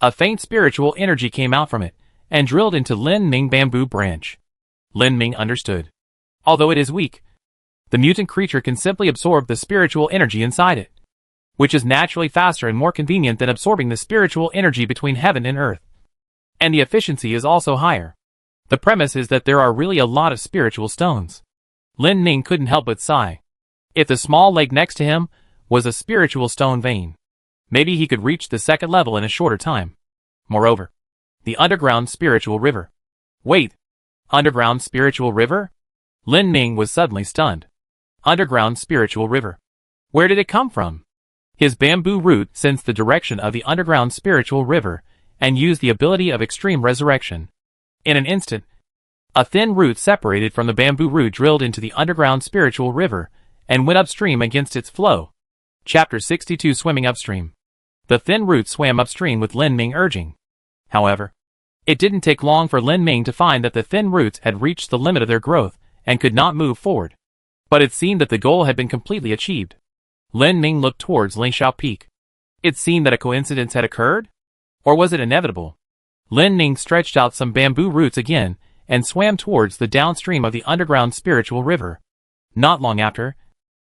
A faint spiritual energy came out from it and drilled into Lin Ming bamboo branch. Lin Ming understood. Although it is weak, the mutant creature can simply absorb the spiritual energy inside it, which is naturally faster and more convenient than absorbing the spiritual energy between heaven and earth. And the efficiency is also higher. The premise is that there are really a lot of spiritual stones. Lin Ming couldn't help but sigh. If the small lake next to him was a spiritual stone vein, maybe he could reach the second level in a shorter time. Moreover, the underground spiritual river. Wait, underground spiritual river? Lin Ming was suddenly stunned. Underground spiritual river. Where did it come from? His bamboo root sensed the direction of the underground spiritual river and used the ability of extreme resurrection. In an instant, a thin root separated from the bamboo root drilled into the underground spiritual river and went upstream against its flow. Chapter 62 Swimming Upstream. The thin root swam upstream with Lin Ming urging. However, it didn't take long for Lin Ming to find that the thin roots had reached the limit of their growth and could not move forward. But it seemed that the goal had been completely achieved. Lin Ming looked towards Ling Xiao Peak. It seemed that a coincidence had occurred? Or was it inevitable? Lin Ming stretched out some bamboo roots again and swam towards the downstream of the underground spiritual river. Not long after,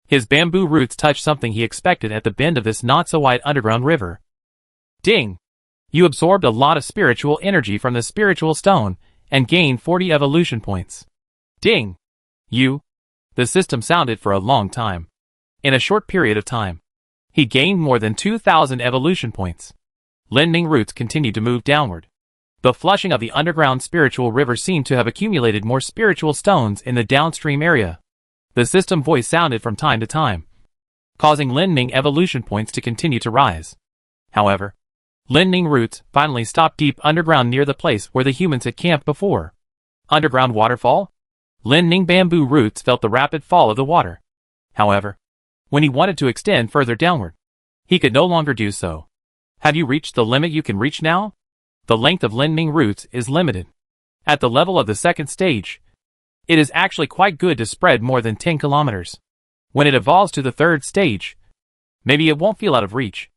his bamboo roots touched something he expected at the bend of this not-so-wide underground river. Ding! You absorbed a lot of spiritual energy from the spiritual stone and gained 40 evolution points. Ding! The system sounded for a long time. In a short period of time, he gained more than 2,000 evolution points. Lin Ming roots continued to move downward. The flushing of the underground spiritual river seemed to have accumulated more spiritual stones in the downstream area. The system voice sounded from time to time, causing Lin Ming evolution points to continue to rise. However, Lin Ming roots finally stopped deep underground near the place where the humans had camped before. Underground waterfall? Lin Ming bamboo roots felt the rapid fall of the water. However, when he wanted to extend further downward, he could no longer do so. Have you reached the limit you can reach now? The length of Lin Ming roots is limited. At the level of the second stage, it is actually quite good to spread more than 10 kilometers. When it evolves to the third stage, maybe it won't feel out of reach.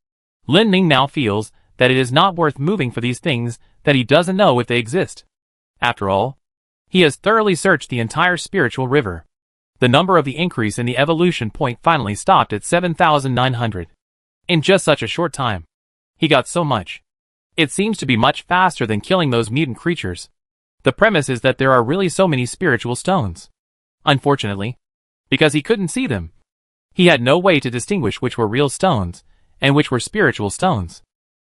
Lin Ming now feels that it is not worth moving for these things that he doesn't know if they exist. After all, he has thoroughly searched the entire spiritual river. The number of the increase in the evolution point finally stopped at 7,900. In just such a short time, he got so much. It seems to be much faster than killing those mutant creatures. The premise is that there are really so many spiritual stones. Unfortunately, because he couldn't see them, he had no way to distinguish which were real stones and which were spiritual stones.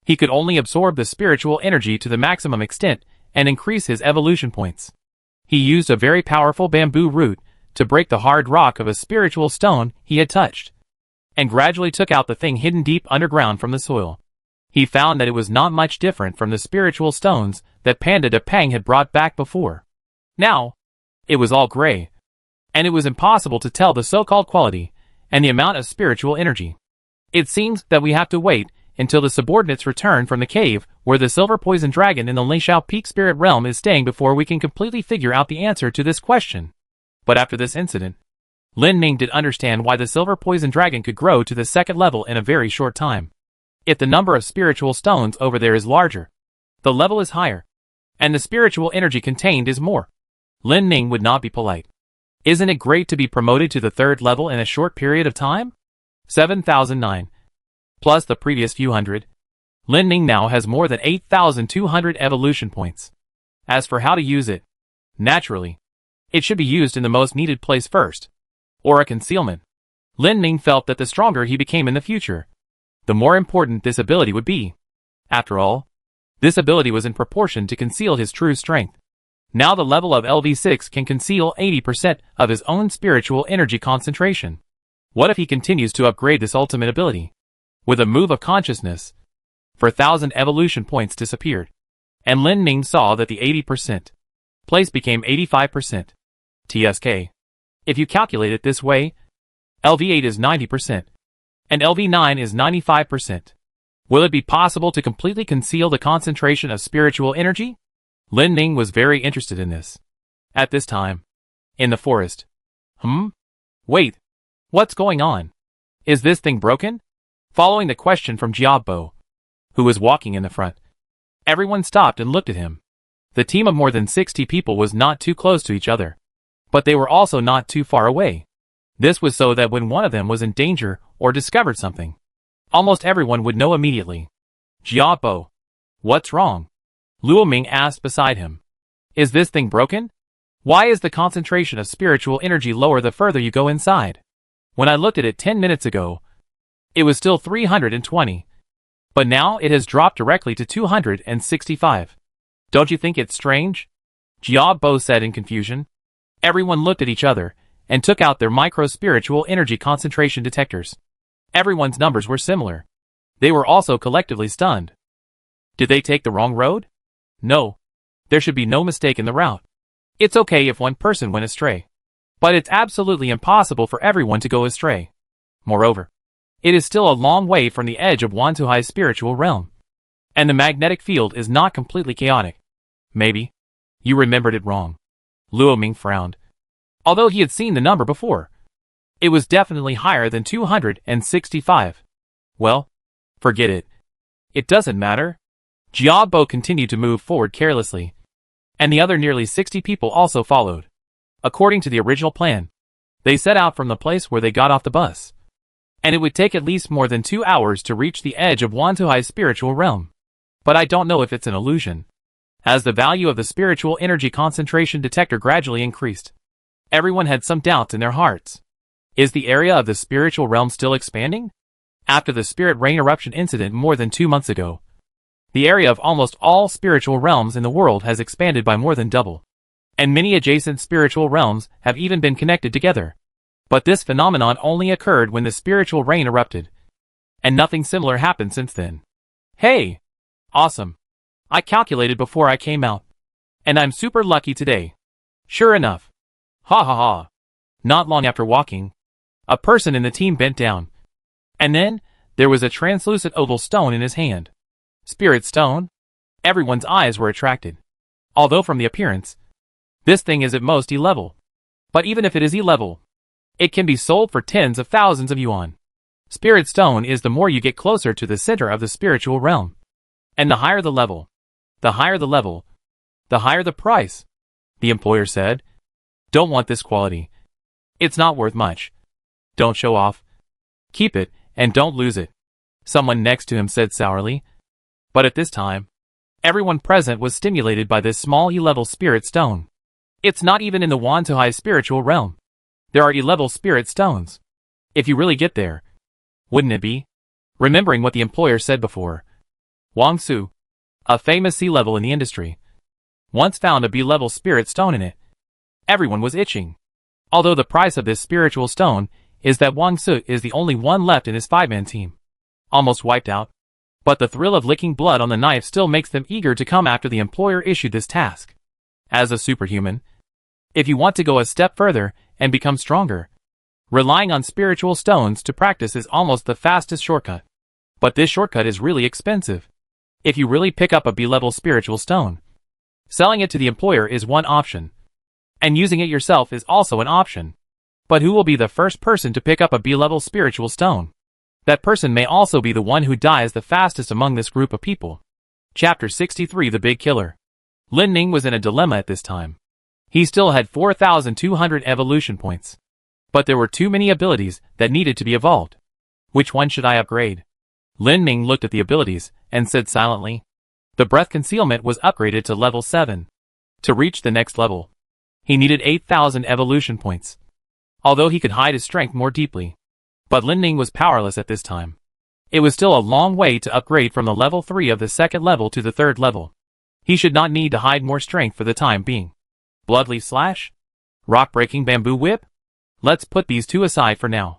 He could only absorb the spiritual energy to the maximum extent and increase his evolution points. He used a very powerful bamboo root to break the hard rock of a spiritual stone he had touched, and gradually took out the thing hidden deep underground from the soil. He found that it was not much different from the spiritual stones that Panda de Pang had brought back before. Now, it was all gray, and it was impossible to tell the so-called quality and the amount of spiritual energy. It seems that we have to wait until the subordinates return from the cave where the silver poison dragon in the Ling Xiao Peak spirit realm is staying before we can completely figure out the answer to this question. But after this incident, Lin Ming did understand why the silver poison dragon could grow to the second level in a very short time. If the number of spiritual stones over there is larger, the level is higher, and the spiritual energy contained is more. Lin Ming would not be polite. Isn't it great to be promoted to the third level in a short period of time? 7,009. Plus the previous few hundred. Lin Ming now has more than 8,200 evolution points. As for how to use it, naturally, it should be used in the most needed place first, or a concealment. Lin Ning felt that the stronger he became in the future, the more important this ability would be. After all, this ability was in proportion to conceal his true strength. Now the level of LV6 can conceal 80% of his own spiritual energy concentration. What if he continues to upgrade this ultimate ability? With a move of consciousness, 4,000 evolution points disappeared, and Lin Ning saw that the 80% place became 85%. TSK. If you calculate it this way, LV8 is 90%, and LV9 is 95%. Will it be possible to completely conceal the concentration of spiritual energy? Lin Ning was very interested in this. At this time, in the forest. Wait. What's going on? Is this thing broken? Following the question from Jiabo, who was walking in the front, everyone stopped and looked at him. The team of more than 60 people was not too close to each other, but they were also not too far away. This was so that when one of them was in danger or discovered something, almost everyone would know immediately. Jiabo, what's wrong? Luo Ming asked beside him. Is this thing broken? Why is the concentration of spiritual energy lower the further you go inside? When I looked at it 10 minutes ago, it was still 320. But now it has dropped directly to 265. Don't you think it's strange? Jiabo said in confusion. Everyone looked at each other and took out their micro-spiritual energy concentration detectors. Everyone's numbers were similar. They were also collectively stunned. Did they take the wrong road? No. There should be no mistake in the route. It's okay if one person went astray, but it's absolutely impossible for everyone to go astray. Moreover, it is still a long way from the edge of Wantuhai's spiritual realm, and the magnetic field is not completely chaotic. Maybe you remembered it wrong. Luo Ming frowned. Although he had seen the number before, it was definitely higher than 265. Well, forget it. It doesn't matter. Jiabo continued to move forward carelessly, and the other nearly 60 people also followed. According to the original plan, they set out from the place where they got off the bus, and it would take at least more than 2 hours to reach the edge of Wantuhai's spiritual realm. But I don't know if it's an illusion. As the value of the spiritual energy concentration detector gradually increased, everyone had some doubts in their hearts. Is the area of the spiritual realm still expanding? After the spirit rain eruption incident more than 2 months ago, the area of almost all spiritual realms in the world has expanded by more than double, and many adjacent spiritual realms have even been connected together. But this phenomenon only occurred when the spiritual rain erupted, and nothing similar happened since then. Hey! Awesome. I calculated before I came out, and I'm super lucky today. Sure enough. Ha ha ha. Not long after walking, a person in the team bent down, and then there was a translucent oval stone in his hand. Spirit stone? Everyone's eyes were attracted. Although from the appearance, this thing is at most E-level. But even if it is E-level, it can be sold for tens of thousands of yuan. Spirit stone is the more you get closer to the center of the spiritual realm. And the higher the level, the higher the level, the higher the price. The employer said, don't want this quality. It's not worth much. Don't show off. Keep it, and don't lose it. Someone next to him said sourly. But at this time, everyone present was stimulated by this small E-level spirit stone. It's not even in the Wantuhai spiritual realm. There are E-level spirit stones. If you really get there, wouldn't it be? Remembering what the employer said before, Wang Su, a famous C-level in the industry, once found a B-level spirit stone in it. Everyone was itching. Although the price of this spiritual stone is that Wang Su is the only one left in his 5-man team, almost wiped out. But the thrill of licking blood on the knife still makes them eager to come after the employer issued this task. As a superhuman, if you want to go a step further and become stronger, relying on spiritual stones to practice is almost the fastest shortcut. But this shortcut is really expensive. If you really pick up a B-level spiritual stone, selling it to the employer is one option, and using it yourself is also an option. But who will be the first person to pick up a B-level spiritual stone? That person may also be the one who dies the fastest among this group of people. Chapter 63 The Big Killer. Lin Ning was in a dilemma at this time. He still had 4,200 evolution points, but there were too many abilities that needed to be evolved. Which one should I upgrade? Lin Ning looked at the abilities and said silently. The breath concealment was upgraded to level 7. To reach the next level, he needed 8,000 evolution points. Although he could hide his strength more deeply. But Lin Ning was powerless at this time. It was still a long way to upgrade from the level 3 of the second level to the third level. He should not need to hide more strength for the time being. Bloodleaf Slash? Rock-breaking Bamboo Whip? Let's put these two aside for now.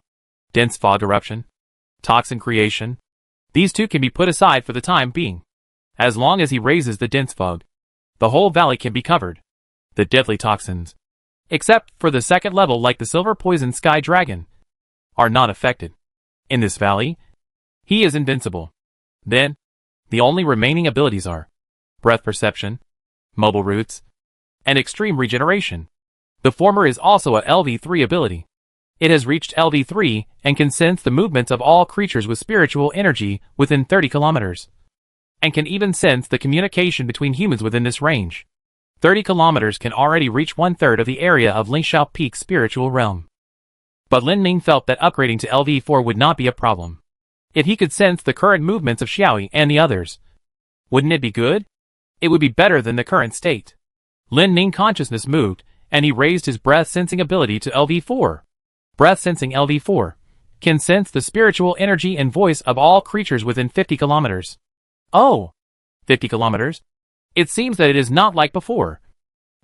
Dense Fog Eruption? Toxin Creation? These two can be put aside for the time being. As long as he raises the dense fog, the whole valley can be covered. The deadly toxins, except for the second level like the Silver Poison Sky Dragon, are not affected. In this valley, he is invincible. Then, the only remaining abilities are Breath Perception, Mobile Roots, and Extreme Regeneration. The former is also a LV3 ability. It has reached LV3 and can sense the movements of all creatures with spiritual energy within 30 kilometers. And can even sense the communication between humans within this range. 30 kilometers can already reach 1/3 of the area of Lingxiao Peak's spiritual realm. But Lin Ning felt that upgrading to LV4 would not be a problem. If he could sense the current movements of Xiaoyi and the others, wouldn't it be good? It would be better than the current state. Lin Ning consciousness moved, and he raised his breath sensing ability to LV4. Breath sensing LV4 can sense the spiritual energy and voice of all creatures within 50 kilometers. Oh, 50 kilometers? It seems that it is not like before.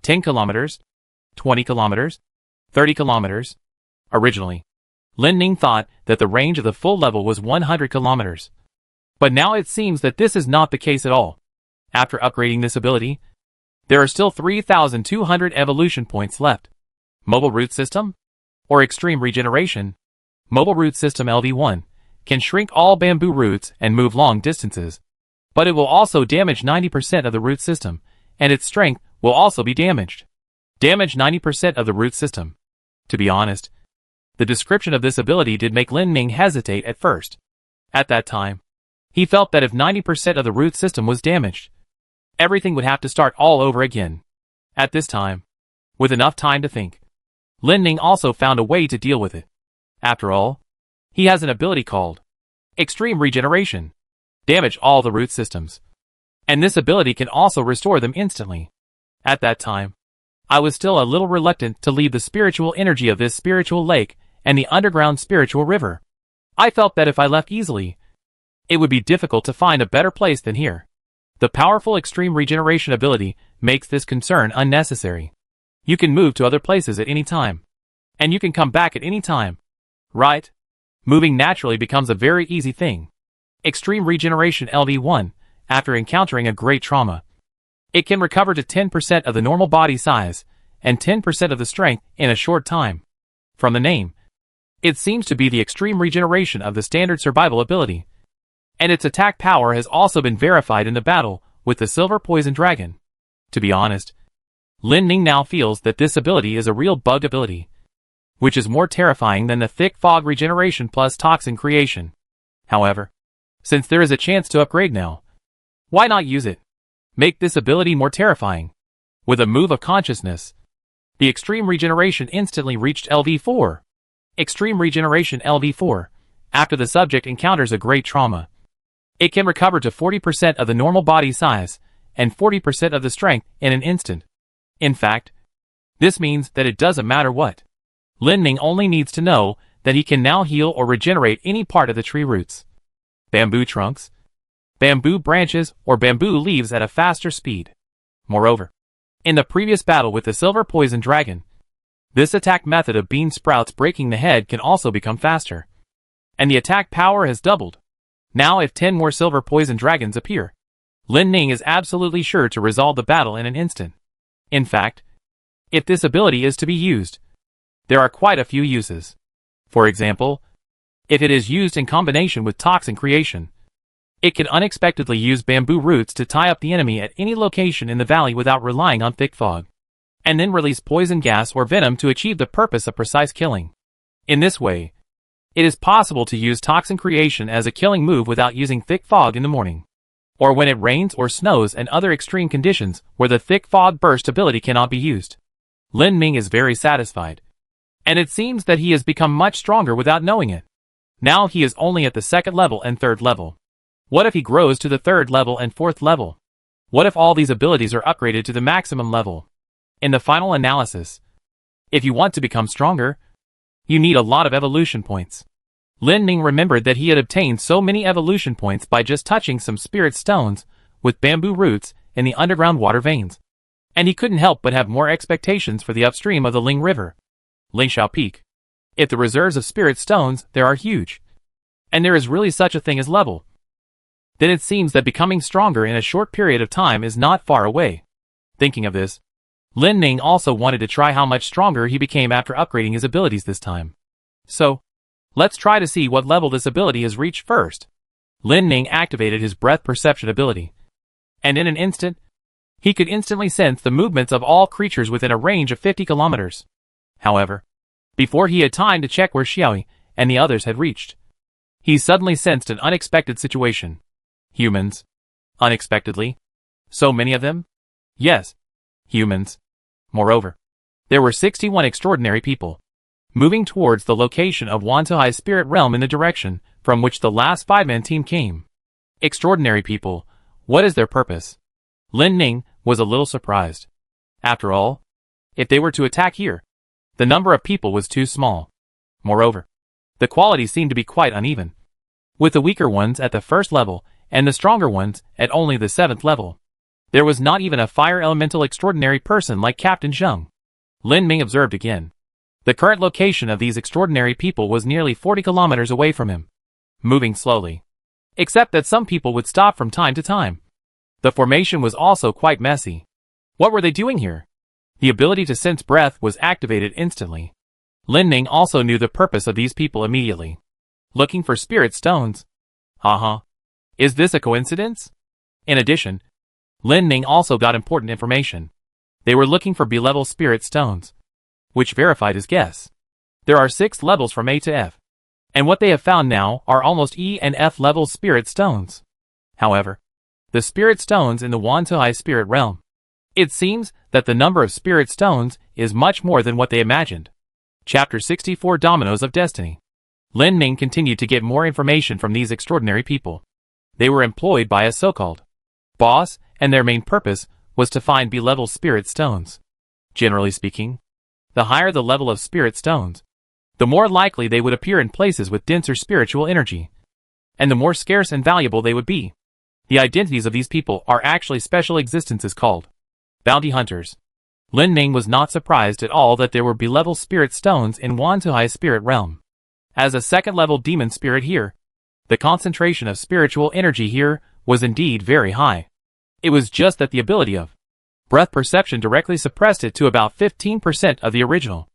10 kilometers, 20 kilometers, 30 kilometers. Originally, Lin Ning thought that the range of the full level was 100 kilometers. But now it seems that this is not the case at all. After upgrading this ability, there are still 3,200 evolution points left. Mobile Root System? Or Extreme Regeneration? Mobile Root System LV1 can shrink all bamboo roots and move long distances. But it will also damage 90% of the root system, and its strength will also be damaged. Damage 90% of the root system. To be honest, the description of this ability did make Lin Ning hesitate at first. At that time, he felt that if 90% of the root system was damaged, everything would have to start all over again. At this time, with enough time to think, Lin Ning also found a way to deal with it. After all, he has an ability called Extreme Regeneration. Damage all the root systems. And this ability can also restore them instantly. At that time, I was still a little reluctant to leave the spiritual energy of this spiritual lake and the underground spiritual river. I felt that if I left easily, it would be difficult to find a better place than here. The powerful Extreme Regeneration ability makes this concern unnecessary. You can move to other places at any time. And you can come back at any time. Right? Moving naturally becomes a very easy thing. Extreme Regeneration LV1, after encountering a great trauma. It can recover to 10% of the normal body size, and 10% of the strength in a short time. From the name, it seems to be the extreme regeneration of the standard survival ability. And its attack power has also been verified in the battle with the Silver Poison Dragon. To be honest, Lin Ning now feels that this ability is a real bugged ability, which is more terrifying than the thick fog regeneration plus toxin creation. However, since there is a chance to upgrade now, why not use it? Make this ability more terrifying. With a move of consciousness, the Extreme Regeneration instantly reached LV4. Extreme Regeneration LV4, after the subject encounters a great trauma. It can recover to 40% of the normal body size, and 40% of the strength in an instant. In fact, this means that it doesn't matter what. Lin Ning only needs to know that he can now heal or regenerate any part of the tree roots. Bamboo trunks, bamboo branches, or bamboo leaves at a faster speed. Moreover, in the previous battle with the Silver Poison Dragon, this attack method of bean sprouts breaking the head can also become faster. And the attack power has doubled. Now if 10 more Silver Poison Dragons appear, Lin Ning is absolutely sure to resolve the battle in an instant. In fact, if this ability is to be used, there are quite a few uses. For example, if it is used in combination with toxin creation, it can unexpectedly use bamboo roots to tie up the enemy at any location in the valley without relying on thick fog, and then release poison gas or venom to achieve the purpose of precise killing. In this way, it is possible to use toxin creation as a killing move without using thick fog in the morning, or when it rains or snows and other extreme conditions where the thick fog burst ability cannot be used. Lin Ning is very satisfied, and it seems that he has become much stronger without knowing it. Now he is only at the second level and third level. What if he grows to the third level and fourth level? What if all these abilities are upgraded to the maximum level? In the final analysis, if you want to become stronger, you need a lot of evolution points. Lin Ning remembered that he had obtained so many evolution points by just touching some spirit stones with bamboo roots in the underground water veins. And he couldn't help but have more expectations for the upstream of the Ling River, Lingxiao Peak. If the reserves of spirit stones there are huge, and there is really such a thing as level, then it seems that becoming stronger in a short period of time is not far away. Thinking of this, Lin Ning also wanted to try how much stronger he became after upgrading his abilities this time. So, let's try to see what level this ability has reached first. Lin Ning activated his breath perception ability, and in an instant, he could instantly sense the movements of all creatures within a range of 50 kilometers. However, before he had time to check where Xiaoyi and the others had reached, he suddenly sensed an unexpected situation. Humans. Unexpectedly. So many of them? Yes. Humans. Moreover, there were 61 extraordinary people, moving towards the location of Wantuhai's spirit realm in the direction from which the last 5-man team came. Extraordinary people. What is their purpose? Lin Ning was a little surprised. After all, if they were to attack here, the number of people was too small. Moreover, the quality seemed to be quite uneven, with the weaker ones at the first level and the stronger ones at only the 7th level. There was not even a fire elemental extraordinary person like Captain Zheng. Lin Ming observed again. The current location of these extraordinary people was nearly 40 kilometers away from him, moving slowly, except that some people would stop from time to time. The formation was also quite messy. What were they doing here? The ability to sense breath was activated instantly. Lin Ning also knew the purpose of these people immediately. Looking for spirit stones. Haha. Is this a coincidence? In addition, Lin Ning also got important information. They were looking for B-level spirit stones, which verified his guess. There are 6 levels from A to F, and what they have found now are almost E and F level spirit stones. However, the spirit stones in the Wantuhai spirit realm, it seems that the number of spirit stones is much more than what they imagined. Chapter 64 Dominoes of Destiny. Lin Ning continued to get more information from these extraordinary people. They were employed by a so-called boss, and their main purpose was to find B-level spirit stones. Generally speaking, the higher the level of spirit stones, the more likely they would appear in places with denser spiritual energy, and the more scarce and valuable they would be. The identities of these people are actually special existences called bounty hunters. Lin Ning was not surprised at all that there were B-level spirit stones in Wantuhai's spirit realm. As a 2nd-level demon spirit here, the concentration of spiritual energy here was indeed very high. It was just that the ability of breath perception directly suppressed it to about 15% of the original.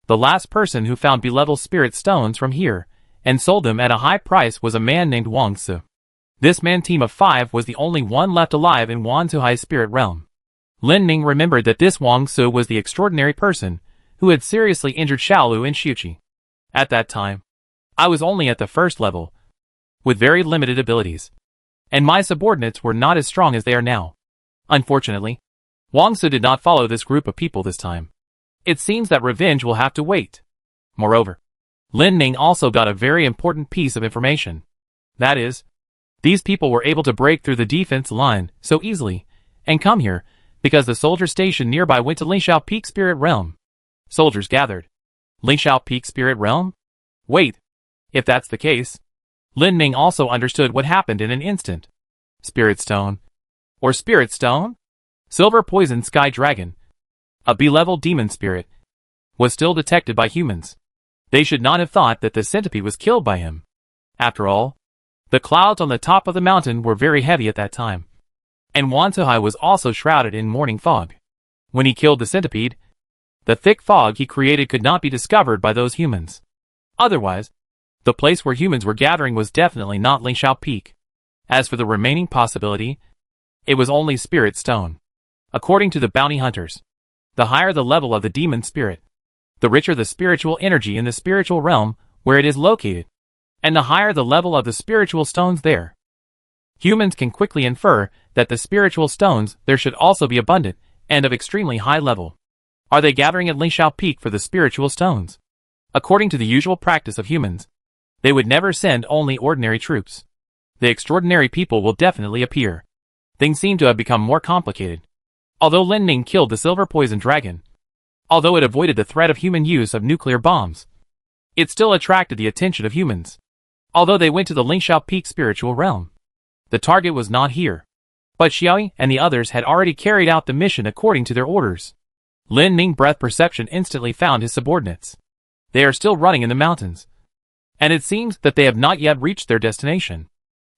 The last person who found B-level spirit stones from here and sold them at a high price was a man named Wang Su. This man team of 5 was the only one left alive in Wantuhai's spirit realm. Lin Ning remembered that this Wang Su was the extraordinary person who had seriously injured Xiaolu and Xuqi. At that time, I was only at the 1st level, with very limited abilities, and my subordinates were not as strong as they are now. Unfortunately, Wang Su did not follow this group of people this time. It seems that revenge will have to wait. Moreover, Lin Ning also got a very important piece of information. That is, these people were able to break through the defense line so easily and come here because the soldier station nearby went to Lingxiao Peak Spirit Realm. Soldiers gathered. Lingxiao Peak Spirit Realm? Wait. If that's the case, Lin Ning also understood what happened in an instant. Spirit Stone. Or Spirit Stone? Silver Poison Sky Dragon, a B-level demon spirit, was still detected by humans. They should not have thought that the centipede was killed by him. After all, the clouds on the top of the mountain were very heavy at that time, and Wantuhai was also shrouded in morning fog. When he killed the centipede, the thick fog he created could not be discovered by those humans. Otherwise, the place where humans were gathering was definitely not Lingxiao Peak. As for the remaining possibility, it was only Spirit Stone. According to the bounty hunters, the higher the level of the demon spirit, the richer the spiritual energy in the spiritual realm where it is located, and the higher the level of the spiritual stones there. Humans can quickly infer that the spiritual stones there should also be abundant and of extremely high level. Are they gathering at Lingxiao Peak for the spiritual stones? According to the usual practice of humans, they would never send only ordinary troops. The extraordinary people will definitely appear. Things seem to have become more complicated. Although Lin Ning killed the silver poison dragon, although it avoided the threat of human use of nuclear bombs, it still attracted the attention of humans. Although they went to the Lingxiao Peak spiritual realm, the target was not here. But Xiaoyi and the others had already carried out the mission according to their orders. Lin Ning breath perception instantly found his subordinates. They are still running in the mountains, and it seems that they have not yet reached their destination.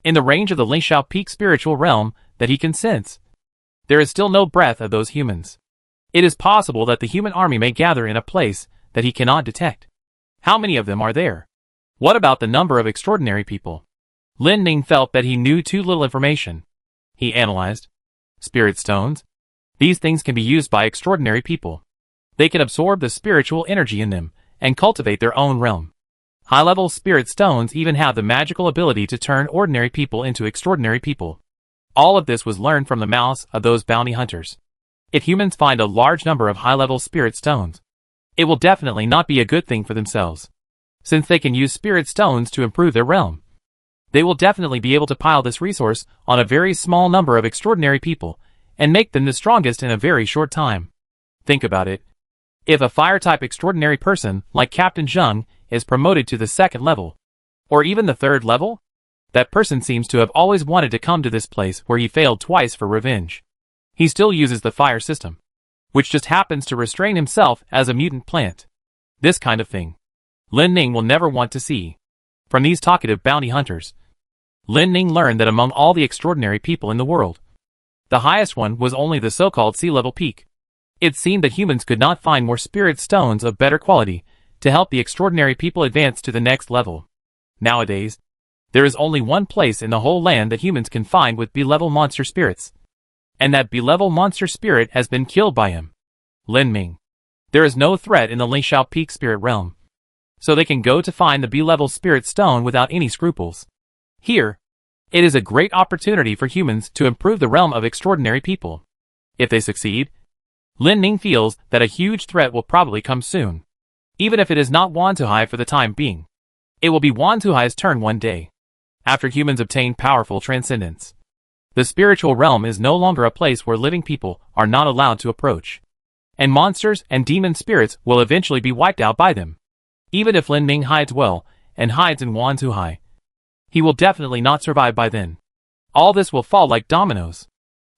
In the range of the Lingxiao Peak spiritual realm that he can sense, there is still no breath of those humans. It is possible that the human army may gather in a place that he cannot detect. How many of them are there? What about the number of extraordinary people? Lin Ning felt that he knew too little information. He analyzed. Spirit stones. These things can be used by extraordinary people. They can absorb the spiritual energy in them and cultivate their own realm. High-level spirit stones even have the magical ability to turn ordinary people into extraordinary people. All of this was learned from the mouths of those bounty hunters. If humans find a large number of high-level spirit stones, it will definitely not be a good thing for themselves. Since they can use spirit stones to improve their realm, they will definitely be able to pile this resource on a very small number of extraordinary people and make them the strongest in a very short time. Think about it. If a fire-type extraordinary person like Captain Zheng is promoted to the 2nd level, or even the 3rd level, that person seems to have always wanted to come to this place where he failed twice for revenge. He still uses the fire system, which just happens to restrain himself as a mutant plant. This kind of thing Lin Ning will never want to see. From these talkative bounty hunters, Lin Ning learned that among all the extraordinary people in the world, the highest one was only the so-called sea-level peak. It seemed that humans could not find more spirit stones of better quality to help the extraordinary people advance to the next level. Nowadays, there is only one place in the whole land that humans can find with B-level monster spirits, and that B-level monster spirit has been killed by him, Lin Ming. There is no threat in the Lingxiao Peak spirit realm, so they can go to find the B-level spirit stone without any scruples. Here, it is a great opportunity for humans to improve the realm of extraordinary people. If they succeed, Lin Ning feels that a huge threat will probably come soon. Even if it is not Wan Tuhai for the time being, it will be Wan Tuhai's turn one day. After humans obtain powerful transcendence, the spiritual realm is no longer a place where living people are not allowed to approach, and monsters and demon spirits will eventually be wiped out by them. Even if Lin Ning hides well and hides in Wan Tuhai, he will definitely not survive by then. All this will fall like dominoes.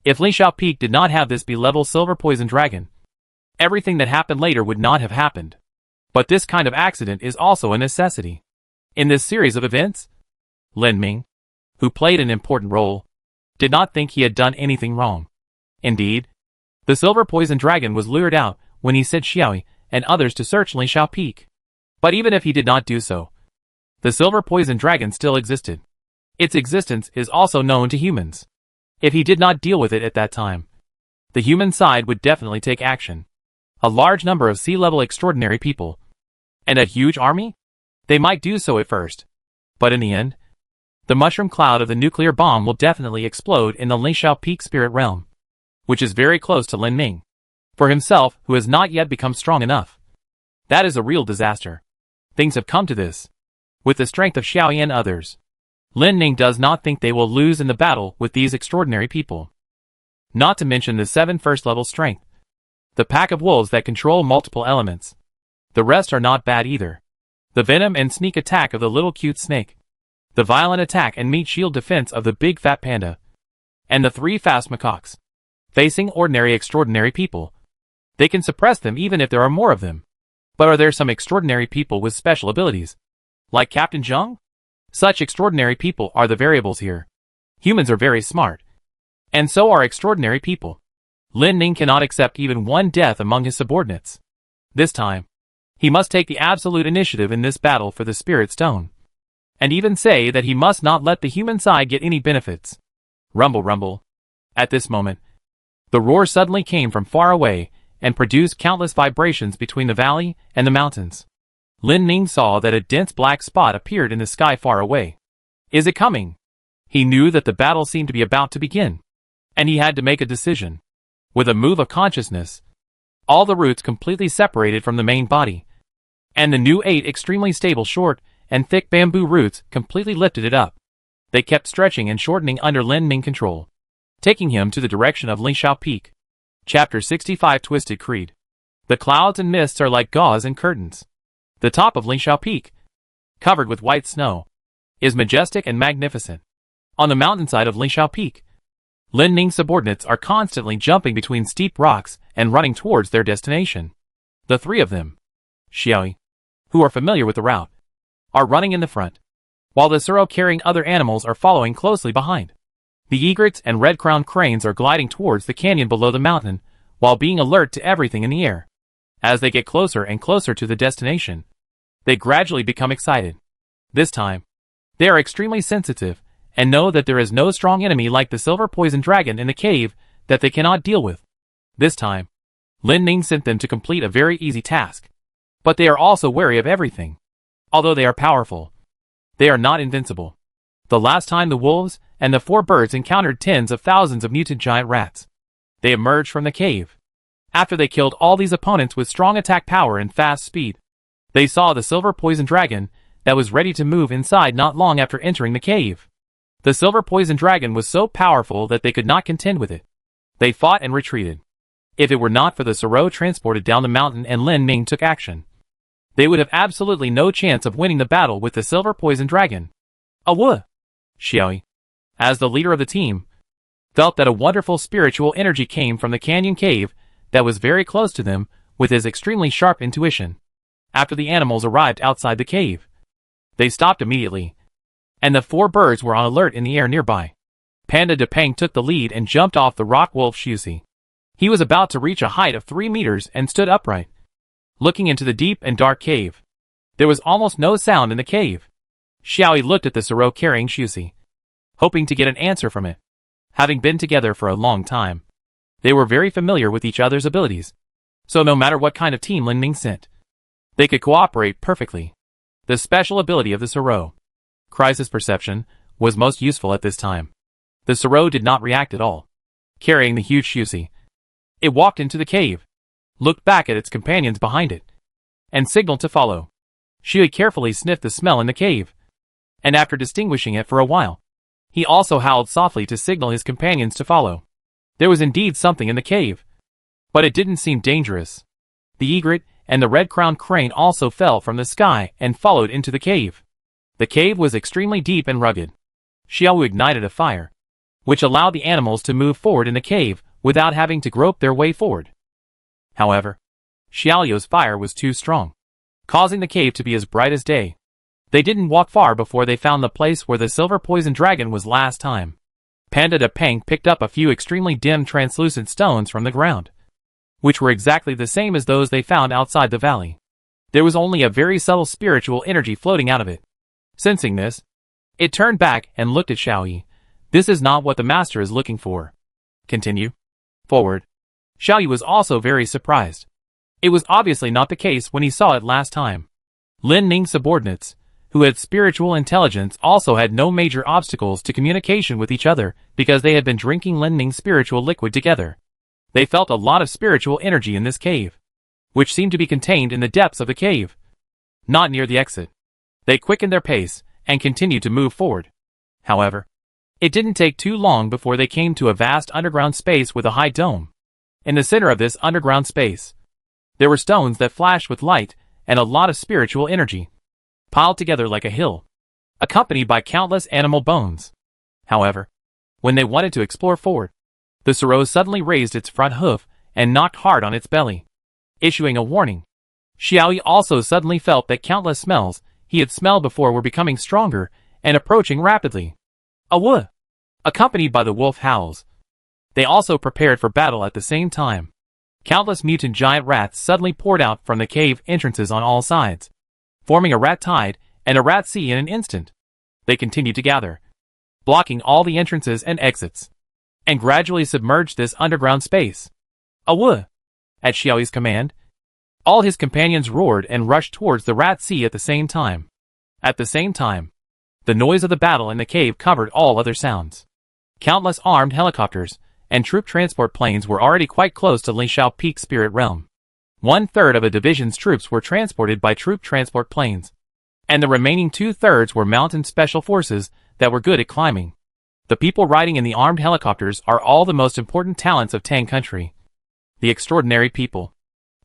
If Lingxiao Peak did not have this B-level silver poison dragon, everything that happened later would not have happened. But this kind of accident is also a necessity. In this series of events, Lin Ming, who played an important role, did not think he had done anything wrong. Indeed, the silver poison dragon was lured out when he sent Xiaoyi and others to search Lingxiao Peak. But even if he did not do so, the silver poison dragon still existed. Its existence is also known to humans. If he did not deal with it at that time, the human side would definitely take action. A large number of sea-level extraordinary people, and a huge army? They might do so at first, but in the end, the mushroom cloud of the nuclear bomb will definitely explode in the Lingxiao Peak spirit realm, which is very close to Lin Ming. For himself, who has not yet become strong enough, that is a real disaster. Things have come to this. With the strength of Xiaoyi and others, Lin Ning does not think they will lose in the battle with these extraordinary people. Not to mention the 7 first-level strength, the pack of wolves that control multiple elements. The rest are not bad either. The venom and sneak attack of the little cute snake, the violent attack and meat shield defense of the big fat panda, and the 3 fast macaques. Facing ordinary extraordinary people, they can suppress them even if there are more of them. But are there some extraordinary people with special abilities, like Captain Zheng? Such extraordinary people are the variables here. Humans are very smart, and so are extraordinary people. Lin Ning cannot accept even one death among his subordinates. This time, he must take the absolute initiative in this battle for the Spirit Stone, and even say that he must not let the human side get any benefits. Rumble, rumble. At this moment, the roar suddenly came from far away and produced countless vibrations between the valley and the mountains. Lin Ning saw that a dense black spot appeared in the sky far away. Is it coming? He knew that the battle seemed to be about to begin, and he had to make a decision. With a move of consciousness, all the roots completely separated from the main body, and the new 8 extremely stable short and thick bamboo roots completely lifted it up. They kept stretching and shortening under Lin Ming control, taking him to the direction of Lingxiao Peak. Chapter 65 Twisted Creed. The clouds and mists are like gauze and curtains. The top of Lingxiao Peak, covered with white snow, is majestic and magnificent. On the mountainside of Lingxiao Peak, Lin Ning's subordinates are constantly jumping between steep rocks and running towards their destination. The three of them, Xiaoyi, who are familiar with the route, are running in the front, while the Suro carrying other animals are following closely behind. The egrets and red-crowned cranes are gliding towards the canyon below the mountain, while being alert to everything in the air. As they get closer and closer to the destination, they gradually become excited. This time, they are extremely sensitive, and know that there is no strong enemy like the silver poison dragon in the cave that they cannot deal with. This time, Lin Ning sent them to complete a very easy task. But they are also wary of everything. Although they are powerful, they are not invincible. The last time the wolves and the four birds encountered tens of thousands of mutant giant rats, they emerged from the cave. After they killed all these opponents with strong attack power and fast speed, they saw the silver poison dragon that was ready to move inside not long after entering the cave. The silver poison dragon was so powerful that they could not contend with it. They fought and retreated. If it were not for the Suro transported down the mountain and Lin Ning took action, they would have absolutely no chance of winning the battle with the silver poison dragon. Awu! Xiaoyi, as the leader of the team, felt that a wonderful spiritual energy came from the canyon cave that was very close to them with his extremely sharp intuition. After the animals arrived outside the cave, they stopped immediately, and the four birds were on alert in the air nearby. Panda Pang took the lead and jumped off the rock wolf Shusi. He was about to reach a height of 3 meters and stood upright, looking into the deep and dark cave. There was almost no sound in the cave. Xiaoyi looked at the Suro carrying Shusi, hoping to get an answer from it. Having been together for a long time, they were very familiar with each other's abilities, so no matter what kind of team Lin Ning sent, they could cooperate perfectly. The special ability of the Suro, Crisis Perception, was most useful at this time. The Suro did not react at all. Carrying the huge Shusi, it walked into the cave, looked back at its companions behind it, and signaled to follow. Shui carefully sniffed the smell in the cave, and after distinguishing it for a while, he also howled softly to signal his companions to follow. There was indeed something in the cave, but it didn't seem dangerous. The egret and the red-crowned crane also fell from the sky and followed into the cave. The cave was extremely deep and rugged. Xiaowu ignited a fire, which allowed the animals to move forward in the cave without having to grope their way forward. However, Xiaoyu's fire was too strong, causing the cave to be as bright as day. They didn't walk far before they found the place where the silver poison dragon was last time. Panda Pang picked up a few extremely dim translucent stones from the ground, which were exactly the same as those they found outside the valley. There was only a very subtle spiritual energy floating out of it. Sensing this, it turned back and looked at Xiaoyi. This is not what the master is looking for. Continue. Forward. Xiaoyi was also very surprised. It was obviously not the case when he saw it last time. Lin Ning's subordinates, who had spiritual intelligence, also had no major obstacles to communication with each other because they had been drinking Lin Ning's spiritual liquid together. They felt a lot of spiritual energy in this cave, which seemed to be contained in the depths of the cave, not near the exit. They quickened their pace and continued to move forward. However, it didn't take too long before they came to a vast underground space with a high dome. In the center of this underground space, there were stones that flashed with light and a lot of spiritual energy, piled together like a hill, accompanied by countless animal bones. However, when they wanted to explore forward, the Suro suddenly raised its front hoof and knocked hard on its belly, issuing a warning. Xiaoyi also suddenly felt that countless smells he had smelled before were becoming stronger and approaching rapidly. Awu! Accompanied by the wolf howls, they also prepared for battle at the same time. Countless mutant giant rats suddenly poured out from the cave entrances on all sides, forming a rat tide and a rat sea in an instant. They continued to gather, blocking all the entrances and exits, and gradually submerged this underground space. Awu! At Xiaoyi's command, all his companions roared and rushed towards the rat sea at the same time. At the same time, the noise of the battle in the cave covered all other sounds. Countless armed helicopters and troop transport planes were already quite close to Lingxiao Peak Spirit Realm. 1/3 of a division's troops were transported by troop transport planes, and the remaining 2/3 were mountain special forces that were good at climbing. The people riding in the armed helicopters are all the most important talents of Tang country. The extraordinary people.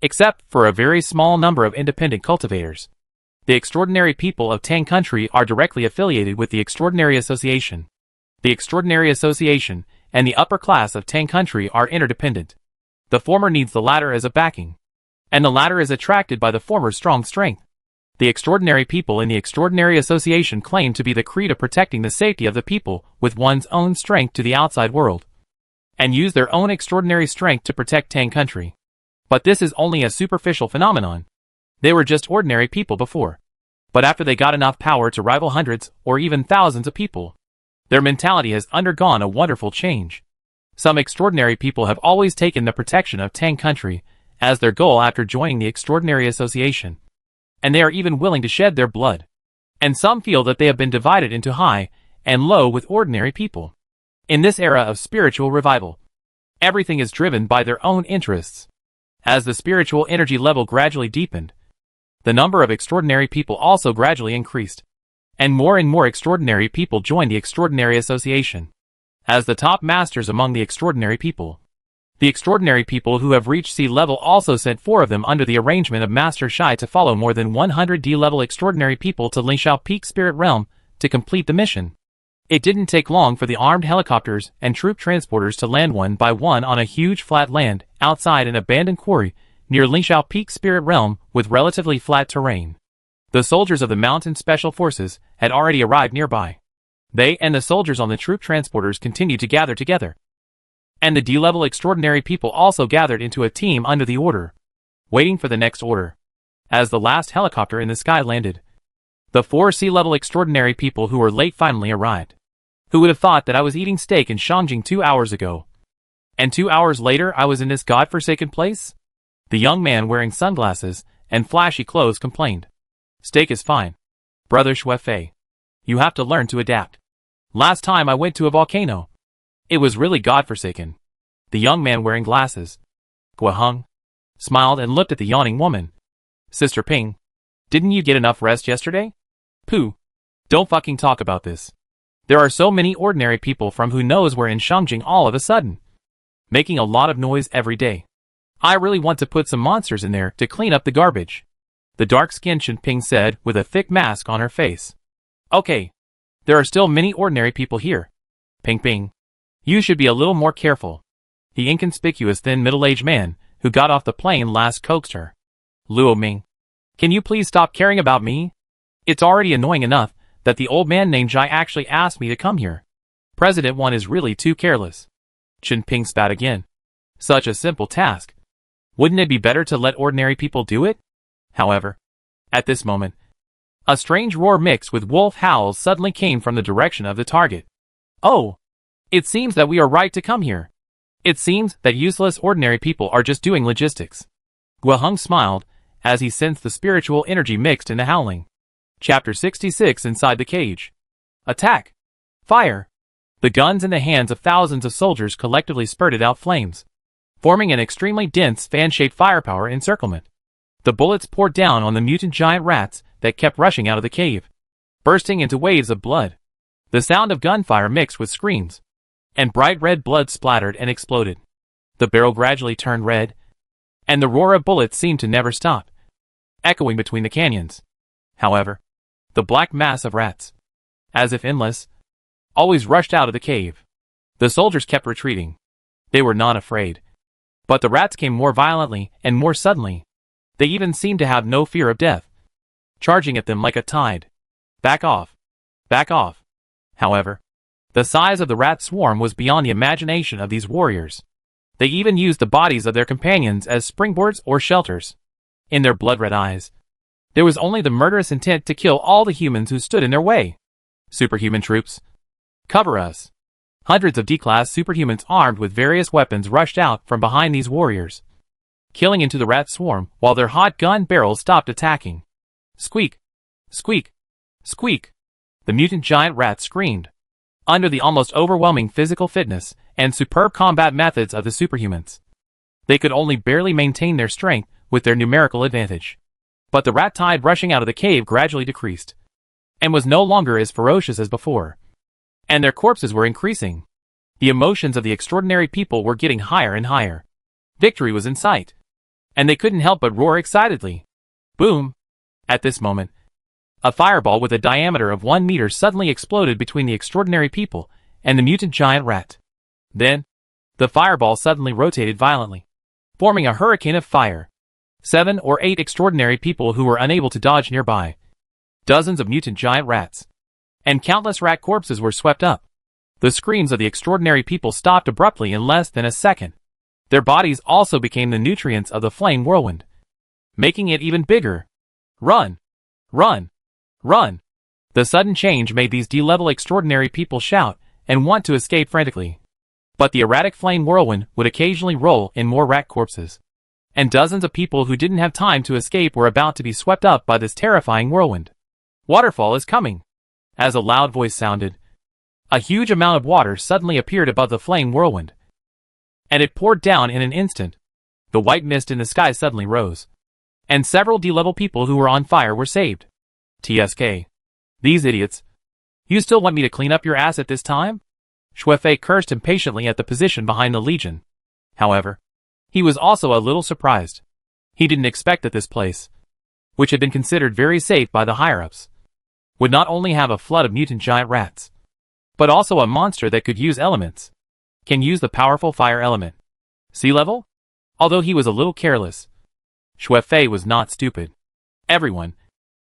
Except for a very small number of independent cultivators. The extraordinary people of Tang Country are directly affiliated with the Extraordinary Association. The Extraordinary Association and the upper class of Tang Country are interdependent. The former needs the latter as a backing, and the latter is attracted by the former's strong strength. The extraordinary people in the Extraordinary Association claim to be the creed of protecting the safety of the people with one's own strength to the outside world, and use their own extraordinary strength to protect Tang Country. But this is only a superficial phenomenon. They were just ordinary people before. But after they got enough power to rival hundreds or even thousands of people, their mentality has undergone a wonderful change. Some extraordinary people have always taken the protection of Tang Country as their goal after joining the Extraordinary Association, and they are even willing to shed their blood. And some feel that they have been divided into high and low with ordinary people. In this era of spiritual revival, everything is driven by their own interests. As the spiritual energy level gradually deepened, the number of extraordinary people also gradually increased, and more extraordinary people joined the Extraordinary Association as the top masters among the extraordinary people. The extraordinary people who have reached sea level also sent 4 of them under the arrangement of Master Shai to follow more than 100 D-level extraordinary people to Lingxiao Peak Spirit Realm to complete the mission. It didn't take long for the armed helicopters and troop transporters to land one by one on a huge flat land outside an abandoned quarry near Lingxiao Peak Spirit Realm with relatively flat terrain. The soldiers of the Mountain Special Forces had already arrived nearby. They and the soldiers on the troop transporters continued to gather together. And the D-level extraordinary people also gathered into a team under the order, waiting for the next order. As the last helicopter in the sky landed, the 4 sea-level extraordinary people who were late finally arrived. Who would have thought that I was eating steak in Shangjing 2 hours ago? And 2 hours later I was in this godforsaken place? The young man wearing sunglasses and flashy clothes complained. Steak is fine, Brother Shuefei. You have to learn to adapt. Last time I went to a volcano, it was really godforsaken. The young man wearing glasses, Guaheng, smiled and looked at the yawning woman. Sister Ping, didn't you get enough rest yesterday? Pooh. Don't fucking talk about this. There are so many ordinary people from who knows where in Shangjing all of a sudden, making a lot of noise every day. I really want to put some monsters in there to clean up the garbage. The dark-skinned Shen Ping said with a thick mask on her face. Okay. There are still many ordinary people here. Ping Ping. You should be a little more careful. The inconspicuous thin middle-aged man who got off the plane last coaxed her. Luo Ming. Can you please stop caring about me? It's already annoying enough that the old man named Jai actually asked me to come here. President 1 is really too careless. Shen Ping spat again. Such a simple task. Wouldn't it be better to let ordinary people do it? However, at this moment, a strange roar mixed with wolf howls suddenly came from the direction of the target. Oh! It seems that we are right to come here. It seems that useless ordinary people are just doing logistics. Guaheng smiled as he sensed the spiritual energy mixed in the howling. Chapter 66 Inside the Cage. Attack! Fire! The guns in the hands of thousands of soldiers collectively spurted out flames, forming an extremely dense fan-shaped firepower encirclement. The bullets poured down on the mutant giant rats that kept rushing out of the cave, bursting into waves of blood. The sound of gunfire mixed with screams, and bright red blood splattered and exploded. The barrel gradually turned red, and the roar of bullets seemed to never stop, echoing between the canyons. However, the black mass of rats, as if endless, always rushed out of the cave. The soldiers kept retreating. They were not afraid. But the rats came more violently and more suddenly. They even seemed to have no fear of death, charging at them like a tide. Back off. Back off. However, the size of the rat swarm was beyond the imagination of these warriors. They even used the bodies of their companions as springboards or shelters. In their blood-red eyes, there was only the murderous intent to kill all the humans who stood in their way. Superhuman troops, cover us. Hundreds of D-class superhumans armed with various weapons rushed out from behind these warriors, killing into the rat swarm while their hot gun barrels stopped attacking. Squeak! Squeak! Squeak! The mutant giant rats screamed. Under the almost overwhelming physical fitness and superb combat methods of the superhumans, they could only barely maintain their strength with their numerical advantage. But the rat tide rushing out of the cave gradually decreased, and was no longer as ferocious as before. And their corpses were increasing. The emotions of the extraordinary people were getting higher and higher. Victory was in sight. And they couldn't help but roar excitedly. Boom! At this moment, a fireball with a diameter of 1 meter suddenly exploded between the extraordinary people and the mutant giant rat. Then, the fireball suddenly rotated violently, forming a hurricane of fire. 7 or 8 extraordinary people who were unable to dodge nearby. Dozens of mutant giant rats and countless rat corpses were swept up. The screams of the extraordinary people stopped abruptly in less than a second. Their bodies also became the nutrients of the flame whirlwind, making it even bigger. Run! Run! Run! The sudden change made these D-level extraordinary people shout and want to escape frantically. But the erratic flame whirlwind would occasionally roll in more rat corpses, and dozens of people who didn't have time to escape were about to be swept up by this terrifying whirlwind. Waterfall is coming! As a loud voice sounded, a huge amount of water suddenly appeared above the flame whirlwind, and it poured down in an instant. The white mist in the sky suddenly rose, and several D-level people who were on fire were saved. TSK. These idiots. You still want me to clean up your ass at this time? Shuefei cursed impatiently at the position behind the Legion. However, he was also a little surprised. He didn't expect that this place, which had been considered very safe by the higher-ups, would not only have a flood of mutant giant rats, but also a monster that could use elements. Can use the powerful fire element. Sea level? Although he was a little careless, Shuefei was not stupid. Everyone,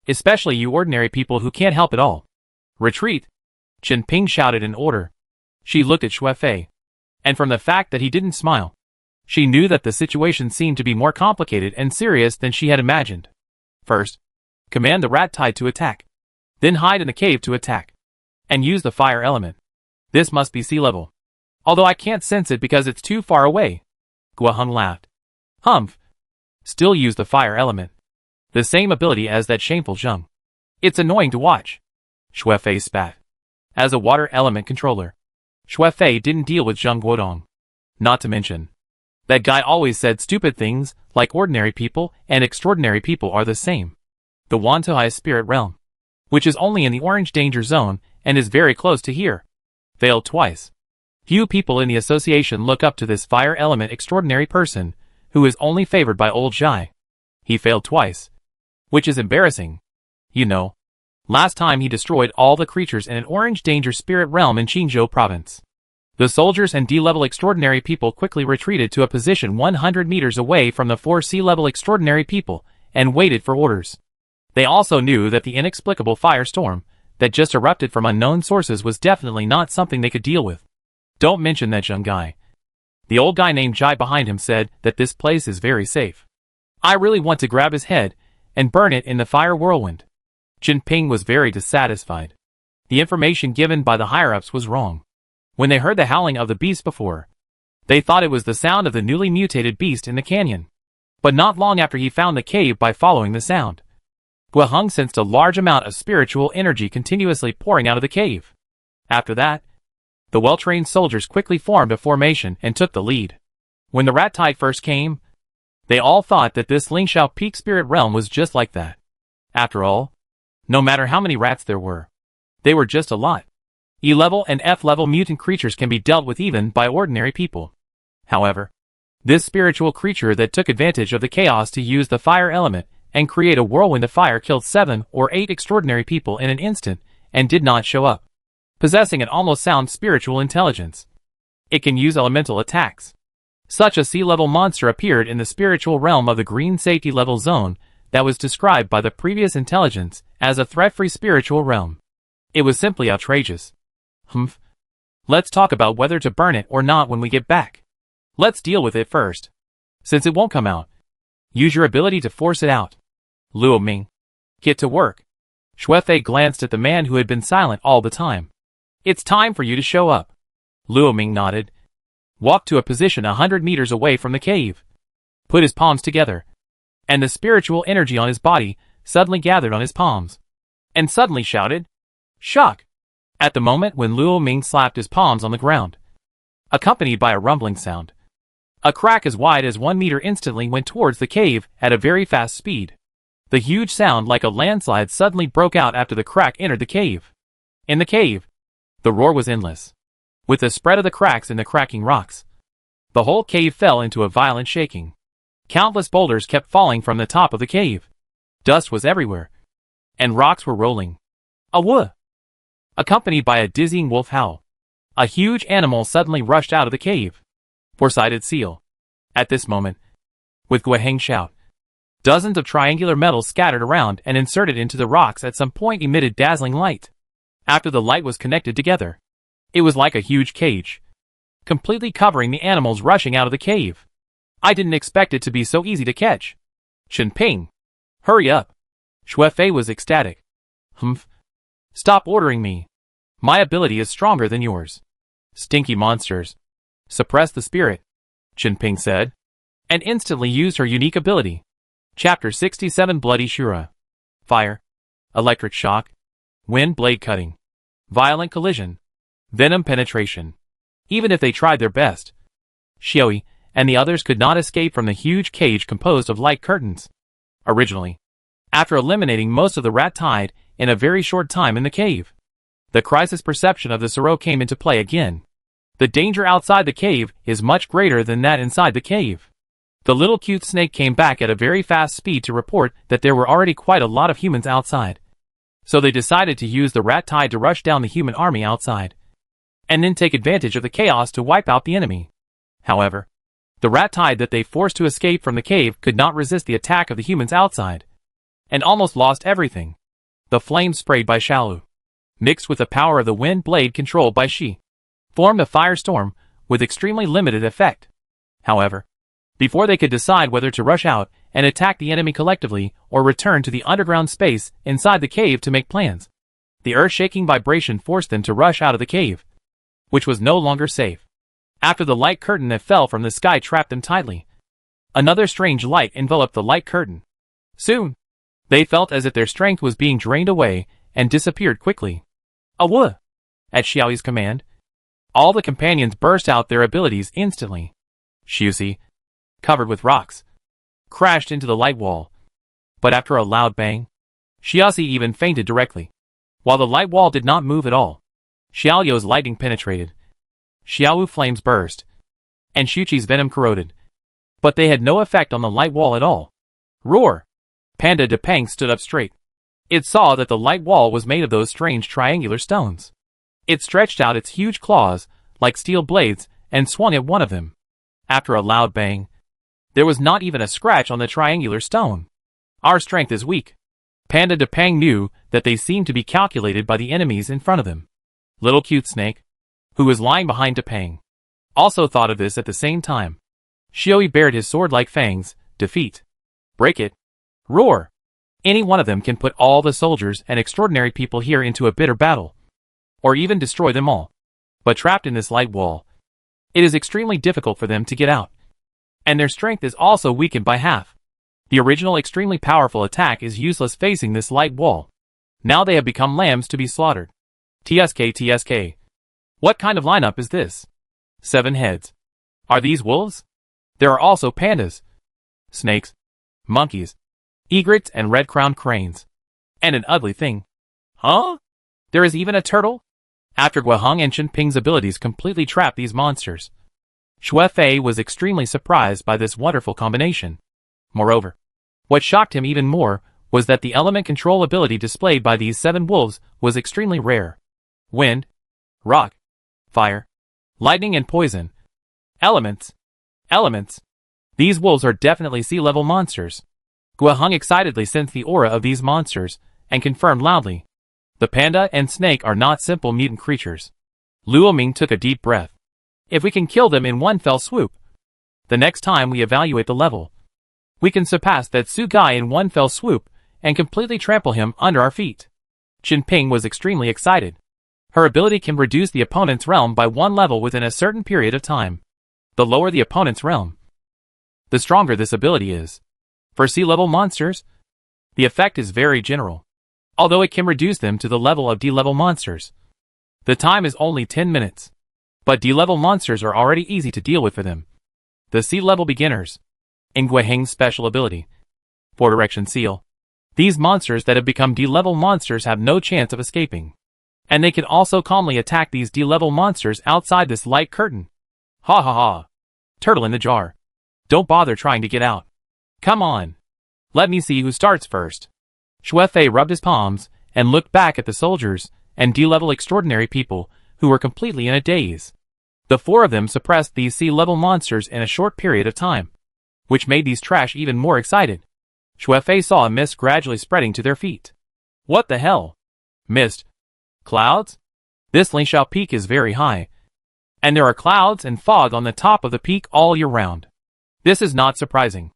especially you ordinary people who can't help it all, retreat! Jinping shouted an order. She looked at Shuefei, and from the fact that he didn't smile, she knew that the situation seemed to be more complicated and serious than she had imagined. First, command the rat tide to attack. Then hide in the cave to attack. And use the fire element. This must be sea level. Although I can't sense it because it's too far away. Guoheng laughed. Humph. Still use the fire element. The same ability as that shameful Zheng. It's annoying to watch. Shuefei spat. As a water element controller, Shuefei didn't deal with Zheng Guodong. Not to mention, that guy always said stupid things like ordinary people and extraordinary people are the same. The Wantohai spirit realm, which is only in the orange danger zone and is very close to here, failed twice. Few people in the association look up to this fire element extraordinary person, who is only favored by old Zhai. He failed twice, which is embarrassing. You know, last time he destroyed all the creatures in an orange danger spirit realm in Qingzhou province. The soldiers and D-level extraordinary people quickly retreated to a position 100 meters away from the 4 C-level extraordinary people and waited for orders. They also knew that the inexplicable firestorm that just erupted from unknown sources was definitely not something they could deal with. Don't mention that young guy. The old guy named Jai behind him said that this place is very safe. I really want to grab his head and burn it in the fire whirlwind. Jinping was very dissatisfied. The information given by the higher-ups was wrong. When they heard the howling of the beast before, they thought it was the sound of the newly mutated beast in the canyon. But not long after he found the cave by following the sound, Guoheng sensed a large amount of spiritual energy continuously pouring out of the cave. After that, the well-trained soldiers quickly formed a formation and took the lead. When the rat tide first came, they all thought that this Lingxiao Peak spirit realm was just like that. After all, no matter how many rats there were, they were just a lot. E-level and F-level mutant creatures can be dealt with even by ordinary people. However, this spiritual creature that took advantage of the chaos to use the fire element and create a whirlwind of fire killed 7 or 8 extraordinary people in an instant and did not show up, possessing an almost sound spiritual intelligence. It can use elemental attacks. Such a sea-level monster appeared in the spiritual realm of the green safety level zone that was described by the previous intelligence as a threat-free spiritual realm. It was simply outrageous. Humph. Let's talk about whether to burn it or not when we get back. Let's deal with it first. Since it won't come out, use your ability to force it out. Luo Ming. Get to work. Shuefei glanced at the man who had been silent all the time. It's time for you to show up. Luo Ming nodded. Walked to a position 100 meters away from the cave. Put his palms together. And the spiritual energy on his body suddenly gathered on his palms. And suddenly shouted, Shock! At the moment when Luo Ming slapped his palms on the ground, accompanied by a rumbling sound, a crack as wide as 1 meter instantly went towards the cave at a very fast speed. The huge sound like a landslide suddenly broke out after the crack entered the cave. In the cave, the roar was endless, with the spread of the cracks in the cracking rocks. The whole cave fell into a violent shaking. Countless boulders kept falling from the top of the cave. Dust was everywhere, and rocks were rolling. Awoo! Accompanied by a dizzying wolf howl, a huge animal suddenly rushed out of the cave. Four-sided seal. At this moment, with Guaheng's shout, dozens of triangular metals scattered around and inserted into the rocks at some point emitted dazzling light. After the light was connected together, it was like a huge cage, completely covering the animals rushing out of the cave. I didn't expect it to be so easy to catch. Shenping, hurry up. Shuefei was ecstatic. Humph. Stop ordering me. My ability is stronger than yours. Stinky monsters. Suppress the spirit, Shenping said, and instantly used her unique ability. Chapter 67 Bloody Shura. Fire. Electric shock. Wind blade cutting. Violent collision. Venom penetration. Even if they tried their best, Xiaoyi and the others could not escape from the huge cage composed of light curtains. Originally, after eliminating most of the rat tide in a very short time in the cave, the crisis perception of the Suro came into play again. The danger outside the cave is much greater than that inside the cave. The little cute snake came back at a very fast speed to report that there were already quite a lot of humans outside. So they decided to use the rat tide to rush down the human army outside, and then take advantage of the chaos to wipe out the enemy. However, the rat tide that they forced to escape from the cave could not resist the attack of the humans outside, and almost lost everything. The flames sprayed by Shalu, mixed with the power of the wind blade controlled by Shi, formed a firestorm with extremely limited effect. However, before they could decide whether to rush out and attack the enemy collectively or return to the underground space inside the cave to make plans, the earth-shaking vibration forced them to rush out of the cave, which was no longer safe. After the light curtain that fell from the sky trapped them tightly, another strange light enveloped the light curtain. Soon, they felt as if their strength was being drained away and disappeared quickly. Awoo! At Xiaoyi's command, all the companions burst out their abilities instantly. Xiuxi, covered with rocks, crashed into the light wall. But after a loud bang, Xiaoxi even fainted directly. While the light wall did not move at all, Xiaoyou's lightning penetrated, Xiaowu flames burst, and Shuqi's venom corroded. But they had no effect on the light wall at all. Roar! Panda Depang stood up straight. It saw that the light wall was made of those strange triangular stones. It stretched out its huge claws, like steel blades, and swung at one of them. After a loud bang, there was not even a scratch on the triangular stone. Our strength is weak. Panda Depang knew that they seemed to be calculated by the enemies in front of them. Little cute snake, who was lying behind Depang, also thought of this at the same time. Xiaoyi bared his sword-like fangs. Defeat. Break it. Roar. Any one of them can put all the soldiers and extraordinary people here into a bitter battle, or even destroy them all. But trapped in this light wall, it is extremely difficult for them to get out. And their strength is also weakened by half. The original extremely powerful attack is useless facing this light wall. Now they have become lambs to be slaughtered. TSK. What kind of lineup is this? 7 heads. Are these wolves? There are also pandas, snakes, monkeys, egrets and red-crowned cranes. And an ugly thing. Huh? There is even a turtle? After Guaheng and Shenping's abilities completely trapped these monsters, Shuefei was extremely surprised by this wonderful combination. Moreover, what shocked him even more was that the element control ability displayed by these 7 wolves was extremely rare. Wind, rock, fire, lightning and poison. Elements. These wolves are definitely sea-level monsters. Guaheng excitedly sensed the aura of these monsters and confirmed loudly. The panda and snake are not simple mutant creatures. Luoming took a deep breath. If we can kill them in one fell swoop, the next time we evaluate the level, we can surpass that Su guy in one fell swoop and completely trample him under our feet. Shenping was extremely excited. Her ability can reduce the opponent's realm by 1 level within a certain period of time. The lower the opponent's realm, the stronger this ability is. For sea-level monsters, the effect is very general, although it can reduce them to the level of D-level monsters. The time is only 10 minutes. But D-level monsters are already easy to deal with for them. The sea-level beginners, in Guaheng's special ability, 4-direction seal. These monsters that have become D-level monsters have no chance of escaping. And they can also calmly attack these D-level monsters outside this light curtain. Ha ha ha. Turtle in the jar. Don't bother trying to get out. Come on. Let me see who starts first. Xuefei rubbed his palms and looked back at the soldiers and D-level extraordinary people who were completely in a daze. The four of them suppressed these sea-level monsters in a short period of time, which made these trash even more excited. Xuefei saw a mist gradually spreading to their feet. What the hell? Mist? Clouds? This Lingxiao Peak is very high, and there are clouds and fog on the top of the peak all year round. This is not surprising.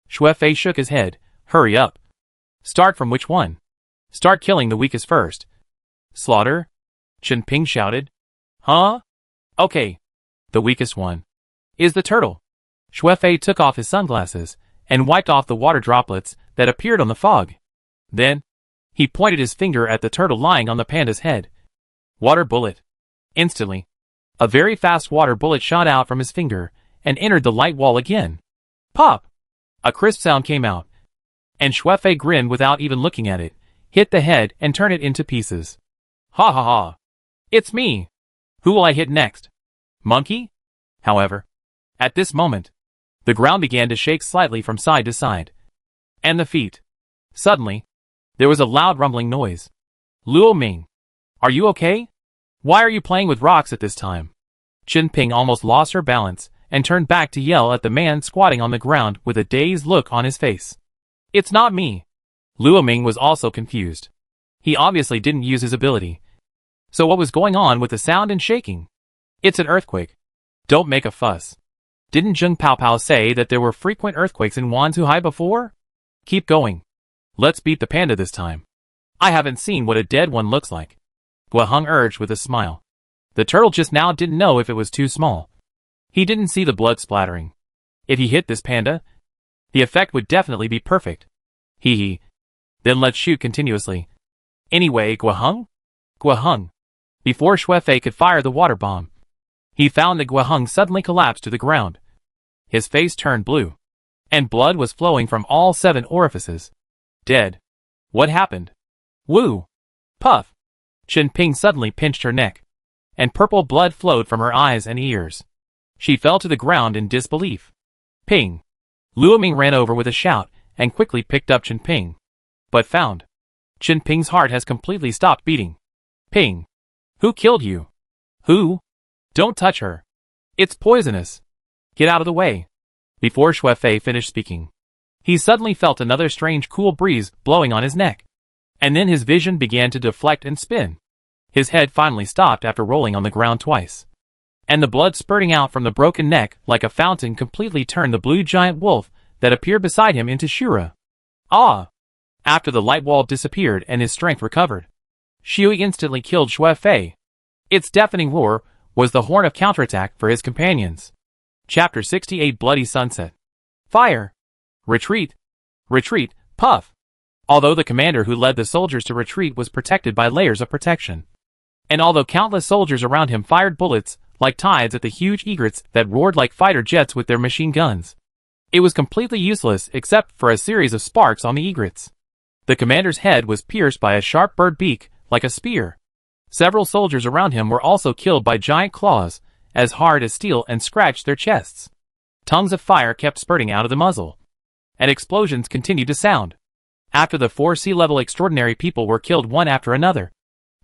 Xuefei shook his head. Hurry up. Start from which one? Start killing the weakest first. Slaughter? Ping shouted. Huh? Okay. The weakest one is the turtle. Xuefei took off his sunglasses and wiped off the water droplets that appeared on the fog. Then, he pointed his finger at the turtle lying on the panda's head. Water bullet. Instantly, a very fast water bullet shot out from his finger and entered the light wall again. Pop! A crisp sound came out, and Xuefei grinned without even looking at it, hit the head and turned it into pieces. Ha ha ha! It's me! Who will I hit next? Monkey? However, at this moment, the ground began to shake slightly from side to side. And the feet. Suddenly, there was a loud rumbling noise. Luo Ming, are you okay? Why are you playing with rocks at this time? Ping almost lost her balance and turned back to yell at the man squatting on the ground with a dazed look on his face. It's not me. Luo Ming was also confused. He obviously didn't use his ability. So what was going on with the sound and shaking? It's an earthquake. Don't make a fuss. Didn't Zheng Paopao say that there were frequent earthquakes in Wanzhou before? Keep going. Let's beat the panda this time. I haven't seen what a dead one looks like. Guaheng urged with a smile. The turtle just now didn't know if it was too small. He didn't see the blood splattering. If he hit this panda, the effect would definitely be perfect. Hee hee. Then let's shoot continuously. Anyway, Guaheng? Guaheng. Before Xuefei could fire the water bomb, he found that Guaheng suddenly collapsed to the ground. His face turned blue, and blood was flowing from all 7 orifices. Dead. What happened? Woo! Puff! Ping suddenly pinched her neck, and purple blood flowed from her eyes and ears. She fell to the ground in disbelief. Ping! Luo Ming ran over with a shout and quickly picked up Ping, but found Ping's heart has completely stopped beating. Ping! Who killed you? Who? Don't touch her. It's poisonous. Get out of the way. Before Xuefei finished speaking, he suddenly felt another strange cool breeze blowing on his neck. And then his vision began to deflect and spin. His head finally stopped after rolling on the ground twice. And the blood spurting out from the broken neck like a fountain completely turned the blue giant wolf that appeared beside him into Shura. Ah! After the light wall disappeared and his strength recovered, Shui instantly killed Xuefei. Its deafening roar was the horn of counterattack for his companions. Chapter 68 Bloody Sunset. Fire! Retreat! Retreat! Puff! Although the commander who led the soldiers to retreat was protected by layers of protection, and although countless soldiers around him fired bullets like tides at the huge egrets that roared like fighter jets with their machine guns, it was completely useless except for a series of sparks on the egrets. The commander's head was pierced by a sharp bird beak like a spear. Several soldiers around him were also killed by giant claws as hard as steel and scratched their chests. Tongues of fire kept spurting out of the muzzle, and explosions continued to sound. After the 4 sea-level extraordinary people were killed one after another,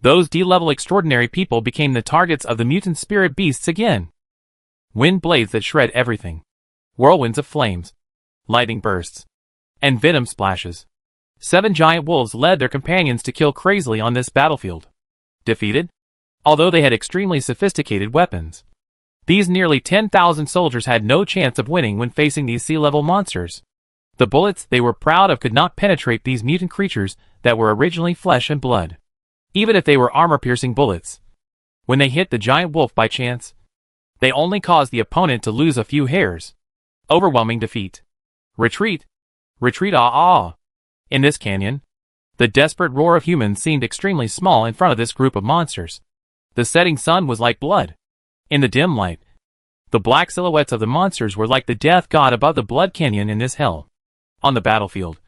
those D-level extraordinary people became the targets of the mutant spirit beasts again. Wind blades that shred everything, whirlwinds of flames, lightning bursts, and venom splashes. 7 giant wolves led their companions to kill crazily on this battlefield. Defeated? Although they had extremely sophisticated weapons, these nearly 10,000 soldiers had no chance of winning when facing these sea-level monsters. The bullets they were proud of could not penetrate these mutant creatures that were originally flesh and blood, even if they were armor-piercing bullets. When they hit the giant wolf by chance, they only caused the opponent to lose a few hairs. Overwhelming defeat. Retreat! Retreat! Ah! In this canyon, the desperate roar of humans seemed extremely small in front of this group of monsters. The setting sun was like blood. In the dim light, the black silhouettes of the monsters were like the death god above the blood canyon in this hell. On the battlefield,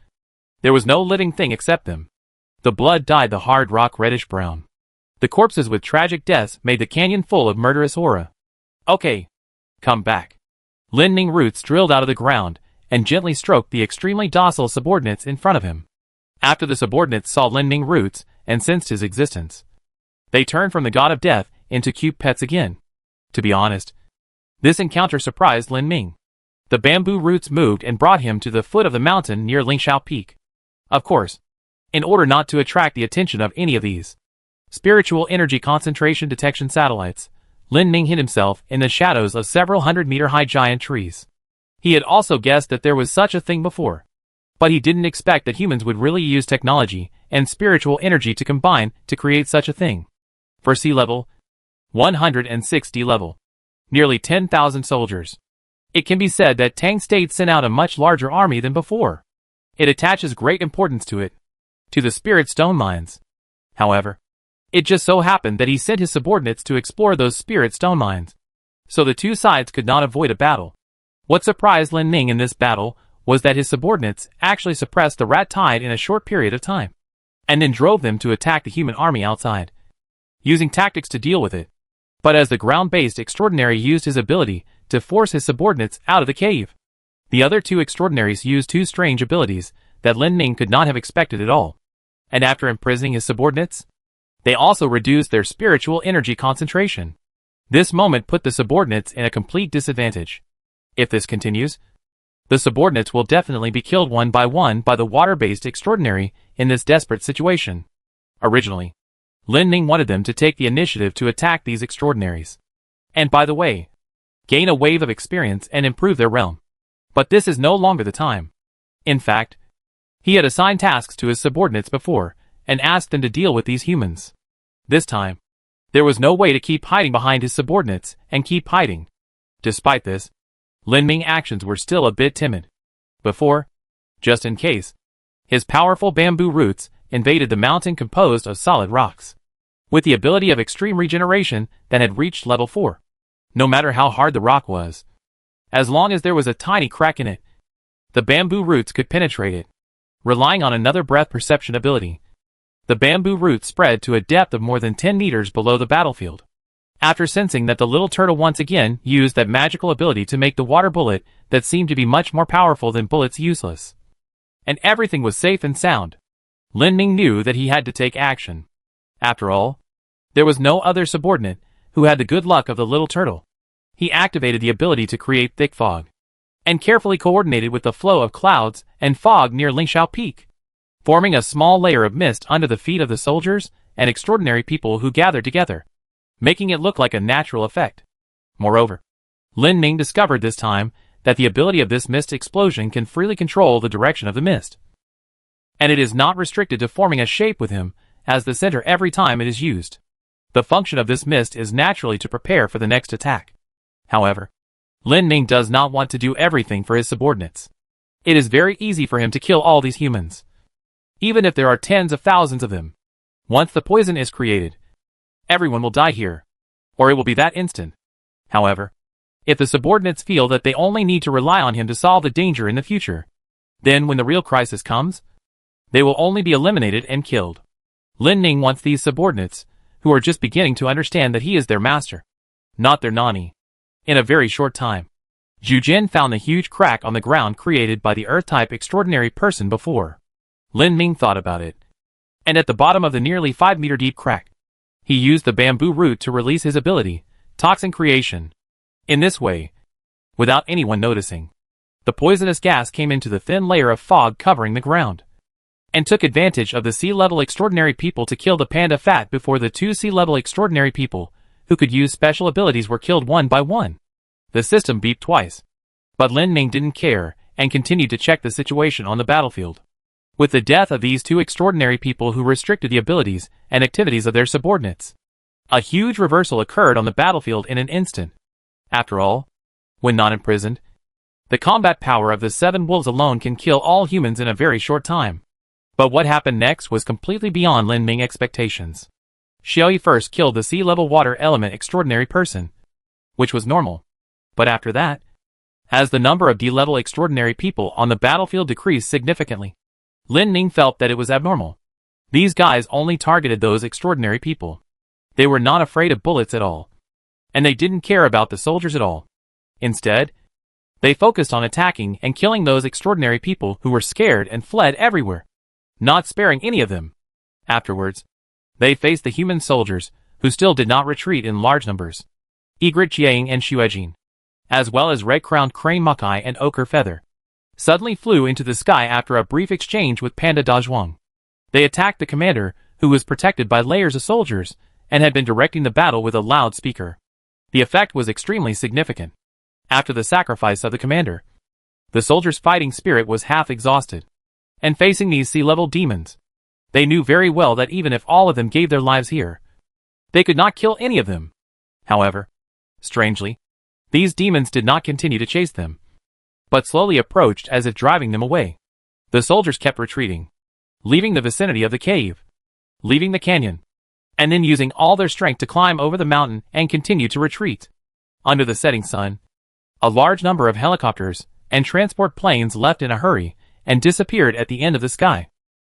there was no living thing except them. The blood dyed the hard rock reddish-brown. The corpses with tragic deaths made the canyon full of murderous aura. Okay. Come back. Lin Ning roots drilled out of the ground and gently stroked the extremely docile subordinates in front of him. After the subordinates saw Lin Ning roots and sensed his existence, they turned from the god of death into cute pets again. To be honest, this encounter surprised Lin Ming. The bamboo roots moved and brought him to the foot of the mountain near Lingxiao Peak. Of course, in order not to attract the attention of any of these spiritual energy concentration detection satellites, Lin Ming hid himself in the shadows of several 100-meter-high giant trees. He had also guessed that there was such a thing before, but he didn't expect that humans would really use technology and spiritual energy to combine to create such a thing. For sea level, 160 level, nearly 10,000 soldiers. It can be said that Tang State sent out a much larger army than before. It attaches great importance to the spirit stone mines. However, it just so happened that he sent his subordinates to explore those spirit stone mines, so the two sides could not avoid a battle. What surprised Lin Ming in this battle was that his subordinates actually suppressed the rat tide in a short period of time, and then drove them to attack the human army outside, using tactics to deal with it. But as the ground-based extraordinary used his ability to force his subordinates out of the cave, the other two extraordinaries used two strange abilities that Lin Ming could not have expected at all. And after imprisoning his subordinates, they also reduced their spiritual energy concentration. This moment put the subordinates in a complete disadvantage. If this continues, the subordinates will definitely be killed one by the water-based extraordinary in this desperate situation. Originally, Lin Ming wanted them to take the initiative to attack these extraordinaries, and by the way, gain a wave of experience and improve their realm. But this is no longer the time. In fact, he had assigned tasks to his subordinates before, and asked them to deal with these humans. This time, there was no way to keep hiding behind his subordinates and keep hiding. Despite this, Lin Ming's actions were still a bit timid. Before, just in case, his powerful bamboo roots invaded the mountain composed of solid rocks, with the ability of extreme regeneration that had reached level 4. No matter how hard the rock was, as long as there was a tiny crack in it, the bamboo roots could penetrate it. Relying on another breath perception ability, the bamboo roots spread to a depth of more than 10 meters below the battlefield. After sensing that the little turtle once again used that magical ability to make the water bullet that seemed to be much more powerful than bullets useless, and everything was safe and sound, Lin Ming knew that he had to take action. After all, there was no other subordinate who had the good luck of the little turtle. He activated the ability to create thick fog, and carefully coordinated with the flow of clouds and fog near Lingxiao Peak, forming a small layer of mist under the feet of the soldiers and extraordinary people who gathered together, making it look like a natural effect. Moreover, Lin Ming discovered this time that the ability of this mist explosion can freely control the direction of the mist, and it is not restricted to forming a shape with him as the center every time it is used. The function of this mist is naturally to prepare for the next attack. However, Lin Ming does not want to do everything for his subordinates. It is very easy for him to kill all these humans, even if there are tens of thousands of them. Once the poison is created, everyone will die here, or it will be that instant. However, if the subordinates feel that they only need to rely on him to solve the danger in the future, then when the real crisis comes, they will only be eliminated and killed. Lin Ming wants these subordinates, who are just beginning to understand that he is their master, not their nani. In a very short time, Zhu Jin found the huge crack on the ground created by the Earth-type extraordinary person before. Lin Ming thought about it, and at the bottom of the nearly 5-meter-deep crack, he used the bamboo root to release his ability, toxin creation. In this way, without anyone noticing, the poisonous gas came into the thin layer of fog covering the ground, and took advantage of the sea-level extraordinary people to kill the panda fat before the two sea-level extraordinary people who could use special abilities were killed one by one. The system beeped twice, but Lin Ming didn't care and continued to check the situation on the battlefield. With the death of these two extraordinary people who restricted the abilities and activities of their subordinates, a huge reversal occurred on the battlefield in an instant. After all, when not imprisoned, the combat power of the 7 wolves alone can kill all humans in a very short time. But what happened next was completely beyond Lin Ming's expectations. Xiaoyi first killed the sea-level water element extraordinary person, which was normal. But after that, as the number of D-level extraordinary people on the battlefield decreased significantly, Lin Ming felt that it was abnormal. These guys only targeted those extraordinary people. They were not afraid of bullets at all, and they didn't care about the soldiers at all. Instead, They focused on attacking and killing those extraordinary people who were scared and fled everywhere, not sparing any of them. Afterwards, they faced the human soldiers, who still did not retreat in large numbers. Egret Jiang and Shuejin, as well as red-crowned crane Makai and ochre feather, suddenly flew into the sky after a brief exchange with Panda Dazhuang. They attacked the commander, who was protected by layers of soldiers, and had been directing the battle with a loudspeaker. The effect was extremely significant. After the sacrifice of the commander, the soldiers' fighting spirit was half exhausted. And facing these sea-level demons, they knew very well that even if all of them gave their lives here, they could not kill any of them. However, strangely, these demons did not continue to chase them, but slowly approached as if driving them away. The soldiers kept retreating, leaving the vicinity of the cave, leaving the canyon, and then using all their strength to climb over the mountain and continue to retreat. Under the setting sun, a large number of helicopters and transport planes left in a hurry and disappeared at the end of the sky.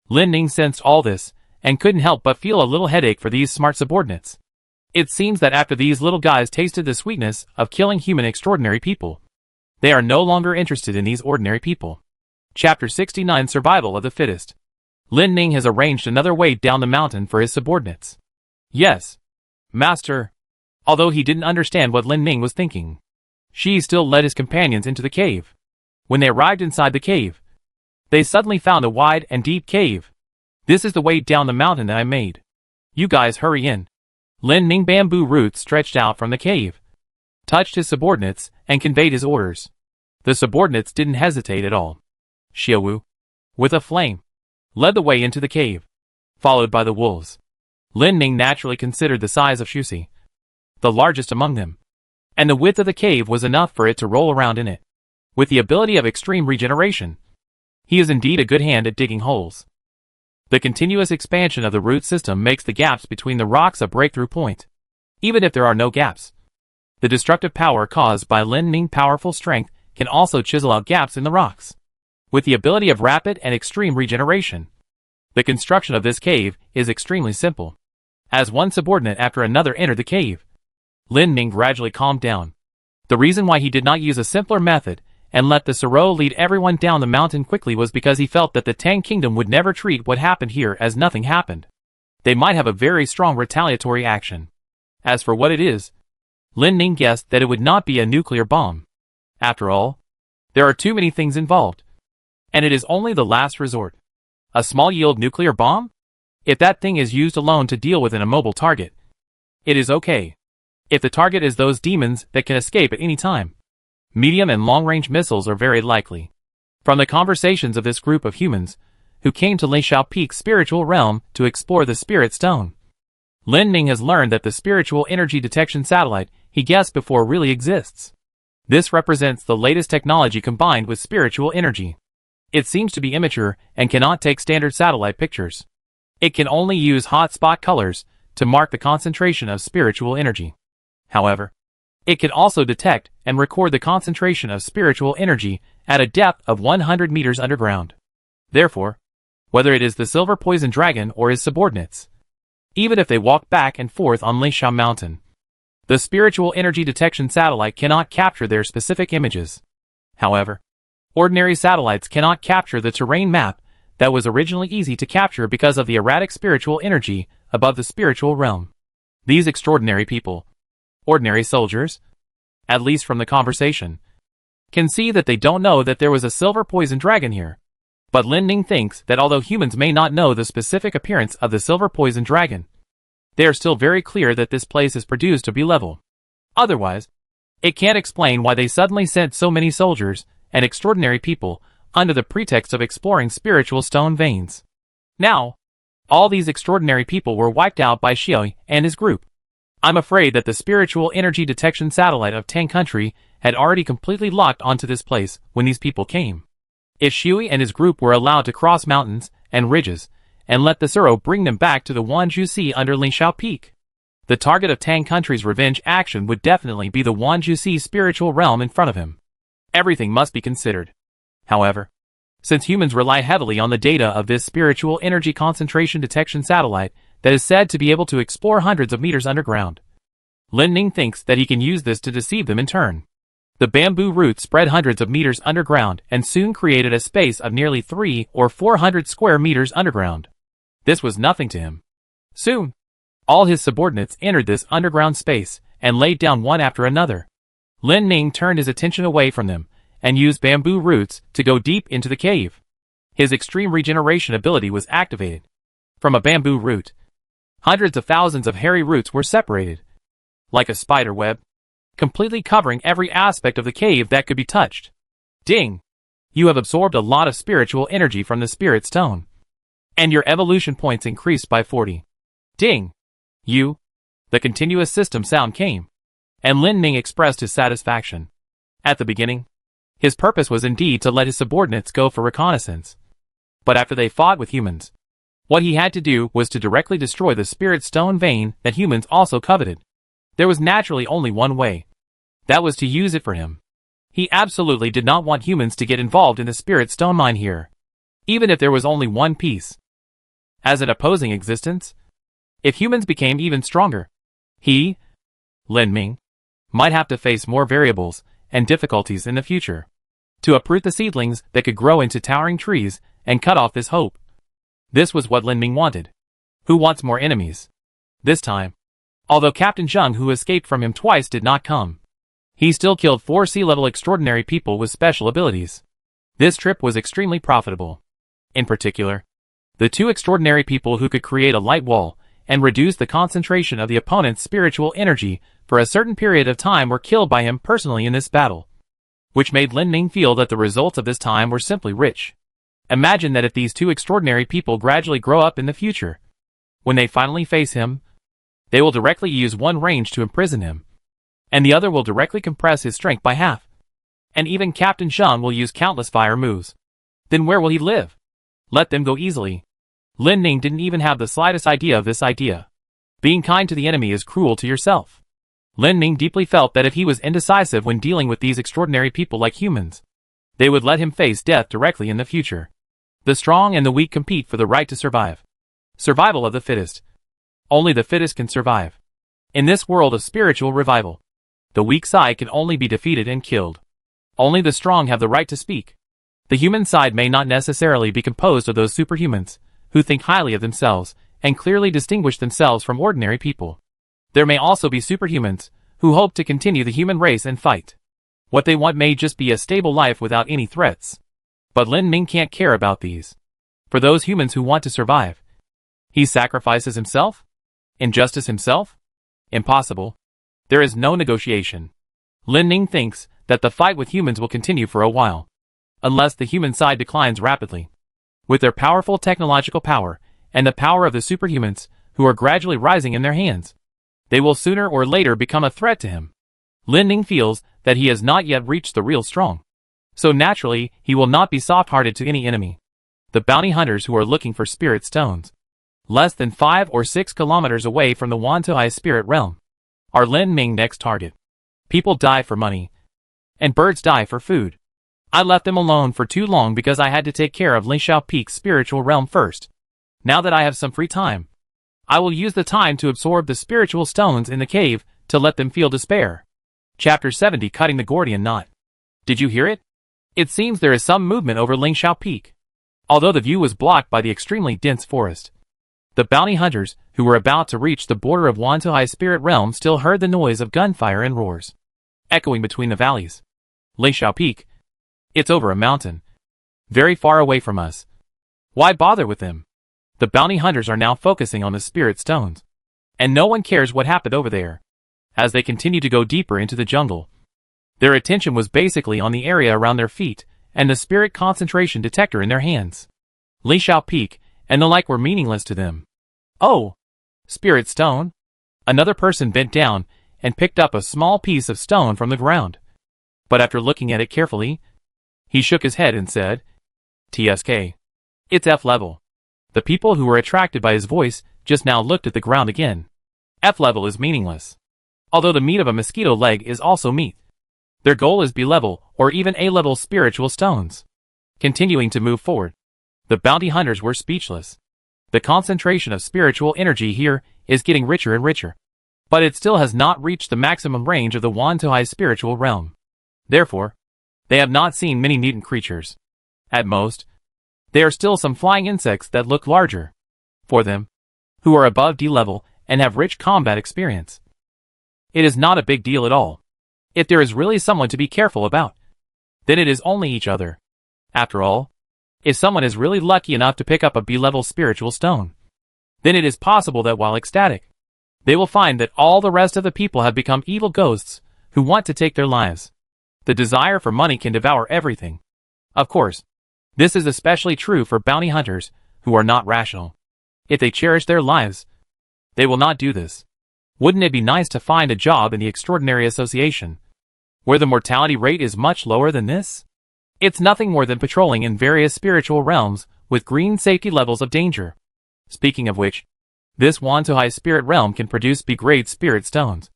Lin Ning sensed all this and couldn't help but feel a little headache for these smart subordinates. It seems that after these little guys tasted the sweetness of killing human extraordinary people, they are no longer interested in these ordinary people. Chapter 69 Survival of the Fittest. Lin Ning has arranged another way down the mountain for his subordinates. Yes, master. Although he didn't understand what Lin Ning was thinking, Shi still led his companions into the cave. When they arrived inside the cave, they suddenly found a wide and deep cave. This is the way down the mountain that I made. You guys hurry in. Lin Ning bamboo roots stretched out from the cave, touched his subordinates, and conveyed his orders. The subordinates didn't hesitate at all. Xiaowu, with a flame, led the way into the cave, followed by the wolves. Lin Ning naturally considered the size of Shusi, the largest among them, and the width of the cave was enough for it to roll around in it. With the ability of extreme regeneration, he is indeed a good hand at digging holes. The continuous expansion of the root system makes the gaps between the rocks a breakthrough point. Even if there are no gaps, the destructive power caused by Lin Ning's powerful strength can also chisel out gaps in the rocks. With the ability of rapid and extreme regeneration, the construction of this cave is extremely simple. As one subordinate after another entered the cave, Lin Ning gradually calmed down. The reason why he did not use a simpler method and let the Suro lead everyone down the mountain quickly was because he felt that the Tang Kingdom would never treat what happened here as nothing happened. They might have a very strong retaliatory action. As for what it is, Lin Ning guessed that it would not be a nuclear bomb. After all, there are too many things involved, and it is only the last resort. A small-yield nuclear bomb? If that thing is used alone to deal with an immobile target, it is okay. If the target is those demons that can escape at any time, medium and long-range missiles are very likely. From the conversations of this group of humans, who came to Leishao Peak's spiritual realm to explore the Spirit Stone, Lin Ning has learned that the spiritual energy detection satellite he guessed before really exists. This represents the latest technology combined with spiritual energy. It seems to be immature and cannot take standard satellite pictures. It can only use hotspot colors to mark the concentration of spiritual energy. However, it can also detect and record the concentration of spiritual energy at a depth of 100 meters underground. Therefore, whether it is the Silver Poison Dragon or his subordinates, even if they walk back and forth on Leishao Mountain, the spiritual energy detection satellite cannot capture their specific images. However, ordinary satellites cannot capture the terrain map that was originally easy to capture because of the erratic spiritual energy above the spiritual realm. These extraordinary people, ordinary soldiers, at least from the conversation, can see that they don't know that there was a silver poison dragon here. But Lin Ning thinks that although humans may not know the specific appearance of the silver poison dragon, they are still very clear that this place is produced to be level. Otherwise, it can't explain why they suddenly sent so many soldiers and extraordinary people under the pretext of exploring spiritual stone veins. Now, all these extraordinary people were wiped out by Xiao and his group. I'm afraid that the spiritual energy detection satellite of Tang Country had already completely locked onto this place when these people came. If Shui and his group were allowed to cross mountains and ridges and let the Suro bring them back to the Wanjusi under Leishao Peak, the target of Tang Country's revenge action would definitely be the Wanjusi spiritual realm in front of him. Everything must be considered. However, since humans rely heavily on the data of this spiritual energy concentration detection satellite that is said to be able to explore hundreds of meters underground, Lin Ning thinks that he can use this to deceive them in turn. The bamboo roots spread hundreds of meters underground and soon created a space of nearly 300 or 400 square meters underground. This was nothing to him. Soon, all his subordinates entered this underground space and laid down one after another. Lin Ning turned his attention away from them and used bamboo roots to go deep into the cave. His extreme regeneration ability was activated. From a bamboo root, hundreds of thousands of hairy roots were separated, like a spider web, completely covering every aspect of the cave that could be touched. Ding! You have absorbed a lot of spiritual energy from the spirit stone, and your evolution points increased by 40. Ding! The continuous system sound came, and Lin Ning expressed his satisfaction. At the beginning, his purpose was indeed to let his subordinates go for reconnaissance. But after they fought with humans, what he had to do was to directly destroy the spirit stone vein that humans also coveted. There was naturally only one way. That was to use it for him. He absolutely did not want humans to get involved in the spirit stone mine here, even if there was only one piece. As an opposing existence, if humans became even stronger, he, Lin Ming, might have to face more variables and difficulties in the future to uproot the seedlings that could grow into towering trees and cut off this hope. This was what Lin Ming wanted. Who wants more enemies? This time, although Captain Zheng, who escaped from him twice, did not come, he still killed 4 sea-level extraordinary people with special abilities. This trip was extremely profitable. In particular, the 2 extraordinary people who could create a light wall and reduce the concentration of the opponent's spiritual energy for a certain period of time were killed by him personally in this battle, which made Lin Ning feel that the results of this time were simply rich. Imagine that if these 2 extraordinary people gradually grow up in the future, when they finally face him, they will directly use one range to imprison him, and the other will directly compress his strength by half. And even Captain Zheng will use countless fire moves. Then where will he live? Let them go easily. Lin Ning didn't even have the slightest idea of this idea. Being kind to the enemy is cruel to yourself. Lin Ning deeply felt that if he was indecisive when dealing with these extraordinary people like humans, they would let him face death directly in the future. The strong and the weak compete for the right to survive. Survival of the fittest. Only the fittest can survive. In this world of spiritual revival, the weak side can only be defeated and killed. Only the strong have the right to speak. The human side may not necessarily be composed of those superhumans who think highly of themselves and clearly distinguish themselves from ordinary people. There may also be superhumans who hope to continue the human race and fight. What they want may just be a stable life without any threats. But Lin Ming can't care about these. For those humans who want to survive, he sacrifices himself? Injustice himself? Impossible. There is no negotiation. Lin Ning thinks that the fight with humans will continue for a while, unless the human side declines rapidly. With their powerful technological power and the power of the superhumans who are gradually rising in their hands, they will sooner or later become a threat to him. Lin Ning feels that he has not yet reached the real strong, so naturally he will not be soft-hearted to any enemy. The bounty hunters who are looking for spirit stones, less than 5 or 6 kilometers away from the Wantohai spirit realm, are Lin Ming's next target. People die for money, and birds die for food. I left them alone for too long because I had to take care of Lingxiao Peak's spiritual realm first. Now that I have some free time, I will use the time to absorb the spiritual stones in the cave to let them feel despair. Chapter 70, Cutting the Gordian Knot. Did you hear it? It seems there is some movement over Lingxiao Peak. Although the view was blocked by the extremely dense forest, the bounty hunters who were about to reach the border of Wantohai spirit realm still heard the noise of gunfire and roars, echoing between the valleys. Lingxiao Peak. It's over a mountain, very far away from us. Why bother with them? The bounty hunters are now focusing on the spirit stones, and no one cares what happened over there. As they continue to go deeper into the jungle, their attention was basically on the area around their feet and the spirit concentration detector in their hands. Lingxiao Peak and the like were meaningless to them. Oh! Spirit stone? Another person bent down and picked up a small piece of stone from the ground. But after looking at it carefully, he shook his head and said, "TSK. It's F level." The people who were attracted by his voice just now looked at the ground again. F level is meaningless. Although the meat of a mosquito leg is also meat. Their goal is B level or even A level spiritual stones. Continuing to move forward, the bounty hunters were speechless. The concentration of spiritual energy here is getting richer and richer, but it still has not reached the maximum range of the Wantohai spiritual realm. Therefore, they have not seen many mutant creatures. At most, there are still some flying insects that look larger. For them, who are above D level and have rich combat experience, it is not a big deal at all. If there is really someone to be careful about, then it is only each other. After all, if someone is really lucky enough to pick up a B-level spiritual stone, then it is possible that while ecstatic, they will find that all the rest of the people have become evil ghosts who want to take their lives. The desire for money can devour everything. Of course, this is especially true for bounty hunters who are not rational. If they cherish their lives, they will not do this. Wouldn't it be nice to find a job in the Extraordinary Association, where the mortality rate is much lower than this? It's nothing more than patrolling in various spiritual realms with green safety levels of danger. Speaking of which, this Wantohai spirit realm can produce B-grade spirit stones.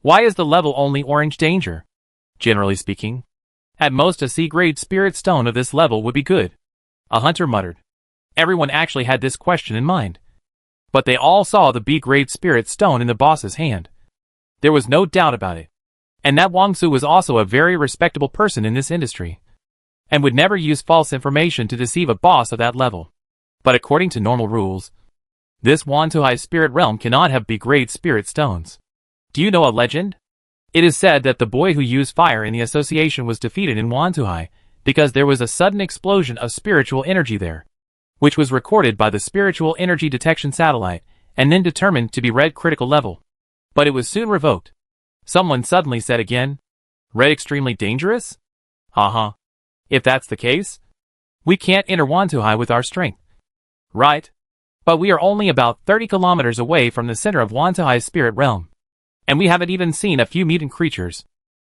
Why is the level only orange danger? Generally speaking, at most a C-grade spirit stone of this level would be good. A hunter muttered. Everyone actually had this question in mind. But they all saw the B-grade spirit stone in the boss's hand. There was no doubt about it. And that Wang Su was also a very respectable person in this industry, and would never use false information to deceive a boss of that level. But according to normal rules, this Wantohai spirit realm cannot have B-grade spirit stones. Do you know a legend? It is said that the boy who used fire in the association was defeated in Wantohai because there was a sudden explosion of spiritual energy there, which was recorded by the spiritual energy detection satellite and then determined to be red critical level. But it was soon revoked. Someone suddenly said again, red extremely dangerous? If that's the case, we can't enter Wantohai with our strength. Right. But we are only about 30 kilometers away from the center of Wantohai's spirit realm. And we haven't even seen a few mutant creatures.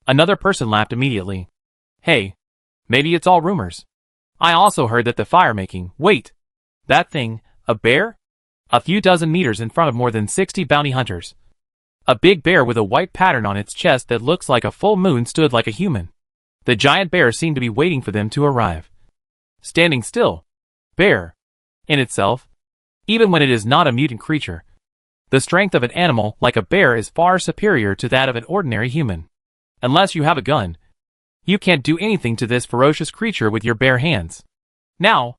Another person laughed immediately. Hey, maybe it's all rumors. I also heard that the fire-making, wait, that thing, a bear? A few dozen meters in front of more than 60 bounty hunters. A big bear with a white pattern on its chest that looks like a full moon stood like a human. The giant bear seemed to be waiting for them to arrive. Standing still. Bear. In itself, even when it is not a mutant creature, the strength of an animal like a bear is far superior to that of an ordinary human. Unless you have a gun, you can't do anything to this ferocious creature with your bare hands. Now,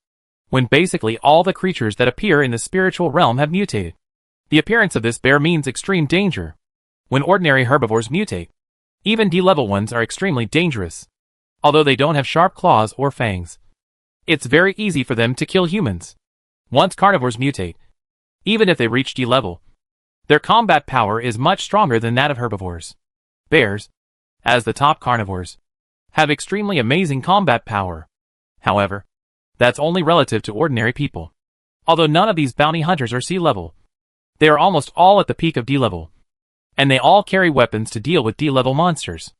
when basically all the creatures that appear in the spiritual realm have mutated, the appearance of this bear means extreme danger. When ordinary herbivores mutate, even D-level ones are extremely dangerous. Although they don't have sharp claws or fangs, it's very easy for them to kill humans. Once carnivores mutate, even if they reach D-level, their combat power is much stronger than that of herbivores. Bears, as the top carnivores, have extremely amazing combat power. However, that's only relative to ordinary people. Although none of these bounty hunters are C-level, they are almost all at the peak of D-level, and they all carry weapons to deal with D-level monsters.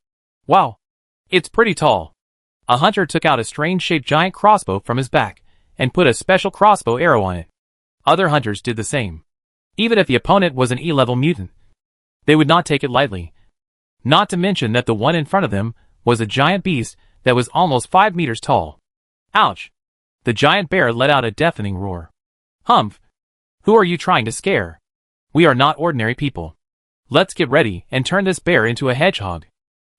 Wow, it's pretty tall. A hunter took out a strange-shaped giant crossbow from his back and put a special crossbow arrow on it. Other hunters did the same. Even if the opponent was an E-level mutant, they would not take it lightly. Not to mention that the one in front of them was a giant beast that was almost 5 meters tall. Ouch! The giant bear let out a deafening roar. Humph! Who are you trying to scare? We are not ordinary people. Let's get ready and turn this bear into a hedgehog.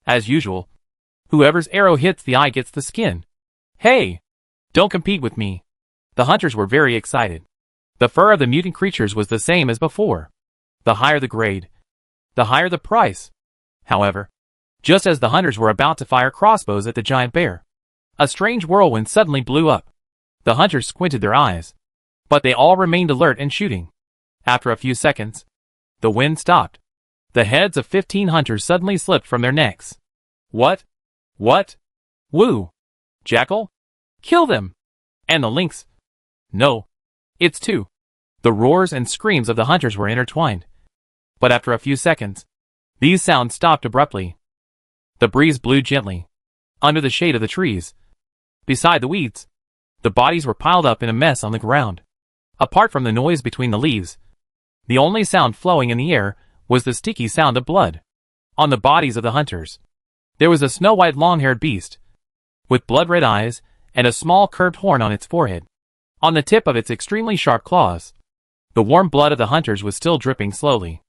As usual, whoever's arrow hits the eye gets the skin. Hey! Don't compete with me. The hunters were very excited. The fur of the mutant creatures was the same as before. The higher the grade, the higher the price. However, just as the hunters were about to fire crossbows at the giant bear, a strange whirlwind suddenly blew up. The hunters squinted their eyes, but they all remained alert and shooting. After a few seconds, the wind stopped. The heads of 15 hunters suddenly slipped from their necks. What? What? Woo! Jackal? Kill them! And the lynx? No. It's two. The roars and screams of the hunters were intertwined. But after a few seconds, these sounds stopped abruptly. The breeze blew gently. Under the shade of the trees, beside the weeds, the bodies were piled up in a mess on the ground. Apart from the noise between the leaves, the only sound flowing in the air was the sticky sound of blood. On the bodies of the hunters, there was a snow-white long-haired beast, with blood-red eyes and a small curved horn on its forehead. On the tip of its extremely sharp claws, the warm blood of the hunters was still dripping slowly.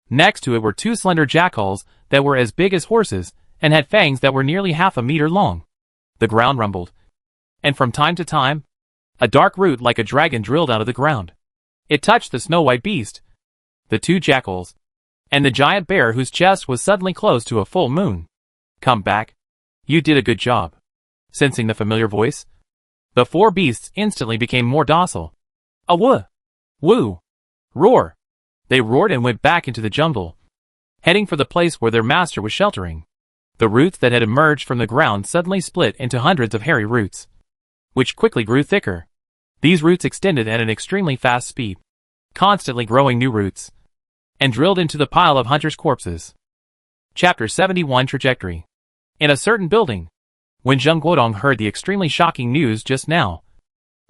Next to it were two slender jackals that were as big as horses and had fangs that were nearly half a meter long. The ground rumbled, and from time to time, a dark root like a dragon drilled out of the ground. It touched the snow-white beast, the two jackals, and the giant bear whose chest was suddenly close to a full moon. "Come back. You did a good job." Sensing the familiar voice, the four beasts instantly became more docile. A woo! Woo! Roar! They roared and went back into the jungle, heading for the place where their master was sheltering. The roots that had emerged from the ground suddenly split into hundreds of hairy roots, which quickly grew thicker. These roots extended at an extremely fast speed, constantly growing new roots, and drilled into the pile of hunters' corpses. Chapter 71 Trajectory. In a certain building, when Zheng Guodong heard the extremely shocking news just now,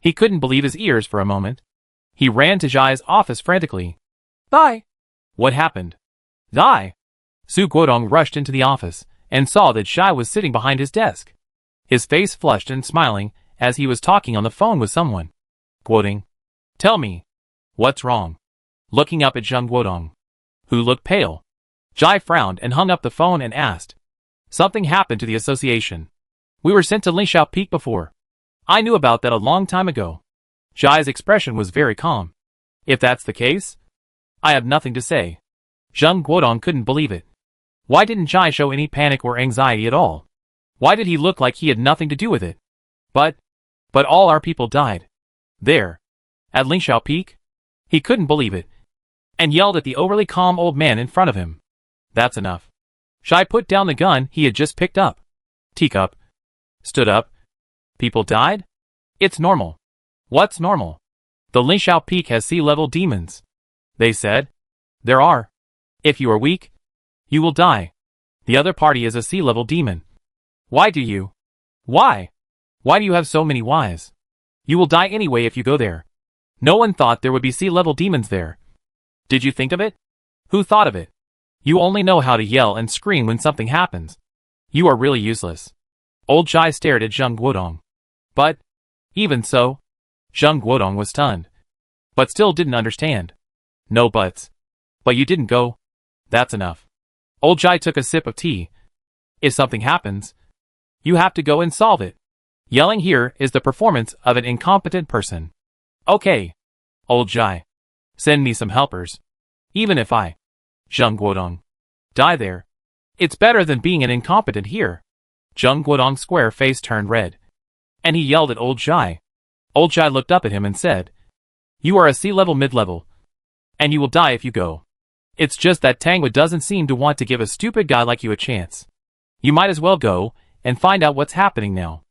he couldn't believe his ears for a moment. He ran to Zhai's office frantically. "Dai! What happened?" "Dai!" Su Guodong rushed into the office and saw that Zhai was sitting behind his desk, his face flushed and smiling as he was talking on the phone with someone. "Guodong, tell me, what's wrong?" Looking up at Zheng Guodong, who looked pale, Zhai frowned and hung up the phone and asked, "Something happened to the association. We were sent to Lingxiao Peak before. I knew about that a long time ago." Zhai's expression was very calm. "If that's the case, I have nothing to say." Zheng Guodong couldn't believe it. Why didn't Zhai show any panic or anxiety at all? Why did he look like he had nothing to do with it? But all our people died. There. At Lingxiao Peak? He couldn't believe it, and yelled at the overly calm old man in front of him. "That's enough." Zhai put down the gun he had just picked up. Teacup stood up. "People died? It's normal." "What's normal?" "The Lingxiao Peak has sea-level demons. They said. There are. If you are weak, you will die. The other party is a sea-level demon." "Why do you? Why? Why do you have so many whys? You will die anyway if you go there. No one thought there would be sea-level demons there. Did you think of it? Who thought of it? You only know how to yell and scream when something happens. You are really useless." Old Zhai stared at Zheng Guodong. But, even so, Zheng Guodong was stunned, but still didn't understand. "No buts. But you didn't go. That's enough." Old Zhai took a sip of tea. "If something happens, you have to go and solve it. Yelling here is the performance of an incompetent person." "Okay. Old Zhai. Send me some helpers. Even if I, Zheng Guodong, die there, it's better than being an incompetent here." Zheng Guodong's square face turned red, and he yelled at Old Zhai. Old Zhai looked up at him and said, "You are a sea-level mid-level, and you will die if you go. It's just that Tangwa doesn't seem to want to give a stupid guy like you a chance. You might as well go and find out what's happening now."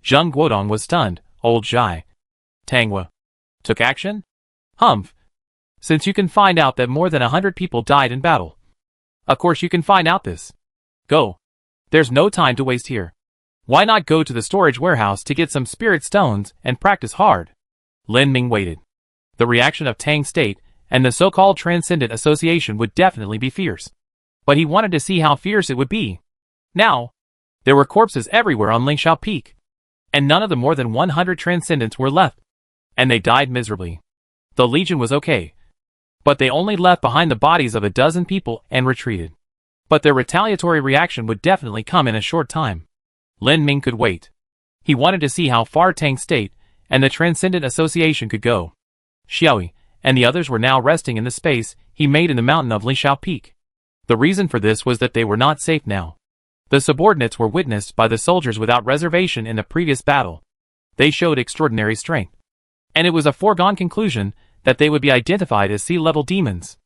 Zheng Guodong was stunned. Old Zhai. "Tangwa took action? Humph. Since you can find out that more than 100 people died in battle. Of course you can find out this. Go. There's no time to waste here. Why not go to the storage warehouse to get some spirit stones and practice hard?" Lin Ming waited. The reaction of Tang State and the so-called Transcendent Association would definitely be fierce. But he wanted to see how fierce it would be. Now, there were corpses everywhere on Lingxiao Peak, and none of the more than 100 Transcendents were left, and they died miserably. The Legion was okay, but they only left behind the bodies of a dozen people and retreated. But their retaliatory reaction would definitely come in a short time. Lin Ming could wait. He wanted to see how far Tang State and the Transcendent Association could go. Xiaoyi and the others were now resting in the space he made in the mountain of Lingxiao Peak. The reason for this was that they were not safe now. The subordinates were witnessed by the soldiers without reservation in the previous battle. They showed extraordinary strength, and it was a foregone conclusion that they would be identified as sea-level demons.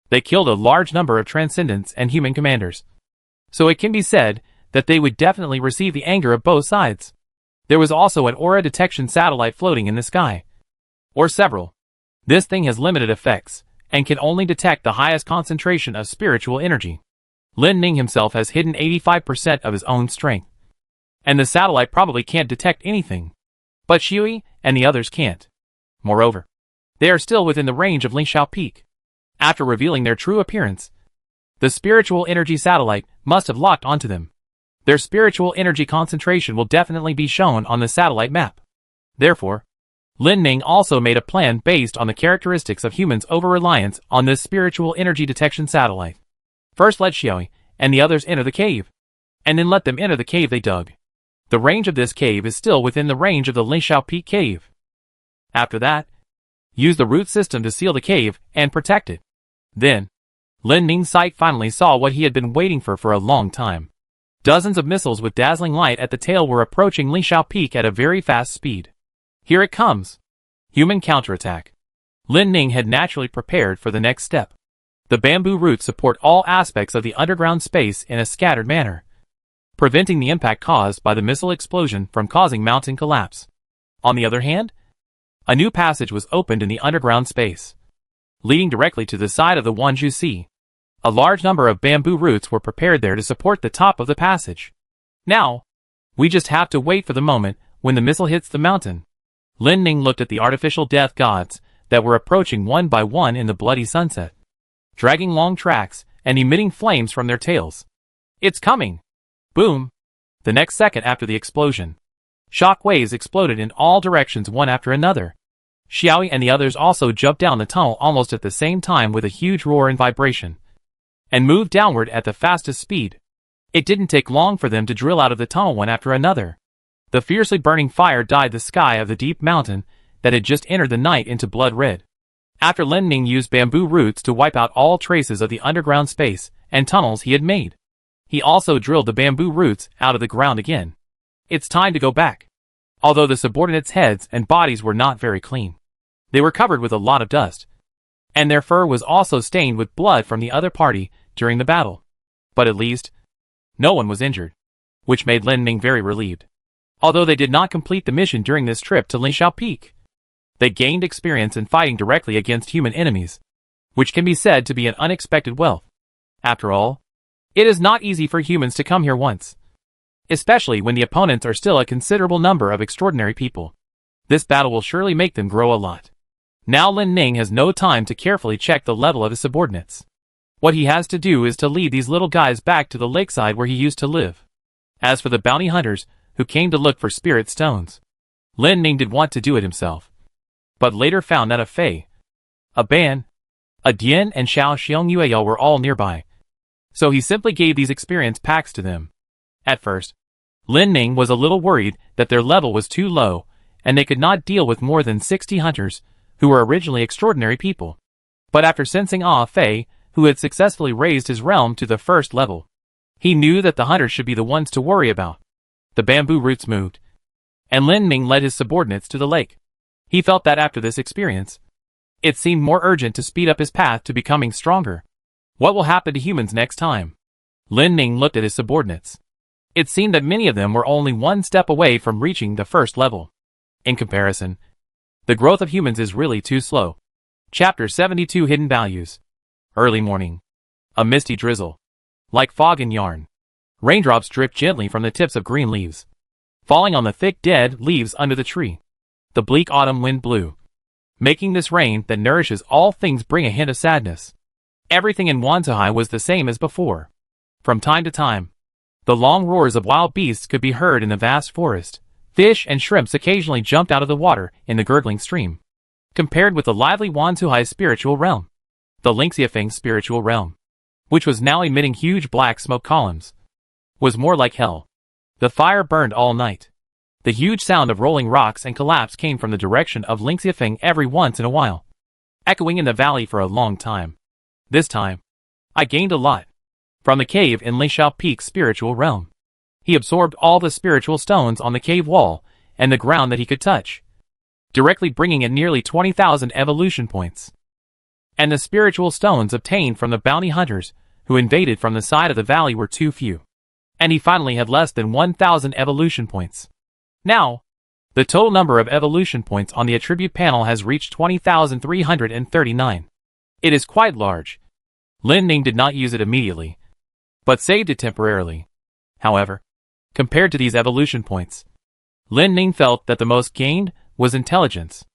They killed a large number of Transcendents and human commanders, so it can be said that they would definitely receive the anger of both sides. There was also an aura detection satellite floating in the sky, or several. This thing has limited effects, and can only detect the highest concentration of spiritual energy. Lin Ming himself has hidden 85% of his own strength, and the satellite probably can't detect anything. But Xiaoyi and the others can't. Moreover, they are still within the range of Lingxiao Peak. After revealing their true appearance, the spiritual energy satellite must have locked onto them. Their spiritual energy concentration will definitely be shown on the satellite map. Therefore, Lin Ming also made a plan based on the characteristics of humans' over-reliance on this spiritual energy detection satellite. First let Xiaoyi and the others enter the cave. and then let them enter the cave they dug. The range of this cave is still within the range of the Lingxiao Peak cave. After that, use the root system to seal the cave and protect it. Then, Lin Ning's sight finally saw what he had been waiting for a long time. Dozens of missiles with dazzling light at the tail were approaching Lingxiao Peak at a very fast speed. Here it comes. Human counterattack. Lin Ning had naturally prepared for the next step. The bamboo roots support all aspects of the underground space in a scattered manner, preventing the impact caused by the missile explosion from causing mountain collapse. On the other hand, a new passage was opened in the underground space, leading directly to the side of the Wanzhou Sea. A large number of bamboo roots were prepared there to support the top of the passage. Now, we just have to wait for the moment when the missile hits the mountain. Lin Ning looked at the artificial death gods that were approaching one by one in the bloody sunset, dragging long tracks and emitting flames from their tails. It's coming! Boom! The next second after the explosion, shock waves exploded in all directions one after another. Xiaoyi and the others also jumped down the tunnel almost at the same time with a huge roar and vibration, and moved downward at the fastest speed. It didn't take long for them to drill out of the tunnel one after another. The fiercely burning fire dyed the sky of the deep mountain that had just entered the night into blood red. After Lin Ning used bamboo roots to wipe out all traces of the underground space and tunnels he had made, he also drilled the bamboo roots out of the ground again. It's time to go back. Although the subordinates' heads and bodies were not very clean, they were covered with a lot of dust, and their fur was also stained with blood from the other party during the battle. But at least, no one was injured, which made Lin Ning very relieved. Although they did not complete the mission during this trip to Lingxiao Peak, they gained experience in fighting directly against human enemies, which can be said to be an unexpected wealth. After all, it is not easy for humans to come here once, especially when the opponents are still a considerable number of extraordinary people. This battle will surely make them grow a lot. Now Lin Ning has no time to carefully check the level of his subordinates. What he has to do is to lead these little guys back to the lakeside where he used to live. As for the bounty hunters who came to look for spirit stones, Lin Ning did want to do it himself, but later found that a Fei, a Ban, a Dian and Xiao Xiong Yueyao were all nearby, so he simply gave these experience packs to them. At first, Lin Ning was a little worried that their level was too low and they could not deal with more than 60 hunters who were originally extraordinary people. But after sensing Ah Fei, who had successfully raised his realm to the first level, he knew that the hunters should be the ones to worry about. The bamboo roots moved, and Lin Ning led his subordinates to the lake. He felt that after this experience, it seemed more urgent to speed up his path to becoming stronger. What will happen to humans next time? Lin Ning looked at his subordinates. It seemed that many of them were only one step away from reaching the first level. In comparison, the growth of humans is really too slow. Chapter 72 Hidden Values. Early morning. A misty drizzle, like fog in yarn. Raindrops dripped gently from the tips of green leaves, falling on the thick dead leaves under the tree. The bleak autumn wind blew, making this rain that nourishes all things bring a hint of sadness. Everything in Wanzhou was the same as before. From time to time, the long roars of wild beasts could be heard in the vast forest. Fish and shrimps occasionally jumped out of the water in the gurgling stream. Compared with the lively Wanzhou's spiritual realm, the Lingxiafeng's spiritual realm, which was now emitting huge black smoke columns, was more like hell. The fire burned all night. The huge sound of rolling rocks and collapse came from the direction of Lingxiafeng every once in a while, echoing in the valley for a long time. This time, I gained a lot from the cave in Lingxiao Peak's spiritual realm. He absorbed all the spiritual stones on the cave wall and the ground that he could touch, directly bringing in nearly 20,000 evolution points. And the spiritual stones obtained from the bounty hunters who invaded from the side of the valley were too few, and he finally had less than 1,000 evolution points. Now, the total number of evolution points on the attribute panel has reached 20,339. It is quite large. Lin Ning did not use it immediately, but saved it temporarily. However, compared to these evolution points, Lin Ning felt that the most gained was intelligence.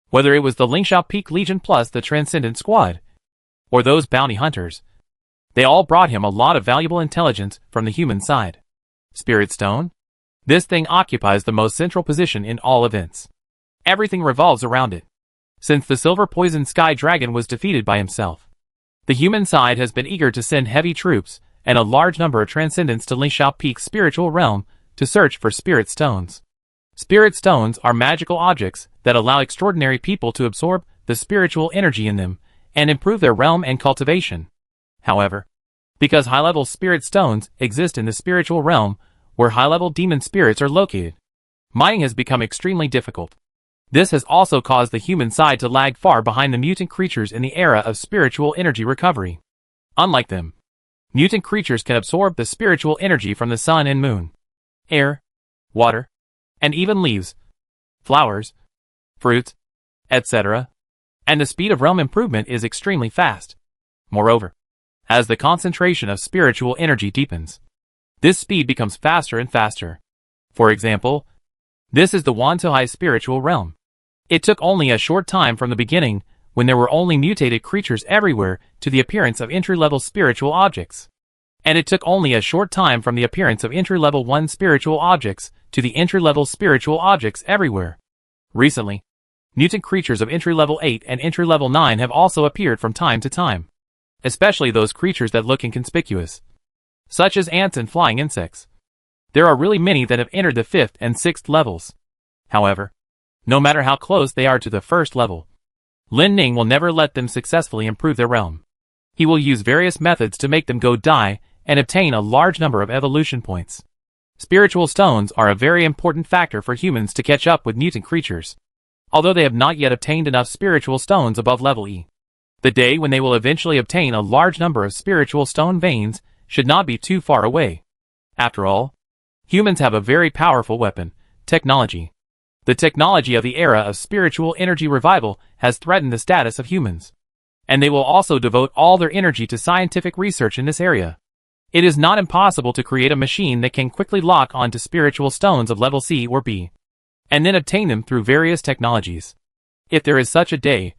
Whether it was the Lingxiao Peak Legion plus the Transcendent Squad, or those bounty hunters, they all brought him a lot of valuable intelligence from the human side. Spirit Stone? This thing occupies the most central position in all events. Everything revolves around it. Since the Silver Poison Sky Dragon was defeated by himself, the human side has been eager to send heavy troops and a large number of transcendents to Li Shao Peak's spiritual realm to search for spirit stones. Spirit stones are magical objects that allow extraordinary people to absorb the spiritual energy in them and improve their realm and cultivation. However, because high-level spirit stones exist in the spiritual realm where high-level demon spirits are located, mining has become extremely difficult. This has also caused the human side to lag far behind the mutant creatures in the era of spiritual energy recovery. Unlike them, mutant creatures can absorb the spiritual energy from the sun and moon, air, water, and even leaves, flowers, fruits, etc., and the speed of realm improvement is extremely fast. Moreover, as the concentration of spiritual energy deepens, this speed becomes faster and faster. For example, this is the Wantohai spiritual realm. It took only a short time from the beginning, when there were only mutated creatures everywhere, to the appearance of entry-level spiritual objects. And it took only a short time from the appearance of entry-level 1 spiritual objects to the entry-level spiritual objects everywhere. Recently, mutant creatures of entry-level 8 and entry-level 9 have also appeared from time to time, especially those creatures that look inconspicuous, such as ants and flying insects. There are really many that have entered the 5th and 6th levels. However, no matter how close they are to the 1st level, Lin Ning will never let them successfully improve their realm. He will use various methods to make them go die and obtain a large number of evolution points. Spiritual stones are a very important factor for humans to catch up with mutant creatures, although they have not yet obtained enough spiritual stones above level E. The day when they will eventually obtain a large number of spiritual stone veins should not be too far away. After all, humans have a very powerful weapon, technology. The technology of the era of spiritual energy revival has threatened the status of humans, and they will also devote all their energy to scientific research in this area. It is not impossible to create a machine that can quickly lock onto spiritual stones of level C or B, and then obtain them through various technologies. If there is such a day,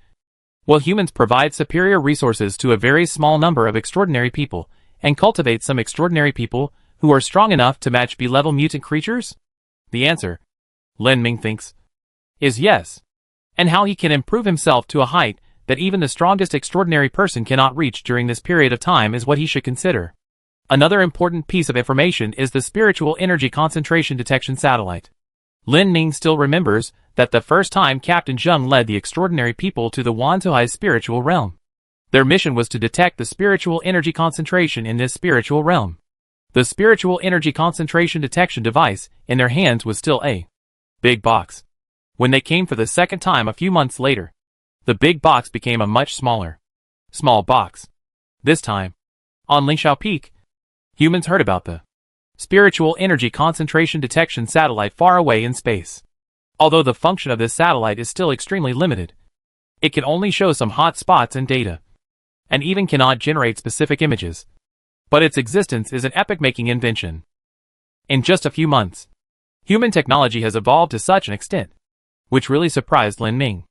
will humans provide superior resources to a very small number of extraordinary people, and cultivate some extraordinary people who are strong enough to match B-level mutant creatures? The answer, Lin Ming thinks, is yes. And how he can improve himself to a height that even the strongest extraordinary person cannot reach during this period of time is what he should consider. Another important piece of information is the spiritual energy concentration detection satellite. Lin Ning still remembers that the first time Captain Zheng led the extraordinary people to the Wantohai spiritual realm, their mission was to detect the spiritual energy concentration in this spiritual realm. The spiritual energy concentration detection device in their hands was still a big box. When they came for the second time a few months later, the big box became a much small box. This time, on Li Shao Peak, humans heard about the spiritual energy concentration detection satellite far away in space. Although the function of this satellite is still extremely limited, it can only show some hot spots and data, and even cannot generate specific images. But its existence is an epoch-making invention. In just a few months, human technology has evolved to such an extent, which really surprised Lin Ming.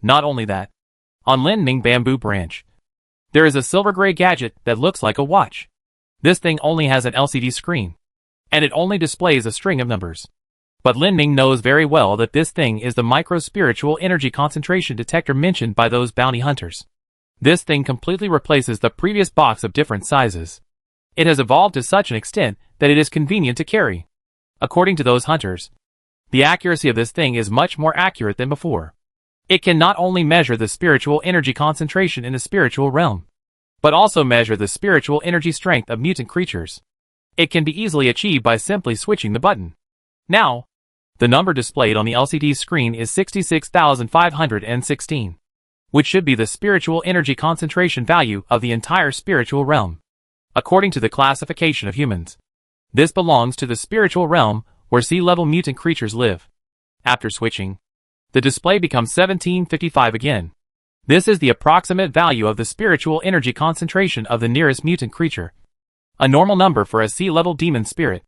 Not only that, on Lin Ming Bamboo Branch, there is a silver-gray gadget that looks like a watch. This thing only has an LCD screen, and it only displays a string of numbers. But Lin Ming knows very well that this thing is the micro-spiritual energy concentration detector mentioned by those bounty hunters. This thing completely replaces the previous box of different sizes. It has evolved to such an extent that it is convenient to carry. According to those hunters, the accuracy of this thing is much more accurate than before. It can not only measure the spiritual energy concentration in the spiritual realm, but also measure the spiritual energy strength of mutant creatures. It can be easily achieved by simply switching the button. Now, the number displayed on the LCD screen is 66,516, which should be the spiritual energy concentration value of the entire spiritual realm. According to the classification of humans, this belongs to the spiritual realm where sea-level mutant creatures live. After switching, the display becomes 1755 again. This is the approximate value of the spiritual energy concentration of the nearest mutant creature, a normal number for a sea-level demon spirit.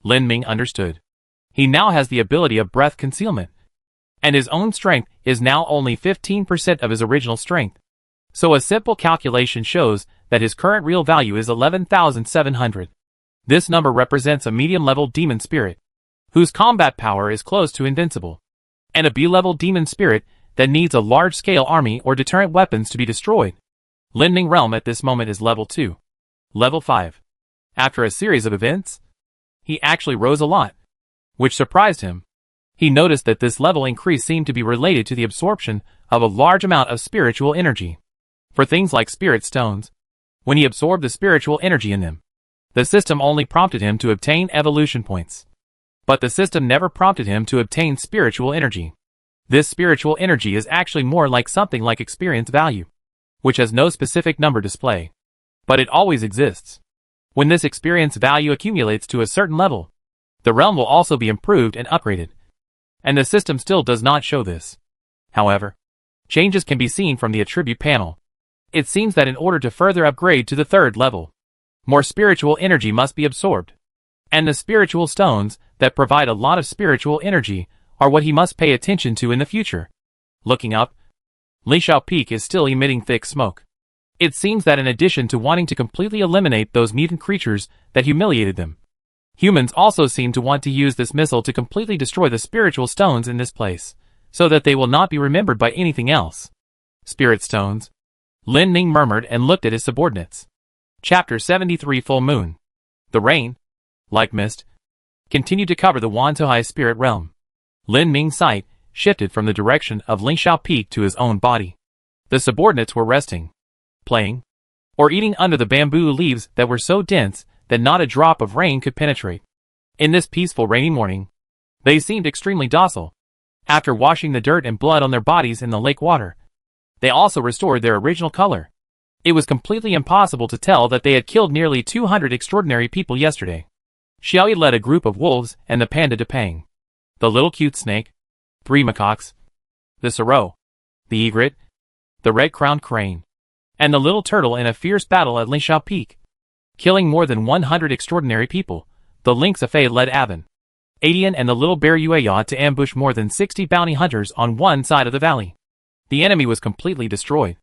Lin Ming understood. He now has the ability of breath concealment, and his own strength is now only 15% of his original strength. So a simple calculation shows that his current real value is 11,700. This number represents a medium-level demon spirit, whose combat power is close to invincible, and a B-level demon spirit that needs a large-scale army or deterrent weapons to be destroyed. Lin Ning realm at this moment is level 2. Level 5. After a series of events, he actually rose a lot, which surprised him. He noticed that this level increase seemed to be related to the absorption of a large amount of spiritual energy. For things like spirit stones, when he absorbed the spiritual energy in them, the system only prompted him to obtain evolution points. But the system never prompted him to obtain spiritual energy. This spiritual energy is actually more like something like experience value, which has no specific number display. But it always exists. When this experience value accumulates to a certain level, the realm will also be improved and upgraded. And the system still does not show this. However, changes can be seen from the attribute panel. It seems that in order to further upgrade to the third level, more spiritual energy must be absorbed. And the spiritual stones that provide a lot of spiritual energy are what he must pay attention to in the future. Looking up, Lishao Peak is still emitting thick smoke. It seems that in addition to wanting to completely eliminate those mutant creatures that humiliated them, humans also seem to want to use this missile to completely destroy the spiritual stones in this place, so that they will not be remembered by anything else. Spirit stones. Lin Ning murmured and looked at his subordinates. Chapter 73 Full Moon. The rain, like mist, continued to cover the Wantohai spirit realm. Lin Ming's sight shifted from the direction of Lingshao Peak to his own body. The subordinates were resting, playing, or eating under the bamboo leaves that were so dense that not a drop of rain could penetrate. In this peaceful rainy morning, they seemed extremely docile. After washing the dirt and blood on their bodies in the lake water, they also restored their original color. It was completely impossible to tell that they had killed nearly 200 extraordinary people yesterday. Xiaoyi led a group of wolves and the panda Taming, the little cute snake, 3 macaques, the sorrow, the egret, the red-crowned crane, and the little turtle in a fierce battle at Lingshao Peak. Killing more than 100 extraordinary people, the lynx Afei led Avon, Adian and the little bear Yueya to ambush more than 60 bounty hunters on one side of the valley. The enemy was completely destroyed,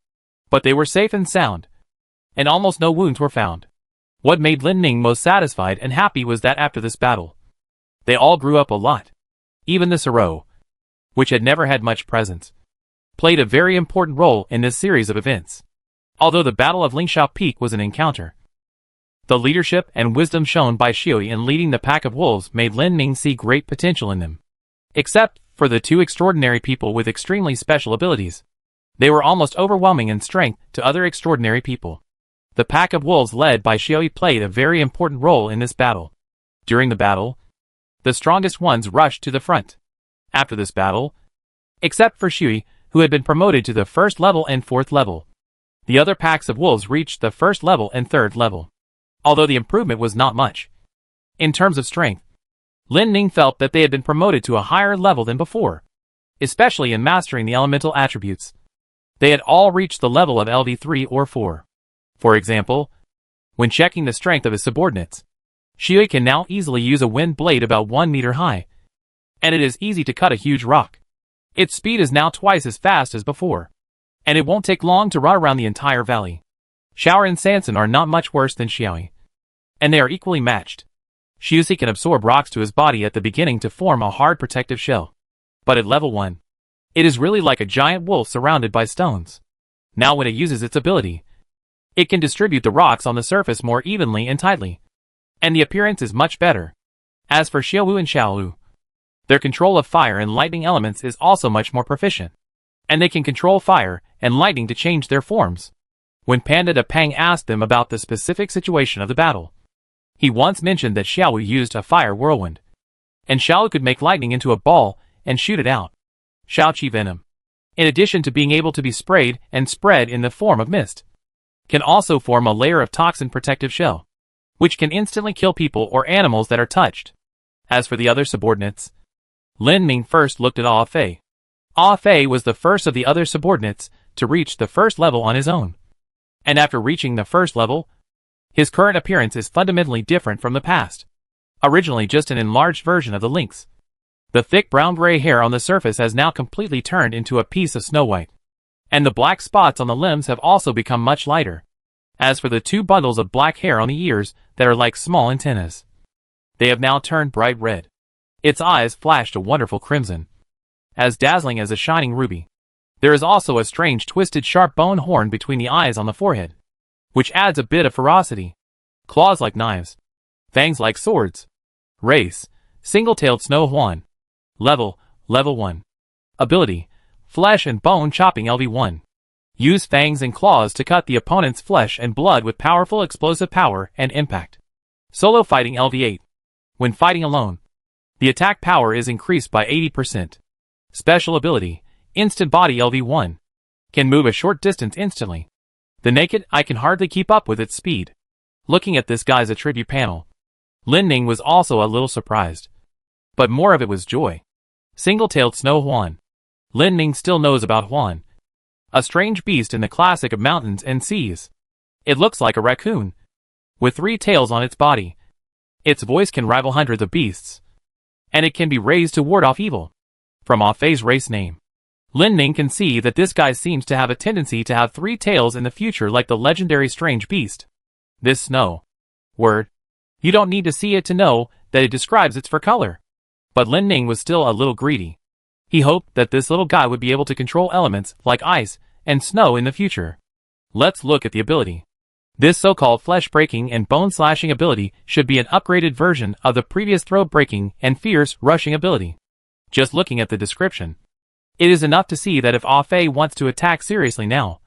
but they were safe and sound, and almost no wounds were found. What made Lin Ning most satisfied and happy was that after this battle, they all grew up a lot. Even the sorrow, which had never had much presence, played a very important role in this series of events. Although the Battle of Lingshao Peak was an encounter, the leadership and wisdom shown by Xiaoyi in leading the pack of wolves made Lin Ning see great potential in them. Except for the 2 extraordinary people with extremely special abilities, they were almost overwhelming in strength to other extraordinary people. The pack of wolves led by Xiaoyi played a very important role in this battle. During the battle, the strongest ones rushed to the front. After this battle, except for Xiaoyi, who had been promoted to the 1st level and 4th level, the other packs of wolves reached the 1st level and 3rd level. Although the improvement was not much. In terms of strength, Lin Ning felt that they had been promoted to a higher level than before, especially in mastering the elemental attributes. They had all reached the level of LV3 or 4. For example, when checking the strength of his subordinates, Xiaoyi can now easily use a wind blade about 1 meter high, and it is easy to cut a huge rock. Its speed is now twice as fast as before, and it won't take long to run around the entire valley. Shower and Sanson are not much worse than Xiaoyi, and they are equally matched. Xiuxi can absorb rocks to his body at the beginning to form a hard protective shell. But at level 1, it is really like a giant wolf surrounded by stones. Now when it uses its ability, it can distribute the rocks on the surface more evenly and tightly, and the appearance is much better. As for Xiaowu and Xiaolu, their control of fire and lightning elements is also much more proficient, and they can control fire and lightning to change their forms. When Panda Taming asked them about the specific situation of the battle, he once mentioned that Xiaowu used a fire whirlwind, and Xiaolu could make lightning into a ball and shoot it out. Xiaoqi venom, in addition to being able to be sprayed and spread in the form of mist, can also form a layer of toxin protective shell, which can instantly kill people or animals that are touched. As for the other subordinates, Lin Ning first looked at Fei. Fei was the first of the other subordinates to reach the 1st level on his own. And after reaching the 1st level, his current appearance is fundamentally different from the past. Originally just an enlarged version of the lynx, the thick brown-gray hair on the surface has now completely turned into a piece of snow white, and the black spots on the limbs have also become much lighter. As for the 2 bundles of black hair on the ears that are like small antennas, they have now turned bright red. Its eyes flashed a wonderful crimson, as dazzling as a shining ruby. There is also a strange twisted sharp bone horn between the eyes on the forehead, which adds a bit of ferocity. Claws like knives. Fangs like swords. Race, single-tailed snow Huan. Level 1. Ability, flesh and bone chopping LV1. Use fangs and claws to cut the opponent's flesh and blood with powerful explosive power and impact. Solo fighting LV8. When fighting alone, the attack power is increased by 80%. Special ability, instant body LV1. Can move a short distance instantly. The naked eye can hardly keep up with its speed. Looking at this guy's attribute panel, Lin Ning was also a little surprised. But more of it was joy. Single-tailed snow Huan. Lin Ning still knows about Huan. A strange beast in the classic of mountains and seas. It looks like a raccoon, with 3 tails on its body. Its voice can rival hundreds of beasts, and it can be raised to ward off evil. From Ah Fei's race name, Lin Ning can see that this guy seems to have a tendency to have 3 tails in the future like the legendary strange beast. This snow word, you don't need to see it to know that it describes its fur color. But Lin Ning was still a little greedy. He hoped that this little guy would be able to control elements like ice and snow in the future. Let's look at the ability. This so-called flesh-breaking and bone-slashing ability should be an upgraded version of the previous throat-breaking and fierce rushing ability. Just looking at the description, it is enough to see that if Ah Fei wants to attack seriously now,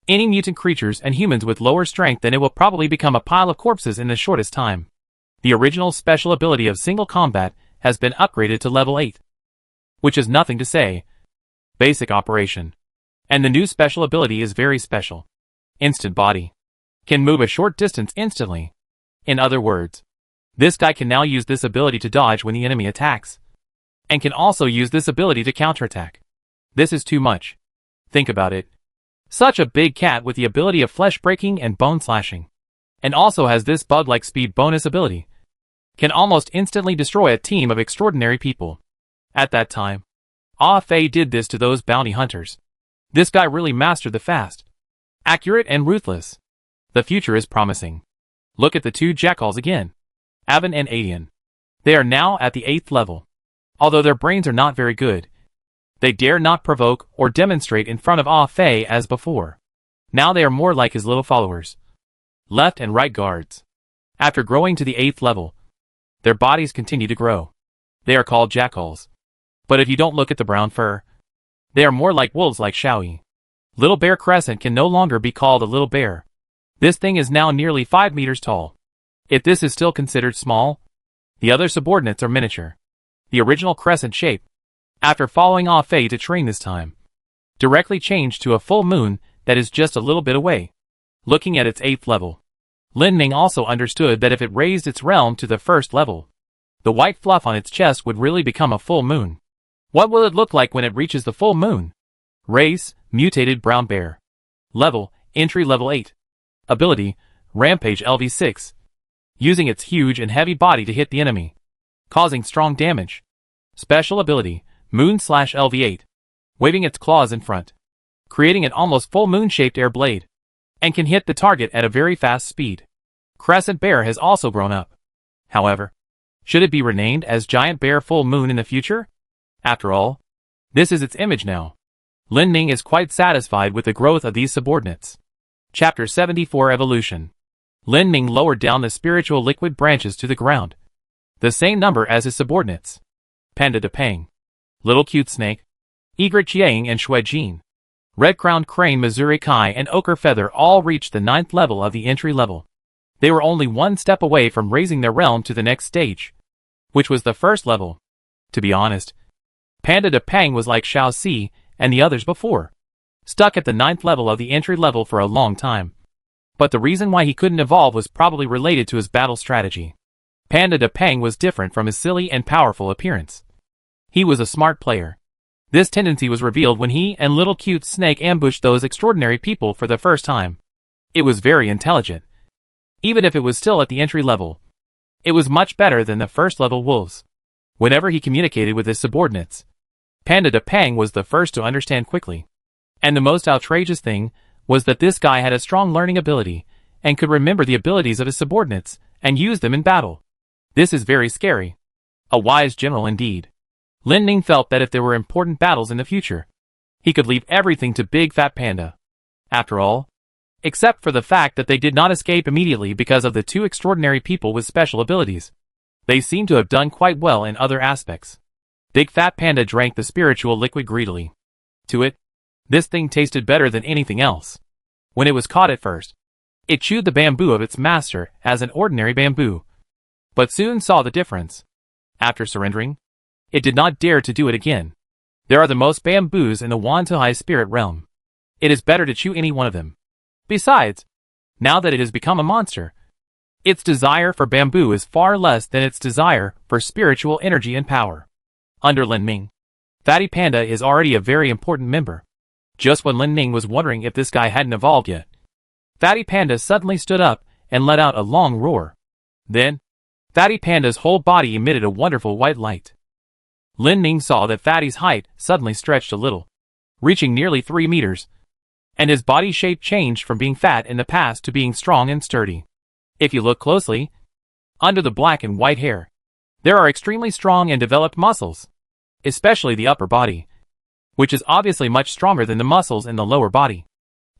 any mutant creatures and humans with lower strength, then it will probably become a pile of corpses in the shortest time. The original special ability of single combat has been upgraded to level 8. Which is nothing to say. Basic operation. And the new special ability is very special. Instant body. Can move a short distance instantly. In other words, this guy can now use this ability to dodge when the enemy attacks. And can also use this ability to counterattack. This is too much. Think about it. Such a big cat with the ability of flesh breaking and bone slashing. And also has this bug-like speed bonus ability. Can almost instantly destroy a team of extraordinary people. At that time, Ah Fei did this to those bounty hunters. This guy really mastered the fast, accurate and ruthless. The future is promising. Look at the 2 jackals again. Avon and Adian. They are now at the 8th level. Although their brains are not very good, they dare not provoke or demonstrate in front of Ah Fei as before. Now they are more like his little followers. Left and right guards. After growing to the 8th level, their bodies continue to grow. They are called jackals. But if you don't look at the brown fur, they are more like wolves like Shaoyi. Little Bear Crescent can no longer be called a little bear. This thing is now nearly 5 meters tall. If this is still considered small, the other subordinates are miniature. The original crescent shape, after following Ah Fei to train this time, directly changed to a full moon that is just a little bit away. Looking at its 8th level, Lin Ning also understood that if it raised its realm to the 1st level, the white fluff on its chest would really become a full moon. What will it look like when it reaches the full moon? Race, mutated brown bear. Level, entry level 8. Ability, rampage LV6. Using its huge and heavy body to hit the enemy, causing strong damage. Special ability, moon/LV8. Waving its claws in front, creating an almost full moon-shaped air blade, and can hit the target at a very fast speed. Crescent Bear has also grown up. However, should it be renamed as Giant Bear Full Moon in the future? After all, this is its image now. Lin Ning is quite satisfied with the growth of these subordinates. Chapter 74 Evolution. Lin Ning lowered down the spiritual liquid branches to the ground, the same number as his subordinates. Panda de Pang, Little Cute Snake, Egret Chiang and Shui Jin, Red-Crowned Crane Missouri Kai and Ochre Feather all reached the 9th level of the entry level. They were only one step away from raising their realm to the next stage, which was the 1st level. To be honest, Panda de Pang was like Xiao Si and the others before, stuck at the 9th level of the entry level for a long time. But the reason why he couldn't evolve was probably related to his battle strategy. Panda de Pang was different from his silly and powerful appearance. He was a smart player. This tendency was revealed when he and Little Cute Snake ambushed those extraordinary people for the first time. It was very intelligent. Even if it was still at the entry level, it was much better than the 1st level wolves. Whenever he communicated with his subordinates, Panda de Pang was the first to understand quickly. And the most outrageous thing was that this guy had a strong learning ability and could remember the abilities of his subordinates and use them in battle. This is very scary. A wise general indeed. Lin Ning felt that if there were important battles in the future, he could leave everything to Big Fat Panda. After all, except for the fact that they did not escape immediately because of the two extraordinary people with special abilities. They seem to have done quite well in other aspects. Big Fat Panda drank the spiritual liquid greedily. To it, this thing tasted better than anything else. When it was caught at first, it chewed the bamboo of its master as an ordinary bamboo, but soon saw the difference. After surrendering, it did not dare to do it again. There are the most bamboos in the Wantohai spirit realm. It is better to chew any one of them. Besides, now that it has become a monster, its desire for bamboo is far less than its desire for spiritual energy and power. Under Lin Ming, Fatty Panda is already a very important member. Just when Lin Ming was wondering if this guy hadn't evolved yet, Fatty Panda suddenly stood up and let out a long roar. Then, Fatty Panda's whole body emitted a wonderful white light. Lin Ming saw that Fatty's height suddenly stretched a little, reaching nearly 3 meters, and his body shape changed from being fat in the past to being strong and sturdy. If you look closely, under the black and white hair, there are extremely strong and developed muscles, especially the upper body, which is obviously much stronger than the muscles in the lower body.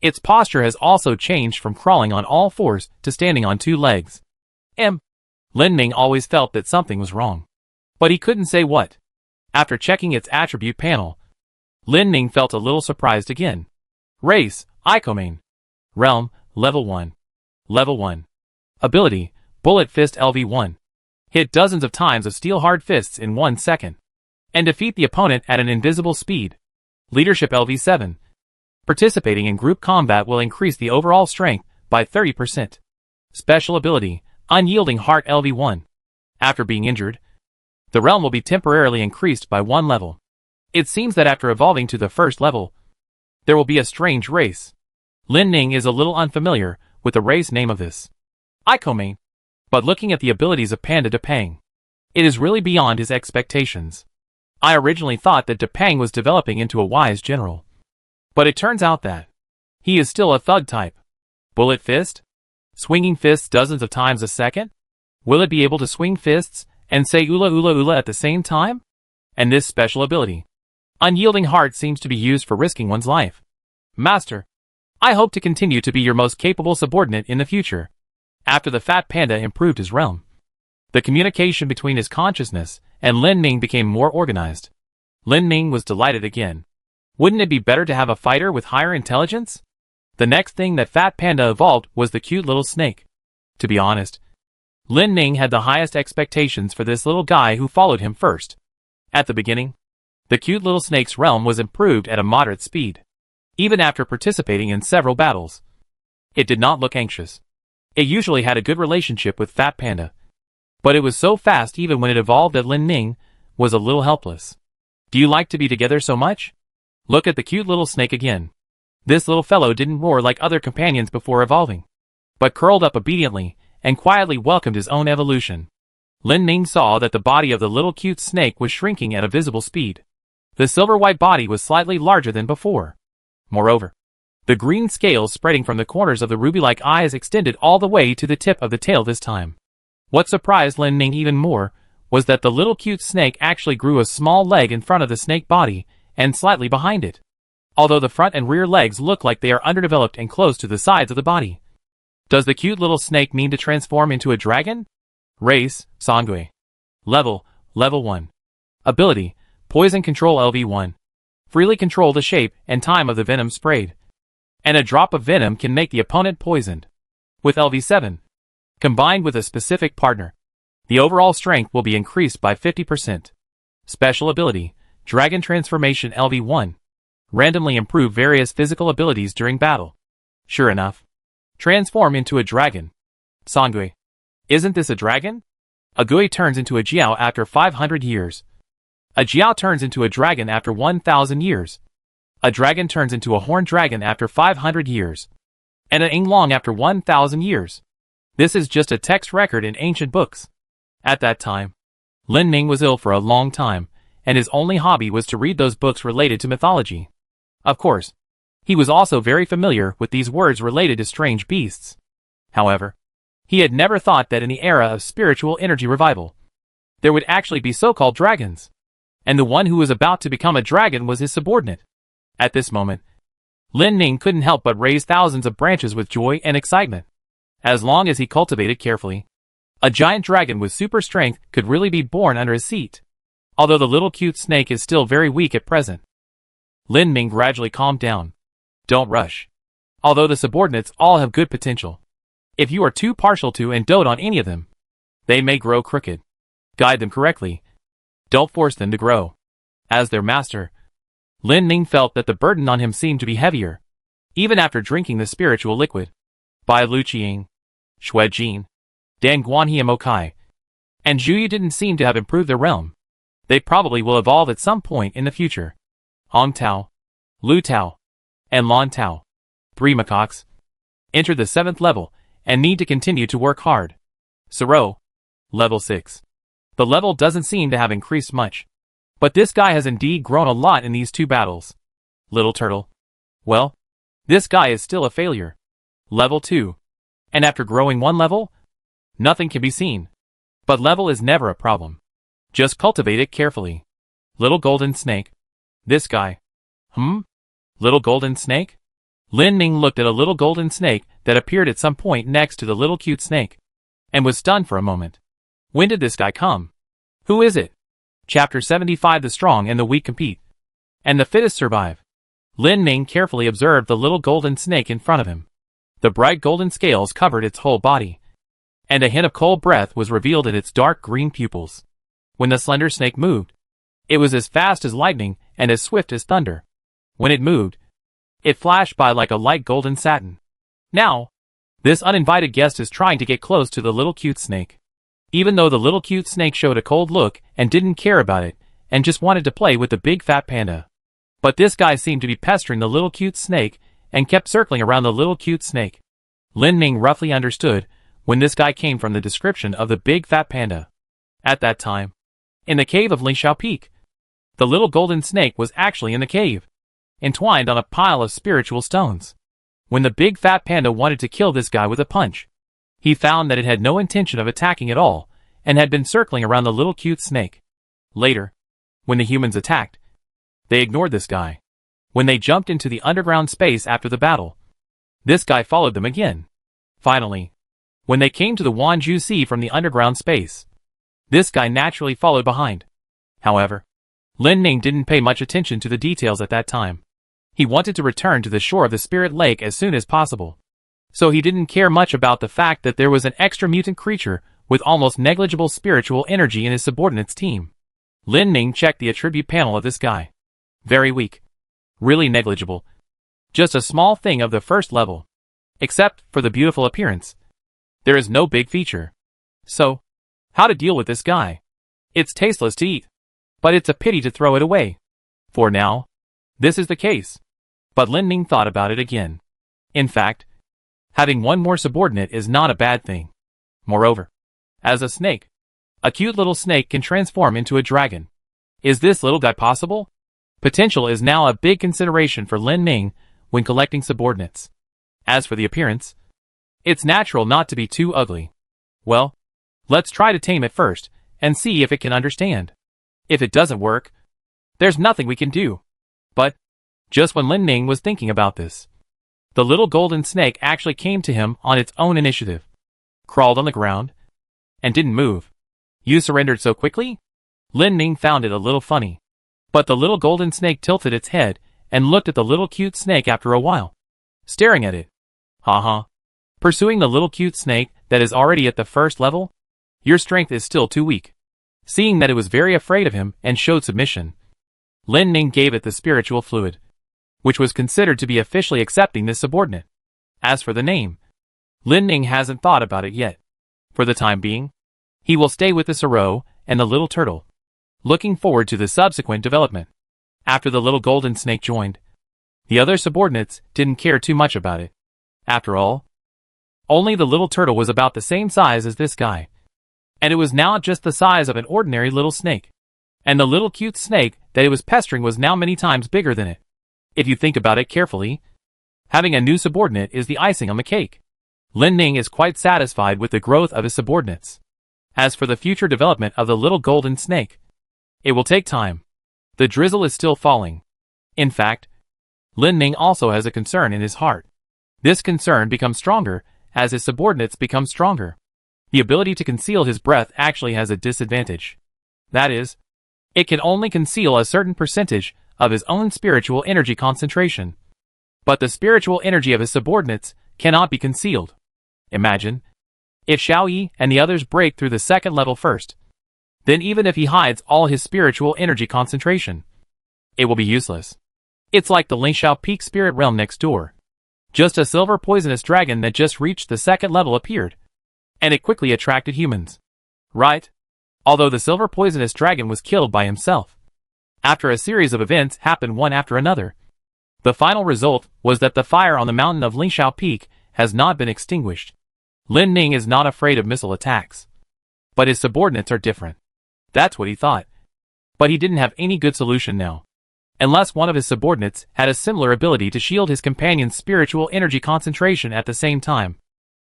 Its posture has also changed from crawling on all fours to standing on 2 legs. Lin Ming always felt that something was wrong, but he couldn't say what. After checking its attribute panel, Lin Ming felt a little surprised again. Race, Icomane. Realm, Level 1. Level 1. Ability, Bullet Fist LV1. Hit dozens of times of steel hard fists in 1 second, and defeat the opponent at an invisible speed. Leadership LV7. Participating in group combat will increase the overall strength by 30%. Special ability, Unyielding Heart LV1. After being injured, the realm will be temporarily increased by 1 level. It seems that after evolving to the first level, there will be a strange race. Lin Ming is a little unfamiliar with the race name of this Icomane, but looking at the abilities of Panda Depang, it is really beyond his expectations. I originally thought that Depang was developing into a wise general, but it turns out that he is still a thug type. Bullet Fist? Swinging fists dozens of times a second? Will it be able to swing fists and say "Ula Ula Ula" at the same time? And this special ability, Unyielding Heart, seems to be used for risking one's life. Master, I hope to continue to be your most capable subordinate in the future. After the Fat Panda improved his realm, the communication between his consciousness and Lin Ming became more organized. Lin Ming was delighted again. Wouldn't it be better to have a fighter with higher intelligence? The next thing that Fat Panda evolved was the cute little snake. To be honest, Lin Ming had the highest expectations for this little guy who followed him first. At the beginning, the cute little snake's realm was improved at a moderate speed. Even after participating in several battles, it did not look anxious. It usually had a good relationship with Fat Panda, but it was so fast even when it evolved that Lin Ming was a little helpless. Do you like to be together so much? Look at the cute little snake again. This little fellow didn't roar like other companions before evolving, but curled up obediently and quietly welcomed his own evolution. Lin Ming saw that the body of the little cute snake was shrinking at a visible speed. The silver-white body was slightly larger than before. Moreover, the green scales spreading from the corners of the ruby-like eyes extended all the way to the tip of the tail this time. What surprised Lin Ming even more was that the little cute snake actually grew a small leg in front of the snake body and slightly behind it, although the front and rear legs look like they are underdeveloped and close to the sides of the body. Does the cute little snake mean to transform into a dragon? Race, Sangui. Level 1. Ability, Poison Control LV1. Freely control the shape and time of the venom sprayed, and a drop of venom can make the opponent poisoned. With LV7, combined with a specific partner, the overall strength will be increased by 50%. Special ability, Dragon Transformation LV1. Randomly improve various physical abilities during battle. Sure enough, transform into a dragon. Sangui. Isn't this a dragon? A Gui turns into a Jiao after 500 years. A Jiao turns into a dragon after 1,000 years. A dragon turns into a horned dragon after 500 years. And an Yinglong after 1,000 years. This is just a text record in ancient books. At that time, Lin Ming was ill for a long time, and his only hobby was to read those books related to mythology. Of course, he was also very familiar with these words related to strange beasts. However, he had never thought that in the era of spiritual energy revival, there would actually be so-called dragons, and the one who was about to become a dragon was his subordinate. At this moment, Lin Ning couldn't help but raise thousands of branches with joy and excitement. As long as he cultivated carefully, a giant dragon with super strength could really be born under his seat. Although the little cute snake is still very weak at present. Lin Ming gradually calmed down. Don't rush. Although the subordinates all have good potential, if you are too partial to and dote on any of them, they may grow crooked. Guide them correctly. Don't force them to grow. As their master, Lin Ming felt that the burden on him seemed to be heavier, even after drinking the spiritual liquid. Bai Luqing, Xue Jin, Dan Guanhiemokai, and Zhuyu didn't seem to have improved their realm. They probably will evolve at some point in the future. Hong Tao, Lu Tao, and Lan Tao, 3 macaques, entered the 7th level and need to continue to work hard. Siro, level 6. The level doesn't seem to have increased much, but this guy has indeed grown a lot in these 2 battles. Little Turtle. Well, this guy is still a failure. Level 2. And after growing 1 level, nothing can be seen. But level is never a problem. Just cultivate it carefully. Little Golden Snake. This guy. Little Golden Snake? Lin Ning looked at a little golden snake that appeared at some point next to the little cute snake, and was stunned for a moment. When did this guy come? Who is it? Chapter 75. The strong and the weak compete, and the fittest survive. Lin Ning carefully observed the little golden snake in front of him. The bright golden scales covered its whole body, and a hint of cold breath was revealed in its dark green pupils. When the slender snake moved, it was as fast as lightning and as swift as thunder. When it moved, it flashed by like a light golden satin. Now, this uninvited guest is trying to get close to the little cute snake. Even though the little cute snake showed a cold look and didn't care about it, and just wanted to play with the big fat panda. But this guy seemed to be pestering the little cute snake and kept circling around the little cute snake. Lin Ning roughly understood when this guy came from the description of the big fat panda. At that time, in the cave of Lingxiao Peak, the little golden snake was actually in the cave, entwined on a pile of spiritual stones. When the big fat panda wanted to kill this guy with a punch, he found that it had no intention of attacking at all, and had been circling around the little cute snake. Later, when the humans attacked, they ignored this guy. When they jumped into the underground space after the battle, this guy followed them again. Finally, when they came to the Wanju Sea from the underground space, this guy naturally followed behind. However, Lin Ning didn't pay much attention to the details at that time. He wanted to return to the shore of the Spirit Lake as soon as possible. So he didn't care much about the fact that there was an extra mutant creature with almost negligible spiritual energy in his subordinates' team. Lin Ning checked the attribute panel of this guy. Very weak. Really negligible. Just a small thing of the first level. Except for the beautiful appearance. There is no big feature. So, how to deal with this guy? It's tasteless to eat, but it's a pity to throw it away. For now, this is the case. But Lin Ning thought about it again. In fact, having one more subordinate is not a bad thing. Moreover, as a snake, a cute little snake can transform into a dragon. Is this little guy possible? Potential is now a big consideration for Lin Ning when collecting subordinates. As for the appearance, it's natural not to be too ugly. Well, let's try to tame it first, and see if it can understand. If it doesn't work, there's nothing we can do. But, just when Lin Ning was thinking about this, the little golden snake actually came to him on its own initiative, crawled on the ground, and didn't move. You surrendered so quickly? Lin Ning found it a little funny. But the little golden snake tilted its head and looked at the little cute snake after a while, staring at it. Haha. Pursuing the little cute snake that is already at the first level? Your strength is still too weak. Seeing that it was very afraid of him and showed submission, Lin Ning gave it the spiritual fluid, which was considered to be officially accepting this subordinate. As for the name, Lin Ning hasn't thought about it yet. For the time being, he will stay with the Siro and the little turtle, looking forward to the subsequent development. After the little golden snake joined, the other subordinates didn't care too much about it. After all, only the little turtle was about the same size as this guy, and it was now just the size of an ordinary little snake. And the little cute snake that it was pestering was now many times bigger than it. If you think about it carefully, having a new subordinate is the icing on the cake. Lin Ning is quite satisfied with the growth of his subordinates. As for the future development of the little golden snake, it will take time. The drizzle is still falling. In fact, Lin Ning also has a concern in his heart. This concern becomes stronger as his subordinates become stronger. The ability to conceal his breath actually has a disadvantage. That is, it can only conceal a certain percentage of his own spiritual energy concentration. But the spiritual energy of his subordinates cannot be concealed. Imagine if Xiao Yi and the others break through the second level first. Then even if he hides all his spiritual energy concentration, it will be useless. It's like the Lingxiao Peak spirit realm next door. Just a silver poisonous dragon that just reached the second level appeared, and it quickly attracted humans. Right? Although the silver poisonous dragon was killed by himself. After a series of events happened one after another, the final result was that the fire on the mountain of Lingxiao Peak has not been extinguished. Lin Ning is not afraid of missile attacks. But his subordinates are different. That's what he thought. But he didn't have any good solution now. Unless one of his subordinates had a similar ability to shield his companion's spiritual energy concentration at the same time.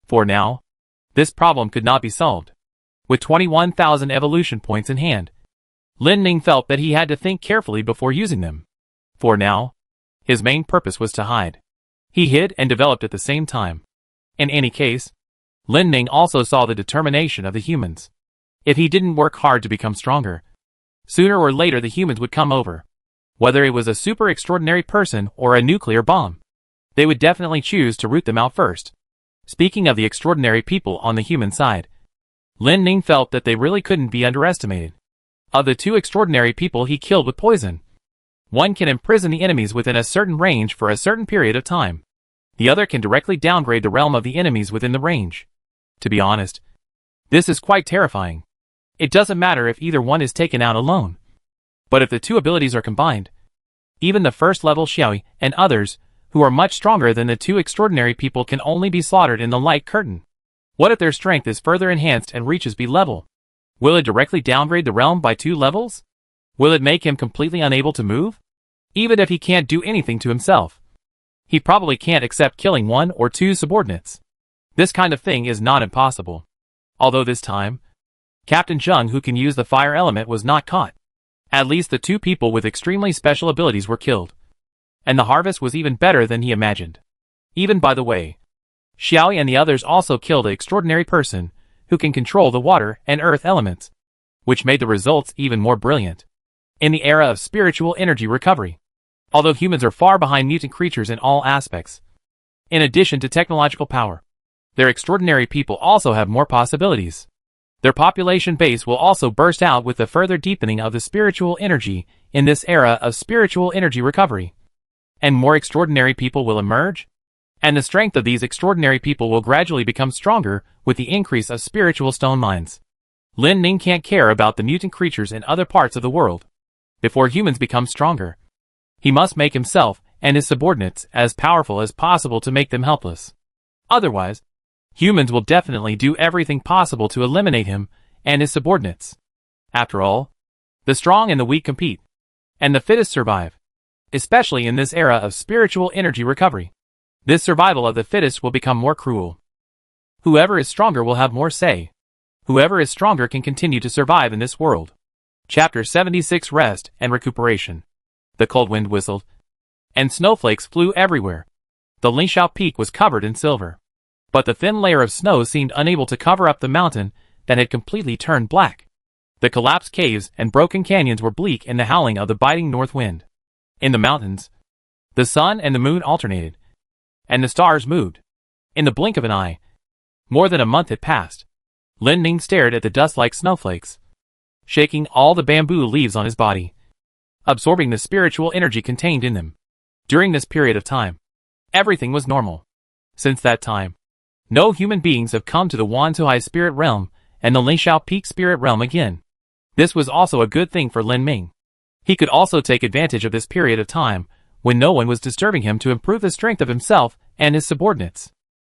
For now, this problem could not be solved. With 21,000 evolution points in hand, Lin Ning felt that he had to think carefully before using them. For now, his main purpose was to hide. He hid and developed at the same time. In any case, Lin Ning also saw the determination of the humans. If he didn't work hard to become stronger, sooner or later the humans would come over. Whether it was a super extraordinary person or a nuclear bomb, they would definitely choose to root them out first. Speaking of the extraordinary people on the human side, Lin Ning felt that they really couldn't be underestimated. Of the two extraordinary people he killed with poison, one can imprison the enemies within a certain range for a certain period of time. The other can directly downgrade the realm of the enemies within the range. To be honest, this is quite terrifying. It doesn't matter if either one is taken out alone. But if the two abilities are combined, even the first level Xiaoyi and others, who are much stronger than the two extraordinary people, can only be slaughtered in the light curtain. What if their strength is further enhanced and reaches B level? Will it directly downgrade the realm by 2 levels? Will it make him completely unable to move? Even if he can't do anything to himself, he probably can't accept killing 1 or 2 subordinates. This kind of thing is not impossible. Although this time, Captain Zheng, who can use the fire element, was not caught. At least the 2 people with extremely special abilities were killed. And the harvest was even better than he imagined. Even by the way, Xiaoyi and the others also killed an extraordinary person who can control the water and earth elements, which made the results even more brilliant. In the era of spiritual energy recovery, although humans are far behind mutant creatures in all aspects, in addition to technological power, their extraordinary people also have more possibilities. Their population base will also burst out with the further deepening of the spiritual energy in this era of spiritual energy recovery. And more extraordinary people will emerge, and the strength of these extraordinary people will gradually become stronger with the increase of spiritual stone mines. Lin Ning can't care about the mutant creatures in other parts of the world. Before humans become stronger, he must make himself and his subordinates as powerful as possible to make them helpless. Otherwise, humans will definitely do everything possible to eliminate him and his subordinates. After all, the strong and the weak compete, and the fittest survive. Especially in this era of spiritual energy recovery, this survival of the fittest will become more cruel. Whoever is stronger will have more say. Whoever is stronger can continue to survive in this world. Chapter 76: Rest and Recuperation. The cold wind whistled, and snowflakes flew everywhere. The Lingxiao Peak was covered in silver, but the thin layer of snow seemed unable to cover up the mountain that had completely turned black. The collapsed caves and broken canyons were bleak in the howling of the biting north wind. In the mountains, the sun and the moon alternated, and the stars moved. In the blink of an eye, more than a month had passed. Lin Ning stared at the dust-like snowflakes, shaking all the bamboo leaves on his body, absorbing the spiritual energy contained in them. During this period of time, everything was normal. Since that time, no human beings have come to the Wantuhai spirit realm and the Lingxiao Peak spirit realm again. This was also a good thing for Lin Ming. He could also take advantage of this period of time when no one was disturbing him to improve the strength of himself and his subordinates.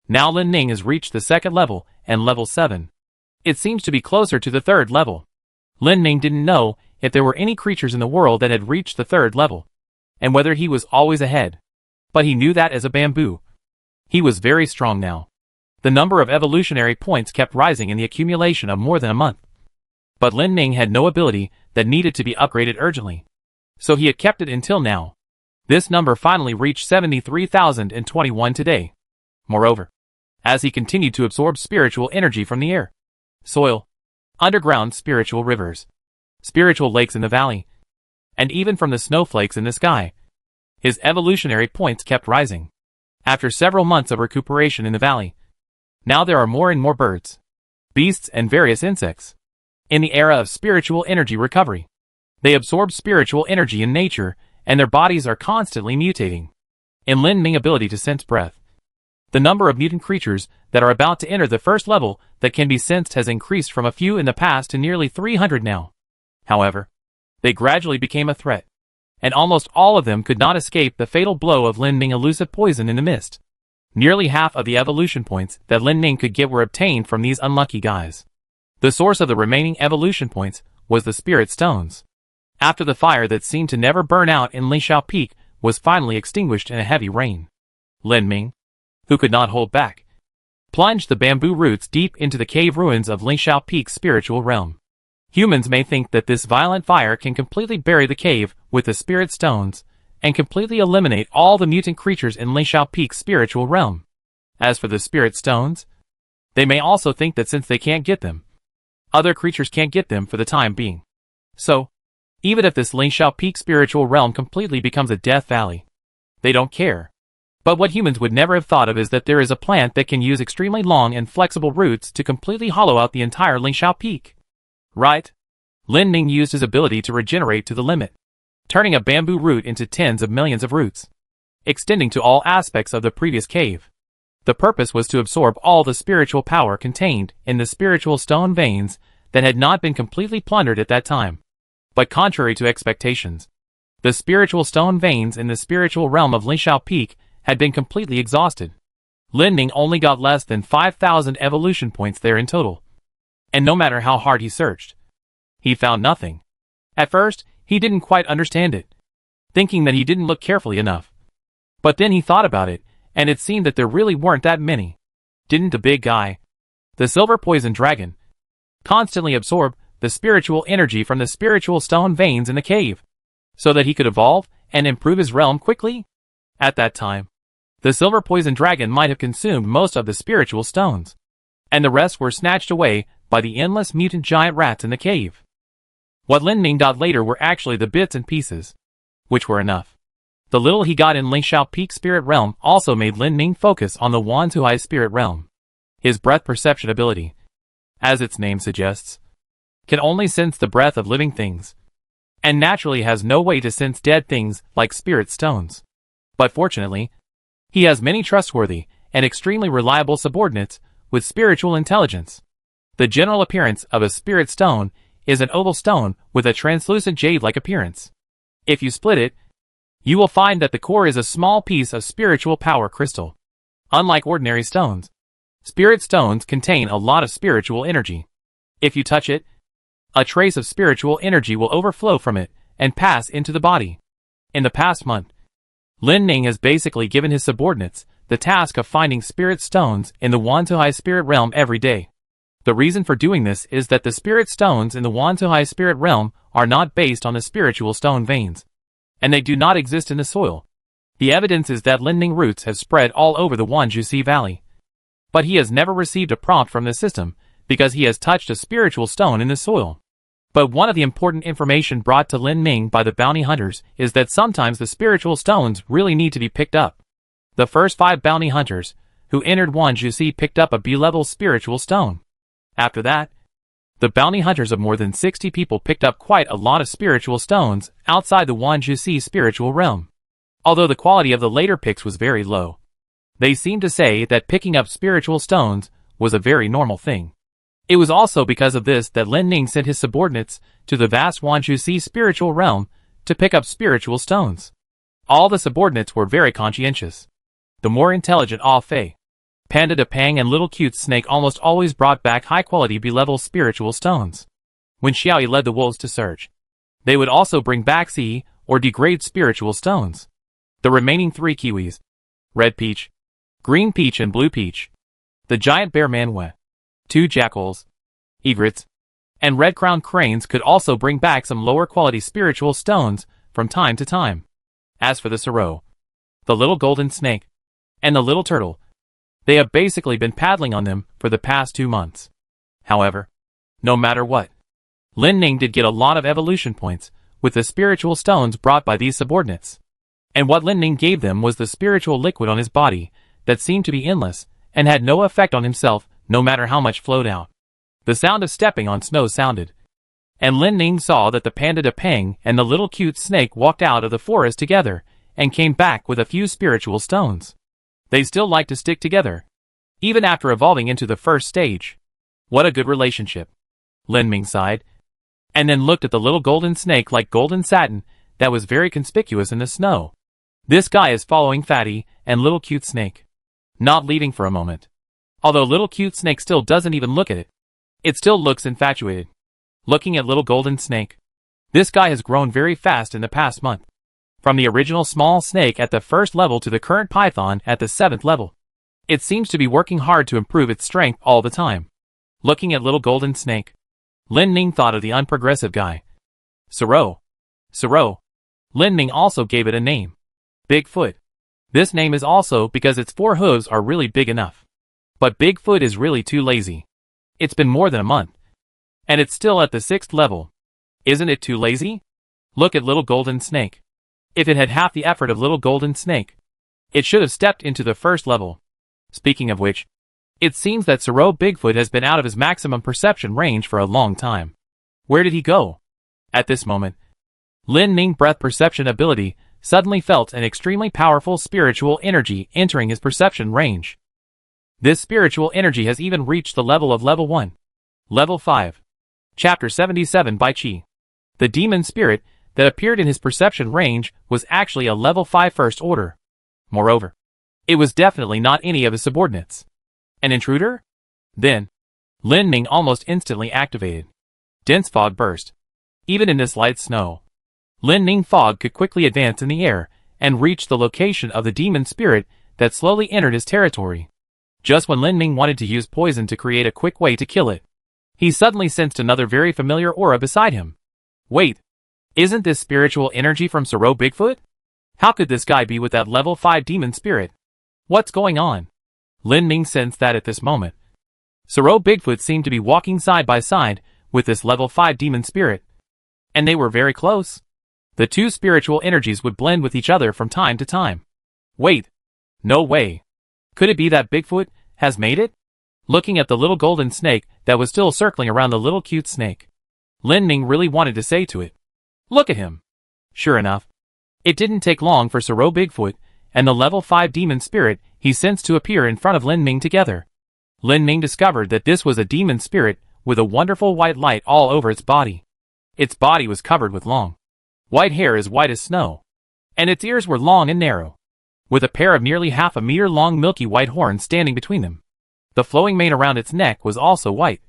Now Lin Ning has reached the 2nd level and level 7. It seems to be closer to the 3rd level. Lin Ning didn't know if there were any creatures in the world that had reached the 3rd level, and whether he was always ahead. But he knew that as a bamboo. He was very strong now. The number of evolutionary points kept rising in the accumulation of more than a month. But Lin Ning had no ability that needed to be upgraded urgently, so he had kept it until now. This number finally reached 73,021 today. Moreover, as he continued to absorb spiritual energy from the air, soil, underground spiritual rivers, spiritual lakes in the valley, and even from the snowflakes in the sky, his evolutionary points kept rising. After several months of recuperation in the valley, now there are more and more birds, beasts, and various insects. In the era of spiritual energy recovery, they absorb spiritual energy in nature, and their bodies are constantly mutating. In Lin Ming's ability to sense breath, the number of mutant creatures that are about to enter the first level that can be sensed has increased from a few in the past to nearly 300 now. However, they gradually became a threat, and almost all of them could not escape the fatal blow of Lin Ming's elusive poison in the mist. Nearly half of the evolution points that Lin Ming could get were obtained from these unlucky guys. The source of the remaining evolution points was the spirit stones. After the fire that seemed to never burn out in Lingxiao Peak was finally extinguished in a heavy rain, Lin Ming, who could not hold back, plunged the bamboo roots deep into the cave ruins of Lingxiao Peak's spiritual realm. Humans may think that this violent fire can completely bury the cave with the spirit stones and completely eliminate all the mutant creatures in Lingxiao Peak's spiritual realm. As for the spirit stones, they may also think that since they can't get them, other creatures can't get them for the time being. So, even if this Lingxiao Peak spiritual realm completely becomes a death valley, they don't care. But what humans would never have thought of is that there is a plant that can use extremely long and flexible roots to completely hollow out the entire Lingxiao Peak. Right? Lin Ming used his ability to regenerate to the limit, turning a bamboo root into tens of millions of roots, extending to all aspects of the previous cave. The purpose was to absorb all the spiritual power contained in the spiritual stone veins that had not been completely plundered at that time. But contrary to expectations, the spiritual stone veins in the spiritual realm of Lingxiao Peak had been completely exhausted. Lin Ming only got less than 5,000 evolution points there in total. And no matter how hard he searched, he found nothing. At first, he didn't quite understand it, thinking that he didn't look carefully enough. But then he thought about it, and it seemed that there really weren't that many. Didn't the big guy, the silver poison dragon, constantly absorb the spiritual energy from the spiritual stone veins in the cave, so that he could evolve and improve his realm quickly? At that time, the silver poison dragon might have consumed most of the spiritual stones, and the rest were snatched away by the endless mutant giant rats in the cave. What Lin Ming got later were actually the bits and pieces, which were enough. The little he got in Lingxiao Peak Spirit Realm also made Lin Ming focus on the Wantuhai Spirit Realm. His breath perception ability, as its name suggests, can only sense the breath of living things, and naturally has no way to sense dead things like spirit stones. But fortunately, he has many trustworthy and extremely reliable subordinates with spiritual intelligence. The general appearance of a spirit stone is an oval stone with a translucent jade-like appearance. If you split it, you will find that the core is a small piece of spiritual power crystal. Unlike ordinary stones, spirit stones contain a lot of spiritual energy. If you touch it, a trace of spiritual energy will overflow from it and pass into the body. In the past month, Lin Ming has basically given his subordinates the task of finding spirit stones in the Wantuhai Spirit Realm every day. The reason for doing this is that the spirit stones in the Wantuhai Spirit Realm are not based on the spiritual stone veins, and they do not exist in the soil. The evidence is that Lin Ming roots have spread all over the Wanjusi Valley. But he has never received a prompt from the system because he has touched a spiritual stone in the soil. But one of the important information brought to Lin Ming by the bounty hunters is that sometimes the spiritual stones really need to be picked up. The first 5 bounty hunters who entered Wanjusi picked up a B-level spiritual stone. After that, the bounty hunters of more than 60 people picked up quite a lot of spiritual stones outside the Wanjusi spiritual realm. Although the quality of the later picks was very low, they seemed to say that picking up spiritual stones was a very normal thing. It was also because of this that Lin Ming sent his subordinates to the vast Wanjusi spiritual realm to pick up spiritual stones. All the subordinates were very conscientious. The more intelligent Ah Fei, Panda de Pang and Little Cute Snake almost always brought back high-quality B-level spiritual stones. When Xiaoyi led the wolves to search, they would also bring back C or degrade spiritual stones. The remaining 3 kiwis, Red Peach, Green Peach and Blue Peach, the giant bear manwe, 2 jackals, egrets, and red-crowned cranes could also bring back some lower-quality spiritual stones from time to time. As for the Suro, the little golden snake, and the little turtle, they have basically been paddling on them for the past 2 months. However, no matter what, Lin Ning did get a lot of evolution points with the spiritual stones brought by these subordinates. And what Lin Ning gave them was the spiritual liquid on his body that seemed to be endless and had no effect on himself no matter how much flowed out. The sound of stepping on snow sounded, and Lin Ning saw that the panda Taming and the little cute snake walked out of the forest together and came back with a few spiritual stones. They still like to stick together, even after evolving into the first stage. What a good relationship, Lin Ming sighed, and then looked at the little golden snake like golden satin that was very conspicuous in the snow. This guy is following Fatty and little cute snake, not leaving for a moment. Although little cute snake still doesn't even look at it. It still looks infatuated, looking at little golden snake. This guy has grown very fast in the past month. From the original small snake at the 1st level to the current python at the 7th level. It seems to be working hard to improve its strength all the time. Looking at little golden snake, Lin Ning thought of the unprogressive guy. Suro. Lin Ning also gave it a name. Bigfoot. This name is also because its 4 hooves are really big enough. But Bigfoot is really too lazy. It's been more than a month. And it's still at the 6th level. Isn't it too lazy? Look at little golden snake. If it had half the effort of little golden snake, it should have stepped into the 1st level. Speaking of which, it seems that Suro Bigfoot has been out of his maximum perception range for a long time. Where did he go? At this moment, Lin Ning breath perception ability suddenly felt an extremely powerful spiritual energy entering his perception range. This spiritual energy has even reached the level of level 1. Level 5. Chapter 77 by Qi. The demon spirit that appeared in his perception range was actually a level 5 first order. Moreover, it was definitely not any of his subordinates. An intruder? Then, Lin Ning almost instantly activated. Dense fog burst. Even in this light snow, Lin Ning fog could quickly advance in the air and reach the location of the demon spirit that slowly entered his territory. Just when Lin Ning wanted to use poison to create a quick way to kill it, he suddenly sensed another very familiar aura beside him. Wait, isn't this spiritual energy from Suro Bigfoot? How could this guy be with that level 5 demon spirit? What's going on? Lin Ning sensed that at this moment, Suro Bigfoot seemed to be walking side by side with this level 5 demon spirit. And they were very close. The 2 spiritual energies would blend with each other from time to time. Wait. No way. Could it be that Bigfoot has made it? Looking at the little golden snake that was still circling around the little cute snake, Lin Ning really wanted to say to it, look at him. Sure enough, it didn't take long for Suro Bigfoot and the level 5 demon spirit he sensed to appear in front of Lin Ning together. Lin Ning discovered that this was a demon spirit with a wonderful white light all over its body. Its body was covered with long, white hair as white as snow, and its ears were long and narrow, with a pair of nearly half a meter long milky white horns standing between them. The flowing mane around its neck was also white,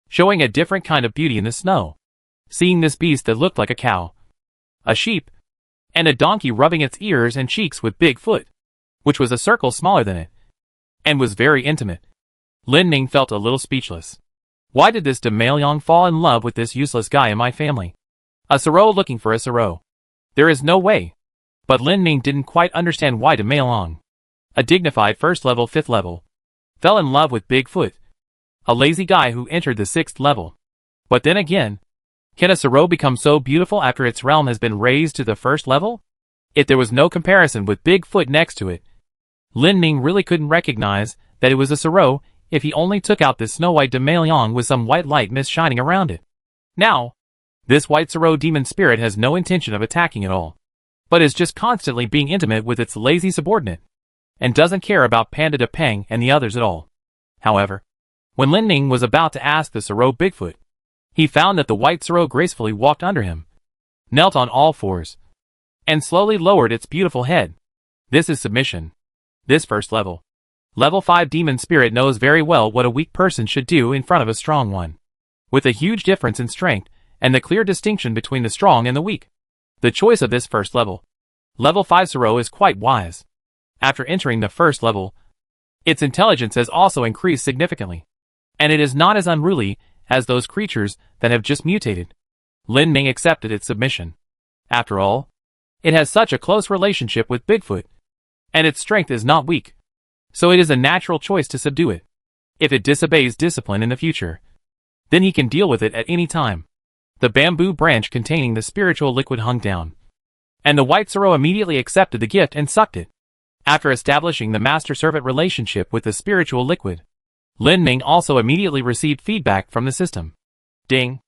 showing a different kind of beauty in the snow. Seeing this beast that looked like a cow, a sheep, and a donkey rubbing its ears and cheeks with Bigfoot, which was a circle smaller than it, and was very intimate, Lin Ning felt a little speechless. Why did this Damaliong fall in love with this useless guy in my family? A Suro looking for a Suro. There is no way. But Lin Ning didn't quite understand why Damaliong, a dignified 1st level 5th level, fell in love with Bigfoot, a lazy guy who entered the 6th level. But then again, can a Suro become so beautiful after its realm has been raised to the 1st level? If there was no comparison with Bigfoot next to it, Lin Ning really couldn't recognize that it was a Suro if he only took out this snow-white Damaliong with some white light mist shining around it. Now, this white Suro demon spirit has no intention of attacking at all, but is just constantly being intimate with its lazy subordinate, and doesn't care about Panda Taming and the others at all. However, when Lin Ning was about to ask the Suro Bigfoot, he found that the white Suro gracefully walked under him, knelt on all fours, and slowly lowered its beautiful head. This is submission. This 1st level. Level 5 demon spirit knows very well what a weak person should do in front of a strong one. With a huge difference in strength, and the clear distinction between the strong and the weak. The choice of this 1st level, level 5 Suro, is quite wise. After entering the 1st level, its intelligence has also increased significantly, and it is not as unruly as those creatures that have just mutated. Lin Ning accepted its submission. After all, It has such a close relationship with Bigfoot, and its strength is not weak, so it is a natural choice to subdue it. If it disobeys discipline in the future, then he can deal with it at any time. The bamboo branch containing the spiritual liquid hung down, and the white Soro immediately accepted the gift and sucked it. After establishing the master-servant relationship with the spiritual liquid, Lin Ming also immediately received feedback from the system. Ding!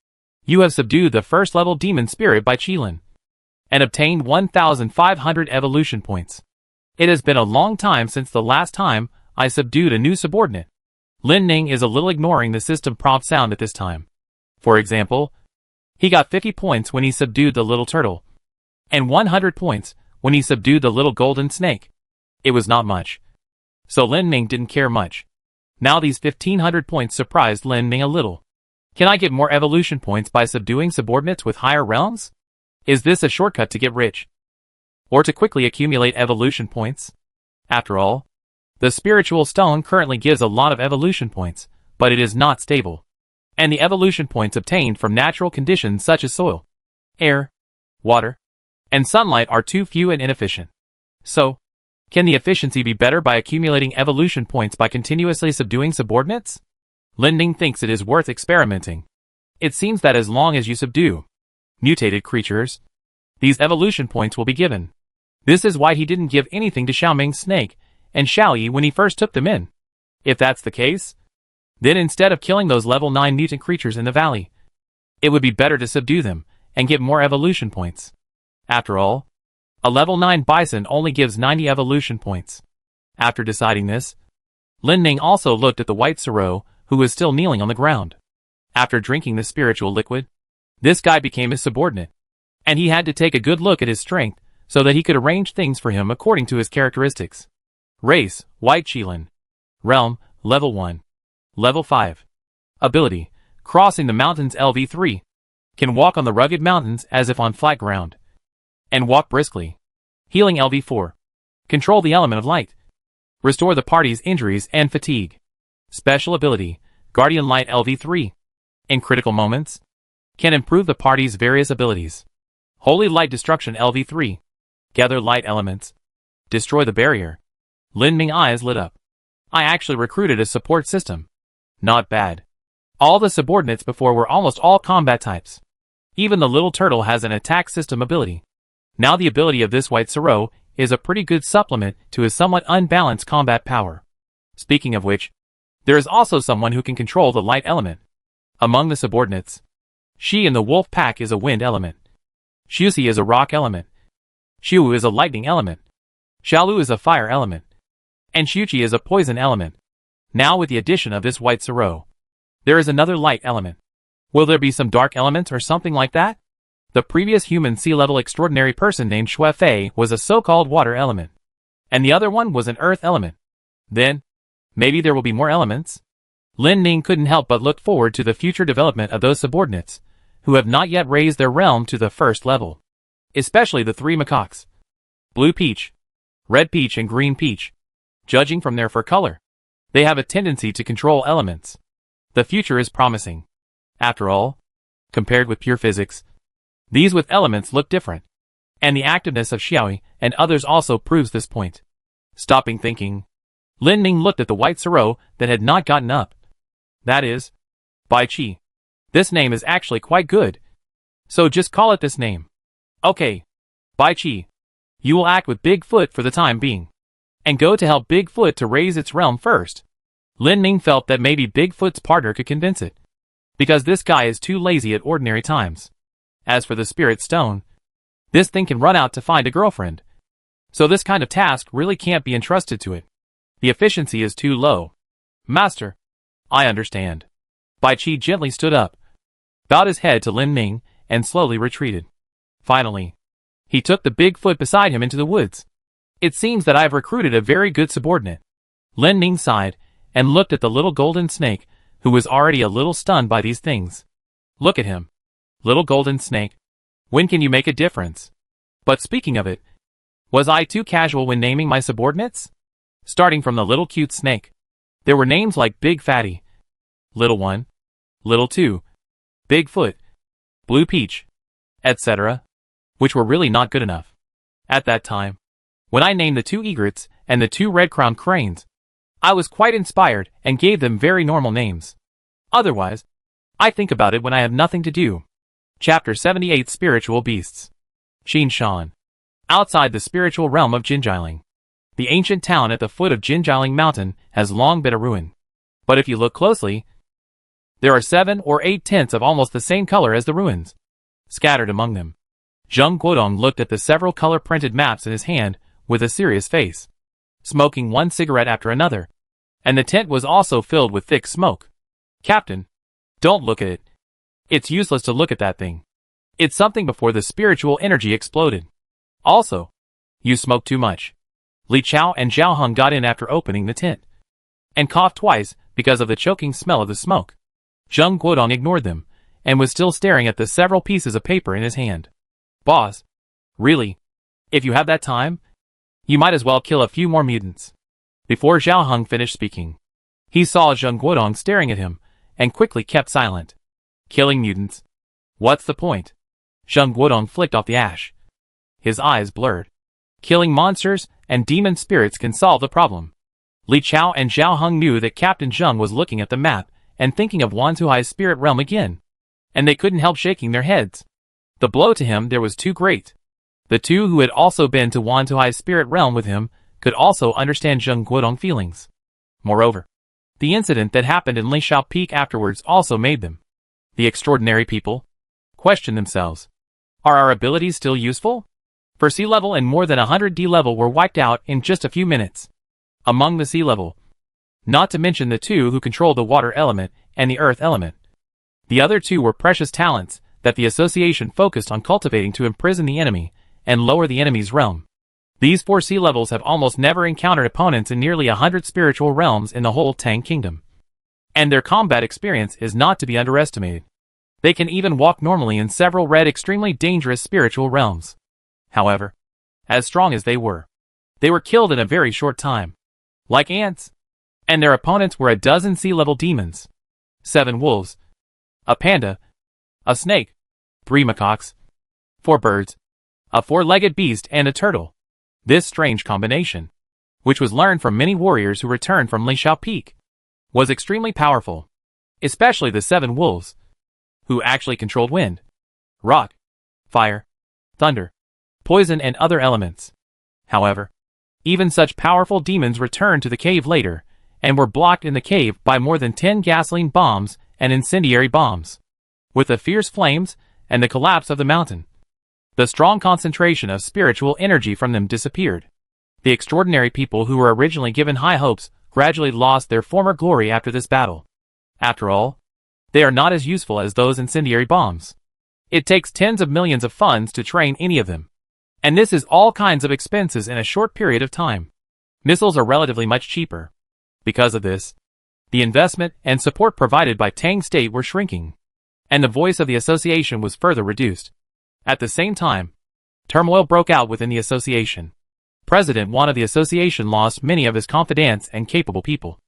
You have subdued the first-level demon spirit by Qilin, and obtained 1,500 evolution points. It has been a long time since the last time I subdued a new subordinate. Lin Ning is a little ignoring the system prompt sound at this time. For example, he got 50 points when he subdued the little turtle, and 100 points when he subdued the little golden snake. It was not much, so Lin Ming didn't care much. Now these 1,500 points surprised Lin Ming a little. Can I get more evolution points by subduing subordinates with higher realms? Is this a shortcut to get rich, or to quickly accumulate evolution points? After all, the spiritual stone currently gives a lot of evolution points, but it is not stable, and the evolution points obtained from natural conditions such as soil, air, water, and sunlight are too few and inefficient. So, can the efficiency be better by accumulating evolution points by continuously subduing subordinates? Lin Ning thinks it is worth experimenting. It seems that as long as you subdue mutated creatures, these evolution points will be given. This is why he didn't give anything to Xiaoming's snake and Xiaoyi when he first took them in. If that's the case, then instead of killing those level 9 mutant creatures in the valley, it would be better to subdue them and get more evolution points. After all, a level 9 bison only gives 90 evolution points. After deciding this, Lin Ning also looked at the white Soro, who was still kneeling on the ground. After drinking the spiritual liquid, this guy became his subordinate, and he had to take a good look at his strength so that he could arrange things for him according to his characteristics. Race, White Qilin. Realm, Level 1. Level 5. Ability, Crossing the Mountains LV3. Can walk on the rugged mountains as if on flat ground, and walk briskly. Healing LV4. Control the element of light. Restore the party's injuries and fatigue. Special ability, Guardian Light LV3. In critical moments, can improve the party's various abilities. Holy Light Destruction LV3. Gather light elements. Destroy the barrier. Lin Ming eyes lit up. I actually recruited a support system. Not bad. All the subordinates before were almost all combat types. Even the little turtle has an attack system ability. Now the ability of this white Soro is a pretty good supplement to his somewhat unbalanced combat power. Speaking of which, there is also someone who can control the light element. Among the subordinates, Shi in the wolf pack is a wind element. Xusi is a rock element. Xiu is a lightning element. Xiaolu is a fire element. And Xuqi is a poison element. Now with the addition of this white Soro, there is another light element. Will there be some dark elements or something like that? The previous human sea-level extraordinary person named Xue Fei was a so-called water element, and the other one was an earth element. Then, maybe there will be more elements? Lin Ning couldn't help but look forward to the future development of those subordinates, who have not yet raised their realm to the first level. Especially the 3 macaques. Blue Peach, Red Peach and Green Peach. Judging from their fur color, they have a tendency to control elements. The future is promising. After all, compared with pure physics, these with elements look different. And the activeness of Xiaoyi and others also proves this point. Stopping thinking, Lin Ning looked at the white Soro that had not gotten up. That is, Bai Qi. This name is actually quite good. So just call it this name. Okay, Bai Qi. You will act with Bigfoot for the time being, and go to help Bigfoot to raise its realm first. Lin Ning felt that maybe Bigfoot's partner could convince it, because this guy is too lazy at ordinary times. As for the spirit stone, this thing can run out to find a girlfriend, so this kind of task really can't be entrusted to it. The efficiency is too low. Master, I understand. Bai Qi gently stood up, bowed his head to Lin Ming, and slowly retreated. Finally, he took the Bigfoot beside him into the woods. It seems that I have recruited a very good subordinate. Lin Ming sighed, and looked at the little golden snake, who was already a little stunned by these things. Look at him. Little golden snake. When can you make a difference? But speaking of it, was I too casual when naming my subordinates? Starting from the little cute snake, there were names like Big Fatty, Little One, Little Two, Bigfoot, Blue Peach, etc., which were really not good enough. At that time, when I named the 2 egrets and the 2 red-crowned cranes, I was quite inspired and gave them very normal names. Otherwise, I think about it when I have nothing to do. Chapter 78 Spiritual Beasts. Qinshan. Outside the spiritual realm of Jinjiling. The ancient town at the foot of Jinjiling Mountain has long been a ruin. But if you look closely, there are 7 or 8 tents of almost the same color as the ruins, scattered among them. Zheng Guodong looked at the several color-printed maps in his hand with a serious face, smoking one cigarette after another, and the tent was also filled with thick smoke. Captain, don't look at it. It's useless to look at that thing. It's something before the spiritual energy exploded. Also, you smoke too much. Li Chao and Zhao Heng got in after opening the tent, and coughed twice because of the choking smell of the smoke. Zheng Guodong ignored them, and was still staring at the several pieces of paper in his hand. Boss, really? If you have that time, you might as well kill a few more mutants. Before Zhao Heng finished speaking, he saw Zheng Guodong staring at him, and quickly kept silent. Killing mutants? What's the point? Zheng Guodong flicked off the ash. His eyes blurred. Killing monsters and demon spirits can solve the problem. Li Chao and Zhao Heng knew that Captain Zheng was looking at the map and thinking of Wantuhai's spirit realm again, and they couldn't help shaking their heads. The blow to him there was too great. The 2 who had also been to Wantuhai's spirit realm with him could also understand Zheng Guodong's feelings. Moreover, the incident that happened in Lishao Peak afterwards also made them, the extraordinary people, question themselves. Are our abilities still useful? For sea level and more than 100 D level were wiped out in just a few minutes. Among the sea level, not to mention the 2 who controlled the water element and the earth element. The other 2 were precious talents that the association focused on cultivating to imprison the enemy and lower the enemy's realm. These 4 sea levels have almost never encountered opponents in nearly 100 spiritual realms in the whole Tang Kingdom. And their combat experience is not to be underestimated. They can even walk normally in several red extremely dangerous spiritual realms. However, as strong as they were killed in a very short time, like ants. And their opponents were a dozen sea-level demons, 7 wolves, a panda, a snake, 3 macaques, 4 birds, a 4-legged beast and a turtle. This strange combination, which was learned from many warriors who returned from Lishao Peak, was extremely powerful, especially the 7 wolves, who actually controlled wind, rock, fire, thunder, poison and other elements. However, even such powerful demons returned to the cave later, and were blocked in the cave by more than 10 gasoline bombs and incendiary bombs. With the fierce flames and the collapse of the mountain, the strong concentration of spiritual energy from them disappeared. The extraordinary people who were originally given high hopes gradually lost their former glory after this battle. After all, they are not as useful as those incendiary bombs. It takes tens of millions of funds to train any of them. And this is all kinds of expenses in a short period of time. Missiles are relatively much cheaper. Because of this, the investment and support provided by Tang State were shrinking, and the voice of the association was further reduced. At the same time, turmoil broke out within the association. President Wan of the association lost many of his confidants and capable people,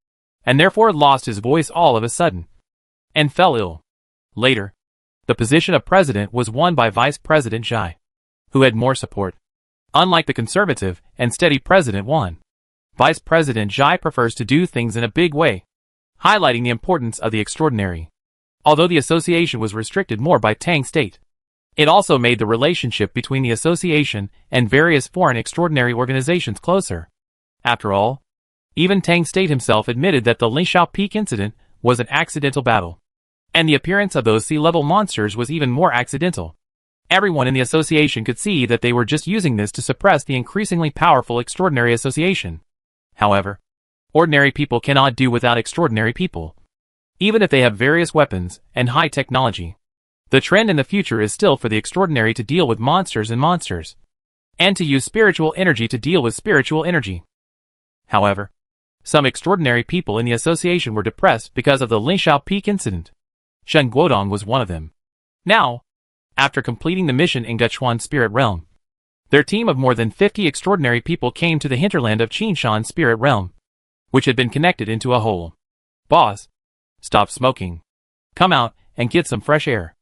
and therefore lost his voice all of a sudden, and fell ill. Later, the position of president was won by Vice President Zhai, who had more support. Unlike the conservative and steady President Wan, Vice President Zhai prefers to do things in a big way, highlighting the importance of the extraordinary. Although the association was restricted more by Tang State, it also made the relationship between the association and various foreign extraordinary organizations closer. After all, even Tang State himself admitted that the Lishao Peak incident was an accidental battle, and the appearance of those sea-level monsters was even more accidental. Everyone in the association could see that they were just using this to suppress the increasingly powerful extraordinary association. However, ordinary people cannot do without extraordinary people, even if they have various weapons and high technology. The trend in the future is still for the extraordinary to deal with monsters and to use spiritual energy to deal with spiritual energy. However, some extraordinary people in the association were depressed because of the Lishao Peak incident. Zheng Guodong was one of them. Now, after completing the mission in Gechuan's spirit realm, their team of more than 50 extraordinary people came to the hinterland of Qinshan's spirit realm, which had been connected into a whole. Boss, stop smoking. Come out and get some fresh air.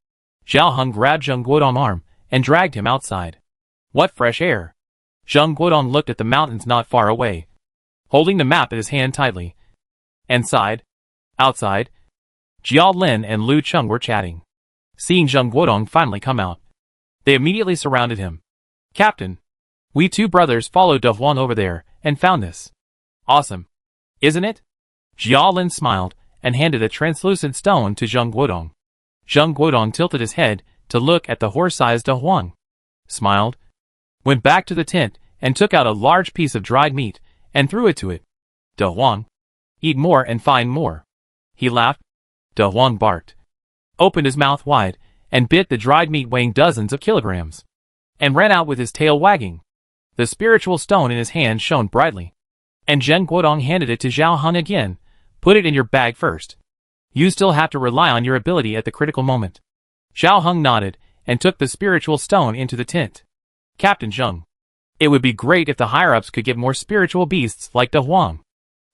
Zhao Heng grabbed Zheng Guodong's arm and dragged him outside. What fresh air? Zheng Guodong looked at the mountains not far away, holding the map in his hand tightly, and sighed. Outside, Jiao Lin and Lu Cheng were chatting. Seeing Zheng Guodong finally come out, they immediately surrounded him. Captain, we two brothers followed De Huang over there and found this. Awesome, isn't it? Jiao Lin smiled and handed a translucent stone to Zheng Guodong. Zheng Guodong tilted his head to look at the horse-sized De Huang, smiled, went back to the tent and took out a large piece of dried meat and threw it to it. De Huang, eat more and find more. He laughed. De Huang barked, opened his mouth wide, and bit the dried meat weighing dozens of kilograms, and ran out with his tail wagging. The spiritual stone in his hand shone brightly, and Zheng Guodong handed it to Zhao Heng again. Put it in your bag first. You still have to rely on your ability at the critical moment. Zhao Heng nodded and took the spiritual stone into the tent. Captain Zheng, it would be great if the higher-ups could get more spiritual beasts like De Huang.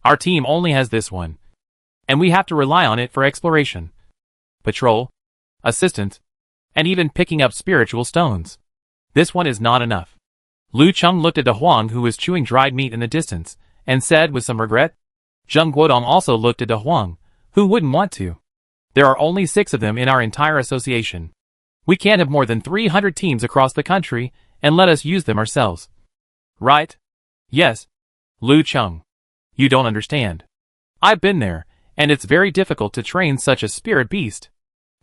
Our team only has this one, and we have to rely on it for exploration, patrol, assistance, and even picking up spiritual stones. This one is not enough. Lu Cheng looked at De Huang, who was chewing dried meat in the distance, and said with some regret. Zheng Guodong also looked at De Huang, who wouldn't want to. There are only 6 of them in our entire association. We can't have more than 300 teams across the country, and let us use them ourselves. Right? Yes. Lu Cheng. You don't understand. I've been there, and it's very difficult to train such a spirit beast.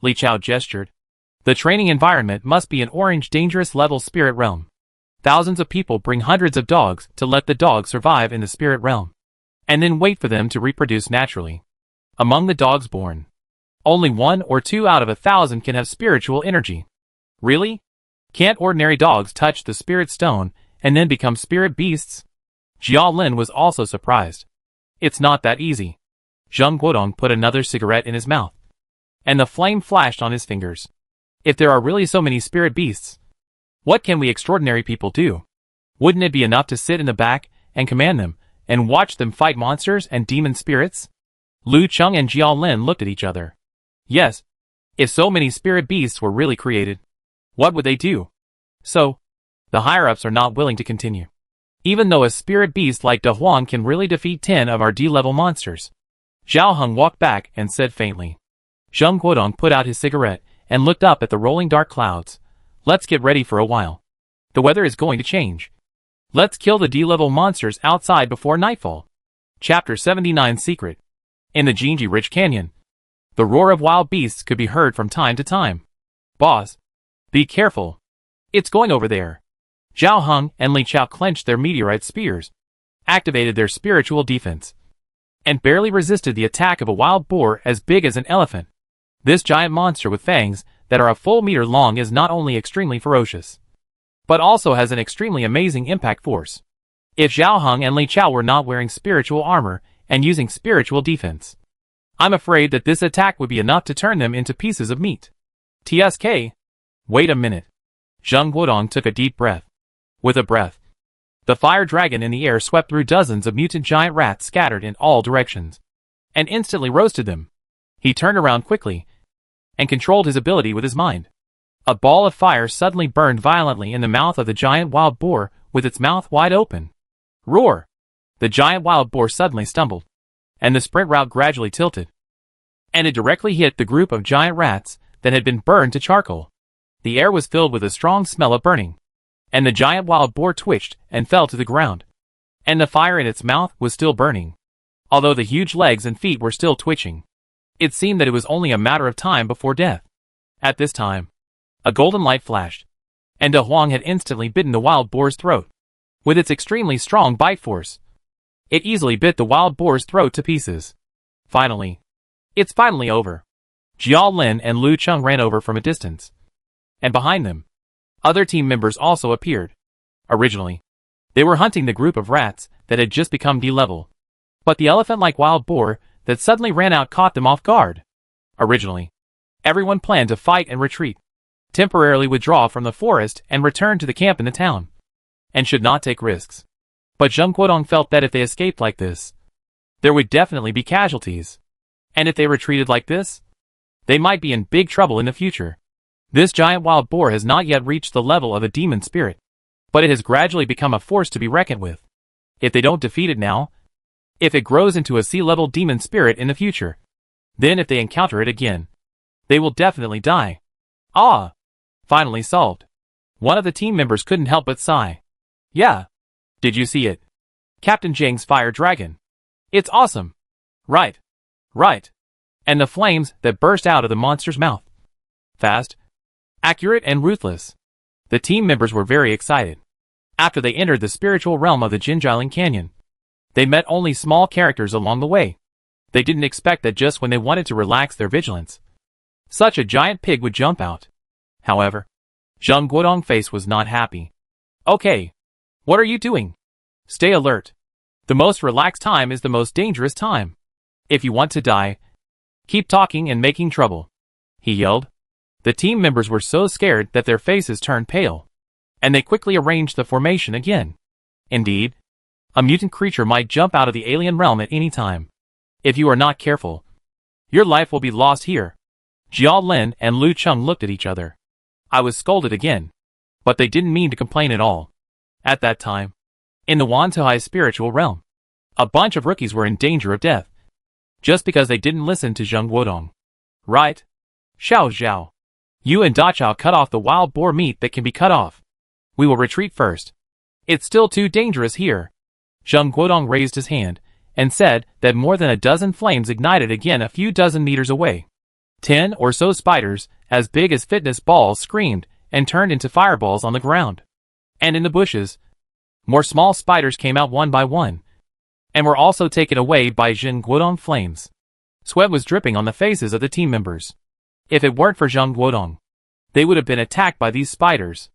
Li Chao gestured. The training environment must be an orange dangerous level spirit realm. Thousands of people bring hundreds of dogs to let the dogs survive in the spirit realm, and then wait for them to reproduce naturally. Among the dogs born, only 1 or 2 out of 1,000 can have spiritual energy. Really? Can't ordinary dogs touch the spirit stone and then become spirit beasts? Jiao Lin was also surprised. It's not that easy. Zheng Guodong put another cigarette in his mouth, and the flame flashed on his fingers. If there are really so many spirit beasts, what can we extraordinary people do? Wouldn't it be enough to sit in the back and command them, and watch them fight monsters and demon spirits? Lu Cheng and Jiao Lin looked at each other. Yes. If so many spirit beasts were really created, what would they do? So, the higher-ups are not willing to continue, even though a spirit beast like De Huang can really defeat 10 of our D-level monsters. Zhao Heng walked back and said faintly. Zheng Guodong put out his cigarette and looked up at the rolling dark clouds. Let's get ready for a while. The weather is going to change. Let's kill the D-level monsters outside before nightfall. Chapter 79 Secret. In the Jinji Ridge Canyon, the roar of wild beasts could be heard from time to time. Boss, be careful. It's going over there. Zhao Heng and Li Chao clenched their meteorite spears, activated their spiritual defense, and barely resisted the attack of a wild boar as big as an elephant. This giant monster with fangs that are a full meter long is not only extremely ferocious, but also has an extremely amazing impact force. If Zhao Heng and Li Chao were not wearing spiritual armor and using spiritual defense, I'm afraid that this attack would be enough to turn them into pieces of meat. TSK. Wait a minute. Zheng Guodong took a deep breath. With a breath, the fire dragon in the air swept through dozens of mutant giant rats scattered in all directions, and instantly roasted them. He turned around quickly and controlled his ability with his mind. A ball of fire suddenly burned violently in the mouth of the giant wild boar with its mouth wide open. Roar! The giant wild boar suddenly stumbled, and the sprint route gradually tilted, and it directly hit the group of giant rats that had been burned to charcoal. The air was filled with a strong smell of burning, and the giant wild boar twitched and fell to the ground, and the fire in its mouth was still burning, although the huge legs and feet were still twitching. It seemed that it was only a matter of time before death. At this time, a golden light flashed, and De Huang had instantly bitten the wild boar's throat. With its extremely strong bite force, it easily bit the wild boar's throat to pieces. Finally, it's finally over. Jiao Lin and Lu Cheng ran over from a distance, and behind them, other team members also appeared. Originally, they were hunting the group of rats that had just become D-level, but the elephant-like wild boar that suddenly ran out caught them off guard. Originally, everyone planned to fight and retreat, temporarily withdraw from the forest and return to the camp in the town, and should not take risks. But Zheng Guodong felt that if they escaped like this, there would definitely be casualties, and if they retreated like this, they might be in big trouble in the future. This giant wild boar has not yet reached the level of a demon spirit, but it has gradually become a force to be reckoned with. If they don't defeat it now, if it grows into a sea-level demon spirit in the future, then if they encounter it again, they will definitely die. Ah! Finally solved. One of the team members couldn't help but sigh. Yeah. Did you see it? Captain Zhang's fire dragon. It's awesome. Right. Right. And the flames that burst out of the monster's mouth. Fast, accurate, and ruthless. The team members were very excited. After they entered the spiritual realm of the Jinjiling Canyon, they met only small characters along the way. They didn't expect that just when they wanted to relax their vigilance, such a giant pig would jump out. However, Zhang Guodong's face was not happy. Okay. What are you doing? Stay alert. The most relaxed time is the most dangerous time. If you want to die, keep talking and making trouble, he yelled. The team members were so scared that their faces turned pale, and they quickly arranged the formation again. Indeed, a mutant creature might jump out of the alien realm at any time. If you are not careful, your life will be lost here. Jiao Lin and Lu Cheng looked at each other. I was scolded again, but they didn't mean to complain at all. At that time, in the Wantohai spiritual realm, a bunch of rookies were in danger of death, just because they didn't listen to Zhang Guodong. Right? Xiao Zhao. You and Da Chao cut off the wild boar meat that can be cut off. We will retreat first. It's still too dangerous here. Zhang Guodong raised his hand, and said that more than a dozen flames ignited again a few dozen meters away. 10 or so spiders, as big as fitness balls, screamed and turned into fireballs on the ground. And in the bushes, more small spiders came out one by one, and were also taken away by Zhang Guodong flames. Sweat was dripping on the faces of the team members. If it weren't for Zhang Guodong, they would have been attacked by these spiders.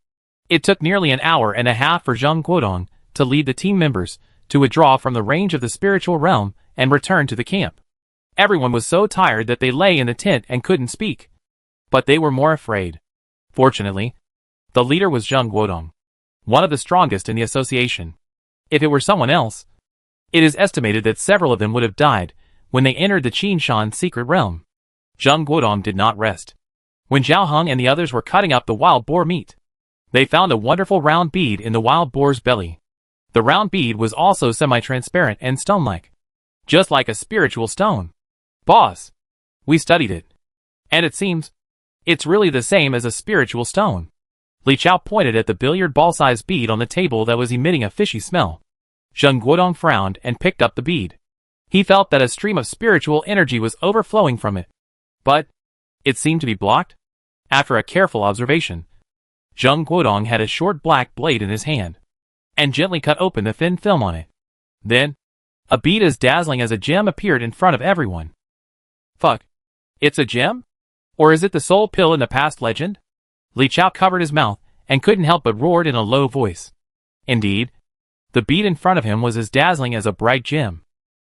It took nearly an hour and a half for Zhang Guodong to lead the team members to withdraw from the range of the spiritual realm and return to the camp. Everyone was so tired that they lay in the tent and couldn't speak. But they were more afraid. Fortunately, the leader was Zhang Guodong, one of the strongest in the association. If it were someone else, it is estimated that several of them would have died when they entered the Qinshan secret realm. Zhang Guodong did not rest. When Zhao Heng and the others were cutting up the wild boar meat, they found a wonderful round bead in the wild boar's belly. The round bead was also semi-transparent and stone-like, just like a spiritual stone. Boss, we studied it, and it seems it's really the same as a spiritual stone. Li Chao pointed at the billiard ball-sized bead on the table that was emitting a fishy smell. Zhang Guodong frowned and picked up the bead. He felt that a stream of spiritual energy was overflowing from it, but it seemed to be blocked. After a careful observation, Zhang Guodong had a short black blade in his hand, and gently cut open the thin film on it. Then, a bead as dazzling as a gem appeared in front of everyone. Fuck. It's a gem? Or is it the soul pill in the past legend? Li Chao covered his mouth, and couldn't help but roared in a low voice. Indeed, the bead in front of him was as dazzling as a bright gem.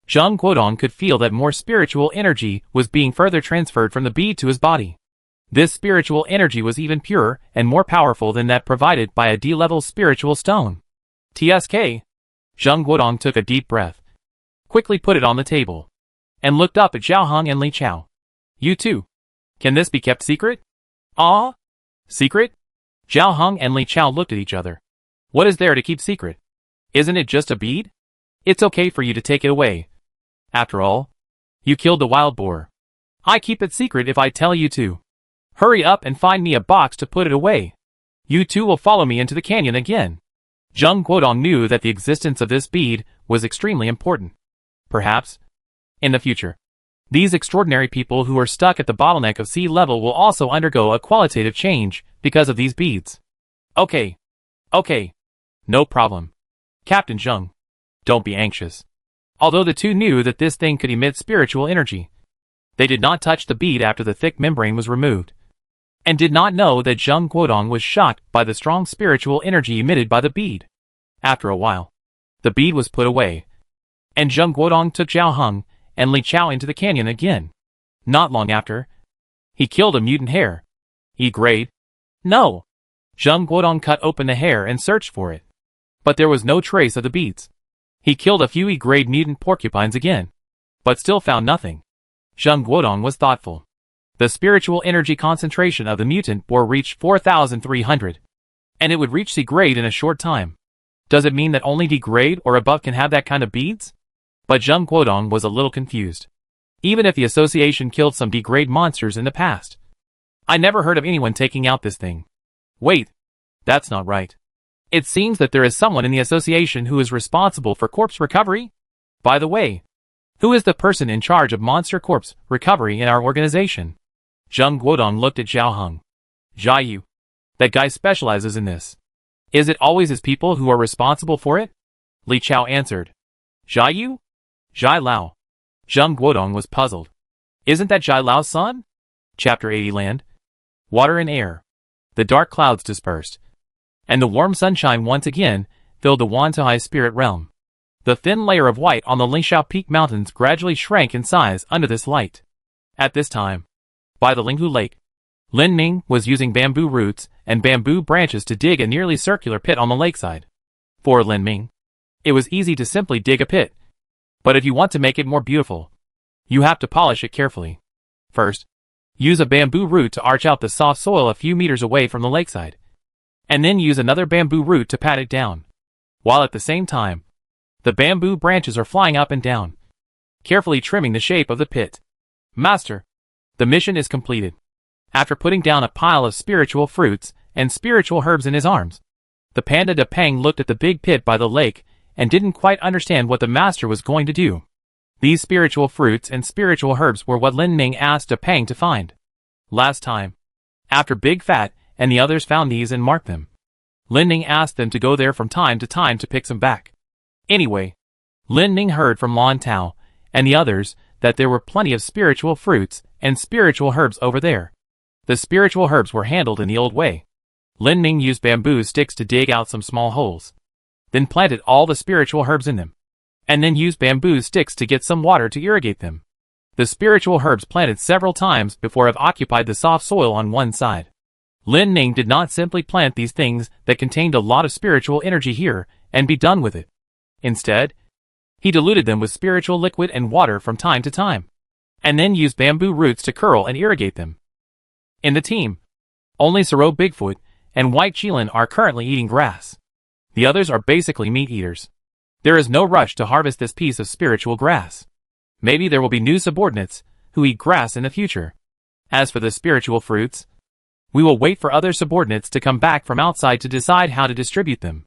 Zhang Guodong could feel that more spiritual energy was being further transferred from the bead to his body. This spiritual energy was even purer and more powerful than that provided by a D-level spiritual stone. TSK. Zhang Guodong took a deep breath, quickly put it on the table, and looked up at Zhao Heng and Li Chao. You too. Can this be kept secret? Ah? Secret? Zhao Heng and Li Chao looked at each other. What is there to keep secret? Isn't it just a bead? It's okay for you to take it away. After all, you killed the wild boar. I keep it secret if I tell you to. Hurry up and find me a box to put it away. You two will follow me into the canyon again. Zhang Guodong knew that the existence of this bead was extremely important. Perhaps, in the future, these extraordinary people who are stuck at the bottleneck of sea level will also undergo a qualitative change because of these beads. Okay. Okay. No problem. Captain Zheng, don't be anxious. Although the two knew that this thing could emit spiritual energy, they did not touch the bead after the thick membrane was removed, and did not know that Zhang Guodong was shocked by the strong spiritual energy emitted by the bead. After a while, the bead was put away, and Zhang Guodong took Zhao Heng and Li Chao into the canyon again. Not long after, he killed a mutant hare. E-grade? No. Zhang Guodong cut open the hare and searched for it, but there was no trace of the beads. He killed a few E-grade mutant porcupines again, but still found nothing. Zhang Guodong was thoughtful. The spiritual energy concentration of the mutant boar reached 4,300. and it would reach C grade in a short time. Does it mean that only D grade or above can have that kind of beads? But Zheng Guodong was a little confused. Even if the association killed some D grade monsters in the past, I never heard of anyone taking out this thing. Wait, that's not right. It seems that there is someone in the association who is responsible for corpse recovery. By the way, who is the person in charge of monster corpse recovery in our organization? Zheng Guodong looked at Zhao Heng. Jia Yu. That guy specializes in this. Is it always his people who are responsible for it? Li Chao answered. Jia Yu? Zhai Lao. Zheng Guodong was puzzled. Isn't that Zhai Lao's son? Chapter 80 Land. Water and air. The dark clouds dispersed, and the warm sunshine once again filled the Wantohai spirit realm. The thin layer of white on the Lingxiao Peak Mountains gradually shrank in size under this light. At this time, by the Linghu Lake, Lin Ning was using bamboo roots and bamboo branches to dig a nearly circular pit on the lakeside. For Lin Ming, it was easy to simply dig a pit. But if you want to make it more beautiful, you have to polish it carefully. First, use a bamboo root to arch out the soft soil a few meters away from the lakeside, and then use another bamboo root to pat it down, while at the same time, the bamboo branches are flying up and down, carefully trimming the shape of the pit. Master, the mission is completed. After putting down a pile of spiritual fruits and spiritual herbs in his arms, the panda de Peng looked at the big pit by the lake and didn't quite understand what the master was going to do. These spiritual fruits and spiritual herbs were what Lin Ning asked de Peng to find. Last time, after Big Fat and the others found these and marked them, Lin Ning asked them to go there from time to time to pick some back. Anyway, Lin Ning heard from Lan Tao and the others that there were plenty of spiritual fruits and spiritual herbs over there. The spiritual herbs were handled in the old way. Lin Ning used bamboo sticks to dig out some small holes, then planted all the spiritual herbs in them, and then used bamboo sticks to get some water to irrigate them. The spiritual herbs planted several times before have occupied the soft soil on one side. Lin Ning did not simply plant these things that contained a lot of spiritual energy here and be done with it. Instead, he diluted them with spiritual liquid and water from time to time, and then used bamboo roots to curl and irrigate them. In the team, only Siro Bigfoot and White Qilin are currently eating grass. The others are basically meat eaters. There is no rush to harvest this piece of spiritual grass. Maybe there will be new subordinates who eat grass in the future. As for the spiritual fruits, we will wait for other subordinates to come back from outside to decide how to distribute them.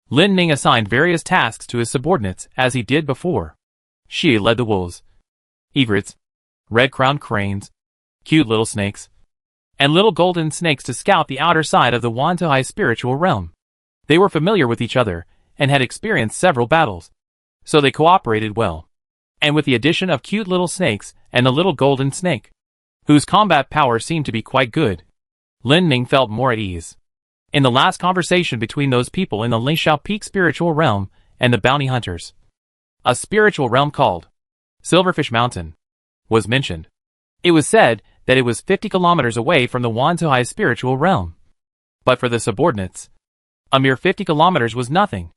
Lin Ning assigned various tasks to his subordinates as he did before. Xie led the wolves, egrets, red-crowned cranes, cute little snakes, and little golden snakes to scout the outer side of the Wantohai spiritual realm. They were familiar with each other and had experienced several battles, so they cooperated well. And with the addition of cute little snakes and the little golden snake, whose combat power seemed to be quite good, Lin Ning felt more at ease. In the last conversation between those people in the Lingxiao Peak spiritual realm and the bounty hunters, a spiritual realm called Silverfish Mountain was mentioned. It was said that it was 50 kilometers away from the Wantohai spiritual realm. But for the subordinates, a mere 50 kilometers was nothing.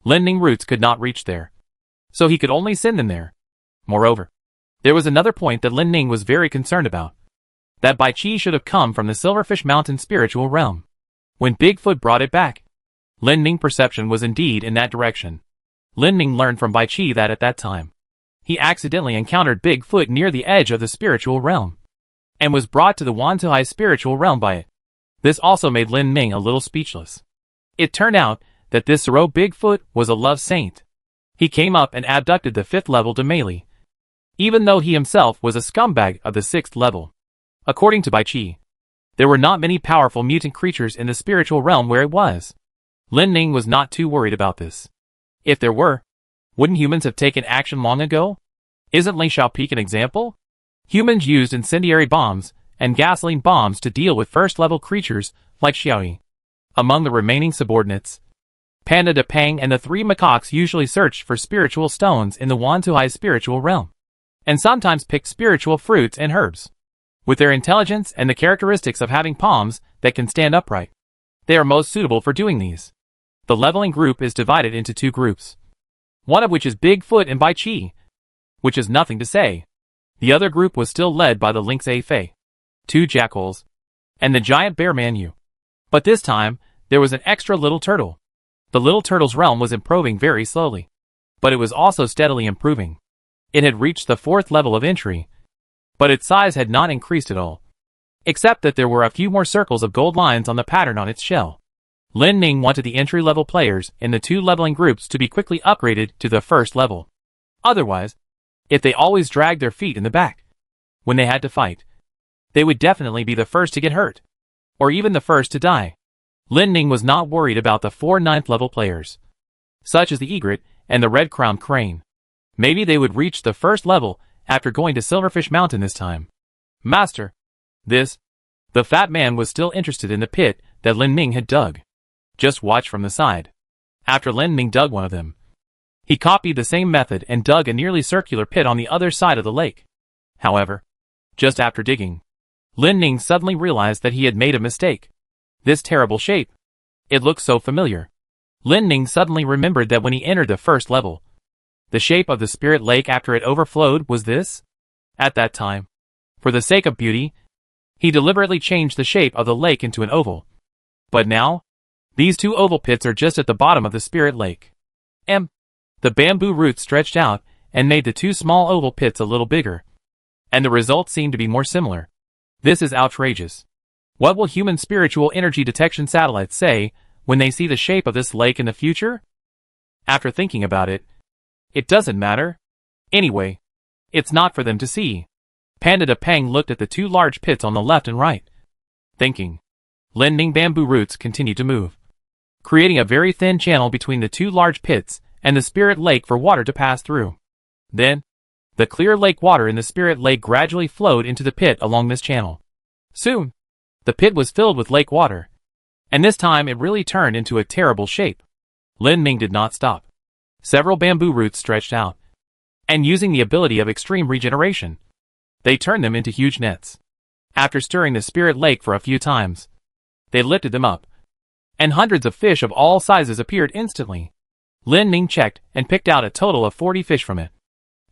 Lin Ning roots could not reach there, so he could only send them there. Moreover, there was another point that Lin Ning was very concerned about. That Bai Qi should have come from the Silverfish Mountain spiritual realm. When Bigfoot brought it back, Lin Ning's perception was indeed in that direction. Lin Ning learned from Bai Qi that at that time, he accidentally encountered Bigfoot near the edge of the spiritual realm, and was brought to the Wantohai spiritual realm by it. This also made Lin Ning a little speechless. It turned out that this Siro Bigfoot was a love saint. He came up and abducted the 5th level Demeli, even though he himself was a scumbag of the 6th level. According to Bai Qi, there were not many powerful mutant creatures in the spiritual realm where it was. Lin Ning was not too worried about this. If there were, wouldn't humans have taken action long ago? Isn't Lingxiao Peak an example? Humans used incendiary bombs and gasoline bombs to deal with first-level creatures like Xiaoyi. Among the remaining subordinates, Panda de Peng and the 3 macaques usually searched for spiritual stones in the Wantohai spiritual realm, and sometimes picked spiritual fruits and herbs. With their intelligence and the characteristics of having palms that can stand upright, they are most suitable for doing these. The leveling group is divided into 2 groups, one of which is Bigfoot and Bai Qi, which is nothing to say. The other group was still led by the lynx A Fei, 2 jackals, and the giant bear Man Yu. But this time, there was an extra little turtle. The little turtle's realm was improving very slowly, but it was also steadily improving. It had reached the 4th level of entry, but its size had not increased at all, except that there were a few more circles of gold lines on the pattern on its shell. Lin Ning wanted the entry-level players in the 2 leveling groups to be quickly upgraded to the 1st level. Otherwise, if they always dragged their feet in the back when they had to fight, they would definitely be the first to get hurt, or even the first to die. Lin Ning was not worried about the 4 9th level players, such as the egret and the red-crowned crane. Maybe they would reach the 1st level after going to Silverfish Mountain this time. Master, the fat man was still interested in the pit that Lin Ning had dug. Just watch from the side. After Lin Ning dug one of them, he copied the same method and dug a nearly circular pit on the other side of the lake. However, just after digging, Lin Ning suddenly realized that he had made a mistake. This terrible shape. It looked so familiar. Lin Ning suddenly remembered that when he entered the 1st level, the shape of the spirit lake after it overflowed was this. At that time, for the sake of beauty, he deliberately changed the shape of the lake into an oval. But now, these 2 oval pits are just at the bottom of the spirit lake. The bamboo roots stretched out and made the 2 small oval pits a little bigger, and the results seem to be more similar. This is outrageous. What will human spiritual energy detection satellites say when they see the shape of this lake in the future? After thinking about it, it doesn't matter. Anyway, it's not for them to see. Panda Pang looked at the 2 large pits on the left and right, thinking. Lin Ning bamboo roots continued to move, creating a very thin channel between the 2 large pits and the spirit lake for water to pass through. Then, the clear lake water in the spirit lake gradually flowed into the pit along this channel. Soon, the pit was filled with lake water, and this time it really turned into a terrible shape. Lin Ning did not stop. Several bamboo roots stretched out, and using the ability of extreme regeneration, they turned them into huge nets. After stirring the spirit lake for a few times, they lifted them up, and hundreds of fish of all sizes appeared instantly. Lin Ning checked and picked out a total of 40 fish from it,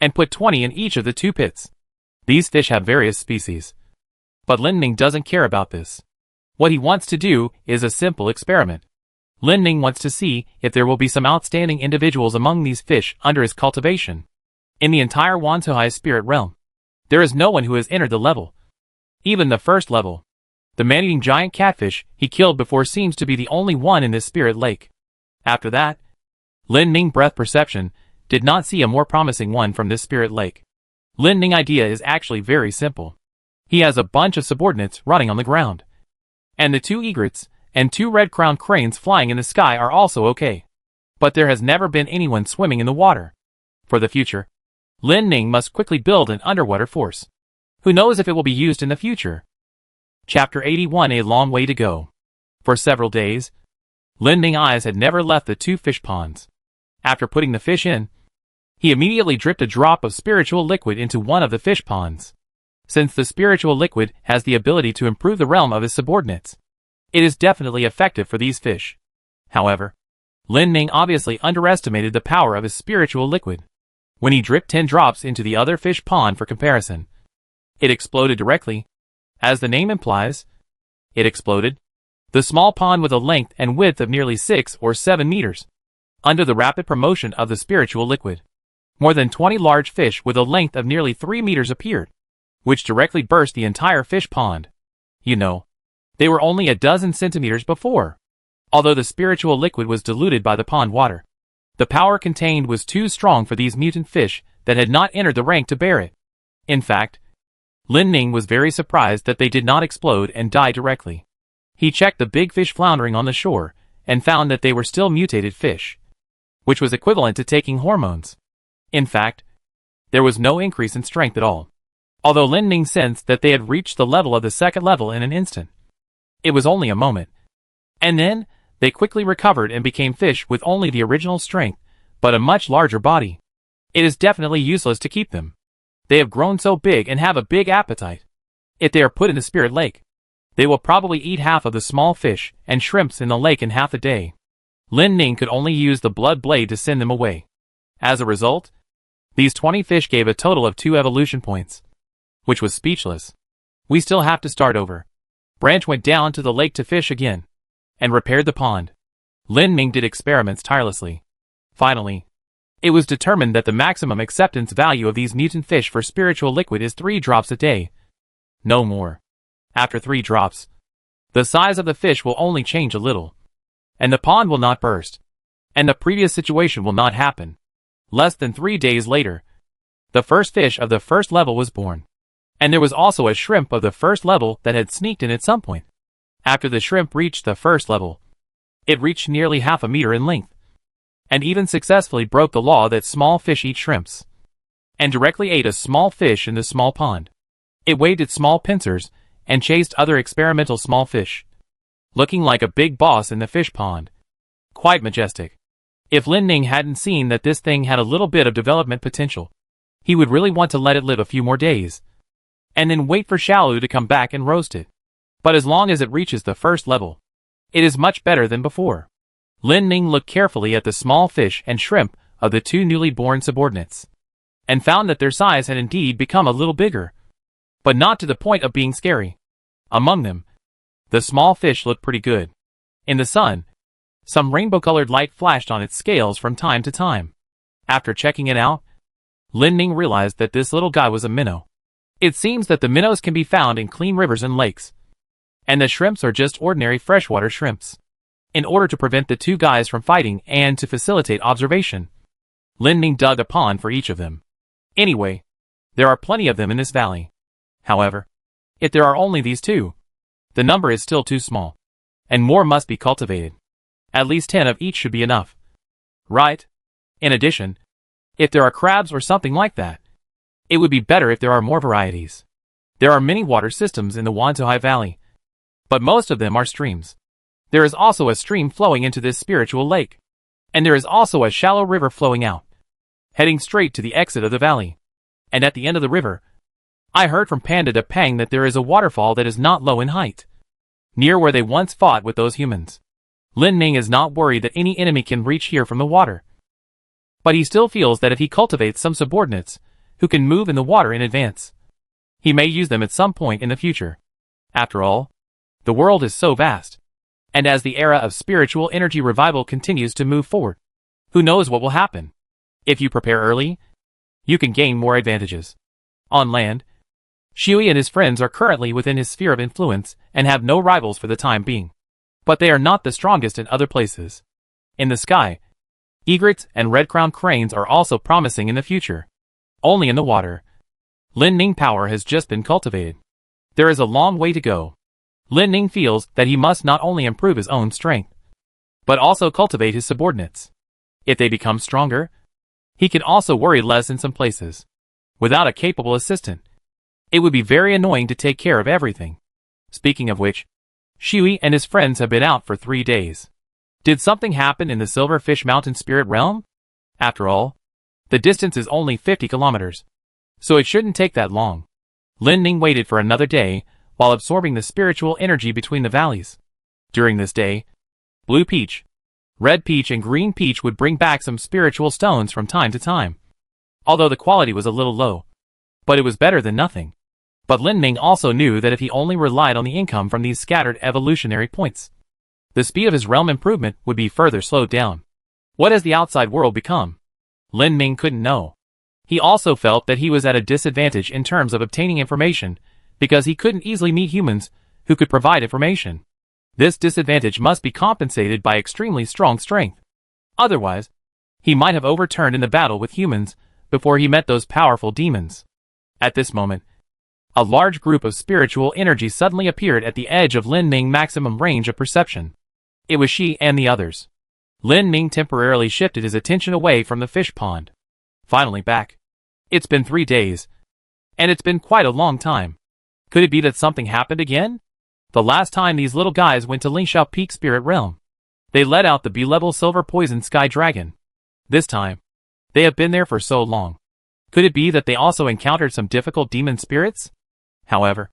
and put 20 in each of the 2 pits. These fish have various species, but Lin Ning doesn't care about this. What he wants to do is a simple experiment. Lin Ning wants to see if there will be some outstanding individuals among these fish under his cultivation. In the entire Wantohai spirit realm, there is no one who has entered the level. Even the 1st level, the man-eating giant catfish he killed before seems to be the only one in this spirit lake. After that, Lin Ning breath perception did not see a more promising one from this spirit lake. Lin Ning idea is actually very simple. He has a bunch of subordinates running on the ground, and the 2 egrets and 2 red-crowned cranes flying in the sky are also okay. But there has never been anyone swimming in the water. For the future, Lin Ning must quickly build an underwater force. Who knows if it will be used in the future? Chapter 81. A long way to go. For several days, Lin Ning's eyes had never left the 2 fish ponds. After putting the fish in, he immediately dripped a drop of spiritual liquid into one of the fish ponds. Since the spiritual liquid has the ability to improve the realm of his subordinates, it is definitely effective for these fish. However, Lin Ning obviously underestimated the power of his spiritual liquid. When he dripped 10 drops into the other fish pond for comparison, it exploded directly. As the name implies, it exploded. The small pond with a length and width of nearly 6 or 7 meters. Under the rapid promotion of the spiritual liquid, more than 20 large fish with a length of nearly 3 meters appeared, which directly burst the entire fish pond. You know, they were only a dozen centimeters before. Although the spiritual liquid was diluted by the pond water, the power contained was too strong for these mutant fish that had not entered the rank to bear it. In fact, Lin Ning was very surprised that they did not explode and die directly. He checked the big fish floundering on the shore and found that they were still mutated fish, which was equivalent to taking hormones. In fact, there was no increase in strength at all, although Lin Ning sensed that they had reached the level of the 2nd level in an instant. It was only a moment, and then they quickly recovered and became fish with only the original strength, but a much larger body. It is definitely useless to keep them. They have grown so big and have a big appetite. If they are put in the spirit lake, they will probably eat half of the small fish and shrimps in the lake in half a day. Lin Ning could only use the blood blade to send them away. As a result, these 20 fish gave a total of 2 evolution points, which was speechless. We still have to start over. Branch went down to the lake to fish again, and repaired the pond. Lin Ming did experiments tirelessly. Finally, it was determined that the maximum acceptance value of these mutant fish for spiritual liquid is 3 drops a day. No more. After 3 drops, the size of the fish will only change a little, and the pond will not burst, and the previous situation will not happen. Less than 3 days later, the first fish of the first level was born, and there was also a shrimp of the first level that had sneaked in at some point. After the shrimp reached the first level, it reached nearly half a meter in length, and even successfully broke the law that small fish eat shrimps, and directly ate a small fish in the small pond. It waved its small pincers and chased other experimental small fish, looking like a big boss in the fish pond. Quite majestic. If Lin Ning hadn't seen that this thing had a little bit of development potential, he would really want to let it live a few more days, and then wait for Xiaolu to come back and roast it. But as long as it reaches the first level, it is much better than before. Lin Ning looked carefully at the small fish and shrimp of the 2 newly born subordinates, and found that their size had indeed become a little bigger, but not to the point of being scary. Among them, the small fish looked pretty good. In the sun, some rainbow-colored light flashed on its scales from time to time. After checking it out, Lin Ning realized that this little guy was a minnow. It seems that the minnows can be found in clean rivers and lakes, and the shrimps are just ordinary freshwater shrimps. In order to prevent the 2 guys from fighting and to facilitate observation, Lin Ning dug a pond for each of them. Anyway, there are plenty of them in this valley. However, if there are only these 2, the number is still too small, and more must be cultivated. At least 10 of each should be enough. Right? In addition, if there are crabs or something like that, it would be better if there are more varieties. There are many water systems in the Wantohai Valley, but most of them are streams. There is also a stream flowing into this spiritual lake, and there is also a shallow river flowing out, heading straight to the exit of the valley. And at the end of the river, I heard from Panda to Pang that there is a waterfall that is not low in height, near where they once fought with those humans. Lin Ning is not worried that any enemy can reach here from the water, but he still feels that if he cultivates some subordinates who can move in the water in advance, he may use them at some point in the future. After all, the world is so vast, and as the era of spiritual energy revival continues to move forward, who knows what will happen? If you prepare early, you can gain more advantages. On land, Shui and his friends are currently within his sphere of influence and have no rivals for the time being, but they are not the strongest in other places. In the sky, egrets and red-crowned cranes are also promising in the future. Only in the water, Lin Ning power has just been cultivated. There is a long way to go. Lin Ning feels that he must not only improve his own strength, but also cultivate his subordinates. If they become stronger, he can also worry less in some places. Without a capable assistant, it would be very annoying to take care of everything. Speaking of which, Shui and his friends have been out for 3 days. Did something happen in the Silverfish Mountain Spirit Realm? After all, the distance is only 50 kilometers, so it shouldn't take that long. Lin Ning waited for another day while absorbing the spiritual energy between the valleys. During this day, Blue Peach, Red Peach and Green Peach would bring back some spiritual stones from time to time, although the quality was a little low, but it was better than nothing. But Lin Ning also knew that if he only relied on the income from these scattered evolutionary points, the speed of his realm improvement would be further slowed down. What has the outside world become? Lin Ning couldn't know. He also felt that he was at a disadvantage in terms of obtaining information because he couldn't easily meet humans who could provide information. This disadvantage must be compensated by extremely strong strength. Otherwise, he might have overturned in the battle with humans before he met those powerful demons. At this moment, a large group of spiritual energy suddenly appeared at the edge of Lin Ning's maximum range of perception. It was she and the others. Lin Ning temporarily shifted his attention away from the fish pond. Finally back. It's been 3 days, and it's been quite a long time. Could it be that something happened again? The last time these little guys went to Lingxiao Peak Spirit Realm, they let out the B-level silver poison sky dragon. This time, they have been there for so long. Could it be that they also encountered some difficult demon spirits? However,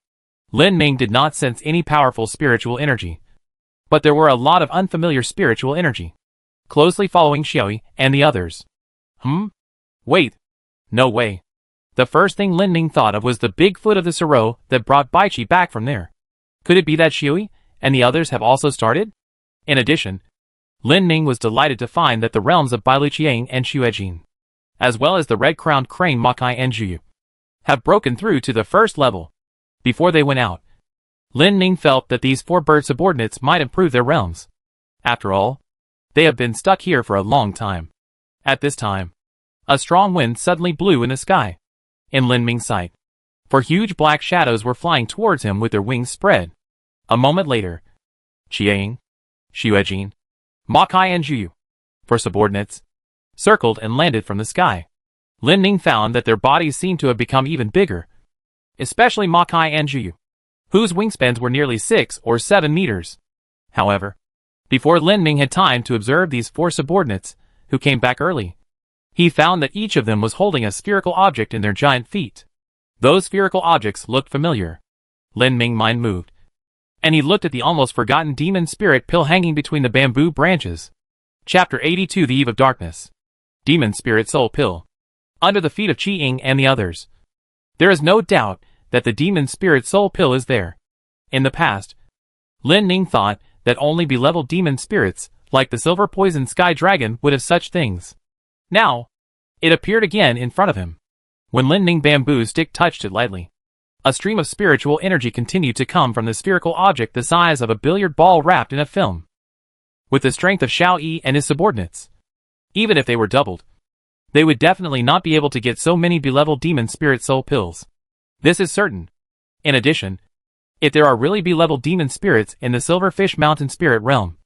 Lin Ning did not sense any powerful spiritual energy, but there were a lot of unfamiliar spiritual energy, closely following Xiaoyi and the others. Wait. No way. The first thing Lin Ning thought of was the big foot of the Suro that brought Baichi back from there. Could it be that Xiaoyi and the others have also started? In addition, Lin Ning was delighted to find that the realms of Bailu Qiang and Xuejin, as well as the red-crowned crane Makai and Zhuyu, have broken through to the first level. Before they went out, Lin Ning felt that these 4 bird subordinates might improve their realms. After all, they have been stuck here for a long time. At this time, a strong wind suddenly blew in the sky, in Lin Ming's sight, for huge black shadows were flying towards him with their wings spread. A moment later, Qiang, Xuejin, Makai and Zhuyu, 4 subordinates, circled and landed from the sky. Lin Ning found that their bodies seemed to have become even bigger, especially Makai and Zhuyu, whose wingspans were nearly 6 or 7 meters. However, before Lin Ning had time to observe these 4 subordinates, who came back early, he found that each of them was holding a spherical object in their giant feet. Those spherical objects looked familiar. Lin Ming's mind moved, and he looked at the almost forgotten demon spirit pill hanging between the bamboo branches. Chapter 82: The Eve of Darkness. Demon Spirit Soul Pill. Under the feet of Qi Ying and the others. There is no doubt that the Demon Spirit Soul Pill is there. In the past, Lin Ning thought that only be-leveled demon spirits, like the Silver Poison Sky Dragon, would have such things. Now, it appeared again in front of him. When Lin Ning bamboo stick touched it lightly, a stream of spiritual energy continued to come from the spherical object the size of a billiard ball wrapped in a film. With the strength of Xiao Yi and his subordinates, even if they were doubled, they would definitely not be able to get so many be-leveled demon spirit soul pills. This is certain. In addition, if there are really be-leveled demon spirits in the Silverfish Mountain spirit realm,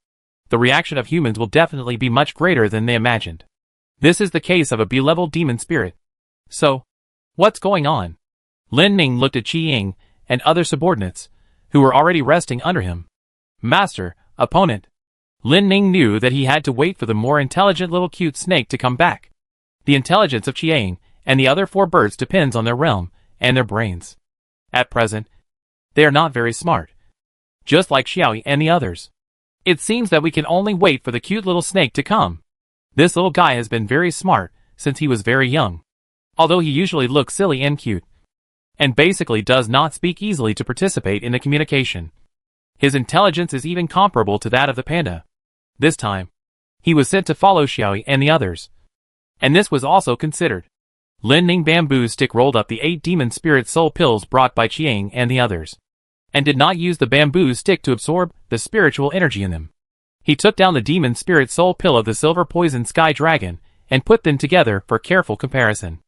the reaction of humans will definitely be much greater than they imagined. This is the case of a be-leveled demon spirit. So, what's going on? Lin Ning looked at Qi Ying and other subordinates, who were already resting under him. Master, opponent. Lin Ning knew that he had to wait for the more intelligent little cute snake to come back. The intelligence of Qi Ying and the other 4 birds depends on their realm and their brains. At present, they are not very smart, just like Xiaoyi and the others. It seems that we can only wait for the cute little snake to come. This little guy has been very smart since he was very young, although he usually looks silly and cute, and basically does not speak easily to participate in the communication. His intelligence is even comparable to that of the panda. This time, he was sent to follow Xiaoyi and the others, and this was also considered. Lin Ning bamboo stick rolled up the 8 demon spirit soul pills brought by Qiang and the others, and did not use the bamboo stick to absorb the spiritual energy in them. He took down the demon spirit soul pill of the Silver Poison Sky Dragon and put them together for careful comparison.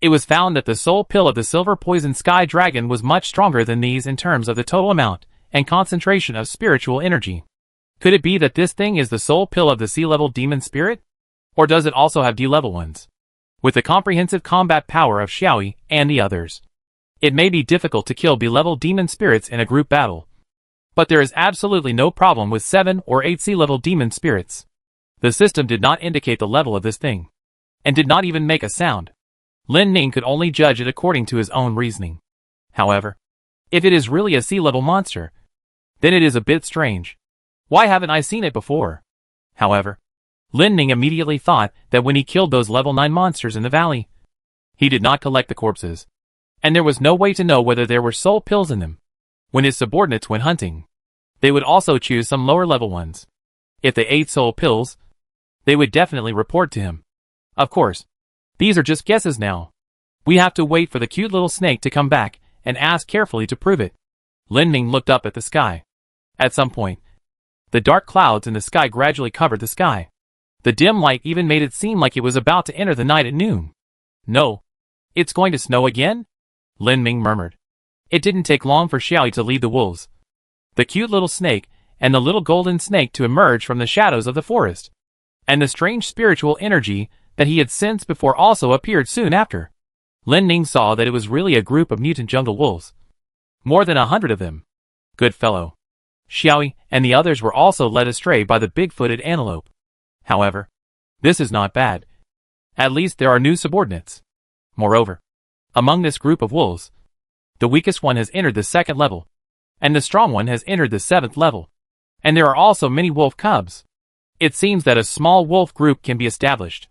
It was found that the soul pill of the Silver Poison Sky Dragon was much stronger than these in terms of the total amount and concentration of spiritual energy. Could it be that this thing is the soul pill of the sea-level demon spirit? Or does it also have D-level ones? With the comprehensive combat power of Xiaoyi and the others, it may be difficult to kill B-level demon spirits in a group battle. But there is absolutely no problem with 7 or 8 C-level demon spirits. The system did not indicate the level of this thing, and did not even make a sound. Lin Ning could only judge it according to his own reasoning. However, if it is really a sea-level monster, then it is a bit strange. Why haven't I seen it before? However, Lin Ning immediately thought that when he killed those level 9 monsters in the valley, he did not collect the corpses, and there was no way to know whether there were soul pills in them. When his subordinates went hunting, they would also choose some lower level ones. If they ate soul pills, they would definitely report to him. Of course, these are just guesses now. We have to wait for the cute little snake to come back and ask carefully to prove it. Lin Ning looked up at the sky. At some point, the dark clouds in the sky gradually covered the sky. The dim light even made it seem like it was about to enter the night at noon. No. It's going to snow again? Lin Ming murmured. It didn't take long for Xiaoyi to lead the wolves, the cute little snake, and the little golden snake to emerge from the shadows of the forest. And the strange spiritual energy that he had sensed before also appeared soon after. Lin Ning saw that it was really a group of mutant jungle wolves. More than 100 of them. Good fellow. Xiaoyi and the others were also led astray by the big-footed antelope. However, this is not bad. At least there are new subordinates. Moreover, among this group of wolves, the weakest one has entered the 2nd level, and the strong one has entered the 7th level. And there are also many wolf cubs. It seems that a small wolf group can be established.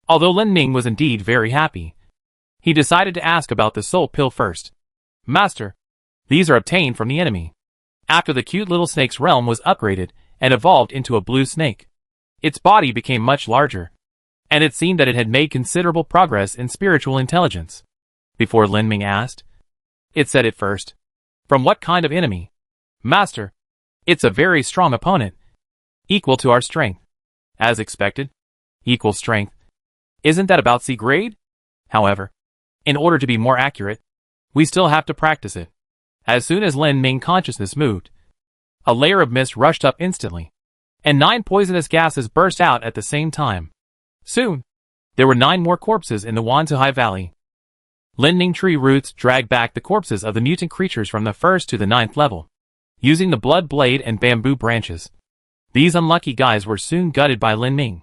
Although Lin Ning was indeed very happy, he decided to ask about the soul pill first. Master, these are obtained from the enemy. After the cute little snake's realm was upgraded and evolved into a blue snake. Its body became much larger, and it seemed that it had made considerable progress in spiritual intelligence. Before Lin Ming asked, it said it first. From what kind of enemy? Master. It's a very strong opponent. Equal to our strength. As expected. Equal strength. Isn't that about C grade? However, in order to be more accurate, we still have to practice it. As soon as Lin Ming consciousness moved, a layer of mist rushed up instantly, and 9 poisonous gases burst out at the same time. Soon, there were 9 more corpses in the Wantuhai Valley. Lending tree roots dragged back the corpses of the mutant creatures from the 1st to the 9th level, using the blood blade and bamboo branches. These unlucky guys were soon gutted by Lin Ming,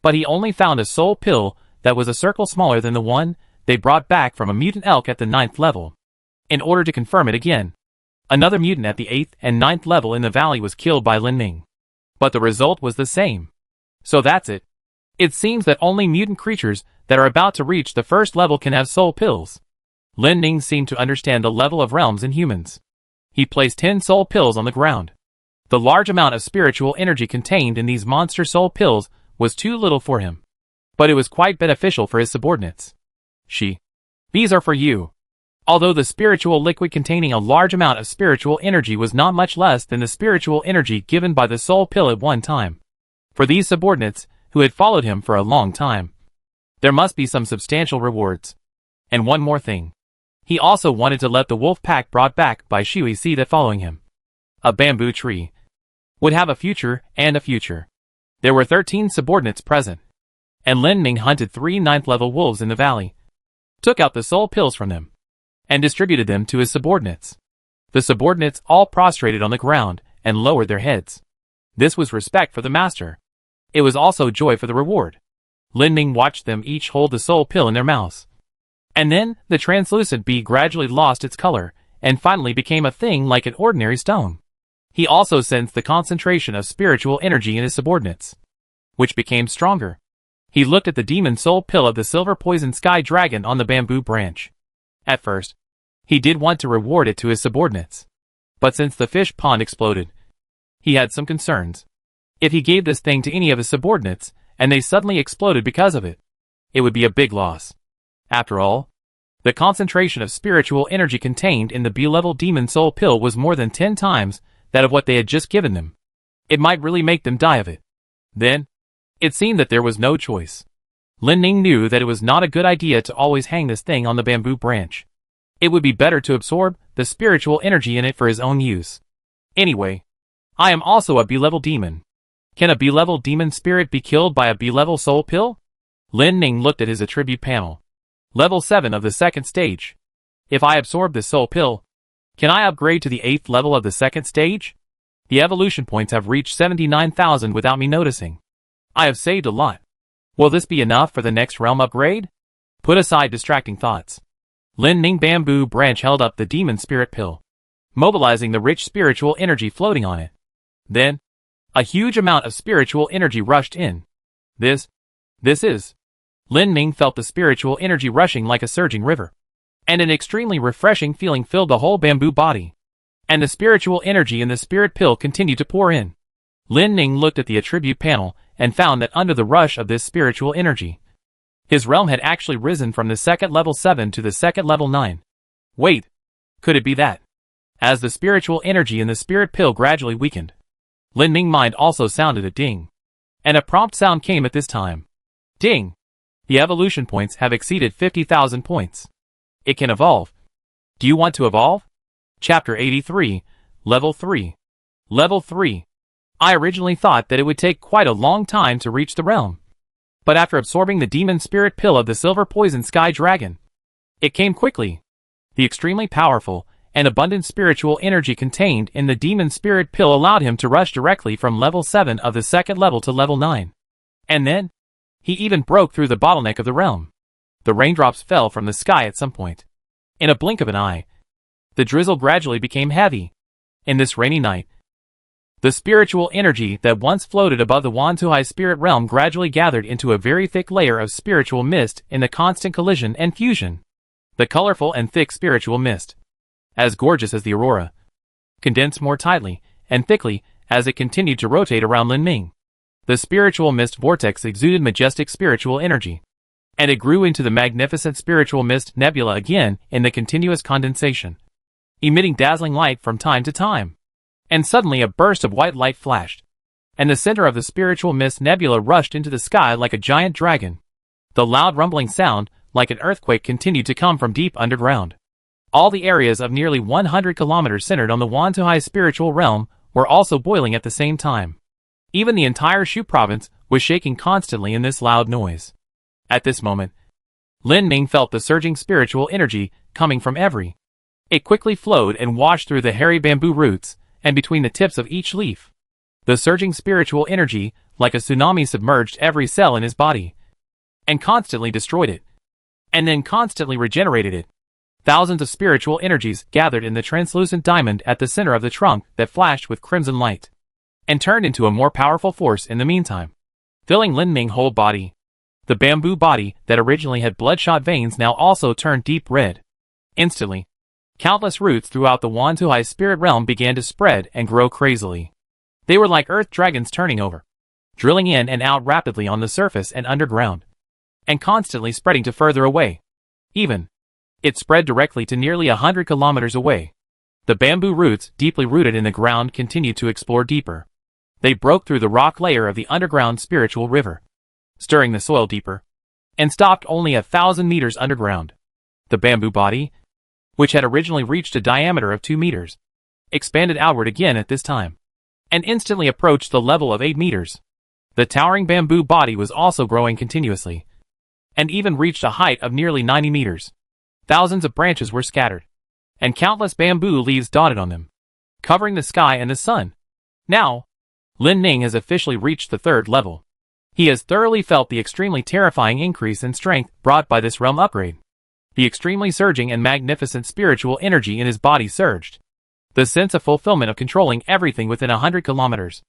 but he only found a soul pill that was a circle smaller than the one they brought back from a mutant elk at the 9th level. In order to confirm it again, another mutant at the 8th and 9th level in the valley was killed by Lin Ming. But the result was the same. So that's it. It seems that only mutant creatures that are about to reach the 1st level can have soul pills. Lin Ming seemed to understand the level of realms in humans. He placed 10 soul pills on the ground. The large amount of spiritual energy contained in these monster soul pills was too little for him. But it was quite beneficial for his subordinates. These are for you. Although the spiritual liquid containing a large amount of spiritual energy was not much less than the spiritual energy given by the soul pill at one time. For these subordinates, who had followed him for a long time, there must be some substantial rewards. And one more thing. He also wanted to let the wolf pack brought back by Shui see that following him, a bamboo tree, would have a future and a future. There were 13 subordinates present, and Lin Ming hunted 3 9th-level wolves in the valley, took out the soul pills from them, and distributed them to his subordinates. The subordinates all prostrated on the ground and lowered their heads. This was respect for the master. It was also joy for the reward. Lin Ming watched them each hold the soul pill in their mouths. And then, the translucent bee gradually lost its color, and finally became a thing like an ordinary stone. He also sensed the concentration of spiritual energy in his subordinates, which became stronger. He looked at the demon soul pill of the silver poison sky dragon on the bamboo branch. At first, he did want to reward it to his subordinates. But since the fish pond exploded, he had some concerns. If he gave this thing to any of his subordinates, and they suddenly exploded because of it, it would be a big loss. After all, the concentration of spiritual energy contained in the B-level demon soul pill was more than 10 times that of what they had just given them. It might really make them die of it. Then, it seemed that there was no choice. Lin Ming knew that it was not a good idea to always hang this thing on the bamboo branch. It would be better to absorb the spiritual energy in it for his own use. Anyway, I am also a B-level demon. Can a B-level demon spirit be killed by a B-level soul pill? Lin Ming looked at his attribute panel. Level 7 of the 2nd stage. If I absorb the soul pill, can I upgrade to the 8th level of the 2nd stage? The evolution points have reached 79,000 without me noticing. I have saved a lot. Will this be enough for the next realm upgrade? Put aside distracting thoughts. Lin Ming bamboo branch held up the demon spirit pill, mobilizing the rich spiritual energy floating on it. Then, a huge amount of spiritual energy rushed in. This is. Lin Ming felt the spiritual energy rushing like a surging river, and an extremely refreshing feeling filled the whole bamboo body. And the spiritual energy in the spirit pill continued to pour in. Lin Ming looked at the attribute panel and found that under the rush of this spiritual energy, his realm had actually risen from the 2nd level 7 to the 2nd level 9. Wait, could it be that? As the spiritual energy in the spirit pill gradually weakened, Lin Ming's mind also sounded a ding. And a prompt sound came at this time. Ding! The evolution points have exceeded 50,000 points. It can evolve. Do you want to evolve? Chapter 83, Level 3. Level 3. I originally thought that it would take quite a long time to reach the realm. But after absorbing the demon spirit pill of the silver poison sky dragon, it came quickly. The extremely powerful and abundant spiritual energy contained in the demon spirit pill allowed him to rush directly from level 7 of the 2nd level to level 9. And then, he even broke through the bottleneck of the realm. The raindrops fell from the sky at some point. In a blink of an eye, the drizzle gradually became heavy. In this rainy night, the spiritual energy that once floated above the Wantuhai spirit realm gradually gathered into a very thick layer of spiritual mist in the constant collision and fusion. The colorful and thick spiritual mist, as gorgeous as the aurora, condensed more tightly and thickly as it continued to rotate around Lin Ming. The spiritual mist vortex exuded majestic spiritual energy, and it grew into the magnificent spiritual mist nebula again in the continuous condensation, emitting dazzling light from time to time. And suddenly a burst of white light flashed, and the center of the spiritual mist nebula rushed into the sky like a giant dragon. The loud rumbling sound, like an earthquake, continued to come from deep underground. All the areas of nearly 100 kilometers centered on the Wantuhai spiritual realm were also boiling at the same time. Even the entire Shu province was shaking constantly in this loud noise. At this moment, Lin Ming felt the surging spiritual energy coming from every. It quickly flowed and washed through the hairy bamboo roots and between the tips of each leaf. The surging spiritual energy, like a tsunami, submerged every cell in his body and constantly destroyed it, and then constantly regenerated it. Thousands of spiritual energies gathered in the translucent diamond at the center of the trunk that flashed with crimson light, and turned into a more powerful force in the meantime, filling Lin Ming's whole body. The bamboo body that originally had bloodshot veins now also turned deep red. Instantly, countless roots throughout the Wantuhai spirit realm began to spread and grow crazily. They were like earth dragons turning over, drilling in and out rapidly on the surface and underground, and constantly spreading to further away. Even, it spread directly to nearly 100 kilometers away. The bamboo roots, deeply rooted in the ground, continued to explore deeper. They broke through the rock layer of the underground spiritual river, stirring the soil deeper, and stopped only 1,000 meters underground. The bamboo body, which had originally reached a diameter of 2 meters, expanded outward again at this time, and instantly approached the level of 8 meters. The towering bamboo body was also growing continuously, and even reached a height of nearly 90 meters. Thousands of branches were scattered, and countless bamboo leaves dotted on them, covering the sky and the sun. Now, Lin Ming has officially reached the 3rd level. He has thoroughly felt the extremely terrifying increase in strength brought by this realm upgrade. The extremely surging and magnificent spiritual energy in his body surged. The sense of fulfillment of controlling everything within 100 kilometers,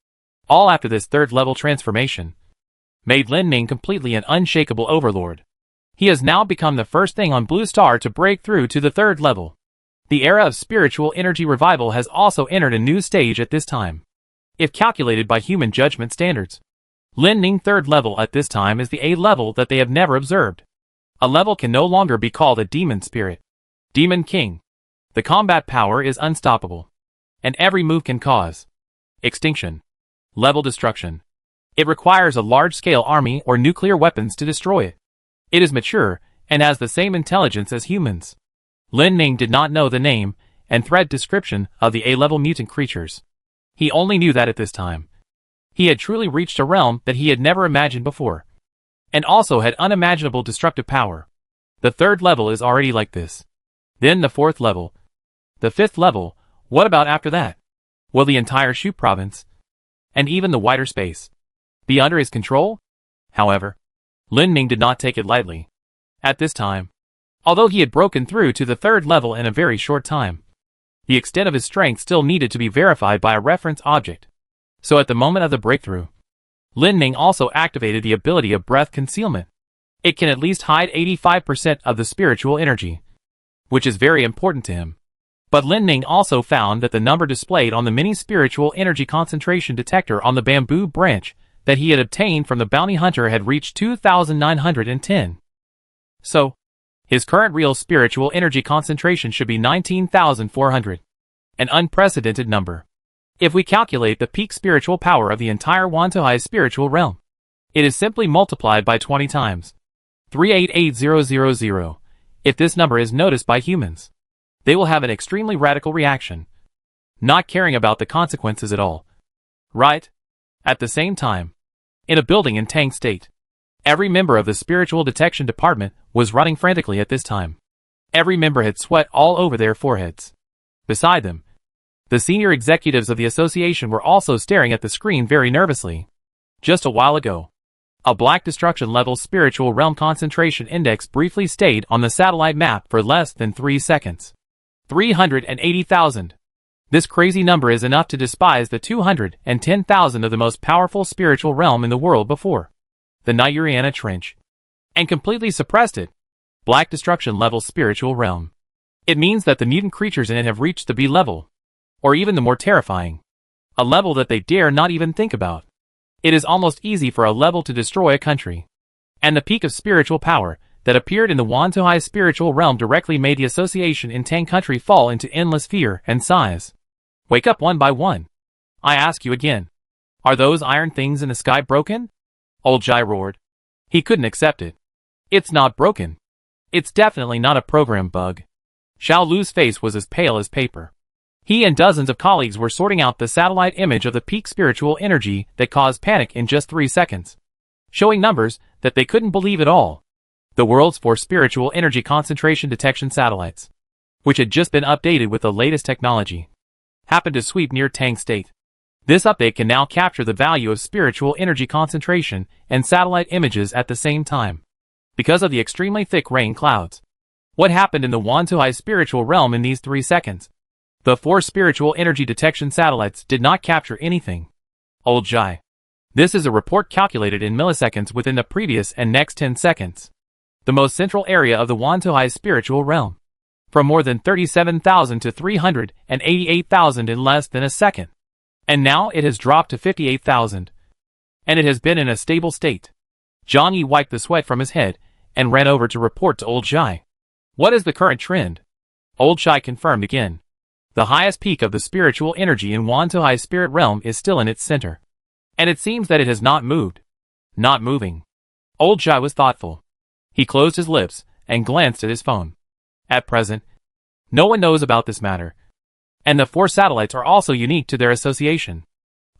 all after this 3rd level transformation, made Lin Ming completely an unshakable overlord. He has now become the first thing on Blue Star to break through to the 3rd level. The era of spiritual energy revival has also entered a new stage at this time. If calculated by human judgment standards, Lin Ming's 3rd level at this time is the A level that they have never observed. A level can no longer be called a demon spirit. Demon King. The combat power is unstoppable, and every move can cause extinction, level destruction. It requires a large-scale army or nuclear weapons to destroy it. It is mature, and has the same intelligence as humans. Lin Ming did not know the name and threat description of the A-level mutant creatures. He only knew that at this time, he had truly reached a realm that he had never imagined before, and also had unimaginable destructive power. The 3rd level is already like this. Then the 4th level. The 5th level. What about after that? Will the entire Shu province, and even the wider space, be under his control? However, Lin Ming did not take it lightly. At this time, although he had broken through to the 3rd level in a very short time, the extent of his strength still needed to be verified by a reference object. So at the moment of the breakthrough, Lin Ming also activated the ability of breath concealment. It can at least hide 85% of the spiritual energy, which is very important to him. But Lin Ming also found that the number displayed on the mini spiritual energy concentration detector on the bamboo branch that he had obtained from the bounty hunter had reached 2,910. So, his current real spiritual energy concentration should be 19,400. An unprecedented number. If we calculate the peak spiritual power of the entire Wantuhai spiritual realm, it is simply multiplied by 20 times. 388000. If this number is noticed by humans, they will have an extremely radical reaction, not caring about the consequences at all. Right? At the same time, in a building in Tang State, every member of the spiritual detection department was running frantically at this time. Every member had sweat all over their foreheads. Beside them, the senior executives of the association were also staring at the screen very nervously. Just a while ago, a black destruction level spiritual realm concentration index briefly stayed on the satellite map for less than 3 seconds. 380,000. This crazy number is enough to despise the 210,000 of the most powerful spiritual realm in the world before the Nyuriana Trench, and completely suppressed it. Black destruction level spiritual realm. It means that the mutant creatures in it have reached the B level, or even the more terrifying A level that they dare not even think about. It is almost easy for a level to destroy a country. And the peak of spiritual power that appeared in the Wantohai spiritual realm directly made the association in Tang country fall into endless fear and sighs. Wake up one by one. I ask you again. Are those iron things in the sky broken? Old Jai roared. He couldn't accept it. It's not broken. It's definitely not a program bug. Xiao Lu's face was as pale as paper. He and dozens of colleagues were sorting out the satellite image of the peak spiritual energy that caused panic in just 3 seconds. Showing numbers that they couldn't believe at all. The world's 4 spiritual energy concentration detection satellites, which had just been updated with the latest technology, happened to sweep near Tang State. This update can now capture the value of spiritual energy concentration and satellite images at the same time. Because of the extremely thick rain clouds. What happened in the Wantohai spiritual realm in these 3 seconds? The 4 spiritual energy detection satellites did not capture anything. Old Jai. This is a report calculated in milliseconds within the previous and next 10 seconds. The most central area of the Wantohai spiritual realm. From more than 37,000 to 388,000 in less than a second. And now it has dropped to 58,000. And it has been in a stable state. Zhang Yi wiped the sweat from his head and ran over to report to Old Jai. What is the current trend? Old Jai confirmed again. The highest peak of the spiritual energy in Wantohai spirit realm is still in its center. And it seems that it has not moved. Not moving. Old Jai was thoughtful. He closed his lips and glanced at his phone. At present, no one knows about this matter. And the 4 satellites are also unique to their association.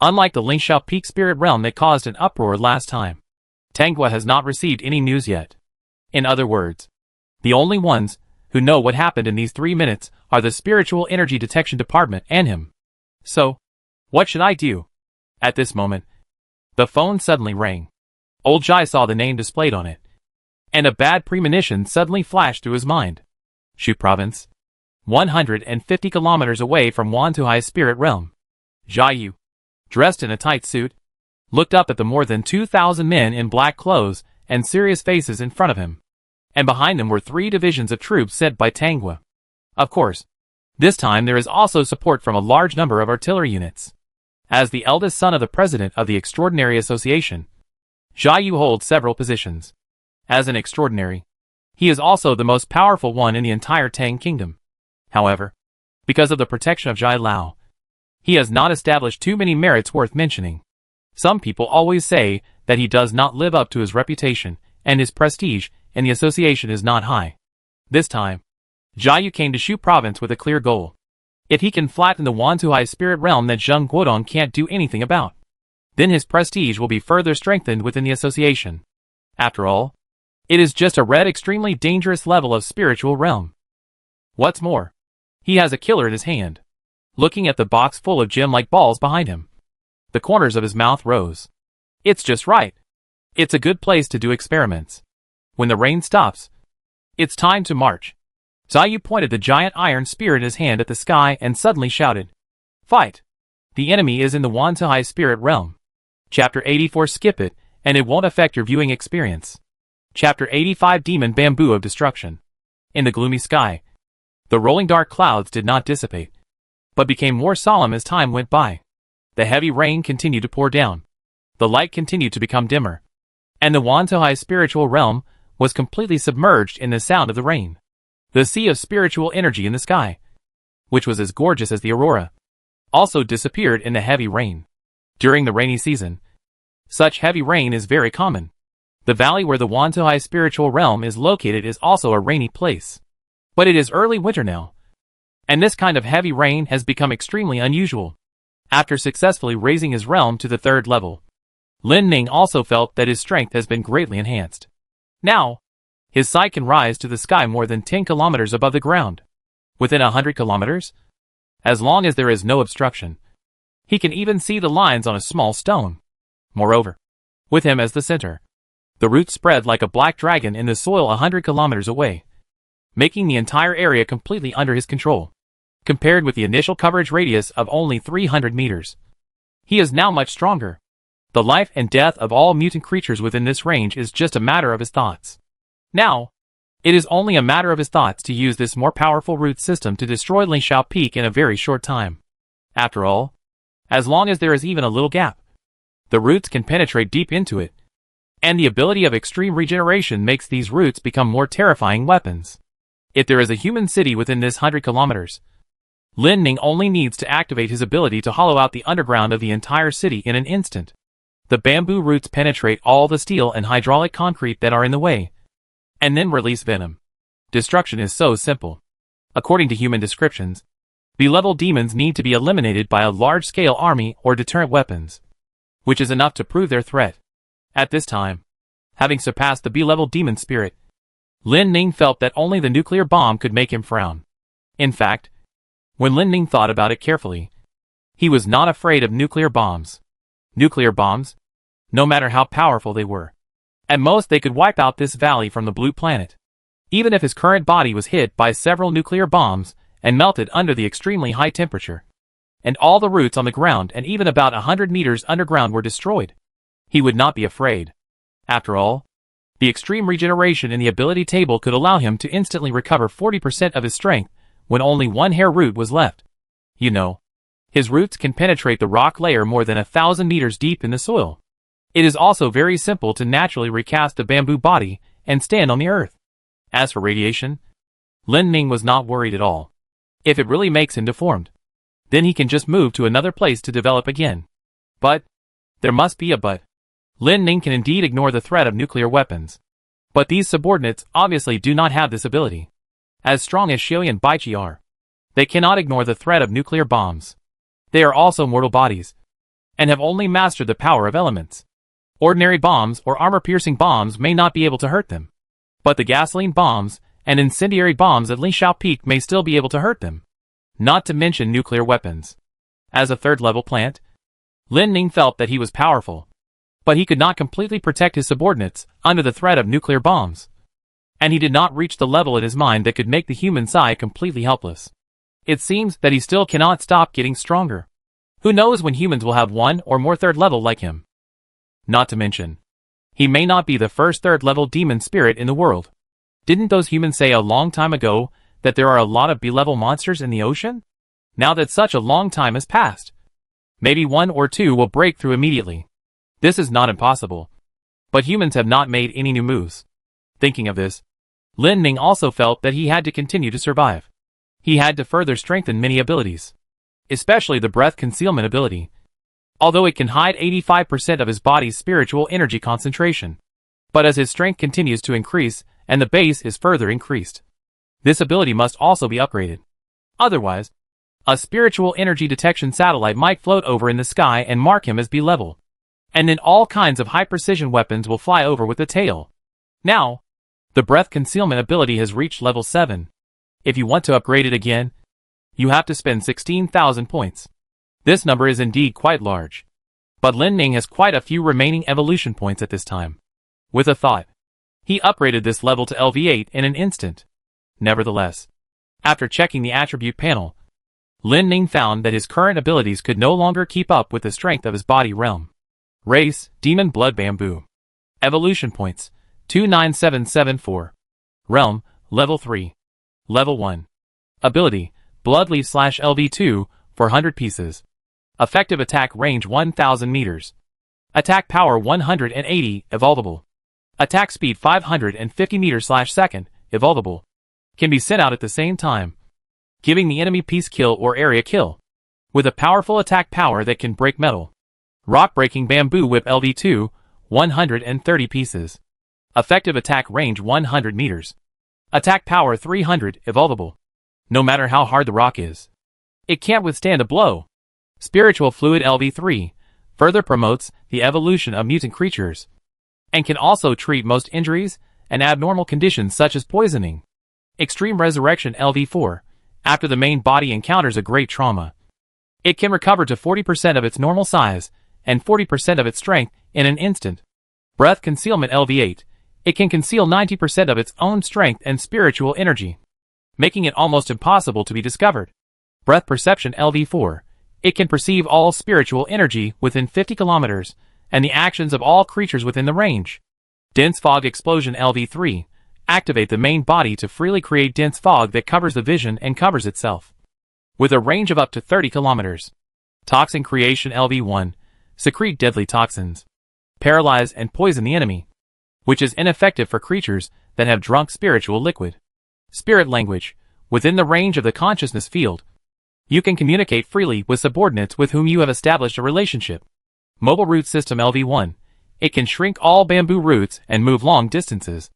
Unlike the Lingxiao Peak spirit realm that caused an uproar last time, Tanghua has not received any news yet. In other words, the only ones who know what happened in these 3 minutes are the Spiritual Energy Detection Department and him. So, what should I do? At this moment, the phone suddenly rang. Old Jai saw the name displayed on it. And a bad premonition suddenly flashed through his mind. Shu Province. 150 kilometers away from Wantohai spirit realm. Jia Yu, dressed in a tight suit, looked up at the more than 2,000 men in black clothes and serious faces in front of him. And behind them were 3 divisions of troops sent by Tanghua. Of course, this time there is also support from a large number of artillery units. As the eldest son of the president of the Extraordinary Association, Jia Yu holds several positions. As an extraordinary, he is also the most powerful one in the entire Tang kingdom. However, because of the protection of Jai Lao, he has not established too many merits worth mentioning. Some people always say that he does not live up to his reputation, and his prestige in the association is not high. This time, Jia Yu came to Shu province with a clear goal. If he can flatten the Wantohai spirit realm that Zheng Guodong can't do anything about, then his prestige will be further strengthened within the association. After all, it is just a red extremely dangerous level of spiritual realm. What's more, he has a killer in his hand. Looking at the box full of gem-like balls behind him, the corners of his mouth rose. It's just right. It's a good place to do experiments. When the rain stops, it's time to march. Jia Yu pointed the giant iron spear in his hand at the sky and suddenly shouted, "Fight! The enemy is in the Wantohai spirit realm." Chapter 84. Skip it, and it won't affect your viewing experience. Chapter 85. Demon Bamboo of Destruction. In the gloomy sky, the rolling dark clouds did not dissipate, but became more solemn as time went by. The heavy rain continued to pour down. The light continued to become dimmer. And the Wantohai spiritual realm was completely submerged in the sound of the rain. The sea of spiritual energy in the sky, which was as gorgeous as the aurora, also disappeared in the heavy rain. During the rainy season, such heavy rain is very common. The valley where the Wantohai spiritual realm is located is also a rainy place. But it is early winter now, and this kind of heavy rain has become extremely unusual. After successfully raising his realm to the 3rd level, Lin Ning also felt that his strength has been greatly enhanced. Now, his sight can rise to the sky more than 10 kilometers above the ground. Within 100 kilometers? As long as there is no obstruction. He can even see the lines on a small stone. Moreover, with him as the center, the roots spread like a black dragon in the soil 100 kilometers away, making the entire area completely under his control. Compared with the initial coverage radius of only 300 meters, he is now much stronger. The life and death of all mutant creatures within this range is just a matter of his thoughts. Now, it is only a matter of his thoughts to use this more powerful root system to destroy Lingxiao Peak in a very short time. After all, as long as there is even a little gap. The roots can penetrate deep into it, and the ability of extreme regeneration makes these roots become more terrifying weapons. If there is a human city within this 100 kilometers, Lin Ning only needs to activate his ability to hollow out the underground of the entire city in an instant. The bamboo roots penetrate all the steel and hydraulic concrete that are in the way, and then release venom. Destruction is so simple. According to human descriptions, B-level demons need to be eliminated by a large-scale army or deterrent weapons, which is enough to prove their threat. At this time, having surpassed the B-level demon spirit, Lin Ning felt that only the nuclear bomb could make him frown. In fact, when Lin Ning thought about it carefully, he was not afraid of nuclear bombs. Nuclear bombs, no matter how powerful they were, at most they could wipe out this valley from the blue planet. Even if his current body was hit by several nuclear bombs and melted under the extremely high temperature, and all the roots on the ground and even about 100 meters underground were destroyed, he would not be afraid. After all, the extreme regeneration in the ability table could allow him to instantly recover 40% of his strength when only one hair root was left. You know, his roots can penetrate the rock layer more than 1,000 meters deep in the soil. It is also very simple to naturally recast a bamboo body and stand on the earth. As for radiation, Lin Ning was not worried at all. If it really makes him deformed, then he can just move to another place to develop again. But there must be a but. Lin Ning can indeed ignore the threat of nuclear weapons, but these subordinates obviously do not have this ability. As strong as Xiao and Baichi are, they cannot ignore the threat of nuclear bombs. They are also mortal bodies, and have only mastered the power of elements. Ordinary bombs or armor-piercing bombs may not be able to hurt them, but the gasoline bombs and incendiary bombs at Li Shao Peak may still be able to hurt them. Not to mention nuclear weapons. As a third-level plant, Lin Ning felt that he was powerful, but he could not completely protect his subordinates under the threat of nuclear bombs. And he did not reach the level in his mind that could make the human Sai completely helpless. It seems that he still cannot stop getting stronger. Who knows when humans will have one or more third level like him? Not to mention, he may not be the first third-level demon spirit in the world. Didn't those humans say a long time ago that there are a lot of B-level monsters in the ocean? Now that such a long time has passed, maybe one or two will break through immediately. This is not impossible, but humans have not made any new moves. Thinking of this, Lin Ning also felt that he had to continue to survive. He had to further strengthen many abilities, especially the breath concealment ability. Although it can hide 85% of his body's spiritual energy concentration. But as his strength continues to increase, and the base is further increased, this ability must also be upgraded. Otherwise, a spiritual energy detection satellite might float over in the sky and mark him as B-level. And then all kinds of high-precision weapons will fly over with the tail. Now, the breath concealment ability has reached level 7. If you want to upgrade it again, you have to spend 16,000 points. This number is indeed quite large. But Lin Ning has quite a few remaining evolution points at this time. With a thought, he upgraded this level to LV8 in an instant. Nevertheless, after checking the attribute panel, Lin Ning found that his current abilities could no longer keep up with the strength of his body realm. Race, Demon Blood Bamboo. Evolution points, 29774. Realm, Level 3. Level 1. Ability, Bloodleaf/LV2, 400 pieces. Effective attack range 1000 meters. Attack power 180, evolvable. Attack speed 550 meters/second, evolvable. Can be sent out at the same time, giving the enemy piece kill or area kill. With a powerful attack power that can break metal. Rock breaking bamboo whip LV2, 130 pieces. Effective attack range 100 meters. Attack power 300, evolvable. No matter how hard the rock is, it can't withstand a blow. Spiritual Fluid LV3 further promotes the evolution of mutant creatures, and can also treat most injuries and abnormal conditions such as poisoning. Extreme Resurrection LV4, after the main body encounters a great trauma, it can recover to 40% of its normal size and 40% of its strength in an instant. Breath Concealment LV8, it can conceal 90% of its own strength and spiritual energy, making it almost impossible to be discovered. Breath Perception LV4, it can perceive all spiritual energy within 50 kilometers, and the actions of all creatures within the range. Dense Fog Explosion LV3, activate the main body to freely create dense fog that covers the vision and covers itself, with a range of up to 30 kilometers. Toxin creation LV1. Secrete deadly toxins. Paralyze and poison the enemy, which is ineffective for creatures that have drunk spiritual liquid. Spirit language. Within the range of the consciousness field, you can communicate freely with subordinates with whom you have established a relationship. Mobile root system LV1. It can shrink all bamboo roots and move long distances,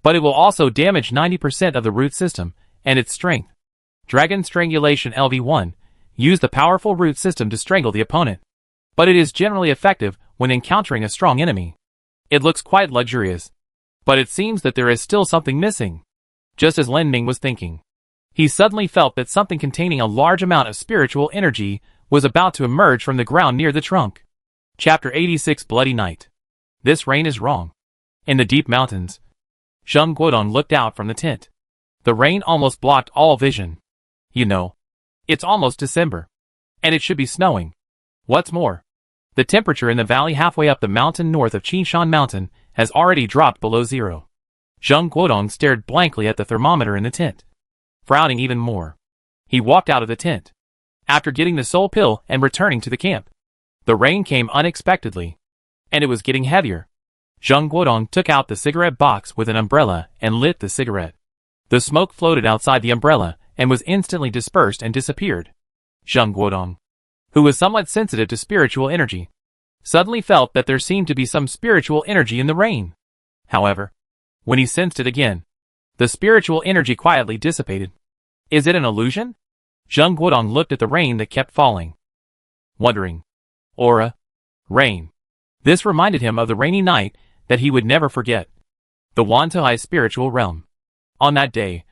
but it will also damage 90% of the root system and its strength. Dragon strangulation LV1. Use the powerful root system to strangle the opponent, but it is generally effective when encountering a strong enemy. It looks quite luxurious, but it seems that there is still something missing. Just as Lin Ming was thinking, he suddenly felt that something containing a large amount of spiritual energy was about to emerge from the ground near the trunk. Chapter 86 Bloody Night. This rain is wrong. In the deep mountains, Zheng Guodong looked out from the tent. The rain almost blocked all vision. You know, it's almost December, and it should be snowing. What's more, the temperature in the valley halfway up the mountain north of Qinshan Mountain has already dropped below zero. Zheng Guodong stared blankly at the thermometer in the tent. Frowning even more, he walked out of the tent. After getting the soul pill and returning to the camp, the rain came unexpectedly, and it was getting heavier. Zheng Guodong took out the cigarette box with an umbrella and lit the cigarette. The smoke floated outside the umbrella and was instantly dispersed and disappeared. Zheng Guodong, who was somewhat sensitive to spiritual energy, suddenly felt that there seemed to be some spiritual energy in the rain. However, when he sensed it again, the spiritual energy quietly dissipated. Is it an illusion? Zheng Guodong looked at the rain that kept falling, wondering. Aura. Rain. This reminded him of the rainy night that he would never forget. The Wantohai spiritual realm. On that day,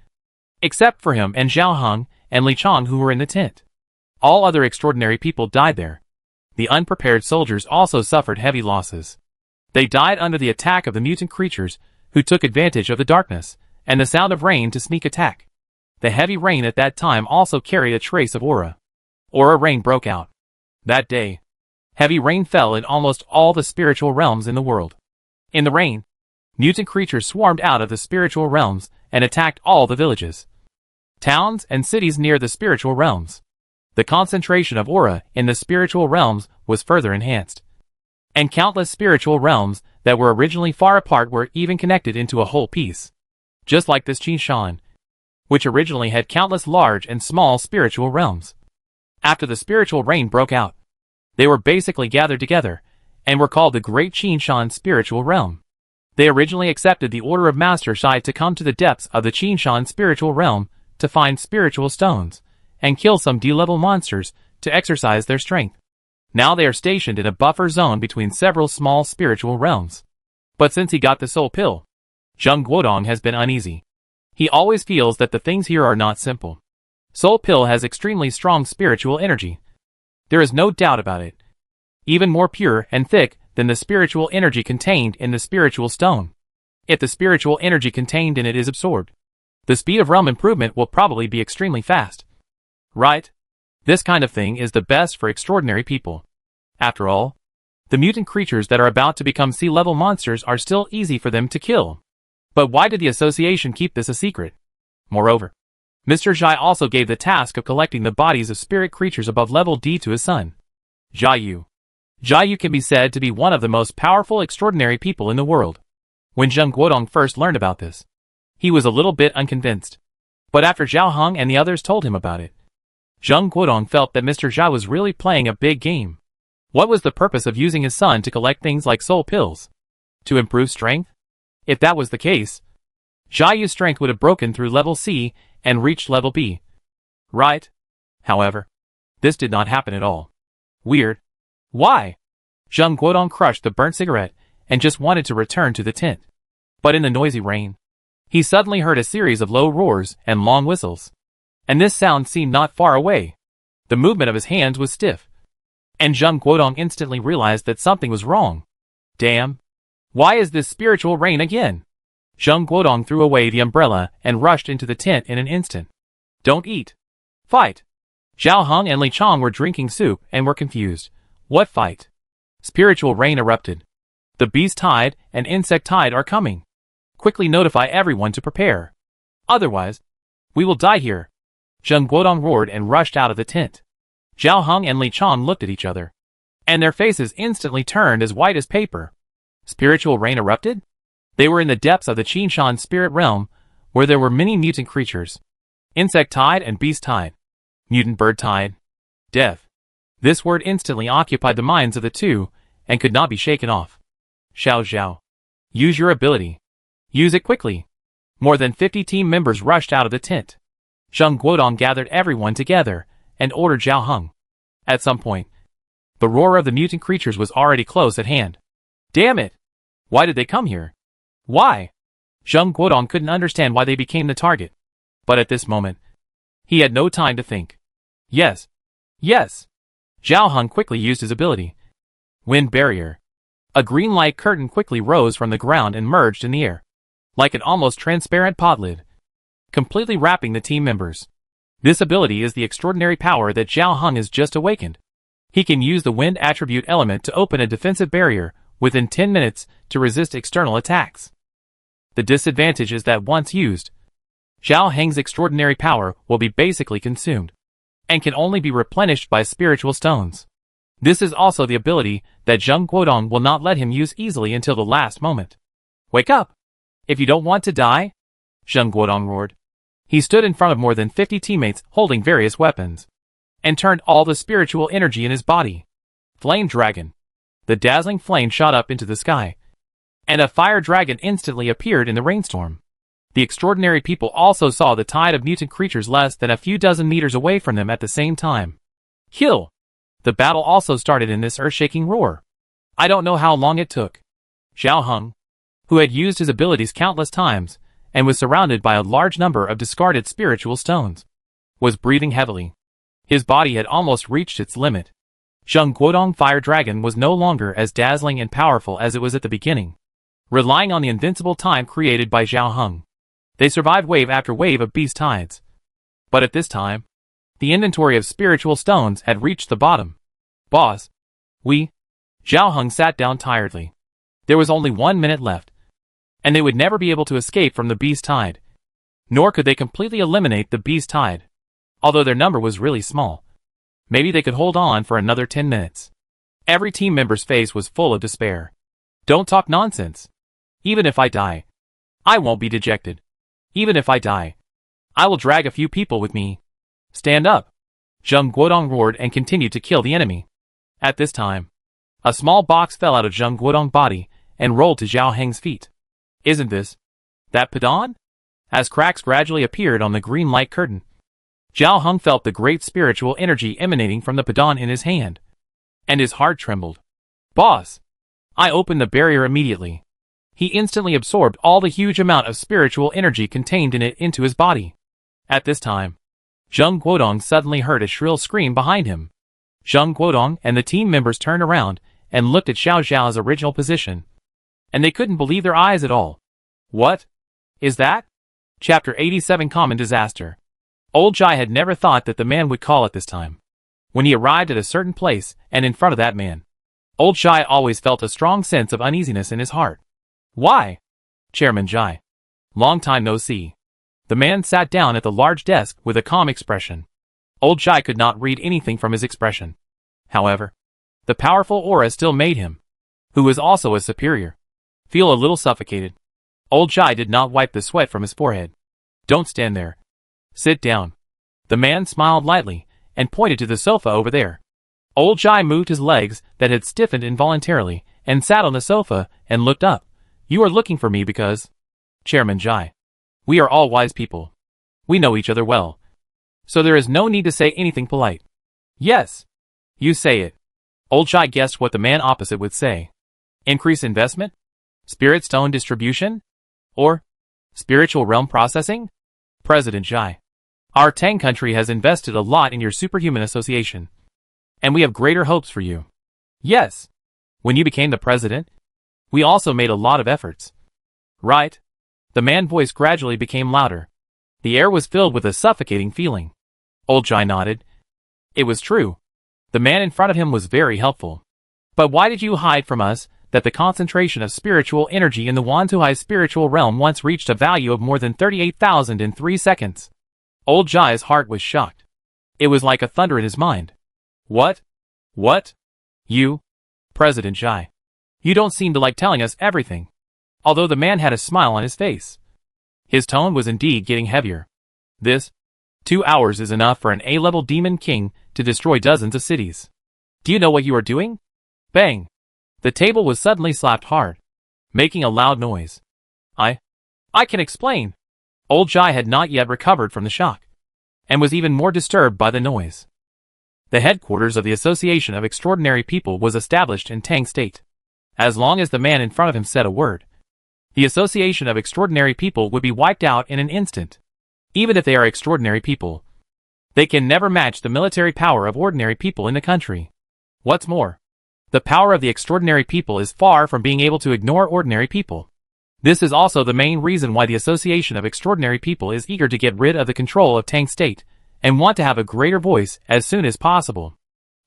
except for him and Zhao Heng and Li Chong who were in the tent, all other extraordinary people died there. The unprepared soldiers also suffered heavy losses. They died under the attack of the mutant creatures who took advantage of the darkness and the sound of rain to sneak attack. The heavy rain at that time also carried a trace of aura. Aura rain broke out. That day, heavy rain fell in almost all the spiritual realms in the world. In the rain, mutant creatures swarmed out of the spiritual realms and attacked all the villages, towns, and cities near the spiritual realms. The concentration of aura in the spiritual realms was further enhanced, and countless spiritual realms that were originally far apart were even connected into a whole piece. Just like this Qinshan, which originally had countless large and small spiritual realms. After the spiritual rain broke out, they were basically gathered together, and were called the Great Qinshan Spiritual Realm. They originally accepted the order of Master Shai to come to the depths of the Qinshan Spiritual Realm to find spiritual stones, and kill some D-level monsters to exercise their strength. Now they are stationed in a buffer zone between several small spiritual realms. But since he got the soul pill, Zheng Guodong has been uneasy. He always feels that the things here are not simple. Soul pill has extremely strong spiritual energy. There is no doubt about it. Even more pure and thick than the spiritual energy contained in the spiritual stone. If the spiritual energy contained in it is absorbed, the speed of realm improvement will probably be extremely fast. Right? This kind of thing is the best for extraordinary people. After all, the mutant creatures that are about to become sea-level monsters are still easy for them to kill. But why did the association keep this a secret? Moreover, Mr. Zhai also gave the task of collecting the bodies of spirit creatures above level D to his son, Zhai Yu. Zhai Yu can be said to be one of the most powerful extraordinary people in the world. When Zheng Guodong first learned about this, he was a little bit unconvinced. But after Zhao Heng and the others told him about it, Zheng Guodong felt that Mr. Zhai was really playing a big game. What was the purpose of using his son to collect things like soul pills? To improve strength? If that was the case, Zhai Yu's strength would have broken through level C and reached level B. Right? However, this did not happen at all. Weird. Why? Zheng Guodong crushed the burnt cigarette and just wanted to return to the tent. But in the noisy rain, he suddenly heard a series of low roars and long whistles. And this sound seemed not far away. The movement of his hands was stiff. And Zheng Guodong instantly realized that something was wrong. Damn. Why is this spiritual rain again? Zheng Guodong threw away the umbrella and rushed into the tent in an instant. Don't eat. Fight. Zhao Heng and Li Chong were drinking soup and were confused. What fight? Spiritual rain erupted. The beast tide and insect tide are coming. Quickly notify everyone to prepare. Otherwise, we will die here. Zheng Guodong roared and rushed out of the tent. Zhao Heng and Li Chong looked at each other, and their faces instantly turned as white as paper. Spiritual rain erupted? They were in the depths of the Qinshan spirit realm, where there were many mutant creatures. Insect tide and beast tide. Mutant bird tide. Death. This word instantly occupied the minds of the two, and could not be shaken off. Xiao Zhao. Use your ability. Use it quickly. More than 50 team members rushed out of the tent. Zheng Guodong gathered everyone together, and ordered Zhao Heng. At some point, the roar of the mutant creatures was already close at hand. Damn it! Why did they come here? Why? Zheng Guodong couldn't understand why they became the target. But at this moment, he had no time to think. Yes. Yes. Zhao Heng quickly used his ability. Wind barrier. A green light curtain quickly rose from the ground and merged in the air, like an almost transparent pod lid, completely wrapping the team members. This ability is the extraordinary power that Zhao Heng has just awakened. He can use the wind attribute element to open a defensive barrier within 10 minutes to resist external attacks. The disadvantage is that once used, Zhao Heng's extraordinary power will be basically consumed, and can only be replenished by spiritual stones. This is also the ability that Zheng Guodong will not let him use easily until the last moment. Wake up! If you don't want to die! Zheng Guodong roared. He stood in front of more than 50 teammates holding various weapons, and turned all the spiritual energy in his body. Flame Dragon. The dazzling flame shot up into the sky, and a fire dragon instantly appeared in the rainstorm. The extraordinary people also saw the tide of mutant creatures less than a few dozen meters away from them at the same time. Kill! The battle also started in this earth-shaking roar. I don't know how long it took. Zhao Heng, who had used his abilities countless times, and was surrounded by a large number of discarded spiritual stones, was breathing heavily. His body had almost reached its limit. Zheng Guodong Fire Dragon was no longer as dazzling and powerful as it was at the beginning. Relying on the invincible time created by Zhao Heng, they survived wave after wave of beast tides. But at this time, the inventory of spiritual stones had reached the bottom. Boss. Zhao Heng sat down tiredly. There was only 1 minute left, and they would never be able to escape from the beast tide. Nor could they completely eliminate the beast tide, although their number was really small. Maybe they could hold on for another 10 minutes. Every team member's face was full of despair. Don't talk nonsense. Even if I die, I won't be dejected. Even if I die, I will drag a few people with me. Stand up! Zheng Guodong roared and continued to kill the enemy. At this time, a small box fell out of Zheng Guodong's body and rolled to Zhao Heng's feet. Isn't this that Padon? As cracks gradually appeared on the green light curtain, Zhao Heng felt the great spiritual energy emanating from the Padon in his hand, and his heart trembled. Boss! I opened the barrier immediately. He instantly absorbed all the huge amount of spiritual energy contained in it into his body. At this time, Zheng Guodong suddenly heard a shrill scream behind him. Zheng Guodong and the team members turned around and looked at Xiao Zhao's original position, and they couldn't believe their eyes at all. What is that? Chapter 87 Common Disaster. Old Jai had never thought that the man would call at this time. When he arrived at a certain place and in front of that man, Old Jai always felt a strong sense of uneasiness in his heart. Why? Chairman Jai. Long time no see. The man sat down at the large desk with a calm expression. Old Jai could not read anything from his expression. However, the powerful aura still made him, who was also a superior, feel a little suffocated. Old Jai did not wipe the sweat from his forehead. Don't stand there. Sit down. The man smiled lightly and pointed to the sofa over there. Old Jai moved his legs that had stiffened involuntarily and sat on the sofa and looked up. You are looking for me because... Chairman Jai. We are all wise people. We know each other well. So there is no need to say anything polite. Yes. You say it. Old Jai guessed what the man opposite would say. Increase investment? Spirit stone distribution? Or spiritual realm processing? President Jai. Our Tang country has invested a lot in your superhuman association, and we have greater hopes for you. Yes. When you became the president, we also made a lot of efforts. Right? The man's voice gradually became louder. The air was filled with a suffocating feeling. Old Jai nodded. It was true. The man in front of him was very helpful. But why did you hide from us that the concentration of spiritual energy in the Wantuhai spiritual realm once reached a value of more than 38,000 in 3 seconds? Old Jai's heart was shocked. It was like a thunder in his mind. What? What? You? President Jai. You don't seem to like telling us everything. Although the man had a smile on his face. His tone was indeed getting heavier. This 2 hours is enough for an A-level demon king to destroy dozens of cities. Do you know what you are doing? Bang! The table was suddenly slapped hard, making a loud noise. I can explain. Old Jai had not yet recovered from the shock, and was even more disturbed by the noise. The headquarters of the Association of Extraordinary People was established in Tang State. As long as the man in front of him said a word, the Association of Extraordinary People would be wiped out in an instant. Even if they are extraordinary people, they can never match the military power of ordinary people in the country. What's more, the power of the extraordinary people is far from being able to ignore ordinary people. This is also the main reason why the Association of Extraordinary People is eager to get rid of the control of Tang State, and want to have a greater voice as soon as possible.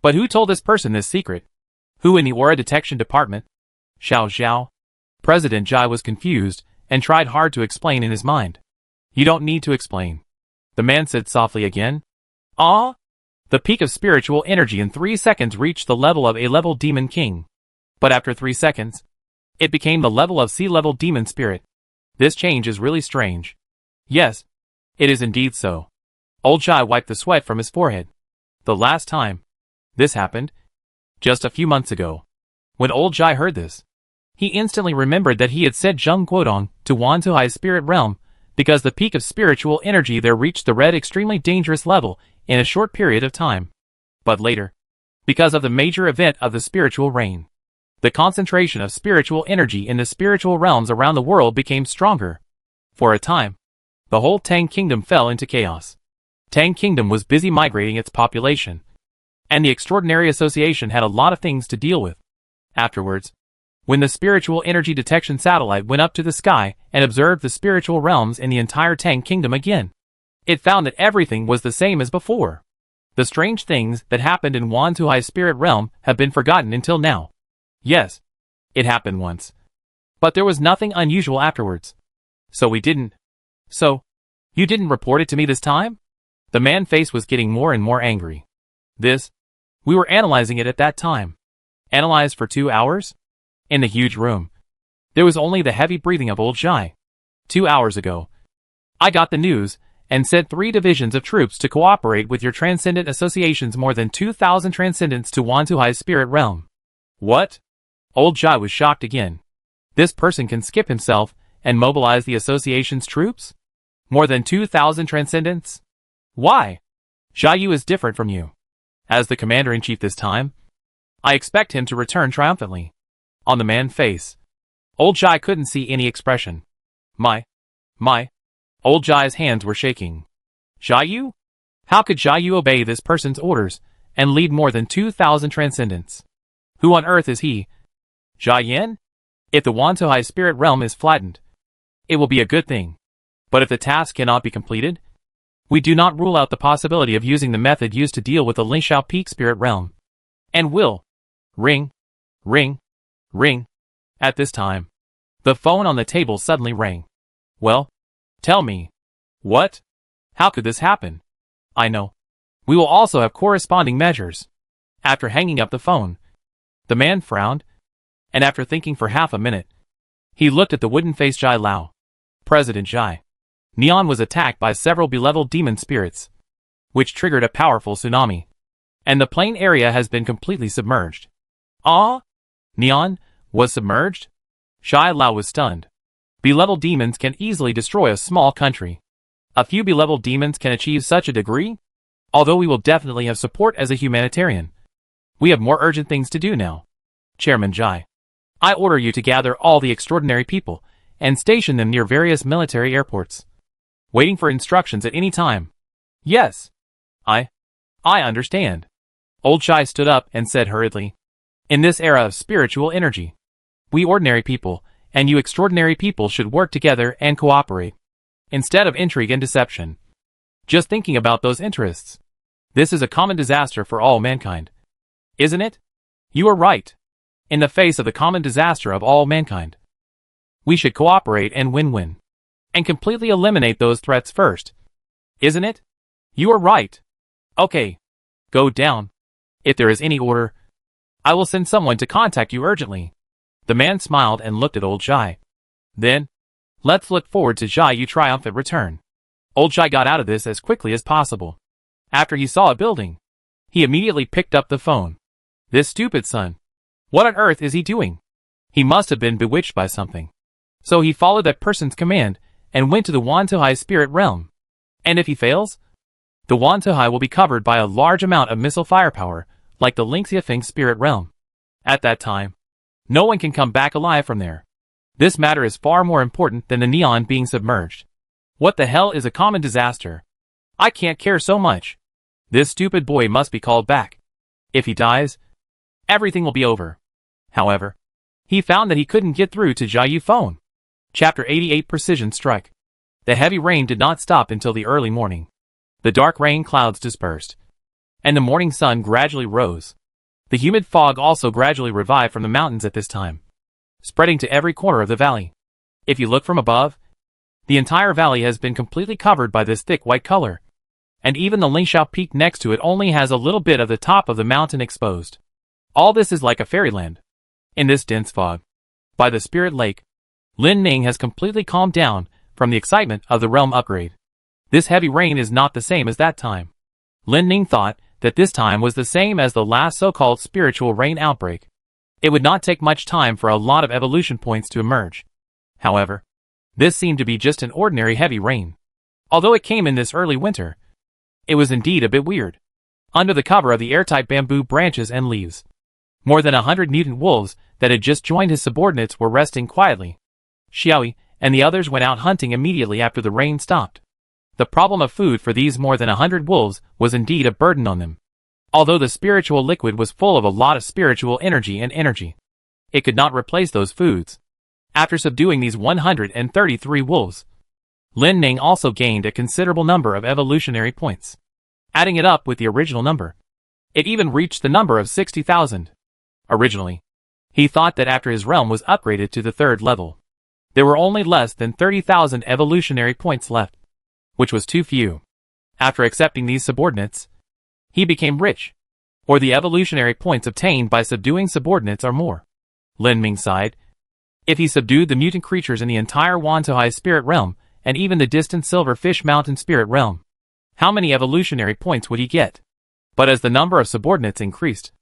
But who told this person this secret? Who in the aura detection department? Xiao. President Jai was confused, and tried hard to explain in his mind. You don't need to explain. The man said softly again. Ah? The peak of spiritual energy in 3 seconds reached the level of A-level demon king. But after 3 seconds, it became the level of C-level demon spirit. This change is really strange. Yes, it is indeed so. Old Jai wiped the sweat from his forehead. The last time this happened, just a few months ago. When Old Jai heard this, he instantly remembered that he had sent Zheng Guodong to Wan Tuhai's spirit realm, because the peak of spiritual energy there reached the red extremely dangerous level in a short period of time. But later, because of the major event of the spiritual reign, the concentration of spiritual energy in the spiritual realms around the world became stronger. For a time, the whole Tang Kingdom fell into chaos. Tang Kingdom was busy migrating its population, and the Extraordinary Association had a lot of things to deal with. Afterwards, when the spiritual energy detection satellite went up to the sky and observed the spiritual realms in the entire Tang Kingdom again, it found that everything was the same as before. The strange things that happened in Wan Tuhai's spirit realm have been forgotten until now. Yes, it happened once, but there was nothing unusual afterwards. So you didn't report it to me this time? The man's face was getting more and more angry. We were analyzing it at that time. Analyzed for 2 hours? In the huge room, there was only the heavy breathing of Old Jai. 2 hours ago, I got the news and sent 3 divisions of troops to cooperate with your Transcendent Association's more than 2,000 Transcendents to Wan Tuhai's spirit realm. What? Old Jai was shocked again. This person can skip himself and mobilize the Association's troops? More than 2,000 Transcendents? Why? Jia Yu is different from you. As the Commander-in-Chief this time, I expect him to return triumphantly. On the man's face, Old Jai couldn't see any expression. Old Jai's hands were shaking. Jia Yu? How could Jia Yu obey this person's orders and lead more than 2,000 Transcendents? Who on earth is he? Jia Yan? If the Wan Tuhai spirit realm is flattened, it will be a good thing. But if the task cannot be completed, we do not rule out the possibility of using the method used to deal with the Lingxiao Peak spirit realm. And will. Ring. At this time, the phone on the table suddenly rang. Well, tell me. What? How could this happen? I know. We will also have corresponding measures. After hanging up the phone, the man frowned, and after thinking for half a minute, he looked at the wooden-faced Jai Lao. President Jai. Neon was attacked by several beloved demon spirits, which triggered a powerful tsunami, and the plain area has been completely submerged. Ah? Neon was submerged? Jai Lao was stunned. Beloved demons can easily destroy a small country. A few beloved demons can achieve such a degree? Although we will definitely have support as a humanitarian, we have more urgent things to do now. Chairman Jai, I order you to gather all the extraordinary people and station them near various military airports, waiting for instructions at any time. Yes. I understand. Old Jai stood up and said hurriedly. In this era of spiritual energy, we ordinary people and you extraordinary people should work together and cooperate, instead of intrigue and deception. Just thinking about those interests. This is a common disaster for all mankind. Isn't it? You are right. In the face of the common disaster of all mankind, we should cooperate and win-win, and completely eliminate those threats first. Isn't it? You are right. Okay. Go down. If there is any order, I will send someone to contact you urgently. The man smiled and looked at Old Jai. Then, let's look forward to Jai Yu's triumphant return. Old Jai got out of this as quickly as possible. After he saw a building, he immediately picked up the phone. This stupid son. What on earth is he doing? He must have been bewitched by something. So he followed that person's command and went to the Wantohai spirit realm. And if he fails, the Wantohai will be covered by a large amount of missile firepower, like the Linxiafeng spirit realm. At that time, no one can come back alive from there. This matter is far more important than the neon being submerged. What the hell is a common disaster? I can't care so much. This stupid boy must be called back. If he dies, everything will be over. However, he found that he couldn't get through to Jai Yu's phone. Chapter 88 Precision Strike. The heavy rain did not stop until the early morning. The dark rain clouds dispersed, and the morning sun gradually rose. The humid fog also gradually revived from the mountains at this time, spreading to every corner of the valley. If you look from above, the entire valley has been completely covered by this thick white color, and even the Lingxiao peak next to it only has a little bit of the top of the mountain exposed. All this is like a fairyland. In this dense fog, by the spirit lake, Lin Ning has completely calmed down from the excitement of the realm upgrade. This heavy rain is not the same as that time. Lin Ning thought that this time was the same as the last so-called spiritual rain outbreak. It would not take much time for a lot of evolution points to emerge. However, this seemed to be just an ordinary heavy rain. Although it came in this early winter, it was indeed a bit weird. Under the cover of the airtight bamboo branches and leaves, more than 100 mutant wolves that had just joined his subordinates were resting quietly. Xiaoyi and the others went out hunting immediately after the rain stopped. The problem of food for these more than 100 wolves was indeed a burden on them. Although the spiritual liquid was full of a lot of spiritual energy, it could not replace those foods. After subduing these 133 wolves, Lin Ning also gained a considerable number of evolutionary points. Adding it up with the original number, it even reached the number of 60,000. Originally, he thought that after his realm was upgraded to the 3rd level, there were only less than 30,000 evolutionary points left, which was too few. After accepting these subordinates, he became rich, or the evolutionary points obtained by subduing subordinates are more. Lin Ming sighed. If he subdued the mutant creatures in the entire Wantohai spirit realm, and even the distant Silverfish Mountain spirit realm, how many evolutionary points would he get? But as the number of subordinates increased,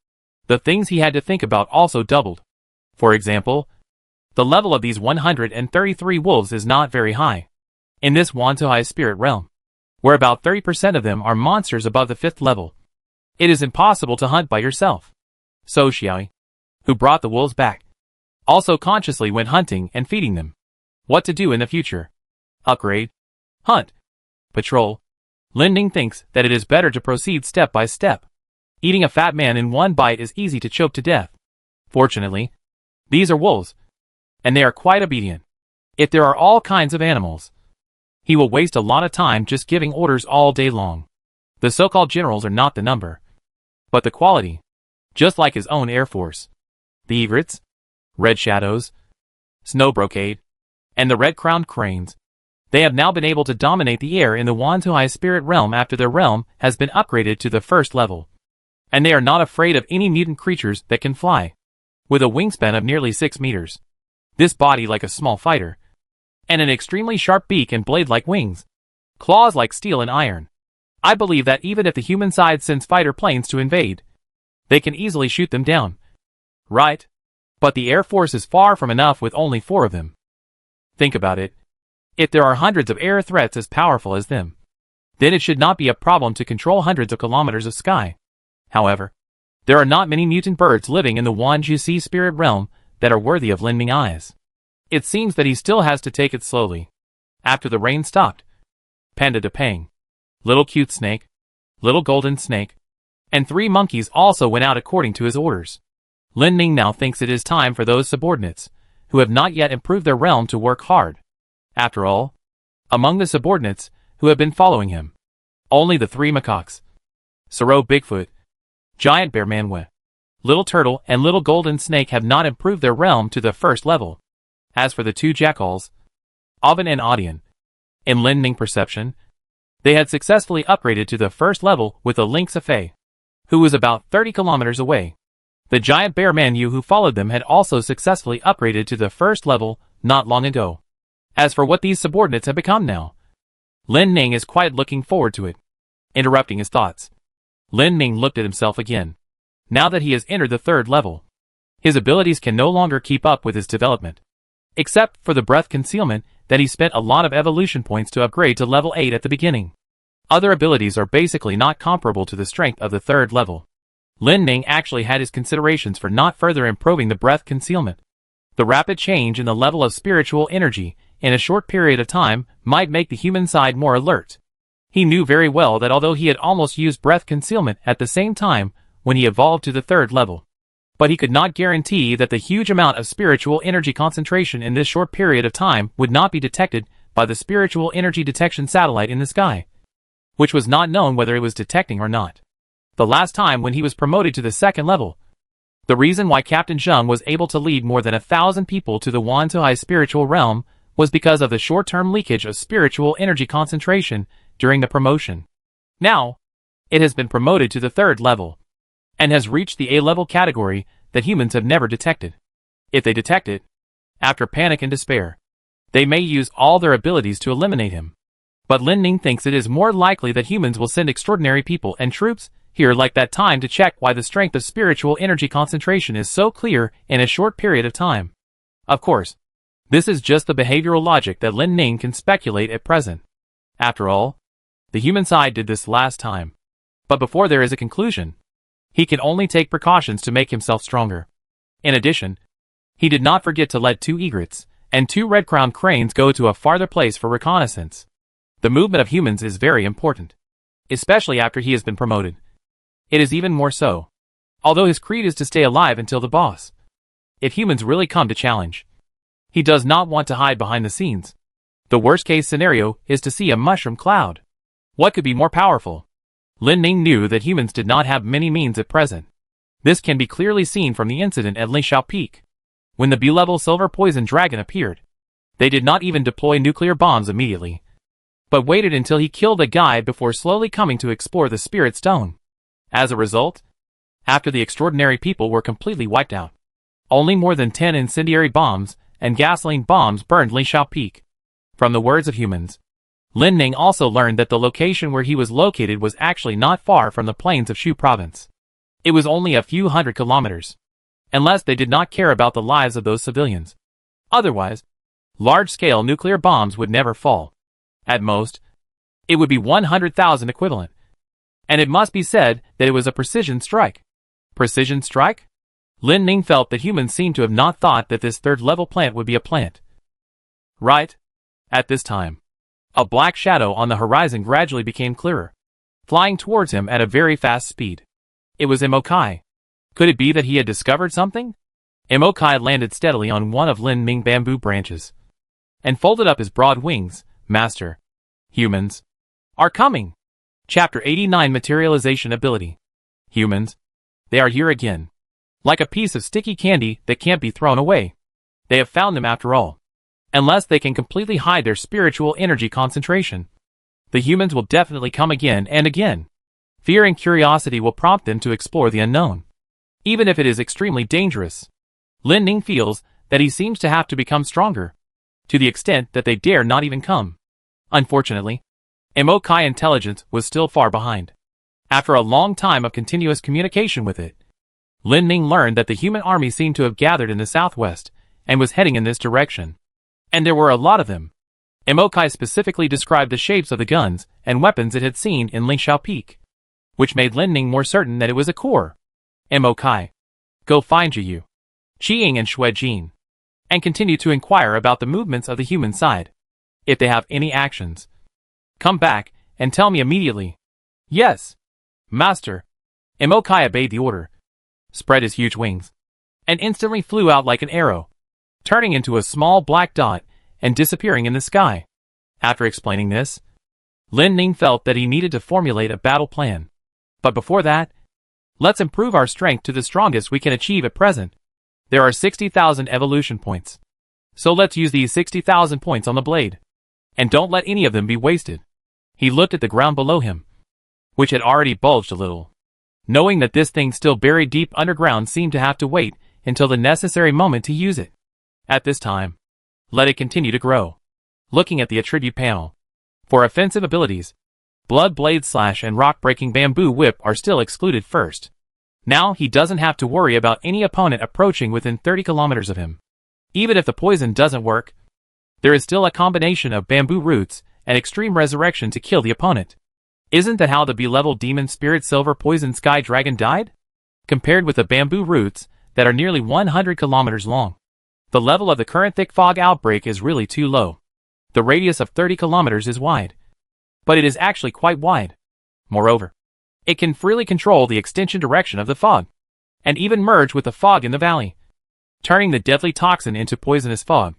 the things he had to think about also doubled. For example, the level of these 133 wolves is not very high. In this Wantohai spirit realm, where about 30% of them are monsters above the 5th level, it is impossible to hunt by yourself. So Xiaoyi, who brought the wolves back, also consciously went hunting and feeding them. What to do in the future? Upgrade? Hunt? Patrol? Lin Ning thinks that it is better to proceed step by step. Eating a fat man in one bite is easy to choke to death. Fortunately, these are wolves, and they are quite obedient. If there are all kinds of animals, he will waste a lot of time just giving orders all day long. The so-called generals are not the number, but the quality, just like his own air force. The egrets, red shadows, snow brocade, and the red-crowned cranes. They have now been able to dominate the air in the Wantohai spirit realm after their realm has been upgraded to the 1st level. And they are not afraid of any mutant creatures that can fly, with a wingspan of nearly 6 meters. This body like a small fighter, and an extremely sharp beak and blade-like wings, claws like steel and iron. I believe that even if the human side sends fighter planes to invade, they can easily shoot them down. Right? But the Air Force is far from enough with only 4 of them. Think about it. If there are hundreds of air threats as powerful as them, then it should not be a problem to control hundreds of kilometers of sky. However, there are not many mutant birds living in the Wanjusi spirit realm that are worthy of Lin Ming's eyes. It seems that he still has to take it slowly. After the rain stopped, Panda de Pang, Little Cute Snake, Little Golden Snake, and 3 monkeys also went out according to his orders. Lin Ning now thinks it is time for those subordinates, who have not yet improved their realm, to work hard. After all, among the subordinates who have been following him, only the 3 macaques, Soro Bigfoot, Giant Bear Manwe, Little Turtle and Little Golden Snake, have not improved their realm to the 1st level. As for the 2 jackals, Oven and Audion, in Lin Ning perception, they had successfully upgraded to the 1st level with the Lynx Afei. who was about 30 kilometers away. The giant bear Manu who followed them had also successfully upgraded to the first level not long ago. As for what these subordinates have become now, Lin Ning is quite looking forward to it. Interrupting his thoughts, Lin Ning looked at himself again. Now that he has entered the third level, his abilities can no longer keep up with his development. Except for the breath concealment that he spent a lot of evolution points to upgrade to level 8 at the beginning. Other abilities are basically not comparable to the strength of the third level. Lin Ning actually had his considerations for not further improving the breath concealment. The rapid change in the level of spiritual energy in a short period of time might make the human side more alert. He knew very well that although he had almost used breath concealment at the same time when he evolved to the third level, but he could not guarantee that the huge amount of spiritual energy concentration in this short period of time would not be detected by the spiritual energy detection satellite in the sky, which was not known whether it was detecting or not. The last time when he was promoted to the second level, the reason why Captain Zheng was able to lead more than 1,000 people to the Wantuhai spiritual realm was because of the short-term leakage of spiritual energy concentration during the promotion. Now, it has been promoted to the third level, and has reached the A-level category that humans have never detected. If they detect it, after panic and despair, they may use all their abilities to eliminate him. But Lin Ning thinks it is more likely that humans will send extraordinary people and troops here like that time to check why the strength of spiritual energy concentration is so clear in a short period of time. Of course, this is just the behavioral logic that Lin Ning can speculate at present. After all, the human side did this last time. But before there is a conclusion, he can only take precautions to make himself stronger. In addition, he did not forget to let 2 egrets and 2 red-crowned cranes go to a farther place for reconnaissance. The movement of humans is very important, especially after he has been promoted. It is even more so, although his creed is to stay alive until the boss. If humans really come to challenge, he does not want to hide behind the scenes. The worst-case scenario is to see a mushroom cloud. What could be more powerful? Lin Ning knew that humans did not have many means at present. This can be clearly seen from the incident at Lingxiao Peak. When the B-level silver poison dragon appeared, they did not even deploy nuclear bombs immediately, but waited until he killed a guy before slowly coming to explore the spirit stone. As a result, after the extraordinary people were completely wiped out, only more than 10 incendiary bombs and gasoline bombs burned Lingxiao Peak. From the words of humans, Lin Ning also learned that the location where he was located was actually not far from the plains of Shu province. It was only a few hundred kilometers, unless they did not care about the lives of those civilians. Otherwise, large-scale nuclear bombs would never fall. At most, it would be 100,000 equivalent. And it must be said that it was a precision strike. Precision strike? Lin Ning felt that humans seemed to have not thought that this third-level plant would be a plant. Right? At this time, a black shadow on the horizon gradually became clearer, flying towards him at a very fast speed. It was Imokai. Could it be that he had discovered something? Imokai landed steadily on one of Lin Ming's bamboo branches, and folded up his broad wings. Master, humans are coming. Chapter 89 Materialization Ability. Humans, they are here again. Like a piece of sticky candy that can't be thrown away. They have found them after all. Unless they can completely hide their spiritual energy concentration, the humans will definitely come again and again. Fear and curiosity will prompt them to explore the unknown, even if it is extremely dangerous. Lin Ning feels that he seems to have to become stronger, to the extent that they dare not even come. Unfortunately, Imokai intelligence was still far behind. After a long time of continuous communication with it, Lin Ning learned that the human army seemed to have gathered in the southwest and was heading in this direction. And there were a lot of them. Imokai specifically described the shapes of the guns and weapons it had seen in Lingxiao Peak, which made Lin Ning more certain that it was a core. Imokai, go find Jiyu, Qiying and Xue Jin, and continue to inquire about the movements of the human side. If they have any actions, come back and tell me immediately. Yes, Master. Imokai obeyed the order, spread his huge wings, and instantly flew out like an arrow, turning into a small black dot and disappearing in the sky. After explaining this, Lin Ning felt that he needed to formulate a battle plan. But before that, let's improve our strength to the strongest we can achieve at present. There are 60,000 evolution points. So let's use these 60,000 points on the blade. And don't let any of them be wasted. He looked at the ground below him, which had already bulged a little. Knowing that this thing still buried deep underground seemed to have to wait until the necessary moment to use it. At this time, let it continue to grow. Looking at the attribute panel. For offensive abilities, Blood Blade Slash and Rock Breaking Bamboo Whip are still excluded first. Now he doesn't have to worry about any opponent approaching within 30 kilometers of him. Even if the poison doesn't work, there is still a combination of bamboo roots and extreme resurrection to kill the opponent. Isn't that how the B-level Demon Spirit Silver Poison Sky Dragon died? Compared with the bamboo roots that are nearly 100 kilometers long, the level of the current thick fog outbreak is really too low. The radius of 30 kilometers is wide, but it is actually quite wide. Moreover, it can freely control the extension direction of the fog, and even merge with the fog in the valley, turning the deadly toxin into poisonous fog,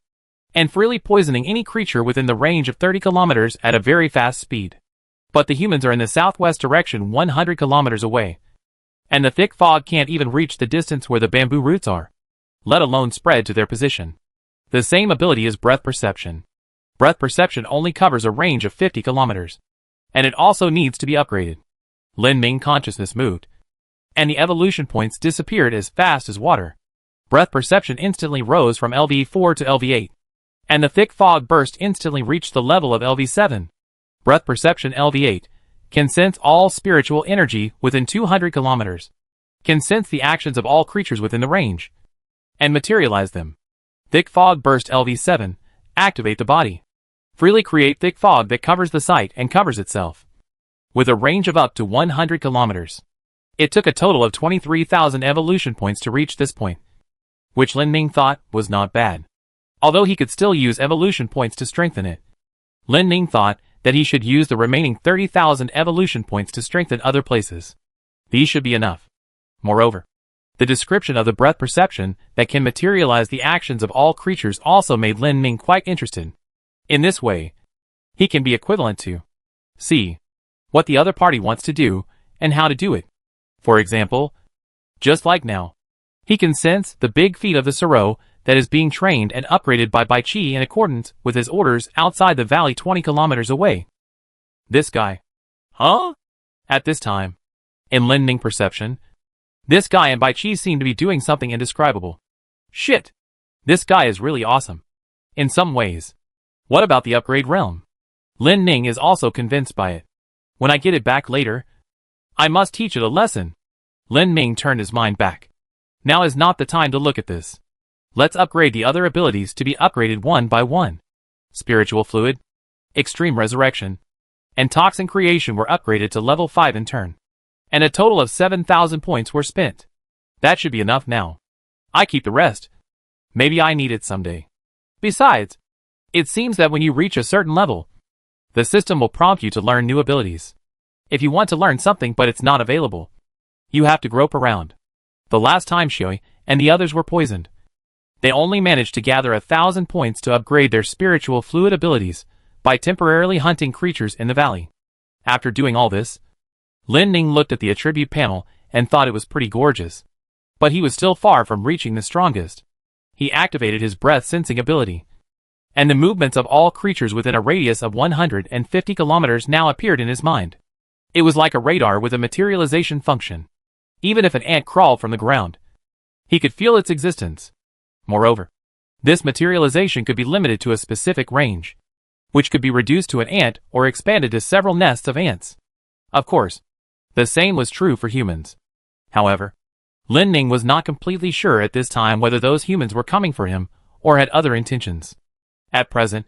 and freely poisoning any creature within the range of 30 kilometers at a very fast speed. But the humans are in the southwest direction 100 kilometers away, and the thick fog can't even reach the distance where the bamboo roots are, let alone spread to their position. The same ability is Breath Perception. Breath Perception only covers a range of 50 kilometers, and it also needs to be upgraded. Lin Ming consciousness moved, and the evolution points disappeared as fast as water. Breath Perception instantly rose from LV4 to LV8, and the thick fog burst instantly reached the level of LV7. Breath Perception LV8 can sense all spiritual energy within 200 kilometers, can sense the actions of all creatures within the range, and materialize them. Thick Fog Burst LV7, activate the body. Freely create thick fog that covers the site and covers itself, with a range of up to 100 kilometers. It took a total of 23,000 evolution points to reach this point, which Lin Ming thought was not bad, although he could still use evolution points to strengthen it. Lin Ming thought that he should use the remaining 30,000 evolution points to strengthen other places. These should be enough. Moreover, the description of the breath perception that can materialize the actions of all creatures also made Lin Ming quite interested. In this way, he can be equivalent to see what the other party wants to do and how to do it. For example, just like now, he can sense the big feet of the Sero that is being trained and upgraded by Bai Qi in accordance with his orders outside the valley 20 kilometers away. This guy. Huh? At this time, in Lin Ming perception, this guy and Bai Qi seem to be doing something indescribable. Shit! This guy is really awesome. In some ways. What about the upgrade realm? Lin Ming is also convinced by it. When I get it back later, I must teach it a lesson. Lin Ming turned his mind back. Now is not the time to look at this. Let's upgrade the other abilities to be upgraded one by one. Spiritual Fluid, Extreme Resurrection, and Toxin Creation were upgraded to level 5 in turn, and a total of 7,000 points were spent. That should be enough now. I keep the rest. Maybe I need it someday. Besides, it seems that when you reach a certain level, the system will prompt you to learn new abilities. If you want to learn something but it's not available, you have to grope around. The last time Shui and the others were poisoned, they only managed to gather 1,000 points to upgrade their spiritual fluid abilities by temporarily hunting creatures in the valley. After doing all this, Lin Ming looked at the attribute panel and thought it was pretty gorgeous. But he was still far from reaching the strongest. He activated his breath sensing ability, and the movements of all creatures within a radius of 150 kilometers now appeared in his mind. It was like a radar with a materialization function. Even if an ant crawled from the ground, he could feel its existence. Moreover, this materialization could be limited to a specific range, which could be reduced to an ant or expanded to several nests of ants. Of course, the same was true for humans. However, Lin Ming was not completely sure at this time whether those humans were coming for him or had other intentions. At present,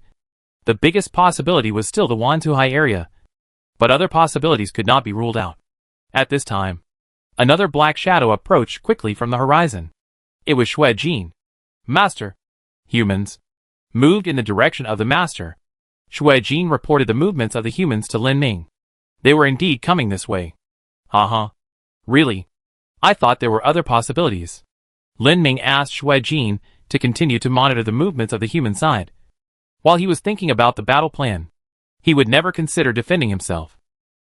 the biggest possibility was still the Wantuhai area, but other possibilities could not be ruled out. At this time, another black shadow approached quickly from the horizon. It was Shui Jin. Master. Humans moved in the direction of the master. Shui Jin reported the movements of the humans to Lin Ming. They were indeed coming this way. Really? I thought there were other possibilities. Lin Ming asked Shui Jin to continue to monitor the movements of the human side. While he was thinking about the battle plan, he would never consider defending himself.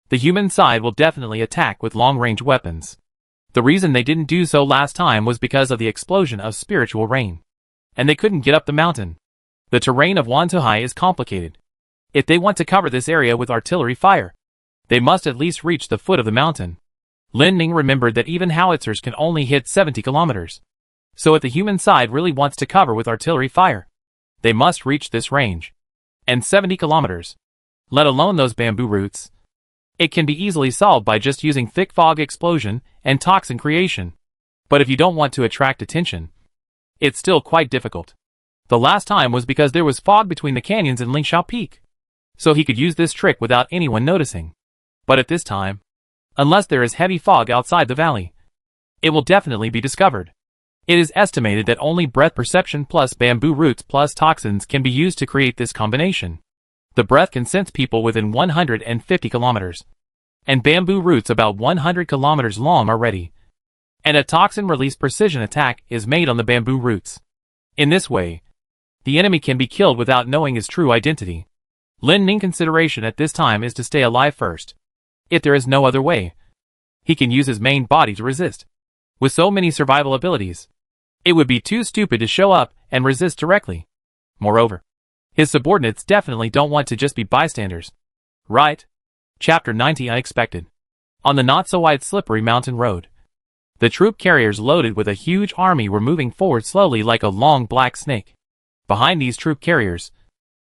The human side will definitely attack with long-range weapons. The reason they didn't do so last time was because of the explosion of spiritual rain, and they couldn't get up the mountain. The terrain of Wantuhai is complicated. If they want to cover this area with artillery fire, they must at least reach the foot of the mountain. Lin Ning remembered that even howitzers can only hit 70 kilometers. So if the human side really wants to cover with artillery fire, they must reach this range. And 70 kilometers. Let alone those bamboo roots. It can be easily solved by just using thick fog explosion and toxin creation. But if you don't want to attract attention, it's still quite difficult. The last time was because there was fog between the canyons and Lingshao Peak. So he could use this trick without anyone noticing. But at this time, unless there is heavy fog outside the valley, it will definitely be discovered. It is estimated that only breath perception plus bamboo roots plus toxins can be used to create this combination. The breath can sense people within 150 kilometers. And bamboo roots about 100 kilometers long are ready. And a toxin release precision attack is made on the bamboo roots. In this way, the enemy can be killed without knowing his true identity. Lin Ning's consideration at this time is to stay alive first. If there is no other way, he can use his main body to resist. With so many survival abilities, it would be too stupid to show up and resist directly. Moreover, his subordinates definitely don't want to just be bystanders. Right? Chapter 90 Unexpected. On the not-so-wide slippery mountain road, the troop carriers loaded with a huge army were moving forward slowly like a long black snake. Behind these troop carriers,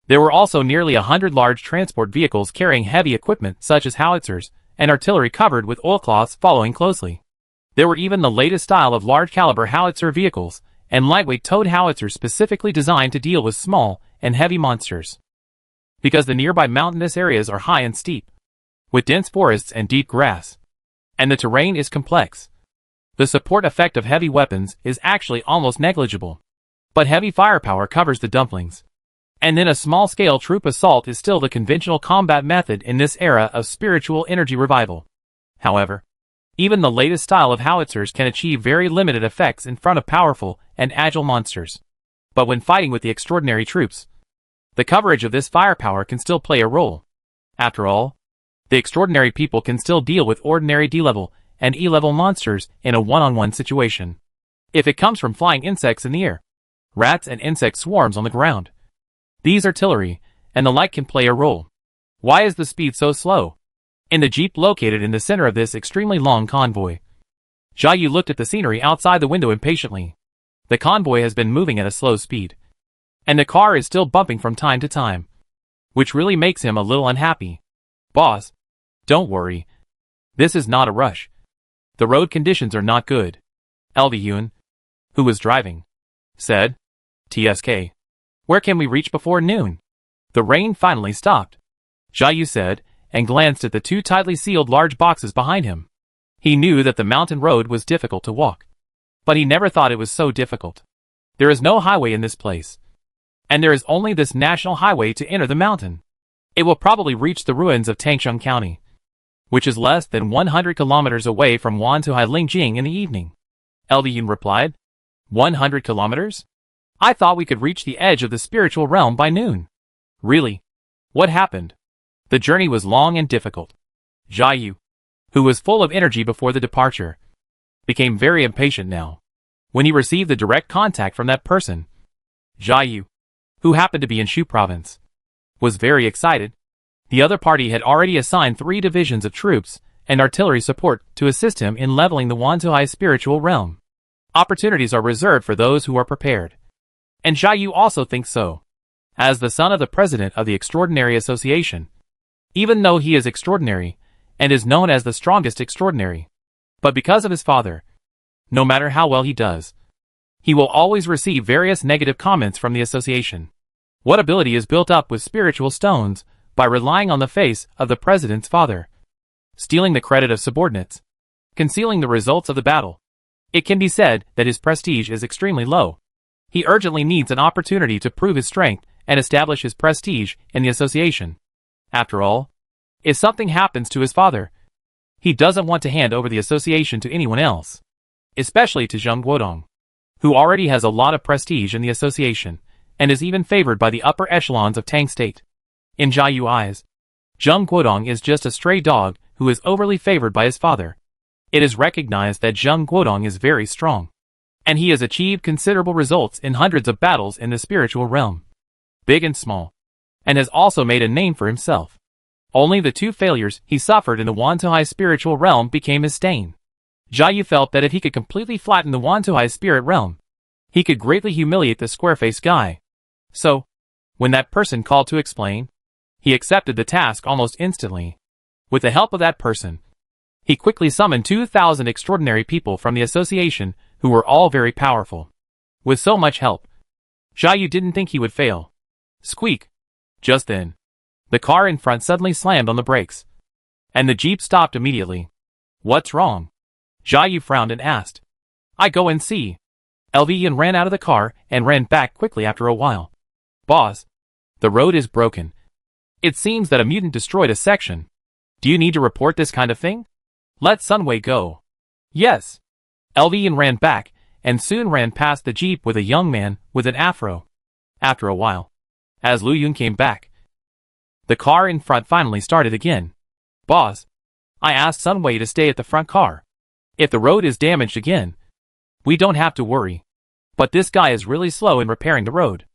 there were also nearly 100 large transport vehicles carrying heavy equipment such as howitzers and artillery covered with oilcloths following closely. There were even the latest style of large-caliber howitzer vehicles and lightweight towed howitzers specifically designed to deal with small and heavy monsters. Because the nearby mountainous areas are high and steep, with dense forests and deep grass, and the terrain is complex, the support effect of heavy weapons is actually almost negligible. But heavy firepower covers the dumplings. And then a small-scale troop assault is still the conventional combat method in this era of spiritual energy revival. However, even the latest style of howitzers can achieve very limited effects in front of powerful and agile monsters. But when fighting with the extraordinary troops, the coverage of this firepower can still play a role. After all, the extraordinary people can still deal with ordinary D-level and E-level monsters in a one-on-one situation. If it comes from flying insects in the air, rats and insect swarms on the ground, these artillery and the like can play a role. Why is the speed so slow? In the jeep located in the center of this extremely long convoy, Jia Yu looked at the scenery outside the window impatiently. The convoy has been moving at a slow speed, and the car is still bumping from time to time, which really makes him a little unhappy. Boss, don't worry. This is not a rush. The road conditions are not good. LV Yun, who was driving, said. TSK. Where can we reach before noon? The rain finally stopped, Jia Yu said, and glanced at the two tightly sealed large boxes behind him. He knew that the mountain road was difficult to walk, but he never thought it was so difficult. There is no highway in this place, and there is only this national highway to enter the mountain. It will probably reach the ruins of Tangsheng County, which is less than 100 kilometers away from Wantuhai Lingjing in the evening. LV Yun replied. 100 kilometers? I thought we could reach the edge of the spiritual realm by noon. Really? What happened? The journey was long and difficult. Jia Yu, who was full of energy before the departure, became very impatient now. When he received the direct contact from that person, Jia Yu, who happened to be in Shu province, was very excited. The other party had already assigned 3 divisions of troops and artillery support to assist him in leveling the Wantuhai spiritual realm. Opportunities are reserved for those who are prepared. And Jia Yu also thinks so. As the son of the president of the Extraordinary Association, even though he is extraordinary, and is known as the strongest extraordinary, but because of his father, no matter how well he does, he will always receive various negative comments from the association. What ability is built up with spiritual stones by relying on the face of the president's father, stealing the credit of subordinates, concealing the results of the battle? It can be said that his prestige is extremely low. He urgently needs an opportunity to prove his strength and establish his prestige in the association. After all, if something happens to his father, he doesn't want to hand over the association to anyone else, especially to Zheng Guodong, who already has a lot of prestige in the association and is even favored by the upper echelons of Tang State. In Jia Yu's eyes, Zheng Guodong is just a stray dog who is overly favored by his father. It is recognized that Zheng Guodong is very strong, and he has achieved considerable results in hundreds of battles in the spiritual realm, big and small, and has also made a name for himself. Only the 2 failures he suffered in the Wantohai spiritual realm became his stain. Jiayu felt that if he could completely flatten the Wantohai spirit realm, he could greatly humiliate the square-faced guy. So, when that person called to explain, he accepted the task almost instantly. With the help of that person, he quickly summoned 2,000 extraordinary people from the association who were all very powerful. With so much help, Jiayu didn't think he would fail. Squeak! Just then, the car in front suddenly slammed on the brakes, and the jeep stopped immediately. What's wrong? Jiayu frowned and asked. I go and see. Lvian ran out of the car and ran back quickly after a while. Boss, the road is broken. It seems that a mutant destroyed a section. Do you need to report this kind of thing? Let Sunway go. Yes. Lvian ran back and soon ran past the jeep with a young man with an afro. After a while, as Lu Yun came back, the car in front finally started again. Boss, I asked Sunway to stay at the front car. If the road is damaged again, we don't have to worry. But this guy is really slow in repairing the road.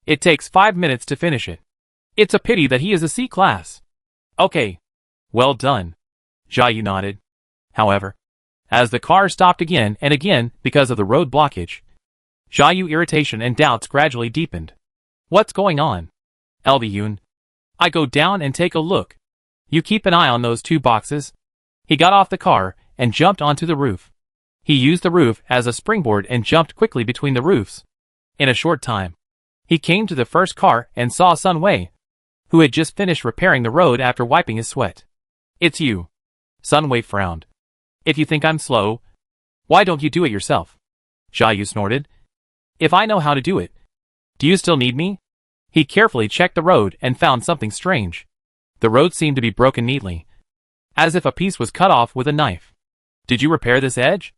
It takes 5 minutes to finish it. It's a pity that he is a C-class. Okay. Well done. Jiayu nodded. However, as the car stopped again and again because of the road blockage, Jiayu's irritation and doubts gradually deepened. What's going on? Lvian. I go down and take a look. You keep an eye on those 2 boxes. He got off the car and jumped onto the roof. He used the roof as a springboard and jumped quickly between the roofs. In a short time, he came to the first car and saw Sunway, who had just finished repairing the road after wiping his sweat. It's you. Sunway frowned. If you think I'm slow, why don't you do it yourself? Jiayu snorted. If I know how to do it, do you still need me? He carefully checked the road and found something strange. The road seemed to be broken neatly, as if a piece was cut off with a knife. Did you repair this edge?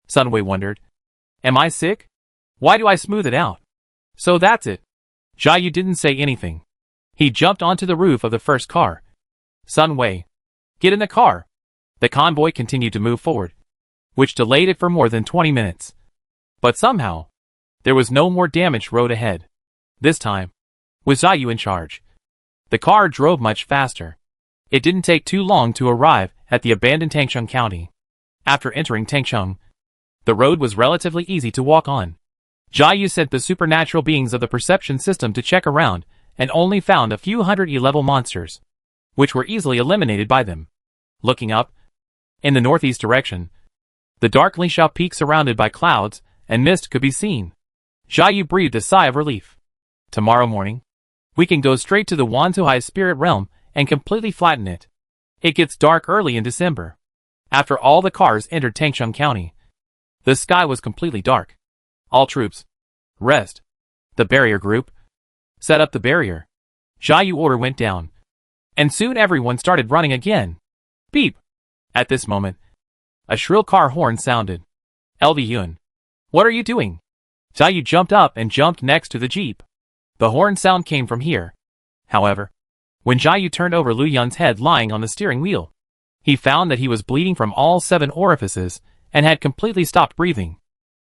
Sunway wondered. Am I sick? Why do I smooth it out? So that's it. Jiayu didn't say anything. He jumped onto the roof of the first car. Sunway, get in the car. The convoy continued to move forward, which delayed it for more than 20 minutes. But somehow, there was no more damaged road ahead. This time, with Jiayu in charge, the car drove much faster. It didn't take too long to arrive at the abandoned Tangcheng County. After entering Tangcheng, the road was relatively easy to walk on. Jiayu sent the supernatural beings of the perception system to check around and only found a few hundred E-level monsters, which were easily eliminated by them. Looking up, in the northeast direction, the dark Lishao Peak surrounded by clouds and mist could be seen. Jiayu breathed a sigh of relief. Tomorrow morning, we can go straight to the Wantohai spirit realm and completely flatten it. It gets dark early in December. After all the cars entered Tangcheng County, the sky was completely dark. All troops, rest. The barrier group, set up the barrier. Jiayu order went down, and soon everyone started running again. Beep! At this moment, a shrill car horn sounded. Lvian, what are you doing? Jiayu jumped up and jumped next to the jeep. The horn sound came from here. However, when Jiayu turned over Lu Yun's head lying on the steering wheel, he found that he was bleeding from all 7 orifices and had completely stopped breathing.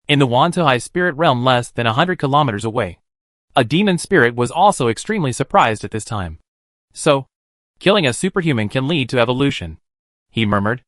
In the Wantohai spirit realm less than 100 kilometers away, a demon spirit was also extremely surprised at this time. So, killing a superhuman can lead to evolution, he murmured.